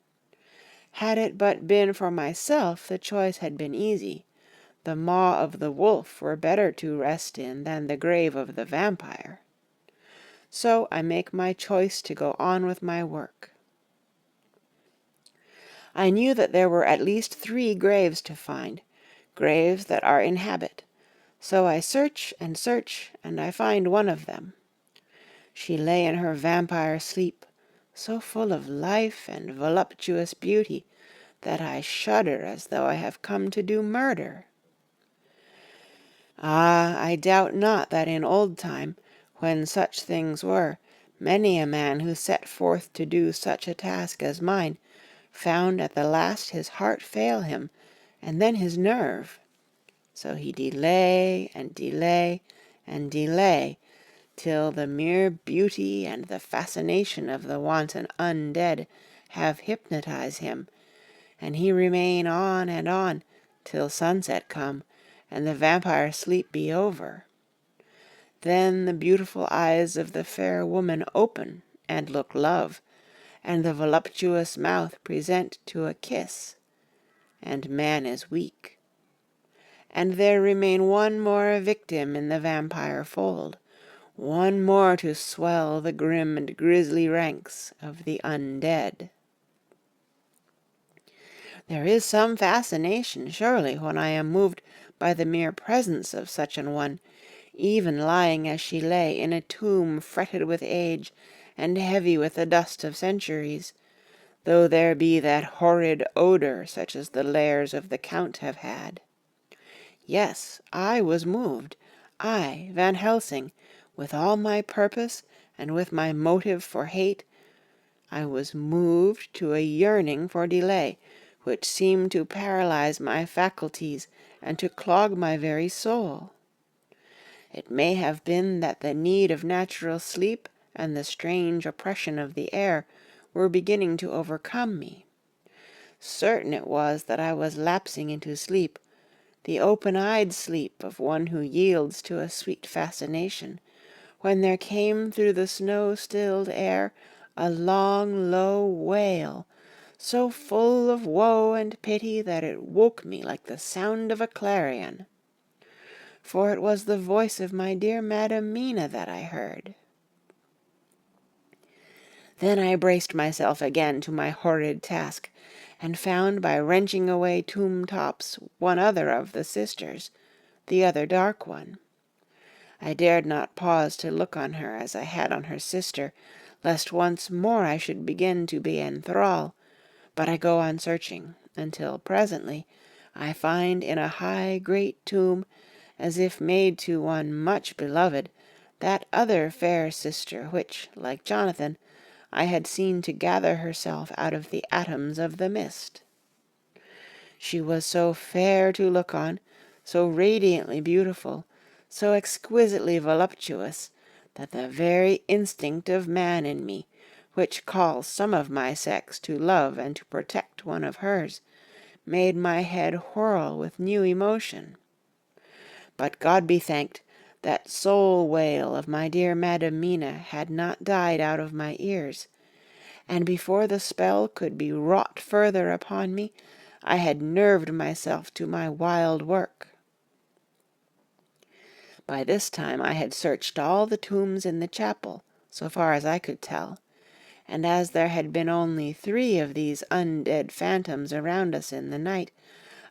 A: Had it but been for myself, the choice had been easy. The maw of the wolf were better to rest in than the grave of the vampire. So I make my choice to go on with my work. I knew that there were at least 3 graves to find, graves that are in habit. So I search, and I find one of them. She lay in her vampire sleep, so full of life and voluptuous beauty that I shudder as though I have come to do murder. Ah, I doubt not that in old time, when such things were, many a man who set forth to do such a task as mine found at the last his heart fail him, and then his nerve. So he delay and delay and delay, till the mere beauty and the fascination of the wanton undead have hypnotized him, and he remain on, till sunset come, and the vampire sleep be over. Then the beautiful eyes of the fair woman open and look love, and the voluptuous mouth present to a kiss, and man is weak. And there remain one more victim in the vampire fold, one more to swell the grim and grisly ranks of the undead. There is some fascination, surely, when I am moved by the mere presence of such an one, even lying as she lay in a tomb fretted with age and heavy with the dust of centuries, though there be that horrid odour such as the lairs of the Count have had. Yes, I was moved, I, Van Helsing, with all my purpose and with my motive for hate, I was moved to a yearning for delay, which seemed to paralyze my faculties and to clog my very soul. It may have been that the need of natural sleep and the strange oppression of the air were beginning to overcome me. Certain it was that I was lapsing into sleep, the open-eyed sleep of one who yields to a sweet fascination, when there came through the snow-stilled air a long, low wail, so full of woe and pity that it woke me like the sound of a clarion. For it was the voice of my dear Madam Mina that I heard. Then I braced myself again to my horrid task, and found by wrenching away tomb tops one other of the sisters, the other dark one. I dared not pause to look on her as I had on her sister, lest once more I should begin to be in thrall, but I go on searching, until presently I find in a high great tomb, as if made to one much beloved, that other fair sister which, like Jonathan, I had seen to gather herself out of the atoms of the mist. She was so fair to look on, so radiantly beautiful, so exquisitely voluptuous, that the very instinct of man in me, which calls some of my sex to love and to protect one of hers, made my head whirl with new emotion. But God be thanked, that soul wail of my dear Madam Mina had not died out of my ears, and before the spell could be wrought further upon me, I had nerved myself to my wild work. By this time I had searched all the tombs in the chapel, so far as I could tell, and as there had been only 3 of these undead phantoms around us in the night,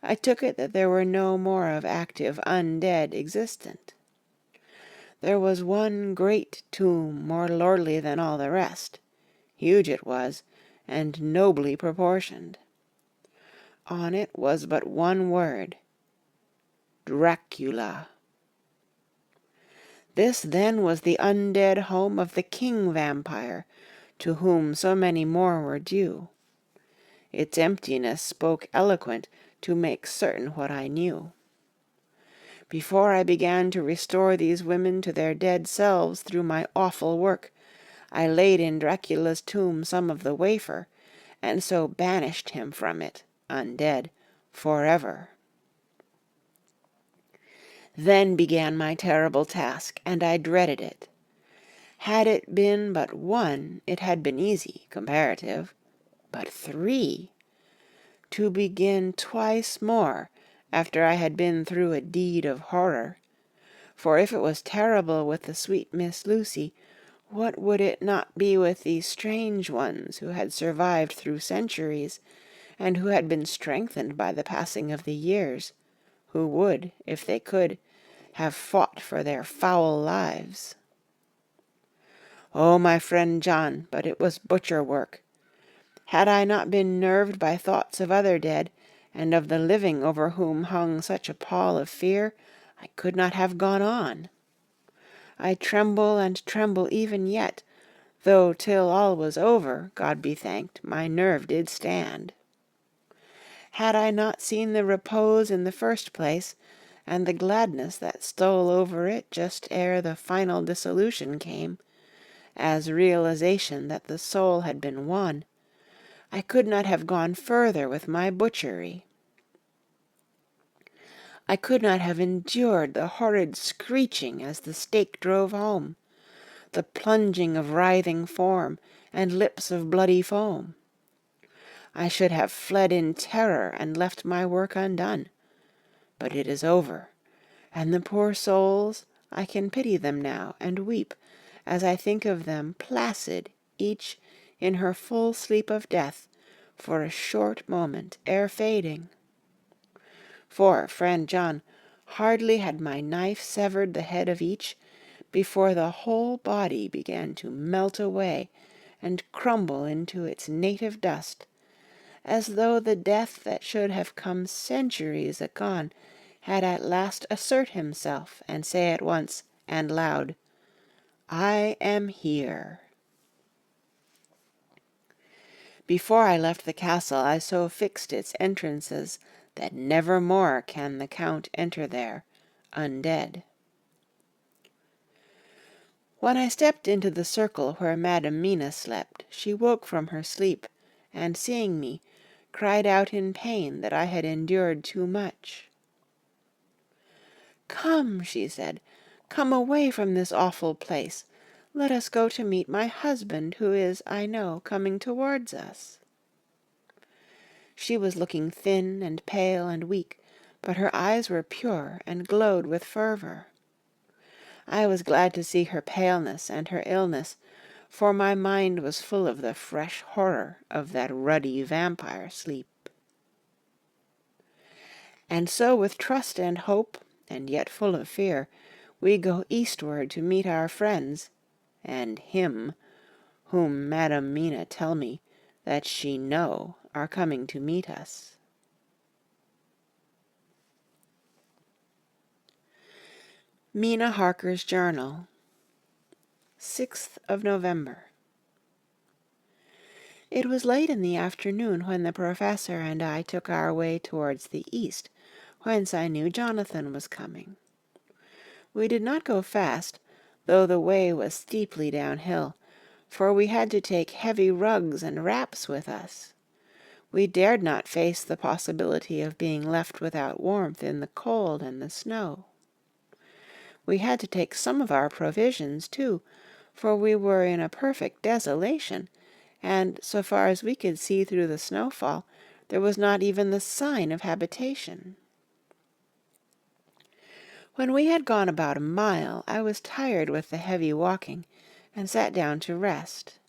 A: I took it that there were no more of active undead existent. There was one great tomb more lordly than all the rest. Huge it was, and nobly proportioned. On it was but one word: Dracula. This then was the undead home of the king vampire, to whom so many more were due. Its emptiness spoke eloquent to make certain what I knew. Before I began to restore these women to their dead selves through my awful work, I laid in Dracula's tomb some of the wafer, and so banished him from it, undead, forever. Then began my terrible task, and I dreaded it. Had it been but 1, it had been easy, comparative. But 3! To begin twice more, after I had been through a deed of horror. For if it was terrible with the sweet Miss Lucy, what would it not be with these strange ones who had survived through centuries, and who had been strengthened by the passing of the years, who would, if they could, have fought for their foul lives? Oh, my friend John, but it was butcher work. Had I not been nerved by thoughts of other dead, and of the living over whom hung such a pall of fear, I could not have gone on. I tremble and tremble even yet, though till all was over, God be thanked, my nerve did stand. Had I not seen the repose in the first place, and the gladness that stole over it just ere the final dissolution came, as realization that the soul had been won, I could not have gone further with my butchery. I could not have endured the horrid screeching as the stake drove home, the plunging of writhing form and lips of bloody foam. I should have fled in terror and left my work undone. But it is over, and the poor souls, I can pity them now and weep as I think of them placid, each in her full sleep of death, for a short moment ere fading. For, friend John, hardly had my knife severed the head of each, before the whole body began to melt away and crumble into its native dust, as though the death that should have come centuries agone had at last assert himself and say at once and loud, I am here. Before I left the castle I so fixed its entrances that never more can the Count enter there, undead. When I stepped into the circle where Madam Mina slept, she woke from her sleep, and seeing me, cried out in pain that I had endured too much. Come, she said, come away from this awful place. Let us go to meet my husband, who is, I know, coming towards us. She was looking thin and pale and weak, but her eyes were pure and glowed with fervor. I was glad to see her paleness and her illness, for my mind was full of the fresh horror of that ruddy vampire sleep. And so with trust and hope, and yet full of fear, we go eastward to meet our friends, and him, whom Madam Mina tell me that she know are coming to meet us. Mina Harker's Journal, 6th of November. It was late in the afternoon when the Professor and I took our way towards the east, whence I knew Jonathan was coming. We did not go fast, though the way was steeply downhill, for we had to take heavy rugs and wraps with us. We dared not face the possibility of being left without warmth in the cold and the snow. We had to take some of our provisions, too, for we were in a perfect desolation, and, so far as we could see through the snowfall, there was not even the sign of habitation. When we had gone about a mile, I was tired with the heavy walking, and sat down to rest.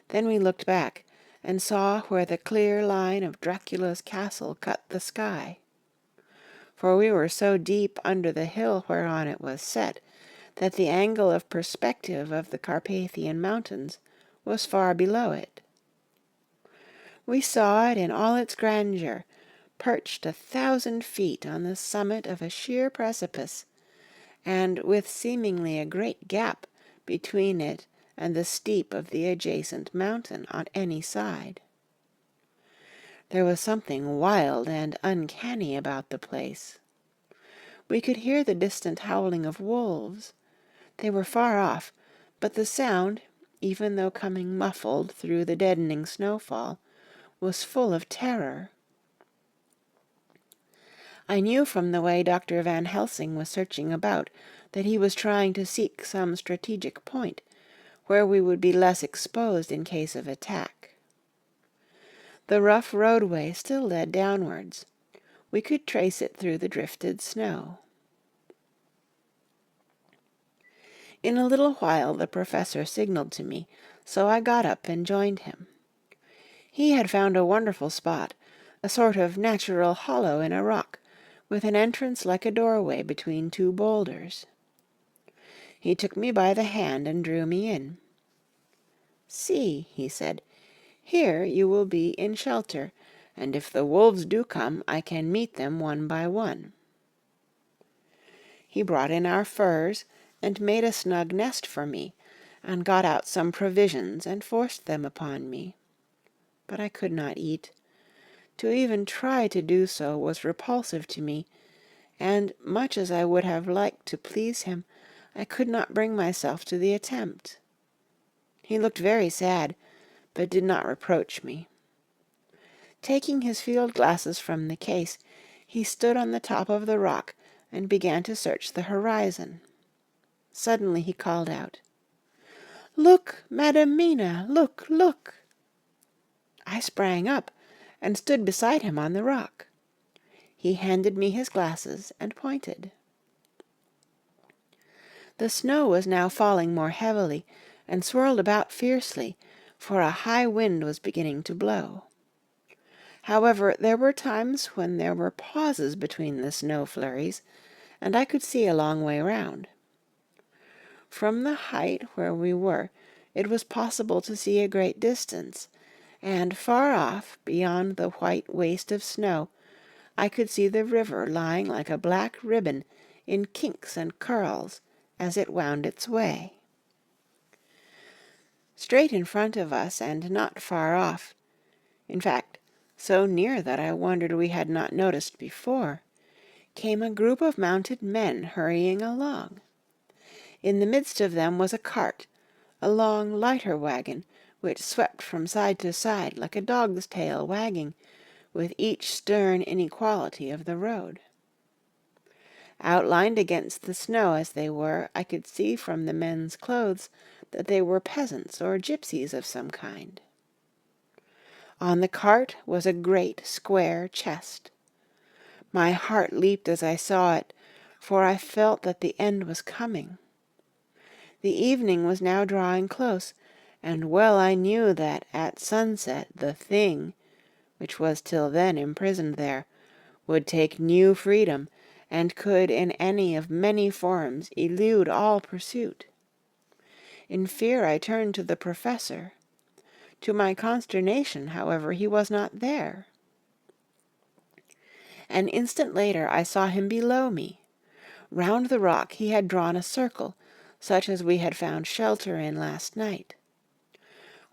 A: Then we looked back, and saw where the clear line of Dracula's castle cut the sky. For we were so deep under the hill whereon it was set, that the angle of perspective of the Carpathian Mountains was far below it. We saw it in all its grandeur, perched 1,000 feet on the summit of a sheer precipice, and with seemingly a great gap between it and the steep of the adjacent mountain on any side. There was something wild and uncanny about the place. We could hear the distant howling of wolves. They were far off, but the sound, even though coming muffled through the deadening snowfall, was full of terror. I knew from the way Dr. Van Helsing was searching about that he was trying to seek some strategic point where we would be less exposed in case of attack. The rough roadway still led downwards. We could trace it through the drifted snow. In a little while the professor signaled to me, so I got up and joined him. He had found a wonderful spot, a sort of natural hollow in a rock, with an entrance like a doorway between two boulders. He took me by the hand and drew me in. "See," he said, "here you will be in shelter, and if the wolves do come, I can meet them one by one." He brought in our furs, and made a snug nest for me, and got out some provisions and forced them upon me. But I could not eat. To even try to do so was repulsive to me, and, much as I would have liked to please him, I could not bring myself to the attempt. He looked very sad, but did not reproach me. Taking his field glasses from the case, he stood on the top of the rock and began to search the horizon. Suddenly he called out, "Look, Madam Mina, look, look!" I sprang up and stood beside him on the rock. He handed me his glasses and pointed. The snow was now falling more heavily and swirled about fiercely, for a high wind was beginning to blow. However, there were times when there were pauses between the snow flurries, and I could see a long way round. From the height where we were, it was possible to see a great distance, and far off, beyond the white waste of snow, I could see the river lying like a black ribbon in kinks and curls as it wound its way. Straight in front of us, and not far off, in fact, so near that I wondered we had not noticed before, came a group of mounted men hurrying along. In the midst of them was a cart, a long lighter wagon, which swept from side to side like a dog's tail wagging, with each stern inequality of the road. Outlined against the snow as they were, I could see from the men's clothes that they were peasants or gypsies of some kind. On the cart was a great square chest. My heart leaped as I saw it, for I felt that the end was coming. The evening was now drawing close, and well I knew that at sunset the Thing, which was till then imprisoned there, would take new freedom, and could in any of many forms elude all pursuit. In fear I turned to the professor. To my consternation, however, he was not there. An instant later I saw him below me. Round the rock he had drawn a circle, such as we had found shelter in last night.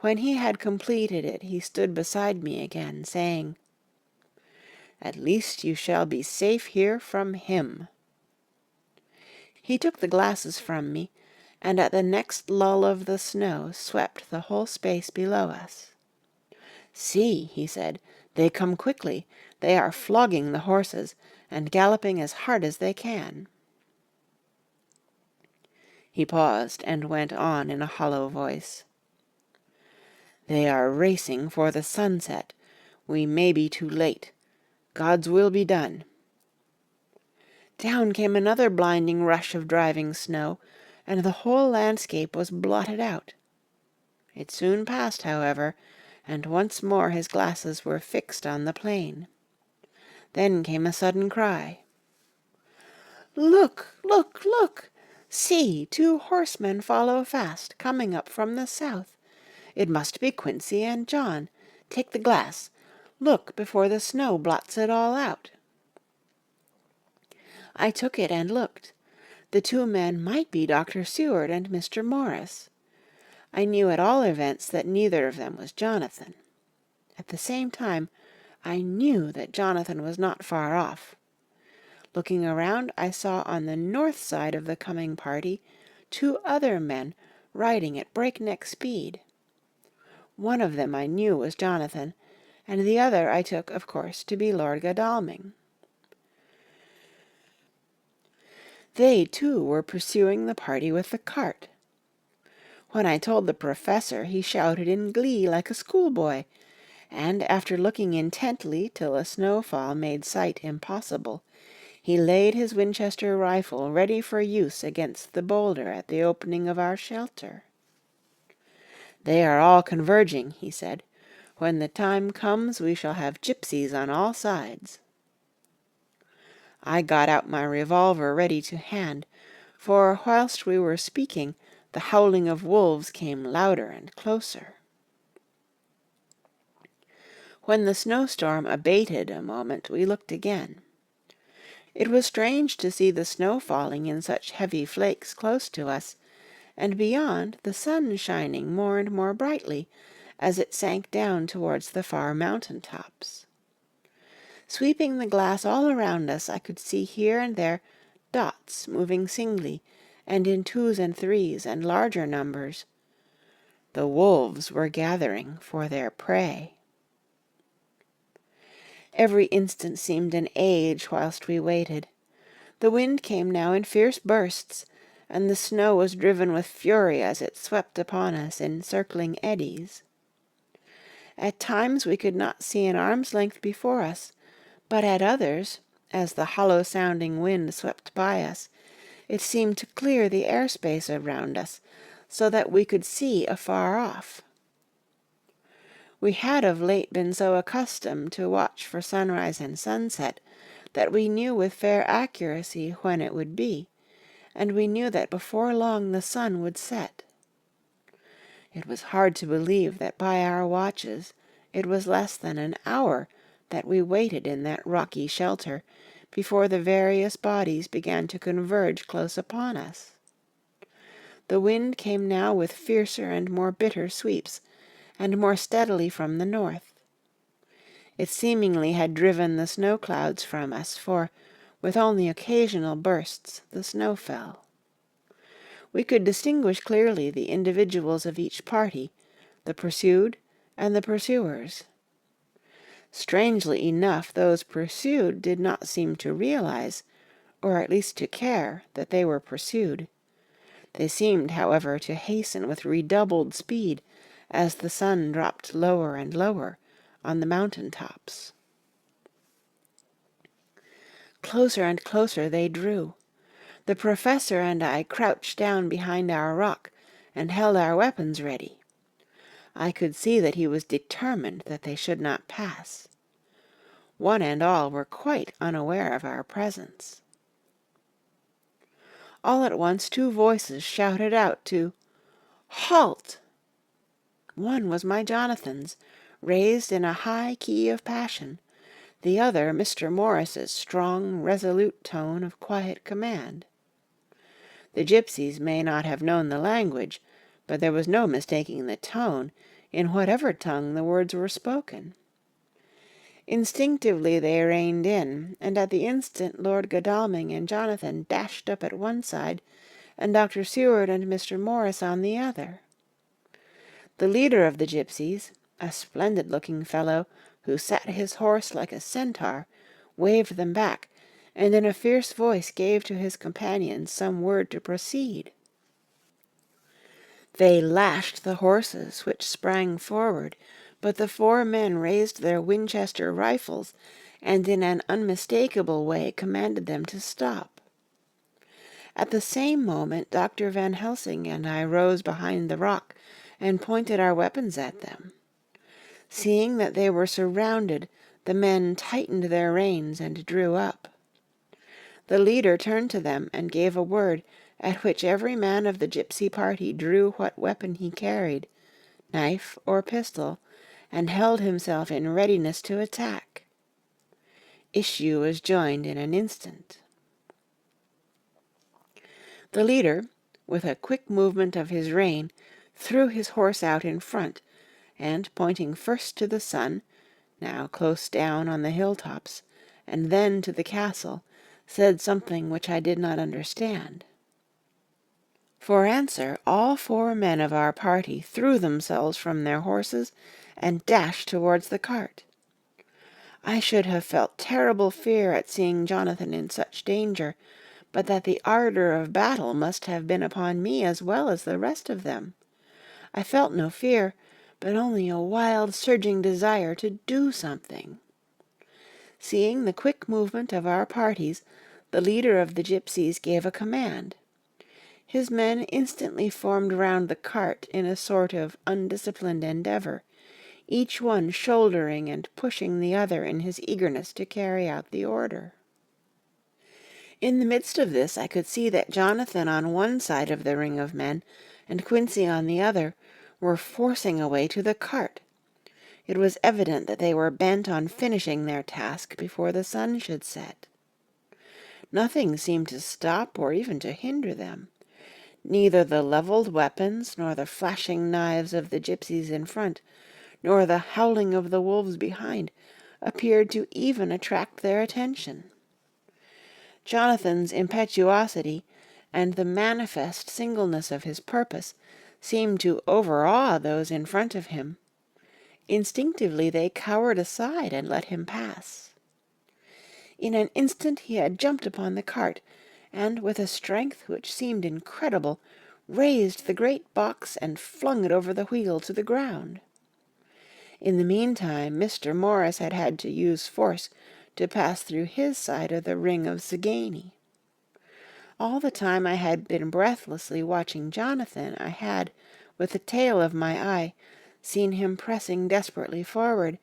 A: When he had completed it, he stood beside me again, saying, "At least you shall be safe here from him." He took the glasses from me, and at the next lull of the snow swept the whole space below us. "See," he said, "they come quickly. They are flogging the horses, and galloping as hard as they can." He paused and went on in a hollow voice. "They are racing for the sunset. We may be too late. God's will be done." Down came another blinding rush of driving snow, and the whole landscape was blotted out. It soon passed, however, and once more his glasses were fixed on the plain. Then came a sudden cry. "Look, look, look! See, 2 horsemen follow fast, coming up from the south. It must be Quincy and John. Take the glass. Look before the snow blots it all out." I took it and looked. The 2 men might be Dr. Seward and Mr. Morris. I knew at all events that neither of them was Jonathan. At the same time, I knew that Jonathan was not far off. Looking around, I saw on the north side of the coming party 2 other men riding at breakneck speed. One of them I knew was Jonathan, and the other I took, of course, to be Lord Godalming. They, too, were pursuing the party with the cart. When I told the Professor, he shouted in glee like a schoolboy, and after looking intently till a snowfall made sight impossible, he laid his Winchester rifle ready for use against the boulder at the opening of our shelter. "They are all converging," he said. "When the time comes we shall have gypsies on all sides." I got out my revolver ready to hand, for whilst we were speaking the howling of wolves came louder and closer. When the snowstorm abated a moment, we looked again. It was strange to see the snow falling in such heavy flakes close to us, and beyond the sun shining more and more brightly as it sank down towards the far mountain tops. Sweeping the glass all around us, I could see here and there dots moving singly, and in 2s and 3s and larger numbers. The wolves were gathering for their prey. Every instant seemed an age whilst we waited. The wind came now in fierce bursts, and the snow was driven with fury as it swept upon us in circling eddies. At times we could not see an arm's length before us, but at others, as the hollow-sounding wind swept by us, it seemed to clear the airspace around us, so that we could see afar off. We had of late been so accustomed to watch for sunrise and sunset that we knew with fair accuracy when it would be, and we knew that before long the sun would set. It was hard to believe that by our watches it was less than an hour that we waited in that rocky shelter before the various bodies began to converge close upon us. The wind came now with fiercer and more bitter sweeps, and more steadily from the north. It seemingly had driven the snow clouds from us, for, with only occasional bursts, the snow fell. We could distinguish clearly the individuals of each party, the pursued and the pursuers. Strangely enough, those pursued did not seem to realize, or at least to care, that they were pursued. They seemed, however, to hasten with redoubled speed as the sun dropped lower and lower on the mountain tops. Closer and closer they drew. The Professor and I crouched down behind our rock and held our weapons ready. I could see that he was determined that they should not pass. One and all were quite unaware of our presence. All at once 2 voices shouted out to "Halt!" One was my Jonathan's, raised in a high key of passion, the other Mr. Morris's strong, resolute tone of quiet command. The gypsies may not have known the language, but there was no mistaking the tone, in whatever tongue the words were spoken. Instinctively they reined in, and at the instant Lord Godalming and Jonathan dashed up at one side, and Dr. Seward and Mr. Morris on the other. The leader of the gypsies, a splendid-looking fellow who sat his horse like a centaur, waved them back, and in a fierce voice gave to his companions some word to proceed. They lashed the horses, which sprang forward, but the four men raised their Winchester rifles, and in an unmistakable way commanded them to stop. At the same moment Dr. Van Helsing and I rose behind the rock and pointed our weapons at them. Seeing that they were surrounded, the men tightened their reins and drew up. The leader turned to them and gave a word, at which every man of the gypsy party drew what weapon he carried, knife or pistol, and held himself in readiness to attack. Issue was joined in an instant. The leader, with a quick movement of his rein, threw his horse out in front, and pointing first to the sun, now close down on the hilltops, and then to the castle, said something which I did not understand. For answer, all four men of our party threw themselves from their horses and dashed towards the cart. I should have felt terrible fear at seeing Jonathan in such danger, but that the ardor of battle must have been upon me as well as the rest of them. I felt no fear, but only a wild, surging desire to do something. Seeing the quick movement of our parties, the leader of the gypsies gave a command. His men instantly formed round the cart in a sort of undisciplined endeavor, each one shouldering and pushing the other in his eagerness to carry out the order. In the midst of this I could see that Jonathan on one side of the ring of men, and Quincy on the other, were forcing a way to the cart. It was evident that they were bent on finishing their task before the sun should set. Nothing seemed to stop or even to hinder them. Neither the levelled weapons, nor the flashing knives of the gypsies in front, nor the howling of the wolves behind, appeared to even attract their attention. Jonathan's impetuosity, and the manifest singleness of his purpose, seemed to overawe those in front of him. Instinctively they cowered aside and let him pass. In an instant he had jumped upon the cart, and with a strength which seemed incredible, raised the great box and flung it over the wheel to the ground. In the meantime Mr. Morris had had to use force to pass through his side of the ring of Zagany. All the time I had been breathlessly watching Jonathan, I had, with the tail of my eye, seen him pressing desperately forward,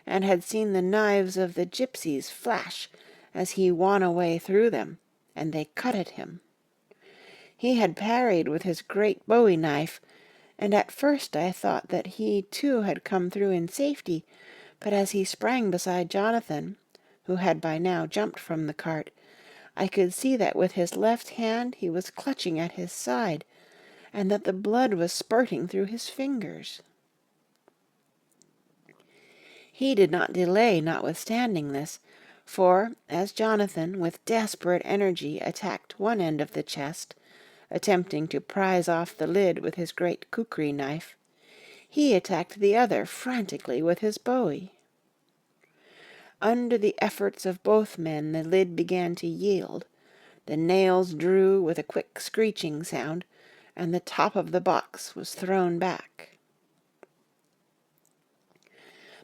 A: and had seen the knives of the gypsies flash as he won a way through them, and they cut at him. He had parried with his great bowie knife, and at first I thought that he too had come through in safety, but as he sprang beside Jonathan, who had by now jumped from the cart, I could see that with his left hand he was clutching at his side, and that the blood was spurting through his fingers. He did not delay notwithstanding this, for, as Jonathan with desperate energy attacked one end of the chest, attempting to prise off the lid with his great kukri knife, he attacked the other frantically with his bowie. Under the efforts of both men the lid began to yield, the nails drew with a quick screeching sound, and the top of the box was thrown back.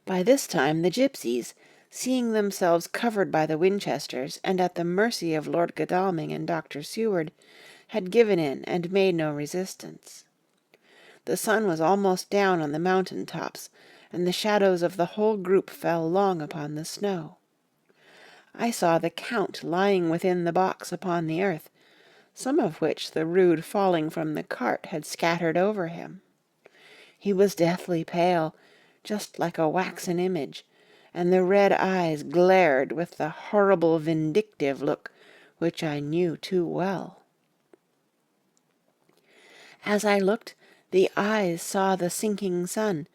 A: By this time the gypsies, seeing themselves covered by the Winchesters and at the mercy of Lord Godalming and Dr. Seward, had given in and made no resistance. The sun was almost down on the mountain tops, and the shadows of the whole group fell long upon the snow. I saw the Count lying within the box upon the earth, some of which the rude falling from the cart had scattered over him. He was deathly pale, just like a waxen image, and the red eyes glared with the horrible vindictive look which I knew too well. As I looked, the eyes saw the sinking sun,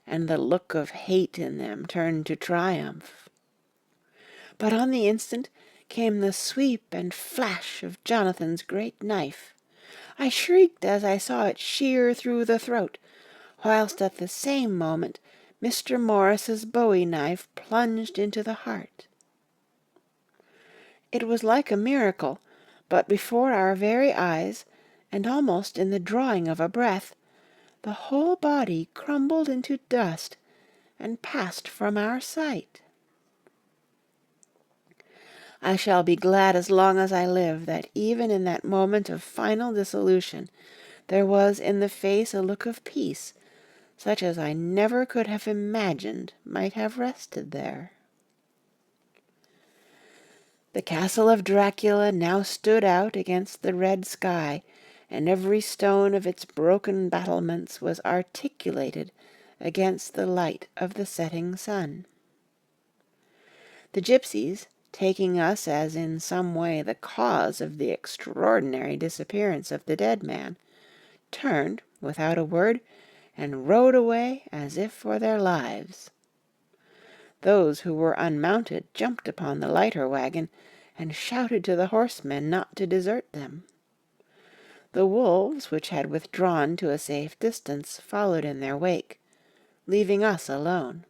A: and the look of hate in them turned to triumph. But on the instant came the sweep and flash of Jonathan's great knife. I shrieked as I saw it shear through the throat, whilst at the same moment Mr. Morris's bowie knife plunged into the heart. It was like a miracle, but before our very eyes, and almost in the drawing of a breath, the whole body crumbled into dust and passed from our sight. I shall be glad as long as I live that even in that moment of final dissolution there was in the face a look of peace, such as I never could have imagined might have rested there. The castle of Dracula now stood out against the red sky, and every stone of its broken battlements was articulated against the light of the setting sun. The gypsies, taking us as in some way the cause of the extraordinary disappearance of the dead man, turned, without a word, and rode away as if for their lives. Those who were unmounted jumped upon the lighter wagon, and shouted to the horsemen not to desert them. The wolves, which had withdrawn to a safe distance, followed in their wake, leaving us alone.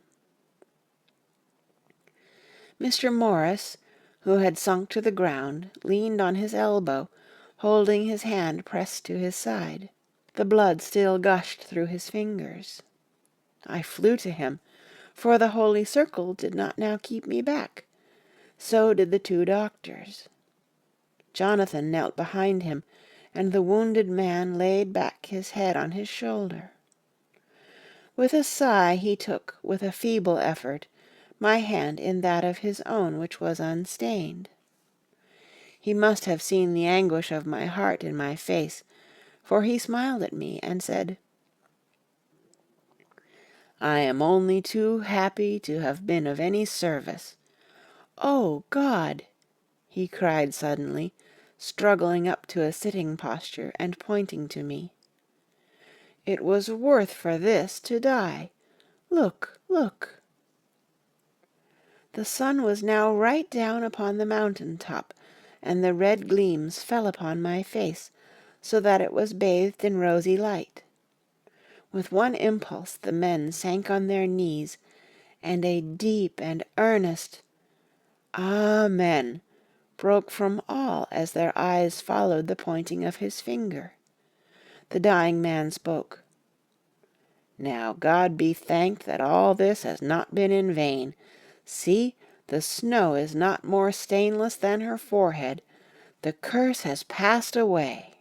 A: Mr. Morris, who had sunk to the ground, leaned on his elbow, holding his hand pressed to his side. The blood still gushed through his fingers. I flew to him, for the holy circle did not now keep me back. So did the two doctors. Jonathan knelt behind him, and the wounded man laid back his head on his shoulder. With a sigh he took, with a feeble effort, my hand in that of his own which was unstained. He must have seen the anguish of my heart in my face, for he smiled at me and said, "I am only too happy to have been of any service. Oh, God!" he cried suddenly, struggling up to a sitting posture and pointing to me. "It was worth for this to die. Look, look!" The sun was now right down upon the mountain top, and the red gleams fell upon my face, so that it was bathed in rosy light. With one impulse the men sank on their knees, and a deep and earnest "Amen" broke from all as their eyes followed the pointing of his finger. The dying man spoke. "Now God be thanked that all this has not been in vain. See, the snow is not more stainless than her forehead. The curse has passed away."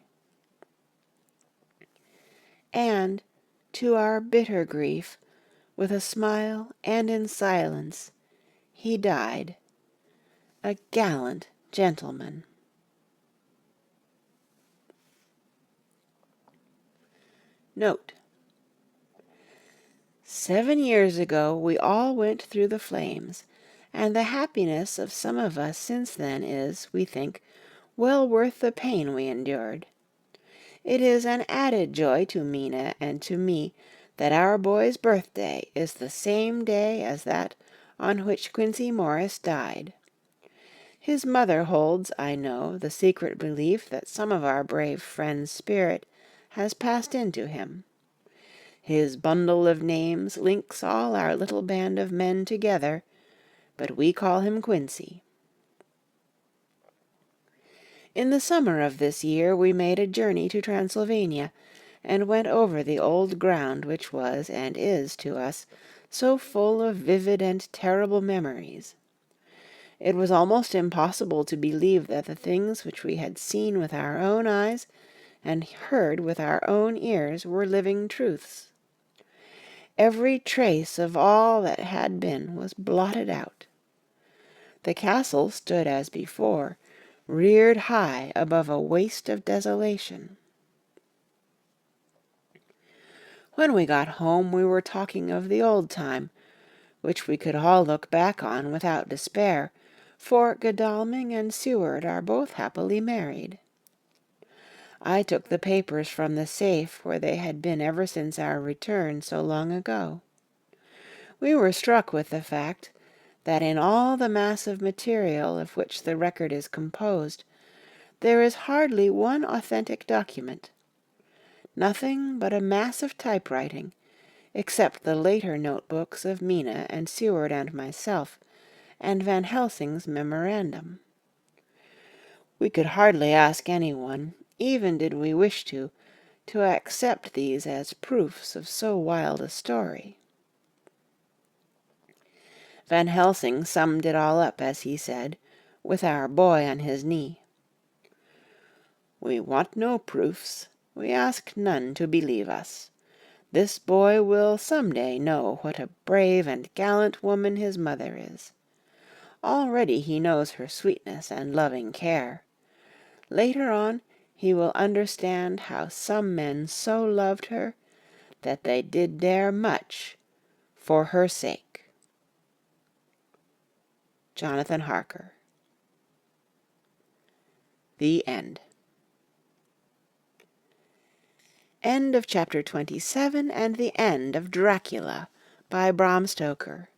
A: And, to our bitter grief, with a smile and in silence, he died, a gallant gentleman. Note: 7 years ago we all went through the flames, and the happiness of some of us since then is, we think, well worth the pain we endured. It is an added joy to Mina and to me that our boy's birthday is the same day as that on which Quincey Morris died. His mother holds, I know, the secret belief that some of our brave friend's spirit has passed into him. His bundle of names links all our little band of men together, but we call him Quincey. In the summer of this year we made a journey to Transylvania, and went over the old ground which was and is to us so full of vivid and terrible memories. It was almost impossible to believe that the things which we had seen with our own eyes and heard with our own ears were living truths. Every trace of all that had been was blotted out. The castle stood as before, reared high above a waste of desolation. When we got home we were talking of the old time, which we could all look back on without despair, for Godalming and Seward are both happily married. I took the papers from the safe where they had been ever since our return so long ago. We were struck with the fact that in all the mass of material of which the record is composed, there is hardly one authentic document, Nothing but a mass of typewriting, except the later notebooks of Mina and Seward and myself, and Van Helsing's memorandum. We could hardly ask anyone, even did we wish to accept these as proofs of so wild a story. Van Helsing summed it all up as he said, with our boy on his knee. "We want no proofs. We ask none to believe us. This boy will some day know what a brave and gallant woman his mother is. Already he knows her sweetness and loving care. Later on he will understand how some men so loved her that they did dare much for her sake." Jonathan Harker. The End. End of chapter 27 and the end of Dracula by Bram Stoker.